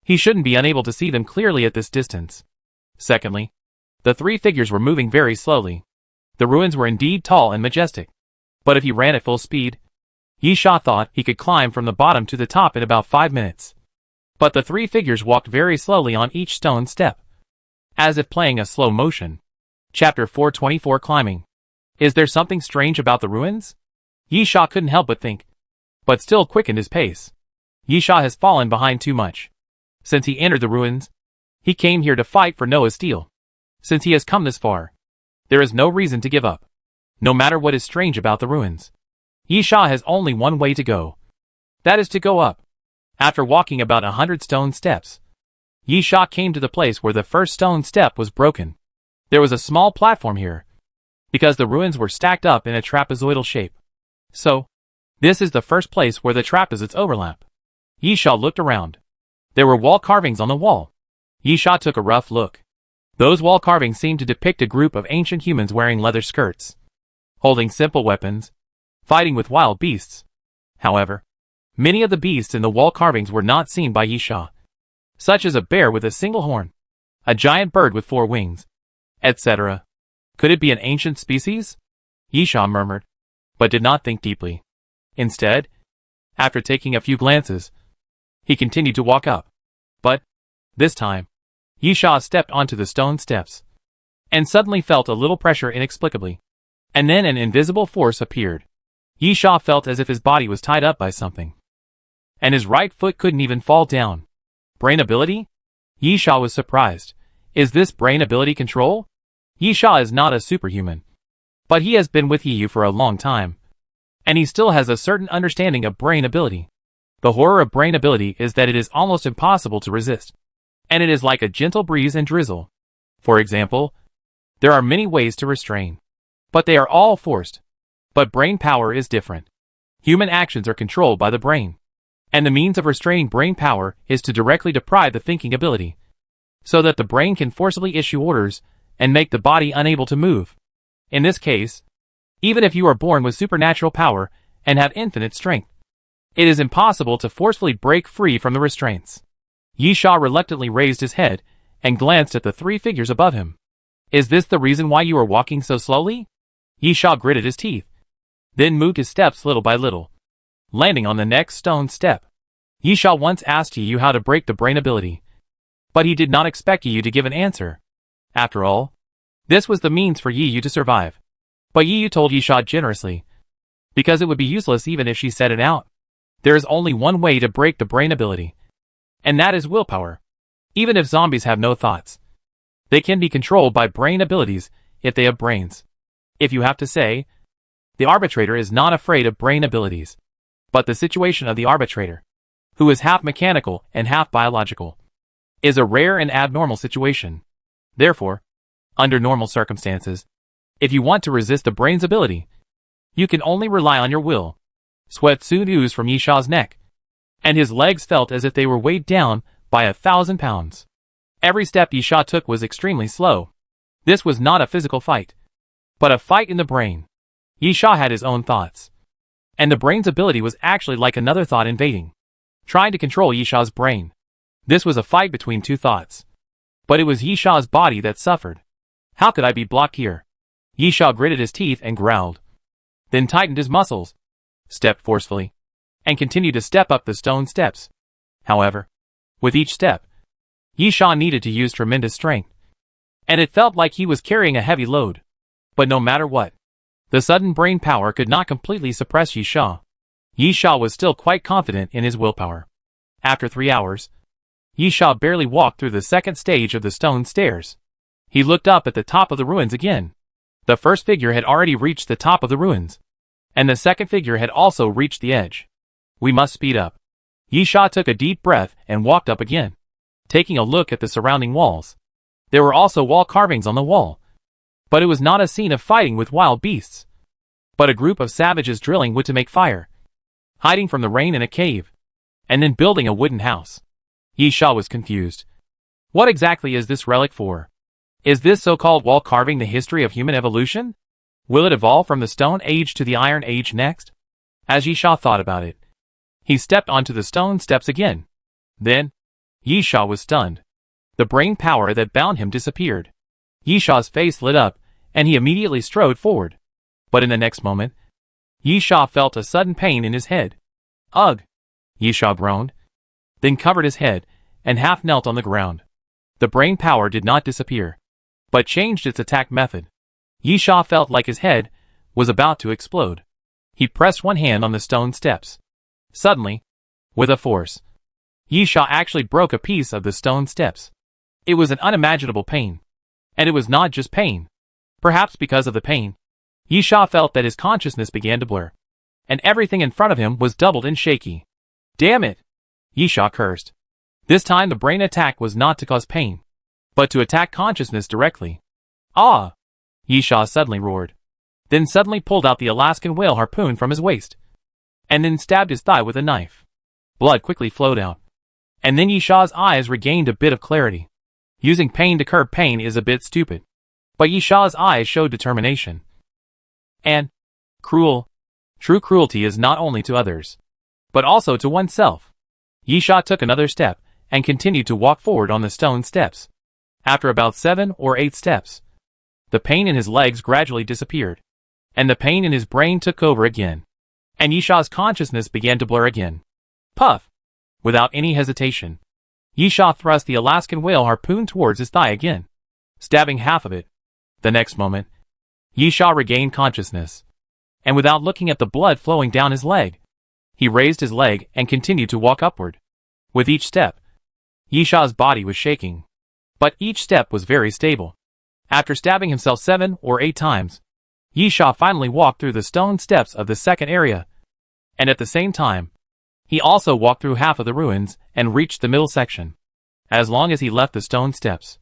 he shouldn't be unable to see them clearly at this distance. Secondly, the 3 figures were moving very slowly. The ruins were indeed tall and majestic, but if he ran at full speed, Yisha thought he could climb from the bottom to the top in about 5 minutes. But the 3 figures walked very slowly on each stone step, as if playing a slow motion. Chapter 424 Climbing. Is there something strange about the ruins? Yisha couldn't help but think, but still quickened his pace. Yisha has fallen behind too much. Since he entered the ruins, he came here to fight for Noah's steel. Since he has come this far, there is no reason to give up, no matter what is strange about the ruins. Yisha has only one way to go. That is to go up. After walking about 100 stone steps, Yisha came to the place where the first stone step was broken. There was a small platform here, because the ruins were stacked up in a trapezoidal shape. So, this is the first place where the trapezoids overlap. Yisha looked around. There were wall carvings on the wall. Yisha took a rough look. Those wall carvings seemed to depict a group of ancient humans wearing leather skirts, holding simple weapons, fighting with wild beasts. However, many of the beasts in the wall carvings were not seen by Yisha, such as a bear with a single horn, a giant bird with 4 wings, etc. Could it be an ancient species? Yisha murmured, but did not think deeply. Instead, after taking a few glances, he continued to walk up. But, this time, Yisha stepped onto the stone steps, and suddenly felt a little pressure inexplicably. And then an invisible force appeared. Yisha felt as if his body was tied up by something, and his right foot couldn't even fall down. Brain ability? Yisha was surprised. Is this brain ability control? Yisha is not a superhuman, but he has been with Yu for a long time, and he still has a certain understanding of brain ability. The horror of brain ability is that it is almost impossible to resist, and it is like a gentle breeze and drizzle. For example, there are many ways to restrain, but they are all forced. But brain power is different. Human actions are controlled by the brain, and the means of restraining brain power is to directly deprive the thinking ability, so that the brain can forcibly issue orders and make the body unable to move. In this case, even if you are born with supernatural power and have infinite strength, it is impossible to forcefully break free from the restraints. Yisha reluctantly raised his head and glanced at the 3 figures above him. Is this the reason why you are walking so slowly? Yisha gritted his teeth, then moved his steps little by little, landing on the next stone step. Yisha once asked Yu how to break the brain ability, but he did not expect Yu to give an answer. After all, this was the means for Yu to survive. But Yu told Yisha generously, because it would be useless even if she said it out. There is only one way to break the brain ability, and that is willpower. Even if zombies have no thoughts, they can be controlled by brain abilities if they have brains. If you have to say, the arbitrator is not afraid of brain abilities, but the situation of the arbitrator, who is half mechanical and half biological, is a rare and abnormal situation. Therefore, under normal circumstances, if you want to resist the brain's ability, you can only rely on your will. Sweat soon oozed from Yisha's neck, and his legs felt as if they were weighed down by 1,000 pounds. Every step Yisha took was extremely slow. This was not a physical fight, but a fight in the brain. Yisha had his own thoughts, and the brain's ability was actually like another thought invading, trying to control Yisha's brain. This was a fight between 2 thoughts, but it was Yisha's body that suffered. How could I be blocked here? Yisha gritted his teeth and growled, then tightened his muscles, stepped forcefully, and continued to step up the stone steps. However, with each step, Yisha needed to use tremendous strength, and it felt like he was carrying a heavy load. But no matter what, The sudden brain power could not completely suppress Yisha. Yisha was still quite confident in his willpower. After 3 hours, Yisha barely walked through the second stage of the stone stairs. He looked up at the top of the ruins again. The first figure had already reached the top of the ruins, and the second figure had also reached the edge. We must speed up. Yisha took a deep breath and walked up again, taking a look at the surrounding walls. There were also wall carvings on the wall, but it was not a scene of fighting with wild beasts, but a group of savages drilling wood to make fire, hiding from the rain in a cave, and then building a wooden house. Yisha was confused. What exactly is this relic for? Is this so-called wall carving the history of human evolution? Will it evolve from the Stone Age to the Iron Age next? As Yisha thought about it, he stepped onto the stone steps again. Then, Yisha was stunned. The brain power that bound him disappeared. Yisha's face lit up, and he immediately strode forward. But in the next moment, Yisha felt a sudden pain in his head. Ugh! Yisha groaned, then covered his head, and half knelt on the ground. The brain power did not disappear, but changed its attack method. Yisha felt like his head was about to explode. He pressed one hand on the stone steps. Suddenly, with a force, Yisha actually broke a piece of the stone steps. It was an unimaginable pain. And it was not just pain. Perhaps because of the pain, Yisha felt that his consciousness began to blur, and everything in front of him was doubled and shaky. Damn it! Yisha cursed. This time the brain attack was not to cause pain, but to attack consciousness directly. Ah! Yisha suddenly roared, then suddenly pulled out the Alaskan whale harpoon from his waist, and then stabbed his thigh with a knife. Blood quickly flowed out, and then Yisha's eyes regained a bit of clarity. Using pain to curb pain is a bit stupid, but Yisha's eyes showed determination. And cruel. True cruelty is not only to others, but also to oneself. Yisha took another step, and continued to walk forward on the stone steps. After about 7 or 8 steps, the pain in his legs gradually disappeared, and the pain in his brain took over again, and Yisha's consciousness began to blur again. Puff! Without any hesitation, Yisha thrust the Alaskan whale harpoon towards his thigh again, stabbing half of it. The next moment, Yisha regained consciousness, and without looking at the blood flowing down his leg, he raised his leg and continued to walk upward. With each step, Yisha's body was shaking, but each step was very stable. After stabbing himself 7 or 8 times, Yisha finally walked through the stone steps of the second area, and at the same time, he also walked through half of the ruins and reached the middle section. As long as he left the stone steps,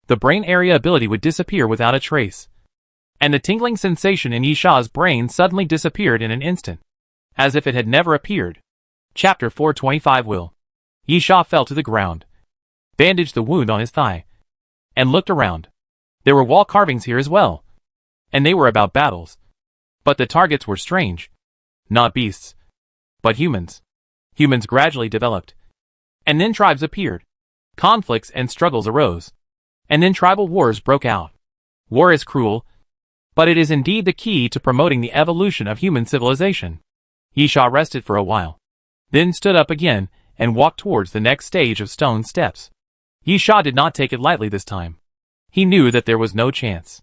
the brain area ability would disappear without a trace, and the tingling sensation in Yisha's brain suddenly disappeared in an instant, as if it had never appeared. Chapter 425 Will. Yisha fell to the ground, bandaged the wound on his thigh, and looked around. There were wall carvings here as well, and they were about battles. But the targets were strange. Not beasts, but humans. Humans gradually developed, and then tribes appeared. Conflicts and struggles arose, and then tribal wars broke out. War is cruel, but it is indeed the key to promoting the evolution of human civilization. Yisha rested for a while, then stood up again and walked towards the next stage of stone steps. Yisha did not take it lightly this time. He knew that there was no chance.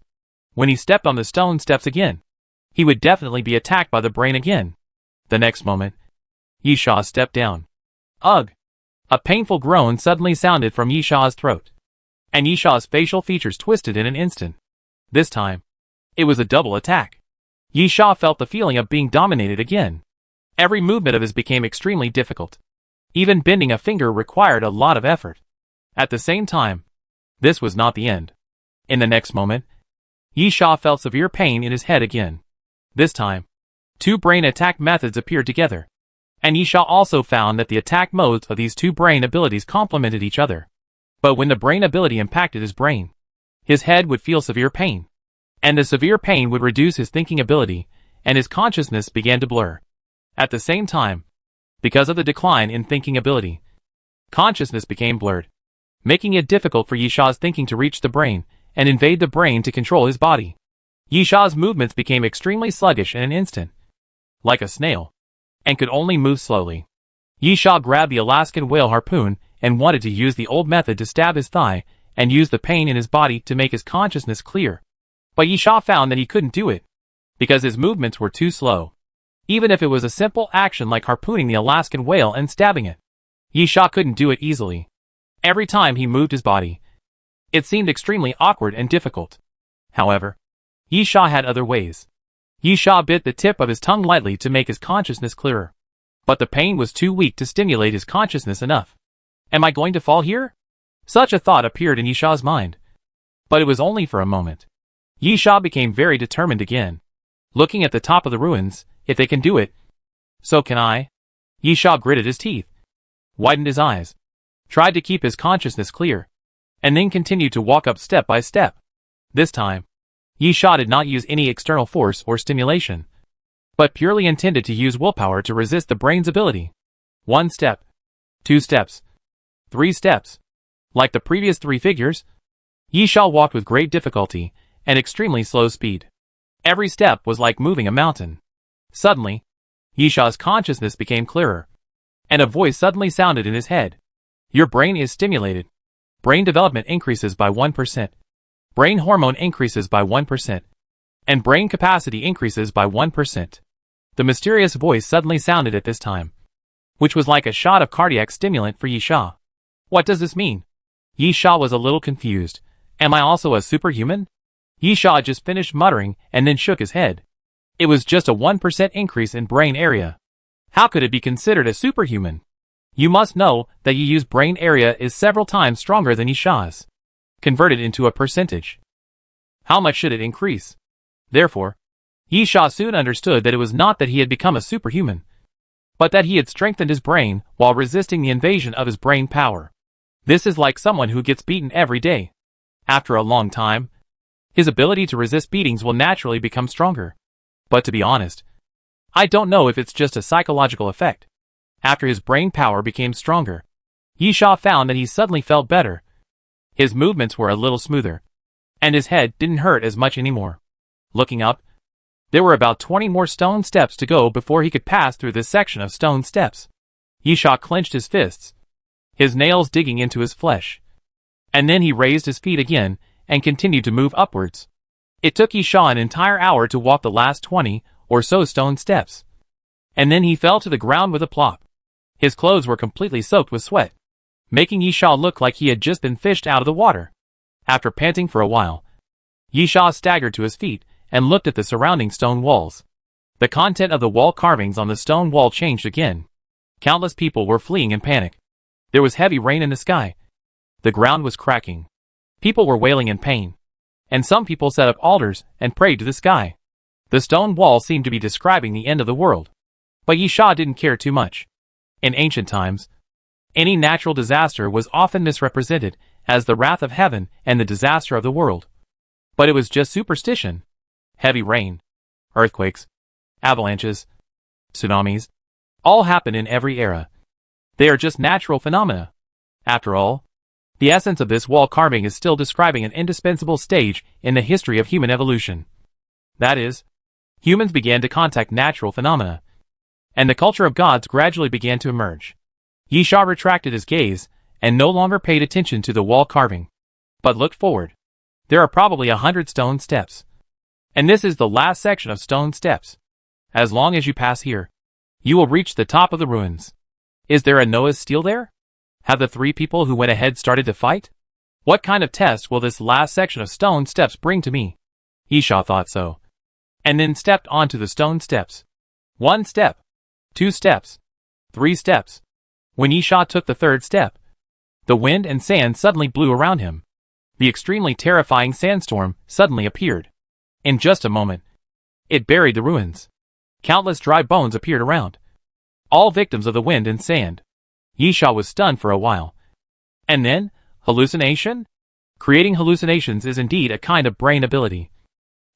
When he stepped on the stone steps again, he would definitely be attacked by the brain again. The next moment, Yisha stepped down. Ugh! A painful groan suddenly sounded from Yisha's throat, and Yisha's facial features twisted in an instant. This time, it was a double attack. Yisha felt the feeling of being dominated again. Every movement of his became extremely difficult. Even bending a finger required a lot of effort. At the same time, this was not the end. In the next moment, Yisha felt severe pain in his head again. This time, 2 brain attack methods appeared together, and Yisha also found that the attack modes of these 2 brain abilities complemented each other. But when the brain ability impacted his brain, his head would feel severe pain, and the severe pain would reduce his thinking ability, and his consciousness began to blur. At the same time, because of the decline in thinking ability, consciousness became blurred, making it difficult for Yisha's thinking to reach the brain and invade the brain to control his body. Yisha's movements became extremely sluggish in an instant, like a snail, and could only move slowly. Yisha grabbed the Alaskan whale harpoon and wanted to use the old method to stab his thigh and use the pain in his body to make his consciousness clear. But Yisha found that he couldn't do it, because his movements were too slow. Even if it was a simple action like harpooning the Alaskan whale and stabbing it, Yisha couldn't do it easily. Every time he moved his body, it seemed extremely awkward and difficult. However, Yisha had other ways. Yisha bit the tip of his tongue lightly to make his consciousness clearer. But the pain was too weak to stimulate his consciousness enough. Am I going to fall here? Such a thought appeared in Yisha's mind. But it was only for a moment. Yisha became very determined again. Looking at the top of the ruins, if they can do it, so can I. Yisha gritted his teeth, widened his eyes, tried to keep his consciousness clear, and then continued to walk up step by step. This time, Yisha did not use any external force or stimulation, but purely intended to use willpower to resist the brain's ability. 1 step, 2 steps, 3 steps. Like the previous 3 figures, Yisha walked with great difficulty and extremely slow speed. Every step was like moving a mountain. Suddenly, Yisha's consciousness became clearer, and a voice suddenly sounded in his head. Your brain is stimulated. Brain development increases by 1%. Brain hormone increases by 1%. And brain capacity increases by 1%. The mysterious voice suddenly sounded at this time, which was like a shot of cardiac stimulant for Yisha. What does this mean? Yisha was a little confused. Am I also a superhuman? Yisha just finished muttering and then shook his head. It was just a 1% increase in brain area. How could it be considered a superhuman? You must know that Yu's brain area is several times stronger than Yisha's. Converted into a percentage. How much should it increase? Therefore, Yisha soon understood that it was not that he had become a superhuman, but that he had strengthened his brain while resisting the invasion of his brain power. This is like someone who gets beaten every day. After a long time, his ability to resist beatings will naturally become stronger. But to be honest, I don't know if it's just a psychological effect. After his brain power became stronger, Yisha found that he suddenly felt better. His movements were a little smoother, and his head didn't hurt as much anymore. Looking up, there were about 20 more stone steps to go before he could pass through this section of stone steps. Yisha clenched his fists, his nails digging into his flesh. And then he raised his feet again and continued to move upwards. It took Yisha an entire hour to walk the last 20 or so stone steps. And then he fell to the ground with a plop. His clothes were completely soaked with sweat, making Yisha look like he had just been fished out of the water. After panting for a while, Yisha staggered to his feet and looked at the surrounding stone walls. The content of the wall carvings on the stone wall changed again. Countless people were fleeing in panic. There was heavy rain in the sky. The ground was cracking. People were wailing in pain. And some people set up altars and prayed to the sky. The stone wall seemed to be describing the end of the world. But Yisha didn't care too much. In ancient times, any natural disaster was often misrepresented as the wrath of heaven and the disaster of the world. But it was just superstition. Heavy rain, earthquakes, avalanches, tsunamis, all happen in every era. They are just natural phenomena. After all, the essence of this wall carving is still describing an indispensable stage in the history of human evolution. That is, humans began to contact natural phenomena, and the culture of gods gradually began to emerge. Yisha retracted his gaze and no longer paid attention to the wall carving, but looked forward. There are probably 100 stone steps. And this is the last section of stone steps. As long as you pass here, you will reach the top of the ruins. Is there a Noah's steel there? Have the 3 people who went ahead started to fight? What kind of test will this last section of stone steps bring to me? Yisha thought so, and then stepped onto the stone steps. 1 step, 2 steps, 3 steps. When Yisha took the 3rd step, the wind and sand suddenly blew around him. The extremely terrifying sandstorm suddenly appeared. In just a moment, it buried the ruins. Countless dry bones appeared around, all victims of the wind and sand. Yisha was stunned for a while. And then, hallucination? Creating hallucinations is indeed a kind of brain ability.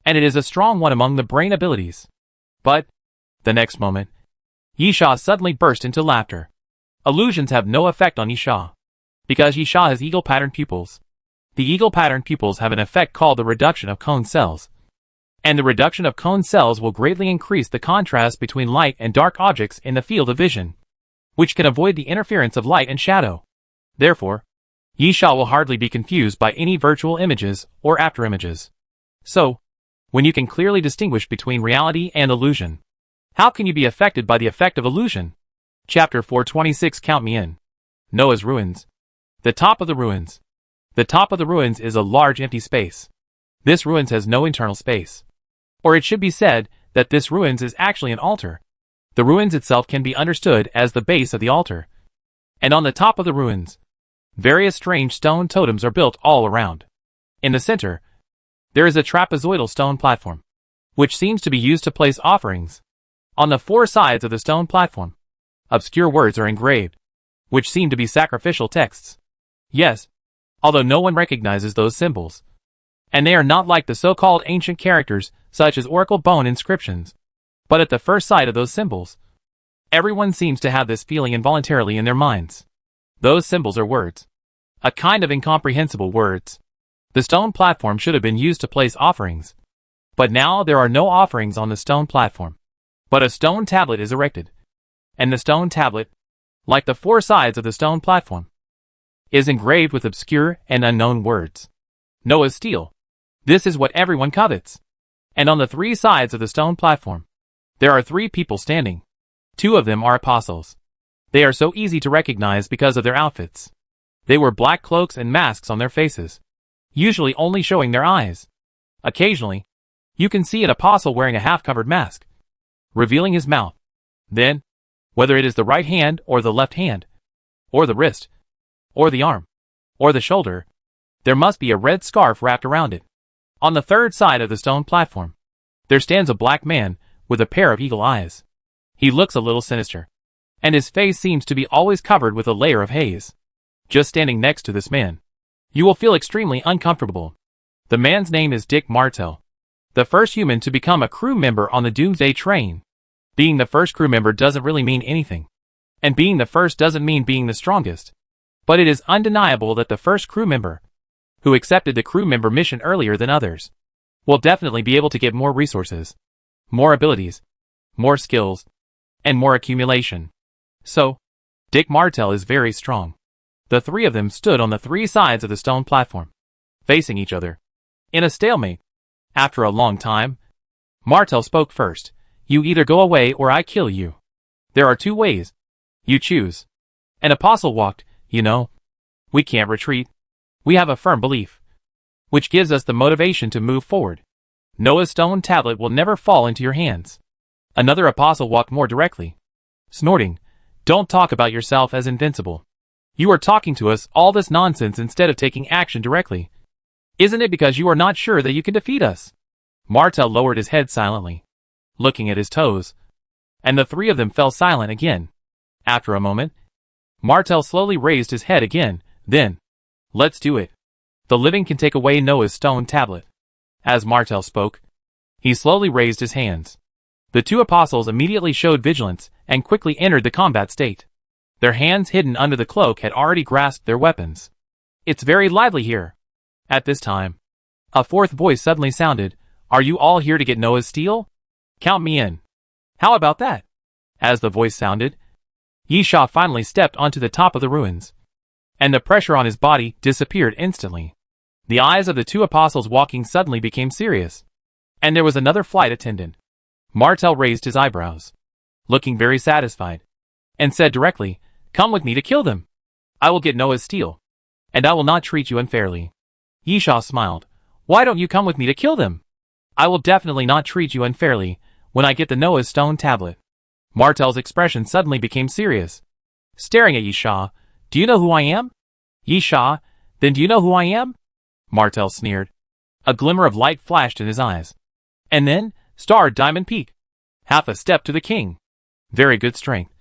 And it is a strong one among the brain abilities. But, the next moment, Yisha suddenly burst into laughter. Illusions have no effect on Yisha, because Yisha has eagle-patterned pupils. The eagle-patterned pupils have an effect called the reduction of cone cells. And the reduction of cone cells will greatly increase the contrast between light and dark objects in the field of vision, which can avoid the interference of light and shadow. Therefore, Yisha will hardly be confused by any virtual images or afterimages. So, When you can clearly distinguish between reality and illusion, how can you be affected by the effect of illusion? Chapter 426. Count me in. Noah's ruins. The top of the ruins. The top of the ruins is a large empty space. This ruins has no internal space. Or it should be said that this ruins is actually an altar. The ruins itself can be understood as the base of the altar. And on the top of the ruins, various strange stone totems are built all around. In the center, there is a trapezoidal stone platform, which seems to be used to place offerings. On the four sides of the stone platform, obscure words are engraved, which seem to be sacrificial texts. Yes, although no one recognizes those symbols. And they are not like the so-called ancient characters, such as oracle bone inscriptions. But at the first sight of those symbols, everyone seems to have this feeling involuntarily in their minds. Those symbols are words. A kind of incomprehensible words. The stone platform should have been used to place offerings. But now there are no offerings on the stone platform. But a stone tablet is erected. And the stone tablet, like the four sides of the stone platform, is engraved with obscure and unknown words. Noah's steel. This is what everyone covets. And on the three sides of the stone platform, there are three people standing. Two of them are apostles. They are so easy to recognize because of their outfits. They wear black cloaks and masks on their faces, usually only showing their eyes. Occasionally, you can see an apostle wearing a half-covered mask, revealing his mouth. Then, whether it is the right hand or the left hand, or the wrist, or the arm, or the shoulder, there must be a red scarf wrapped around it. On the third side of the stone platform, there stands a black man with a pair of eagle eyes. He looks a little sinister, and his face seems to be always covered with a layer of haze. Just standing next to this man, you will feel extremely uncomfortable. The man's name is Dick Martel, the first human to become a crew member on the Doomsday train. Being the first crew member doesn't really mean anything, and being the first doesn't mean being the strongest. But it is undeniable that the first crew member, who accepted the crew member mission earlier than others, will definitely be able to get more resources, more abilities, more skills, and more accumulation. So, Dick Martel is very strong. The three of them stood on the three sides of the stone platform, facing each other, in a stalemate. After a long time, Martel spoke first. You either go away or I kill you. There are two ways. You choose. An apostle walked, you know. We can't retreat. We have a firm belief, which gives us the motivation to move forward. Noah's stone tablet will never fall into your hands. Another apostle walked more directly, snorting, don't talk about yourself as invincible. You are talking to us all this nonsense instead of taking action directly. Isn't it because you are not sure that you can defeat us? Martel lowered his head silently, looking at his toes, and the three of them fell silent again. After a moment, Martel slowly raised his head again, then, let's do it. The living can take away Noah's stone tablet. As Martel spoke, he slowly raised his hands. The two apostles immediately showed vigilance and quickly entered the combat state. Their hands hidden under the cloak had already grasped their weapons. It's very lively here. At this time, a fourth voice suddenly sounded, are you all here to get Noah's steel? Count me in. How about that? As the voice sounded, Yisha finally stepped onto the top of the ruins, and the pressure on his body disappeared instantly. The eyes of the two apostles walking suddenly became serious, and there was another flight attendant. Martel raised his eyebrows, looking very satisfied, and said directly, come with me to kill them. I will get Noah's steel, and I will not treat you unfairly. Yisha smiled. Why don't you come with me to kill them? I will definitely not treat you unfairly when I get the Noah's stone tablet. Martel's expression suddenly became serious. Staring at Yisha, do you know who I am? Yisha, then do you know who I am? Martel sneered. A glimmer of light flashed in his eyes. And then, Star Diamond Peak. Half a step to the king. Very good strength.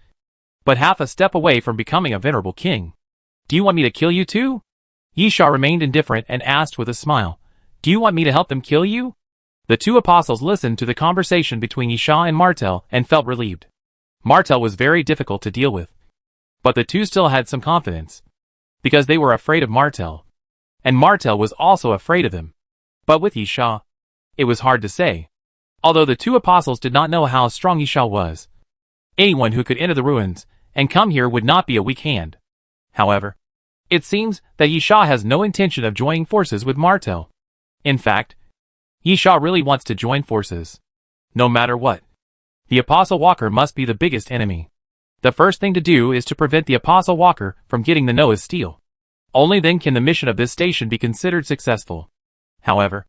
But half a step away from becoming a venerable king. Do you want me to kill you too? Yisha remained indifferent and asked with a smile, do you want me to help them kill you? The two apostles listened to the conversation between Yisha and Martel and felt relieved. Martel was very difficult to deal with, but the two still had some confidence, because they were afraid of Martel, and Martel was also afraid of them. But with Yisha, it was hard to say. Although the two apostles did not know how strong Yisha was, anyone who could enter the ruins and come here would not be a weak hand. However, it seems that Yisha has no intention of joining forces with Martel. In fact, Yi Sha really wants to join forces. No matter what. The Apostle Walker must be the biggest enemy. The first thing to do is to prevent the Apostle Walker from getting the Noah's steel. Only then can the mission of this station be considered successful. However,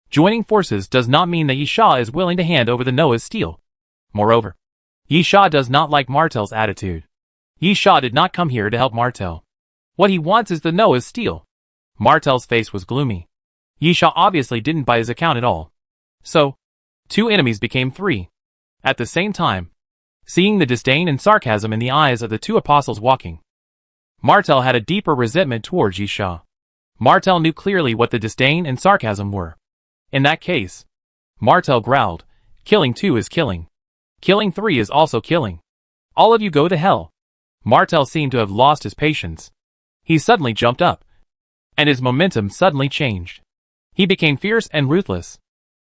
joining forces does not mean that Yi Sha is willing to hand over the Noah's steel. Moreover, Yi Sha does not like Martel's attitude. Yi Sha did not come here to help Martel. What he wants is the Noah's steel. Martel's face was gloomy. Yi Sha obviously didn't buy his account at all. So, 2 enemies became 3. At the same time, seeing the disdain and sarcasm in the eyes of the 2 apostles walking, Martel had a deeper resentment towards Yi Sha. Martel knew clearly what the disdain and sarcasm were. In that case, Martel growled, "Killing 2 is killing. Killing 3 is also killing. All of you go to hell." Martel seemed to have lost his patience. He suddenly jumped up, and his momentum suddenly changed. He became fierce and ruthless.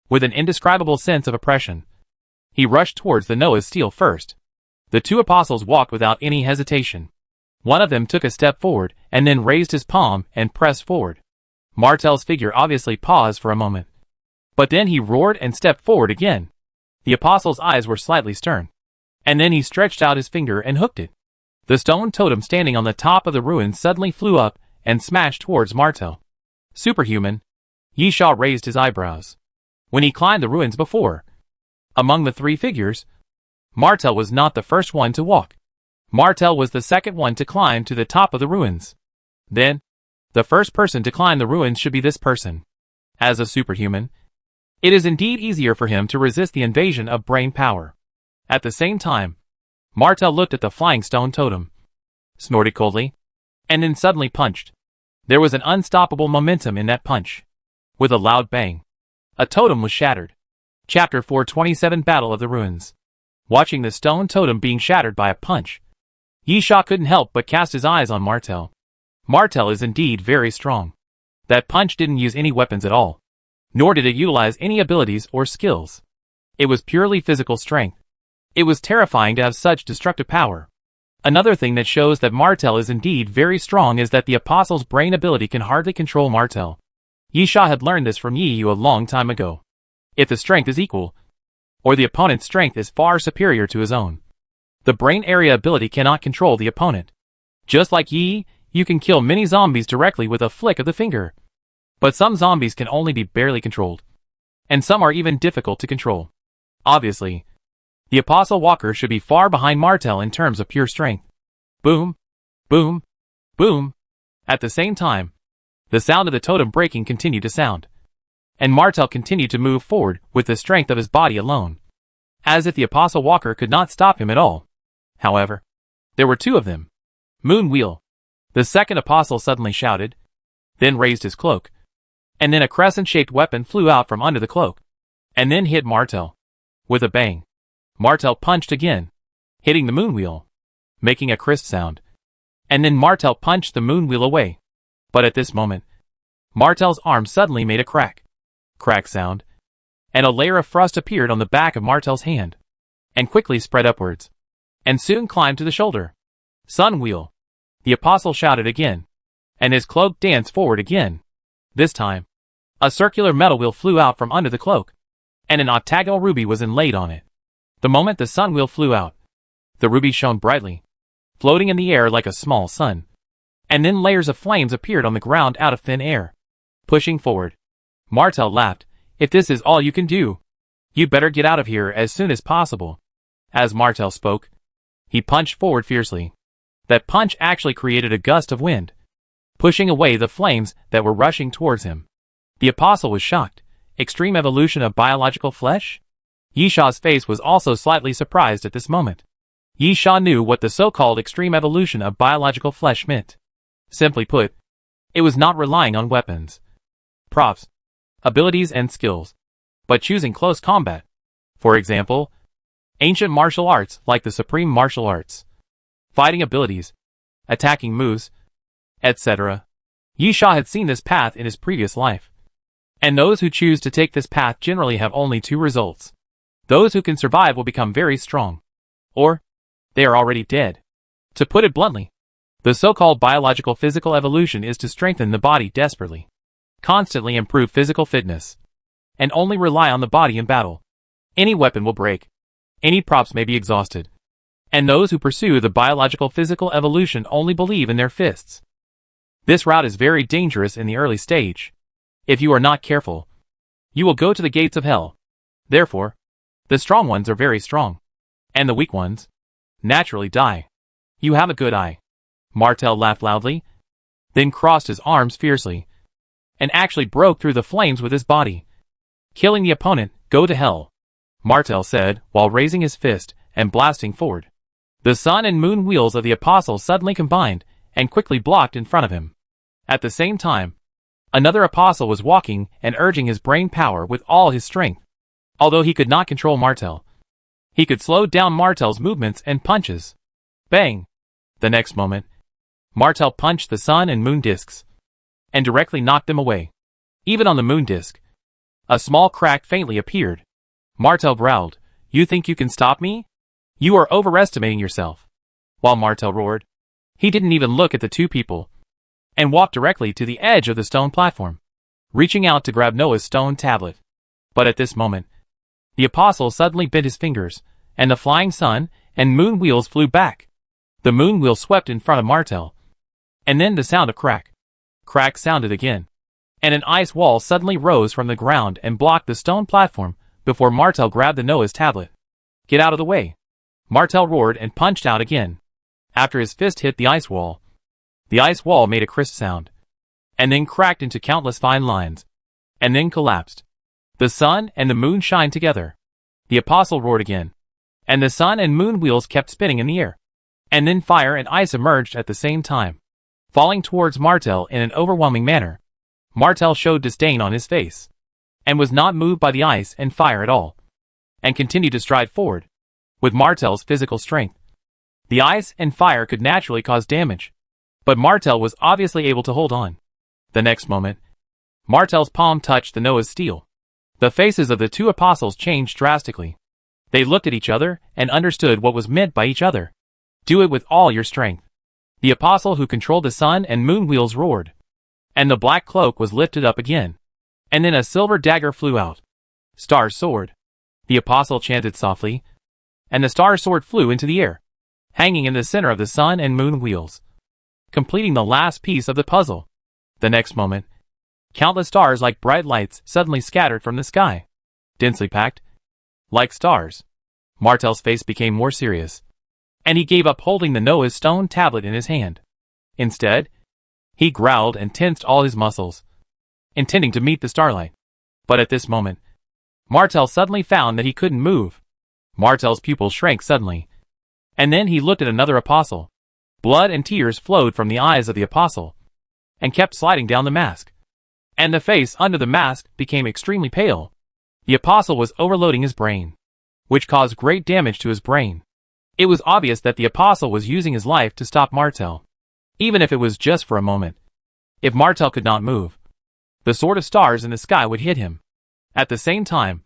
With an indescribable sense of oppression, he rushed towards the Noah's steel first. The 2 apostles walked without any hesitation. One of them took a step forward and then raised his palm and pressed forward. Martel's figure obviously paused for a moment. But then he roared and stepped forward again. The apostle's eyes were slightly stern. And then he stretched out his finger and hooked it. The stone totem standing on the top of the ruin suddenly flew up and smashed towards Martel. Superhuman. Yi Sha raised his eyebrows. When he climbed the ruins before, among the 3 figures, Martel was not the first one to walk. Martel was the second one to climb to the top of the ruins. Then, the first person to climb the ruins should be this person. As a superhuman, it is indeed easier for him to resist the invasion of brain power. At the same time, Martel looked at the flying stone totem, snorted coldly, and then suddenly punched. There was an unstoppable momentum in that punch. With a loud bang, a totem was shattered. Chapter 427 Battle of the Ruins. Watching the stone totem being shattered by a punch, Yi Sha couldn't help but cast his eyes on Martel. Martel is indeed very strong. That punch didn't use any weapons at all, nor did it utilize any abilities or skills. It was purely physical strength. It was terrifying to have such destructive power. Another thing that shows that Martel is indeed very strong is that the apostle's brain ability can hardly control Martel. Yi Sha had learned this from Yi Yu a long time ago. If the strength is equal, or the opponent's strength is far superior to his own, the brain area ability cannot control the opponent. Just like Yi, you can kill many zombies directly with a flick of the finger. But some zombies can only be barely controlled, and some are even difficult to control. Obviously, the Apostle Walker should be far behind Martel in terms of pure strength. Boom, boom, boom. At the same time, the sound of the totem breaking continued to sound, and Martel continued to move forward with the strength of his body alone, as if the Apostle Walker could not stop him at all. However, there were 2 of them. Moon wheel. The second apostle suddenly shouted, then raised his cloak, and then a crescent-shaped weapon flew out from under the cloak, and then hit Martel. With a bang, Martel punched again, hitting the moon wheel, making a crisp sound, and then Martel punched the moon wheel away. But at this moment, Martel's arm suddenly made a crack sound, and a layer of frost appeared on the back of Martel's hand, and quickly spread upwards, and soon climbed to the shoulder. Sun wheel. The apostle shouted again, and his cloak danced forward again. This time, a circular metal wheel flew out from under the cloak, and an octagonal ruby was inlaid on it. The moment the sun wheel flew out, the ruby shone brightly, floating in the air like a small sun. And then layers of flames appeared on the ground out of thin air. Pushing forward, Martel laughed. "If this is all you can do, you better get out of here as soon as possible." As Martel spoke, he punched forward fiercely. That punch actually created a gust of wind, pushing away the flames that were rushing towards him. The apostle was shocked. Extreme evolution of biological flesh? Yi Sha's face was also slightly surprised at this moment. Yi Sha knew what the so-called extreme evolution of biological flesh meant. Simply put, it was not relying on weapons, props, abilities and skills, but choosing close combat. For example, ancient martial arts like the supreme martial arts, fighting abilities, attacking moves, etc. Yi Sha had seen this path in his previous life. And those who choose to take this path generally have only 2 results. Those who can survive will become very strong, or they are already dead. To put it bluntly, the so-called biological physical evolution is to strengthen the body desperately, constantly improve physical fitness, and only rely on the body in battle. Any weapon will break. Any props may be exhausted. And those who pursue the biological physical evolution only believe in their fists. This route is very dangerous in the early stage. If you are not careful, you will go to the gates of hell. Therefore, the strong ones are very strong. And the weak ones naturally die. You have a good eye. Martel laughed loudly, then crossed his arms fiercely, and actually broke through the flames with his body. Killing the opponent, go to hell, Martel said while raising his fist and blasting forward. The sun and moon wheels of the apostle suddenly combined and quickly blocked in front of him. At the same time, another apostle was walking and urging his brain power with all his strength. Although he could not control Martel, he could slow down Martel's movements and punches. Bang! The next moment, Martel punched the sun and moon discs and directly knocked them away. Even on the moon disc, a small crack faintly appeared. Martel growled, "You think you can stop me? You are overestimating yourself." While Martel roared, he didn't even look at the two people and walked directly to the edge of the stone platform, reaching out to grab Noah's stone tablet. But at this moment, the apostle suddenly bent his fingers, and the flying sun and moon wheels flew back. The moon wheel swept in front of Martel, and then the sound of crack. Crack sounded again, and an ice wall suddenly rose from the ground and blocked the stone platform before Martel grabbed the Noah's tablet. "Get out of the way!" Martel roared and punched out again. After his fist hit the ice wall made a crisp sound, and then cracked into countless fine lines, and then collapsed. The sun and the moon shined together. The apostle roared again, and the sun and moon wheels kept spinning in the air. And then fire and ice emerged at the same time, falling towards Martel in an overwhelming manner. Martel showed disdain on his face, and was not moved by the ice and fire at all, and continued to stride forward. With Martel's physical strength, the ice and fire could naturally cause damage, but Martel was obviously able to hold on. The next moment, Martel's palm touched the Noah's steel. The faces of the two apostles changed drastically. They looked at each other and understood what was meant by each other. Do it with all your strength. The apostle who controlled the sun and moon wheels roared, and the black cloak was lifted up again, and then a silver dagger flew out. "Star sword," the apostle chanted softly, and the star sword flew into the air, hanging in the center of the sun and moon wheels, completing the last piece of the puzzle. The next moment, countless stars like bright lights suddenly scattered from the sky, densely packed, like stars. Martel's face became more serious, and he gave up holding the Noah's stone tablet in his hand. Instead, he growled and tensed all his muscles, intending to meet the starlight. But at this moment, Martel suddenly found that he couldn't move. Martel's pupils shrank suddenly, and then he looked at another apostle. Blood and tears flowed from the eyes of the apostle, and kept sliding down the mask, and the face under the mask became extremely pale. The apostle was overloading his brain, which caused great damage to his brain. It was obvious that the apostle was using his life to stop Martel, even if it was just for a moment. If Martel could not move, the sword of stars in the sky would hit him. At the same time,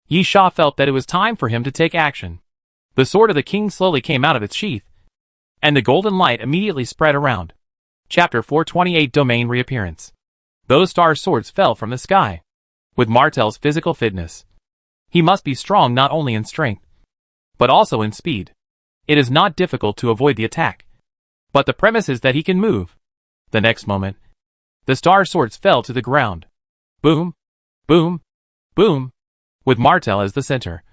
Yi Sha felt that it was time for him to take action. The sword of the king slowly came out of its sheath, and the golden light immediately spread around. Chapter 428 Domain Reappearance. Those star swords fell from the sky. With Martel's physical fitness, he must be strong not only in strength, but also in speed. It is not difficult to avoid the attack, but the premise is that he can move. The next moment, the star swords fell to the ground. Boom, boom, boom, with Martel as the center.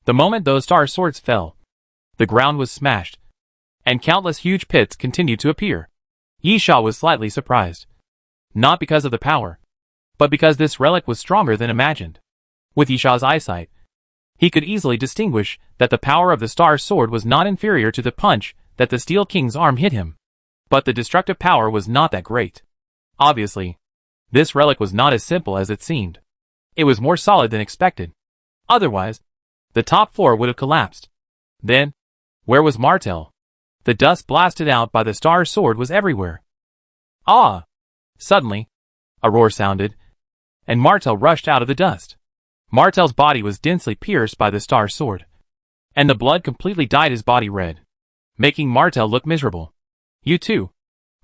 The moment those star swords fell, the ground was smashed, and countless huge pits continued to appear. Yi Sha was slightly surprised, not because of the power, but because this relic was stronger than imagined. With Yi Sha's eyesight, he could easily distinguish that the power of the star sword was not inferior to the punch that the Steel King's arm hit him. But the destructive power was not that great. Obviously, this relic was not as simple as it seemed. It was more solid than expected. Otherwise, the top floor would have collapsed. Then, where was Martel? The dust blasted out by the star sword was everywhere. Ah! Suddenly, a roar sounded, and Martel rushed out of the dust. Martel's body was densely pierced by the star sword, and the blood completely dyed his body red, making Martel look miserable. "You too!"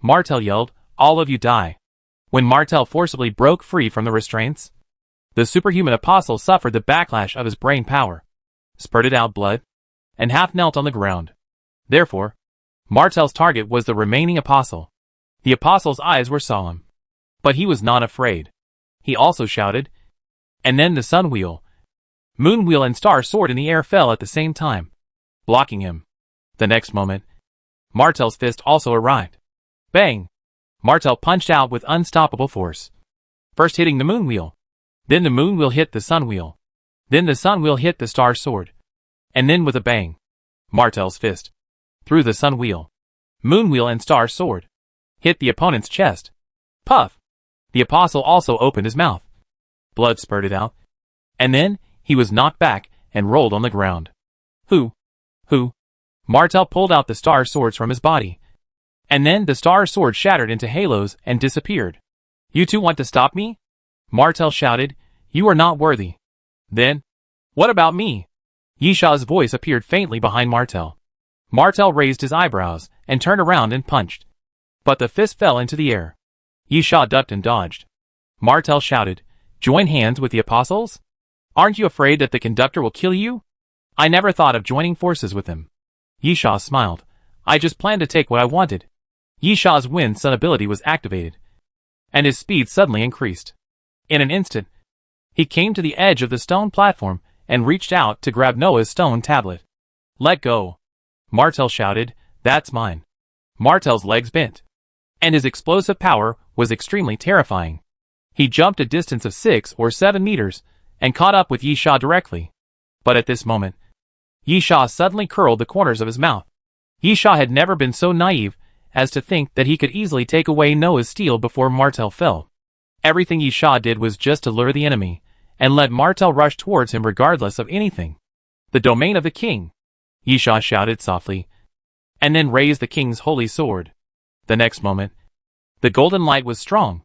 Martel yelled, "All of you die!" When Martel forcibly broke free from the restraints, The superhuman apostle suffered the backlash of his brain power, spurted out blood, and half knelt on the ground. Therefore, Martel's target was the remaining apostle. The apostle's eyes were solemn. But he was not afraid. He also shouted. And then the sun wheel, moon wheel and star sword in the air fell at the same time, blocking him. The next moment, Martel's fist also arrived. Bang! Martel punched out with unstoppable force. First hitting the moon wheel. Then the moon wheel hit the sun wheel. Then the sun wheel hit the star sword. And then with a bang, Martel's fist, through the sun wheel, moon wheel and star sword, hit the opponent's chest. Puff! The apostle also opened his mouth. Blood spurted out. And then, he was knocked back and rolled on the ground. Who? Martel pulled out the star swords from his body. And then the star sword shattered into halos and disappeared. You two want to stop me? Martel shouted. You are not worthy. Then, what about me? Yisha's voice appeared faintly behind Martel. Martel raised his eyebrows and turned around and punched. But the fist fell into the air. Yisha ducked and dodged. Martel shouted, Join hands with the apostles? Aren't you afraid that the conductor will kill you? I never thought of joining forces with him. Yisha smiled. I just planned to take what I wanted. Yisha's wind sun ability was activated, and his speed suddenly increased. In an instant, he came to the edge of the stone platform and reached out to grab Noah's stone tablet. Let go! Martel shouted, That's mine. Martel's legs bent, and his explosive power was extremely terrifying. He jumped a distance of 6 or 7 meters and caught up with Yisha directly. But at this moment, Yisha suddenly curled the corners of his mouth. Yisha had never been so naive as to think that he could easily take away Noah's steel before Martel fell. Everything Yisha did was just to lure the enemy, and let Martel rush towards him regardless of anything. The domain of the king, Yisha shouted softly, and then raised the king's holy sword. The next moment, the golden light was strong.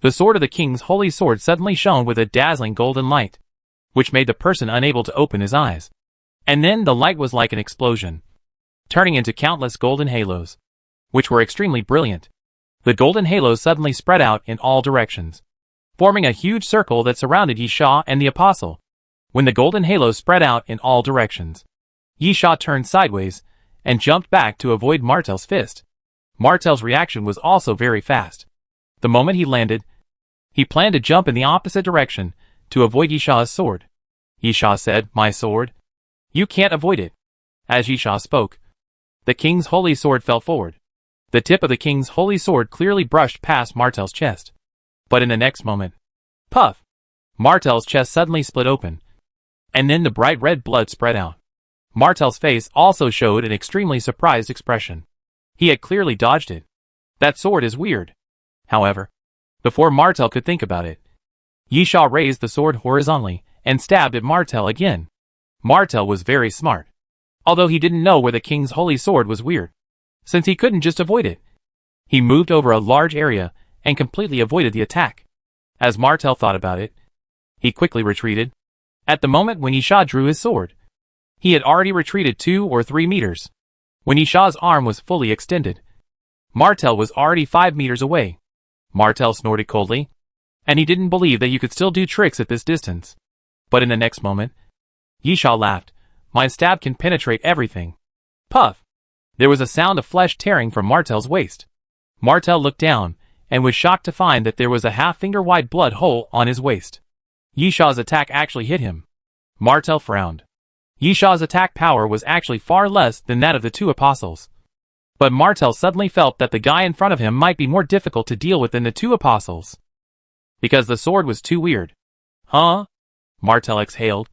The sword of the king's holy sword suddenly shone with a dazzling golden light, which made the person unable to open his eyes. And then the light was like an explosion, turning into countless golden halos, which were extremely brilliant. The golden halos suddenly spread out in all directions, forming a huge circle that surrounded Yisha and the apostle. When the golden halos spread out in all directions, Yisha turned sideways and jumped back to avoid Martel's fist. Martel's reaction was also very fast. The moment he landed, he planned to jump in the opposite direction to avoid Yisha's sword. Yisha said, My sword? You can't avoid it. As Yisha spoke, the king's holy sword fell forward. The tip of the king's holy sword clearly brushed past Martel's chest. But in the next moment, puff! Martel's chest suddenly split open, and then the bright red blood spread out. Martel's face also showed an extremely surprised expression. He had clearly dodged it. That sword is weird. However, before Martel could think about it, Yisha raised the sword horizontally and stabbed at Martel again. Martel was very smart, although he didn't know where the king's holy sword was weird, since he couldn't just avoid it. He moved over a large area and completely avoided the attack. As Martel thought about it, he quickly retreated. At the moment when Yisha drew his sword, he had already retreated 2 or 3 meters. When Yisha's arm was fully extended, Martel was already 5 meters away. Martel snorted coldly, and he didn't believe that you could still do tricks at this distance. But in the next moment, Yisha laughed. My stab can penetrate everything. Puff! There was a sound of flesh tearing from Martel's waist. Martel looked down, and was shocked to find that there was a half-finger-wide blood hole on his waist. Yisha's attack actually hit him. Martel frowned. Yisha's attack power was actually far less than that of the 2 apostles. But Martel suddenly felt that the guy in front of him might be more difficult to deal with than the 2 apostles, because the sword was too weird. Huh? Martel exhaled,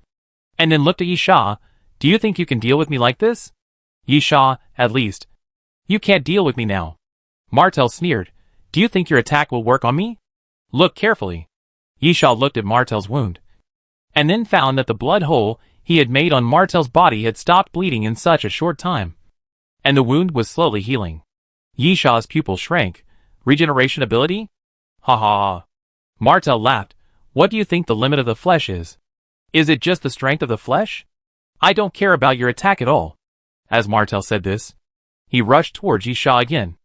and then looked at Yisha. Do you think you can deal with me like this? Yisha, at least. You can't deal with me now. Martel sneered. Do you think your attack will work on me? Look carefully. Yisha looked at Martel's wound, and then found that the blood hole he had made on Martel's body had stopped bleeding in such a short time, and the wound was slowly healing. Yisha's pupil shrank. Regeneration ability? Ha ha ha. Martel laughed. What do you think the limit of the flesh is? Is it just the strength of the flesh? I don't care about your attack at all. As Martel said this, he rushed towards Yisha again.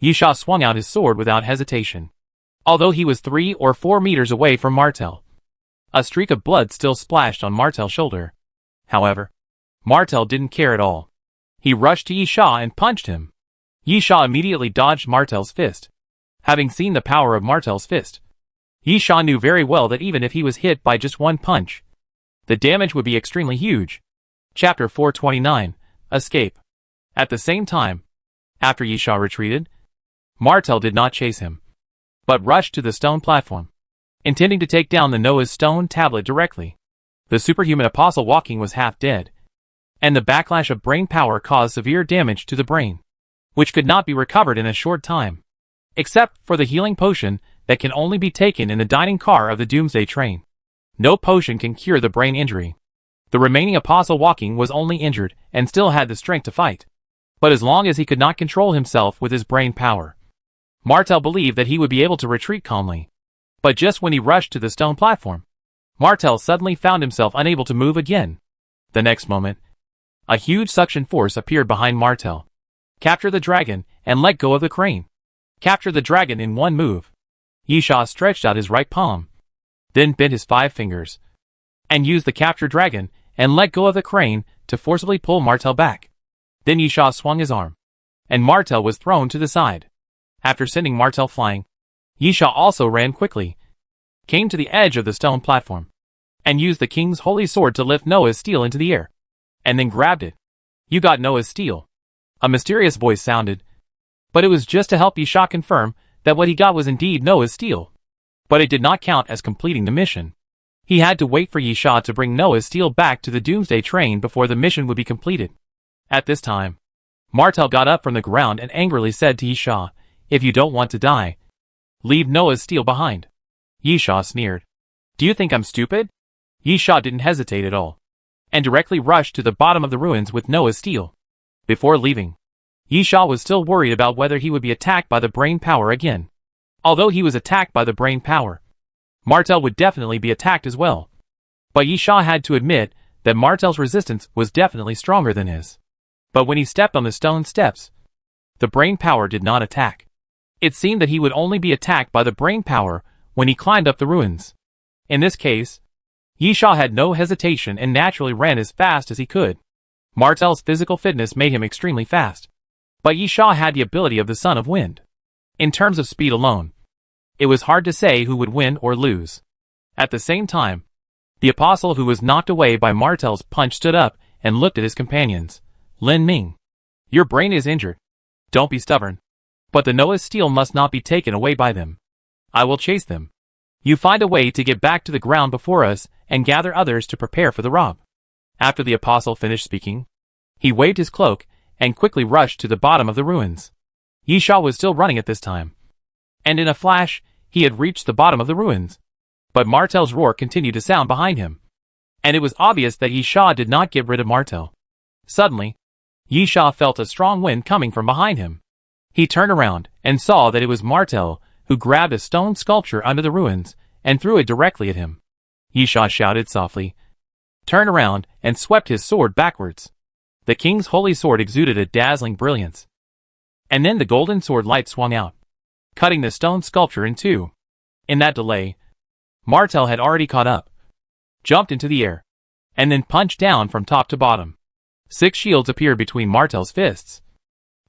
Yisha swung out his sword without hesitation, although he was 3 or 4 meters away from Martel. A streak of blood still splashed on Martel's shoulder. However, Martel didn't care at all. He rushed to Yisha and punched him. Yisha immediately dodged Martel's fist. Having seen the power of Martel's fist, Yisha knew very well that even if he was hit by just one punch, the damage would be extremely huge. Chapter 429, Escape. At the same time, after Yisha retreated, Martel did not chase him, but rushed to the stone platform, intending to take down the Noah's stone tablet directly. The superhuman apostle walking was half dead, and the backlash of brain power caused severe damage to the brain, which could not be recovered in a short time, except for the healing potion that can only be taken in the dining car of the Doomsday train. No potion can cure the brain injury. The remaining apostle walking was only injured and still had the strength to fight, but as long as he could not control himself with his brain power, Martel believed that he would be able to retreat calmly. But just when he rushed to the stone platform, Martel suddenly found himself unable to move again. The next moment, a huge suction force appeared behind Martel. Capture the dragon and let go of the crane. Capture the dragon in one move. Yisha stretched out his right palm, then bent his 5 fingers, and used the capture dragon and let go of the crane to forcibly pull Martel back. Then Yisha swung his arm, and Martel was thrown to the side. After sending Martel flying, Yisha also ran quickly, came to the edge of the stone platform, and used the king's holy sword to lift Noah's steel into the air, and then grabbed it. "You got Noah's steel," a mysterious voice sounded, but it was just to help Yisha confirm that what he got was indeed Noah's steel. But it did not count as completing the mission. He had to wait for Yisha to bring Noah's steel back to the Doomsday train before the mission would be completed. At this time, Martel got up from the ground and angrily said to Yisha, "If you don't want to die, leave Noah's steel behind." Yisha sneered. "Do you think I'm stupid?" Yisha didn't hesitate at all, and directly rushed to the bottom of the ruins with Noah's steel. Before leaving, Yisha was still worried about whether he would be attacked by the brain power again. Although he was attacked by the brain power, Martel would definitely be attacked as well. But Yisha had to admit that Martel's resistance was definitely stronger than his. But when he stepped on the stone steps, the brain power did not attack. It seemed that he would only be attacked by the brain power when he climbed up the ruins. In this case, Yisha had no hesitation and naturally ran as fast as he could. Martel's physical fitness made him extremely fast, but Yisha had the ability of the Son of Wind. In terms of speed alone, it was hard to say who would win or lose. At the same time, the apostle who was knocked away by Martel's punch stood up and looked at his companions. "Lin Ming, your brain is injured. Don't be stubborn. But the Noah's steel must not be taken away by them. I will chase them. You find a way to get back to the ground before us and gather others to prepare for the rob." After the apostle finished speaking, he waved his cloak and quickly rushed to the bottom of the ruins. Yisha was still running at this time, and in a flash, he had reached the bottom of the ruins. But Martel's roar continued to sound behind him, and it was obvious that Yisha did not get rid of Martel. Suddenly, Yisha felt a strong wind coming from behind him. He turned around and saw that it was Martel, who grabbed a stone sculpture under the ruins and threw it directly at him. Yisha shouted softly, turned around, and swept his sword backwards. The king's holy sword exuded a dazzling brilliance. And then the golden sword light swung out, cutting the stone sculpture in two. In that delay, Martel had already caught up, jumped into the air, and then punched down from top to bottom. 6 shields appeared between Martel's fists,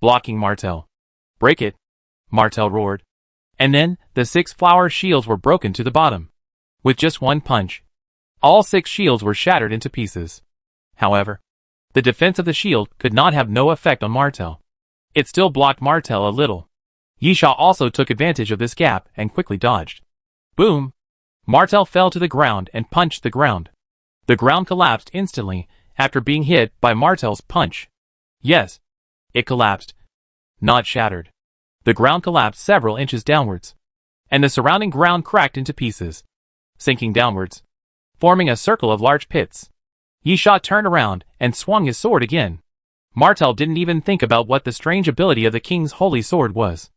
blocking Martel. "Break it," Martel roared. And then, the 6 flower shields were broken to the bottom. With just one punch, all 6 shields were shattered into pieces. However, the defense of the shield could not have no effect on Martel. It still blocked Martel a little. Yisha also took advantage of this gap and quickly dodged. Boom! Martel fell to the ground and punched the ground. The ground collapsed instantly after being hit by Martel's punch. Yes, it collapsed, not shattered. The ground collapsed several inches downwards, and the surrounding ground cracked into pieces, sinking downwards, forming a circle of large pits. Yisha turned around and swung his sword again. Martel didn't even think about what the strange ability of the king's holy sword was.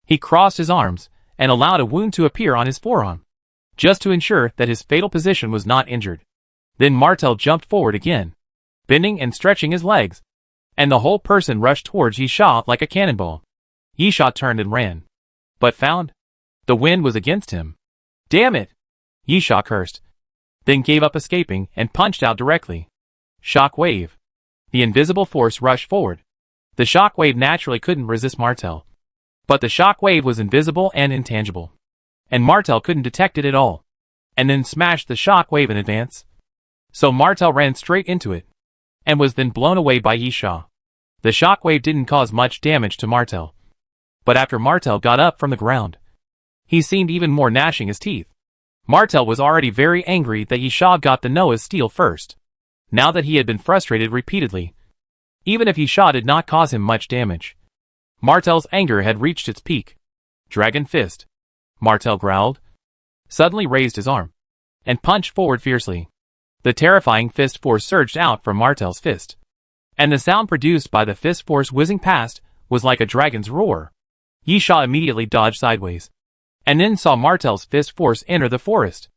He crossed his arms and allowed a wound to appear on his forearm, just to ensure that his fatal position was not injured. Then Martel jumped forward again, bending and stretching his legs, and the whole person rushed towards Yisha like a cannonball. Yisha turned and ran, but found the wind was against him. "Damn it!" Yisha cursed. then gave up escaping and punched out directly. Shock wave. The invisible force rushed forward. The shock wave naturally couldn't resist Martel. But the shock wave was invisible and intangible. And Martel couldn't detect it at all. And then smashed the shock wave in advance. So Martel ran straight into it. And was then blown away by Yisha. The shock wave didn't cause much damage to Martel. But after Martel got up from the ground, he seemed even more gnashing his teeth. Martel was already very angry that Yisha got the Noah's steal first. Now that he had been frustrated repeatedly, even if Yisha did not cause him much damage, Martel's anger had reached its peak. Dragon fist. Martel growled, suddenly raised his arm, and punched forward fiercely. The terrifying fist force surged out from Martel's fist, and the sound produced by the fist force whizzing past was like a dragon's roar. Yisha immediately dodged sideways, and then saw Martel's fist force enter the forest.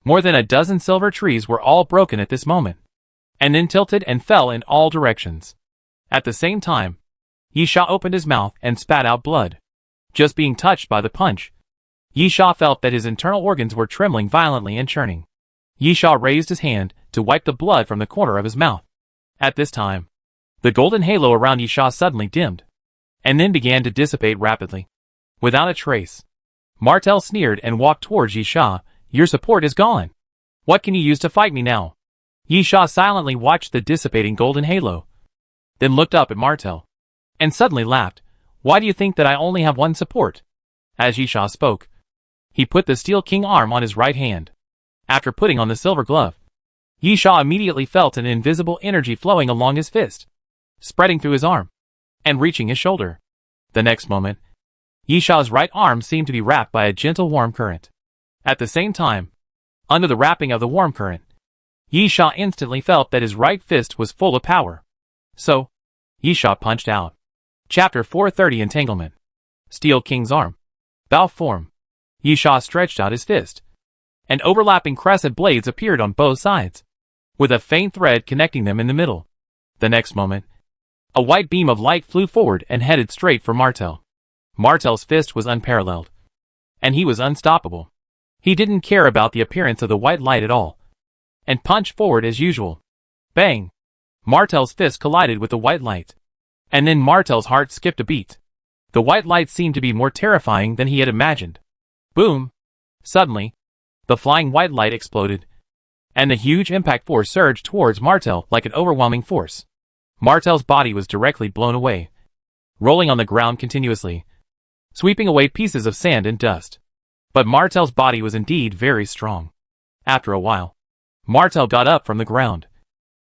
More than a dozen silver trees were all broken at this moment, and then tilted and fell in all directions. At the same time, Yisha opened his mouth and spat out blood. Just being touched by the punch, Yisha felt that his internal organs were trembling violently and churning. Yisha raised his hand to wipe the blood from the corner of his mouth. At this time, the golden halo around Yisha suddenly dimmed, and then began to dissipate rapidly. Without a trace, Martel sneered and walked towards Yisha. Your support is gone. What can you use to fight me now? Yisha silently watched the dissipating golden halo, then looked up at Martel, and suddenly laughed. Why do you think that I only have one support? As Yisha spoke, he put the Steel King arm on his right hand. After putting on the silver glove, Yisha immediately felt an invisible energy flowing along his fist, spreading through his arm, and reaching his shoulder. The next moment, Yisha's right arm seemed to be wrapped by a gentle warm current. At the same time, under the wrapping of the warm current, Yisha instantly felt that his right fist was full of power. So, Yisha punched out. Chapter 430 Entanglement. Steel King's arm. Bow form. Yisha stretched out his fist, and overlapping crescent blades appeared on both sides, with a faint thread connecting them in the middle. The next moment, a white beam of light flew forward and headed straight for Martel. Martel's fist was unparalleled, and he was unstoppable. He didn't care about the appearance of the white light at all, and punched forward as usual. Bang! Martel's fist collided with the white light, and then Martel's heart skipped a beat. The white light seemed to be more terrifying than he had imagined. Boom! Suddenly, the flying white light exploded, and the huge impact force surged towards Martel like an overwhelming force. Martel's body was directly blown away, rolling on the ground continuously, sweeping away pieces of sand and dust. But Martel's body was indeed very strong. After a while, Martel got up from the ground,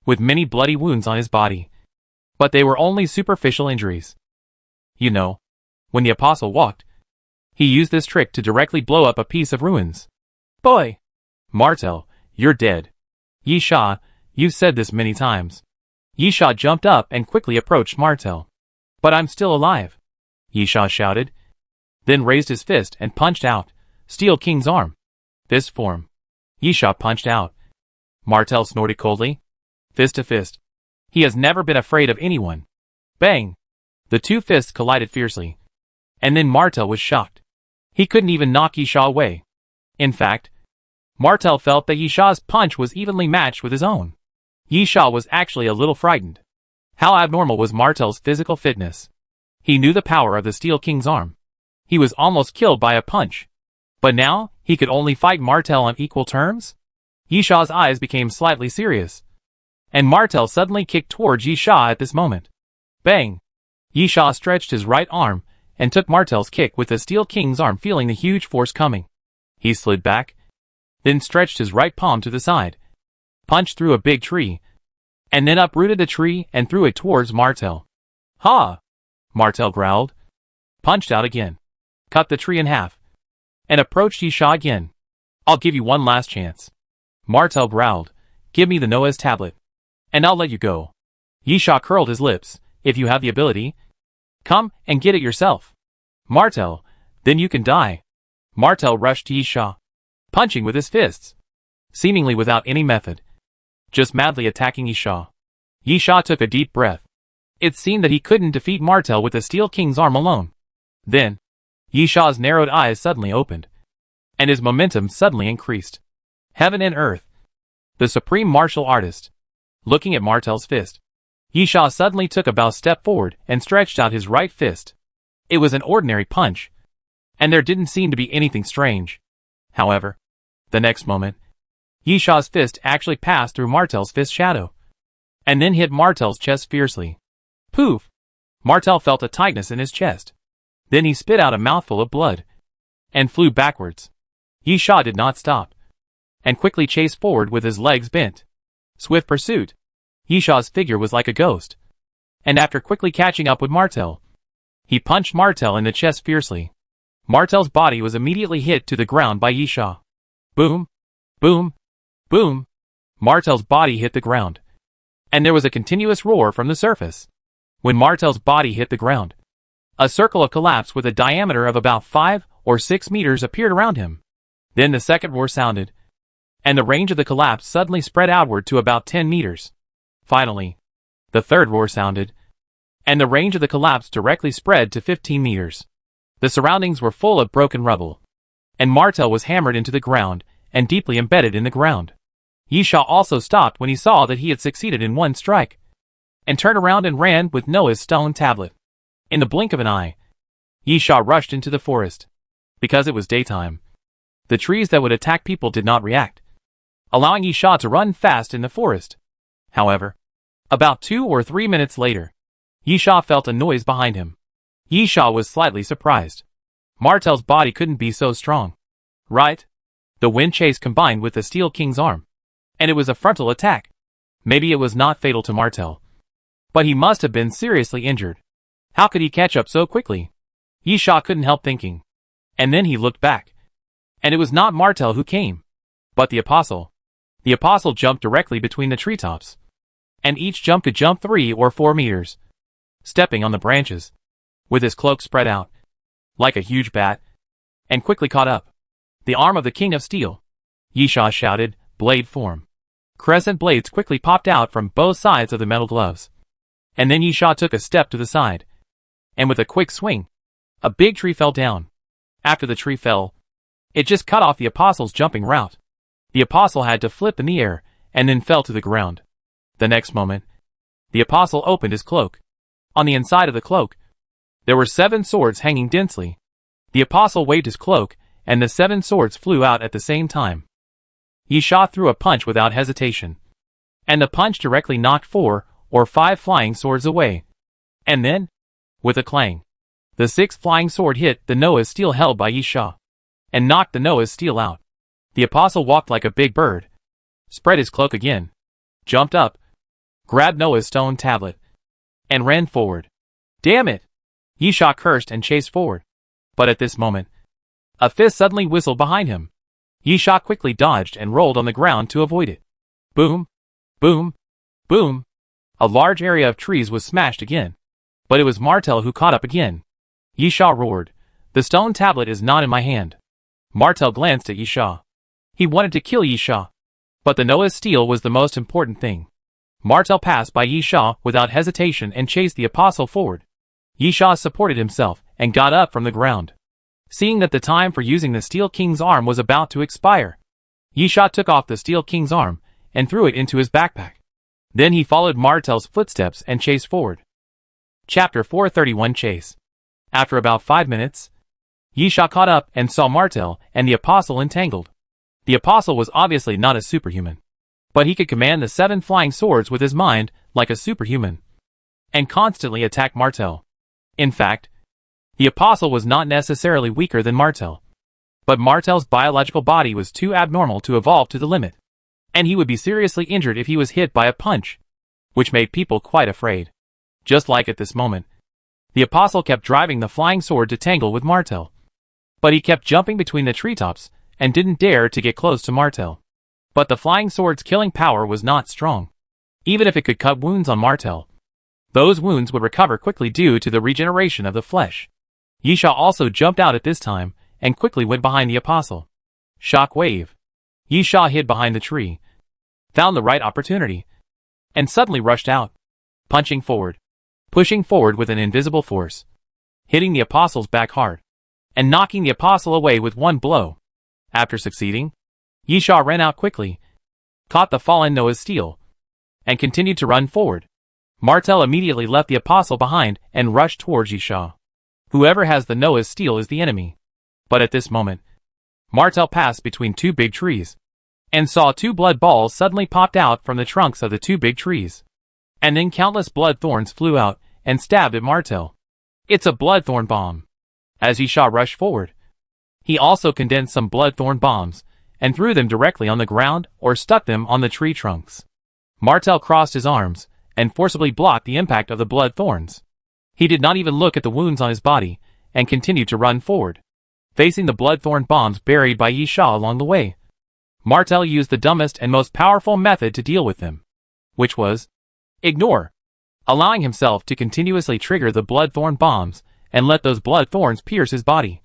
with many bloody wounds on his body. But they were only superficial injuries. You know, when the apostle walked, he used this trick to directly blow up a piece of ruins. Boy! Martel, you're dead. Yisha, you've said this many times. Yisha jumped up and quickly approached Martel. But I'm still alive, Yisha shouted, then raised his fist and punched out. Steel King's arm. Fist form. Yisha punched out. Martel snorted coldly. Fist to fist. He has never been afraid of anyone. Bang! The two fists collided fiercely. And then Martel was shocked. He couldn't even knock Yisha away. In fact, Martel felt that Yisha's punch was evenly matched with his own. Yisha was actually a little frightened. How abnormal was Martel's physical fitness? He knew the power of the Steel King's arm. He was almost killed by a punch. But now, he could only fight Martel on equal terms? Yisha's eyes became slightly serious, and Martel suddenly kicked towards Yisha at this moment. Bang! Yisha stretched his right arm and took Martel's kick with the Steel King's arm, feeling the huge force coming. He slid back, then stretched his right palm to the side, punched through a big tree, and then uprooted the tree and threw it towards Martel. Ha! Martel growled, punched out again, cut the tree in half, and approached Yisha again. I'll give you one last chance. Martel growled, give me the Noah's tablet, and I'll let you go. Yisha curled his lips, if you have the ability, come and get it yourself. Martel, then you can die. Martel rushed to Yisha, punching with his fists, seemingly without any method, just madly attacking Yisha. Yisha took a deep breath. It seemed that he couldn't defeat Martel with the Steel King's arm alone. Then, Yisha's narrowed eyes suddenly opened, and his momentum suddenly increased. Heaven and earth. the supreme martial artist. Looking at Martel's fist, Yisha suddenly took about a step forward and stretched out his right fist. It was an ordinary punch, and there didn't seem to be anything strange. However, the next moment, Yisha's fist actually passed through Martel's fist shadow, and then hit Martel's chest fiercely. Poof! Martel felt a tightness in his chest. Then he spit out a mouthful of blood, and flew backwards. Yisha did not stop, and quickly chased forward with his legs bent. Swift pursuit. Yisha's figure was like a ghost, and after quickly catching up with Martel, he punched Martel in the chest fiercely. Martel's body was immediately hit to the ground by Yisha. Boom! Boom! Boom! Martel's body hit the ground, and there was a continuous roar from the surface. When Martel's body hit the ground, a circle of collapse with a diameter of about 5 or 6 meters appeared around him. Then the second roar sounded, and the range of the collapse suddenly spread outward to about 10 meters. Finally, the third roar sounded, and the range of the collapse directly spread to 15 meters. The surroundings were full of broken rubble, and Martel was hammered into the ground and deeply embedded in the ground. Yisha also stopped when he saw that he had succeeded in one strike, and turned around and ran with Noah's stone tablet. In the blink of an eye, Yisha rushed into the forest. Because it was daytime, the trees that would attack people did not react, allowing Yisha to run fast in the forest. However, about 2 or 3 minutes later, Yisha felt a noise behind him. Yisha was slightly surprised. Martel's body couldn't be so strong. Right? The wind chase combined with the Steel King's arm, and it was a frontal attack. Maybe it was not fatal to Martel, but he must have been seriously injured. How could he catch up so quickly? Yisha couldn't help thinking. And then he looked back, and it was not Martel who came, but the Apostle. The Apostle jumped directly between the treetops, and each jump could jump 3 or 4 meters, stepping on the branches, with his cloak spread out, like a huge bat, and quickly caught up. The arm of the King of Steel, Yisha shouted, blade form. Crescent blades quickly popped out from both sides of the metal gloves. And then Yisha took a step to the side, and with a quick swing, a big tree fell down. After the tree fell, it just cut off the Apostle's jumping route. The Apostle had to flip in the air, and then fell to the ground. The next moment, the Apostle opened his cloak. On the inside of the cloak, there were 7 swords hanging densely. The Apostle waved his cloak, and the 7 swords flew out at the same time. Yisha threw a punch without hesitation, and the punch directly knocked 4 or 5 flying swords away. And then, with a clang, the 6th flying sword hit the Noah's steel held by Yisha, and knocked the Noah's steel out. The Apostle walked like a big bird, spread his cloak again, jumped up, grabbed Noah's stone tablet, and ran forward. Damn it! Yisha cursed and chased forward. But at this moment, a fist suddenly whistled behind him. Yisha quickly dodged and rolled on the ground to avoid it. Boom! Boom! Boom! A large area of trees was smashed again. But it was Martel who caught up again. Yisha roared, "The stone tablet is not in my hand." Martel glanced at Yisha. He wanted to kill Yisha, but the Noah's steel was the most important thing. Martel passed by Yisha without hesitation and chased the Apostle forward. Yisha supported himself and got up from the ground. Seeing that the time for using the Steel King's arm was about to expire, Yisha took off the Steel King's arm and threw it into his backpack. Then he followed Martel's footsteps and chased forward. Chapter 431 Chase. After about 5 minutes, Yisha caught up and saw Martel and the Apostle entangled. The Apostle was obviously not a superhuman, but he could command the 7 flying swords with his mind like a superhuman, and constantly attack Martel. In fact, the Apostle was not necessarily weaker than Martel, but Martel's biological body was too abnormal to evolve to the limit, and he would be seriously injured if he was hit by a punch, which made people quite afraid. Just like at this moment, the Apostle kept driving the flying sword to tangle with Martel, but he kept jumping between the treetops and didn't dare to get close to Martel. But the flying sword's killing power was not strong. Even if it could cut wounds on Martel, those wounds would recover quickly due to the regeneration of the flesh. Yisha also jumped out at this time and quickly went behind the Apostle. Shock wave. Yisha hid behind the tree, found the right opportunity, and suddenly rushed out, punching forward, pushing forward with an invisible force, hitting the Apostle's back hard, and knocking the Apostle away with one blow. After succeeding, Yisha ran out quickly, caught the fallen Noah's steel, and continued to run forward. Martel immediately left the apostle behind and rushed towards Yisha. Whoever has the Noah's steel is the enemy. But at this moment, Martel passed between two big trees, and saw two blood balls suddenly popped out from the trunks of the two big trees. And then countless blood thorns flew out and stabbed at Martel. It's a bloodthorn bomb. As Yisha rushed forward, he also condensed some bloodthorn bombs and threw them directly on the ground or stuck them on the tree trunks. Martel crossed his arms and forcibly blocked the impact of the blood thorns. He did not even look at the wounds on his body and continued to run forward, facing the bloodthorn bombs buried by Yisha along the way. Martel used the dumbest and most powerful method to deal with them, which was ignore, allowing himself to continuously trigger the bloodthorn bombs and let those blood thorns pierce his body.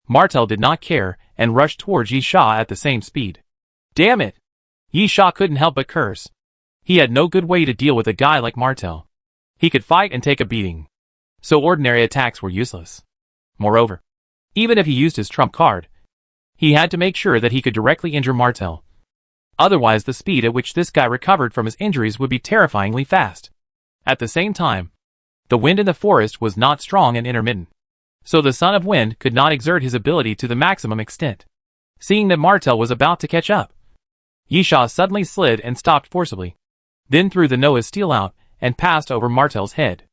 Martel did not care and rushed towards Yisha at the same speed. Damn it! Yisha couldn't help but curse. He had no good way to deal with a guy like Martel. He could fight and take a beating, so ordinary attacks were useless. Moreover, even if he used his trump card, he had to make sure that he could directly injure Martel. Otherwise, the speed at which this guy recovered from his injuries would be terrifyingly fast. At the same time, the wind in the forest was not strong and intermittent, so the Son of Wind could not exert his ability to the maximum extent. Seeing that Martel was about to catch up, Yisha suddenly slid and stopped forcibly, then threw the Noah's steel out and passed over Martel's head.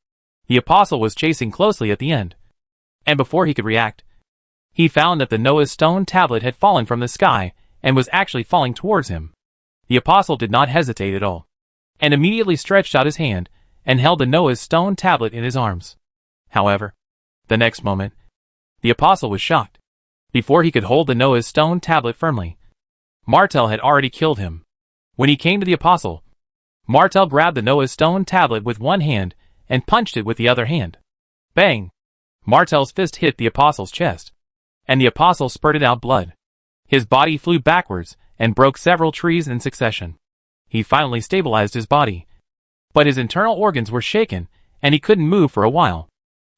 The apostle was chasing closely at the end, and before he could react, he found that the Noah's stone tablet had fallen from the sky and was actually falling towards him. The apostle did not hesitate at all, and immediately stretched out his hand and held the Noah's stone tablet in his arms. However, the next moment, the apostle was shocked. Before he could hold the Noah's stone tablet firmly, Martel had already killed him. When he came to the apostle, Martel grabbed the Noah's stone tablet with one hand and punched it with the other hand. Bang! Martel's fist hit the apostle's chest, and the apostle spurted out blood. His body flew backwards and broke several trees in succession. He finally stabilized his body, but his internal organs were shaken and he couldn't move for a while.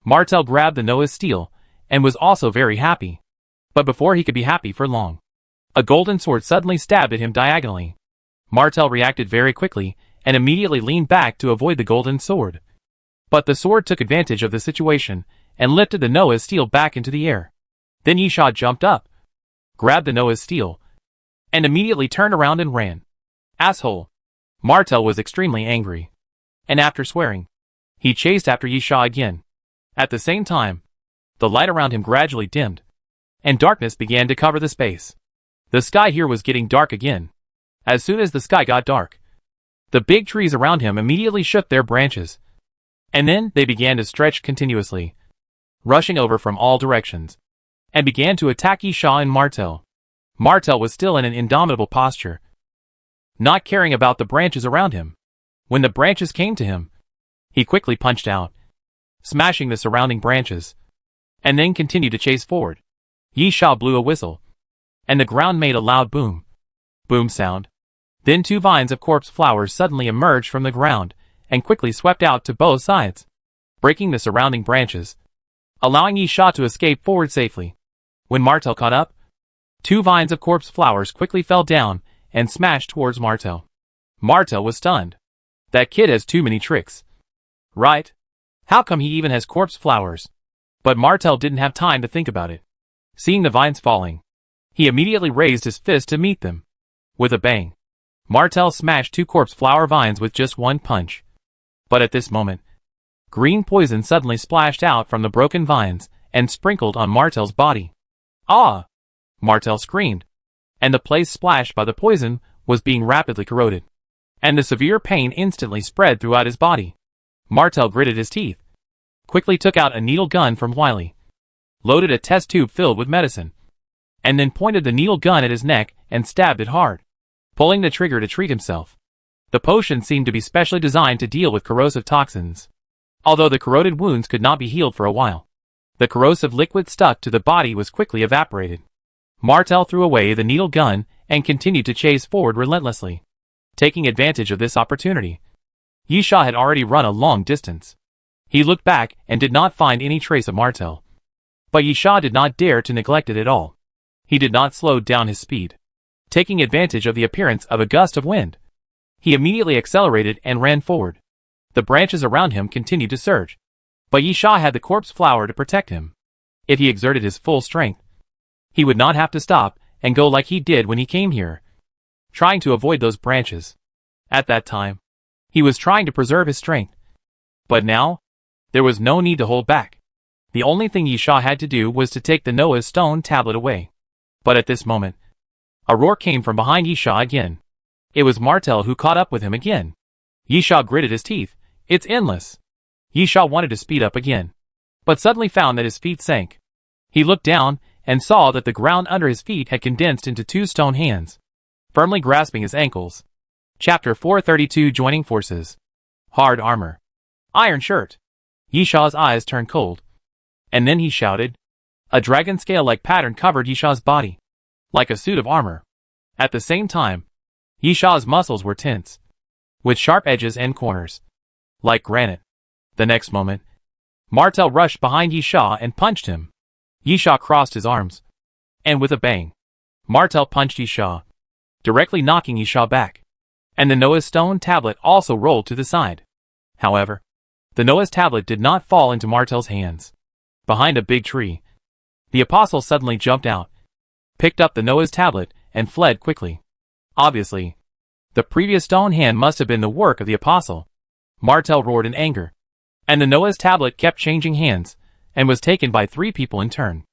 Martel grabbed the Noah's steel and was also very happy. But before he could be happy for long, a golden sword suddenly stabbed at him diagonally. Martel reacted very quickly and immediately leaned back to avoid the golden sword. But the sword took advantage of the situation and lifted the Noah's steel back into the air. Then Yisha jumped up, grabbed the Noah's steel, and immediately turned around and ran. Asshole! Martel was extremely angry, and after swearing, he chased after Yisha again. At the same time, the light around him gradually dimmed, and darkness began to cover the space. The sky here was getting dark again. As soon as the sky got dark, the big trees around him immediately shook their branches, and then they began to stretch continuously, rushing over from all directions, and began to attack Yisha and Martel. Martel was still in an indomitable posture, not caring about the branches around him. When the branches came to him, he quickly punched out, smashing the surrounding branches, and then continued to chase forward. Yisha blew a whistle, and the ground made a loud boom sound. Then two vines of corpse flowers suddenly emerged from the ground and quickly swept out to both sides, breaking the surrounding branches, allowing Yisha to escape forward safely. When Martel caught up, two vines of corpse flowers quickly fell down and smashed towards Martel. Martel was stunned. That kid has too many tricks. Right? How come he even has corpse flowers? But Martel didn't have time to think about it. Seeing the vines falling, he immediately raised his fist to meet them. With a bang, Martel smashed two corpse flower vines with just one punch. But at this moment, green poison suddenly splashed out from the broken vines and sprinkled on Martel's body. Ah! Martel screamed, and the place splashed by the poison was being rapidly corroded, and the severe pain instantly spread throughout his body. Martel gritted his teeth, quickly took out a needle gun from Wiley, loaded a test tube filled with medicine, and then pointed the needle gun at his neck and stabbed it hard, pulling the trigger to treat himself. The potion seemed to be specially designed to deal with corrosive toxins. Although the corroded wounds could not be healed for a while, the corrosive liquid stuck to the body was quickly evaporated. Martel threw away the needle gun and continued to chase forward relentlessly, taking advantage of this opportunity. Yisha had already run a long distance. He looked back and did not find any trace of Martel. But Yisha did not dare to neglect it at all. He did not slow down his speed. Taking advantage of the appearance of a gust of wind, he immediately accelerated and ran forward. The branches around him continued to surge, but Yisha had the corpse flower to protect him. If he exerted his full strength, he would not have to stop and go like he did when he came here, trying to avoid those branches. At that time, he was trying to preserve his strength. But now, there was no need to hold back. The only thing Yisha had to do was to take the Noah's stone tablet away. But at this moment, a roar came from behind Yisha again. It was Martel who caught up with him again. Yisha gritted his teeth. It's endless. Yisha wanted to speed up again, but suddenly found that his feet sank. He looked down and saw that the ground under his feet had condensed into two stone hands, firmly grasping his ankles. Chapter 432 Joining Forces. Hard armor. Iron shirt. Yisha's eyes turned cold. And then he shouted. A dragon scale-like pattern covered Yisha's body, like a suit of armor. At the same time, Yisha's muscles were tense, with sharp edges and corners, like granite. The next moment, Martel rushed behind Yisha and punched him. Yisha crossed his arms, and with a bang, Martel punched Yisha, directly knocking Yisha back. And the Noah's stone tablet also rolled to the side. However, the Noah's tablet did not fall into Martel's hands. Behind a big tree, the apostle suddenly jumped out, picked up the Noah's tablet, and fled quickly. Obviously, the previous stone hand must have been the work of the apostle. Martel roared in anger, and the Noah's tablet kept changing hands, and was taken by 3 people in turn.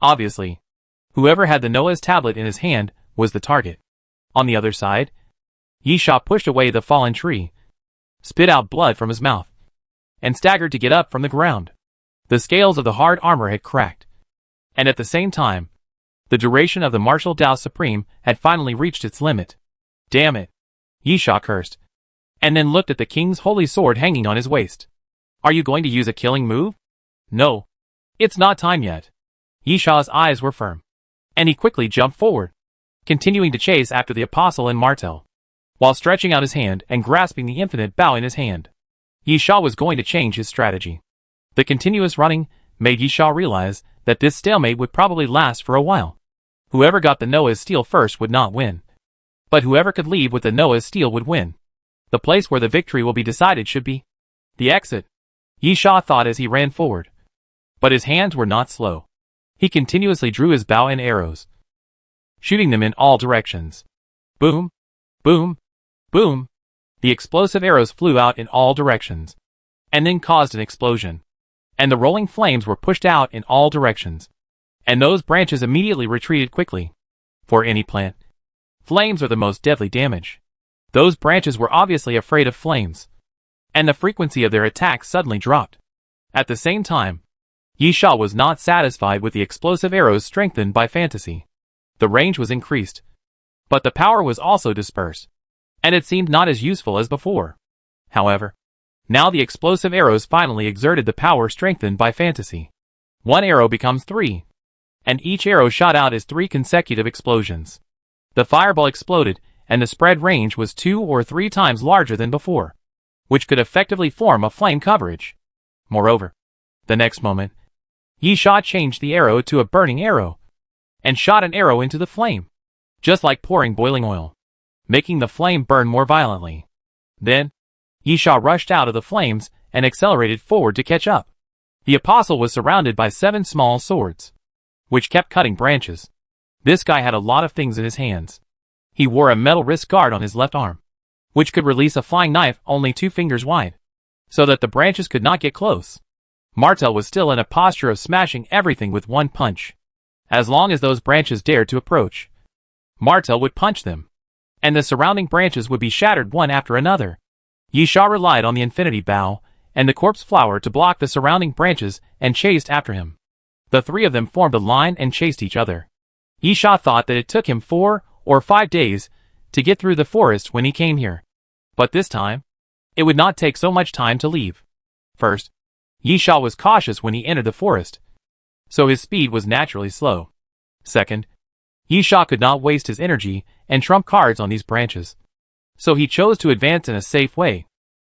Obviously, whoever had the Noah's tablet in his hand was the target. On the other side, Yisha pushed away the fallen tree, spit out blood from his mouth, and staggered to get up from the ground. The scales of the hard armor had cracked, and at the same time, the duration of the martial Dao Supreme had finally reached its limit. Damn it! Yisha cursed, and then looked at the king's holy sword hanging on his waist. Are you going to use a killing move? No. It's not time yet. Yisha's eyes were firm, and he quickly jumped forward, continuing to chase after the apostle and Martel, while stretching out his hand and grasping the infinite bow in his hand. Yisha was going to change his strategy. The continuous running made Yisha realize that this stalemate would probably last for a while. Whoever got the Noah's steel first would not win, but whoever could leave with the Noah's steel would win. The place where the victory will be decided should be the exit, Yisha thought as he ran forward. But his hands were not slow. He continuously drew his bow and arrows, shooting them in all directions. Boom, boom, boom. The explosive arrows flew out in all directions, and then caused an explosion. And the rolling flames were pushed out in all directions. And those branches immediately retreated quickly. For any plant, flames are the most deadly damage. Those branches were obviously afraid of flames, and the frequency of their attacks suddenly dropped. At the same time, Yisha was not satisfied with the explosive arrows strengthened by fantasy. The range was increased, but the power was also dispersed, and it seemed not as useful as before. However, now the explosive arrows finally exerted the power strengthened by fantasy. 1 arrow becomes 3, and each arrow shot out as 3 consecutive explosions. The fireball exploded, and the spread range was 2 or 3 times larger than before, which could effectively form a flame coverage. Moreover, the next moment, Yisha changed the arrow to a burning arrow, and shot an arrow into the flame, just like pouring boiling oil, making the flame burn more violently. Then, Yisha rushed out of the flames and accelerated forward to catch up. The apostle was surrounded by 7 small swords, which kept cutting branches. This guy had a lot of things in his hands. He wore a metal wrist guard on his left arm, which could release a flying knife only 2 fingers wide, so that the branches could not get close. Martel was still in a posture of smashing everything with 1 punch. As long as those branches dared to approach, Martel would punch them, and the surrounding branches would be shattered one after another. Yisha relied on the infinity bow and the corpse flower to block the surrounding branches and chased after him. The 3 of them formed a line and chased each other. Yisha thought that it took him 4 or 5 days to get through the forest when he came here. But this time, it would not take so much time to leave. First, Yisha was cautious when he entered the forest, so his speed was naturally slow. Second, Yisha could not waste his energy and trump cards on these branches, so he chose to advance in a safe way.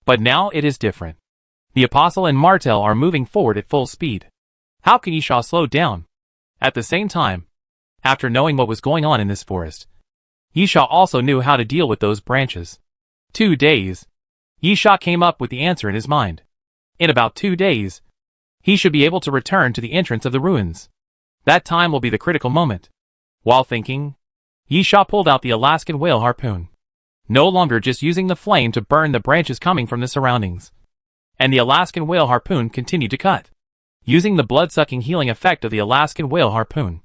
But now it is different. The apostle and Martel are moving forward at full speed. How can Yisha slow down? At the same time, after knowing what was going on in this forest, Yisha also knew how to deal with those branches. 2 days. Yisha came up with the answer in his mind. In about 2 days, he should be able to return to the entrance of the ruins. That time will be the critical moment. While thinking, Yisha pulled out the Alaskan whale harpoon. No longer just using the flame to burn the branches coming from the surroundings. And the Alaskan whale harpoon continued to cut. Using the blood-sucking healing effect of the Alaskan whale harpoon,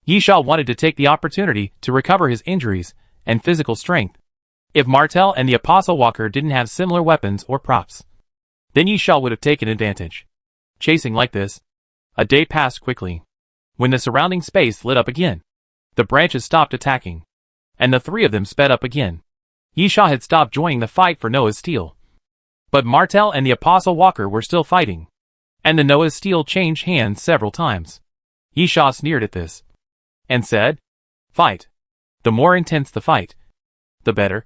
Yisha wanted to take the opportunity to recover his injuries and physical strength. If Martel and the Apostle Walker didn't have similar weapons or props, then Yisha would have taken advantage. Chasing like this, a day passed quickly. When the surrounding space lit up again, the branches stopped attacking, and the 3 of them sped up again. Yisha had stopped joining the fight for Noah's Steel. But Martel and the Apostle Walker were still fighting, and the Noah's Steel changed hands several times. Yisha sneered at this, and said, "Fight. The more intense the fight, the better.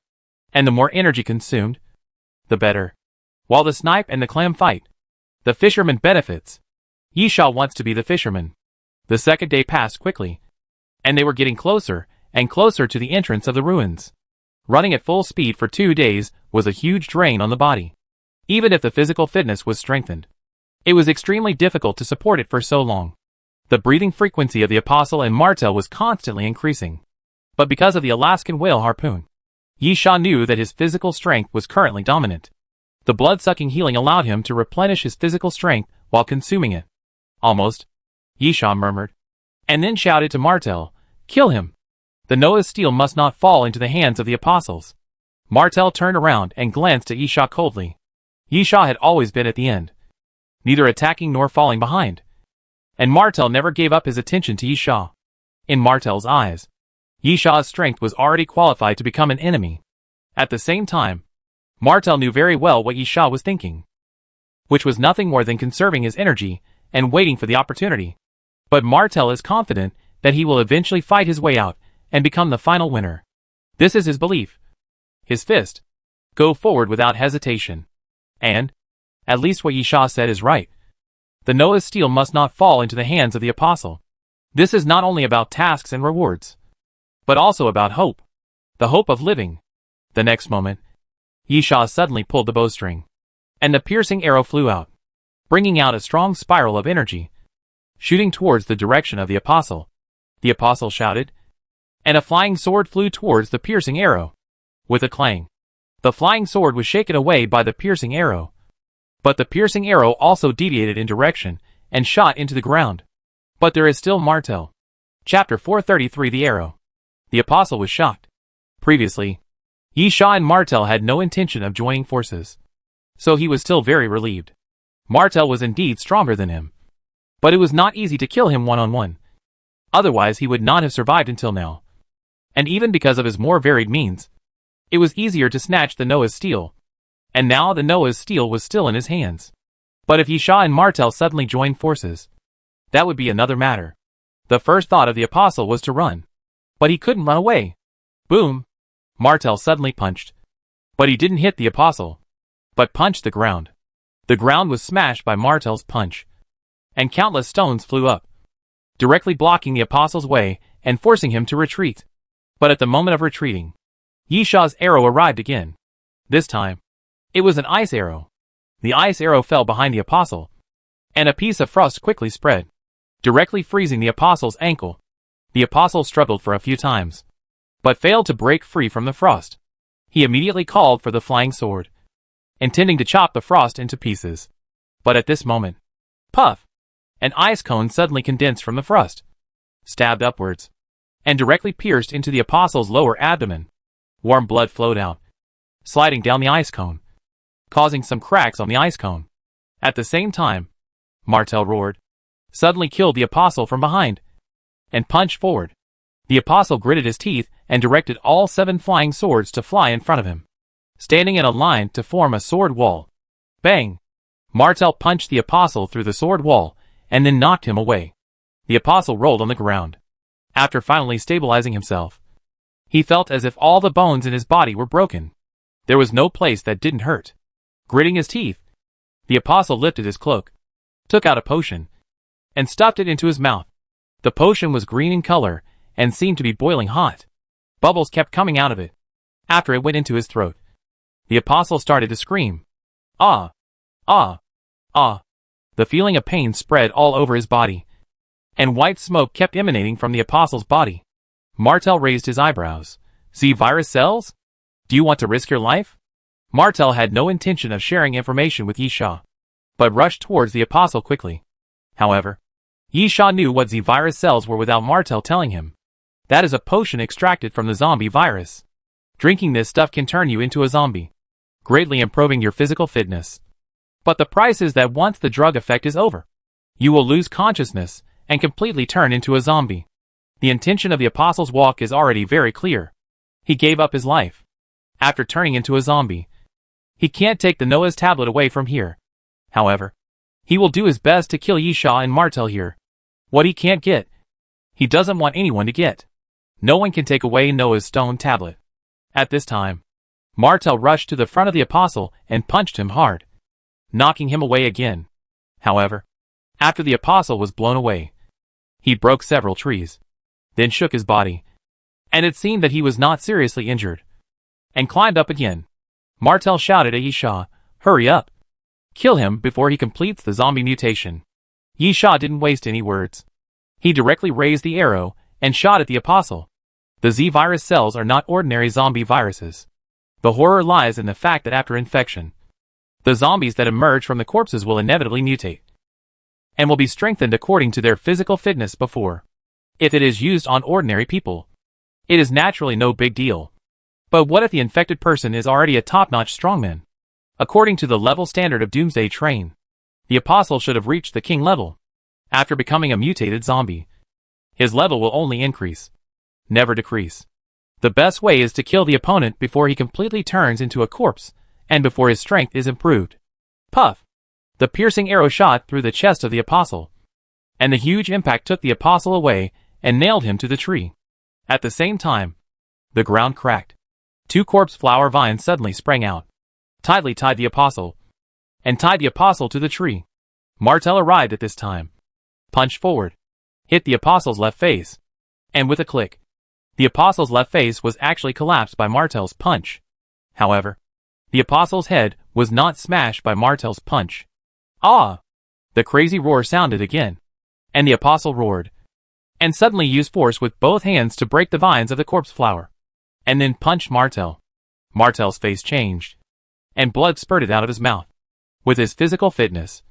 And the more energy consumed, the better. While the snipe and the clam fight, the fisherman benefits. Yisha wants to be the fisherman." The second day passed quickly, and they were getting closer and closer to the entrance of the ruins. Running at full speed for 2 days was a huge drain on the body. Even if the physical fitness was strengthened, it was extremely difficult to support it for so long. The breathing frequency of the Apostle and Martel was constantly increasing. But because of the Alaskan whale harpoon, Yisha knew that his physical strength was currently dominant. The blood-sucking healing allowed him to replenish his physical strength while consuming it. "Almost," Yisha murmured, and then shouted to Martel, "Kill him! The Noah's Steel must not fall into the hands of the Apostles." Martel turned around and glanced at Yisha coldly. Yisha had always been at the end, neither attacking nor falling behind. And Martel never gave up his attention to Yisha. In Martel's eyes, Yisha's strength was already qualified to become an enemy. At the same time, Martel knew very well what Yisha was thinking, which was nothing more than conserving his energy and waiting for the opportunity. But Martel is confident that he will eventually fight his way out and become the final winner. This is his belief. His fist. Go forward without hesitation. And, at least what Yisha said is right. The Noah's Steel must not fall into the hands of the Apostle. This is not only about tasks and rewards, but also about hope. The hope of living. The next moment, Yisha suddenly pulled the bowstring, and the piercing arrow flew out, bringing out a strong spiral of energy, shooting towards the direction of the Apostle. The Apostle shouted, and a flying sword flew towards the piercing arrow. With a clang, the flying sword was shaken away by the piercing arrow. But the piercing arrow also deviated in direction and shot into the ground. But there is still Martel. Chapter 433 The Arrow. The Apostle was shocked. Previously, Yisha and Martel had no intention of joining forces, so he was still very relieved. Martel was indeed stronger than him, but it was not easy to kill him one-on-one. Otherwise he would not have survived until now. And even because of his more varied means, it was easier to snatch the Noah's Steel. And now the Noah's Steel was still in his hands. But if Yisha and Martel suddenly joined forces, that would be another matter. The first thought of the Apostle was to run. But he couldn't run away. Boom! Martel suddenly punched. But he didn't hit the Apostle, but punched the ground. The ground was smashed by Martel's punch, and countless stones flew up, directly blocking the Apostle's way and forcing him to retreat. But at the moment of retreating, Yisha's arrow arrived again. This time, it was an ice arrow. The ice arrow fell behind the Apostle, and a piece of frost quickly spread, directly freezing the Apostle's ankle. The Apostle struggled for a few times, but failed to break free from the frost. He immediately called for the flying sword, intending to chop the frost into pieces. But at this moment, puff! An ice cone suddenly condensed from the frost, stabbed upwards, and directly pierced into the Apostle's lower abdomen. Warm blood flowed out, sliding down the ice cone, causing some cracks on the ice cone. At the same time, Martel roared, suddenly killed the Apostle from behind, and punched forward. The Apostle gritted his teeth and directed all 7 flying swords to fly in front of him, standing in a line to form a sword wall. Bang! Martel punched the Apostle through the sword wall and then knocked him away. The Apostle rolled on the ground. After finally stabilizing himself, he felt as if all the bones in his body were broken. There was no place that didn't hurt. Gritting his teeth, the Apostle lifted his cloak, took out a potion, and stuffed it into his mouth. The potion was green in color and seemed to be boiling hot. Bubbles kept coming out of it. After it went into his throat, the apostle started to scream. Ah! Ah! Ah! The feeling of pain spread all over his body, and white smoke kept emanating from the apostle's body. Martel raised his eyebrows. Z-virus cells? Do you want to risk your life? Martel had no intention of sharing information with Yisha, but rushed towards the apostle quickly. However, Yisha knew what Z-virus cells were without Martel telling him. That is a potion extracted from the zombie virus. Drinking this stuff can turn you into a zombie, greatly improving your physical fitness. But the price is that once the drug effect is over, you will lose consciousness and completely turn into a zombie. The intention of the apostle's walk is already very clear. He gave up his life after turning into a zombie. He can't take the Noah's tablet away from here. However, he will do his best to kill Yisha and Martel here. What he can't get, he doesn't want anyone to get. No one can take away Noah's stone tablet. At this time, Martel rushed to the front of the apostle and punched him hard, knocking him away again. However, after the apostle was blown away, he broke several trees, then shook his body, and it seemed that he was not seriously injured, and climbed up again. Martel shouted at Yisha, "Hurry up! Kill him before he completes the zombie mutation." Yisha didn't waste any words. He directly raised the arrow and shot at the apostle. The Z-virus cells are not ordinary zombie viruses. The horror lies in the fact that after infection, the zombies that emerge from the corpses will inevitably mutate, and will be strengthened according to their physical fitness before. If it is used on ordinary people, it is naturally no big deal. But what if the infected person is already a top-notch strongman? According to the level standard of Doomsday train, the apostle should have reached the king level. After becoming a mutated zombie, his level will only increase, never decrease. The best way is to kill the opponent before he completely turns into a corpse, and before his strength is improved. Puff! The piercing arrow shot through the chest of the apostle, and the huge impact took the apostle away and nailed him to the tree. At the same time, the ground cracked. 2 corpse flower vines suddenly sprang out, tightly tied the apostle to the tree. Martel arrived at this time, punched forward, hit the apostle's left face, and with a click, the apostle's left face was actually collapsed by Martel's punch. However, the apostle's head was not smashed by Martel's punch. Ah! The crazy roar sounded again, and the apostle roared, and suddenly used force with both hands to break the vines of the corpse flower, and then punched Martel. Martel's face changed, and blood spurted out of his mouth. With his physical fitness,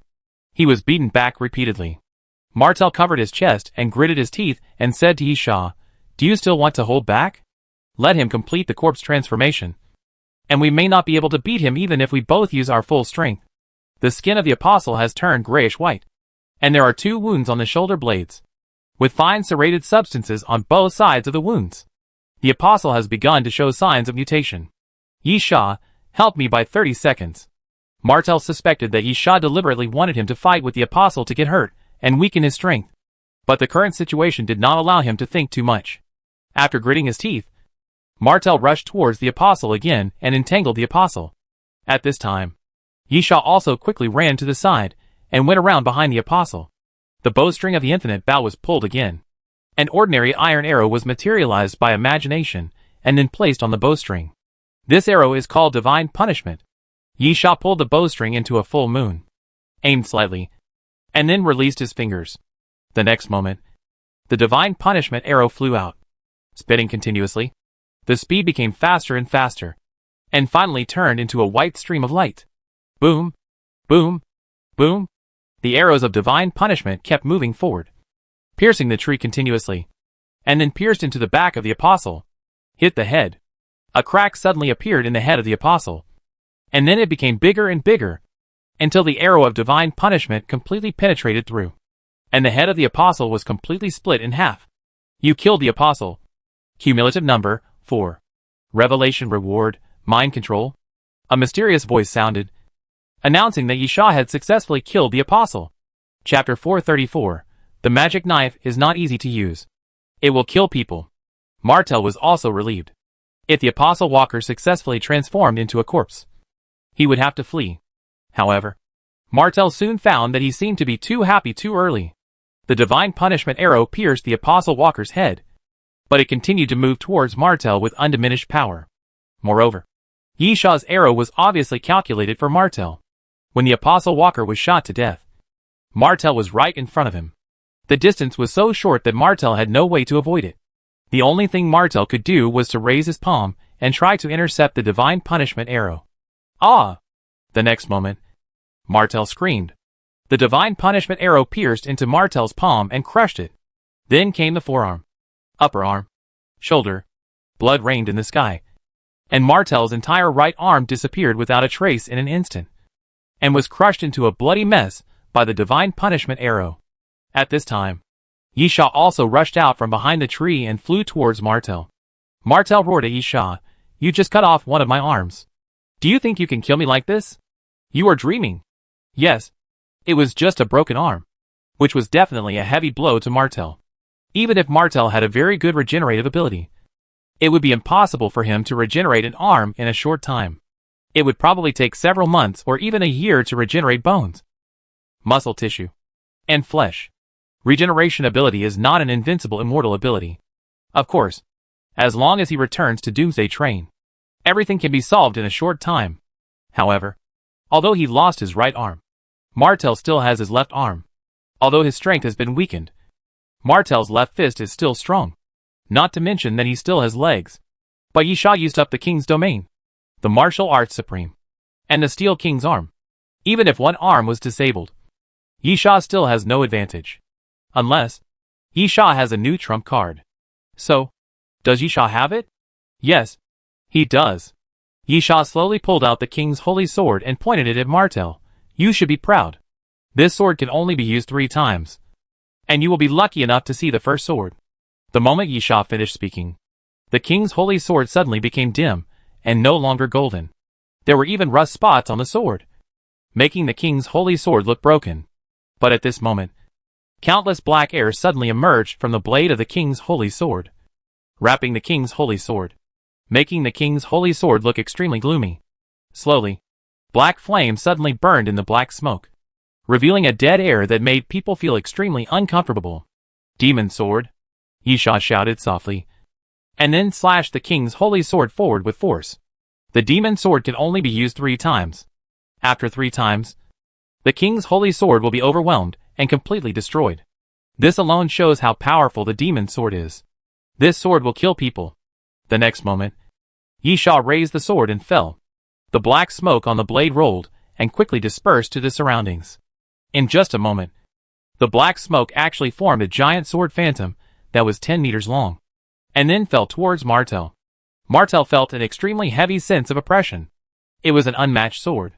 he was beaten back repeatedly. Martel covered his chest and gritted his teeth and said to Yisha, "Do you still want to hold back? Let him complete the corpse transformation, and we may not be able to beat him even if we both use our full strength." The skin of the apostle has turned grayish-white, and there are 2 wounds on the shoulder blades, with fine serrated substances on both sides of the wounds. The apostle has begun to show signs of mutation. Yisha, help me by 30 seconds. Martel suspected that Yisha deliberately wanted him to fight with the apostle to get hurt and weaken his strength, but the current situation did not allow him to think too much. After gritting his teeth, Martel rushed towards the apostle again and entangled the apostle. At this time, Yisha also quickly ran to the side and went around behind the apostle. The bowstring of the infinite bow was pulled again. An ordinary iron arrow was materialized by imagination and then placed on the bowstring. This arrow is called divine punishment. Yisha pulled the bowstring into a full moon, aimed slightly, and then released his fingers. The next moment, the divine punishment arrow flew out, spitting continuously. The speed became faster and faster, and finally turned into a white stream of light. Boom! Boom! Boom! The arrows of divine punishment kept moving forward, piercing the tree continuously, and then pierced into the back of the apostle, hit the head. A crack suddenly appeared in the head of the apostle, and then it became bigger and bigger, until the arrow of divine punishment completely penetrated through, and the head of the apostle was completely split in half. You killed the apostle. Cumulative number, 4. Revelation reward, mind control. A mysterious voice sounded, announcing that Yisha had successfully killed the apostle. Chapter 434. The magic knife is not easy to use. It will kill people. Martel was also relieved. If the apostle walker successfully transformed into a corpse, he would have to flee. However, Martel soon found that he seemed to be too happy too early. The divine punishment arrow pierced the apostle walker's head, but it continued to move towards Martel with undiminished power. Moreover, Yishaw's arrow was obviously calculated for Martel. When the Apostle Walker was shot to death, Martel was right in front of him. The distance was so short that Martel had no way to avoid it. The only thing Martel could do was to raise his palm and try to intercept the divine punishment arrow. Ah! The next moment, Martel screamed. The divine punishment arrow pierced into Martel's palm and crushed it. Then came the forearm, upper arm, shoulder. Blood rained in the sky, and Martel's entire right arm disappeared without a trace in an instant, and was crushed into a bloody mess by the divine punishment arrow. At this time, Yishaw also rushed out from behind the tree and flew towards Martel. Martel roared at Yishaw, "You just cut off one of my arms. Do you think you can kill me like this? You are dreaming." Yes, it was just a broken arm, which was definitely a heavy blow to Martel. Even if Martel had a very good regenerative ability, it would be impossible for him to regenerate an arm in a short time. It would probably take several months or even a year to regenerate bones, muscle tissue, and flesh. Regeneration ability is not an invincible immortal ability. Of course, as long as he returns to Doomsday Train, everything can be solved in a short time. However, although he lost his right arm, Martel still has his left arm. Although his strength has been weakened, Martel's left fist is still strong. Not to mention that he still has legs. But Yishaw used up the King's domain, the martial arts supreme, and the Steel King's arm. Even if one arm was disabled, Yishaw still has no advantage. Unless Yishaw has a new trump card. So, does Yishaw have it? Yes, he does. Yishaw slowly pulled out the King's holy sword and pointed it at Martel. "You should be proud. This sword can only be used 3 times. And you will be lucky enough to see the first sword." The moment Yishaw finished speaking, the King's holy sword suddenly became dim and no longer golden. There were even rust spots on the sword, making the King's holy sword look broken. But at this moment, countless black air suddenly emerged from the blade of the King's holy sword, wrapping the King's holy sword, making the King's holy sword look extremely gloomy. Slowly, black flames suddenly burned in the black smoke, revealing a dead air that made people feel extremely uncomfortable. "Demon sword," Yishaw shouted softly, and then slashed the King's holy sword forward with force. The demon sword can only be used 3 times. After 3 times, the King's holy sword will be overwhelmed and completely destroyed. This alone shows how powerful the demon sword is. This sword will kill people. The next moment, Yishaw raised the sword and fell. The black smoke on the blade rolled and quickly dispersed to the surroundings. In just a moment, the black smoke actually formed a giant sword phantom that was 10 meters long, and then fell towards Martel. Martel felt an extremely heavy sense of oppression. It was an unmatched sword.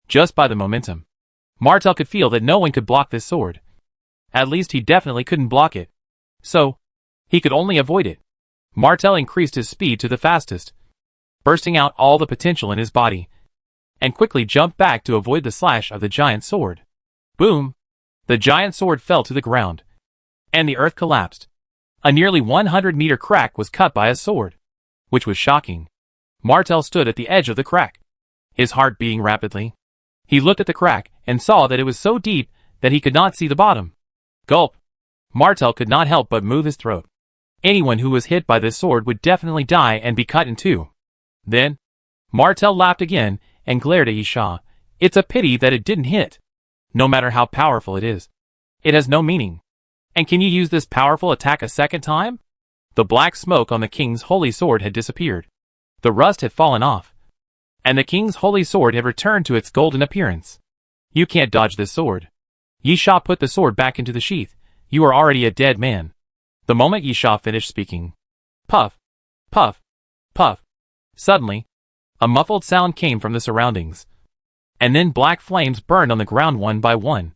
Just by the momentum, Martel could feel that no one could block this sword. At least he definitely couldn't block it. So, he could only avoid it. Martel increased his speed to the fastest, bursting out all the potential in his body, and quickly jumped back to avoid the slash of the giant sword. Boom! The giant sword fell to the ground, and the earth collapsed. A nearly 100-meter crack was cut by a sword, which was shocking. Martel stood at the edge of the crack, his heart beating rapidly. He looked at the crack and saw that it was so deep that he could not see the bottom. Gulp! Martel could not help but move his throat. Anyone who was hit by this sword would definitely die and be cut in 2. Then, Martel laughed again and glared at Yishaw. "It's a pity that it didn't hit. No matter how powerful it is, it has no meaning. And can you use this powerful attack a second time?" The black smoke on the King's holy sword had disappeared. The rust had fallen off, and the King's holy sword had returned to its golden appearance. "You can't dodge this sword." Yishaw put the sword back into the sheath. "You are already a dead man." The moment Yishaw finished speaking, puff, puff, puff, suddenly, a muffled sound came from the surroundings. And then black flames burned on the ground one by one.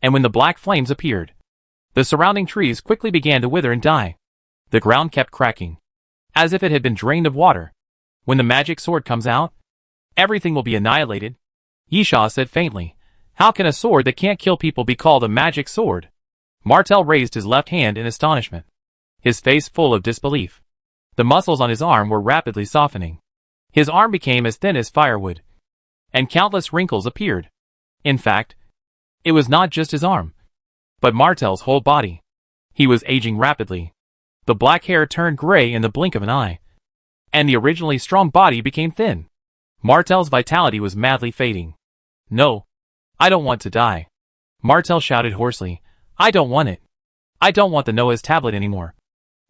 And when the black flames appeared, the surrounding trees quickly began to wither and die. The ground kept cracking, as if it had been drained of water. "When the magic sword comes out, everything will be annihilated," Yishaw said faintly. "How can a sword that can't kill people be called a magic sword?" Martel raised his left hand in astonishment, his face full of disbelief. The muscles on his arm were rapidly softening. His arm became as thin as firewood, and countless wrinkles appeared. In fact, it was not just his arm, but Martel's whole body. He was aging rapidly. The black hair turned gray in the blink of an eye, and the originally strong body became thin. Martel's vitality was madly fading. No, I don't want to die. Martel shouted hoarsely. I don't want it. I don't want the Noah's tablet anymore.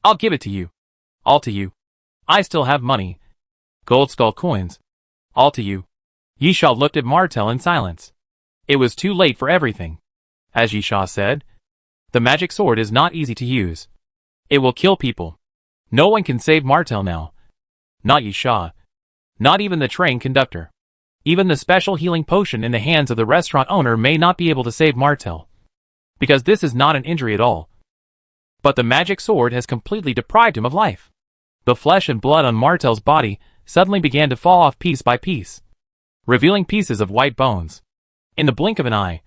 I'll give it to you. All to you. I still have money. Gold skull coins. All to you. Yisha looked at Martel in silence. It was too late for everything. As Yisha said, the magic sword is not easy to use. It will kill people. No one can save Martel now. Not Yisha. Not even the train conductor. Even the special healing potion in the hands of the restaurant owner may not be able to save Martel. Because this is not an injury at all. But the magic sword has completely deprived him of life. The flesh and blood on Martel's body suddenly began to fall off piece by piece, revealing pieces of white bones. In the blink of an eye,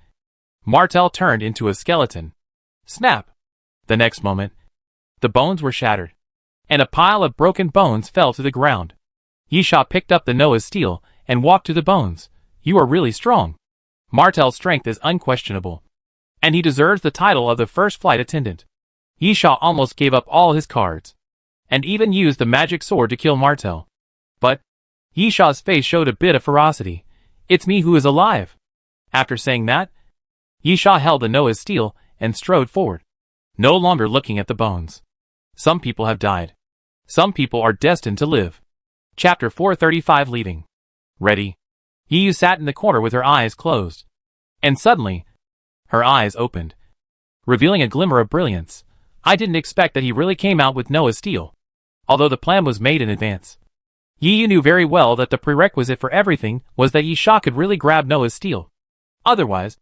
Martel turned into a skeleton. Snap! The next moment, the bones were shattered, and a pile of broken bones fell to the ground. Yisha picked up the Noah's steel and walked to the bones. You are really strong. Martel's strength is unquestionable, and he deserves the title of the first flight attendant. Yisha almost gave up all his cards, and even used the magic sword to kill Martel. But Yisha's face showed a bit of ferocity. It's me who is alive. After saying that, Yisha held the Noah's steel and strode forward, no longer looking at the bones. Some people have died. Some people are destined to live. Chapter 435 Leaving. Ready? Yiyu sat in the corner with her eyes closed. And suddenly, her eyes opened, revealing a glimmer of brilliance. I didn't expect that he really came out with Noah's steel, although the plan was made in advance. Yiyu knew very well that the prerequisite for everything was that Yisha could really grab Noah's steel. Otherwise,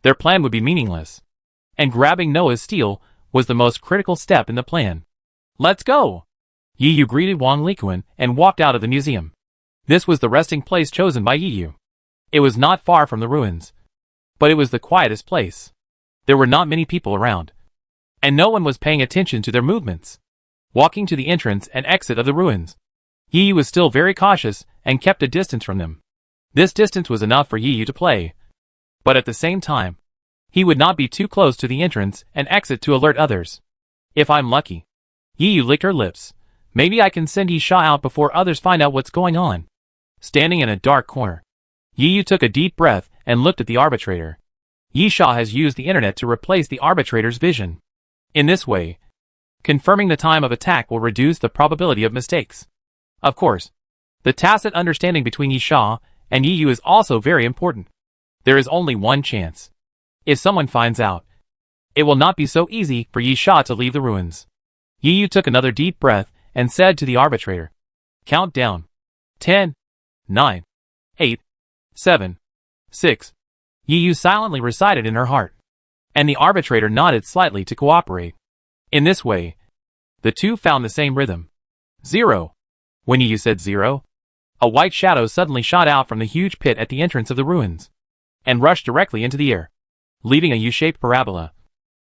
their plan would be meaningless. And grabbing Noah's steel was the most critical step in the plan. Let's go! Yiyu greeted Wang Likuan and walked out of the museum. This was the resting place chosen by Yiyu. It was not far from the ruins, but it was the quietest place. There were not many people around, and no one was paying attention to their movements. Walking to the entrance and exit of the ruins, Yiyu was still very cautious and kept a distance from them. This distance was enough for Yiyu to play, but at the same time, he would not be too close to the entrance and exit to alert others. If I'm lucky. Yiyu licked her lips. Maybe I can send Yisha out before others find out what's going on. Standing in a dark corner, Yiyu took a deep breath and looked at the arbitrator. Yisha has used the internet to replace the arbitrator's vision. In this way, confirming the time of attack will reduce the probability of mistakes. Of course, the tacit understanding between Yisha and Yiyu is also very important. There is only one chance. If someone finds out, it will not be so easy for Yisha to leave the ruins. Yiyu took another deep breath and said to the arbitrator, "Count down. 10, 9, 8, 7, 6. Yiyu silently recited in her heart, and the arbitrator nodded slightly to cooperate. In this way, the two found the same rhythm. 0. When Yiyu said 0, a white shadow suddenly shot out from the huge pit at the entrance of the ruins, and rushed directly into the air, leaving a U-shaped parabola,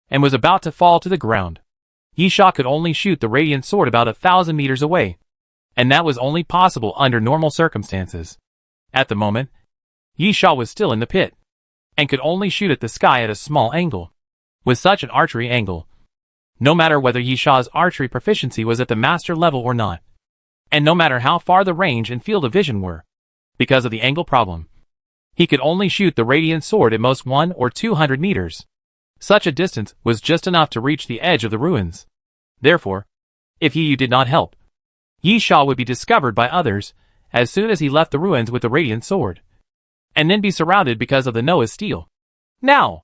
and was about to fall to the ground. Yisha could only shoot the radiant sword about 1,000 meters away, and that was only possible under normal circumstances. At the moment, Yisha was still in the pit, and could only shoot at the sky at a small angle. With such an archery angle, no matter whether Yisha's archery proficiency was at the master level or not, and no matter how far the range and field of vision were, because of the angle problem, he could only shoot the radiant sword at most 100 or 200 meters. Such a distance was just enough to reach the edge of the ruins. Therefore, if Yiyu did not help, Yisha would be discovered by others as soon as he left the ruins with the radiant sword, and then be surrounded because of the Noah's steel. Now,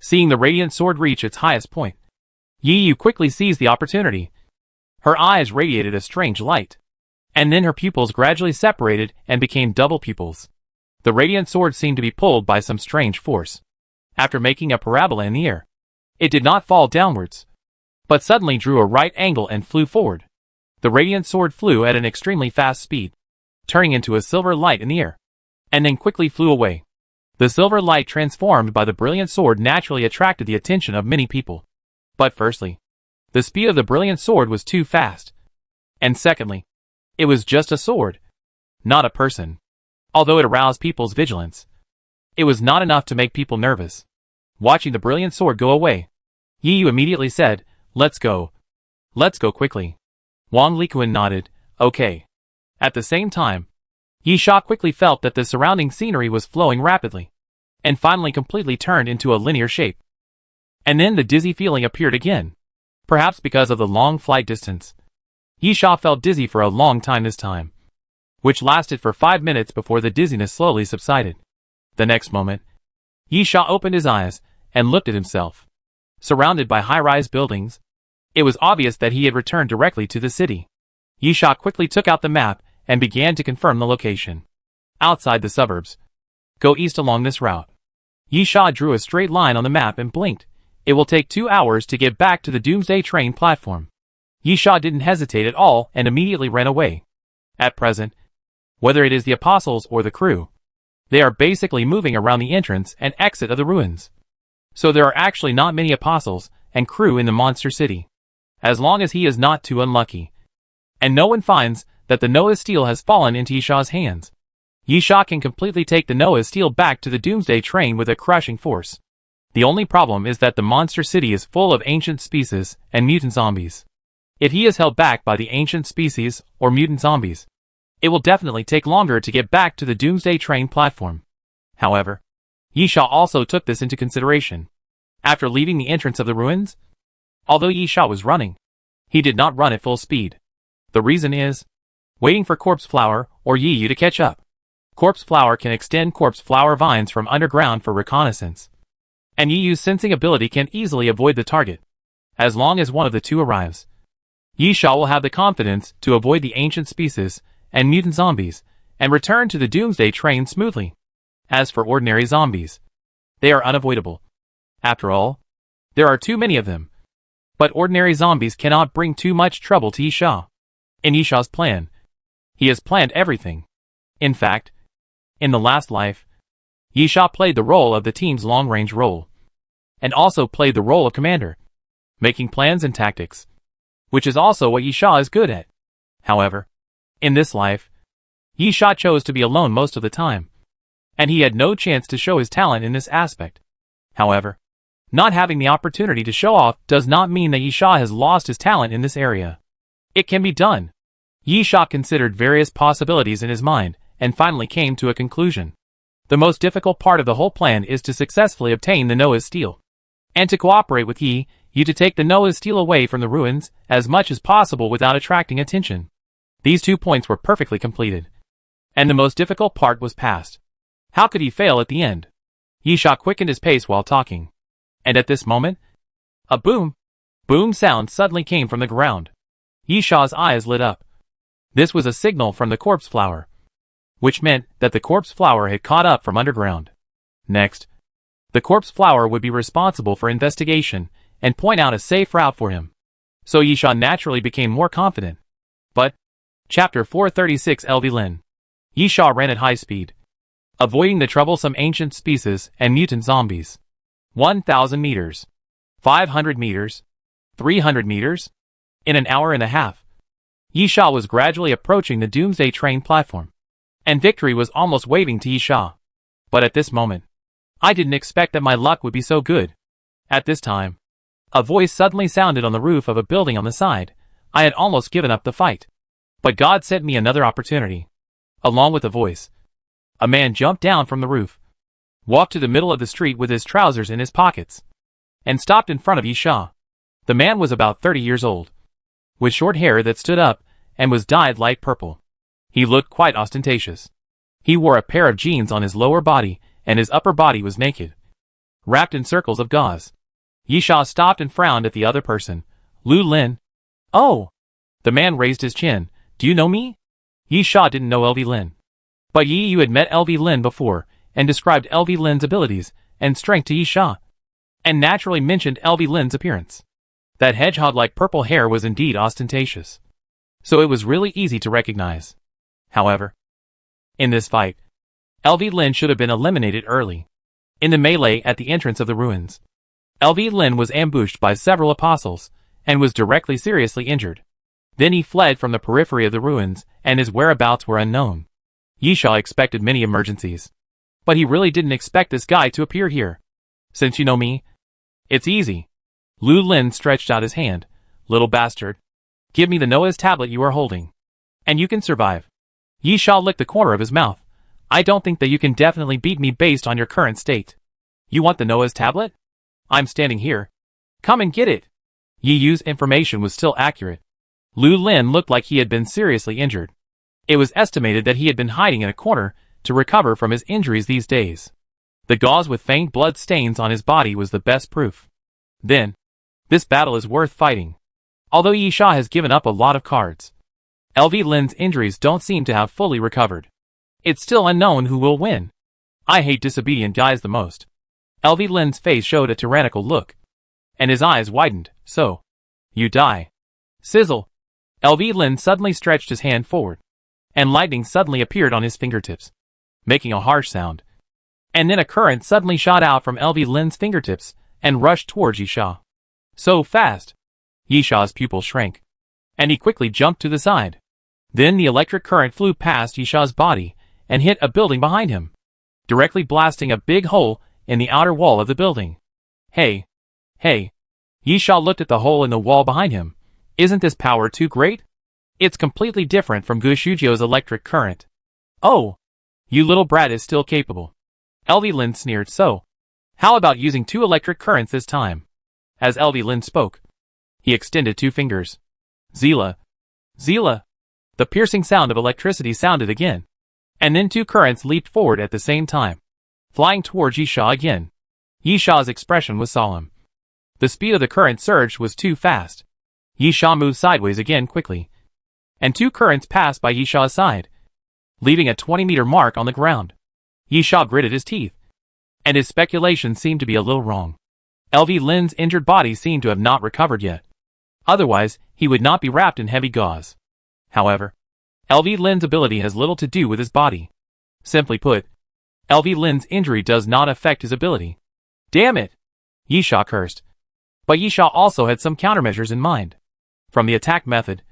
seeing the radiant sword reach its highest point, Yiyu quickly seized the opportunity. Her eyes radiated a strange light, and then her pupils gradually separated and became double pupils. The radiant sword seemed to be pulled by some strange force. After making a parabola in the air, it did not fall downwards, but suddenly drew a right angle and flew forward. The radiant sword flew at an extremely fast speed, turning into a silver light in the air, and then quickly flew away. The silver light transformed by the brilliant sword naturally attracted the attention of many people. But firstly, the speed of the brilliant sword was too fast. And secondly, it was just a sword, not a person. Although it aroused people's vigilance, it was not enough to make people nervous. Watching the brilliant sword go away, Yiyu immediately said, "Let's go. Let's go quickly. Wang Likuan nodded, okay. At the same time, Yi Sha quickly felt that the surrounding scenery was flowing rapidly, and finally completely turned into a linear shape. And then the dizzy feeling appeared again. Perhaps because of the long flight distance. Yi Sha felt dizzy for a long time this time, which lasted for 5 minutes before the dizziness slowly subsided. The next moment, Yi Sha opened his eyes and looked at himself. Surrounded by high-rise buildings, it was obvious that he had returned directly to the city. Yi Sha quickly took out the map and began to confirm the location. Outside the suburbs. Go east along this route. Yi Sha drew a straight line on the map and blinked. It will take 2 hours to get back to the Doomsday train platform. Yi Sha didn't hesitate at all and immediately ran away. At present, whether it is the apostles or the crew, they are basically moving around the entrance and exit of the ruins. So there are actually not many apostles and crew in the monster city. As long as he is not too unlucky, and no one finds that the Noah's steel has fallen into Yi Sha's hands, Yi Sha can completely take the Noah's steel back to the Doomsday train with a crushing force. The only problem is that the monster city is full of ancient species and mutant zombies. If he is held back by the ancient species or mutant zombies, it will definitely take longer to get back to the Doomsday train platform. However, Yi Sha also took this into consideration. After leaving the entrance of the ruins, although Yi Sha was running, he did not run at full speed. The reason is waiting for corpse flower or Yi Yu to catch up. Corpse flower can extend corpse flower vines from underground for reconnaissance, and Yi Yu's sensing ability can easily avoid the target. As long as one of the two arrives, Yi Sha will have the confidence to avoid the ancient species and mutant zombies and return to the Doomsday train smoothly. As for ordinary zombies, they are unavoidable. After all, there are too many of them. But ordinary zombies cannot bring too much trouble to Yi Sha. In Yi Sha's plan, he has planned everything. In fact, in the last life, Yi Sha played the role of the team's long-range role, and also played the role of commander, making plans and tactics, which is also what Yi Sha is good at. However, in this life, Yi Sha chose to be alone most of the time, and he had no chance to show his talent in this aspect. However, not having the opportunity to show off does not mean that Yi Sha has lost his talent in this area. It can be done. Yi Sha considered various possibilities in his mind, and finally came to a conclusion. The most difficult part of the whole plan is to successfully obtain the Noah's steel, and to cooperate with Yi Yu to take the Noah's steel away from the ruins as much as possible without attracting attention. These 2 points were perfectly completed, and the most difficult part was passed. How could he fail at the end? Yi Sha quickened his pace while talking, and at this moment, a boom sound suddenly came from the ground. Yi Sha's eyes lit up. This was a signal from the corpse flower, which meant that the corpse flower had caught up from underground. Next, the corpse flower would be responsible for investigation and point out a safe route for him. So Yi Sha naturally became more confident. But, Chapter 436 LV Lin. Yi Sha ran at high speed, avoiding the troublesome ancient species and mutant zombies. 1,000 meters. 500 meters. 300 meters. In an hour and a half, Yi Sha was gradually approaching the Doomsday train platform, and victory was almost waving to Yi Sha. But at this moment, I didn't expect that my luck would be so good. At this time, a voice suddenly sounded on the roof of a building on the side. I had almost given up the fight, but God sent me another opportunity. Along with the voice, a man jumped down from the roof, walked to the middle of the street with his trousers in his pockets, and stopped in front of Yi Sha. The man was about 30 years old, with short hair that stood up and was dyed light purple. He looked quite ostentatious. He wore a pair of jeans on his lower body, and his upper body was naked, wrapped in circles of gauze. Yi Sha stopped and frowned at the other person. Lu Lin. Oh! The man raised his chin. Do you know me? Yi Sha didn't know LV Lin. But Yi Yu had met LV Lin before, and described LV Lin's abilities and strength to Yi Sha, and naturally mentioned LV Lin's appearance. That hedgehog-like purple hair was indeed ostentatious, so it was really easy to recognize. However, in this fight, LV Lin should have been eliminated early. In the melee at the entrance of the ruins, LV Lin was ambushed by several apostles, and was directly seriously injured. Then he fled from the periphery of the ruins, and his whereabouts were unknown. Yi Sha expected many emergencies, but he really didn't expect this guy to appear here. Since you know me, it's easy. Lu Lin stretched out his hand. Little bastard, Give me the Noah's tablet you are holding. And you can survive. Yi Sha licked the corner of his mouth. I don't think that you can definitely beat me based on your current state. You want the Noah's tablet? I'm standing here. Come and get it. Yi Yu's information was still accurate. Lu Lin looked like he had been seriously injured. It was estimated that he had been hiding in a corner to recover from his injuries these days. The gauze with faint blood stains on his body was the best proof. Then, this battle is worth fighting. Although Yi Sha has given up a lot of cards, LV Lin's injuries don't seem to have fully recovered. It's still unknown who will win. I hate disobedient guys the most. LV Lin's face showed a tyrannical look, and his eyes widened. So, you die. Sizzle. LV Lin suddenly stretched his hand forward, and lightning suddenly appeared on his fingertips, making a harsh sound. And then a current suddenly shot out from LV Lin's fingertips and rushed towards Yi Sha. So fast. Yi Sha's pupil shrank, and he quickly jumped to the side. Then the electric current flew past Yi Sha's body and hit a building behind him, directly blasting a big hole in the outer wall of the building. Hey. Yi Sha looked at the hole in the wall behind him. Isn't this power too great? It's completely different from Gu Shujio's electric current. Oh, you little brat is still capable. LV Lin sneered. So, how about using 2 electric currents this time? As LV Lin spoke, he extended 2 fingers. Zila. The piercing sound of electricity sounded again, and then 2 currents leaped forward at the same time, flying towards Yi Sha again. Yi Sha's expression was solemn. The speed of the current surge was too fast. Yi Sha moved sideways again quickly, and 2 currents passed by Yi Sha's side, leaving a 20-meter mark on the ground. Yi Sha gritted his teeth, and his speculation seemed to be a little wrong. LV Lin's injured body seemed to have not recovered yet. Otherwise, he would not be wrapped in heavy gauze. However, LV Lin's ability has little to do with his body. Simply put, LV Lin's injury does not affect his ability. Damn it! Yi Sha cursed. But Yi Sha also had some countermeasures in mind. From the attack method,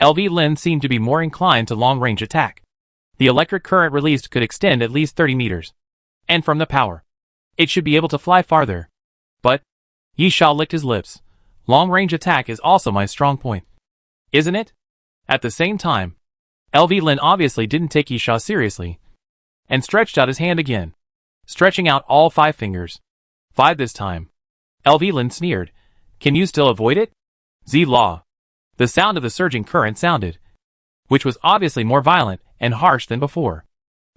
LV Lin seemed to be more inclined to long-range attack. The electric current released could extend at least 30 meters. And from the power, it should be able to fly farther. But, Yi Sha licked his lips. Long-range attack is also my strong point. Isn't it? At the same time, LV Lin obviously didn't take Yi Sha seriously, and stretched out his hand again, stretching out all 5 fingers. 5 this time. LV Lin sneered. Can you still avoid it? Z-Law. The sound of the surging current sounded, which was obviously more violent and harsh than before.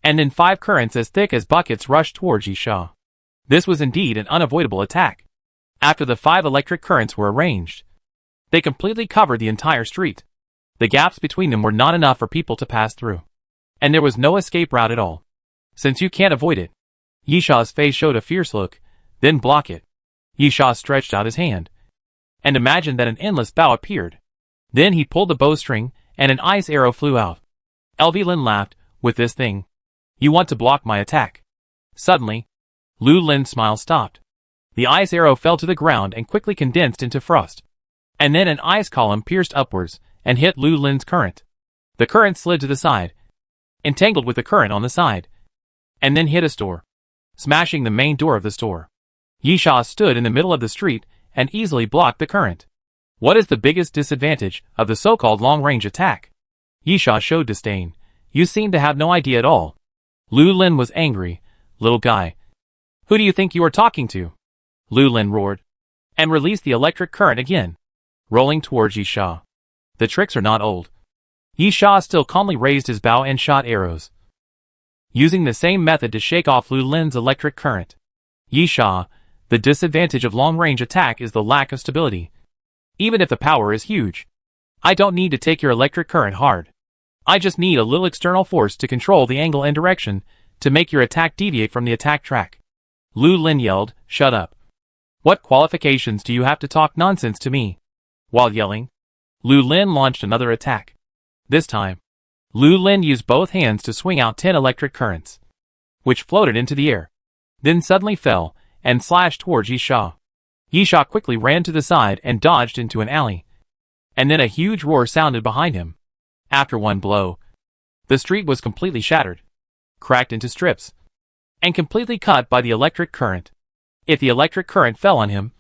And then 5 currents as thick as buckets rushed towards Yi Sha. This was indeed an unavoidable attack. After the 5 electric currents were arranged, they completely covered the entire street. The gaps between them were not enough for people to pass through, and there was no escape route at all. Since you can't avoid it, Yi Sha's face showed a fierce look. Then block it. Yi Sha stretched out his hand, and imagined that an endless bow appeared. Then he pulled the bowstring, and an ice arrow flew out. LV Lin laughed. With this thing, you want to block my attack? Suddenly, Lu Lin's smile stopped. The ice arrow fell to the ground and quickly condensed into frost. And then an ice column pierced upwards and hit Lu Lin's current. The current slid to the side, entangled with the current on the side, and then hit a store, smashing the main door of the store. Yi Sha stood in the middle of the street and easily blocked the current. What is the biggest disadvantage of the so-called long-range attack? Yi Sha showed disdain. You seem to have no idea at all. Lu Lin was angry. Little guy. Who do you think you are talking to? Lu Lin roared, and released the electric current again, rolling towards Yi Sha. The tricks are not old. Yi Sha still calmly raised his bow and shot arrows, using the same method to shake off Lu Lin's electric current. Yi Sha, the disadvantage of long-range attack is the lack of stability. Even if the power is huge, I don't need to take your electric current hard. I just need a little external force to control the angle and direction to make your attack deviate from the attack track. Lu Lin yelled, shut up. What qualifications do you have to talk nonsense to me? While yelling, Lu Lin launched another attack. This time, Lu Lin used both hands to swing out 10 electric currents, which floated into the air, then suddenly fell and slashed towards Yi Sha. Yi Sha quickly ran to the side and dodged into an alley, and then a huge roar sounded behind him. After one blow, the street was completely shattered, cracked into strips, and completely cut by the electric current. If the electric current fell on him,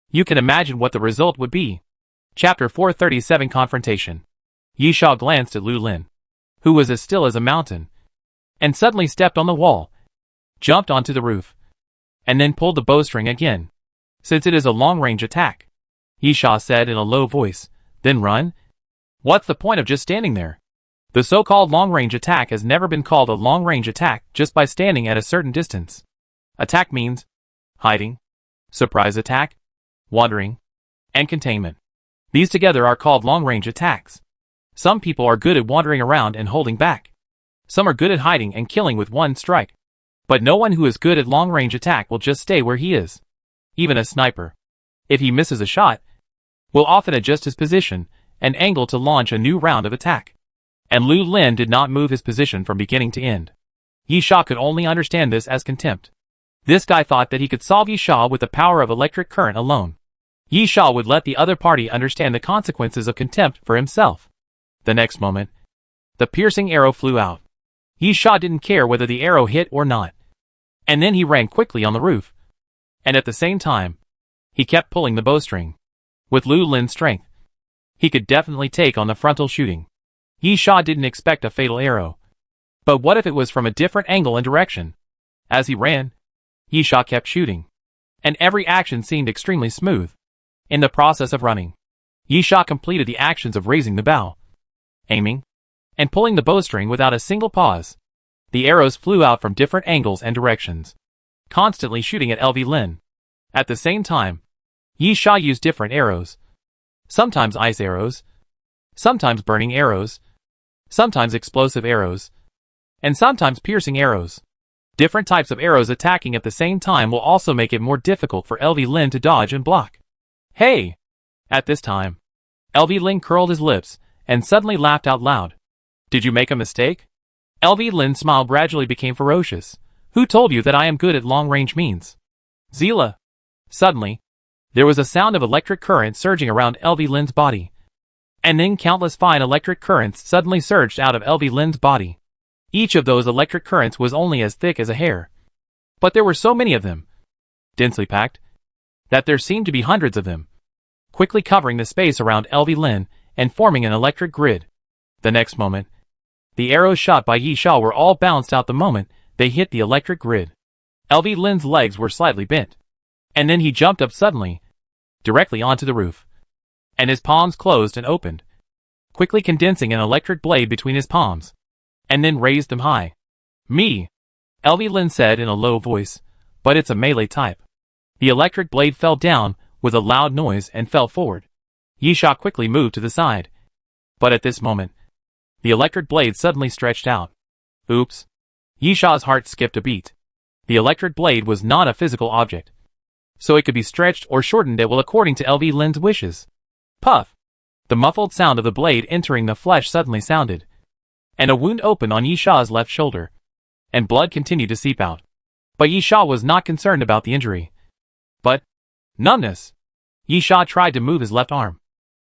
you can imagine what the result would be. Chapter 437 Confrontation. Yisha glanced at Lu Lin, who was as still as a mountain, and suddenly stepped on the wall, jumped onto the roof, and then pulled the bowstring again. Since it is a long-range attack, Yisha said in a low voice, then run? What's the point of just standing there? The so-called long-range attack has never been called a long-range attack just by standing at a certain distance. Attack means hiding, surprise attack, wandering, and containment. These together are called long-range attacks. Some people are good at wandering around and holding back. Some are good at hiding and killing with one strike. But no one who is good at long-range attack will just stay where he is. Even a sniper, if he misses a shot, will often adjust his position and angle to launch a new round of attack. And Lu Lin did not move his position from beginning to end. Yisha could only understand this as contempt. This guy thought that he could solve Yisha with the power of electric current alone. Yisha would let the other party understand the consequences of contempt for himself. The next moment, the piercing arrow flew out. Yisha didn't care whether the arrow hit or not. And then he ran quickly on the roof. And at the same time, he kept pulling the bowstring. With Lu Lin's strength, he could definitely take on the frontal shooting. Yisha didn't expect a fatal arrow. But what if it was from a different angle and direction? As he ran, Yisha kept shooting. And every action seemed extremely smooth. In the process of running, Yisha completed the actions of raising the bow, aiming, and pulling the bowstring without a single pause. The arrows flew out from different angles and directions, constantly shooting at Lu Lin. At the same time, Yisha used different arrows. Sometimes ice arrows, sometimes burning arrows, sometimes explosive arrows, and sometimes piercing arrows. Different types of arrows attacking at the same time will also make it more difficult for Lu Lin to dodge and block. Hey! At this time, Lu Lin curled his lips and suddenly laughed out loud. Did you make a mistake? Lu Lin's smile gradually became ferocious. Who told you that I am good at long-range means? Zila. Suddenly, there was a sound of electric current surging around Lu Lin's body. And then countless fine electric currents suddenly surged out of Lu Lin's body. Each of those electric currents was only as thick as a hair. But there were so many of them, densely packed, that there seemed to be hundreds of them, quickly covering the space around Lu Lin and forming an electric grid. The next moment, the arrows shot by Yisha were all bounced out the moment they hit the electric grid. Lu Lin's legs were slightly bent. And then he jumped up suddenly, directly onto the roof. And his palms closed and opened, quickly condensing an electric blade between his palms, and then raised them high. Me, Lu Lin said in a low voice, but it's a melee type. The electric blade fell down with a loud noise and fell forward. Yisha quickly moved to the side. But at this moment, the electric blade suddenly stretched out. Oops. Yisha's heart skipped a beat. The electric blade was not a physical object, so it could be stretched or shortened at will according to Lu Lin's wishes. Puff! The muffled sound of the blade entering the flesh suddenly sounded, and a wound opened on Yisha's left shoulder, and blood continued to seep out. But Yisha was not concerned about the injury. But numbness! Yisha tried to move his left arm,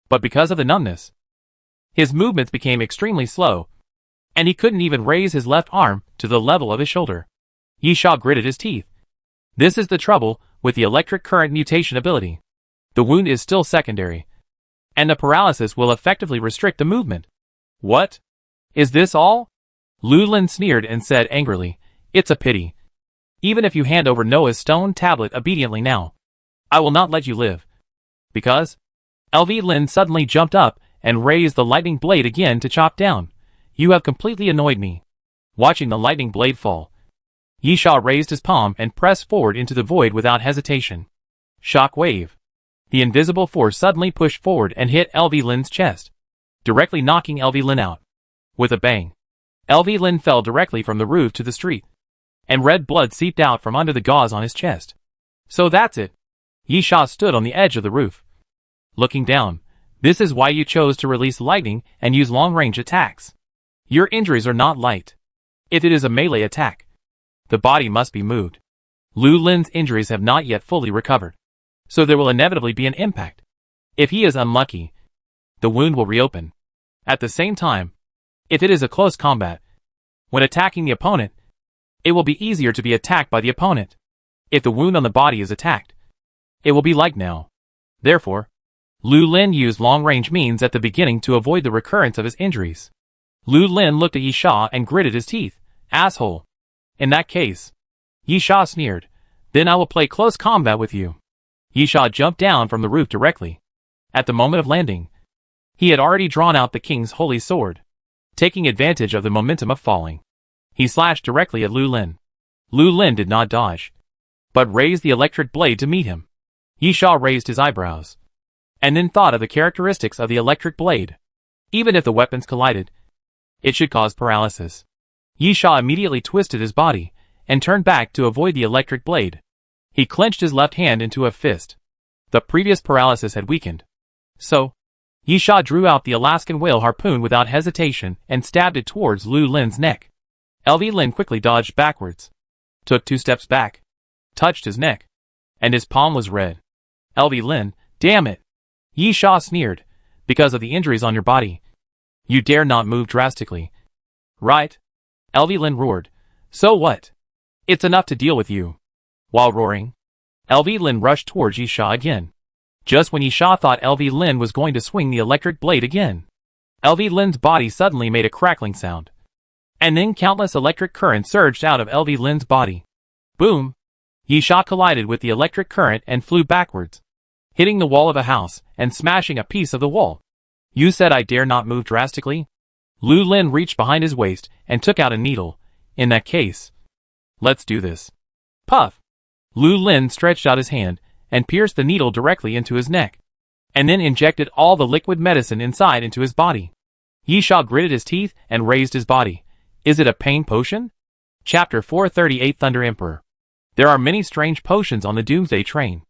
but because of the numbness, his movements became extremely slow, and he couldn't even raise his left arm to the level of his shoulder. Yisha gritted his teeth. This is the trouble with the electric current mutation ability. The wound is still secondary, and the paralysis will effectively restrict the movement. What? Is this all? Lu Lin sneered and said angrily, it's a pity. Even if you hand over Noah's stone tablet obediently now, I will not let you live. Because? Lu Lin suddenly jumped up and raised the lightning blade again to chop down. You have completely annoyed me. Watching the lightning blade fall, Yisha raised his palm and pressed forward into the void without hesitation. Shock wave. The invisible force suddenly pushed forward and hit Lu Lin's chest, directly knocking Lu Lin out. With a bang, Lu Lin fell directly from the roof to the street, and red blood seeped out from under the gauze on his chest. So that's it. Yisha stood on the edge of the roof, looking down. This is why you chose to release lightning and use long-range attacks. Your injuries are not light. If it is a melee attack, the body must be moved. Lu Lin's injuries have not yet fully recovered, so there will inevitably be an impact. If he is unlucky, the wound will reopen. At the same time, if it is a close combat, when attacking the opponent, it will be easier to be attacked by the opponent. If the wound on the body is attacked, it will be like now. Therefore, Lu Lin used long-range means at the beginning to avoid the recurrence of his injuries. Lu Lin looked at Yi Sha and gritted his teeth. Asshole. In that case. Yi Sha sneered. Then I will play close combat with you. Yi Sha jumped down from the roof directly. At the moment of landing, he had already drawn out the king's holy sword. Taking advantage of the momentum of falling, he slashed directly at Lu Lin. Lu Lin did not dodge, but raised the electric blade to meet him. Yi Sha raised his eyebrows, and then thought of the characteristics of the electric blade. Even if the weapons collided, it should cause paralysis. Yi Sha immediately twisted his body and turned back to avoid the electric blade. He clenched his left hand into a fist. The previous paralysis had weakened. So, Yi Sha drew out the Alaskan whale harpoon without hesitation and stabbed it towards Lu Lin's neck. LV Lin quickly dodged backwards, took 2 steps back, touched his neck, and his palm was red. LV Lin, damn it! Yi Sha sneered. Because of the injuries on your body, you dare not move drastically. Right? LV Lin roared. So what? It's enough to deal with you. While roaring, LV Lin rushed towards Yi Sha again. Just when Yi Sha thought LV Lin was going to swing the electric blade again, LV Lin's body suddenly made a crackling sound. And then countless electric currents surged out of LV Lin's body. Boom! Yi Sha collided with the electric current and flew backwards, hitting the wall of a house and smashing a piece of the wall. You said I dare not move drastically? Lu Lin reached behind his waist and took out a needle. In that case, let's do this. Puff! Lu Lin stretched out his hand and pierced the needle directly into his neck, and then injected all the liquid medicine inside into his body. Yi Sha gritted his teeth and raised his body. Is it a pain potion? Chapter 438 Thunder Emperor. There are many strange potions on the Doomsday train,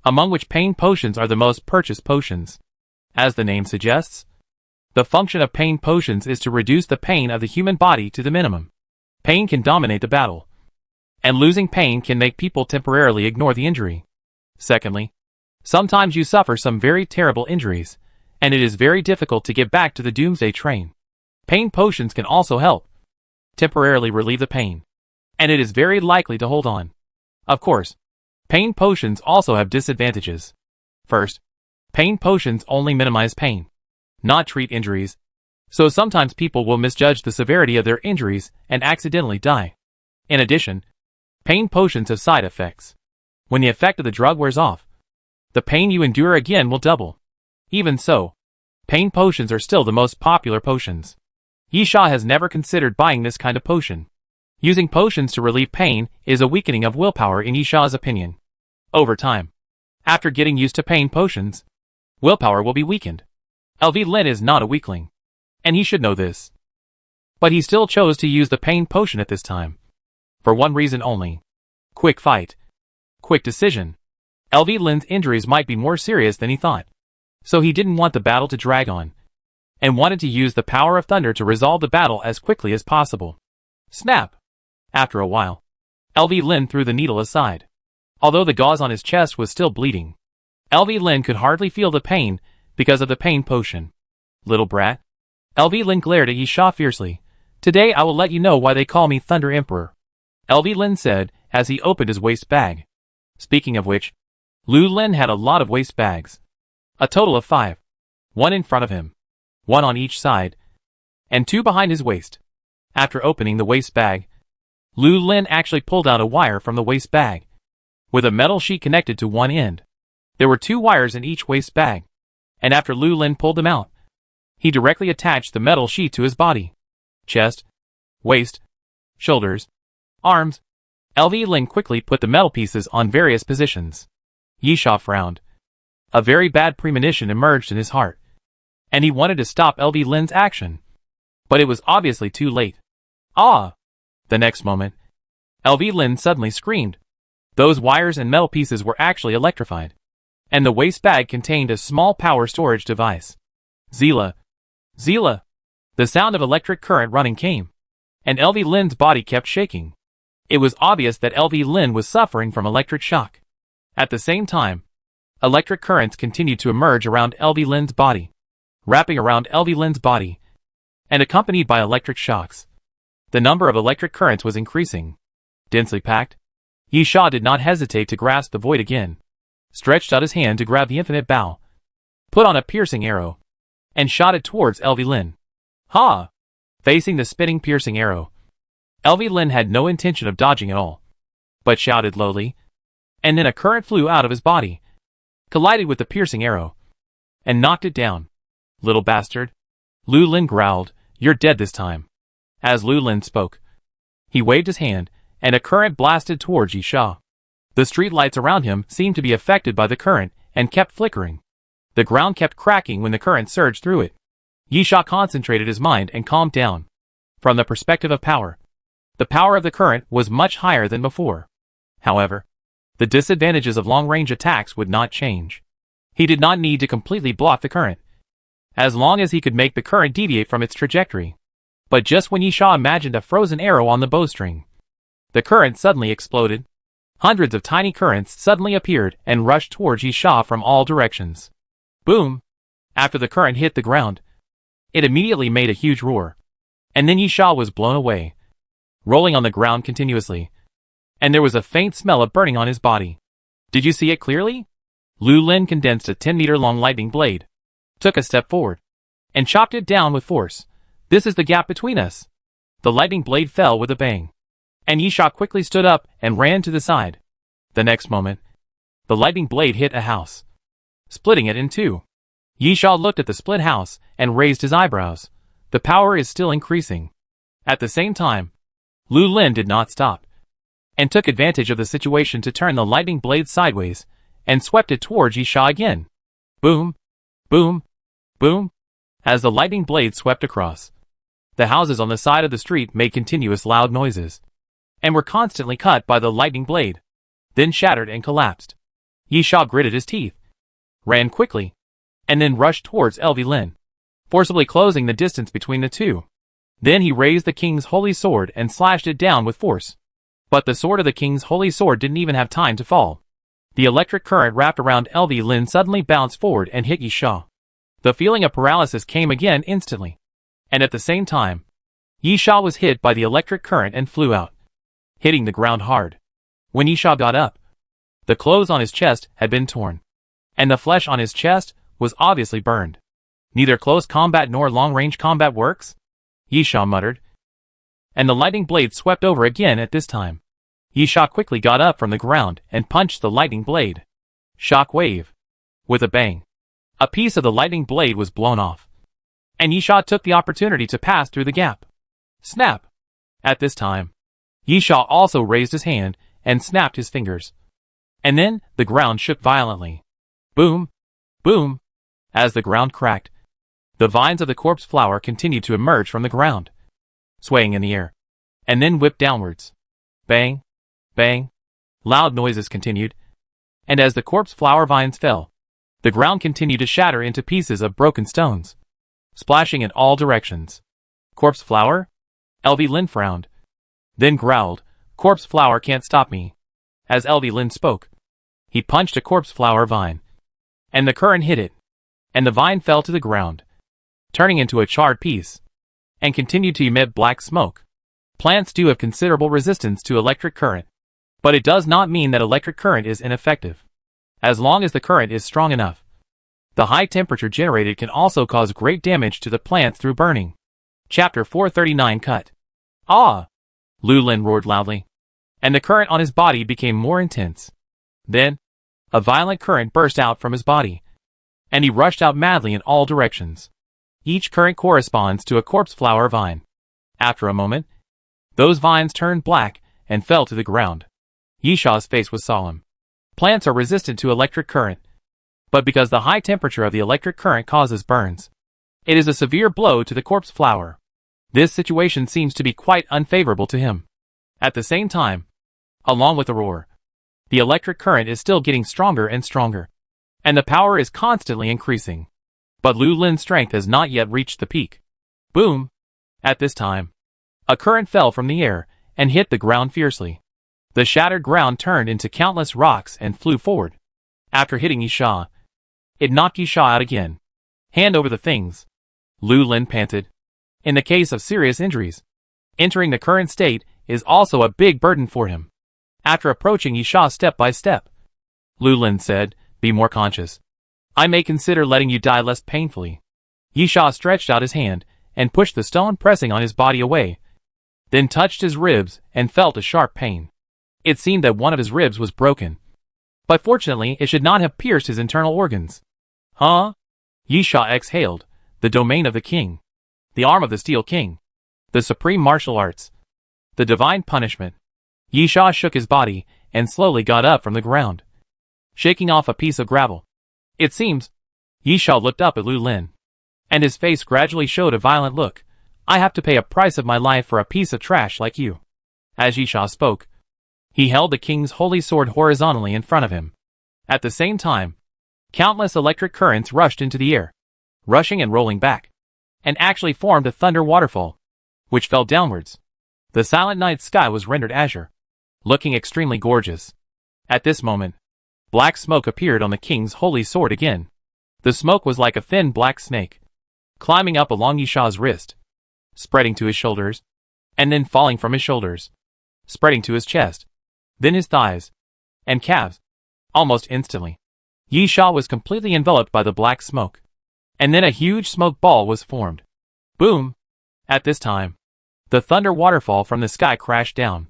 among which pain potions are the most purchased potions. As the name suggests, the function of pain potions is to reduce the pain of the human body to the minimum. Pain can dominate the battle, and losing pain can make people temporarily ignore the injury. Secondly, sometimes you suffer some very terrible injuries, and it is very difficult to get back to the Doomsday train. Pain potions can also help temporarily relieve the pain, and it is very likely to hold on. Of course, pain potions also have disadvantages. First, pain potions only minimize pain, not treat injuries, so sometimes people will misjudge the severity of their injuries and accidentally die. In addition, pain potions have side effects. When the effect of the drug wears off, the pain you endure again will double. Even so, pain potions are still the most popular potions. Yi Sha has never considered buying this kind of potion. Using potions to relieve pain is a weakening of willpower in Yi Sha's opinion. Over time, after getting used to pain potions, willpower will be weakened. LV Lin is not a weakling, and he should know this. But he still chose to use the pain potion at this time. For one reason only. Quick fight. Quick decision. LV Lin's injuries might be more serious than he thought, so he didn't want the battle to drag on, and wanted to use the power of thunder to resolve the battle as quickly as possible. Snap! After a while, LV Lin threw the needle aside. Although the gauze on his chest was still bleeding, LV Lin could hardly feel the pain because of the pain potion. Little brat. LV Lin glared at Yi Sha fiercely. Today I will let you know why they call me Thunder Emperor, LV Lin said as he opened his waist bag. Speaking of which, Lu Lin had a lot of waist bags. A total of 5. 1 in front of him, 1 on each side, and 2 behind his waist. After opening the waist bag, Lu Lin actually pulled out a wire from the waist bag, with a metal sheet connected to one end. There were 2 wires in each waist bag, and after Lu Lin pulled them out, he directly attached the metal sheet to his body. Chest, waist, shoulders, arms. LV Lin quickly put the metal pieces on various positions. Yi Sha frowned. A very bad premonition emerged in his heart, and he wanted to stop LV Lin's action, but it was obviously too late. Ah! The next moment, LV Lin suddenly screamed. Those wires and metal pieces were actually electrified, and the waist bag contained a small power storage device. Zila! Zila! The sound of electric current running came, and LV Lin's body kept shaking. It was obvious that LV Lin was suffering from electric shock. At the same time, electric currents continued to emerge around LV Lin's body, wrapping around LV Lin's body, and accompanied by electric shocks. The number of electric currents was increasing. Densely packed, Yi Sha did not hesitate to grasp the void again, stretched out his hand to grab the infinite bow, put on a piercing arrow, and shot it towards Elvie Lin. Ha! Facing the spitting piercing arrow, Elvie Lin had no intention of dodging at all, but shouted lowly, and then a current flew out of his body, collided with the piercing arrow, and knocked it down. Little bastard. Lu Lin growled, you're dead this time. As Lu Lin spoke, he waved his hand, and a current blasted towards Yi Sha. The street lights around him seemed to be affected by the current, and kept flickering. The ground kept cracking when the current surged through it. Yi Sha concentrated his mind and calmed down. From the perspective of power, the power of the current was much higher than before. However, the disadvantages of long-range attacks would not change. He did not need to completely block the current, as long as he could make the current deviate from its trajectory. But just when Yi Sha imagined a frozen arrow on the bowstring, the current suddenly exploded. Hundreds of tiny currents suddenly appeared and rushed towards Yi Sha from all directions. Boom! After the current hit the ground, it immediately made a huge roar. And then Yi Sha was blown away, rolling on the ground continuously. And there was a faint smell of burning on his body. Did you see it clearly? Lu Lin condensed a 10-meter-long lightning blade, took a step forward, and chopped it down with force. This is the gap between us. The lightning blade fell with a bang, and Yi Sha quickly stood up and ran to the side. The next moment, the lightning blade hit a house, splitting it in two. Yi Sha looked at the split house and raised his eyebrows. The power is still increasing. At the same time, Lu Lin did not stop, and took advantage of the situation to turn the lightning blade sideways, and swept it towards Yi Sha again. Boom! Boom! Boom! As the lightning blade swept across, the houses on the side of the street made continuous loud noises, and were constantly cut by the lightning blade, then shattered and collapsed. Yi Sha gritted his teeth, ran quickly, and then rushed towards Elvie Lin, forcibly closing the distance between the two. Then he raised the king's holy sword and slashed it down with force. But the sword of the king's holy sword didn't even have time to fall. The electric current wrapped around Elvie Lin suddenly bounced forward and hit Yi Sha. The feeling of paralysis came again instantly. And at the same time, Yi Sha was hit by the electric current and flew out, hitting the ground hard. When Yi Sha got up, the clothes on his chest had been torn, and the flesh on his chest was obviously burned. Neither close combat nor long-range combat works, Yi Sha muttered. And the lightning blade swept over again at this time. Yi Sha quickly got up from the ground and punched the lightning blade. Shock wave. With a bang, a piece of the lightning blade was blown off, and Yi Sha took the opportunity to pass through the gap. Snap! At this time, Yi Sha also raised his hand and snapped his fingers. And then, the ground shook violently. Boom! Boom! As the ground cracked, the vines of the corpse flower continued to emerge from the ground, swaying in the air, and then whipped downwards. Bang! Bang! Loud noises continued, and as the corpse flower vines fell, the ground continued to shatter into pieces of broken stones, splashing in all directions. Corpse flower? Elvie Lin frowned, then growled, corpse flower can't stop me. As Elvie Lin spoke, he punched a corpse flower vine, and the current hit it, and the vine fell to the ground, turning into a charred piece, and continued to emit black smoke. Plants do have considerable resistance to electric current, but it does not mean that electric current is ineffective. As long as the current is strong enough, the high temperature generated can also cause great damage to the plants through burning. Chapter 439 Cut. Ah! Lu Lin roared loudly, and the current on his body became more intense. Then, a violent current burst out from his body, and he rushed out madly in all directions. Each current corresponds to a corpse flower vine. After a moment, those vines turned black and fell to the ground. Yi Sha's face was solemn. Plants are resistant to electric current, but because the high temperature of the electric current causes burns, it is a severe blow to the corpse flower. This situation seems to be quite unfavorable to him. At the same time, along with the roar, the electric current is still getting stronger and stronger, and the power is constantly increasing. But Lu Lin's strength has not yet reached the peak. Boom! At this time, a current fell from the air and hit the ground fiercely. The shattered ground turned into countless rocks and flew forward. After hitting Yi Sha, it knocked Yi Sha out again. Hand over the things, Lu Lin panted. In the case of serious injuries, entering the current state is also a big burden for him. After approaching Yi Sha step by step, Lu Lin said, be more conscious. I may consider letting you die less painfully. Yisha stretched out his hand and pushed the stone pressing on his body away, then touched his ribs and felt a sharp pain. It seemed that one of his ribs was broken, but fortunately it should not have pierced his internal organs. Huh? Yisha exhaled. The domain of the king. The arm of the Steel King. The supreme martial arts. The divine punishment. Yisha shook his body and slowly got up from the ground, shaking off a piece of gravel. It seems. Yisha looked up at Lu Lin, and his face gradually showed a violent look. I have to pay a price of my life for a piece of trash like you. As Yisha spoke, he held the king's holy sword horizontally in front of him. At the same time, countless electric currents rushed into the air, rushing and rolling back, and actually formed a thunder waterfall, which fell downwards. The silent night sky was rendered azure, looking extremely gorgeous. At this moment, black smoke appeared on the king's holy sword again. The smoke was like a thin black snake, climbing up along Yisha's wrist, spreading to his shoulders, and then falling from his shoulders, spreading to his chest, then his thighs, and calves. Almost instantly, Yisha was completely enveloped by the black smoke, and then a huge smoke ball was formed. Boom! At this time, the thunder waterfall from the sky crashed down,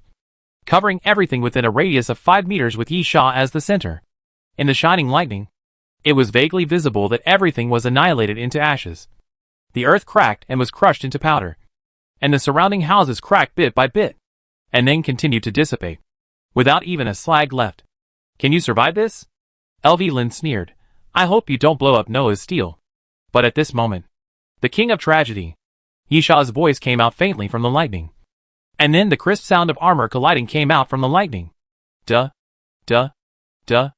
covering everything within a radius of 5 meters with Yisha as the center. In the shining lightning, it was vaguely visible that everything was annihilated into ashes. The earth cracked and was crushed into powder, and the surrounding houses cracked bit by bit, and then continued to dissipate, without even a slag left. Can you survive this? LV Lin sneered. I hope you don't blow up Noah's steel. But at this moment, the king of tragedy, Yisha's voice came out faintly from the lightning. And then the crisp sound of armor colliding came out from the lightning. Duh, duh, duh,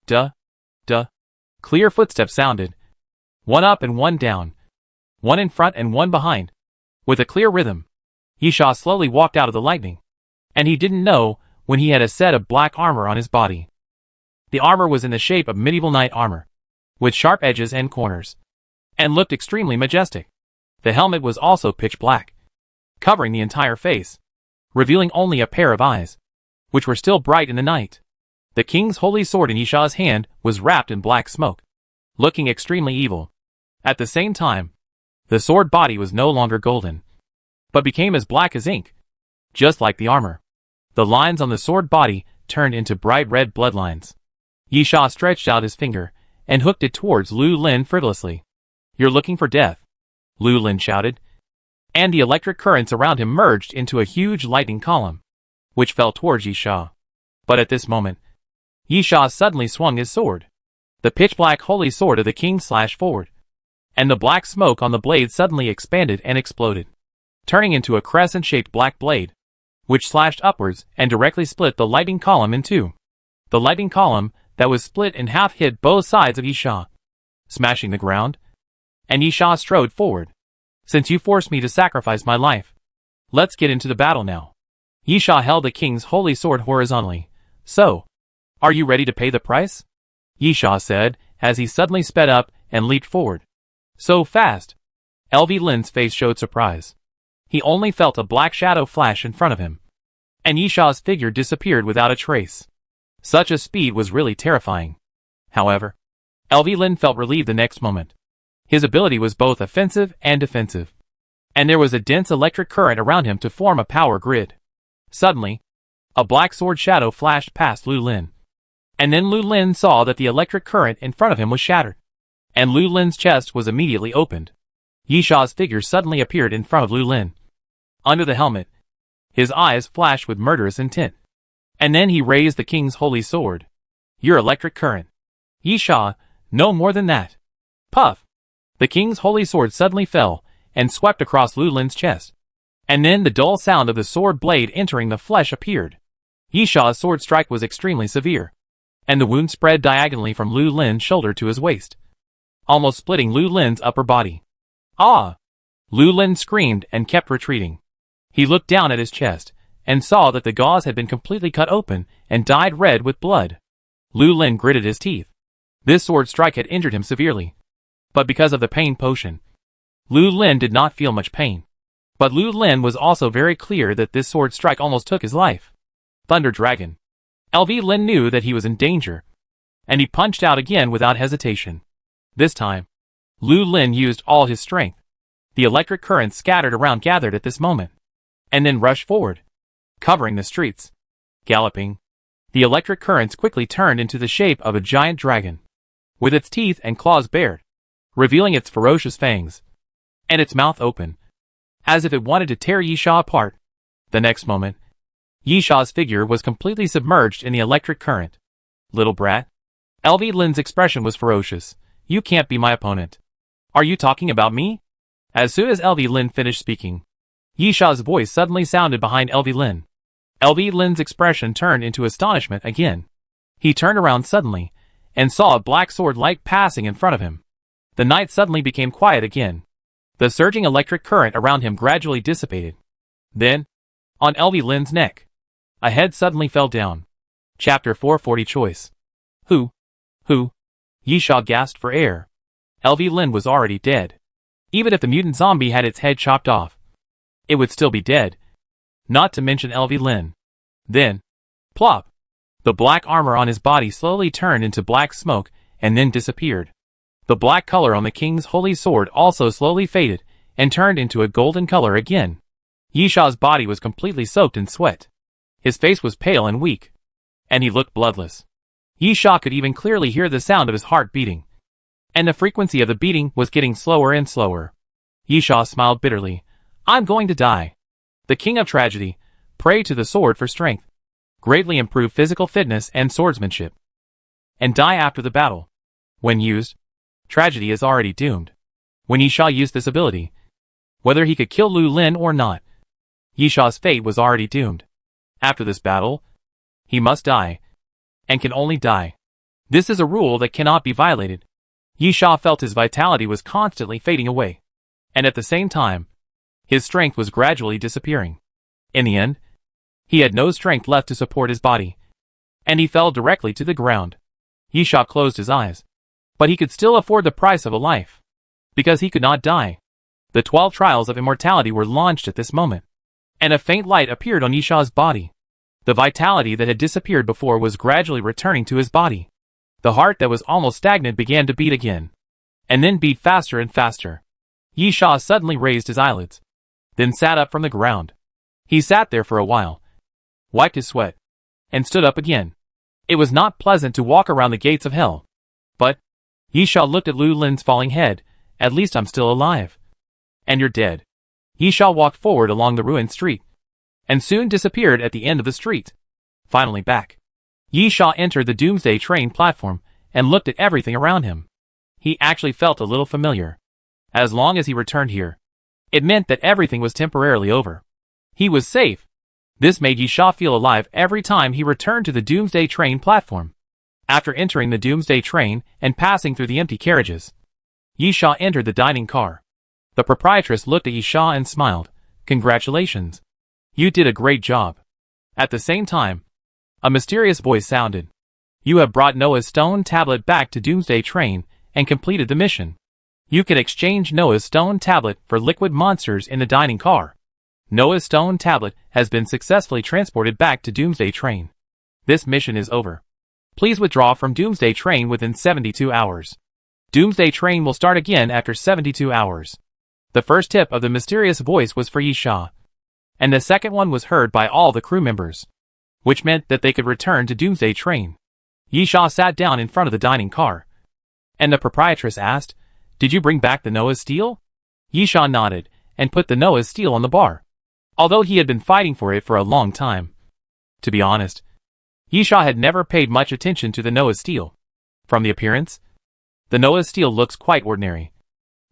duh, duh. Clear footsteps sounded. One up and one down. One in front and one behind. With a clear rhythm, Yisha slowly walked out of the lightning. And he didn't know when he had a set of black armor on his body. The armor was in the shape of medieval knight armor, with sharp edges and corners, and looked extremely majestic. The helmet was also pitch black, covering the entire face, revealing only a pair of eyes, which were still bright in the night. The king's holy sword in Yisha's hand was wrapped in black smoke, looking extremely evil. At the same time, the sword body was no longer golden, but became as black as ink, just like the armor. The lines on the sword body turned into bright red bloodlines. Yisha stretched out his finger and hooked it towards Lu Lin frivolously. You're looking for death, Lu Lin shouted, and the electric currents around him merged into a huge lightning column, which fell towards Yisha. But at this moment, Yisha suddenly swung his sword, the pitch-black holy sword of the king slashed forward, and the black smoke on the blade suddenly expanded and exploded, turning into a crescent-shaped black blade, which slashed upwards and directly split the lightning column in two. The lightning column that was split in half hit both sides of Yisha, smashing the ground, and Yisha strode forward. Since you forced me to sacrifice my life, let's get into the battle now. Yisha held the king's holy sword horizontally. So, are you ready to pay the price? Yisha said, as he suddenly sped up and leaped forward. So fast. LV Lin's face showed surprise. He only felt a black shadow flash in front of him, and Yisha's figure disappeared without a trace. Such a speed was really terrifying. However, LV Lin felt relieved the next moment. His ability was both offensive and defensive, and there was a dense electric current around him to form a power grid. Suddenly, a black sword shadow flashed past Lu Lin, and then Lu Lin saw that the electric current in front of him was shattered, and Lu Lin's chest was immediately opened. Yisha's figure suddenly appeared in front of Lu Lin. Under the helmet, his eyes flashed with murderous intent, and then he raised the king's holy sword. Your electric current. Yisha, no more than that. Puff! The king's holy sword suddenly fell and swept across Lu Lin's chest, and then the dull sound of the sword blade entering the flesh appeared. Yisha's sword strike was extremely severe, and the wound spread diagonally from Lu Lin's shoulder to his waist, almost splitting Lu Lin's upper body. Ah! Lu Lin screamed and kept retreating. He looked down at his chest and saw that the gauze had been completely cut open and dyed red with blood. Lu Lin gritted his teeth. This sword strike had injured him severely, but because of the pain potion, Lu Lin did not feel much pain. But Lu Lin was also very clear that this sword strike almost took his life. Thunder Dragon. LV Lin knew that he was in danger, and he punched out again without hesitation. This time, Lu Lin used all his strength. The electric currents scattered around gathered at this moment, and then rushed forward, covering the streets. Galloping, the electric currents quickly turned into the shape of a giant dragon, with its teeth and claws bared, revealing its ferocious fangs, and its mouth open, as if it wanted to tear Yisha apart. The next moment, Yisha's figure was completely submerged in the electric current. Little brat. LV Lin's expression was ferocious. You can't be my opponent. Are you talking about me? As soon as LV Lin finished speaking, Yisha's voice suddenly sounded behind LV Lin. LV Lin's expression turned into astonishment again. He turned around suddenly, and saw a black sword light passing in front of him. The night suddenly became quiet again. The surging electric current around him gradually dissipated. Then, on LV Lin's neck, a head suddenly fell down. Chapter 440 Choice. Who? Yisha gasped for air. LV Lin was already dead. Even if the mutant zombie had its head chopped off, it would still be dead. Not to mention LV Lin. Then, plop! The black armor on his body slowly turned into black smoke and then disappeared. The black color on the king's holy sword also slowly faded and turned into a golden color again. Yisha's body was completely soaked in sweat. His face was pale and weak, and he looked bloodless. Yisha could even clearly hear the sound of his heart beating, and the frequency of the beating was getting slower and slower. Yisha smiled bitterly. I'm going to die. The king of tragedy, prey to the sword for strength, greatly improve physical fitness and swordsmanship, and die after the battle. When used, tragedy is already doomed. When Yisha used this ability, whether he could kill Lu Lin or not, Yisha's fate was already doomed. After this battle, he must die, and can only die. This is a rule that cannot be violated. Yisha felt his vitality was constantly fading away, and at the same time, his strength was gradually disappearing. In the end, he had no strength left to support his body, and he fell directly to the ground. Yisha closed his eyes, but he could still afford the price of a life, because he could not die. The 12 trials of immortality were launched at this moment, and a faint light appeared on Yisha's body. The vitality that had disappeared before was gradually returning to his body. The heart that was almost stagnant began to beat again, and then beat faster and faster. Yisha suddenly raised his eyelids, then sat up from the ground. He sat there for a while, wiped his sweat, and stood up again. It was not pleasant to walk around the gates of hell. But, Yisha looked at Lu Lin's falling head. At least I'm still alive. And you're dead. Yisha walked forward along the ruined street, and soon disappeared at the end of the street. Finally back, Yisha entered the Doomsday train platform and looked at everything around him. He actually felt a little familiar. As long as he returned here, it meant that everything was temporarily over. He was safe. This made Yisha feel alive every time he returned to the Doomsday train platform. After entering the Doomsday train and passing through the empty carriages, Yisha entered the dining car. The proprietress looked at Yisha and smiled. Congratulations. You did a great job. At the same time, a mysterious voice sounded. You have brought Noah's stone tablet back to Doomsday train and completed the mission. You can exchange Noah's stone tablet for liquid monsters in the dining car. Noah's stone tablet has been successfully transported back to Doomsday train. This mission is over. Please withdraw from Doomsday train within 72 hours. Doomsday train will start again after 72 hours. The first tip of the mysterious voice was for Yisha, and the second one was heard by all the crew members, which meant that they could return to Doomsday train. Yisha sat down in front of the dining car, and the proprietress asked, Did you bring back the Noah's steel? Yisha nodded, and put the Noah's steel on the bar, although he had been fighting for it for a long time. To be honest, Yisha had never paid much attention to the Noah's steel. From the appearance, the Noah's steel looks quite ordinary.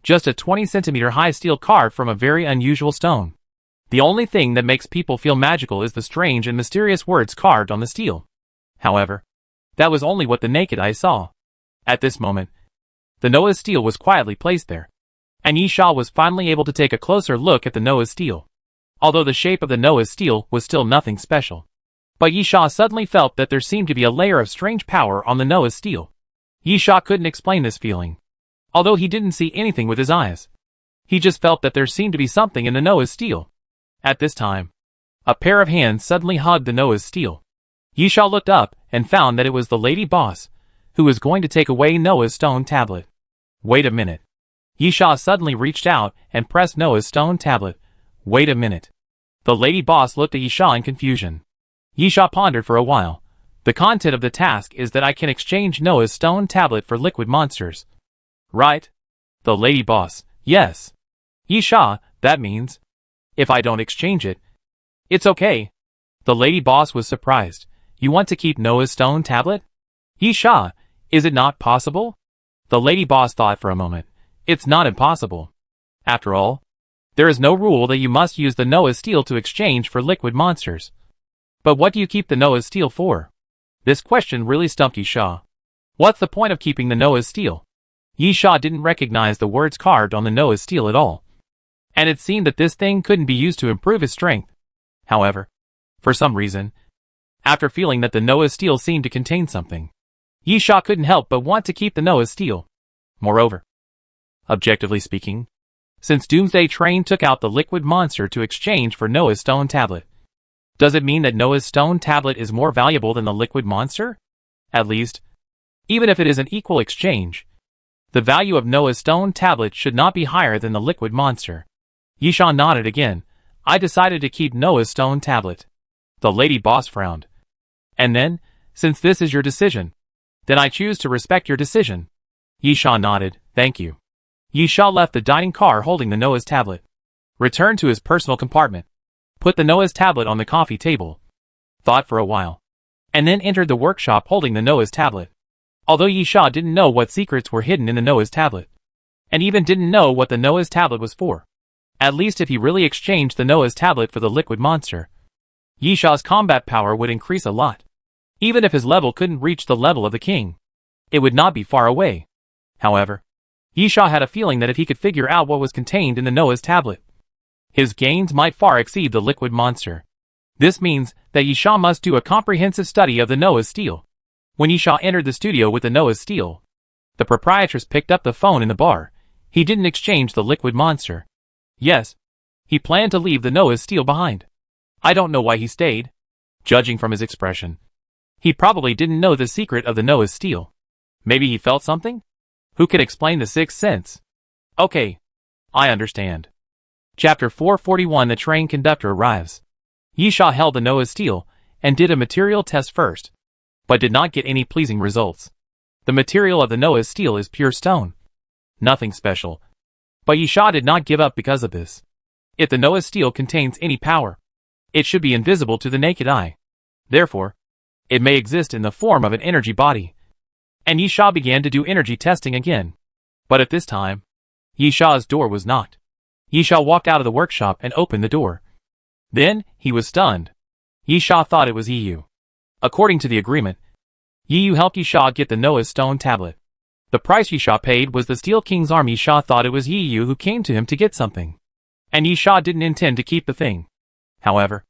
Just a 20-centimeter high steel carved from a very unusual stone. The only thing that makes people feel magical is the strange and mysterious words carved on the steel. However, that was only what the naked eye saw. At this moment, the Noah's steel was quietly placed there, and Yisha was finally able to take a closer look at the Noah's steel. Although the shape of the Noah's steel was still nothing special, but Yisha suddenly felt that there seemed to be a layer of strange power on the Noah's steel. Yisha couldn't explain this feeling, although he didn't see anything with his eyes. He just felt that there seemed to be something in the Noah's steel. At this time, a pair of hands suddenly hugged the Noah's steel. Yisha looked up and found that it was the lady boss, who was going to take away Noah's stone tablet. Wait a minute. Yisha suddenly reached out and pressed Noah's stone tablet. Wait a minute. The lady boss looked at Yisha in confusion. Yisha pondered for a while. The content of the task is that I can exchange Noah's stone tablet for liquid monsters. Right? The lady boss. Yes. Yisha, that means if I don't exchange it, it's okay. The lady boss was surprised. You want to keep Noah's stone tablet? Yisha, is it not possible? The lady boss thought for a moment. It's not impossible. After all, there is no rule that you must use the Noah's steel to exchange for liquid monsters. But what do you keep the Noah's steel for? This question really stumped Yisha. What's the point of keeping the Noah's steel? Yisha didn't recognize the words carved on the Noah's steel at all. And it seemed that this thing couldn't be used to improve his strength. However, for some reason, after feeling that the Noah's steel seemed to contain something, Yisha couldn't help but want to keep the Noah's steel. Moreover, objectively speaking, since Doomsday Train took out the liquid monster to exchange for Noah's stone tablet, does it mean that Noah's stone tablet is more valuable than the liquid monster? At least, even if it is an equal exchange, the value of Noah's stone tablet should not be higher than the liquid monster. Yisha nodded again. I decided to keep Noah's stone tablet. The lady boss frowned. And then, since this is your decision, then I choose to respect your decision. Yisha nodded. Thank you. Yisha left the dining car holding the Noah's tablet. Returned to his personal compartment. Put the Noah's tablet on the coffee table. Thought for a while. And then entered the workshop holding the Noah's tablet. Although Yisha didn't know what secrets were hidden in the Noah's tablet. And even didn't know what the Noah's tablet was for. At least if he really exchanged the Noah's tablet for the liquid monster, Yisha's combat power would increase a lot. Even if his level couldn't reach the level of the king, it would not be far away. However, Yisha had a feeling that if he could figure out what was contained in the Noah's tablet, his gains might far exceed the liquid monster. This means that Yisha must do a comprehensive study of the Noah's steel. When Yisha entered the studio with the Noah's steel, the proprietress picked up the phone in the bar. He didn't exchange the liquid monster. Yes, he planned to leave the Noah's steel behind. I don't know why he stayed. Judging from his expression, he probably didn't know the secret of the Noah's steel. Maybe he felt something? Who can explain the sixth sense? Okay, I understand. Chapter 441. The train conductor arrives. Yisha held the Noah's steel and did a material test first, but did not get any pleasing results. The material of the Noah's steel is pure stone. Nothing special. But Yisha did not give up because of this. If the Noah's steel contains any power, it should be invisible to the naked eye. Therefore, it may exist in the form of an energy body. And Yisha began to do energy testing again. But at this time, Yisha's door was knocked. Yisha walked out of the workshop and opened the door. Then, he was stunned. Yisha thought it was Yu. According to the agreement, Yu helped Yisha get the Noah's stone tablet. The price Yisha paid was the Steel King's arm. Yisha thought it was Yu who came to him to get something. And Yisha didn't intend to keep the thing. However,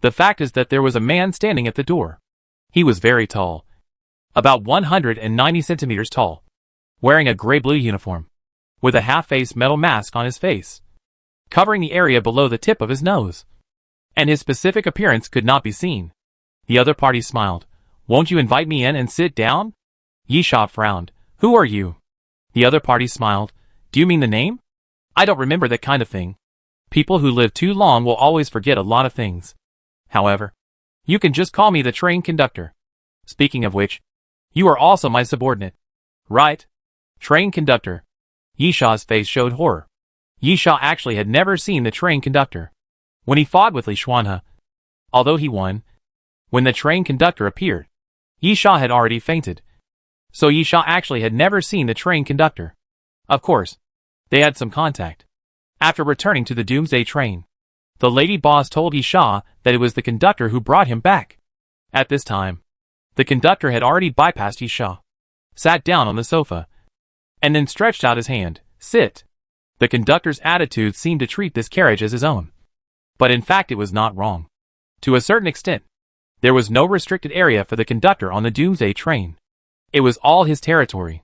the fact is that there was a man standing at the door. He was very tall. About 190 centimeters tall. Wearing a gray-blue uniform. With a half-face metal mask on his face, covering the area below the tip of his nose. And his specific appearance could not be seen. The other party smiled. Won't you invite me in and sit down? Yisha frowned. Who are you? The other party smiled. Do you mean the name? I don't remember that kind of thing. People who live too long will always forget a lot of things. However, you can just call me the train conductor. Speaking of which, you are also my subordinate. Right? Train conductor. Yisha's face showed horror. Yisha actually had never seen the train conductor. When he fought with Li Xuanhe, although he won, when the train conductor appeared, Yisha had already fainted. So Yisha actually had never seen the train conductor. Of course, they had some contact. After returning to the Doomsday train, the lady boss told Yisha that it was the conductor who brought him back. At this time, the conductor had already bypassed Yisha, sat down on the sofa, and then stretched out his hand. Sit. The conductor's attitude seemed to treat this carriage as his own. But in fact it was not wrong. To a certain extent, there was no restricted area for the conductor on the Doomsday train. It was all his territory.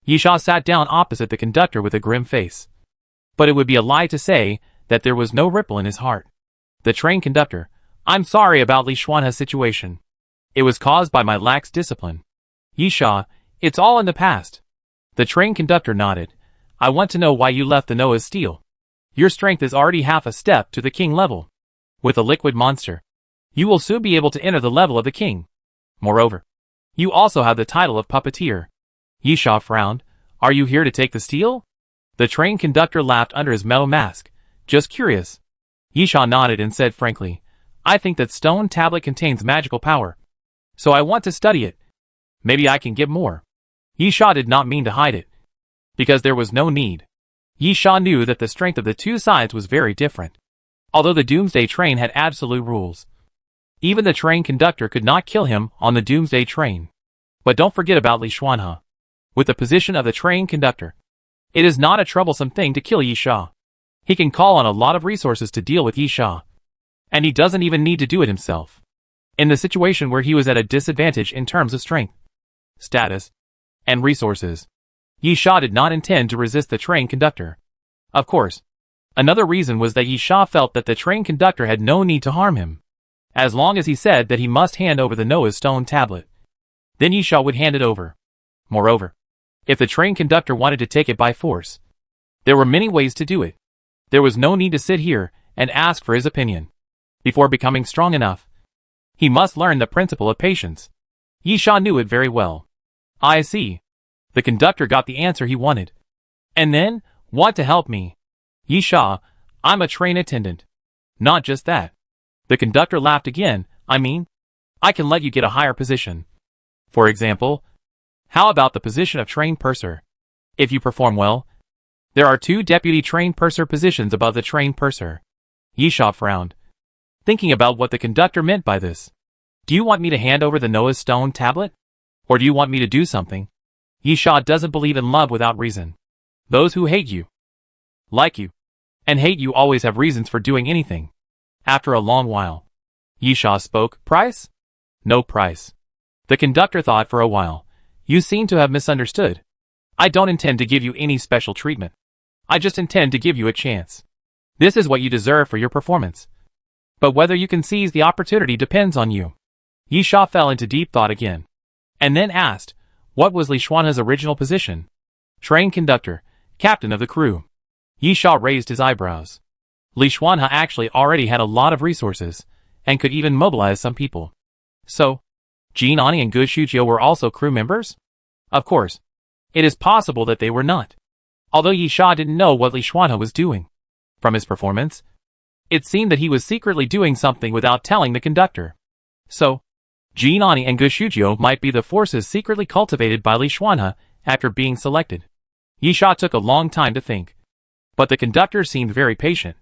Yisha sat down opposite the conductor with a grim face. But it would be a lie to say that there was no ripple in his heart. The train conductor, I'm sorry about Li Xuanhe's situation. It was caused by my lax discipline. Yisha, it's all in the past. The train conductor nodded. I want to know why you left the Noah's Steel. Your strength is already half a step to the king level. With a liquid monster, you will soon be able to enter the level of the king. Moreover, you also have the title of puppeteer. Yisha frowned. Are you here to take the steel? The train conductor laughed under his metal mask. Just curious. Yisha nodded and said frankly, I think that stone tablet contains magical power. So I want to study it. Maybe I can get more. Yisha did not mean to hide it, because there was no need. Yisha knew that the strength of the two sides was very different. Although the Doomsday train had absolute rules, even the train conductor could not kill him on the Doomsday train. But don't forget about Li Xuanhe. With the position of the train conductor, it is not a troublesome thing to kill Yisha. He can call on a lot of resources to deal with Yisha, and he doesn't even need to do it himself. In the situation where he was at a disadvantage in terms of strength, status, and resources, Yisha did not intend to resist the train conductor. Of course, another reason was that Yisha felt that the train conductor had no need to harm him. As long as he said that he must hand over the Noah's stone tablet, then Yisha would hand it over. Moreover, if the train conductor wanted to take it by force, there were many ways to do it. There was no need to sit here and ask for his opinion. Before becoming strong enough, he must learn the principle of patience. Yisha knew it very well. I see. The conductor got the answer he wanted. And then, want to help me? Yisha, I'm a train attendant. Not just that. The conductor laughed again. I can let you get a higher position. For example, how about the position of train purser? If you perform well, there are 2 deputy train purser positions above the train purser. Yisha frowned, thinking about what the conductor meant by this. Do you want me to hand over the Noah's stone tablet? Or do you want me to do something? Yisha doesn't believe in love without reason. Those who hate you, like you, and hate you always have reasons for doing anything. After a long while, Yisha spoke. Price? No price. The conductor thought for a while. You seem to have misunderstood. I don't intend to give you any special treatment. I just intend to give you a chance. This is what you deserve for your performance. But whether you can seize the opportunity depends on you. Yisha fell into deep thought again, and then asked, what was Li Xuanhe's original position? Train conductor, captain of the crew. Yisha raised his eyebrows. Li Xuanhe actually already had a lot of resources, and could even mobilize some people. So, Jinani and Gushujio were also crew members? Of course, it is possible that they were not. Although Yisha didn't know what Li Xuanhe was doing. From his performance, it seemed that he was secretly doing something without telling the conductor. So, Jinani and Gushujio might be the forces secretly cultivated by Li Xuanhe after being selected. Yisha took a long time to think. But the conductor seemed very patient,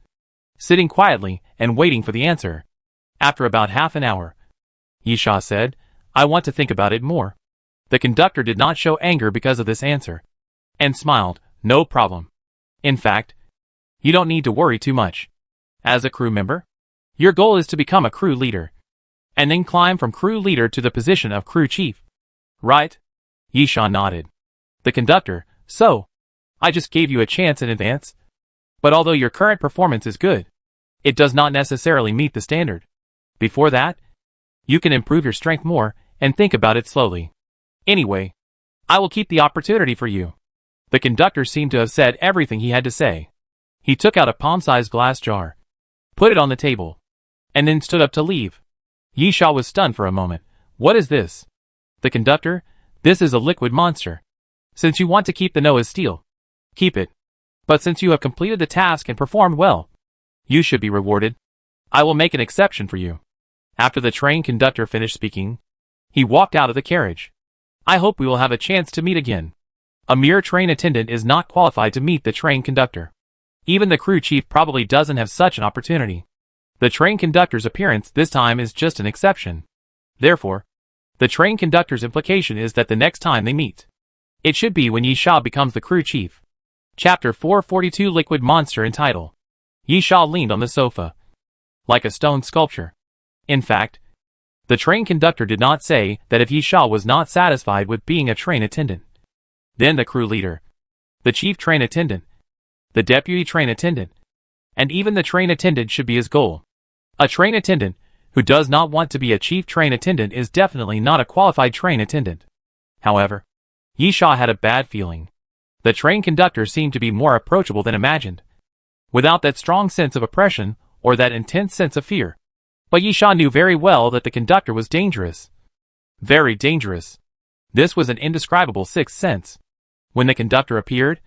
sitting quietly and waiting for the answer. After about half an hour, Yisha said, I want to think about it more. The conductor did not show anger because of this answer, and smiled. No problem. In fact, you don't need to worry too much. As a crew member, your goal is to become a crew leader, and then climb from crew leader to the position of crew chief. Right? Yisha nodded. The conductor, so, I just gave you a chance in advance. But although your current performance is good, it does not necessarily meet the standard. Before that, you can improve your strength more and think about it slowly. Anyway, I will keep the opportunity for you. The conductor seemed to have said everything he had to say. He took out a palm-sized glass jar, put it on the table, and then stood up to leave. Yisha was stunned for a moment. What is this? The conductor, this is a liquid monster. Since you want to keep the Noah's steel, keep it. But since you have completed the task and performed well, you should be rewarded. I will make an exception for you. After the train conductor finished speaking, he walked out of the carriage. I hope we will have a chance to meet again. A mere train attendant is not qualified to meet the train conductor. Even the crew chief probably doesn't have such an opportunity. The train conductor's appearance this time is just an exception. Therefore, the train conductor's implication is that the next time they meet, it should be when Yisha becomes the crew chief. Chapter 442 Liquid Monster in Title. Yisha leaned on the sofa, like a stone sculpture. In fact, the train conductor did not say that if Yisha was not satisfied with being a train attendant, then the crew leader, the chief train attendant, the deputy train attendant, and even the train attendant should be his goal. A train attendant who does not want to be a chief train attendant is definitely not a qualified train attendant. However, Yisha had a bad feeling. The train conductor seemed to be more approachable than imagined, without that strong sense of oppression or that intense sense of fear. But Yisha knew very well that the conductor was dangerous. Very dangerous. This was an indescribable sixth sense. When the conductor appeared,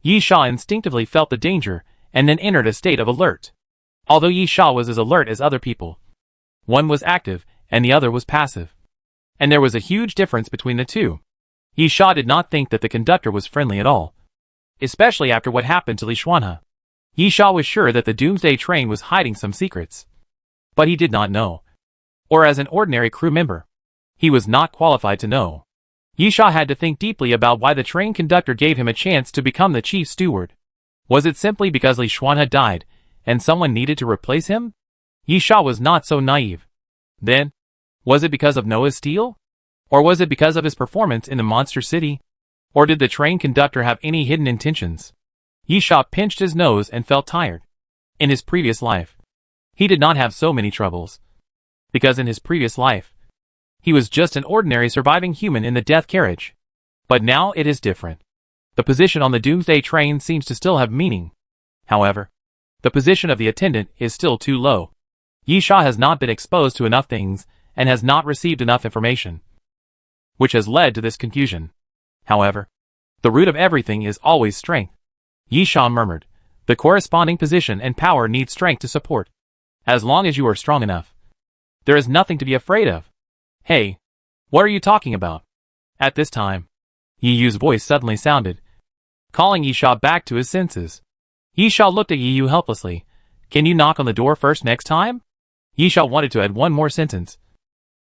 Yisha instinctively felt the danger and then entered a state of alert. Although Yisha was as alert as other people, one was active and the other was passive. And there was a huge difference between the two. Yisha did not think that the conductor was friendly at all, especially after what happened to Li Xuanhe. Yisha was sure that the Doomsday train was hiding some secrets. But he did not know. Or as an ordinary crew member, he was not qualified to know. Yisha had to think deeply about why the train conductor gave him a chance to become the chief steward. Was it simply because Li Xuanhe died, and someone needed to replace him? Yisha was not so naive. Then, was it because of Noah's steel? Or was it because of his performance in the monster city? Or did the train conductor have any hidden intentions? Yisha pinched his nose and felt tired. In his previous life, he did not have so many troubles. Because in his previous life, he was just an ordinary surviving human in the death carriage. But now it is different. The position on the Doomsday train seems to still have meaning. However, the position of the attendant is still too low. Yisha has not been exposed to enough things and has not received enough information, which has led to this confusion. However, the root of everything is always strength. Yisha murmured, the corresponding position and power need strength to support. As long as you are strong enough, there is nothing to be afraid of. Hey, what are you talking about? At this time, Yiyu's voice suddenly sounded, calling Yisha back to his senses. Yisha looked at Yiyu helplessly. Can you knock on the door first next time? Yisha wanted to add one more sentence.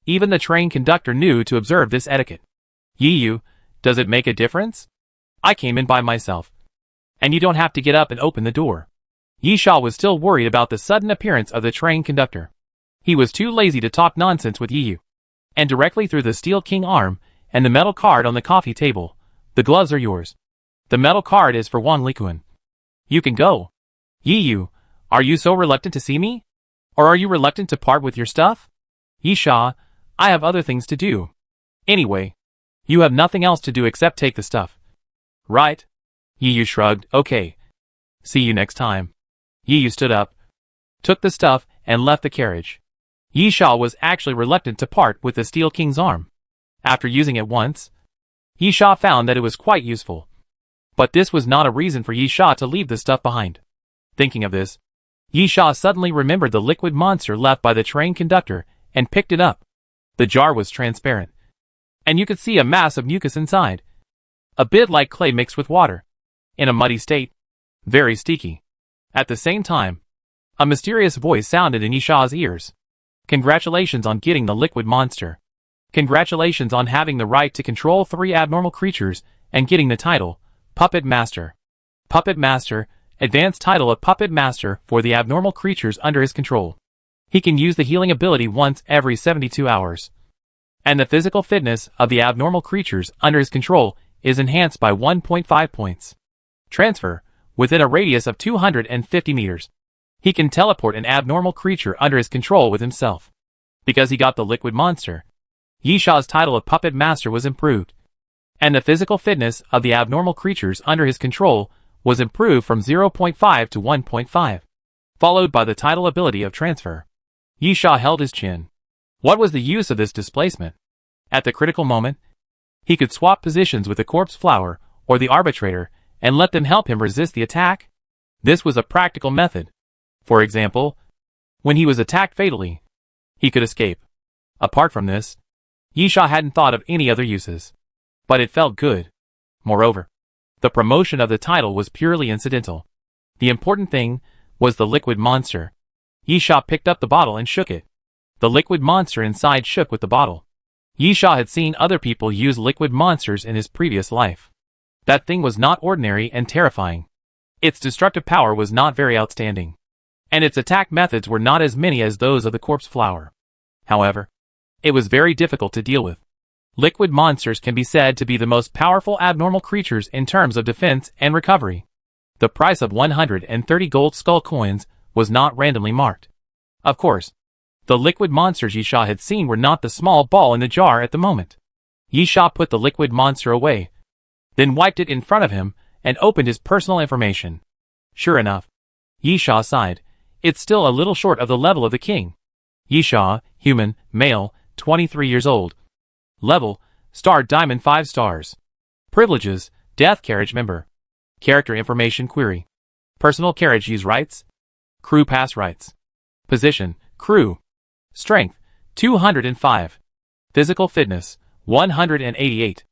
Even the train conductor knew to observe this etiquette. Yiyu, does it make a difference? I came in by myself. And you don't have to get up and open the door. Yisha was still worried about the sudden appearance of the train conductor. He was too lazy to talk nonsense with Yiyu. And directly through the Steel King arm and the metal card on the coffee table, the gloves are yours. The metal card is for Wang Likuan. You can go. Yiyu, are you so reluctant to see me? Or are you reluctant to part with your stuff? Yisha, I have other things to do. Anyway, you have nothing else to do except take the stuff. Right? Yiyu shrugged, okay. See you next time. Yiyu stood up, took the stuff, and left the carriage. Yisha was actually reluctant to part with the Steel King's arm. After using it once, Yisha found that it was quite useful. But this was not a reason for Yisha to leave the stuff behind. Thinking of this, Yisha suddenly remembered the liquid monster left by the train conductor and picked it up. The jar was transparent, and you could see a mass of mucus inside. A bit like clay mixed with water. In a muddy state. Very sticky. At the same time, a mysterious voice sounded in Yisha's ears. Congratulations on getting the liquid monster. Congratulations on having the right to control 3 abnormal creatures and getting the title, Puppet Master. Puppet Master, advanced title of Puppet Master for the abnormal creatures under his control. He can use the healing ability once every 72 hours. And the physical fitness of the abnormal creatures under his control is enhanced by 1.5 points. Transfer, within a radius of 250 meters. He can teleport an abnormal creature under his control with himself. Because he got the liquid monster, Yisha's title of Puppet Master was improved. And the physical fitness of the abnormal creatures under his control was improved from 0.5 to 1.5. Followed by the title ability of Transfer. Yisha held his chin. What was the use of this displacement? At the critical moment, he could swap positions with the corpse flower or the arbitrator and let them help him resist the attack. This was a practical method. For example, when he was attacked fatally, he could escape. Apart from this, Yisha hadn't thought of any other uses. But it felt good. Moreover, the promotion of the title was purely incidental. The important thing was the liquid monster. Yisha picked up the bottle and shook it. The liquid monster inside shook with the bottle. Yisha had seen other people use liquid monsters in his previous life. That thing was not ordinary and terrifying. Its destructive power was not very outstanding. And its attack methods were not as many as those of the corpse flower. However, it was very difficult to deal with. Liquid monsters can be said to be the most powerful abnormal creatures in terms of defense and recovery. The price of 130 gold skull coins was not randomly marked. Of course, the liquid monsters Yisha had seen were not the small ball in the jar at the moment. Yisha put the liquid monster away, then wiped it in front of him and opened his personal information. Sure enough. Yisha sighed. It's still a little short of the level of the king. Yisha, human, male, 23 years old. Level, star diamond 5 stars. Privileges, death carriage member. Character information query. Personal carriage use rights. Crew pass rights. Position, crew. Strength, 205. Physical fitness, 188.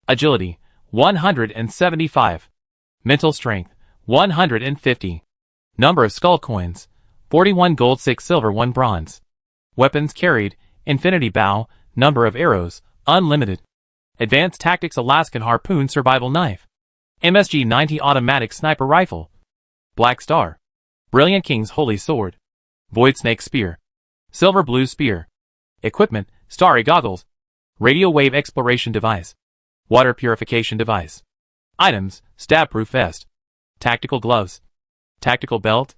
Agility, 175. Mental strength, 150. Number of skull coins, 41 gold, 6 silver, 1 bronze. Weapons carried, infinity bow, number of arrows, unlimited. Advanced tactics, Alaskan harpoon, survival knife. MSG 90 automatic sniper rifle. Black star. Brilliant king's holy sword. Void snake spear. Silver blue spear. Equipment, starry goggles. Radio wave exploration device. Water purification device. Items, stab-proof vest. Tactical gloves. Tactical belt.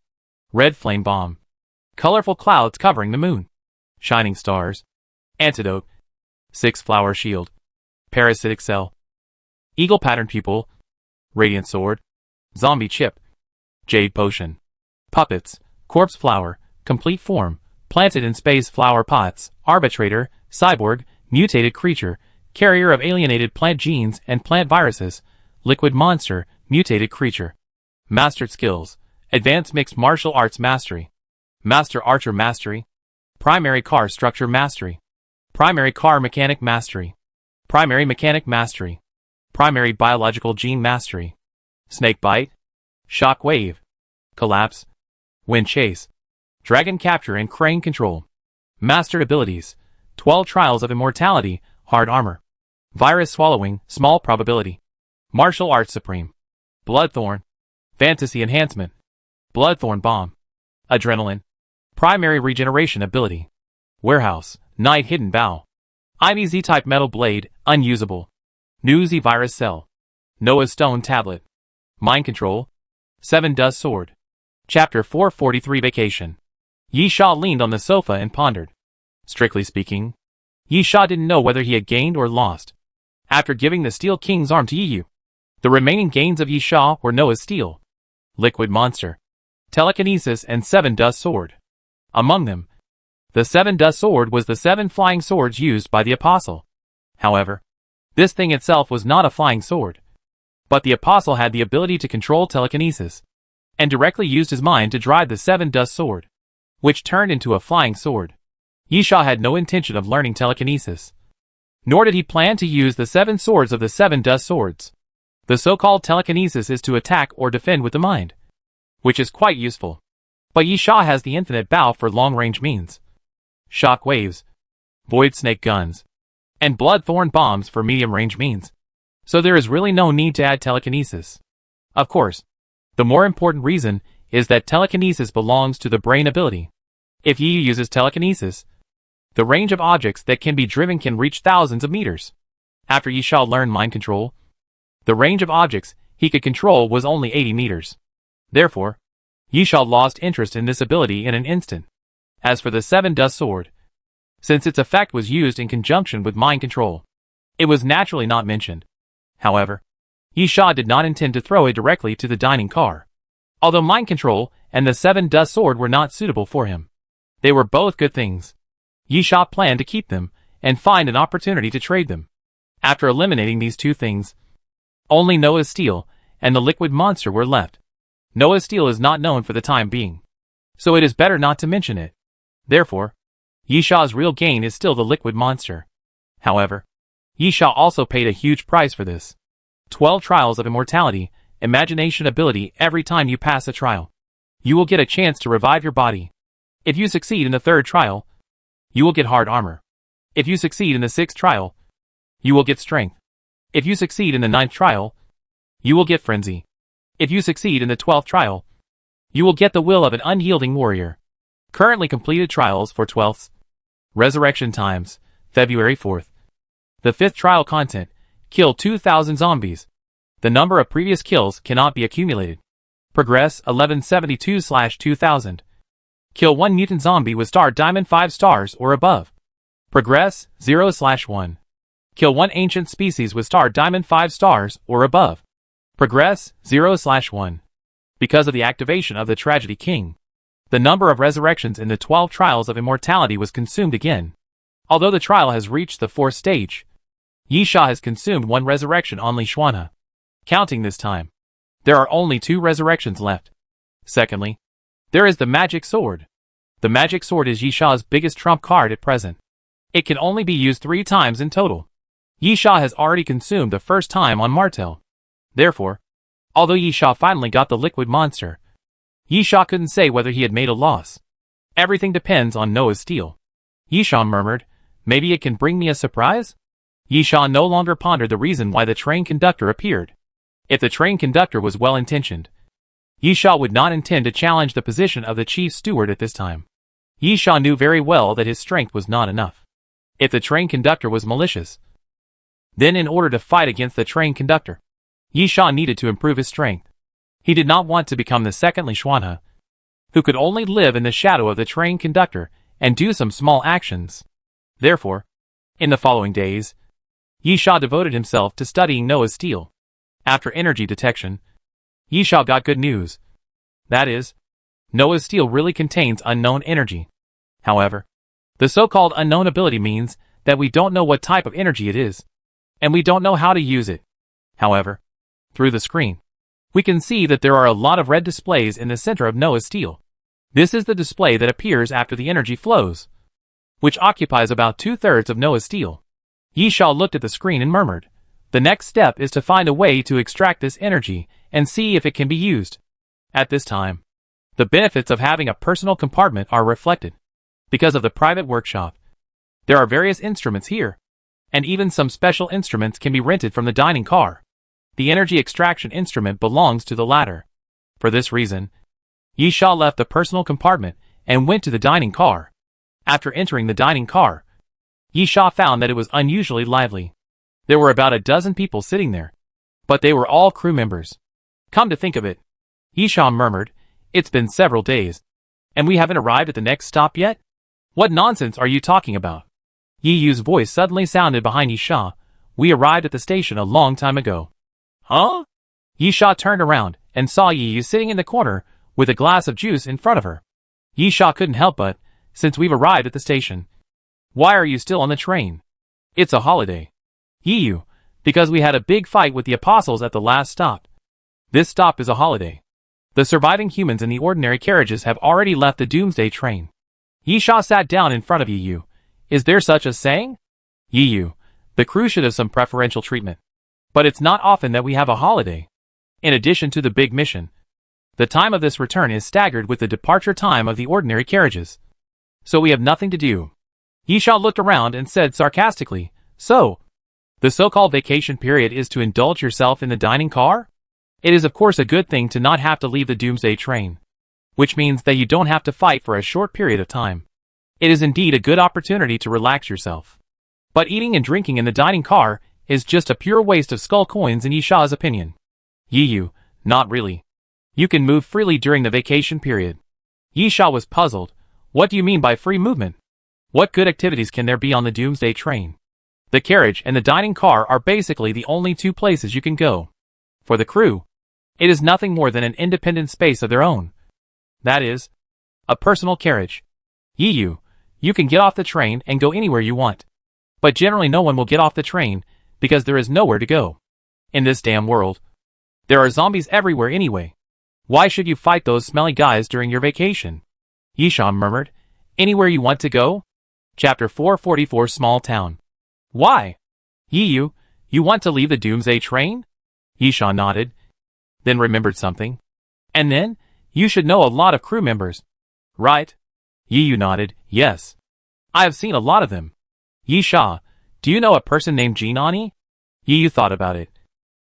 Red flame bomb. Colorful clouds covering the moon. Shining stars. Antidote. 6 flower shield. Parasitic cell. Eagle pattern pupil. Radiant sword. Zombie chip. Jade potion. Puppets. Corpse flower. Complete form. Planted in space flower pots. Arbitrator. Cyborg. Mutated creature. Carrier of alienated plant genes and plant viruses. Liquid monster. Mutated creature. Mastered skills. Advanced mixed martial arts mastery. Master archer mastery. Primary car structure mastery. Primary car mechanic mastery. Primary mechanic mastery. Primary biological gene mastery. Snake bite. Shock wave. Collapse. Wind chase. Dragon capture and crane control. Mastered abilities. 12 trials of immortality, hard armor. Virus swallowing, small probability. Martial arts supreme. Bloodthorn. Fantasy enhancement. Bloodthorn bomb. Adrenaline. Primary regeneration ability. Warehouse, night hidden bow. IBZ type metal blade, unusable. New Z virus cell. Noah's stone tablet. Mind control. 7 dust sword. Chapter 443 Vacation. Yisha leaned on the sofa and pondered. Strictly speaking, Yisha didn't know whether he had gained or lost. After giving the Steel King's arm to Yiyu, the remaining gains of Yisha were Noah's steel, liquid monster, telekinesis, and 7 dust sword. Among them, the 7 dust sword was the 7 flying swords used by the apostle. However, this thing itself was not a flying sword. But the apostle had the ability to control telekinesis, and directly used his mind to drive the 7 dust sword, which turned into a flying sword. Yisha had no intention of learning telekinesis. Nor did he plan to use the 7 swords of the 7 dust swords. The so-called telekinesis is to attack or defend with the mind, which is quite useful. But Yisha has the infinite bow for long-range means. Shock waves, void snake guns, and bloodthorn bombs for medium-range means. So there is really no need to add telekinesis. Of course, the more important reason is that telekinesis belongs to the brain ability. If Yiyu uses telekinesis, the range of objects that can be driven can reach thousands of meters. After Yisha learned mind control, the range of objects he could control was only 80 meters. Therefore, Yisha lost interest in this ability in an instant. As for the 7 dust sword, since its effect was used in conjunction with mind control, it was naturally not mentioned. However, Yisha did not intend to throw it directly to the dining car. Although mind control and the 7 dust sword were not suitable for him, they were both good things. Yisha planned to keep them and find an opportunity to trade them. After eliminating these 2 things, only Noah's steel and the liquid monster were left. Noah's steel is not known for the time being, so it is better not to mention it. Therefore, Yisha's real gain is still the liquid monster. However, Yisha also paid a huge price for this. 12 trials of immortality, imagination ability. Every time you pass a trial, you will get a chance to revive your body. If you succeed in the 3rd trial, you will get hard armor. If you succeed in the 6th trial, you will get strength. If you succeed in the 9th trial, you will get frenzy. If you succeed in the 12th trial, you will get the will of an unyielding warrior. Currently completed trials for 12th. Resurrection times, February 4th. The 5th trial content, kill 2,000 zombies. The number of previous kills cannot be accumulated. Progress 1172/2000. Kill 1 mutant zombie with star diamond 5 stars or above. Progress 0/1. Kill 1 ancient species with star diamond 5 stars or above. Progress 0/1. Because of the activation of the Tragedy King, the number of resurrections in the 12 trials of immortality was consumed again. Although the trial has reached the 4th stage, Yisha has consumed 1 resurrection on Li Xuanhe. Counting this time, there are only 2 resurrections left. Secondly, there is the magic sword. The magic sword is Yisha's biggest trump card at present. It can only be used 3 times in total. Yisha has already consumed the first time on Martel. Therefore, although Yisha finally got the liquid monster, Yisha couldn't say whether he had made a loss. Everything depends on Noah's steel. Yisha murmured, maybe it can bring me a surprise? Yisha no longer pondered the reason why the train conductor appeared. If the train conductor was well-intentioned, Yisha would not intend to challenge the position of the chief steward at this time. Yisha knew very well that his strength was not enough. If the train conductor was malicious, then in order to fight against the train conductor, Yisha needed to improve his strength. He did not want to become the second Li Xuanhe, who could only live in the shadow of the train conductor and do some small actions. Therefore, in the following days, Yisha devoted himself to studying Noah's steel. After energy detection, Yisha got good news. That is, Noah's steel really contains unknown energy. However, the so-called unknown ability means that we don't know what type of energy it is, and we don't know how to use it. However, through the screen, we can see that there are a lot of red displays in the center of Noah's steel. This is the display that appears after the energy flows, which occupies about 2/3 of Noah's steel. Yisha looked at the screen and murmured, the next step is to find a way to extract this energy and see if it can be used. At this time, the benefits of having a personal compartment are reflected. Because of the private workshop, there are various instruments here, and even some special instruments can be rented from the dining car. The energy extraction instrument belongs to the latter. For this reason, Yisha left the personal compartment and went to the dining car. After entering the dining car, Yisha found that it was unusually lively. There were about a dozen people sitting there, but they were all crew members. Come to think of it, Yisha murmured, it's been several days, and we haven't arrived at the next stop yet? What nonsense are you talking about? Yiyu's voice suddenly sounded behind Yisha. We arrived at the station a long time ago. Huh? Yisha turned around and saw Yiyu sitting in the corner with a glass of juice in front of her. Yisha couldn't help but, since we've arrived at the station, why are you still on the train? It's a holiday. Yiyu, because we had a big fight with the apostles at the last stop. This stop is a holiday. The surviving humans in the ordinary carriages have already left the Doomsday train. Yisha sat down in front of Yiyu. Is there such a saying? Yiyu, the crew should have some preferential treatment. But it's not often that we have a holiday. In addition to the big mission, the time of this return is staggered with the departure time of the ordinary carriages. So we have nothing to do. Yisha looked around and said sarcastically, so, the so-called vacation period is to indulge yourself in the dining car? It is of course a good thing to not have to leave the Doomsday train, which means that you don't have to fight for a short period of time. It is indeed a good opportunity to relax yourself. But eating and drinking in the dining car is just a pure waste of skull coins in Yisha's opinion. Yiyu, not really. You can move freely during the vacation period. Yisha was puzzled. What do you mean by free movement? What good activities can there be on the Doomsday train? The carriage and the dining car are basically the only 2 places you can go. For the crew, it is nothing more than an independent space of their own. That is, a personal carriage. Yiyu, you can get off the train and go anywhere you want. But generally no one will get off the train, because there is nowhere to go. In this damn world, there are zombies everywhere anyway. Why should you fight those smelly guys during your vacation? Yisha murmured, anywhere you want to go? Chapter 444 Small Town. Why? Yiyu, you want to leave the Doomsday train? Yisha nodded, then remembered something. And then, you should know a lot of crew members. Right? Yiyu nodded, yes. I have seen a lot of them. Yisha, do you know a person named Jinani? Yiyu thought about it,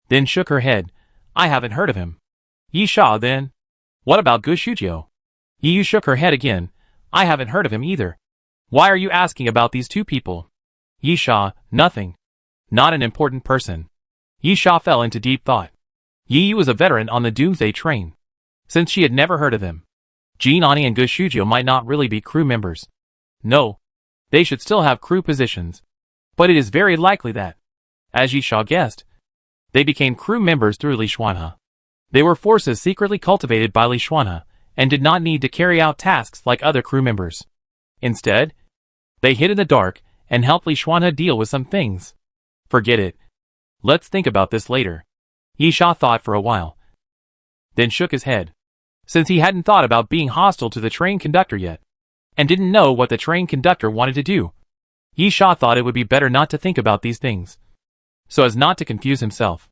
then shook her head. I haven't heard of him. Yisha then, what about Gushujio? Yiyu shook her head again. I haven't heard of him either. Why are you asking about these 2 people? Yisha, nothing. Not an important person. Yisha fell into deep thought. Yiyu was a veteran on the Doomsday train. Since she had never heard of them, Jinani and Gushujio might not really be crew members. No, they should still have crew positions. But it is very likely that, as Yisha guessed, They became crew members through Li Xuanhe. They were forces secretly cultivated by Li Xuanhe, and did not need to carry out tasks like other crew members. Instead, they hid in the dark and helped Li Xuanhe deal with some things. Forget it. Let's think about this later. Yi Sha thought for a while, then shook his head. Since he hadn't thought about being hostile to the train conductor yet, and didn't know what the train conductor wanted to do, Yi Sha thought it would be better not to think about these things, so as not to confuse himself.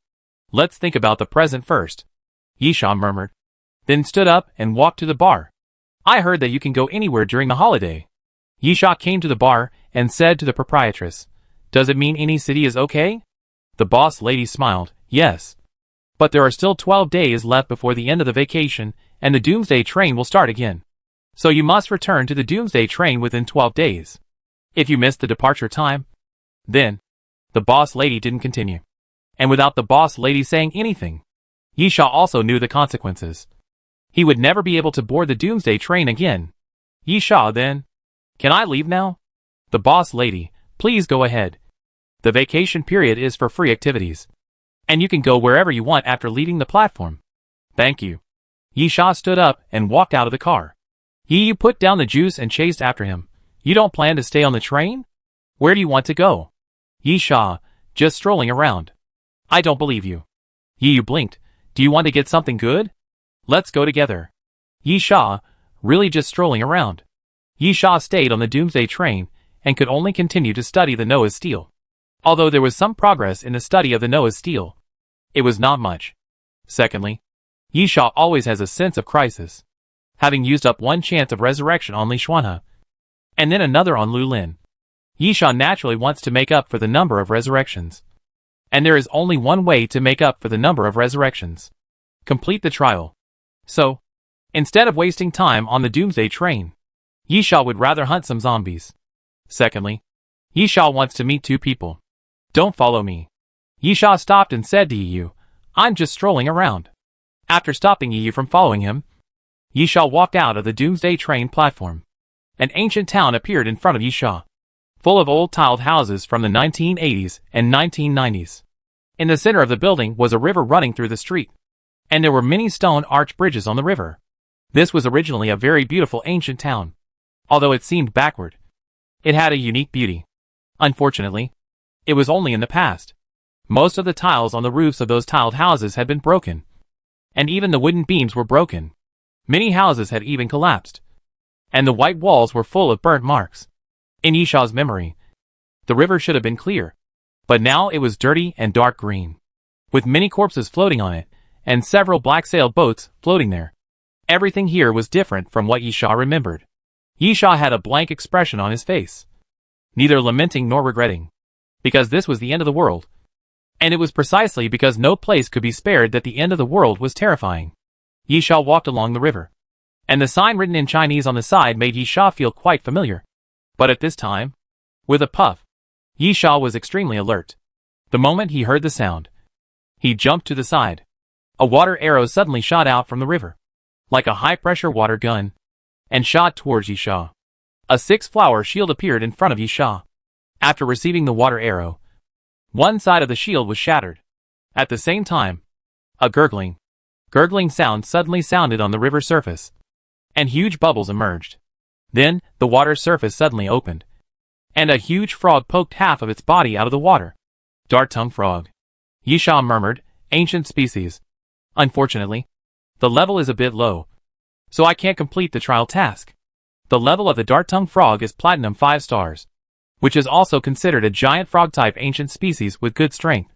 Let's think about the present first, Yi Sha murmured, then stood up and walked to the bar. I heard that you can go anywhere during the holiday. Yi Sha came to the bar and said to the proprietress, does it mean any city is okay? The boss lady smiled, yes. But there are still 12 days left before the end of the vacation, and the Doomsday train will start again. So you must return to the Doomsday train within 12 days. If you miss the departure time, then the boss lady didn't continue. And without the boss lady saying anything, Yi Sha also knew the consequences. He would never be able to board the Doomsday train again. Yi Sha then, can I leave now? The boss lady, please go ahead. The vacation period is for free activities, and you can go wherever you want after leaving the platform. Thank you. Yi Sha stood up and walked out of the car. Yi put down the juice and chased after him. You don't plan to stay on the train? Where do you want to go? Yi Sha, just strolling around. I don't believe you. Yi blinked. Do you want to get something good? Let's go together. Yi Sha, really just strolling around. Yi Sha stayed on the Doomsday train and could only continue to study the Noah's steel. Although there was some progress in the study of the Noah's steel, it was not much. Secondly, Yi Sha always has a sense of crisis, having used up one chance of resurrection on Li Xuanhe, and then another on Lu Lin. Yi Sha naturally wants to make up for the number of resurrections. And there is only one way to make up for the number of resurrections. Complete the trial. So, instead of wasting time on the Doomsday train, Yi Sha would rather hunt some zombies. Secondly, Yi Sha wants to meet two people. Don't follow me. Yi Sha stopped and said to Yi, I'm just strolling around. After stopping Yi from following him, Yi Sha walked out of the Doomsday train platform. An ancient town appeared in front of Yi Sha, full of old tiled houses from the 1980s and 1990s. In the center of the building was a river running through the street, and there were many stone arch bridges on the river. This was originally a very beautiful ancient town. Although it seemed backward, it had a unique beauty. Unfortunately, it was only in the past. Most of the tiles on the roofs of those tiled houses had been broken, and even the wooden beams were broken. Many houses had even collapsed, and the white walls were full of burnt marks. In Yi Sha's memory, the river should have been clear, but now it was dirty and dark green, with many corpses floating on it, and several black sail boats floating there. Everything here was different from what Yi Sha remembered. Yi Sha had a blank expression on his face, neither lamenting nor regretting, because this was the end of the world. And it was precisely because no place could be spared that the end of the world was terrifying. Yi Sha walked along the river, and the sign written in Chinese on the side made Yi Sha feel quite familiar. But at this time, with a puff, Yi Sha was extremely alert. The moment he heard the sound, he jumped to the side. A water arrow suddenly shot out from the river, like a high-pressure water gun, and shot towards Yi Sha. A six-flower shield appeared in front of Yi Sha. After receiving the water arrow, one side of the shield was shattered. At the same time, a gurgling sound suddenly sounded on the river surface, and huge bubbles emerged. Then, the water surface suddenly opened, and a huge frog poked half of its body out of the water. Dart-tongued frog. Yi Sha murmured, ancient species. Unfortunately, the level is a bit low, so I can't complete the trial task. The level of the dart-tongued frog is Platinum 5 stars, which is also considered a giant frog-type ancient species with good strength.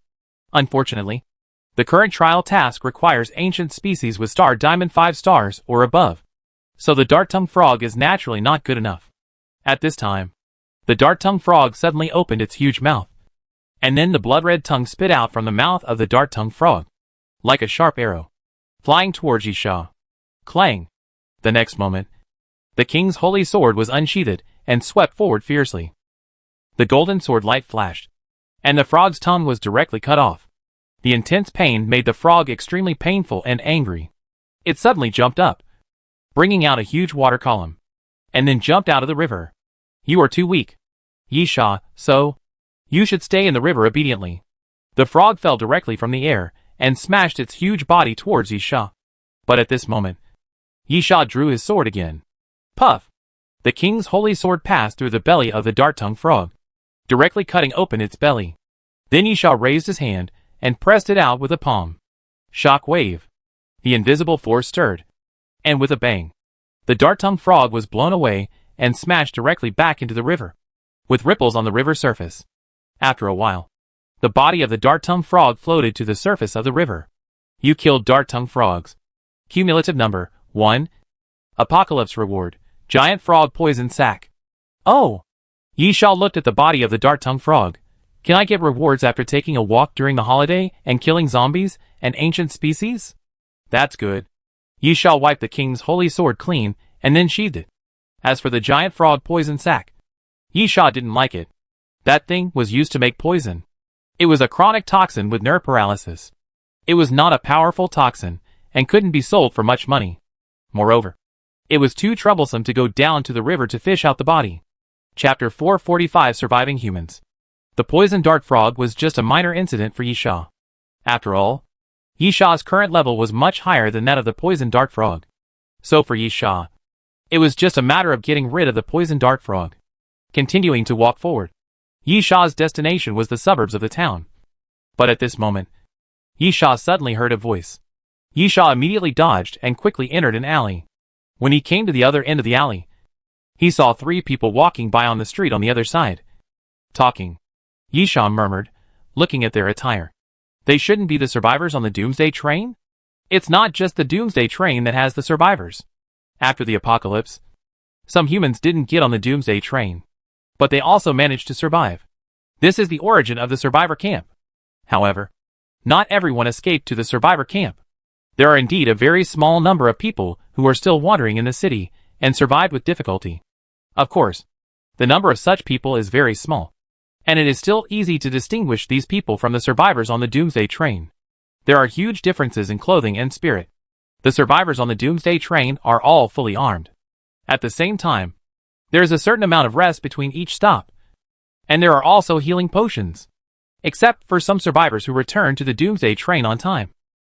Unfortunately, the current trial task requires ancient species with star Diamond 5 stars or above, so the dart-tongued frog is naturally not good enough. At this time, the dart-tongued frog suddenly opened its huge mouth, and then the blood-red tongue spit out from the mouth of the dart-tongued frog, like a sharp arrow, flying towards Yi Sha. Clang! The next moment, the king's holy sword was unsheathed and swept forward fiercely. The golden sword light flashed, and the frog's tongue was directly cut off. The intense pain made the frog extremely painful and angry. It suddenly jumped up, bringing out a huge water column, and then jumped out of the river. You are too weak, Yi Sha, so you should stay in the river obediently. The frog fell directly from the air and smashed its huge body towards Yisha. But at this moment, Yisha drew his sword again. Puff! The king's holy sword passed through the belly of the dart-tongued frog, directly cutting open its belly. Then Yisha raised his hand and pressed it out with a palm. Shock wave. The invisible force stirred. And with a bang, the dart-tongued frog was blown away and smashed directly back into the river, with ripples on the river surface. After a while, the body of the dart-tongued frog floated to the surface of the river. You killed dart-tongued frogs. Cumulative number, 1. Apocalypse reward, giant frog poison sac. Oh! Yisha looked at the body of the dart-tongued frog. Can I get rewards after taking a walk during the holiday and killing zombies and ancient species? That's good. Yisha wiped the king's holy sword clean and then sheathed it. As for the giant frog poison sac, Yisha didn't like it. That thing was used to make poison. It was a chronic toxin with nerve paralysis. It was not a powerful toxin and couldn't be sold for much money. Moreover, it was too troublesome to go down to the river to fish out the body. Chapter 445 Surviving Humans. The poison dart frog was just a minor incident for Yisha. After all, Yisha's current level was much higher than that of the poison dart frog. So for Yisha, it was just a matter of getting rid of the poison dart frog. Continuing to walk forward, Yisha's destination was the suburbs of the town. But at this moment, Yisha suddenly heard a voice. Yisha immediately dodged and quickly entered an alley. When he came to the other end of the alley, he saw 3 people walking by on the street on the other side. Talking. Yisha murmured, looking at their attire. They shouldn't be the survivors on the Doomsday train? It's not just the Doomsday train that has the survivors. After the apocalypse, some humans didn't get on the Doomsday train, but they also managed to survive. This is the origin of the survivor camp. However, not everyone escaped to the survivor camp. There are indeed a very small number of people who are still wandering in the city and survived with difficulty. Of course, the number of such people is very small, and it is still easy to distinguish these people from the survivors on the Doomsday train. There are huge differences in clothing and spirit. The survivors on the Doomsday train are all fully armed. At the same time, there is a certain amount of rest between each stop, and there are also healing potions. Except for some survivors who return to the Doomsday train on time.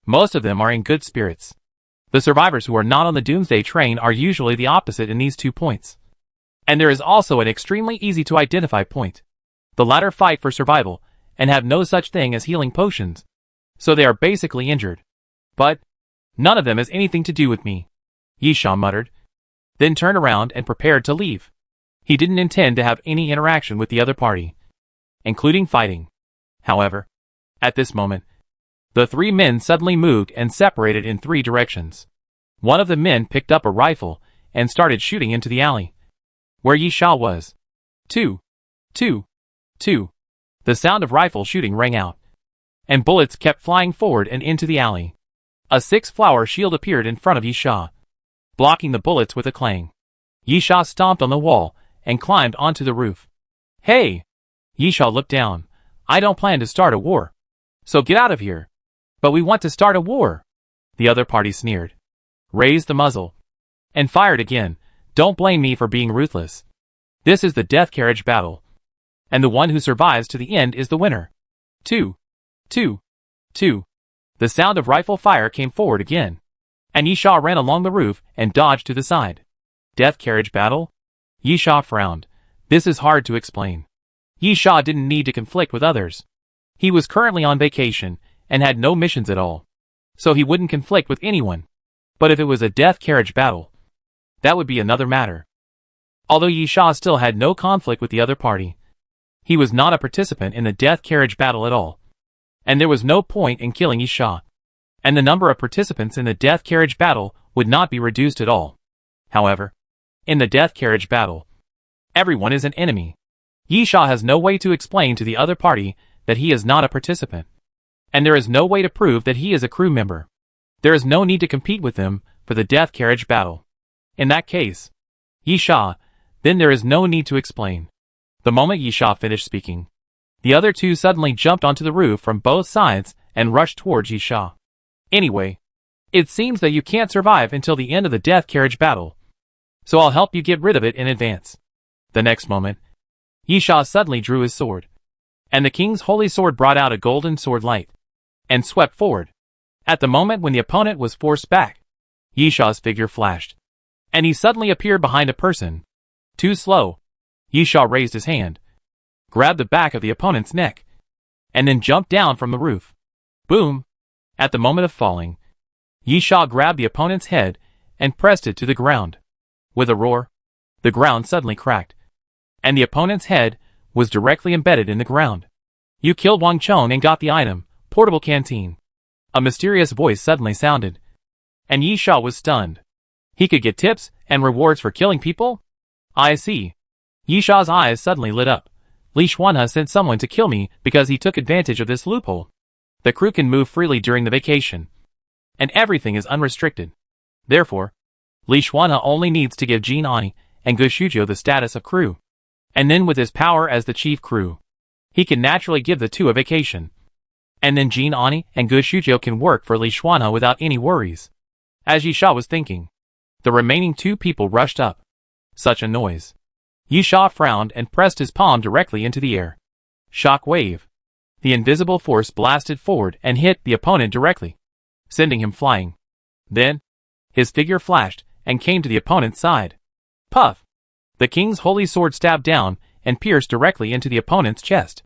Most of them are in good spirits. The survivors who are not on the Doomsday train are usually the opposite in these 2 points. And there is also an extremely easy to identify point. The latter fight for survival and have no such thing as healing potions. So they are basically injured. But none of them has anything to do with me, Yisha muttered, then turned around and prepared to leave. He didn't intend to have any interaction with the other party, including fighting. However, at this moment, the 3 men suddenly moved and separated in 3 directions. One of the men picked up a rifle and started shooting into the alley, where Yisha was. 2. The sound of rifle shooting rang out, and bullets kept flying forward and into the alley. A 6-flower shield appeared in front of Yisha, blocking the bullets with a clang. Yisha stomped on the wall and climbed onto the roof. Hey! Yisha looked down. I don't plan to start a war. So get out of here. But we want to start a war. The other party sneered, raised the muzzle, and fired again. Don't blame me for being ruthless. This is the death carriage battle, and the one who survives to the end is the winner. 2. The sound of rifle fire came forward again, and Yisha ran along the roof and dodged to the side. Death carriage battle? Yisha frowned. This is hard to explain. Yisha didn't need to conflict with others. He was currently on vacation and had no missions at all, so he wouldn't conflict with anyone. But if it was a death carriage battle, that would be another matter. Although Yisha still had no conflict with the other party, he was not a participant in the death carriage battle at all, and there was no point in killing Yisha, and the number of participants in the death carriage battle would not be reduced at all. However, in the death carriage battle, everyone is an enemy. Yisha has no way to explain to the other party that he is not a participant, and there is no way to prove that he is a crew member. There is no need to compete with them for the death carriage battle. In that case, Yisha, then there is no need to explain. The moment Yisha finished speaking, the other 2 suddenly jumped onto the roof from both sides and rushed towards Yisha. Anyway, it seems that you can't survive until the end of the death carriage battle, so I'll help you get rid of it in advance. The next moment, Yisha suddenly drew his sword. And the king's holy sword brought out a golden sword light, and swept forward. At the moment when the opponent was forced back, Yisha's figure flashed, and he suddenly appeared behind a person. Too slow, Yisha raised his hand, grabbed the back of the opponent's neck, and then jumped down from the roof. Boom! At the moment of falling, Yisha grabbed the opponent's head and pressed it to the ground. With a roar, the ground suddenly cracked, and the opponent's head was directly embedded in the ground. You killed Wang Chong and got the item, portable canteen. A mysterious voice suddenly sounded, and Yisha was stunned. He could get tips and rewards for killing people? I see. Yisha's eyes suddenly lit up. Li Xuanhe sent someone to kill me because he took advantage of this loophole. The crew can move freely during the vacation, and everything is unrestricted. Therefore, Li Xuanhe only needs to give Jin Ani and Gu Shuzhou the status of crew. And then with his power as the chief crew, he can naturally give the two a vacation. And then Jin Ani and Gu Shuzhou can work for Li Xuanhe without any worries. As Yisha was thinking, the remaining two people rushed up. Such a noise. Yisha frowned and pressed his palm directly into the air. Shock wave. The invisible force blasted forward and hit the opponent directly, sending him flying. Then, his figure flashed and came to the opponent's side. Puff! The king's holy sword stabbed down and pierced directly into the opponent's chest.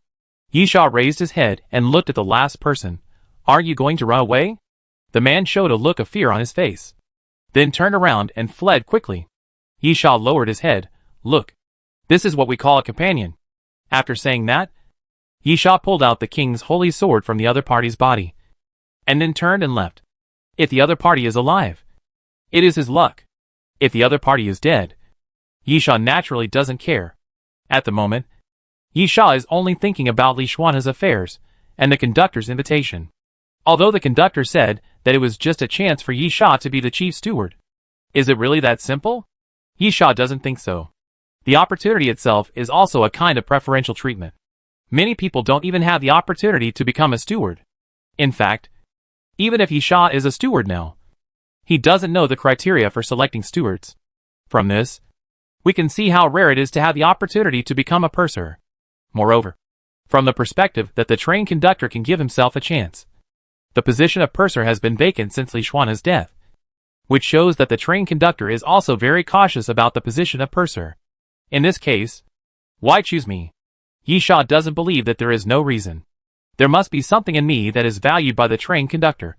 Yisha raised his head and looked at the last person. Are you going to run away? The man showed a look of fear on his face, then turned around and fled quickly. Yisha lowered his head. Look. This is what we call a companion. After saying that, Yisha pulled out the king's holy sword from the other party's body, and then turned and left. If the other party is alive, it is his luck. If the other party is dead, Yisha naturally doesn't care. At the moment, Yisha is only thinking about Li Xuanhe's affairs and the conductor's invitation. Although the conductor said that it was just a chance for Yisha to be the chief steward. Is it really that simple? Yisha doesn't think so. The opportunity itself is also a kind of preferential treatment. Many people don't even have the opportunity to become a steward. In fact, even if Yisha is a steward now, he doesn't know the criteria for selecting stewards. From this, we can see how rare it is to have the opportunity to become a purser. Moreover, from the perspective that the train conductor can give himself a chance, the position of purser has been vacant since Li Xuanhe's death, which shows that the train conductor is also very cautious about the position of purser. In this case, why choose me? Yisha doesn't believe that there is no reason. There must be something in me that is valued by the train conductor,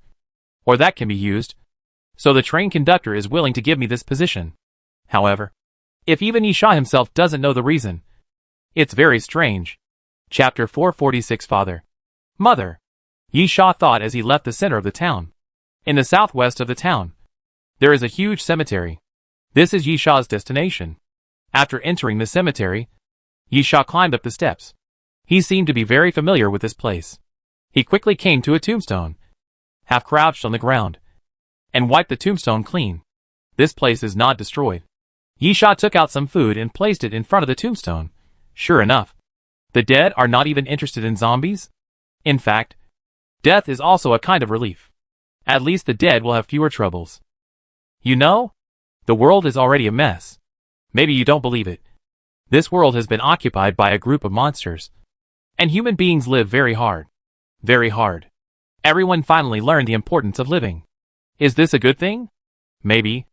or that can be used, so the train conductor is willing to give me this position. However, if even Yisha himself doesn't know the reason, it's very strange. Chapter 446 Father. Mother. Yisha thought as he left the center of the town. In the southwest of the town, there is a huge cemetery. This is Yisha's destination. After entering the cemetery, Yisha climbed up the steps. He seemed to be very familiar with this place. He quickly came to a tombstone, half crouched on the ground, and wiped the tombstone clean. This place is not destroyed. Yisha took out some food and placed it in front of the tombstone. Sure enough, the dead are not even interested in zombies. In fact, death is also a kind of relief. At least the dead will have fewer troubles. You know, the world is already a mess. Maybe you don't believe it. This world has been occupied by a group of monsters. And human beings live very hard. Very hard. Everyone finally learned the importance of living. Is this a good thing? Maybe.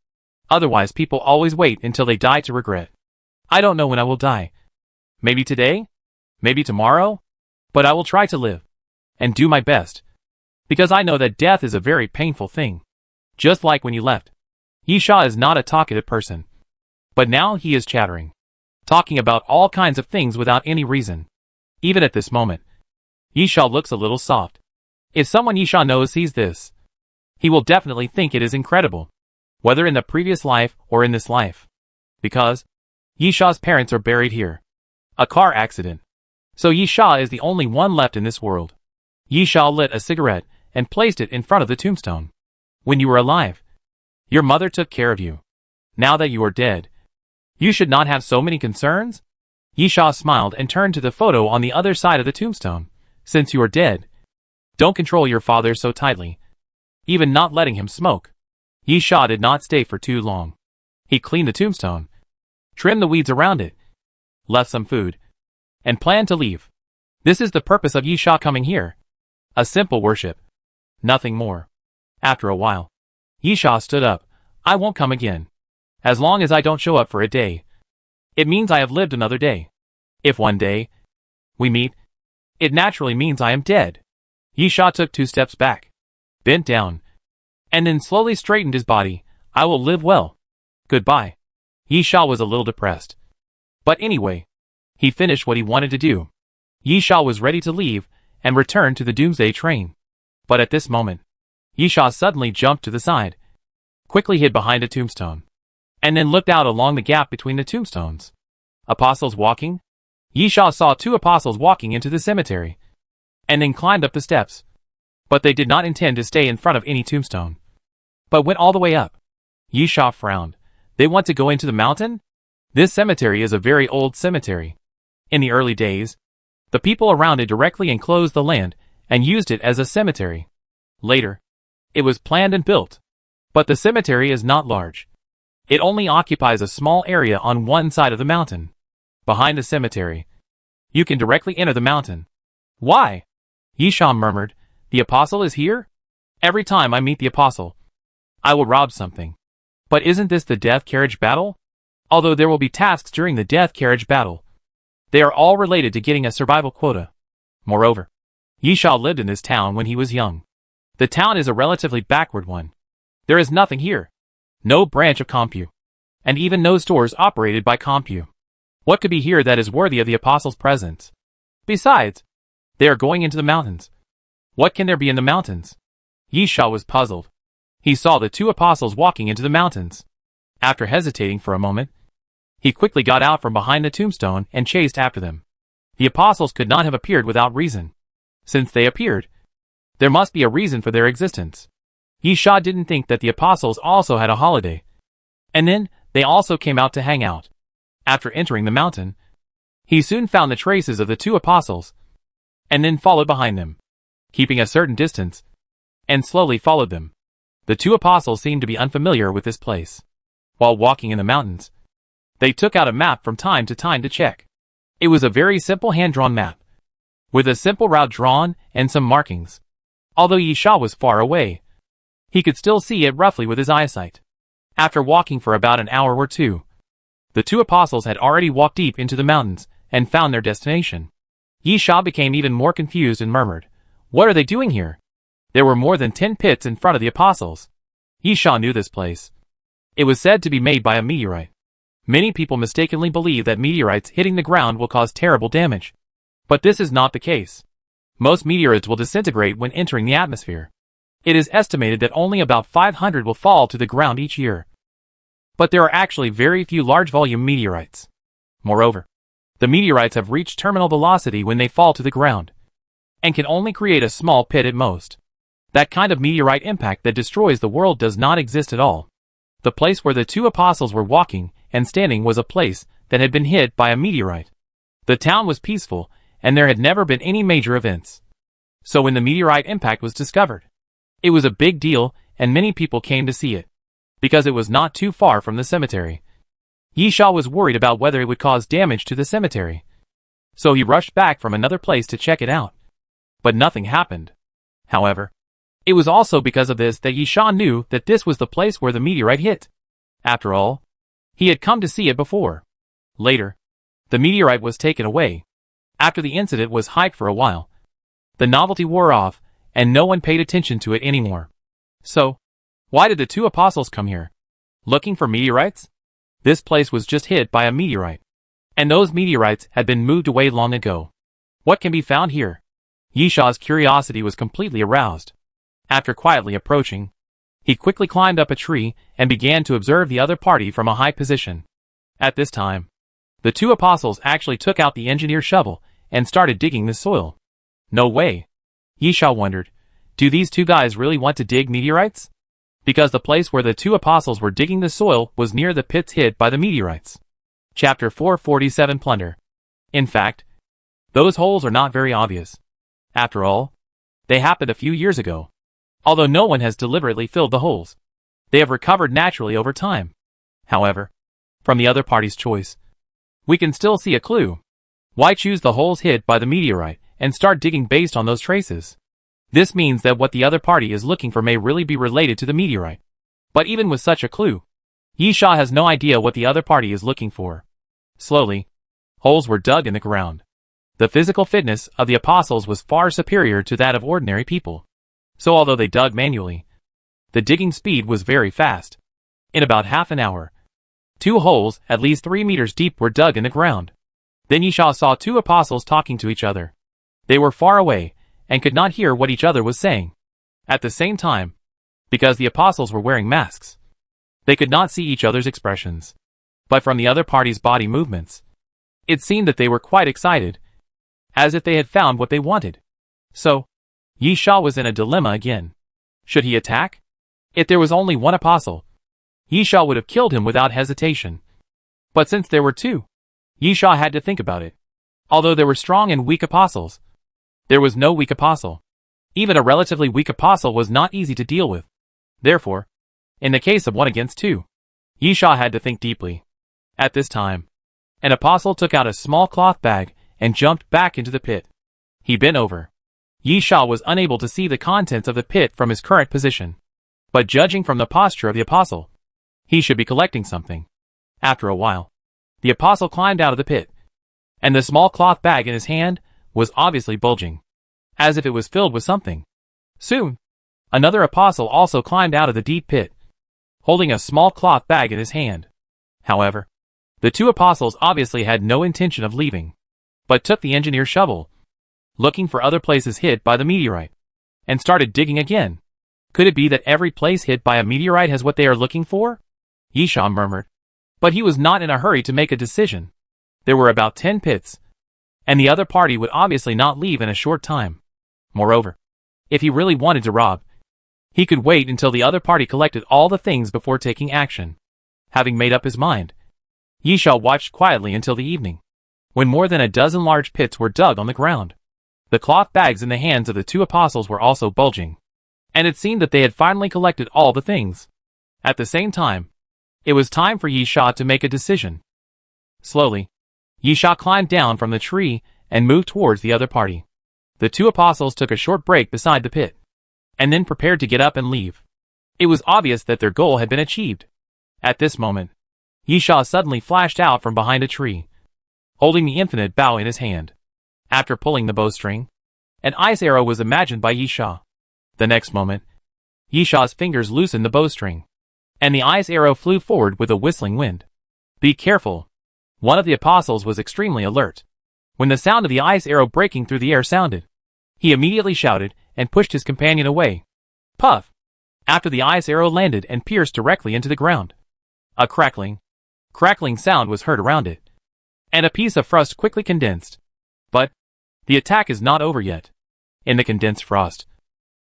Otherwise people always wait until they die to regret. I don't know when I will die. Maybe today? Maybe tomorrow? But I will try to live. And do my best. Because I know that death is a very painful thing. Just like when you left. Yisha is not a talkative person. But now he is chattering. Talking about all kinds of things without any reason. Even at this moment, Yisha looks a little soft. If someone Yisha knows sees this, he will definitely think it is incredible. Whether in the previous life or in this life. Because Yisha's parents are buried here. A car accident. So Yisha is the only one left in this world. Yisha lit a cigarette and placed it in front of the tombstone. When you were alive, your mother took care of you. Now that you are dead, you should not have so many concerns? Yisha smiled and turned to the photo on the other side of the tombstone. Since you are dead, don't control your father so tightly. Even not letting him smoke. Yisha did not stay for too long. He cleaned the tombstone, trimmed the weeds around it, left some food, and planned to leave. This is the purpose of Yisha coming here. A simple worship. Nothing more. After a while, Yisha stood up. I won't come again. As long as I don't show up for a day. It means I have lived another day. If one day we meet, it naturally means I am dead. Yisha took 2 steps back, bent down, and then slowly straightened his body. I will live well. Goodbye. Yisha was a little depressed. But anyway, he finished what he wanted to do. Yisha was ready to leave and return to the Doomsday train. But at this moment, Yisha suddenly jumped to the side, quickly hid behind a tombstone, and then looked out along the gap between the tombstones. Apostles walking? Yisha saw 2 apostles walking into the cemetery, and then climbed up the steps. But they did not intend to stay in front of any tombstone, but went all the way up. Yisha frowned. They want to go into the mountain? This cemetery is a very old cemetery. In the early days, the people around it directly enclosed the land and used it as a cemetery. Later, it was planned and built. But the cemetery is not large. It only occupies a small area on one side of the mountain. Behind the cemetery, you can directly enter the mountain. Why? Yisha murmured. The apostle is here? Every time I meet the apostle, I will rob something. But isn't this the death carriage battle? Although there will be tasks during the death carriage battle, they are all related to getting a survival quota. Moreover, Yisha lived in this town when he was young. The town is a relatively backward one. There is nothing here. No branch of Compu. And even no stores operated by Compu. What could be here that is worthy of the apostles' presence? Besides, they are going into the mountains. What can there be in the mountains? Yisha was puzzled. He saw the 2 apostles walking into the mountains. After hesitating for a moment, he quickly got out from behind the tombstone and chased after them. The apostles could not have appeared without reason. Since they appeared, there must be a reason for their existence. Yisha didn't think that the apostles also had a holiday. And then, they also came out to hang out. After entering the mountain, he soon found the traces of the 2 apostles, and then followed behind them, keeping a certain distance, and slowly followed them. The 2 apostles seemed to be unfamiliar with this place. While walking in the mountains, they took out a map from time to time to check. It was a very simple hand-drawn map, with a simple route drawn and some markings. Although Yisha was far away, he could still see it roughly with his eyesight. After walking for about an hour or 2, the 2 apostles had already walked deep into the mountains and found their destination. Yisha became even more confused and murmured, "What are they doing here?" There were more than 10 pits in front of the apostles. Yisha knew this place. It was said to be made by a meteorite. Many people mistakenly believe that meteorites hitting the ground will cause terrible damage. But this is not the case. Most meteorites will disintegrate when entering the atmosphere. It is estimated that only about 500 will fall to the ground each year. But there are actually very few large-volume meteorites. Moreover, the meteorites have reached terminal velocity when they fall to the ground, and can only create a small pit at most. That kind of meteorite impact that destroys the world does not exist at all. The place where the 2 apostles were walking and standing was a place that had been hit by a meteorite. The town was peaceful, and there had never been any major events. So when the meteorite impact was discovered, it was a big deal, and many people came to see it, because it was not too far from the cemetery. Yisha was worried about whether it would cause damage to the cemetery, so he rushed back from another place to check it out. But nothing happened. However, it was also because of this that Yisha knew that this was the place where the meteorite hit. After all, he had come to see it before. Later, the meteorite was taken away. After the incident was hyped for a while, the novelty wore off, and no one paid attention to it anymore. So, why did the 2 apostles come here? Looking for meteorites? This place was just hit by a meteorite, and those meteorites had been moved away long ago. What can be found here? Yisha's curiosity was completely aroused. After quietly approaching, he quickly climbed up a tree and began to observe the other party from a high position. At this time, the 2 apostles actually took out the engineer's shovel and started digging the soil. No way. Yisha wondered, do these 2 guys really want to dig meteorites? Because the place where the 2 apostles were digging the soil was near the pits hit by the meteorites. Chapter 447 Plunder. In fact, those holes are not very obvious. After all, they happened a few years ago. Although no one has deliberately filled the holes, they have recovered naturally over time. However, from the other party's choice, we can still see a clue. Why choose the holes hit by the meteorite and start digging based on those traces. This means that what the other party is looking for may really be related to the meteorite. But even with such a clue, Yisha has no idea what the other party is looking for. Slowly, holes were dug in the ground. The physical fitness of the apostles was far superior to that of ordinary people. So although they dug manually, the digging speed was very fast. In about half an hour, 2 holes at least 3 meters deep were dug in the ground. Then Yisha saw 2 apostles talking to each other. They were far away and could not hear what each other was saying. At the same time, because the apostles were wearing masks, they could not see each other's expressions. But from the other party's body movements, it seemed that they were quite excited, as if they had found what they wanted. So, Yisha was in a dilemma again. Should he attack? If there was only one apostle, Yisha would have killed him without hesitation. But since there were 2, Yisha had to think about it. Although there were strong and weak apostles, there was no weak apostle. Even a relatively weak apostle was not easy to deal with. Therefore, in the case of 1 against 2, Yisha had to think deeply. At this time, an apostle took out a small cloth bag and jumped back into the pit. He bent over. Yisha was unable to see the contents of the pit from his current position. But judging from the posture of the apostle, he should be collecting something. After a while, the apostle climbed out of the pit, and the small cloth bag in his hand was obviously bulging, as if it was filled with something. Soon, another apostle also climbed out of the deep pit, holding a small cloth bag in his hand. However, the 2 apostles obviously had no intention of leaving, but took the engineer's shovel, looking for other places hit by the meteorite, and started digging again. Could it be that every place hit by a meteorite has what they are looking for? Yisha murmured. But he was not in a hurry to make a decision. There were about 10 pits, and the other party would obviously not leave in a short time. Moreover, if he really wanted to rob, he could wait until the other party collected all the things before taking action. Having made up his mind, Yisha watched quietly until the evening, when more than a dozen large pits were dug on the ground. The cloth bags in the hands of the 2 apostles were also bulging, and it seemed that they had finally collected all the things. At the same time, it was time for Yisha to make a decision. Slowly, Yisha climbed down from the tree and moved towards the other party. The 2 apostles took a short break beside the pit, and then prepared to get up and leave. It was obvious that their goal had been achieved. At this moment, Yisha suddenly flashed out from behind a tree, holding the infinite bow in his hand. After pulling the bowstring, an ice arrow was imagined by Yisha. The next moment, Yisha's fingers loosened the bowstring, and the ice arrow flew forward with a whistling wind. Be careful! One of the apostles was extremely alert. When the sound of the ice arrow breaking through the air sounded, he immediately shouted and pushed his companion away. Puff! After the ice arrow landed and pierced directly into the ground, a crackling sound was heard around it, and a piece of frost quickly condensed. But the attack is not over yet. In the condensed frost,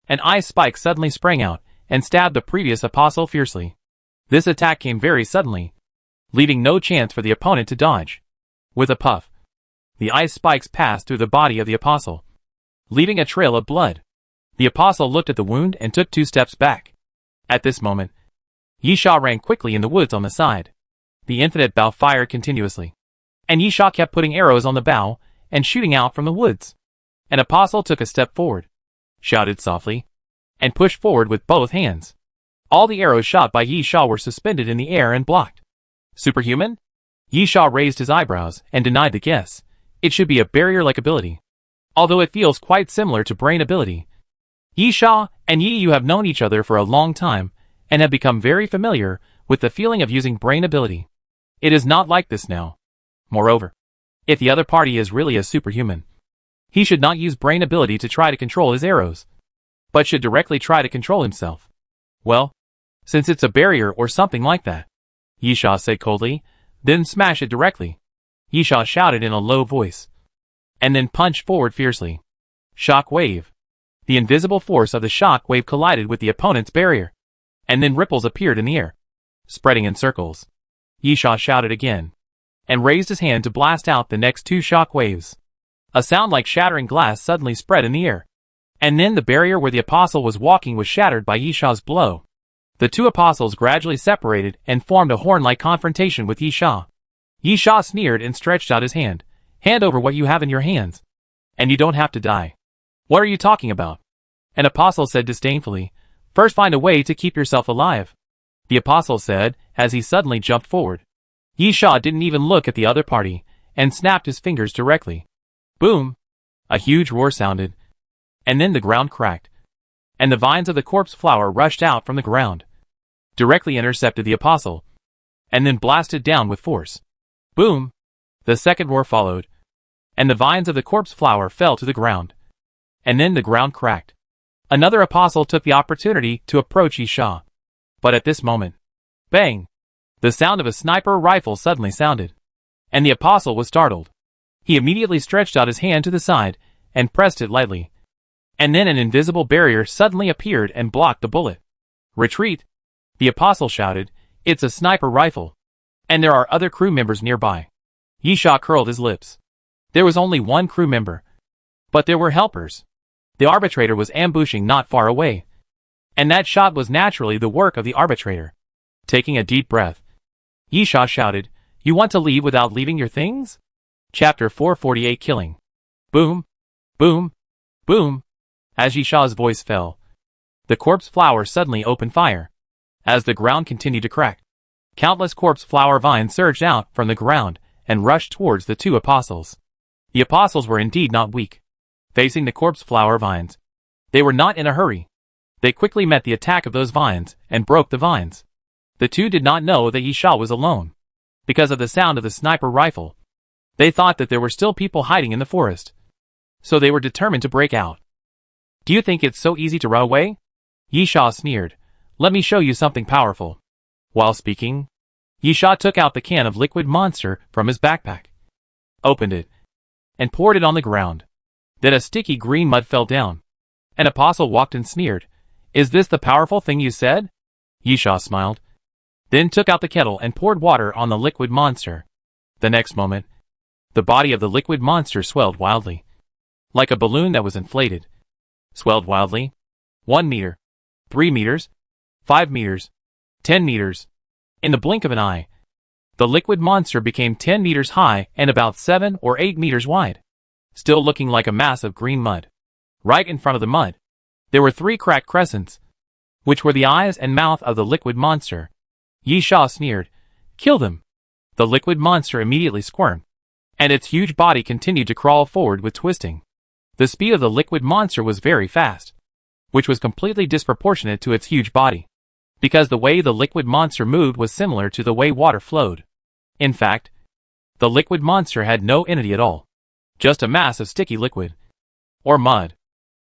an ice spike suddenly sprang out and stabbed the previous apostle fiercely. This attack came very suddenly, leaving no chance for the opponent to dodge. With a puff, the ice spikes passed through the body of the apostle, leaving a trail of blood. The apostle looked at the wound and took 2 steps back. At this moment, Yisha ran quickly in the woods on the side. The infinite bow fired continuously, and Yisha kept putting arrows on the bow and shooting out from the woods. An apostle took a step forward, shouted softly, and pushed forward with both hands. All the arrows shot by Yisha were suspended in the air and blocked. Superhuman? Yisha raised his eyebrows and denied the guess. It should be a barrier-like ability, although it feels quite similar to brain ability. Yisha and you have known each other for a long time and have become very familiar with the feeling of using brain ability. It is not like this now. Moreover, if the other party is really a superhuman, he should not use brain ability to try to control his arrows, but should directly try to control himself. Well, since it's a barrier or something like that, Yisha said coldly, then smash it directly. Yisha shouted in a low voice, and then punched forward fiercely. Shock wave. The invisible force of the shock wave collided with the opponent's barrier, and then ripples appeared in the air, spreading in circles. Yisha shouted again, and raised his hand to blast out the next 2 shock waves. A sound like shattering glass suddenly spread in the air, and then the barrier where the apostle was walking was shattered by Yisha's blow. The 2 apostles gradually separated and formed a horn-like confrontation with Yisha. Yisha sneered and stretched out his hand. Hand over what you have in your hands. And you don't have to die. What are you talking about? An apostle said disdainfully. First find a way to keep yourself alive. The apostle said, as he suddenly jumped forward. Yisha didn't even look at the other party, and snapped his fingers directly. Boom! A huge roar sounded. And then the ground cracked. And the vines of the corpse flower rushed out from the ground. Directly intercepted the apostle. And then blasted down with force. Boom! The second roar followed. And the vines of the corpse flower fell to the ground. And then the ground cracked. Another apostle took the opportunity to approach Yisha. But at this moment, bang! The sound of a sniper rifle suddenly sounded. And the apostle was startled. He immediately stretched out his hand to the side and pressed it lightly. And then an invisible barrier suddenly appeared and blocked the bullet. Retreat! The apostle shouted. It's a sniper rifle. And there are other crew members nearby. Yisha curled his lips. There was only one crew member. But there were helpers. The arbitrator was ambushing not far away. And that shot was naturally the work of the arbitrator. Taking a deep breath, Yisha shouted, You want to leave without leaving your things? Chapter 448 Killing. Boom, boom, boom. As Yisha's voice fell, the corpse flower suddenly opened fire. As the ground continued to crack, countless corpse flower vines surged out from the ground and rushed towards the two apostles. The apostles were indeed not weak. Facing the corpse flower vines, they were not in a hurry. They quickly met the attack of those vines and broke the vines. The two did not know that Yisha was alone. Because of the sound of the sniper rifle, they thought that there were still people hiding in the forest. So they were determined to break out. Do you think it's so easy to run away? Yisha sneered. Let me show you something powerful. While speaking, Yisha took out the can of liquid monster from his backpack, opened it, and poured it on the ground. Then a sticky green mud fell down. An apostle walked and sneered. Is this the powerful thing you said? Yisha smiled. Then took out the kettle and poured water on the liquid monster. The next moment, the body of the liquid monster swelled wildly. Like a balloon that was inflated. Swelled wildly. 1 meter. 3 meters. 5 meters. 10 meters. In the blink of an eye, the liquid monster became 10 meters high and about 7 or 8 meters wide. Still looking like a mass of green mud. Right in front of the mud, there were 3 cracked crescents, which were the eyes and mouth of the liquid monster. Yisha sneered. Kill them! The liquid monster immediately squirmed, and its huge body continued to crawl forward with twisting. The speed of the liquid monster was very fast, which was completely disproportionate to its huge body, because the way the liquid monster moved was similar to the way water flowed. In fact, the liquid monster had no entity at all, just a mass of sticky liquid, or mud.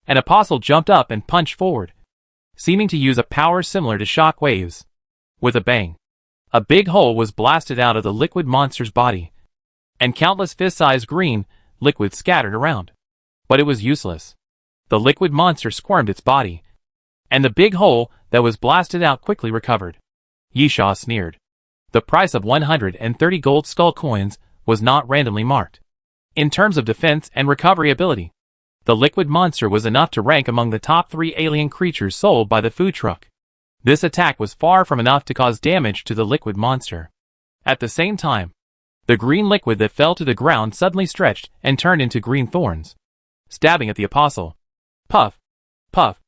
An apostle jumped up and punched forward, seeming to use a power similar to shock waves. With a bang, a big hole was blasted out of the liquid monster's body, and countless fist-sized green liquid scattered around. But it was useless. The liquid monster squirmed its body, and the big hole that was blasted out quickly recovered. Yisha sneered. The price of 130 gold skull coins was not randomly marked. In terms of defense and recovery ability, the liquid monster was enough to rank among the top 3 alien creatures sold by the food truck. This attack was far from enough to cause damage to the liquid monster. At the same time, the green liquid that fell to the ground suddenly stretched and turned into green thorns, stabbing at the apostle. Puff! Puff!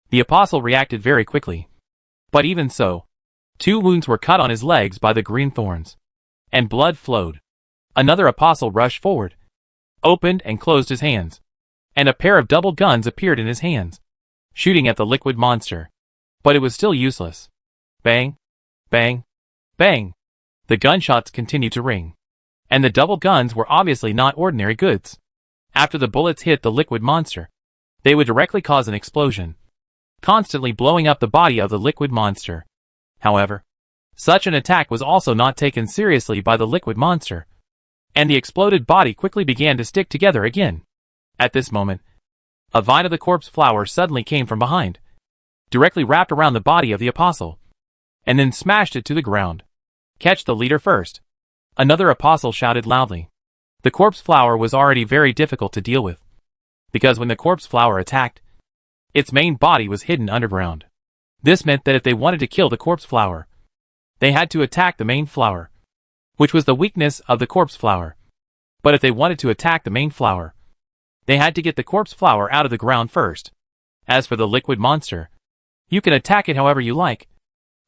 The apostle reacted very quickly. But even so, 2 wounds were cut on his legs by the green thorns, and blood flowed. Another apostle rushed forward, opened and closed his hands, and a pair of double guns appeared in his hands, shooting at the liquid monster. But it was still useless. Bang! Bang! Bang! The gunshots continued to ring, and the double guns were obviously not ordinary goods. After the bullets hit the liquid monster, they would directly cause an explosion, constantly blowing up the body of the liquid monster. However, such an attack was also not taken seriously by the liquid monster, and the exploded body quickly began to stick together again. At this moment, a vine of the corpse flower suddenly came from behind, directly wrapped around the body of the apostle, and then smashed it to the ground. Catch the leader first. Another apostle shouted loudly. The corpse flower was already very difficult to deal with, because when the corpse flower attacked, its main body was hidden underground. This meant that if they wanted to kill the corpse flower, they had to attack the main flower, which was the weakness of the corpse flower. But if they wanted to attack the main flower, They had to get the corpse flower out of the ground first. As for the liquid monster, you can attack it however you like.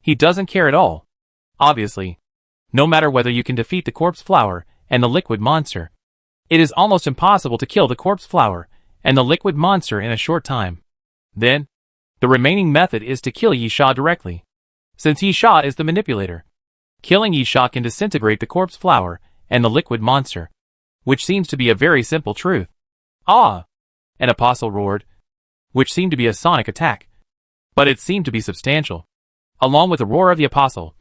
He doesn't care at all. Obviously, no matter whether you can defeat the corpse flower and the liquid monster, it is almost impossible to kill the corpse flower and the liquid monster in a short time. Then, the remaining method is to kill Yisha directly. Since Yisha is the manipulator, killing Yisha can disintegrate the corpse flower and the liquid monster, which seems to be a very simple truth. Ah! An apostle roared, which seemed to be a sonic attack, but it seemed to be substantial. Along with the roar of the apostle,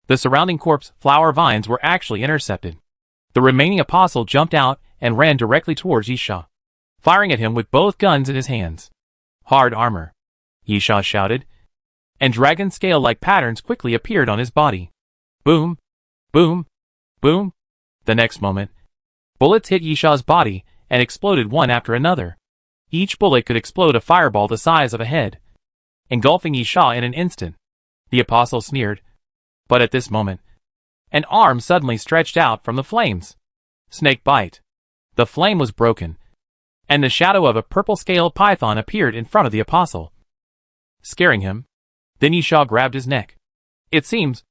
the surrounding corpse flower vines were actually intercepted. The remaining apostle jumped out and ran directly towards Yisha, firing at him with both guns in his hands. Hard armor, Yisha shouted, and dragon scale-like patterns quickly appeared on his body. Boom, boom, boom. The next moment, bullets hit Yisha's body and exploded one after another. Each bullet could explode a fireball the size of a head, engulfing Yisha in an instant. The apostle sneered, but at this moment, an arm suddenly stretched out from the flames. Snake bite. The flame was broken, and the shadow of a purple-scaled python appeared in front of the apostle, scaring him. Then Yisha grabbed his neck. It seems,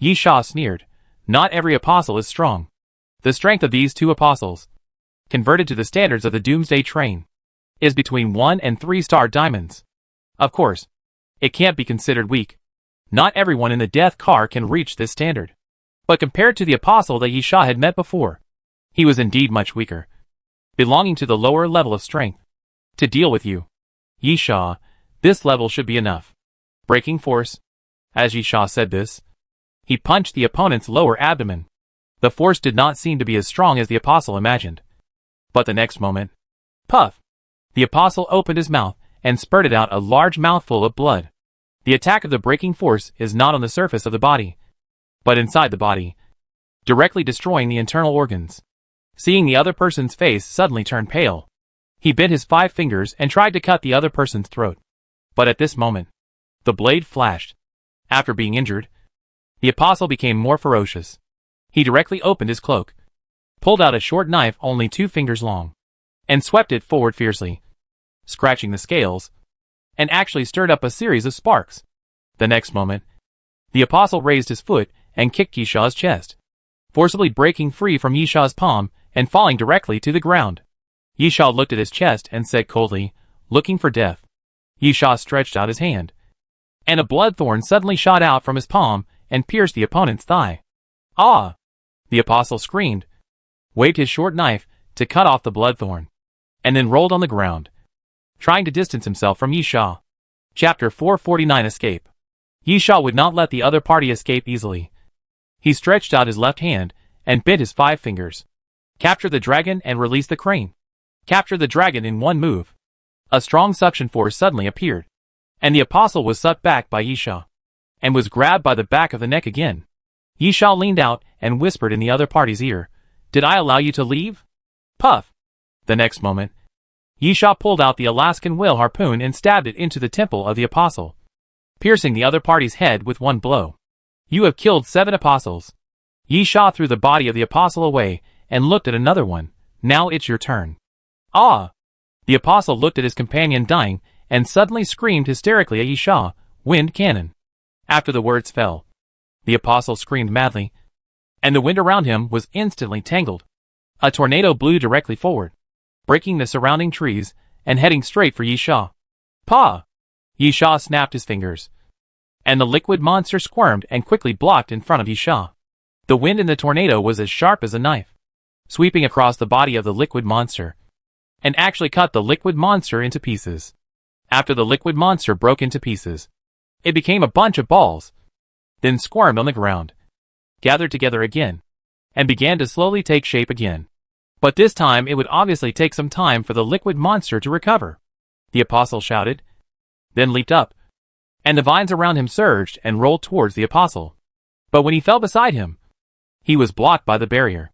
Yisha sneered, not every apostle is strong. The strength of these two apostles, converted to the standards of the Doomsday train, is between 1 and 3-star diamonds. Of course, it can't be considered weak. Not everyone in the death car can reach this standard. But compared to the apostle that Yisha had met before, he was indeed much weaker, belonging to the lower level of strength. To deal with you, Yisha, this level should be enough. Breaking force. As Yisha said this, he punched the opponent's lower abdomen. The force did not seem to be as strong as the apostle imagined. But the next moment, puff! The apostle opened his mouth and spurted out a large mouthful of blood. The attack of the breaking force is not on the surface of the body, but inside the body, directly destroying the internal organs. Seeing the other person's face suddenly turn pale, he bit his 5 fingers and tried to cut the other person's throat. But at this moment, the blade flashed. After being injured, the apostle became more ferocious. He directly opened his cloak, pulled out a short knife only 2 fingers long, and swept it forward fiercely, scratching the scales, and actually stirred up a series of sparks. The next moment, the apostle raised his foot and kicked Yisha's chest, forcibly breaking free from Yisha's palm and falling directly to the ground. Yisha looked at his chest and said coldly, looking for death. Yisha stretched out his hand, and a bloodthorn suddenly shot out from his palm and pierced the opponent's thigh. Ah! The apostle screamed, waved his short knife to cut off the bloodthorn, and then rolled on the ground, trying to distance himself from Yisha. Chapter 449 Escape. Yisha would not let the other party escape easily. He stretched out his left hand and bit his 5 fingers. Capture the dragon and release the crane. Capture the dragon in one move. A strong suction force suddenly appeared, and the apostle was sucked back by Yisha, and was grabbed by the back of the neck again. Yisha leaned out and whispered in the other party's ear, "Did I allow you to leave?" Puff! The next moment, Yisha pulled out the Alaskan whale harpoon and stabbed it into the temple of the apostle, piercing the other party's head with one blow. You have killed 7 apostles. Yisha threw the body of the apostle away and looked at another one. Now it's your turn. Ah! The apostle looked at his companion dying and suddenly screamed hysterically at Yisha, "Wind cannon." After the words fell, the apostle screamed madly, and the wind around him was instantly tangled. A tornado blew directly forward, breaking the surrounding trees and heading straight for Yisha. Pa! Yisha snapped his fingers, and the liquid monster squirmed and quickly blocked in front of Yisha. The wind in the tornado was as sharp as a knife, sweeping across the body of the liquid monster, and actually cut the liquid monster into pieces. After the liquid monster broke into pieces, it became a bunch of balls, then squirmed on the ground, gathered together again, and began to slowly take shape again. But this time it would obviously take some time for the liquid monster to recover. The apostle shouted, then leaped up, and the vines around him surged and rolled towards the apostle. But when he fell beside him, he was blocked by the barrier.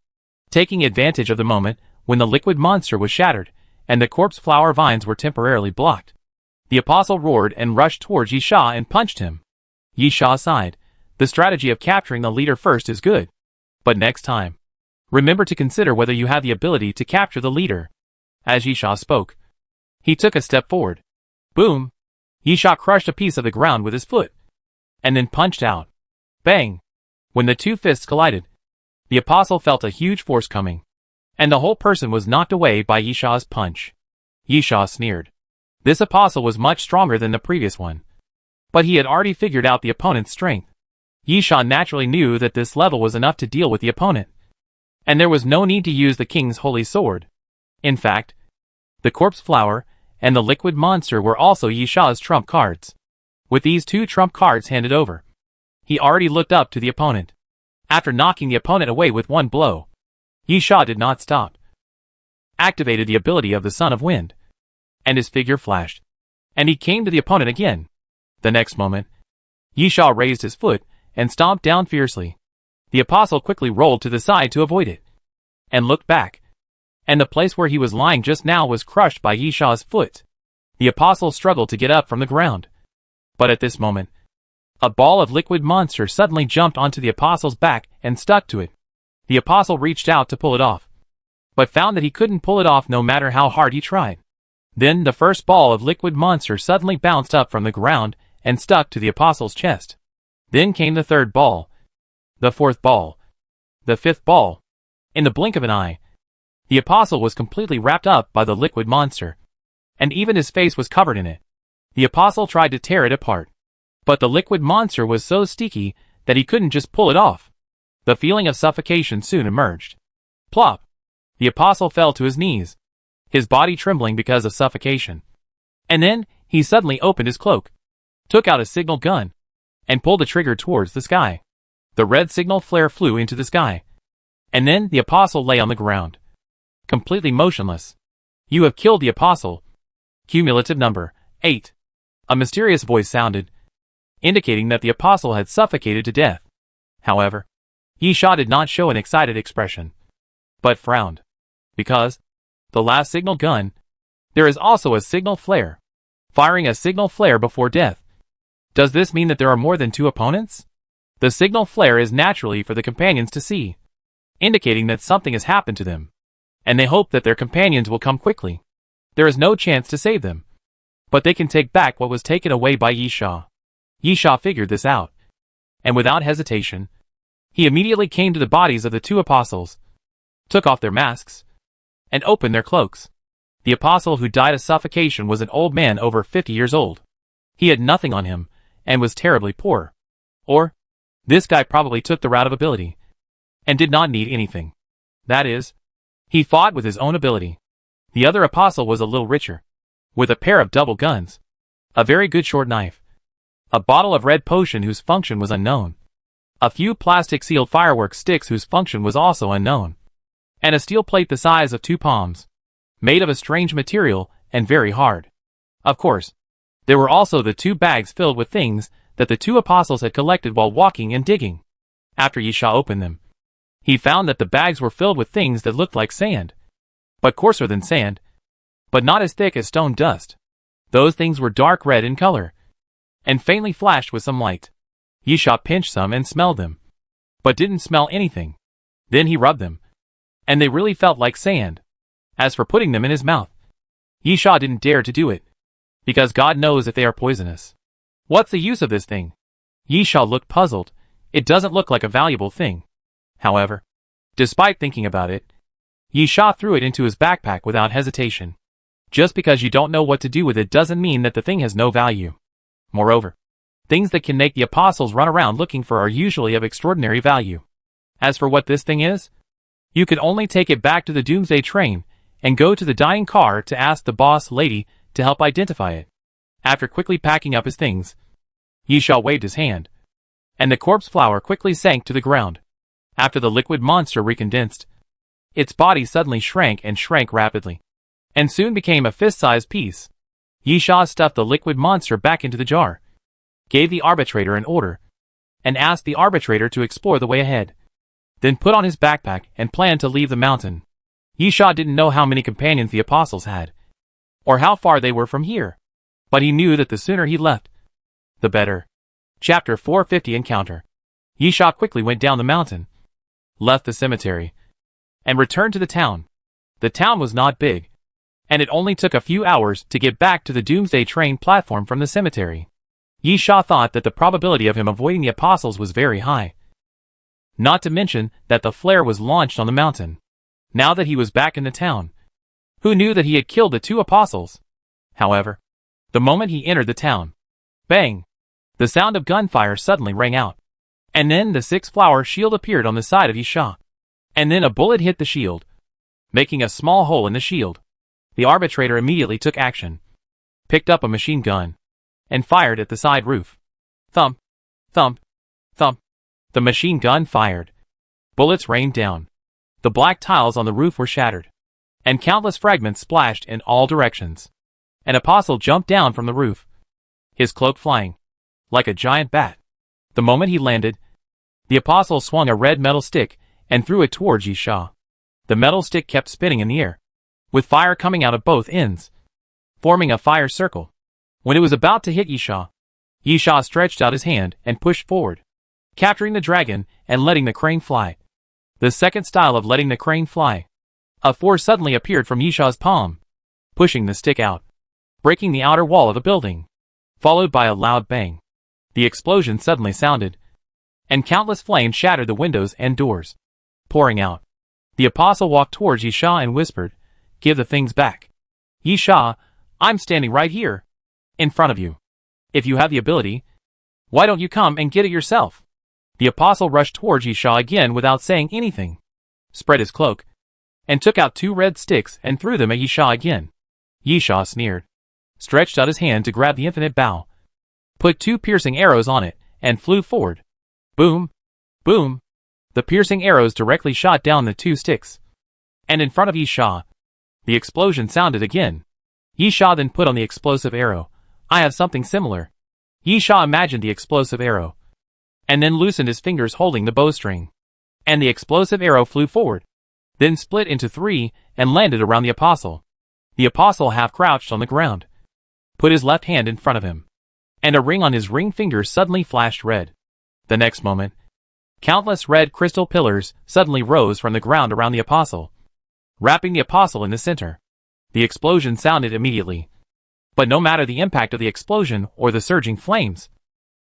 Taking advantage of the moment when the liquid monster was shattered and the corpse flower vines were temporarily blocked, the apostle roared and rushed towards Yisha and punched him. Yisha sighed. The strategy of capturing the leader first is good, but next time, remember to consider whether you have the ability to capture the leader. As Yisha spoke, he took a step forward. Boom! Yisha crushed a piece of the ground with his foot, and then punched out. Bang! When the two fists collided, the apostle felt a huge force coming, and the whole person was knocked away by Yisha's punch. Yisha sneered. This apostle was much stronger than the previous one, but he had already figured out the opponent's strength. Yisha naturally knew that this level was enough to deal with the opponent, and there was no need to use the king's holy sword. In fact, the corpse flower and the liquid monster were also Yisha's trump cards. With these two trump cards handed over, he already looked up to the opponent. After knocking the opponent away with one blow, Yisha did not stop. Activated the ability of the Son of Wind, and his figure flashed, and he came to the opponent again. The next moment, Yisha raised his foot and stomped down fiercely. The apostle quickly rolled to the side to avoid it, and looked back, and the place where he was lying just now was crushed by Yisha's foot. The apostle struggled to get up from the ground, but at this moment, a ball of liquid monster suddenly jumped onto the apostle's back and stuck to it. The apostle reached out to pull it off, but found that he couldn't pull it off no matter how hard he tried. Then the first ball of liquid monster suddenly bounced up from the ground and stuck to the apostle's chest. Then came the third ball, the fourth ball, the fifth ball. In the blink of an eye, the apostle was completely wrapped up by the liquid monster, and even his face was covered in it. The apostle tried to tear it apart, but the liquid monster was so sticky that he couldn't just pull it off. The feeling of suffocation soon emerged. Plop! The apostle fell to his knees, his body trembling because of suffocation. And then, he suddenly opened his cloak, took out a signal gun, and pulled the trigger towards the sky. The red signal flare flew into the sky, and then the apostle lay on the ground, completely motionless. You have killed the apostle. Cumulative number 8. A mysterious voice sounded, indicating that the apostle had suffocated to death. However, Yisha did not show an excited expression, but frowned, because the last signal gun, there is also a signal flare. Firing a signal flare before death. Does this mean that there are more than two opponents? The signal flare is naturally for the companions to see, indicating that something has happened to them, and they hope that their companions will come quickly. There is no chance to save them, but they can take back what was taken away by Yisha. Yisha figured this out, and without hesitation, he immediately came to the bodies of the two apostles, took off their masks, and opened their cloaks. The apostle who died of suffocation was an old man over 50 years old. He had nothing on him, and was terribly poor. Or, this guy probably took the route of ability, and did not need anything. That is, he fought with his own ability. The other apostle was a little richer, with a pair of double guns, a very good short knife, a bottle of red potion whose function was unknown, a few plastic-sealed fireworks sticks whose function was also unknown, and a steel plate the size of 2 palms, made of a strange material and very hard. Of course, there were also the 2 bags filled with things that the 2 apostles had collected while walking and digging. After Yisha opened them, he found that the bags were filled with things that looked like sand, but coarser than sand, but not as thick as stone dust. Those things were dark red in color, and faintly flashed with some light. Yisha pinched some and smelled them, but didn't smell anything. Then he rubbed them, and they really felt like sand. As for putting them in his mouth, Yisha didn't dare to do it, because God knows that they are poisonous. What's the use of this thing? Yisha looked puzzled. It doesn't look like a valuable thing. However, despite thinking about it, Yisha threw it into his backpack without hesitation. Just because you don't know what to do with it doesn't mean that the thing has no value. Moreover, things that can make the apostles run around looking for are usually of extraordinary value. As for what this thing is, you could only take it back to the Doomsday train and go to the dying car to ask the boss lady to help identify it. After quickly packing up his things, Yisha waved his hand, and the corpse flower quickly sank to the ground. After the liquid monster recondensed, its body suddenly shrank rapidly, and soon became a fist-sized piece. Yisha stuffed the liquid monster back into the jar, gave the arbitrator an order, and asked the arbitrator to explore the way ahead. Then put on his backpack and planned to leave the mountain. Yisha didn't know how many companions the apostles had, or how far they were from here, but he knew that the sooner he left, the better. Chapter 450 Encounter. Yisha quickly went down the mountain, left the cemetery, and returned to the town. The town was not big, and it only took a few hours to get back to the Doomsday train platform from the cemetery. Yi Sha thought that the probability of him avoiding the apostles was very high. Not to mention that the flare was launched on the mountain. Now that he was back in the town, who knew that he had killed the 2 apostles? However, the moment he entered the town, bang! The sound of gunfire suddenly rang out. And then the 6-flower shield appeared on the side of Yi Sha. And then a bullet hit the shield, making a small hole in the shield. The arbitrator immediately took action, picked up a machine gun, and fired at the side roof. Thump, thump, thump. The machine gun fired. Bullets rained down. The black tiles on the roof were shattered, and countless fragments splashed in all directions. An apostle jumped down from the roof, his cloak flying like a giant bat. The moment he landed, the apostle swung a red metal stick and threw it towards Yi Sha. The metal stick kept spinning in the air, with fire coming out of both ends, forming a fire circle. When it was about to hit Yi Sha stretched out his hand and pushed forward, capturing the dragon and letting the crane fly. The second style of letting the crane fly. A force suddenly appeared from Yi Sha's palm, pushing the stick out, breaking the outer wall of the building, followed by a loud bang. The explosion suddenly sounded, and countless flames shattered the windows and doors, pouring out. The apostle walked towards Yi Sha and whispered, "Give the things back. Yi Sha, I'm standing right here, in front of you. If you have the ability, why don't you come and get it yourself?" The apostle rushed towards Yi Sha again without saying anything, spread his cloak, and took out 2 red sticks and threw them at Yi Sha again. Yi Sha sneered, stretched out his hand to grab the infinite bow, put 2 piercing arrows on it, and flew forward. Boom! Boom! The piercing arrows directly shot down the 2 sticks. And in front of Yi Sha, the explosion sounded again. Yi Sha then put on the explosive arrow. "I have something similar." Yi Sha imagined the explosive arrow, and then loosened his fingers holding the bowstring. And the explosive arrow flew forward, then split into 3 and landed around the apostle. The apostle half crouched on the ground, put his left hand in front of him, and a ring on his ring finger suddenly flashed red. The next moment, countless red crystal pillars suddenly rose from the ground around the apostle, wrapping the apostle in the center. The explosion sounded immediately, but no matter the impact of the explosion or the surging flames,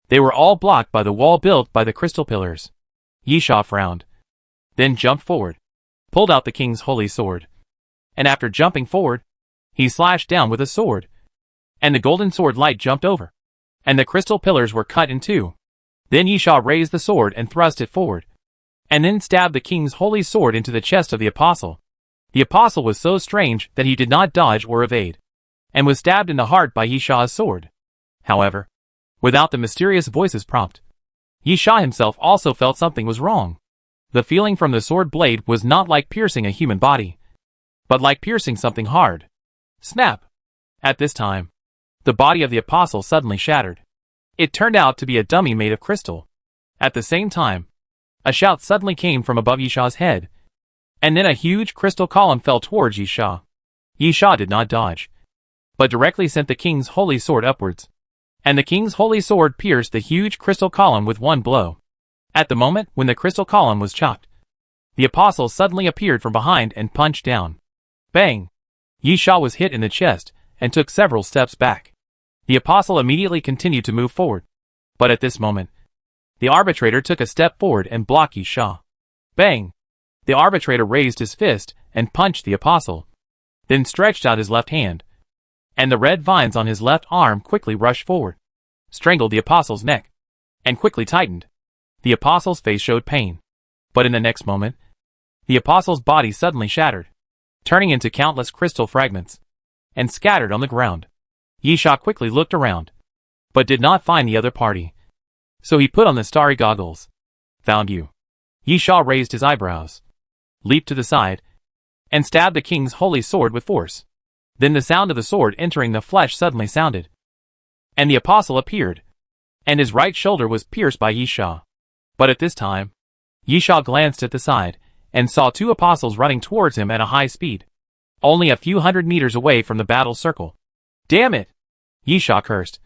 they were all blocked by the wall built by the crystal pillars. Yi Sha frowned, then jumped forward, pulled out the king's holy sword, and after jumping forward, he slashed down with a sword, and the golden sword light jumped over, and the crystal pillars were cut in 2. Then Yi Sha raised the sword and thrust it forward, and then stabbed the king's holy sword into the chest of the apostle. The apostle was so strange that he did not dodge or evade, and was stabbed in the heart by Yi Sha's sword. However, without the mysterious voice's prompt, Yi Sha himself also felt something was wrong. The feeling from the sword blade was not like piercing a human body, but like piercing something hard. Snap! At this time, the body of the apostle suddenly shattered. It turned out to be a dummy made of crystal. At the same time, a shout suddenly came from above Yi Sha's head, and then a huge crystal column fell towards Yi Sha. Yi Sha did not dodge, but directly sent the king's holy sword upwards, and the king's holy sword pierced the huge crystal column with one blow. At the moment when the crystal column was chopped, the apostle suddenly appeared from behind and punched down. Bang! Yi Sha was hit in the chest and took several steps back. The apostle immediately continued to move forward, but at this moment, the arbitrator took a step forward and blocked Yi Sha. Bang! The arbitrator raised his fist and punched the apostle, then stretched out his left hand, and the red vines on his left arm quickly rushed forward, strangled the apostle's neck, and quickly tightened. The apostle's face showed pain, but in the next moment, the apostle's body suddenly shattered, turning into countless crystal fragments, and scattered on the ground. Yi Sha quickly looked around, but did not find the other party, so he put on the starry goggles. Found you. Yi Sha raised his eyebrows, leaped to the side, and stabbed the king's holy sword with force. Then the sound of the sword entering the flesh suddenly sounded, and the apostle appeared, and his right shoulder was pierced by Yi Sha. But at this time, Yi Sha glanced at the side, and saw 2 apostles running towards him at a high speed, only a few hundred meters away from the battle circle. Damn it! Yi Sha cursed,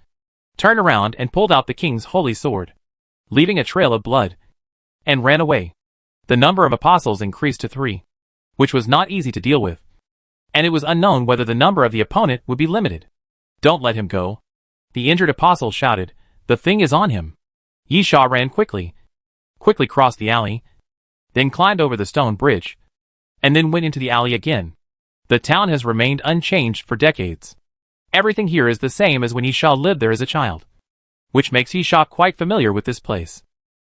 turned around and pulled out the king's holy sword, leaving a trail of blood, and ran away. The number of apostles increased to 3, which was not easy to deal with. and it was unknown whether the number of the opponent would be limited. "Don't let him go," the injured apostle shouted. "The thing is on him." Yisha ran quickly crossed the alley, then climbed over the stone bridge, and then went into the alley again. The town has remained unchanged for decades. Everything here is the same as when Yisha lived there as a child, which makes Yisha quite familiar with this place.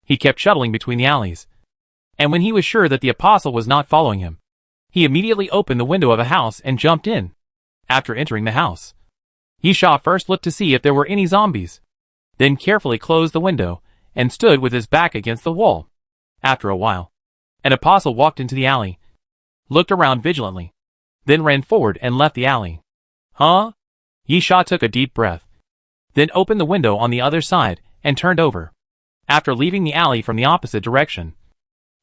He kept shuttling between the alleys, and when he was sure that the apostle was not following him, he immediately opened the window of a house and jumped in. After entering the house, Yisha first looked to see if there were any zombies, then carefully closed the window and stood with his back against the wall. After a while, an apostle walked into the alley, looked around vigilantly, then ran forward and left the alley. "Huh?" Yisha took a deep breath, then opened the window on the other side and turned over. After leaving the alley from the opposite direction,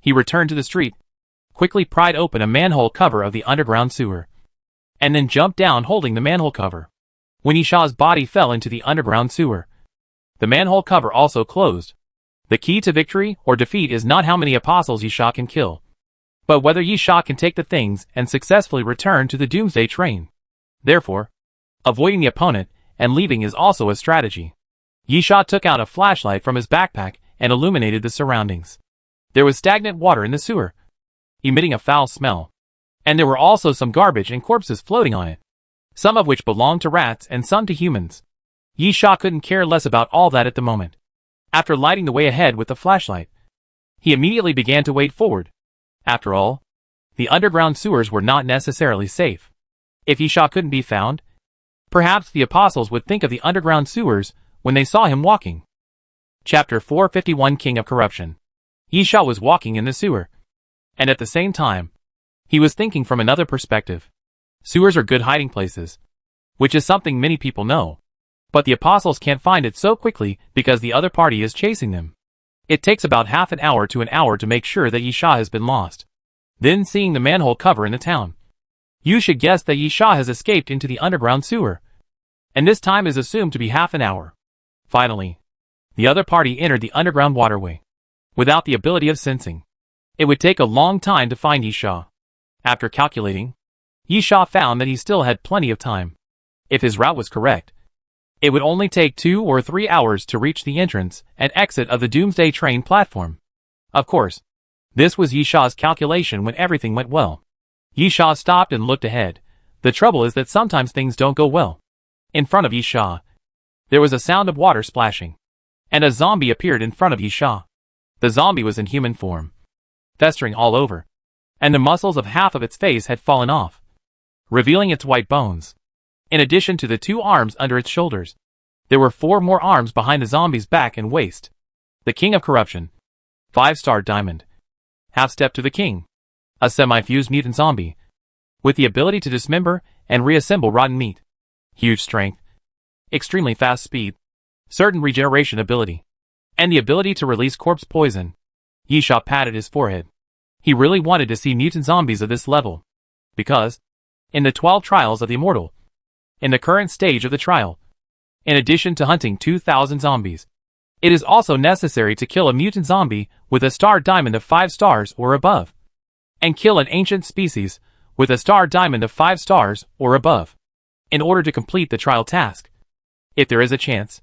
he returned to the street, quickly pried open a manhole cover of the underground sewer, and then jumped down holding the manhole cover. When Yisha's body fell into the underground sewer, the manhole cover also closed. The key to victory or defeat is not how many apostles Yisha can kill, but whether Yisha can take the things and successfully return to the Doomsday train. Therefore, avoiding the opponent and leaving is also a strategy. Yisha took out a flashlight from his backpack and illuminated the surroundings. There was stagnant water in the sewer, emitting a foul smell, and there were also some garbage and corpses floating on it, some of which belonged to rats and some to humans. Yisha couldn't care less about all that at the moment. After lighting the way ahead with the flashlight, he immediately began to wade forward. After all, the underground sewers were not necessarily safe. If Yisha couldn't be found, perhaps the apostles would think of the underground sewers when they saw him walking. Chapter 451 King of Corruption. Yisha was walking in the sewer, and at the same time, he was thinking from another perspective. Sewers are good hiding places, which is something many people know. But the apostles can't find it so quickly because the other party is chasing them. It takes about half an hour to an hour to make sure that Yisha has been lost. Then seeing the manhole cover in the town, you should guess that Yisha has escaped into the underground sewer, and this time is assumed to be half an hour. Finally, the other party entered the underground waterway. Without the ability of sensing, it would take a long time to find Yisha. After calculating, Yisha found that he still had plenty of time. If his route was correct, it would only take 2 or 3 hours to reach the entrance and exit of the Doomsday train platform. Of course, this was Yisha's calculation when everything went well. Yisha stopped and looked ahead. The trouble is that sometimes things don't go well. In front of Yisha, there was a sound of water splashing, and a zombie appeared in front of Yisha. The zombie was in human form, festering all over, and the muscles of half of its face had fallen off, revealing its white bones. In addition to the 2 arms under its shoulders, there were 4 more arms behind the zombie's back and waist. The King of Corruption. 5-star diamond. Half step to the king. A semi-fused mutant zombie, with the ability to dismember and reassemble rotten meat. Huge strength, extremely fast speed, certain regeneration ability, and the ability to release corpse poison. Yisha patted his forehead. He really wanted to see mutant zombies of this level, because, in the 12 trials of the immortal, in the current stage of the trial, in addition to hunting 2,000 zombies, it is also necessary to kill a mutant zombie with a star diamond of 5 stars or above, and kill an ancient species with a star diamond of 5 stars or above, in order to complete the trial task. If there is a chance,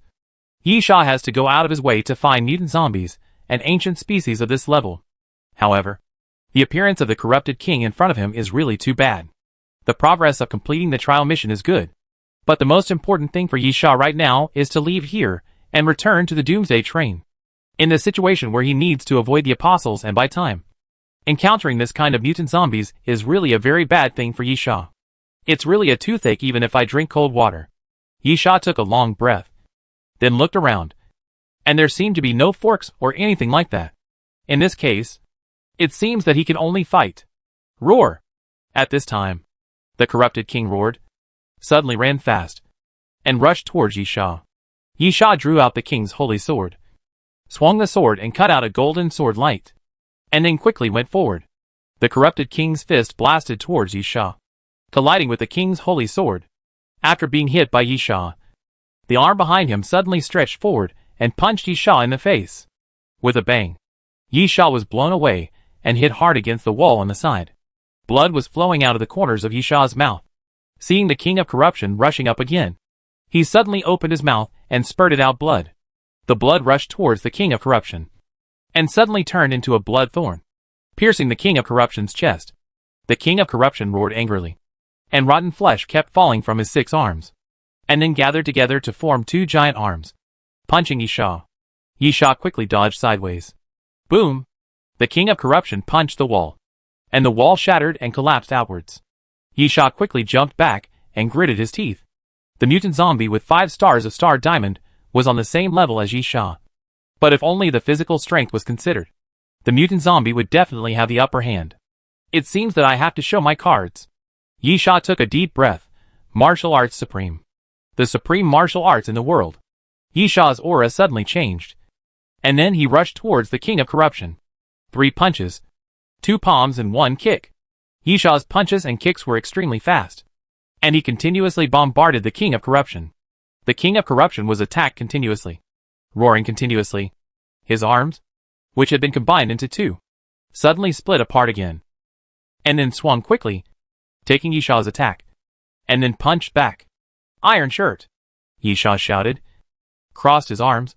Yisha has to go out of his way to find mutant zombies and ancient species of this level. However, the appearance of the corrupted king in front of him is really too bad. The progress of completing the trial mission is good, but the most important thing for Yisha right now is to leave here and return to the Doomsday train, in the situation where he needs to avoid the apostles and buy time. Encountering this kind of mutant zombies is really a very bad thing for Yisha. It's really a toothache even if I drink cold water. Yisha took a long breath, then looked around, and there seemed to be no forks or anything like that. In this case, it seems that he can only fight. Roar! At this time, the corrupted king roared, suddenly ran fast, and rushed towards Yisha. Yisha drew out the king's holy sword, swung the sword and cut out a golden sword light, and then quickly went forward. The corrupted king's fist blasted towards Yisha, colliding with the king's holy sword. After being hit by Yisha, the arm behind him suddenly stretched forward and punched Yisha in the face. With a bang, Yisha was blown away and hit hard against the wall on the side. Blood was flowing out of the corners of Yisha's mouth. Seeing the king of corruption rushing up again, he suddenly opened his mouth and spurted out blood. The blood rushed towards the king of corruption, and suddenly turned into a blood thorn, piercing the king of corruption's chest. The king of corruption roared angrily, and rotten flesh kept falling from his 6 arms, and then gathered together to form 2 giant arms, punching Yisha. Yisha quickly dodged sideways. Boom! The king of corruption punched the wall, and the wall shattered and collapsed outwards. Yisha quickly jumped back and gritted his teeth. The mutant zombie with 5 stars of star diamond was on the same level as Yisha. But if only the physical strength was considered, the mutant zombie would definitely have the upper hand. It seems that I have to show my cards. Yisha took a deep breath. Martial arts supreme. The supreme martial arts in the world. Yisha's aura suddenly changed, and then he rushed towards the king of corruption. 3 punches, 2 palms and 1 kick. Yisha's punches and kicks were extremely fast, and he continuously bombarded the king of corruption. The king of corruption was attacked continuously, roaring continuously. His arms, which had been combined into 2, suddenly split apart again, and then swung quickly, taking Yisha's attack, and then punched back. Iron shirt! Yisha shouted, crossed his arms,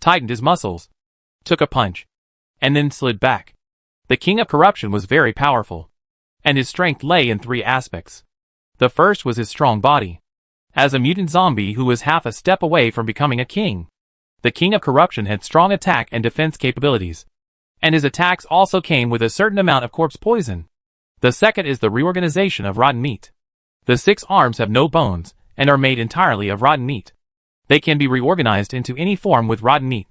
tightened his muscles, took a punch, and then slid back. The king of corruption was very powerful, and his strength lay in 3 aspects. The first was his strong body. As a mutant zombie who was half a step away from becoming a king, the king of corruption had strong attack and defense capabilities, and his attacks also came with a certain amount of corpse poison. The second is the reorganization of rotten meat. The 6 arms have no bones, and are made entirely of rotten meat. They can be reorganized into any form with rotten meat,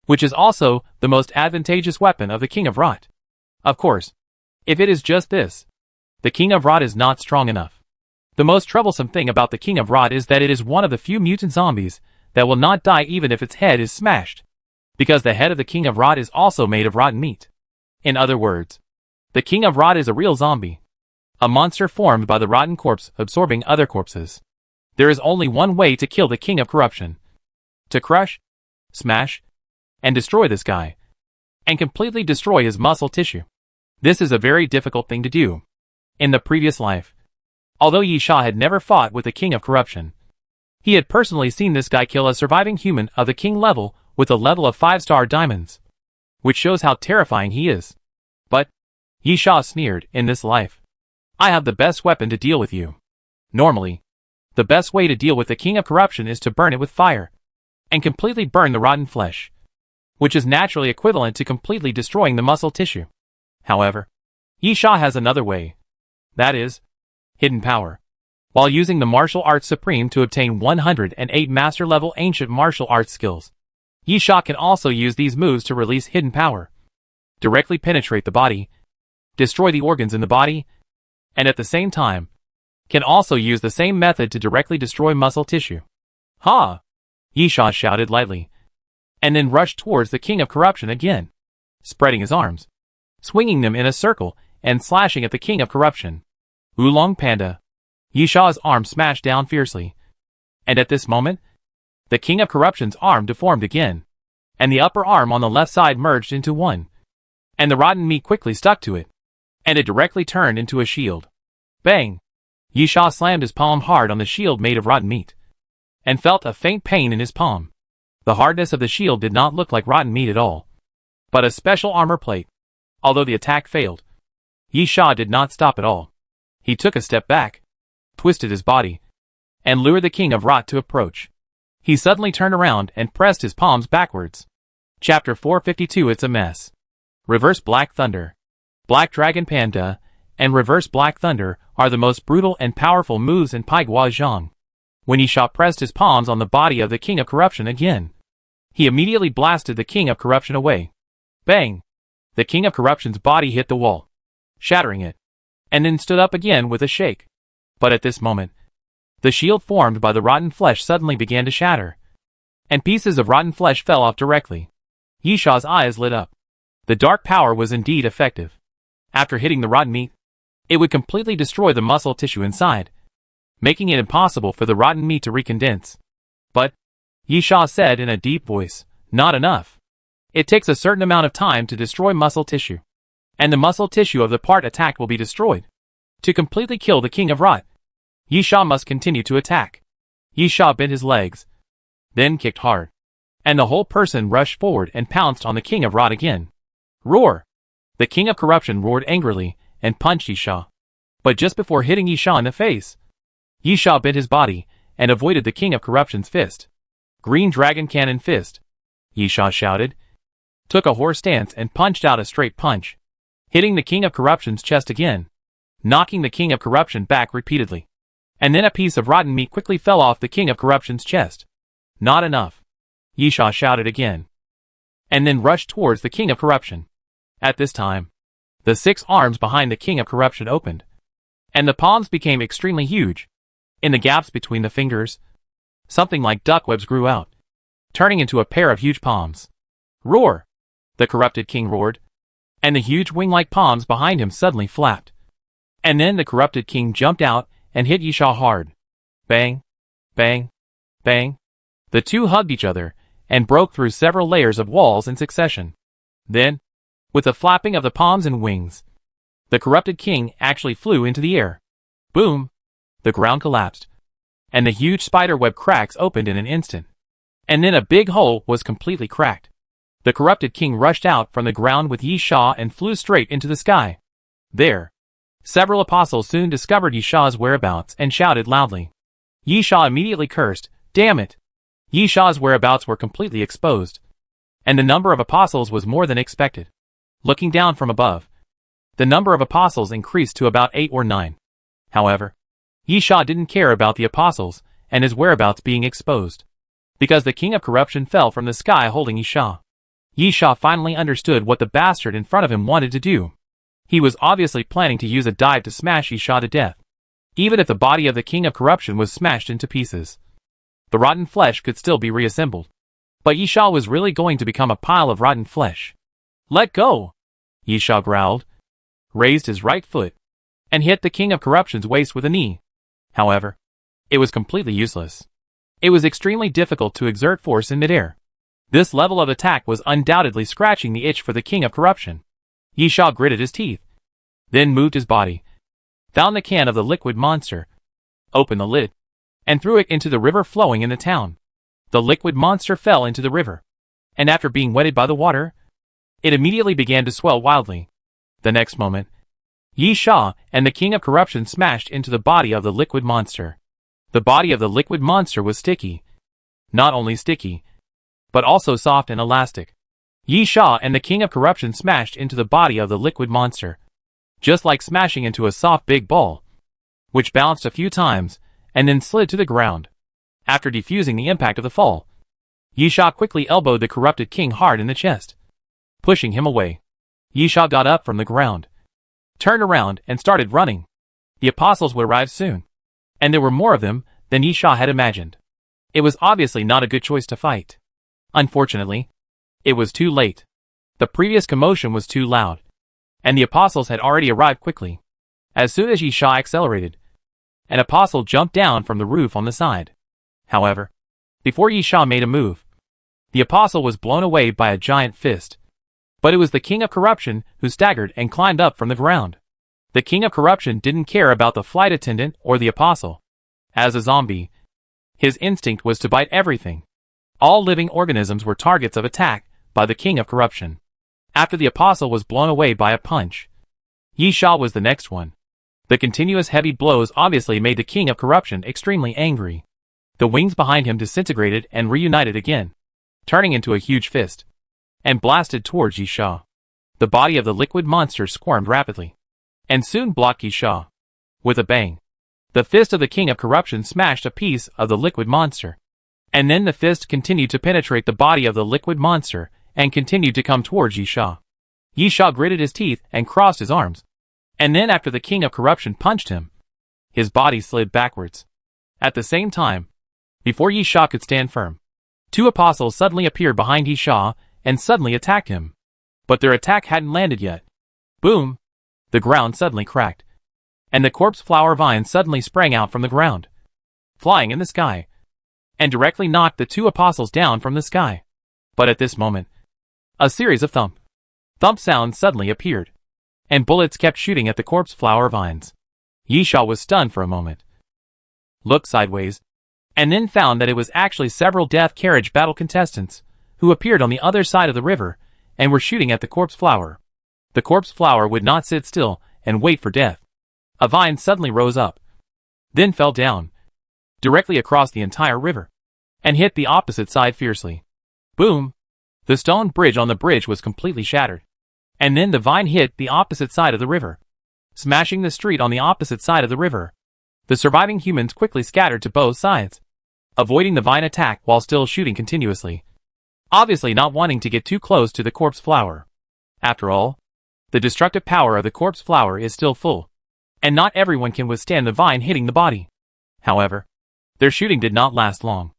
which is also the most advantageous weapon of the king of rot. Of course, if it is just this, the king of rot is not strong enough. The most troublesome thing about the king of rot is that it is one of the few mutant zombies that will not die even if its head is smashed, because the head of the king of rot is also made of rotten meat. In other words, the king of rot is a real zombie, a monster formed by the rotten corpse absorbing other corpses. There is only one way to kill the king of corruption: to crush, smash, and destroy this guy, and completely destroy his muscle tissue. This is a very difficult thing to do. In the previous life, although Yisha had never fought with the king of corruption, he had personally seen this guy kill a surviving human of the king level with a level of 5-star diamonds, which shows how terrifying he is. But, Yisha sneered, in this life, I have the best weapon to deal with you. Normally, the best way to deal with the king of corruption is to burn it with fire, and completely burn the rotten flesh, which is naturally equivalent to completely destroying the muscle tissue. However, Yisha has another way. That is, hidden power. While using the martial arts supreme to obtain 108 master-level ancient martial arts skills, Yisha can also use these moves to release hidden power, directly penetrate the body, destroy the organs in the body, and at the same time, can also use the same method to directly destroy muscle tissue. Ha! Yisha shouted lightly, and then rushed towards the king of corruption again, spreading his arms, swinging them in a circle, and slashing at the king of corruption. Oolong Panda. Yisha's arm smashed down fiercely, and at this moment, the king of corruption's arm deformed again, and the upper arm on the left side merged into one, and the rotten meat quickly stuck to it, and it directly turned into a shield. Bang! Yisha slammed his palm hard on the shield made of rotten meat, and felt a faint pain in his palm. The hardness of the shield did not look like rotten meat at all, but a special armor plate. Although the attack failed, Yisha did not stop at all. He took a step back, twisted his body, and lured the king of rot to approach. He suddenly turned around and pressed his palms backwards. Chapter 452. It's a mess. Reverse Black Thunder. Black Dragon Panda and Reverse Black Thunder are the most brutal and powerful moves in Paigua Zhang. When Yisha pressed his palms on the body of the king of corruption again, he immediately blasted the king of corruption away. Bang! The king of corruption's body hit the wall, shattering it, and then stood up again with a shake. But at this moment, the shield formed by the rotten flesh suddenly began to shatter, and pieces of rotten flesh fell off directly. Yisha's eyes lit up. The dark power was indeed effective. After hitting the rotten meat, it would completely destroy the muscle tissue inside, making it impossible for the rotten meat to recondense. But, Yisha said in a deep voice, not enough. It takes a certain amount of time to destroy muscle tissue, and the muscle tissue of the part attacked will be destroyed. To completely kill the King of Rot, Yisha must continue to attack. Yisha bent his legs, then kicked hard, and the whole person rushed forward and pounced on the King of Rot again. Roar! The King of Corruption roared angrily and punched Yisha. But just before hitting Yisha in the face, Yisha bent his body and avoided the King of Corruption's fist. Green Dragon Cannon Fist, Yisha shouted, took a horse stance and punched out a straight punch, hitting the King of Corruption's chest again, knocking the King of Corruption back repeatedly. And then a piece of rotten meat quickly fell off the King of Corruption's chest. Not enough, Yisha shouted again, and then rushed towards the King of Corruption. At this time, the 6 arms behind the King of Corruption opened, and the palms became extremely huge. In the gaps between the fingers, something like duck webs grew out, turning into a pair of huge palms. Roar! The corrupted king roared, and the huge wing-like palms behind him suddenly flapped. And then the corrupted king jumped out and hit Yisha hard. Bang! Bang! Bang! The two hugged each other and broke through several layers of walls in succession. Then, with the flapping of the palms and wings, the corrupted king actually flew into the air. Boom! The ground collapsed, and the huge spider web cracks opened in an instant. And then a big hole was completely cracked. The corrupted king rushed out from the ground with Yisha and flew straight into the sky. There, several apostles soon discovered Yisha's whereabouts and shouted loudly. Yisha immediately cursed, "Damn it!" Yisha's whereabouts were completely exposed, and the number of apostles was more than expected. Looking down from above, the number of apostles increased to about 8 or 9. However, Yisha didn't care about the apostles and his whereabouts being exposed, because the King of Corruption fell from the sky holding Yisha. Yisha finally understood what the bastard in front of him wanted to do. He was obviously planning to use a dive to smash Yisha to death. Even if the body of the King of Corruption was smashed into pieces, the rotten flesh could still be reassembled. But Yisha was really going to become a pile of rotten flesh. "Let go!" Yisha growled, raised his right foot, and hit the King of Corruption's waist with a knee. However, it was completely useless. It was extremely difficult to exert force in midair. This level of attack was undoubtedly scratching the itch for the King of Corruption. Yisha gritted his teeth, then moved his body, found the can of the liquid monster, opened the lid, and threw it into the river flowing in the town. The liquid monster fell into the river, and after being wetted by the water, it immediately began to swell wildly. The next moment, Yisha and the King of Corruption smashed into the body of the liquid monster. The body of the liquid monster was sticky. Not only sticky, but also soft and elastic. Yisha and the King of Corruption smashed into the body of the liquid monster, just like smashing into a soft big ball, which bounced a few times and then slid to the ground. After defusing the impact of the fall, Yisha quickly elbowed the corrupted king hard in the chest, pushing him away. Yisha got up from the ground, turned around and started running. The apostles would arrive soon, and there were more of them than Yisha had imagined. It was obviously not a good choice to fight. Unfortunately, it was too late. The previous commotion was too loud, and the apostles had already arrived quickly. As soon as Yisha accelerated, an apostle jumped down from the roof on the side. However, before Yisha made a move, the apostle was blown away by a giant fist. But it was the King of Corruption who staggered and climbed up from the ground. The King of Corruption didn't care about the flight attendant or the apostle. As a zombie, his instinct was to bite everything. All living organisms were targets of attack by the King of Corruption. After the apostle was blown away by a punch, Yisha was the next one. The continuous heavy blows obviously made the King of Corruption extremely angry. The wings behind him disintegrated and reunited again, turning into a huge fist, and blasted towards Yisha. The body of the liquid monster squirmed rapidly, and soon blocked Yisha. With a bang, the fist of the King of Corruption smashed a piece of the liquid monster. And then the fist continued to penetrate the body of the liquid monster and continued to come towards Yisha. Yisha gritted his teeth and crossed his arms. And then after the King of Corruption punched him, his body slid backwards. At the same time, before Yisha could stand firm, 2 apostles suddenly appeared behind Yisha and suddenly attacked him. But their attack hadn't landed yet. Boom! The ground suddenly cracked, and the corpse flower vine suddenly sprang out from the ground, flying in the sky, and directly knocked the 2 apostles down from the sky. But at this moment, a series of thump sounds suddenly appeared, and bullets kept shooting at the corpse flower vines. Yisha was stunned for a moment, looked sideways, and then found that it was actually several death carriage battle contestants who appeared on the other side of the river and were shooting at the corpse flower. The corpse flower would not sit still and wait for death. A vine suddenly rose up, then fell down, directly across the entire river, and hit the opposite side fiercely. Boom! The stone bridge on the bridge was completely shattered. And then the vine hit the opposite side of the river, smashing the street on the opposite side of the river. The surviving humans quickly scattered to both sides, avoiding the vine attack while still shooting continuously, obviously not wanting to get too close to the corpse flower. After all, the destructive power of the corpse flower is still full, and not everyone can withstand the vine hitting the body. However, their shooting did not last long,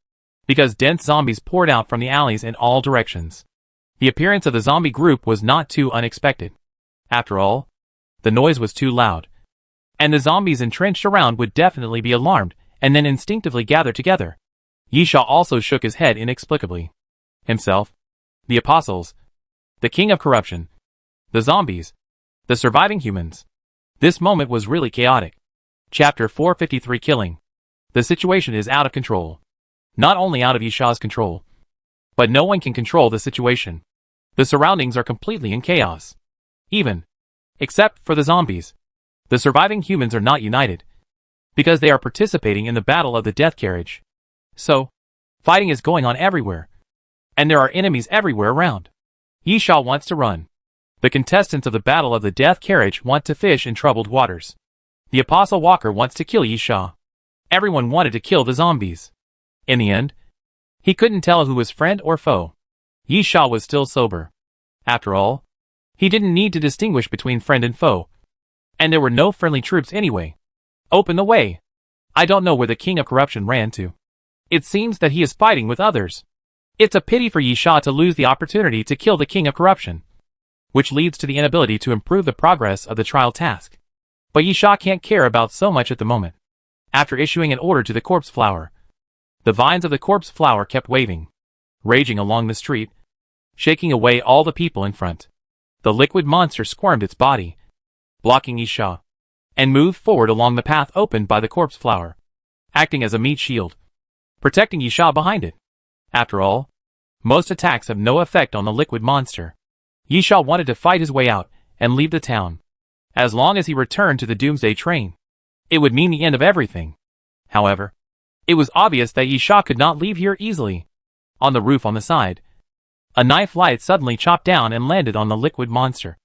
because dense zombies poured out from the alleys in all directions. The appearance of the zombie group was not too unexpected. After all, the noise was too loud, and the zombies entrenched around would definitely be alarmed and then instinctively gather together. Yisha also shook his head inexplicably. Himself, the apostles, the king of corruption, the zombies, the surviving humans. This moment was really chaotic. Chapter 453 Killing. The situation is out of control. Not only out of Yisha's control, but no one can control the situation. The surroundings are completely in chaos. Even, except for the zombies, the surviving humans are not united, because they are participating in the battle of the death carriage. So, fighting is going on everywhere, and there are enemies everywhere around. Yisha wants to run. The contestants of the battle of the death carriage want to fish in troubled waters. The Apostle Walker wants to kill Yisha. Everyone wanted to kill the zombies. In the end, he couldn't tell who was friend or foe. Yisha was still sober. After all, he didn't need to distinguish between friend and foe. And there were no friendly troops anyway. Open the way. I don't know where the king of corruption ran to. It seems that he is fighting with others. It's a pity for Yisha to lose the opportunity to kill the king of corruption, which leads to the inability to improve the progress of the trial task. But Yisha can't care about so much at the moment. After issuing an order to the corpse flower, the vines of the corpse flower kept waving, raging along the street, shaking away all the people in front. The liquid monster squirmed its body, blocking Yisha, and moved forward along the path opened by the corpse flower, acting as a meat shield, protecting Yisha behind it. After all, most attacks have no effect on the liquid monster. Yisha wanted to fight his way out and leave the town. As long as he returned to the Doomsday train, it would mean the end of everything. However, it was obvious that Yisha could not leave here easily. On the roof on the side, a knife light suddenly chopped down and landed on the liquid monster,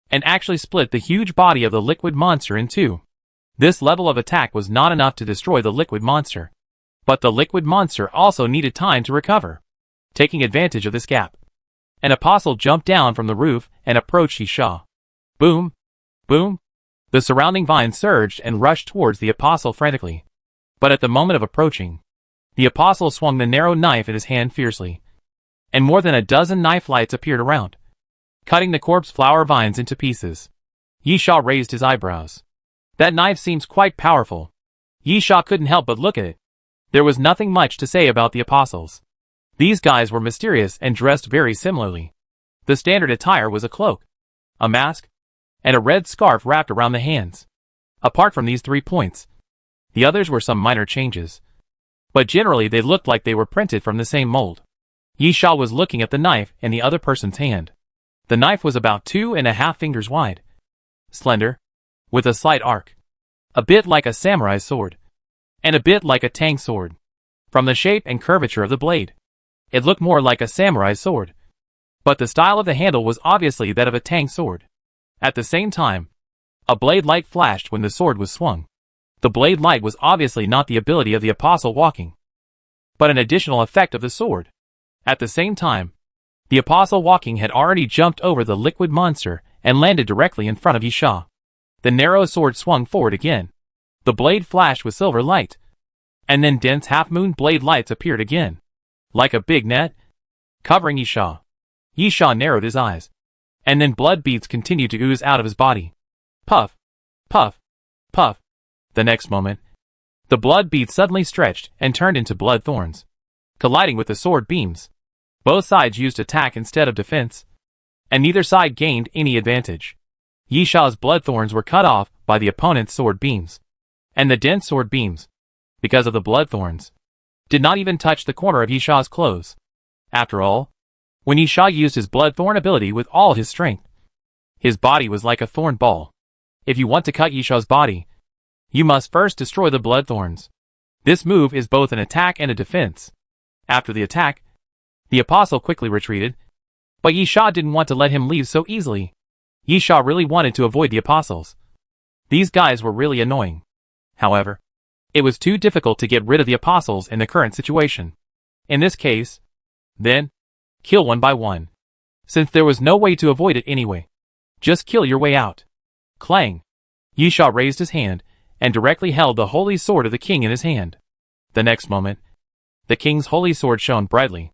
and actually split the huge body of the liquid monster in two. This level of attack was not enough to destroy the liquid monster, but the liquid monster also needed time to recover. Taking advantage of this gap, an apostle jumped down from the roof and approached Yisha. Boom! Boom! The surrounding vines surged and rushed towards the apostle frantically. But at the moment of approaching, the apostle swung the narrow knife in his hand fiercely, and more than a dozen knife lights appeared around, cutting the corpse flower vines into pieces. Yisha raised his eyebrows. That knife seems quite powerful. Yisha couldn't help but look at it. There was nothing much to say about the apostles. These guys were mysterious and dressed very similarly. The standard attire was a cloak, a mask, and a red scarf wrapped around the hands. Apart from these 3 points, the others were some minor changes, but generally they looked like they were printed from the same mold. Yisha was looking at the knife in the other person's hand. The knife was about 2.5 fingers wide, slender, with a slight arc, a bit like a samurai sword, and a bit like a tang sword. From the shape and curvature of the blade, it looked more like a samurai sword, but the style of the handle was obviously that of a tang sword. At the same time, a blade light flashed when the sword was swung. The blade light was obviously not the ability of the apostle walking, but an additional effect of the sword. At the same time, the apostle walking had already jumped over the liquid monster and landed directly in front of Yisha. The narrow sword swung forward again. The blade flashed with silver light, and then dense half-moon blade lights appeared again, like a big net, covering Yisha. Yisha narrowed his eyes, and then blood beads continued to ooze out of his body. Puff, puff, puff. The next moment, the blood beads suddenly stretched and turned into blood thorns, colliding with the sword beams. Both sides used attack instead of defense, and neither side gained any advantage. Yisha's blood thorns were cut off by the opponent's sword beams. and the dense sword beams, because of the blood thorns, did not even touch the corner of Yishaw's clothes. After all, when Yishaw used his blood thorn ability with all his strength, his body was like a thorn ball. If you want to cut Yishaw's body, you must first destroy the blood thorns. This move is both an attack and a defense. After the attack, the apostle quickly retreated, but Yishaw didn't want to let him leave so easily. Yishaw really wanted to avoid the apostles. These guys were really annoying. However, it was too difficult to get rid of the apostles in the current situation. In this case, then, kill one by one. Since there was no way to avoid it anyway. Just kill your way out. Clang. Yishaw raised his hand, and directly held the holy sword of the king in his hand. The next moment, the king's holy sword shone brightly.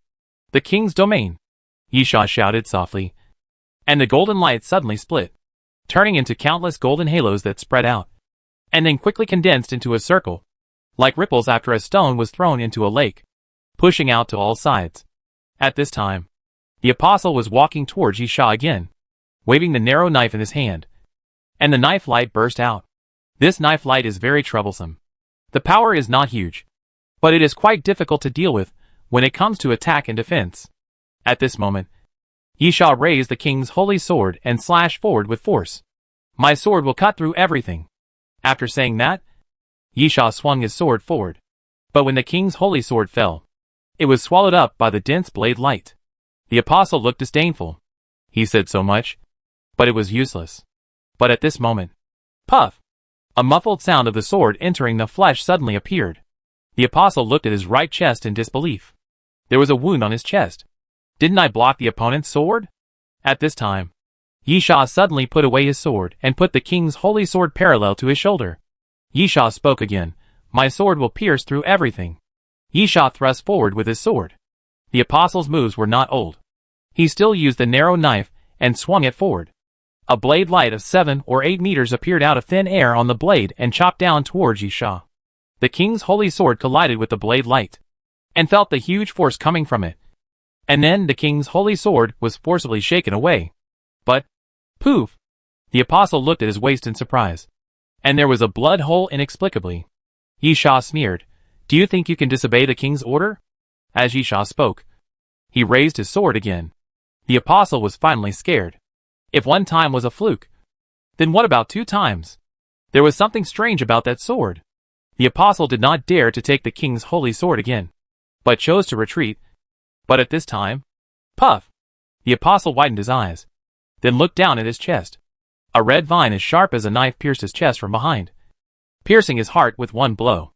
The king's domain. Yishaw shouted softly, and the golden light suddenly split, turning into countless golden halos that spread out, and then quickly condensed into a circle, like ripples after a stone was thrown into a lake, pushing out to all sides. At this time, the apostle was walking towards Yishaw again, waving the narrow knife in his hand, and the knife light burst out. This knife light is very troublesome. The power is not huge, but it is quite difficult to deal with when it comes to attack and defense. At this moment, Yishaw raised the king's holy sword and slashed forward with force. My sword will cut through everything. After saying that, Yishaw swung his sword forward. But when the king's holy sword fell, it was swallowed up by the dense blade light. The apostle looked disdainful. He said so much, but it was useless. But at this moment, puff! A muffled sound of the sword entering the flesh suddenly appeared. The apostle looked at his right chest in disbelief. There was a wound on his chest. Didn't I block the opponent's sword? At this time, Yishaw suddenly put away his sword and put the king's holy sword parallel to his shoulder. Yishaw spoke again. My sword will pierce through everything. Yishaw thrust forward with his sword. The apostle's moves were not old. He still used the narrow knife and swung it forward. A blade light of 7 or 8 meters appeared out of thin air on the blade and chopped down towards Yishaw. The king's holy sword collided with the blade light, and felt the huge force coming from it. And then the king's holy sword was forcibly shaken away. But, poof! The apostle looked at his waist in surprise, and there was a blood hole inexplicably. Yishaw sneered, "Do you think you can disobey the king's order?" As Yishaw spoke, he raised his sword again. The apostle was finally scared. If one time was a fluke, then what about 2 times? There was something strange about that sword. The apostle did not dare to take the king's holy sword again, but chose to retreat. But at this time, puff! The apostle widened his eyes, then looked down at his chest. A red vine as sharp as a knife pierced his chest from behind, piercing his heart with one blow.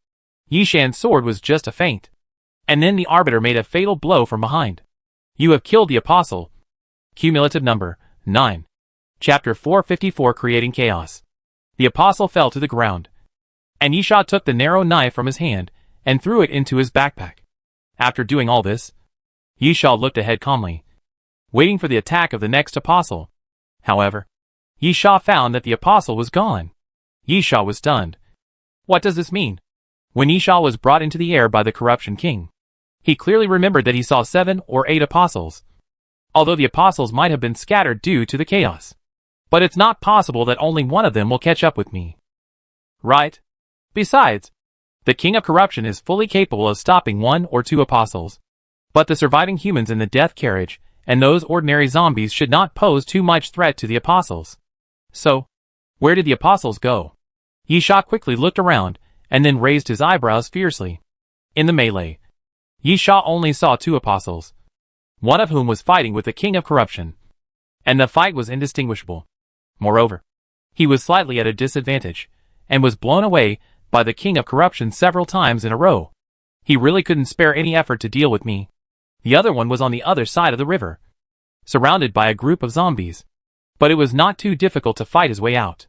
Yishan's sword was just a feint, and then the arbiter made a fatal blow from behind. You have killed the apostle. Cumulative number 9. Chapter 454, Creating Chaos. The apostle fell to the ground, and Yishaw took the narrow knife from his hand and threw it into his backpack. After doing all this, Yishaw looked ahead calmly, waiting for the attack of the next apostle. However, Yishaw found that the apostle was gone. Yishaw was stunned. What does this mean? When Yishaw was brought into the air by the corruption king, he clearly remembered that he saw 7 or 8 apostles, although the apostles might have been scattered due to the chaos. But it's not possible that only one of them will catch up with me. Right? Besides, the king of corruption is fully capable of stopping 1 or 2 apostles. But the surviving humans in the death carriage and those ordinary zombies should not pose too much threat to the apostles. So, where did the apostles go? Yishaw quickly looked around and then raised his eyebrows fiercely. In the melee, Yishaw only saw 2 apostles, one of whom was fighting with the king of corruption, and the fight was indistinguishable. Moreover, he was slightly at a disadvantage, and was blown away by the king of corruption several times in a row. He really couldn't spare any effort to deal with me. The other one was on the other side of the river, surrounded by a group of zombies. But it was not too difficult to fight his way out.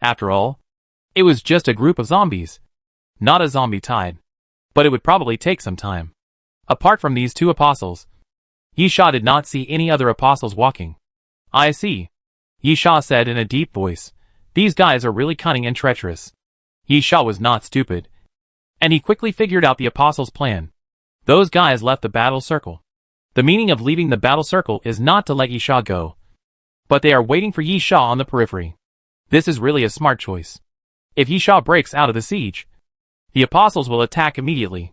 After all, it was just a group of zombies, not a zombie tide. But it would probably take some time. Apart from these 2 apostles, Yishaw did not see any other apostles walking. I see, Yishaw said in a deep voice. These guys are really cunning and treacherous. Yishaw was not stupid, and he quickly figured out the apostles' plan. Those guys left the battle circle. The meaning of leaving the battle circle is not to let Yishaw go, but they are waiting for Yishaw on the periphery. This is really a smart choice. If Yisha breaks out of the siege, the apostles will attack immediately,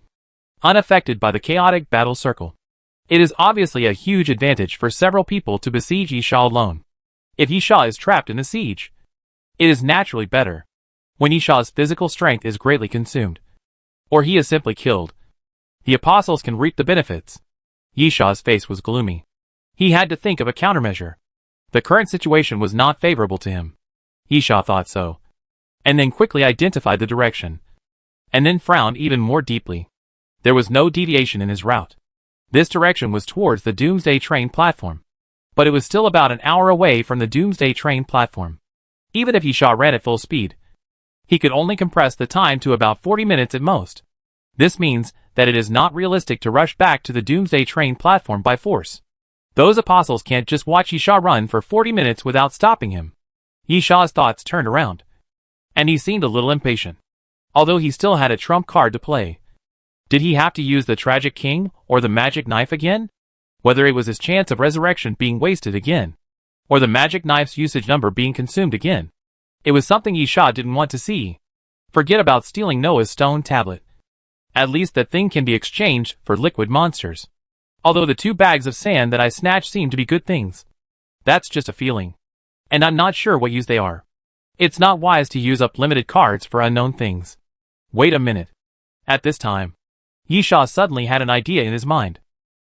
unaffected by the chaotic battle circle. It is obviously a huge advantage for several people to besiege Yisha alone. If Yisha is trapped in the siege, it is naturally better when Yisha's physical strength is greatly consumed, or he is simply killed. The apostles can reap the benefits. Yisha's face was gloomy. He had to think of a countermeasure. The current situation was not favorable to him. Yisha thought so, and then quickly identified the direction, and then frowned even more deeply. There was no deviation in his route. This direction was towards the Doomsday train platform, but it was still about an hour away from the Doomsday train platform. Even if Yisha ran at full speed, he could only compress the time to about 40 minutes at most. This means that it is not realistic to rush back to the Doomsday train platform by force. Those apostles can't just watch Yisha run for 40 minutes without stopping him. Yisha's thoughts turned around, and he seemed a little impatient. Although he still had a trump card to play. Did he have to use the tragic king or the magic knife again? Whether it was his chance of resurrection being wasted again, or the magic knife's usage number being consumed again. It was something Yisha didn't want to see. Forget about stealing Noah's stone tablet. At least that thing can be exchanged for liquid monsters. Although the 2 bags of sand that I snatched seem to be good things. That's just a feeling. And I'm not sure what use they are. It's not wise to use up limited cards for unknown things. Wait a minute. At this time, Yisha suddenly had an idea in his mind.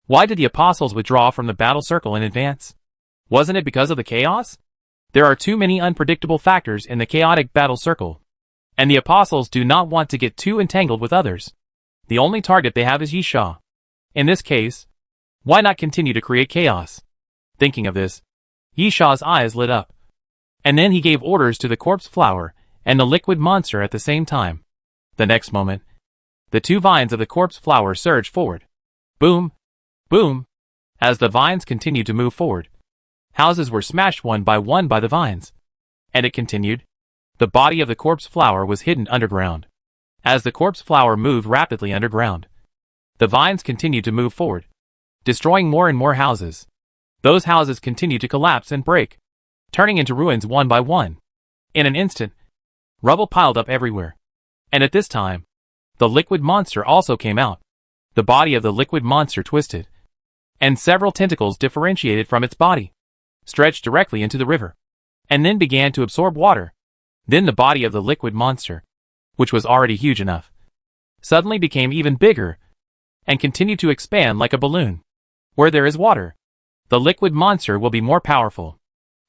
Why did the apostles withdraw from the battle circle in advance? Wasn't it because of the chaos? There are too many unpredictable factors in the chaotic battle circle, and the apostles do not want to get too entangled with others. The only target they have is Yisha. In this case, why not continue to create chaos? Thinking of this, Yisha's eyes lit up. And then he gave orders to the corpse flower and the liquid monster at the same time. The next moment, the 2 vines of the corpse flower surged forward. Boom! Boom! As the vines continued to move forward, houses were smashed one by the vines. And it continued. The body of the corpse flower was hidden underground. As the corpse flower moved rapidly underground, the vines continued to move forward, destroying more and more houses. Those houses continued to collapse and break, turning into ruins one by one. In an instant, rubble piled up everywhere. And at this time, the liquid monster also came out. The body of the liquid monster twisted, and several tentacles differentiated from its body, stretched directly into the river, and then began to absorb water. Then the body of the liquid monster, which was already huge enough, suddenly became even bigger, and continued to expand like a balloon. Where there is water, the liquid monster will be more powerful.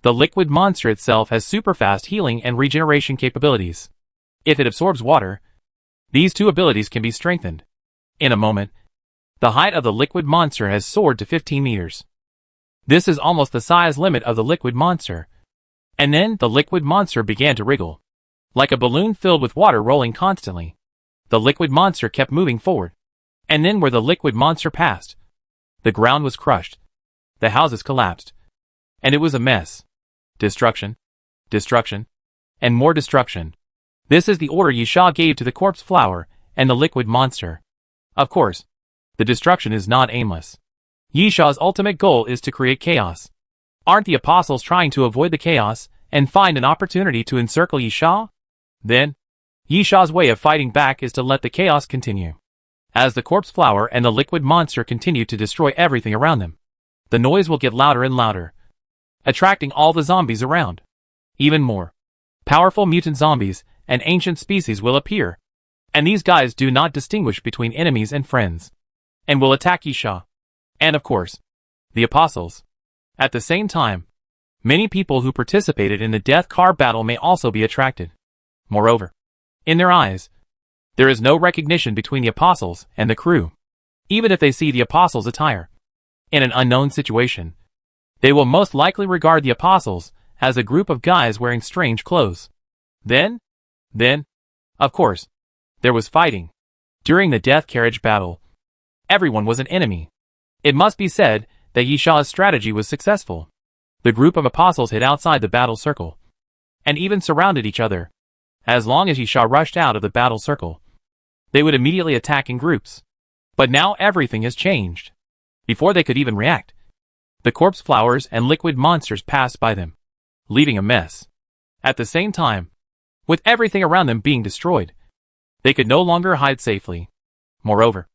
The liquid monster itself has super fast healing and regeneration capabilities. If it absorbs water, these 2 abilities can be strengthened. In a moment, the height of the liquid monster has soared to 15 meters. This is almost the size limit of the liquid monster. And then the liquid monster began to wriggle, like a balloon filled with water rolling constantly. The liquid monster kept moving forward. And then where the liquid monster passed, the ground was crushed. The houses collapsed. And it was a mess. Destruction, destruction, and more destruction. This is the order Yisha gave to the corpse flower and the liquid monster. Of course, the destruction is not aimless. Yisha's ultimate goal is to create chaos. Aren't the apostles trying to avoid the chaos and find an opportunity to encircle Yisha? Then, Yisha's way of fighting back is to let the chaos continue. As the corpse flower and the liquid monster continue to destroy everything around them, the noise will get louder and louder, attracting all the zombies around. Even more powerful mutant zombies and ancient species will appear, and these guys do not distinguish between enemies and friends, and will attack Yisha. And of course, the apostles. At the same time, many people who participated in the death car battle may also be attracted. Moreover, in their eyes, there is no recognition between the apostles and the crew. Even if they see the apostles' attire in an unknown situation, they will most likely regard the apostles as a group of guys wearing strange clothes. Then, of course, there was fighting. During the death carriage battle, everyone was an enemy. It must be said that Yisha's strategy was successful. The group of apostles hid outside the battle circle, and even surrounded each other. As long as Yisha rushed out of the battle circle, they would immediately attack in groups. But now everything has changed. Before they could even react, the corpse flowers and liquid monsters passed by them, leaving a mess. At the same time, with everything around them being destroyed. They could no longer hide safely. Moreover,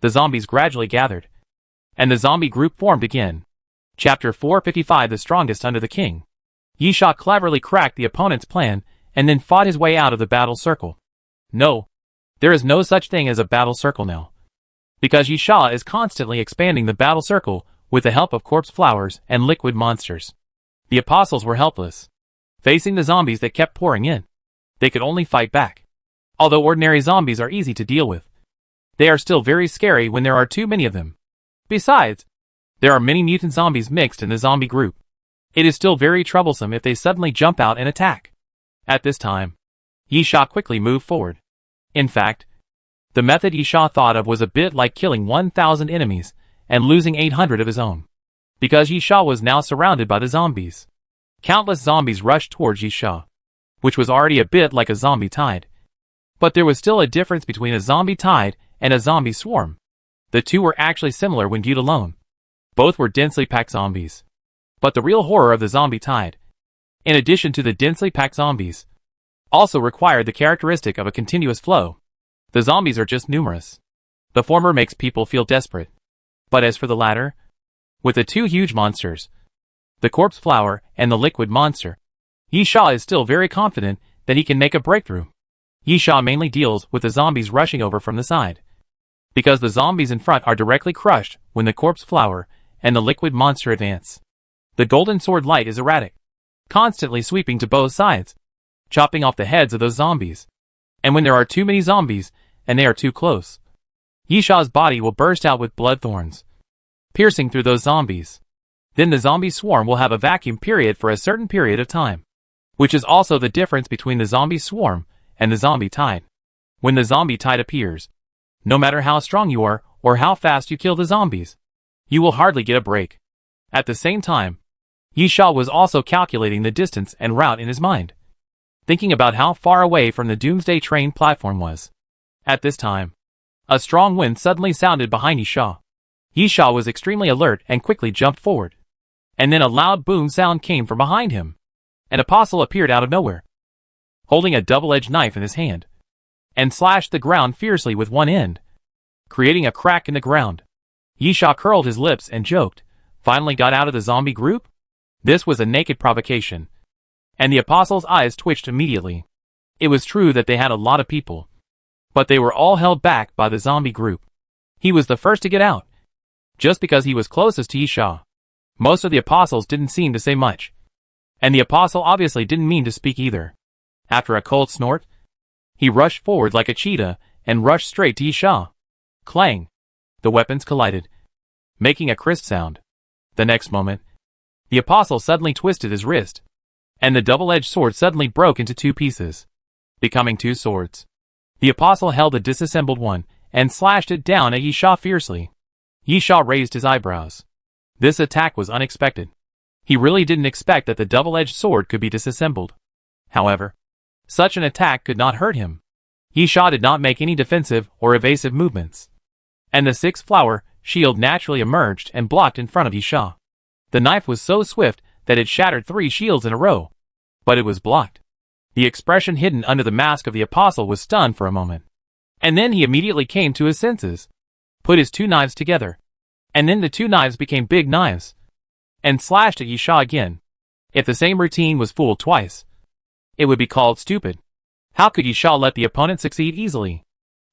the zombies gradually gathered, and the zombie group formed again. Chapter 455 The Strongest Under the King. Yisha cleverly cracked the opponent's plan and then fought his way out of the battle circle. No, there is no such thing as a battle circle now, because Yisha is constantly expanding the battle circle with the help of corpse flowers and liquid monsters. The apostles were helpless. Facing the zombies that kept pouring in, they could only fight back. Although ordinary zombies are easy to deal with, they are still very scary when there are too many of them. Besides, there are many mutant zombies mixed in the zombie group. It is still very troublesome if they suddenly jump out and attack. At this time, Yisha quickly moved forward. In fact, the method Yisha thought of was a bit like killing 1,000 enemies and losing 800 of his own, because Yisha was now surrounded by the zombies. Countless zombies rushed towards Yisha, which was already a bit like a zombie tide. But there was still a difference between a zombie tide and a zombie swarm. The two were actually similar when viewed alone. Both were densely packed zombies. But the real horror of the zombie tide, in addition to the densely packed zombies, also required the characteristic of a continuous flow. The zombies are just numerous. The former makes people feel desperate. But as for the latter, with the two huge monsters, the corpse flower and the liquid monster, Yisha is still very confident that he can make a breakthrough. Yisha mainly deals with the zombies rushing over from the side, because the zombies in front are directly crushed when the corpse flower and the liquid monster advance. The golden sword light is erratic, constantly sweeping to both sides, chopping off the heads of those zombies. And when there are too many zombies, and they are too close, Yisha's body will burst out with blood thorns, piercing through those zombies. Then the zombie swarm will have a vacuum period for a certain period of time, which is also the difference between the zombie swarm and the zombie tide. When the zombie tide appears, no matter how strong you are or how fast you kill the zombies, you will hardly get a break. At the same time, Yisha was also calculating the distance and route in his mind, thinking about how far away from the Doomsday train platform was. At this time, a strong wind suddenly sounded behind Yisha. Yisha was extremely alert and quickly jumped forward. And then a loud boom sound came from behind him. An apostle appeared out of nowhere, holding a double-edged knife in his hand, and slashed the ground fiercely with one end, creating a crack in the ground. Yisha curled his lips and joked, "Finally got out of the zombie group?" This was a naked provocation, and the apostle's eyes twitched immediately. It was true that they had a lot of people, but they were all held back by the zombie group. He was the first to get out, just because he was closest to Yisha. Most of the apostles didn't seem to say much, and the apostle obviously didn't mean to speak either. After a cold snort, he rushed forward like a cheetah and rushed straight to Yisha. Clang! The weapons collided, making a crisp sound. The next moment, the apostle suddenly twisted his wrist, and the double-edged sword suddenly broke into two pieces, becoming two swords. The apostle held the disassembled one and slashed it down at Yisha fiercely. Yisha raised his eyebrows. This attack was unexpected. He really didn't expect that the double-edged sword could be disassembled. However, such an attack could not hurt him. Yisha did not make any defensive or evasive movements, and the six-flower shield naturally emerged and blocked in front of Yisha. The knife was so swift that it shattered 3 shields in a row, but it was blocked. The expression hidden under the mask of the apostle was stunned for a moment, and then he immediately came to his senses, put his 2 knives together, and then the 2 knives became big knives, and slashed at Yisha again. If the same routine was fooled twice, it would be called stupid. How could Yisha let the opponent succeed easily?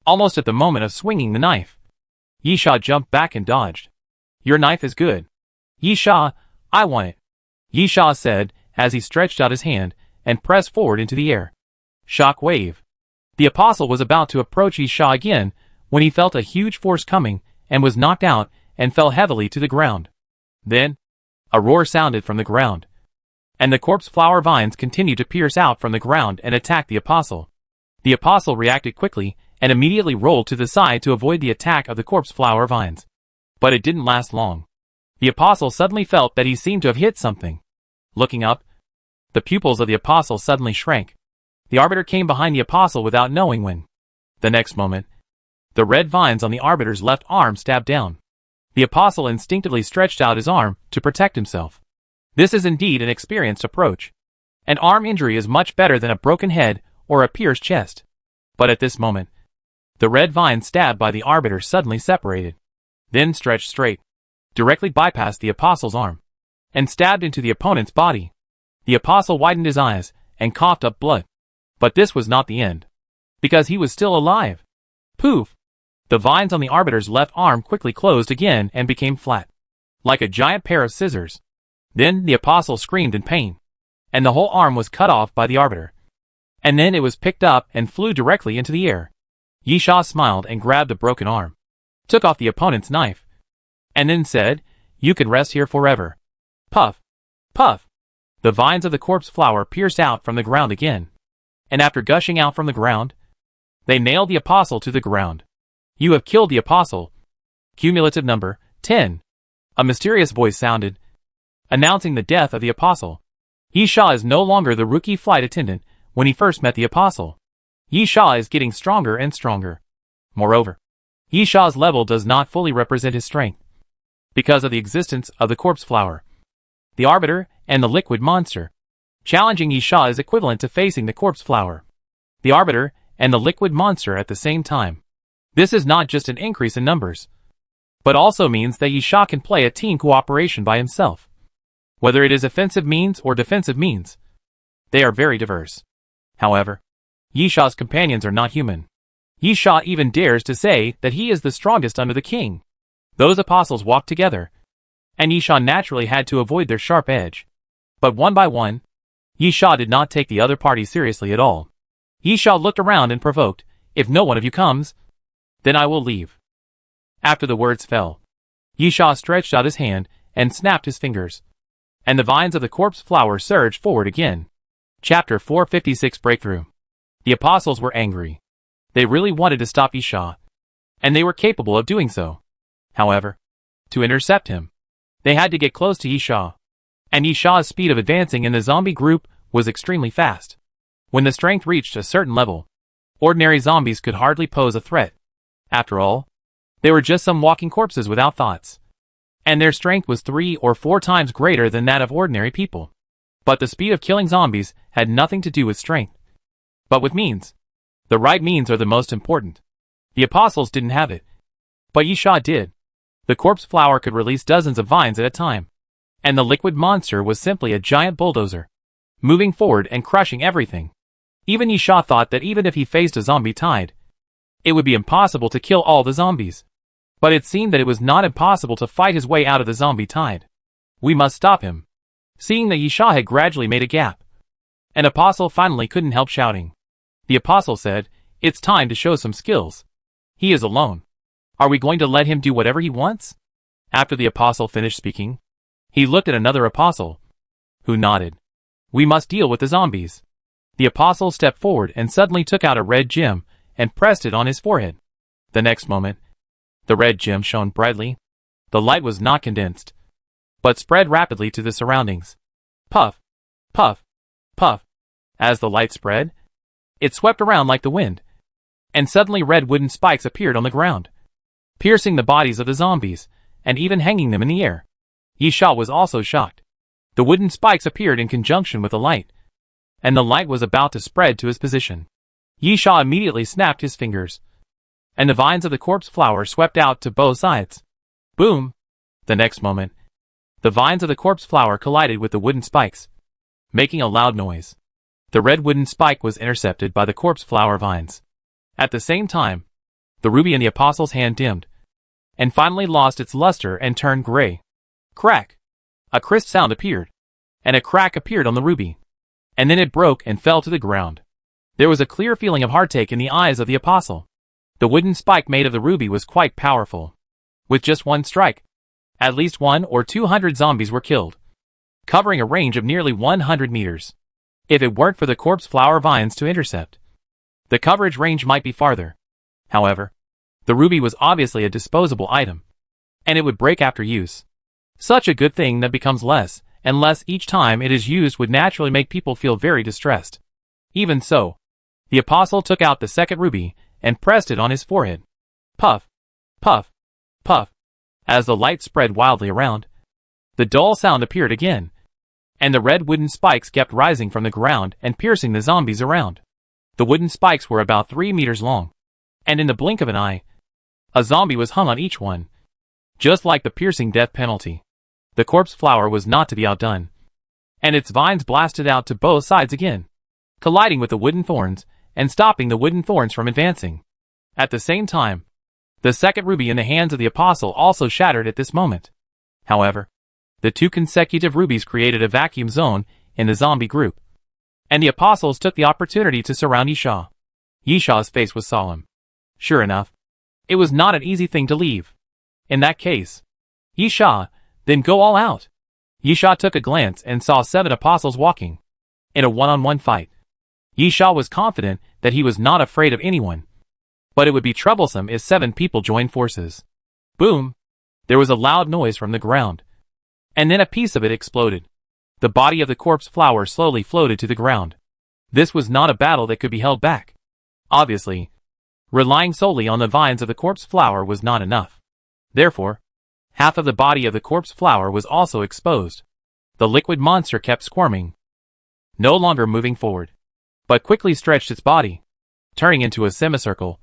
Almost at the moment of swinging the knife, Yisha jumped back and dodged. "Your knife is good. Yisha, I want it," Yisha said as he stretched out his hand and pressed forward into the air. Shock wave. The apostle was about to approach Yisha again when he felt a huge force coming and was knocked out and fell heavily to the ground. Then, a roar sounded from the ground, and the corpse flower vines continued to pierce out from the ground and attack the apostle. The apostle reacted quickly and immediately rolled to the side to avoid the attack of the corpse flower vines. But it didn't last long. The apostle suddenly felt that he seemed to have hit something. Looking up, the pupils of the apostle suddenly shrank. The arbiter came behind the apostle without knowing when. The next moment, the red vines on the arbiter's left arm stabbed down. The apostle instinctively stretched out his arm to protect himself. This is indeed an experienced approach. An arm injury is much better than a broken head or a pierced chest. But at this moment, the red vine stabbed by the arbiter suddenly separated, then stretched straight, directly bypassed the apostle's arm, and stabbed into the opponent's body. The apostle widened his eyes and coughed up blood. But this was not the end, because he was still alive. Poof! The vines on the arbiter's left arm quickly closed again and became flat, like a giant pair of scissors. Then the apostle screamed in pain, and the whole arm was cut off by the arbiter. And then it was picked up and flew directly into the air. Yisha smiled and grabbed the broken arm, took off the opponent's knife, and then said, "You can rest here forever." Puff! Puff! The vines of the corpse flower pierced out from the ground again, and after gushing out from the ground, they nailed the apostle to the ground. "You have killed the apostle." Cumulative number, 10. A mysterious voice sounded, announcing the death of the apostle. Yisha is no longer the rookie flight attendant when he first met the apostle. Yisha is getting stronger and stronger. Moreover, Yisha's level does not fully represent his strength, because of the existence of the corpse flower, the arbiter, and the liquid monster. Challenging Yisha is equivalent to facing the corpse flower, the arbiter, and the liquid monster at the same time. This is not just an increase in numbers, but also means that Yisha can play a team cooperation by himself. Whether it is offensive means or defensive means, they are very diverse. However, Yisha's companions are not human. Yisha even dares to say that he is the strongest under the king. Those apostles walked together, and Yisha naturally had to avoid their sharp edge. But one by one, Yisha did not take the other party seriously at all. Yisha looked around and provoked, "If no one of you comes, then I will leave." After the words fell, Yisha stretched out his hand and snapped his fingers, and the vines of the corpse flower surged forward again. Chapter 456 Breakthrough. The apostles were angry. They really wanted to stop Yisha, and they were capable of doing so. However, to intercept him, they had to get close to Yisha, and Yisha's speed of advancing in the zombie group was extremely fast. When the strength reached a certain level, ordinary zombies could hardly pose a threat. After all, they were just some walking corpses without thoughts, and their strength was 3 or 4 times greater than that of ordinary people. But the speed of killing zombies had nothing to do with strength, but with means. The right means are the most important. The apostles didn't have it, but Yisha did. The corpse flower could release dozens of vines at a time, and the liquid monster was simply a giant bulldozer, moving forward and crushing everything. Even Yisha thought that even if he faced a zombie tide, it would be impossible to kill all the zombies. But it seemed that it was not impossible to fight his way out of the zombie tide. "We must stop him." Seeing that Yisha had gradually made a gap, an apostle finally couldn't help shouting. The apostle said, "It's time to show some skills. He is alone. Are we going to let him do whatever he wants?" After the apostle finished speaking, he looked at another apostle, who nodded. "We must deal with the zombies." The apostle stepped forward and suddenly took out a red gem and pressed it on his forehead. The next moment, the red gem shone brightly. The light was not condensed, but spread rapidly to the surroundings. Puff, puff, puff. As the light spread, it swept around like the wind, and suddenly red wooden spikes appeared on the ground, piercing the bodies of the zombies, and even hanging them in the air. Yisha was also shocked. The wooden spikes appeared in conjunction with the light, and the light was about to spread to his position. Yisha immediately snapped his fingers, and the vines of the corpse flower swept out to both sides. Boom! The next moment, the vines of the corpse flower collided with the wooden spikes, making a loud noise. The red wooden spike was intercepted by the corpse flower vines. At the same time, the ruby in the apostle's hand dimmed, and finally lost its luster and turned gray. Crack! A crisp sound appeared, and a crack appeared on the ruby, and then it broke and fell to the ground. There was a clear feeling of heartache in the eyes of the apostle. The wooden spike made of the ruby was quite powerful. With just one strike, at least 100 or 200 zombies were killed, covering a range of nearly 100 meters. If it weren't for the corpse flower vines to intercept, the coverage range might be farther. However, the ruby was obviously a disposable item, and it would break after use. Such a good thing that becomes less and less each time it is used would naturally make people feel very distressed. Even so, the apostle took out the second ruby and pressed it on his forehead. Puff, puff, puff. As the light spread wildly around, the dull sound appeared again, and the red wooden spikes kept rising from the ground and piercing the zombies around. The wooden spikes were about 3 meters long, and in the blink of an eye, a zombie was hung on each one. Just like the piercing death penalty, the corpse flower was not to be outdone, and its vines blasted out to both sides again, colliding with the wooden thorns and stopping the wooden thorns from advancing. At the same time, the second ruby in the hands of the apostle also shattered at this moment. However, the 2 consecutive rubies created a vacuum zone in the zombie group, and the apostles took the opportunity to surround Yisha. Yisha's face was solemn. Sure enough, it was not an easy thing to leave. In that case, Yisha, then go all out. Yisha took a glance and saw 7 apostles walking in a one-on-one fight. Yisha was confident that he was not afraid of anyone, but it would be troublesome if 7 people joined forces. Boom! There was a loud noise from the ground, and then a piece of it exploded. The body of the corpse flower slowly floated to the ground. This was not a battle that could be held back. Obviously, relying solely on the vines of the corpse flower was not enough. Therefore, half of the body of the corpse flower was also exposed. The liquid monster kept squirming, no longer moving forward, but quickly stretched its body, turning into a semicircle,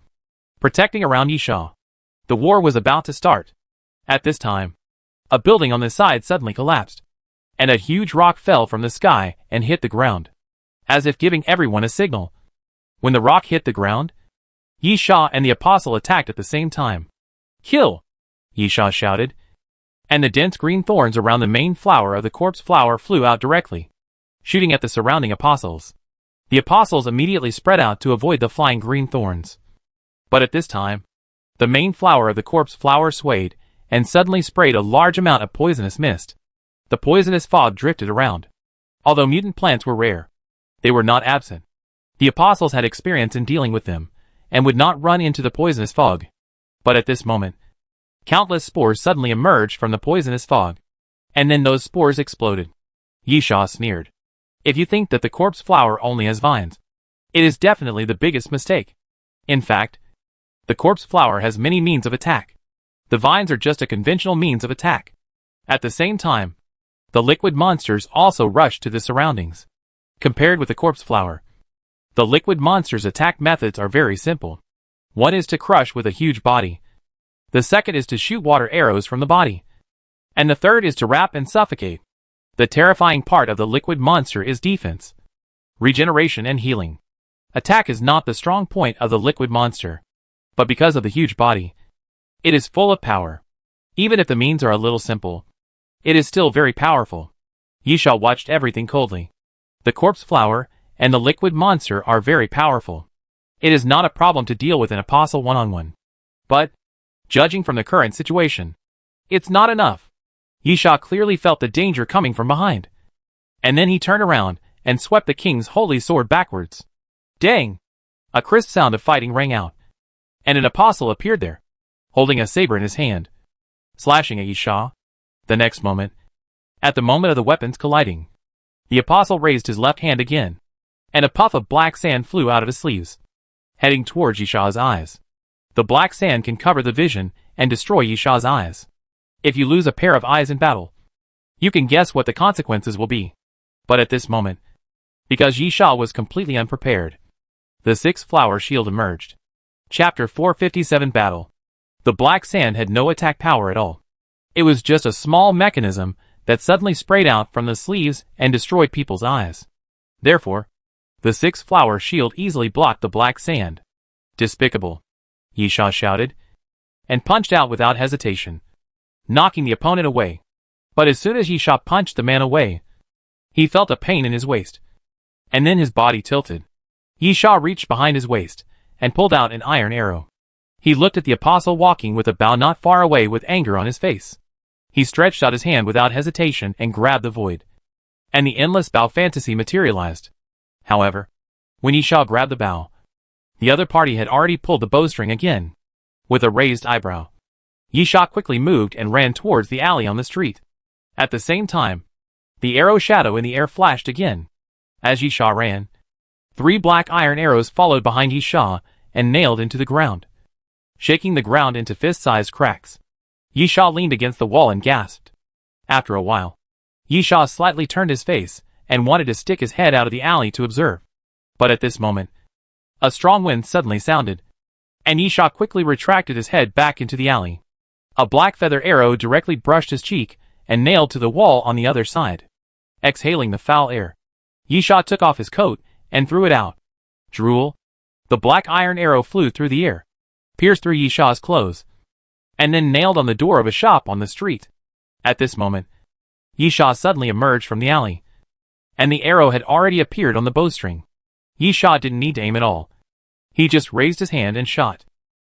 protecting around Yisha. The war was about to start. At this time, a building on the side suddenly collapsed, and a huge rock fell from the sky and hit the ground, as if giving everyone a signal. When the rock hit the ground, Yisha and the apostle attacked at the same time. "Kill!" Yisha shouted, and the dense green thorns around the main flower of the corpse flower flew out directly, shooting at the surrounding apostles. The apostles immediately spread out to avoid the flying green thorns. But at this time, the main flower of the corpse flower swayed and suddenly sprayed a large amount of poisonous mist. The poisonous fog drifted around. Although mutant plants were rare, they were not absent. The apostles had experience in dealing with them, and would not run into the poisonous fog. But at this moment, countless spores suddenly emerged from the poisonous fog, and then those spores exploded. Yisha sneered. "If you think that the corpse flower only has vines, it is definitely the biggest mistake. In fact, the corpse flower has many means of attack. The vines are just a conventional means of attack." At the same time, the liquid monsters also rushed to the surroundings. Compared with the corpse flower, the liquid monsters' attack methods are very simple. One is to crush with a huge body. The second is to shoot water arrows from the body. And the third is to wrap and suffocate. The terrifying part of the liquid monster is defense, regeneration and healing. Attack is not the strong point of the liquid monster, but because of the huge body, it is full of power. Even if the means are a little simple, it is still very powerful. Yisha watched everything coldly. The corpse flower and the liquid monster are very powerful. It is not a problem to deal with an apostle one-on-one. But, judging from the current situation, it's not enough. Yisha clearly felt the danger coming from behind. And then he turned around and swept the king's holy sword backwards. Dang! A crisp sound of fighting rang out, and an apostle appeared there, holding a saber in his hand, slashing at Yisha. The next moment, at the moment of the weapons colliding, the apostle raised his left hand again, and a puff of black sand flew out of his sleeves, heading towards Yisha's eyes. The black sand can cover the vision and destroy Yisha's eyes. If you lose a pair of eyes in battle, you can guess what the consequences will be. But at this moment, because Yisha was completely unprepared, the 6th flower shield emerged. Chapter 457 Battle. The black sand had no attack power at all. It was just a small mechanism that suddenly sprayed out from the sleeves and destroyed people's eyes. Therefore, the 6th flower shield easily blocked the black sand. Despicable! Yisha shouted, and punched out without hesitation, knocking the opponent away. But as soon as Yisha punched the man away, he felt a pain in his waist, and then his body tilted. Yisha reached behind his waist and pulled out an iron arrow. He looked at the apostle walking with a bow not far away with anger on his face. He stretched out his hand without hesitation and grabbed the void, and the endless bow fantasy materialized. However, when Yisha grabbed the bow, the other party had already pulled the bowstring again. With a raised eyebrow, Yisha quickly moved and ran towards the alley on the street. At the same time, the arrow shadow in the air flashed again. As Yisha ran, 3 black iron arrows followed behind Yisha and nailed into the ground, shaking the ground into fist-sized cracks. Yisha leaned against the wall and gasped. After a while, Yisha slightly turned his face and wanted to stick his head out of the alley to observe. But at this moment, A strong wind suddenly sounded, and Yisha quickly retracted his head back into the alley. A black feather arrow directly brushed his cheek and nailed to the wall on the other side. Exhaling the foul air, Yisha took off his coat and threw it out. Drool! The black iron arrow flew through the air, pierced through Yisha's clothes, and then nailed on the door of a shop on the street. At this moment, Yisha suddenly emerged from the alley, and the arrow had already appeared on the bowstring. Yisha didn't need to aim at all. He just raised his hand and shot.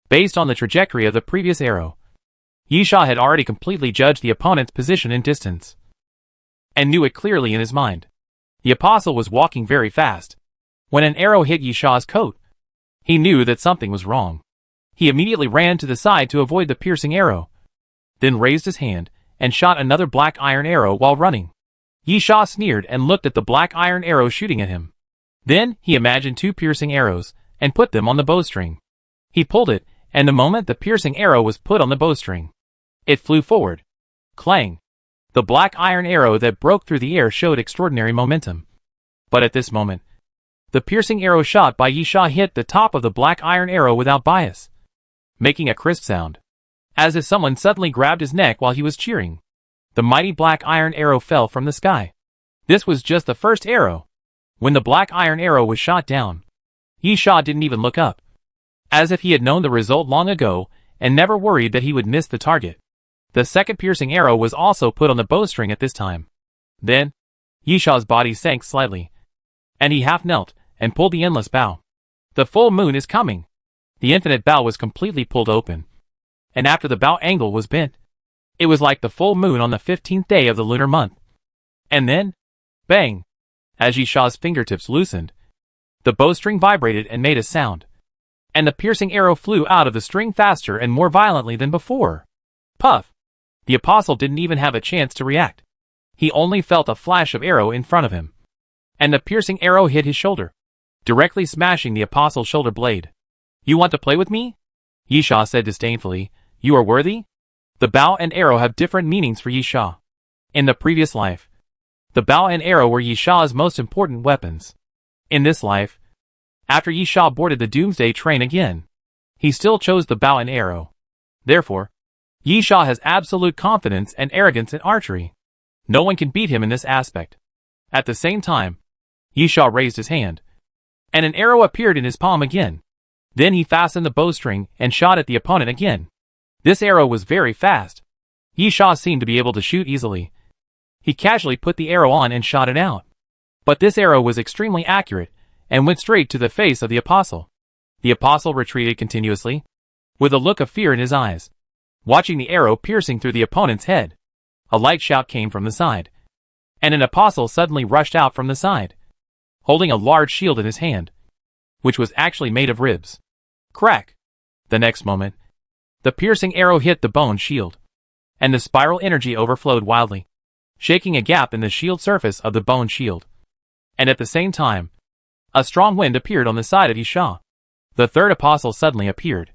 Based on the trajectory of the previous arrow, Yisha had already completely judged the opponent's position and distance, and knew it clearly in his mind. The apostle was walking very fast. When an arrow hit Yisha's coat, he knew that something was wrong. He immediately ran to the side to avoid the piercing arrow, then raised his hand and shot another black iron arrow while running. Yisha sneered and looked at the black iron arrow shooting at him. Then he imagined two piercing arrows and put them on the bowstring. He pulled it, and the moment the piercing arrow was put on the bowstring, it flew forward. Clang! The black iron arrow that broke through the air showed extraordinary momentum. But at this moment, the piercing arrow shot by Yisha hit the top of the black iron arrow without bias, making a crisp sound, as if someone suddenly grabbed his neck while he was cheering. The mighty black iron arrow fell from the sky. This was just the first arrow. When the black iron arrow was shot down, Yisha didn't even look up, as if he had known the result long ago and never worried that he would miss the target. The second piercing arrow was also put on the bowstring at this time. Then, Yisha's body sank slightly, and he half knelt and pulled the endless bow. The full moon is coming. The infinite bow was completely pulled open, and after the bow angle was bent, it was like the full moon on the 15th day of the lunar month. And then, bang! As Yisha's fingertips loosened, the bowstring vibrated and made a sound, and the piercing arrow flew out of the string faster and more violently than before. Puff! The apostle didn't even have a chance to react. He only felt a flash of arrow in front of him, and the piercing arrow hit his shoulder, directly smashing the apostle's shoulder blade. "You want to play with me?" Yisha said disdainfully. "You are worthy?" The bow and arrow have different meanings for Yisha. In the previous life, the bow and arrow were Yisha's most important weapons. In this life, after Yisha boarded the Doomsday train again, he still chose the bow and arrow. Therefore, Yisha has absolute confidence and arrogance in archery. No one can beat him in this aspect. At the same time, Yisha raised his hand, and an arrow appeared in his palm again. Then he fastened the bowstring and shot at the opponent again. This arrow was very fast. Yisha seemed to be able to shoot easily. He casually put the arrow on and shot it out. But this arrow was extremely accurate and went straight to the face of the apostle. The apostle retreated continuously, with a look of fear in his eyes, watching the arrow piercing through the opponent's head. A light shout came from the side, and an apostle suddenly rushed out from the side, holding a large shield in his hand, which was actually made of ribs. Crack! The next moment, the piercing arrow hit the bone shield, and the spiral energy overflowed wildly, shaking a gap in the shield surface of the bone shield. And at the same time, a strong wind appeared on the side of Yisha. The third apostle suddenly appeared,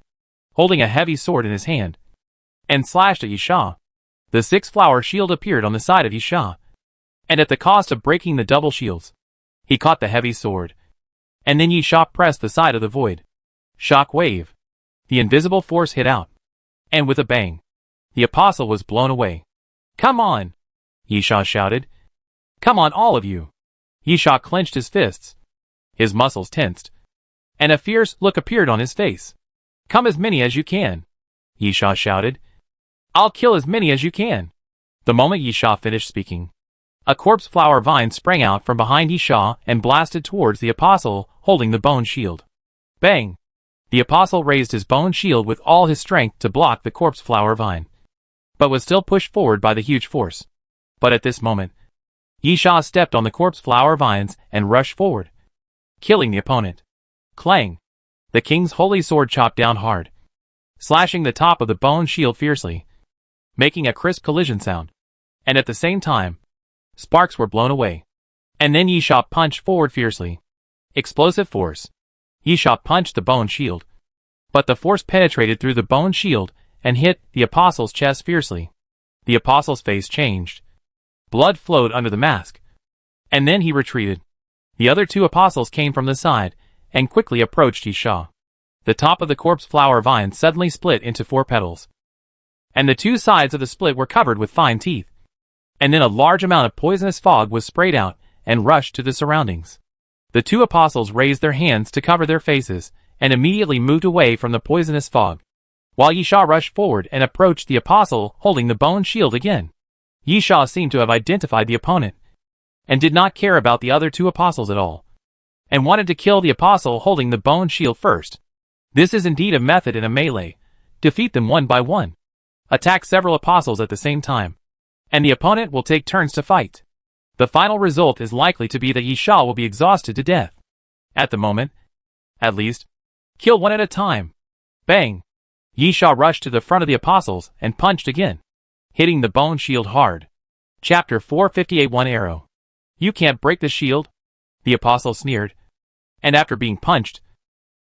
holding a heavy sword in his hand, and slashed at Yisha. The six-flower shield appeared on the side of Yisha, and at the cost of breaking the double shields, he caught the heavy sword. And then Yisha pressed the side of the void. Shock wave. The invisible force hit out, and with a bang, the apostle was blown away. "Come on!" Yisha shouted. "Come on, all of you!" Yisha clenched his fists. His muscles tensed, and a fierce look appeared on his face. "Come as many as you can!" Yisha shouted. "I'll kill as many as you can!" The moment Yisha finished speaking, a corpse flower vine sprang out from behind Yisha and blasted towards the apostle, holding the bone shield. Bang! The apostle raised his bone shield with all his strength to block the corpse flower vine, but was still pushed forward by the huge force. But at this moment, Yisha stepped on the corpse flower vines and rushed forward, killing the opponent. Clang! The king's holy sword chopped down hard, slashing the top of the bone shield fiercely, making a crisp collision sound. And at the same time, sparks were blown away. And then Yisha punched forward fiercely. Explosive force. Yisha punched the bone shield, but the force penetrated through the bone shield and hit the apostle's chest fiercely. The apostle's face changed. Blood flowed under the mask, and then he retreated. The other two apostles came from the side and quickly approached Yisha. The top of the corpse flower vine suddenly split into 4 petals, and the 2 sides of the split were covered with fine teeth. And then a large amount of poisonous fog was sprayed out and rushed to the surroundings. The 2 apostles raised their hands to cover their faces and immediately moved away from the poisonous fog, while Yisha rushed forward and approached the apostle holding the bone shield again. Yisha seemed to have identified the opponent and did not care about the other 2 apostles at all, and wanted to kill the apostle holding the bone shield first. This is indeed a method in a melee. Defeat them one by one. Attack several apostles at the same time, and the opponent will take turns to fight. The final result is likely to be that Yisha will be exhausted to death. At the moment, at least, kill one at a time. Bang! Yisha rushed to the front of the apostles and punched again, hitting the bone shield hard. Chapter 458. One arrow. You can't break the shield, the apostle sneered, and after being punched,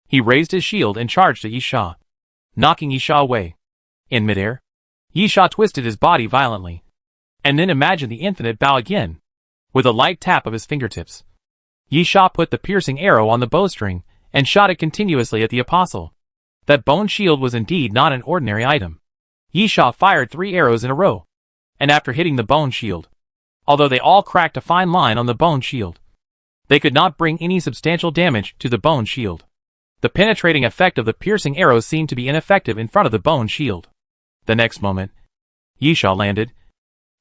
he raised his shield and charged at Yisha, knocking Yisha away. In midair, Yisha twisted his body violently, and then imagined the infinite bow again. With a light tap of his fingertips, Yisha put the piercing arrow on the bowstring and shot it continuously at the apostle. That bone shield was indeed not an ordinary item. Yisha fired 3 arrows in a row, and after hitting the bone shield, although they all cracked a fine line on the bone shield, they could not bring any substantial damage to the bone shield. The penetrating effect of the piercing arrows seemed to be ineffective in front of the bone shield. The next moment, Yisha landed,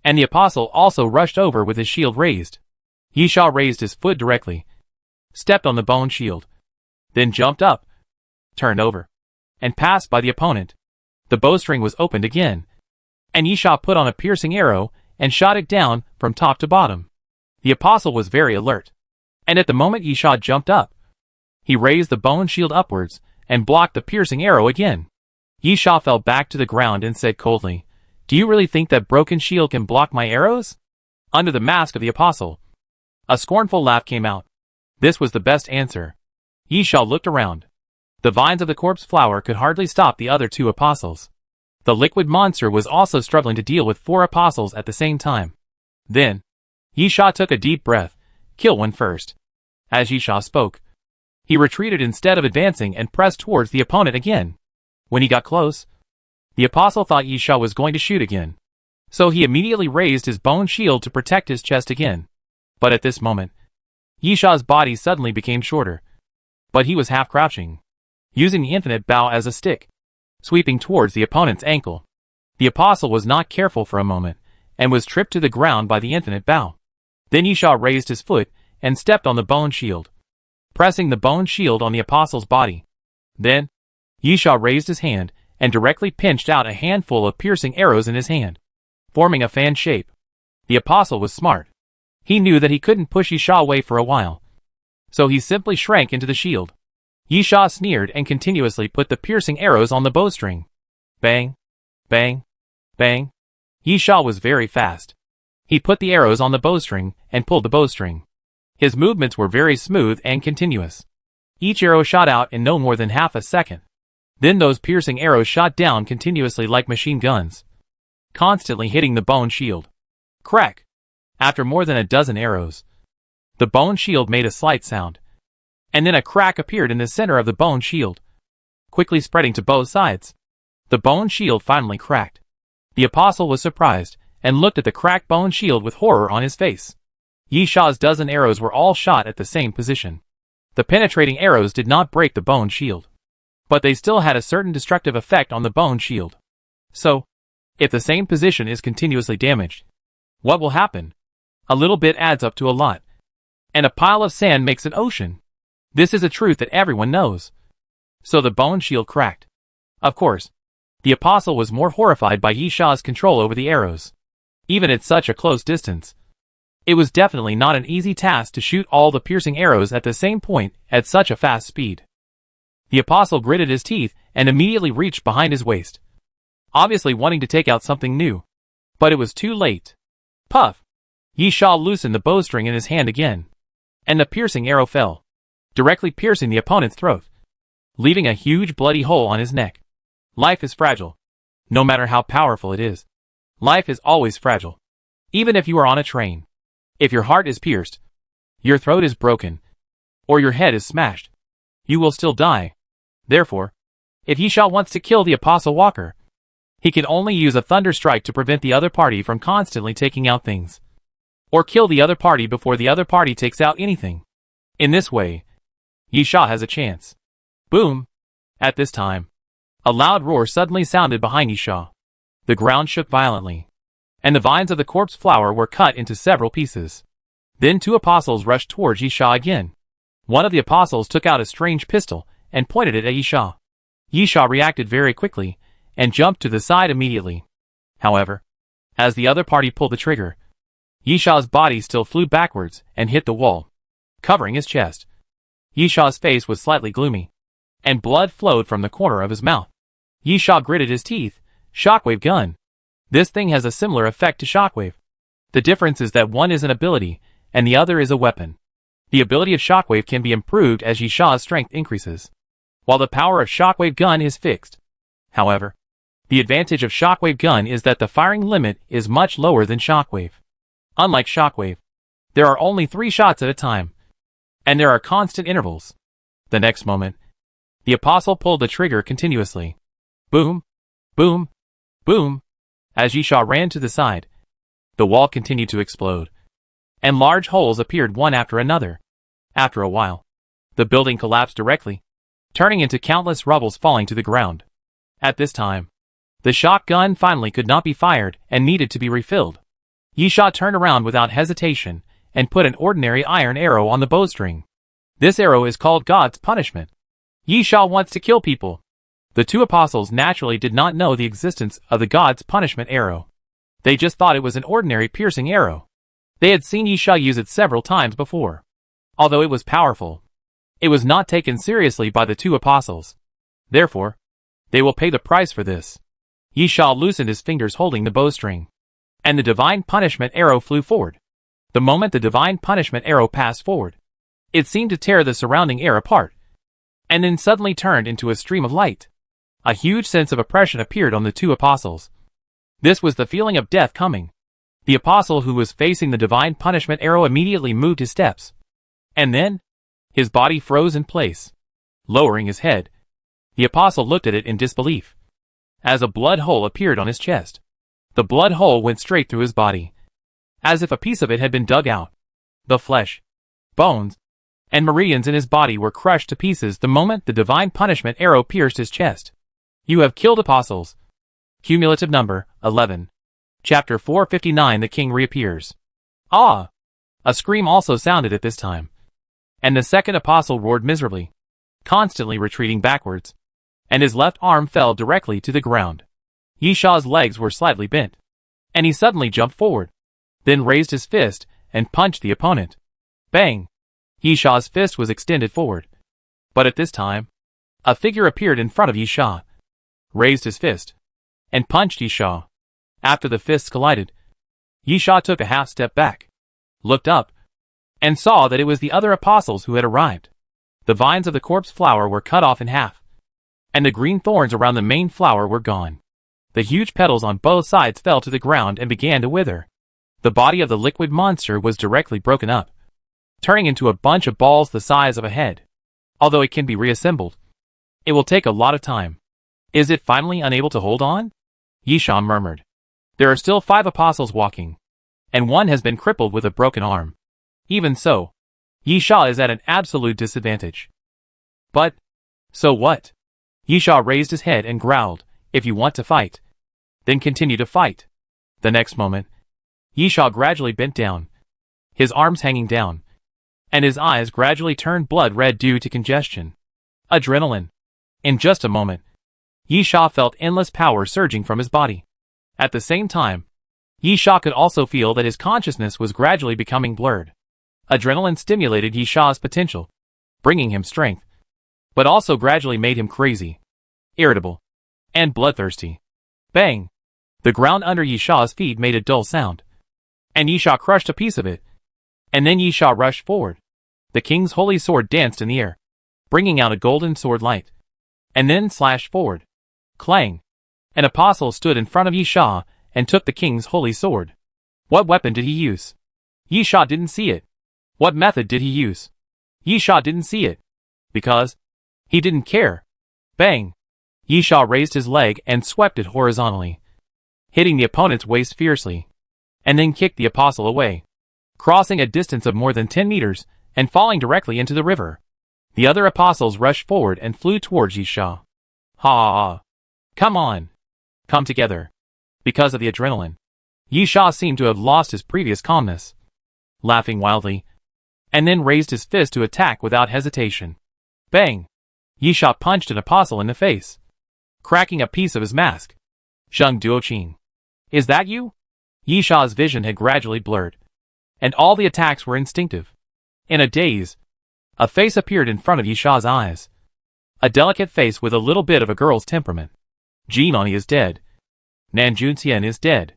and the apostle also rushed over with his shield raised. Yisha raised his foot directly, stepped on the bone shield, then jumped up, turned over, and passed by the opponent. The bowstring was opened again, and Yisha put on a piercing arrow and shot it down from top to bottom. The apostle was very alert, and at the moment Yisha jumped up, he raised the bone shield upwards and blocked the piercing arrow again. Yisha fell back to the ground and said coldly, "Do you really think that broken shield can block my arrows?" Under the mask of the apostle, a scornful laugh came out. This was the best answer. Yisha looked around. The vines of the corpse flower could hardly stop the other 2 apostles. The liquid monster was also struggling to deal with 4 apostles at the same time. Then, Yisha took a deep breath. Kill one first. As Yisha spoke, he retreated instead of advancing and pressed towards the opponent again. When he got close, the apostle thought Yisha was going to shoot again, so he immediately raised his bone shield to protect his chest again. But at this moment, Yisha's body suddenly became shorter, but he was half crouching, using the infinite bow as a stick, sweeping towards the opponent's ankle. The apostle was not careful for a moment, and was tripped to the ground by the infinite bow. Then Yisha raised his foot and stepped on the bone shield, pressing the bone shield on the apostle's body. Then, Yisha raised his hand and directly pinched out a handful of piercing arrows in his hand, forming a fan shape. The apostle was smart. He knew that he couldn't push Yisha away for a while, so he simply shrank into the shield. Yisha sneered and continuously put the piercing arrows on the bowstring. Bang, bang, bang. Yisha was very fast. He put the arrows on the bowstring and pulled the bowstring. His movements were very smooth and continuous. Each arrow shot out in no more than half a second. Then those piercing arrows shot down continuously like machine guns, constantly hitting the bone shield. Crack! After more than a dozen arrows, the bone shield made a slight sound, and then a crack appeared in the center of the bone shield, quickly spreading to both sides. The bone shield finally cracked. The apostle was surprised, and looked at the cracked bone shield with horror on his face. Yisha's dozen arrows were all shot at the same position. The penetrating arrows did not break the bone shield, but they still had a certain destructive effect on the bone shield. So, if the same position is continuously damaged, what will happen? A little bit adds up to a lot, and a pile of sand makes an ocean. This is a truth that everyone knows. So the bone shield cracked. Of course, the apostle was more horrified by Yisha's control over the arrows, even at such a close distance. It was definitely not an easy task to shoot all the piercing arrows at the same point at such a fast speed. The apostle gritted his teeth and immediately reached behind his waist, obviously wanting to take out something new. But it was too late. Puff! Yisha loosened the bowstring in his hand again, and the piercing arrow fell, directly piercing the opponent's throat, leaving a huge bloody hole on his neck. Life is fragile. No matter how powerful it is, life is always fragile. Even if you are on a train, if your heart is pierced, your throat is broken, or your head is smashed, you will still die. Therefore, if Yisha wants to kill the Apostle Walker, he can only use a thunder strike to prevent the other party from constantly taking out things. Or kill the other party before the other party takes out anything. In this way, Yisha has a chance. Boom! At this time, a loud roar suddenly sounded behind Yisha. The ground shook violently, and the vines of the corpse flower were cut into several pieces. Then two apostles rushed towards Yisha again. One of the apostles took out a strange pistol and pointed it at Yisha. Yisha reacted very quickly and jumped to the side immediately. However, as the other party pulled the trigger, Yisha's body still flew backwards and hit the wall, covering his chest. Yisha's face was slightly gloomy, and blood flowed from the corner of his mouth. Yisha gritted his teeth. Shockwave gun. This thing has a similar effect to Shockwave. The difference is that one is an ability, and the other is a weapon. The ability of Shockwave can be improved as Yisha's strength increases, while the power of Shockwave gun is fixed. However, the advantage of Shockwave gun is that the firing limit is much lower than Shockwave. Unlike Shockwave, there are only 3 shots at a time, and there are constant intervals. The next moment, the apostle pulled the trigger continuously. Boom, boom, boom. As Yisha ran to the side, the wall continued to explode, and large holes appeared one after another. After a while, the building collapsed directly, turning into countless rubbles falling to the ground. At this time, the shotgun finally could not be fired and needed to be refilled. Yisha turned around without hesitation and put an ordinary iron arrow on the bowstring. This arrow is called God's punishment. Yisha wants to kill people. The two apostles naturally did not know the existence of the God's punishment arrow. They just thought it was an ordinary piercing arrow. They had seen Yisha use it several times before. Although it was powerful, it was not taken seriously by the two apostles. Therefore, they will pay the price for this. Yisha loosened his fingers holding the bowstring, and the divine punishment arrow flew forward. The moment the divine punishment arrow passed forward, it seemed to tear the surrounding air apart, and then suddenly turned into a stream of light. A huge sense of oppression appeared on the two apostles. This was the feeling of death coming. The apostle who was facing the divine punishment arrow immediately moved his steps, and then, his body froze in place. Lowering his head, the apostle looked at it in disbelief, as a blood hole appeared on his chest. The blood hole went straight through his body, as if a piece of it had been dug out. The flesh, bones, and meridians in his body were crushed to pieces the moment the divine punishment arrow pierced his chest. You have killed apostles. Cumulative number, 11. Chapter 459. The king reappears. Ah! A scream also sounded at this time, and the second apostle roared miserably, constantly retreating backwards, and his left arm fell directly to the ground. Yisha's legs were slightly bent, and he suddenly jumped forward, then raised his fist and punched the opponent. Bang! Yisha's fist was extended forward, but at this time, a figure appeared in front of Yisha, raised his fist, and punched Yisha. After the fists collided, Yisha took a half step back, looked up, and saw that it was the other apostles who had arrived. The vines of the corpse flower were cut off in half, and the green thorns around the main flower were gone. The huge petals on both sides fell to the ground and began to wither. The body of the liquid monster was directly broken up, turning into a bunch of balls the size of a head. Although it can be reassembled, it will take a lot of time. Is it finally unable to hold on? Yisha murmured. There are still 5 apostles walking, and one has been crippled with a broken arm. Even so, Yisha is at an absolute disadvantage. But, so what? Yisha raised his head and growled, if you want to fight, then continue to fight. The next moment, Yisha gradually bent down, his arms hanging down, and his eyes gradually turned blood red due to congestion. Adrenaline. In just a moment, Yisha felt endless power surging from his body. At the same time, Yisha could also feel that his consciousness was gradually becoming blurred. Adrenaline stimulated Yisha's potential, bringing him strength, but also gradually made him crazy, irritable, and bloodthirsty. Bang! The ground under Yisha's feet made a dull sound, and Yisha crushed a piece of it. And then Yisha rushed forward. The king's holy sword danced in the air, bringing out a golden sword light, and then slashed forward. Clang! An apostle stood in front of Yisha and took the king's holy sword. What weapon did he use? Yisha didn't see it. What method did he use? Yisha didn't see it, because He didn't care. Bang! Yisha raised his leg and swept it horizontally, hitting the opponent's waist fiercely, and then kicked the apostle away, crossing a distance of more than 10 meters and falling directly into the river. The other apostles rushed forward and flew towards Yisha. Ha ha ha. Come on. Come together. Because of the adrenaline, Yisha seemed to have lost his previous calmness, laughing wildly, and then raised his fist to attack without hesitation. Bang! Yisha punched an apostle in the face, cracking a piece of his mask. Zheng Duoqing. Is that you? Yisha's vision had gradually blurred, and all the attacks were instinctive. In a daze, a face appeared in front of Yisha's eyes. A delicate face with a little bit of a girl's temperament. Jinoni is dead. Nan Junxian is dead.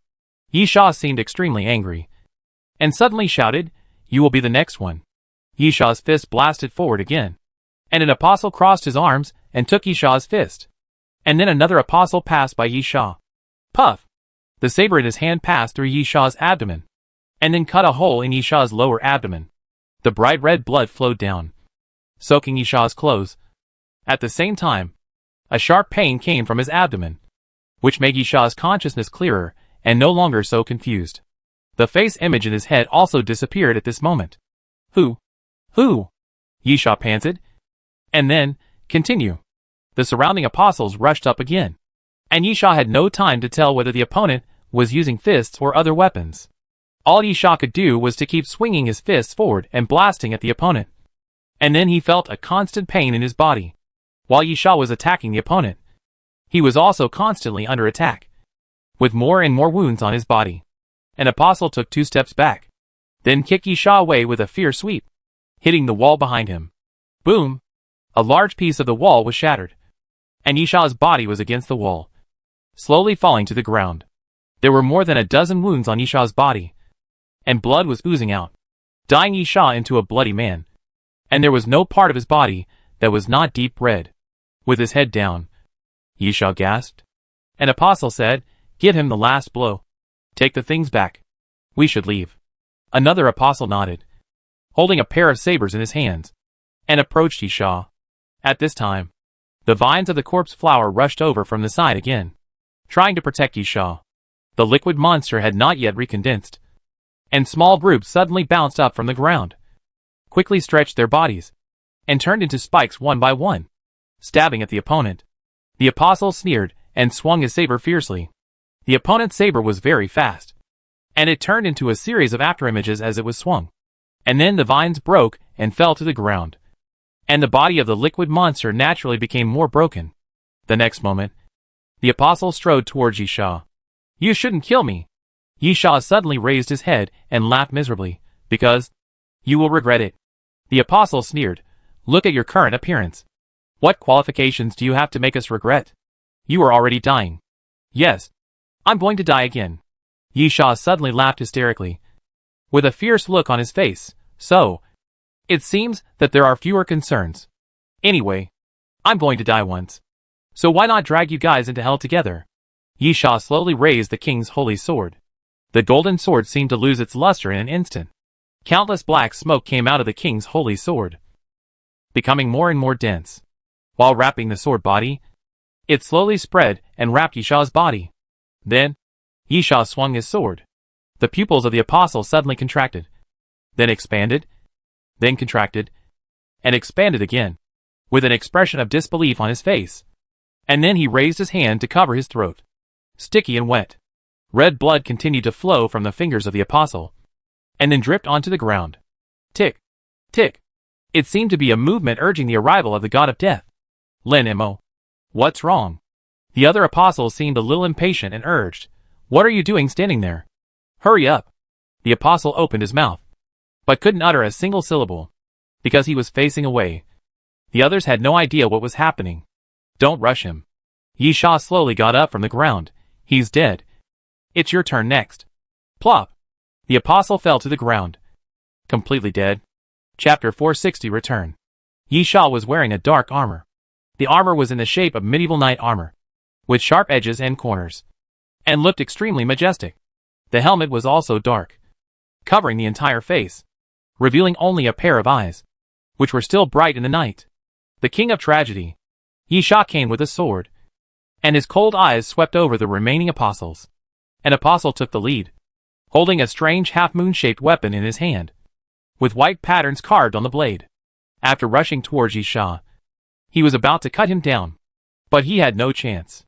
Yisha seemed extremely angry, and suddenly shouted, "You will be the next one." Yisha's fist blasted forward again, and an apostle crossed his arms and took Yisha's fist. And then another apostle passed by Yisha. Puff! The saber in his hand passed through Yisha's abdomen, and then cut a hole in Yisha's lower abdomen. The bright red blood flowed down, soaking Yisha's clothes. At the same time, a sharp pain came from his abdomen, which made Yisha's consciousness clearer and no longer so confused. The face image in his head also disappeared at this moment. Who? Yisha panted. And then, continue. The surrounding apostles rushed up again, and Yisha had no time to tell whether the opponent was using fists or other weapons. All Yisha could do was to keep swinging his fists forward and blasting at the opponent. And then he felt a constant pain in his body. While Yisha was attacking the opponent, he was also constantly under attack, with more and more wounds on his body. An apostle took 2 steps back, then kicked Yisha away with a fierce sweep, hitting the wall behind him. Boom! A large piece of the wall was shattered, and Yisha's body was against the wall, slowly falling to the ground. There were more than a dozen wounds on Yisha's body, and blood was oozing out, dyeing Yisha into a bloody man. And there was no part of his body that was not deep red. With his head down, Yisha gasped. An apostle said, "Give him the last blow. Take the things back. We should leave." Another apostle nodded, holding a pair of sabers in his hands, and approached Yisha. At this time, the vines of the corpse flower rushed over from the side again, trying to protect Yisha. The liquid monster had not yet recondensed, and small groups suddenly bounced up from the ground, quickly stretched their bodies, and turned into spikes one by one, stabbing at the opponent. The apostle sneered and swung his saber fiercely. The opponent's saber was very fast, and it turned into a series of afterimages as it was swung. And then the vines broke and fell to the ground, and the body of the liquid monster naturally became more broken. The next moment, the apostle strode towards Yisha. "You shouldn't kill me." Yisha suddenly raised his head and laughed miserably, "Because you will regret it." The apostle sneered, "Look at your current appearance. What qualifications do you have to make us regret? You are already dying." "Yes, I'm going to die again." Yisha suddenly laughed hysterically, with a fierce look on his face. "So, it seems that there are fewer concerns. Anyway, I'm going to die once. So why not drag you guys into hell together?" Yisha slowly raised the king's holy sword. The golden sword seemed to lose its luster in an instant. Countless black smoke came out of the king's holy sword, becoming more and more dense. While wrapping the sword body, it slowly spread and wrapped Yisha's body. Then, Yisha swung his sword. The pupils of the apostle suddenly contracted, then expanded, then contracted, and expanded again, with an expression of disbelief on his face. And then he raised his hand to cover his throat, sticky and wet. Red blood continued to flow from the fingers of the apostle, and then dripped onto the ground. Tick, tick. It seemed to be a movement urging the arrival of the god of death. Len Mo. What's wrong? The other apostle seemed a little impatient and urged, "What are you doing standing there? Hurry up." The apostle opened his mouth, but couldn't utter a single syllable, because he was facing away. The others had no idea what was happening. "Don't rush him." Yisha slowly got up from the ground. "He's dead. It's your turn next." Plop! The apostle fell to the ground, completely dead. Chapter 460 Return. Yisha was wearing a dark armor. The armor was in the shape of medieval knight armor, with sharp edges and corners, and looked extremely majestic. The helmet was also dark, covering the entire face, revealing only a pair of eyes, which were still bright in the night. The king of tragedy. Yi Sha came with a sword, and his cold eyes swept over the remaining apostles. An apostle took the lead, holding a strange half-moon-shaped weapon in his hand, with white patterns carved on the blade. After rushing towards Yi Sha, he was about to cut him down, but he had no chance.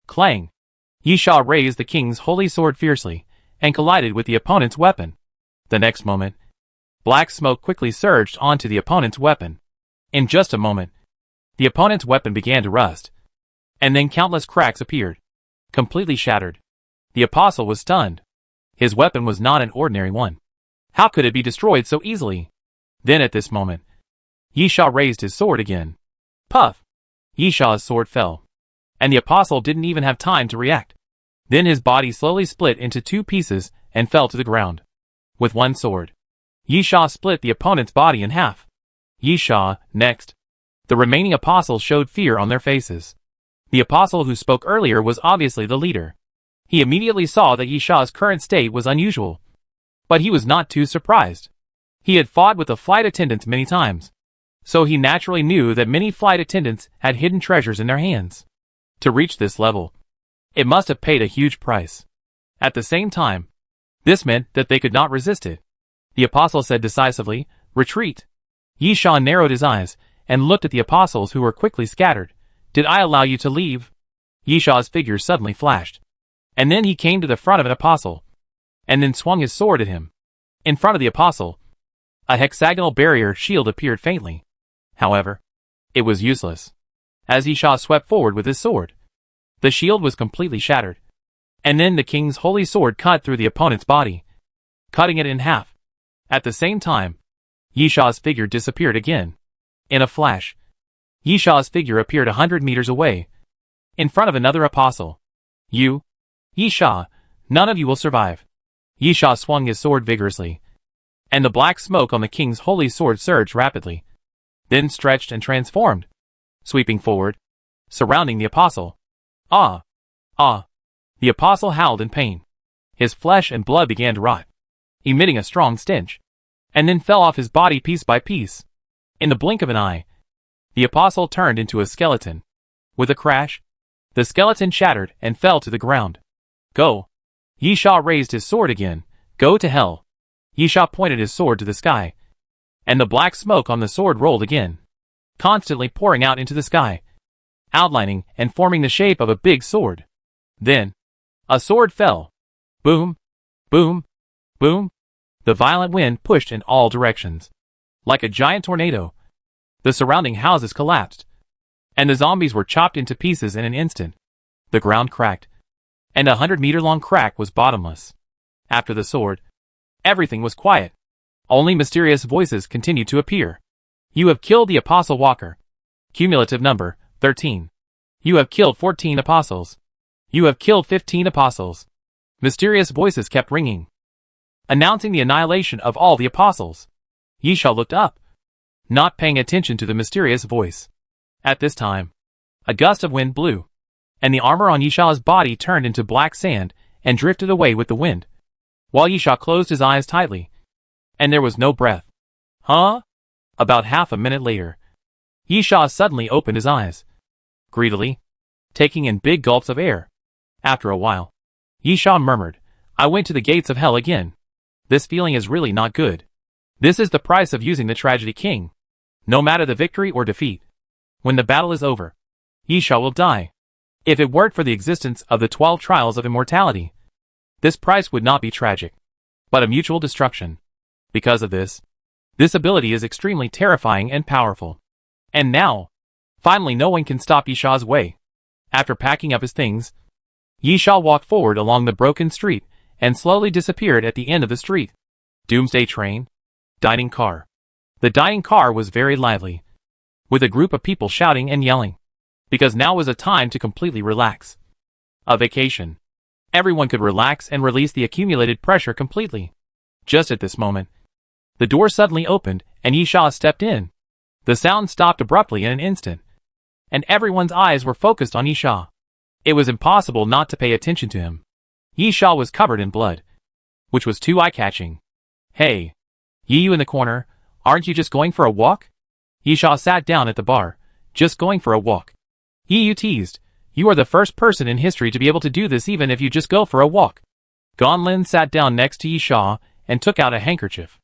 Clang! Yi Sha raised the king's holy sword fiercely, and collided with the opponent's weapon. The next moment, black smoke quickly surged onto the opponent's weapon. In just a moment, the opponent's weapon began to rust, and then countless cracks appeared, completely shattered. The apostle was stunned. His weapon was not an ordinary one. How could it be destroyed so easily? Then at this moment, Yi Sha raised his sword again. Puff! Yi Sha's sword fell, and the apostle didn't even have time to react. Then his body slowly split into two pieces and fell to the ground. With one sword, Yi Sha split the opponent's body in half. Yi Sha, next. The remaining apostles showed fear on their faces. The apostle who spoke earlier was obviously the leader. He immediately saw that Yi Sha's current state was unusual. But he was not too surprised. He had fought with the flight attendants many times, so he naturally knew that many flight attendants had hidden treasures in their hands. To reach this level, it must have paid a huge price. At the same time, this meant that they could not resist it. The apostle said decisively, "Retreat." Yi Sha narrowed his eyes and looked at the apostles who were quickly scattered. "Did I allow you to leave?" Yi Sha's figure suddenly flashed, and then he came to the front of an apostle, and then swung his sword at him. In front of the apostle, a hexagonal barrier shield appeared faintly. However, it was useless. As Yi Sha swept forward with his sword, the shield was completely shattered, and then the king's holy sword cut through the opponent's body, cutting it in half. At the same time, Yi Sha's figure disappeared again. In a flash, Yi Sha's figure appeared 100 meters away, in front of another apostle. "You, Yi Sha, none of you will survive." Yi Sha swung his sword vigorously, and the black smoke on the king's holy sword surged rapidly, then stretched and transformed, sweeping forward, surrounding the apostle. "Ah! Ah!" The apostle howled in pain. His flesh and blood began to rot, emitting a strong stench, and then fell off his body piece by piece. In the blink of an eye, the apostle turned into a skeleton. With a crash, the skeleton shattered and fell to the ground. "Go!" Yi Sha raised his sword again. "Go to hell!" Yi Sha pointed his sword to the sky, and the black smoke on the sword rolled again, constantly pouring out into the sky, outlining and forming the shape of a big sword. Then, a sword fell. Boom! Boom! Boom! The violent wind pushed in all directions. Like a giant tornado, the surrounding houses collapsed, and the zombies were chopped into pieces in an instant. The ground cracked, and a 100-meter-long crack was bottomless. After the sword, everything was quiet. Only mysterious voices continued to appear. "You have killed the Apostle Walker. Cumulative number, 13. You have killed 14 apostles. You have killed 15 apostles." Mysterious voices kept ringing, announcing the annihilation of all the apostles. Yi Sha looked up, not paying attention to the mysterious voice. At this time, a gust of wind blew, and the armor on Yi Sha's body turned into black sand and drifted away with the wind, while Yi Sha closed his eyes tightly, and there was no breath. "Huh?" About half a minute later, Yi Sha suddenly opened his eyes, greedily, taking in big gulps of air. After a while, Yi Sha murmured, "I went to the gates of hell again. This feeling is really not good. This is the price of using the Tragedy King. No matter the victory or defeat, when the battle is over, Yi Sha will die. If it weren't for the existence of the 12 trials of immortality, this price would not be tragic, but a mutual destruction. Because of this ability is extremely terrifying and powerful. And now, finally no one can stop Yi Sha's way." After packing up his things, Yi Sha walked forward along the broken street and slowly disappeared at the end of the street. Doomsday train. Dining car. The dining car was very lively, with a group of people shouting and yelling, because now was a time to completely relax. A vacation. Everyone could relax and release the accumulated pressure completely. Just at this moment, the door suddenly opened and Yi Sha stepped in. The sound stopped abruptly in an instant, and everyone's eyes were focused on Yi Sha. It was impossible not to pay attention to him. Yi Sha was covered in blood, which was too eye-catching. "Hey, you in the corner, aren't you just going for a walk?" Yi Sha sat down at the bar, Just going for a walk. Yu teased. You are the first person in history to be able to do this even if you just go for a walk. Gonlin sat down next to Yisha and took out a handkerchief.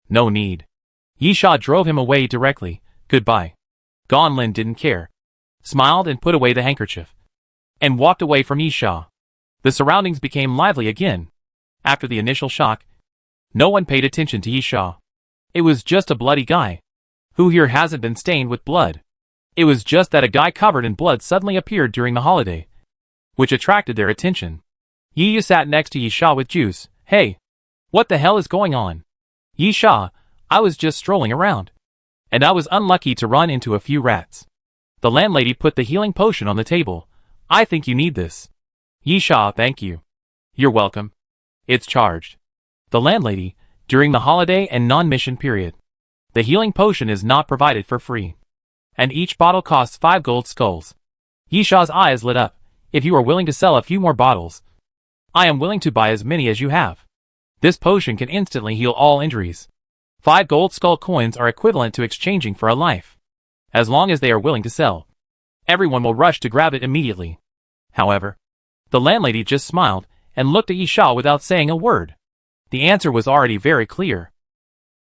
No need. Yisha drove him away directly. Goodbye. Gonlin didn't care. Smiled and put away the handkerchief. And walked away from Yisha. The surroundings became lively again. After the initial shock, no one paid attention to Yisha. It was just a bloody guy. Who here hasn't been stained with blood? It was just that a guy covered in blood suddenly appeared during the holiday, which attracted their attention. Yiyu sat next to Yisha with juice. Hey, what the hell is going on? Yisha, I was just strolling around. And I was unlucky to run into a few rats. The landlady put the healing potion on the table. I think you need this. Yisha, thank you. You're welcome. It's charged. The landlady, during the holiday and non-mission period. The healing potion is not provided for free. And each bottle costs 5 gold skulls. Yisha's eyes lit up. If you are willing to sell a few more bottles, I am willing to buy as many as you have. This potion can instantly heal all injuries. 5 gold skull coins are equivalent to exchanging for a life. As long as they are willing to sell, everyone will rush to grab it immediately. However, the landlady just smiled and looked at Yisha without saying a word. The answer was already very clear.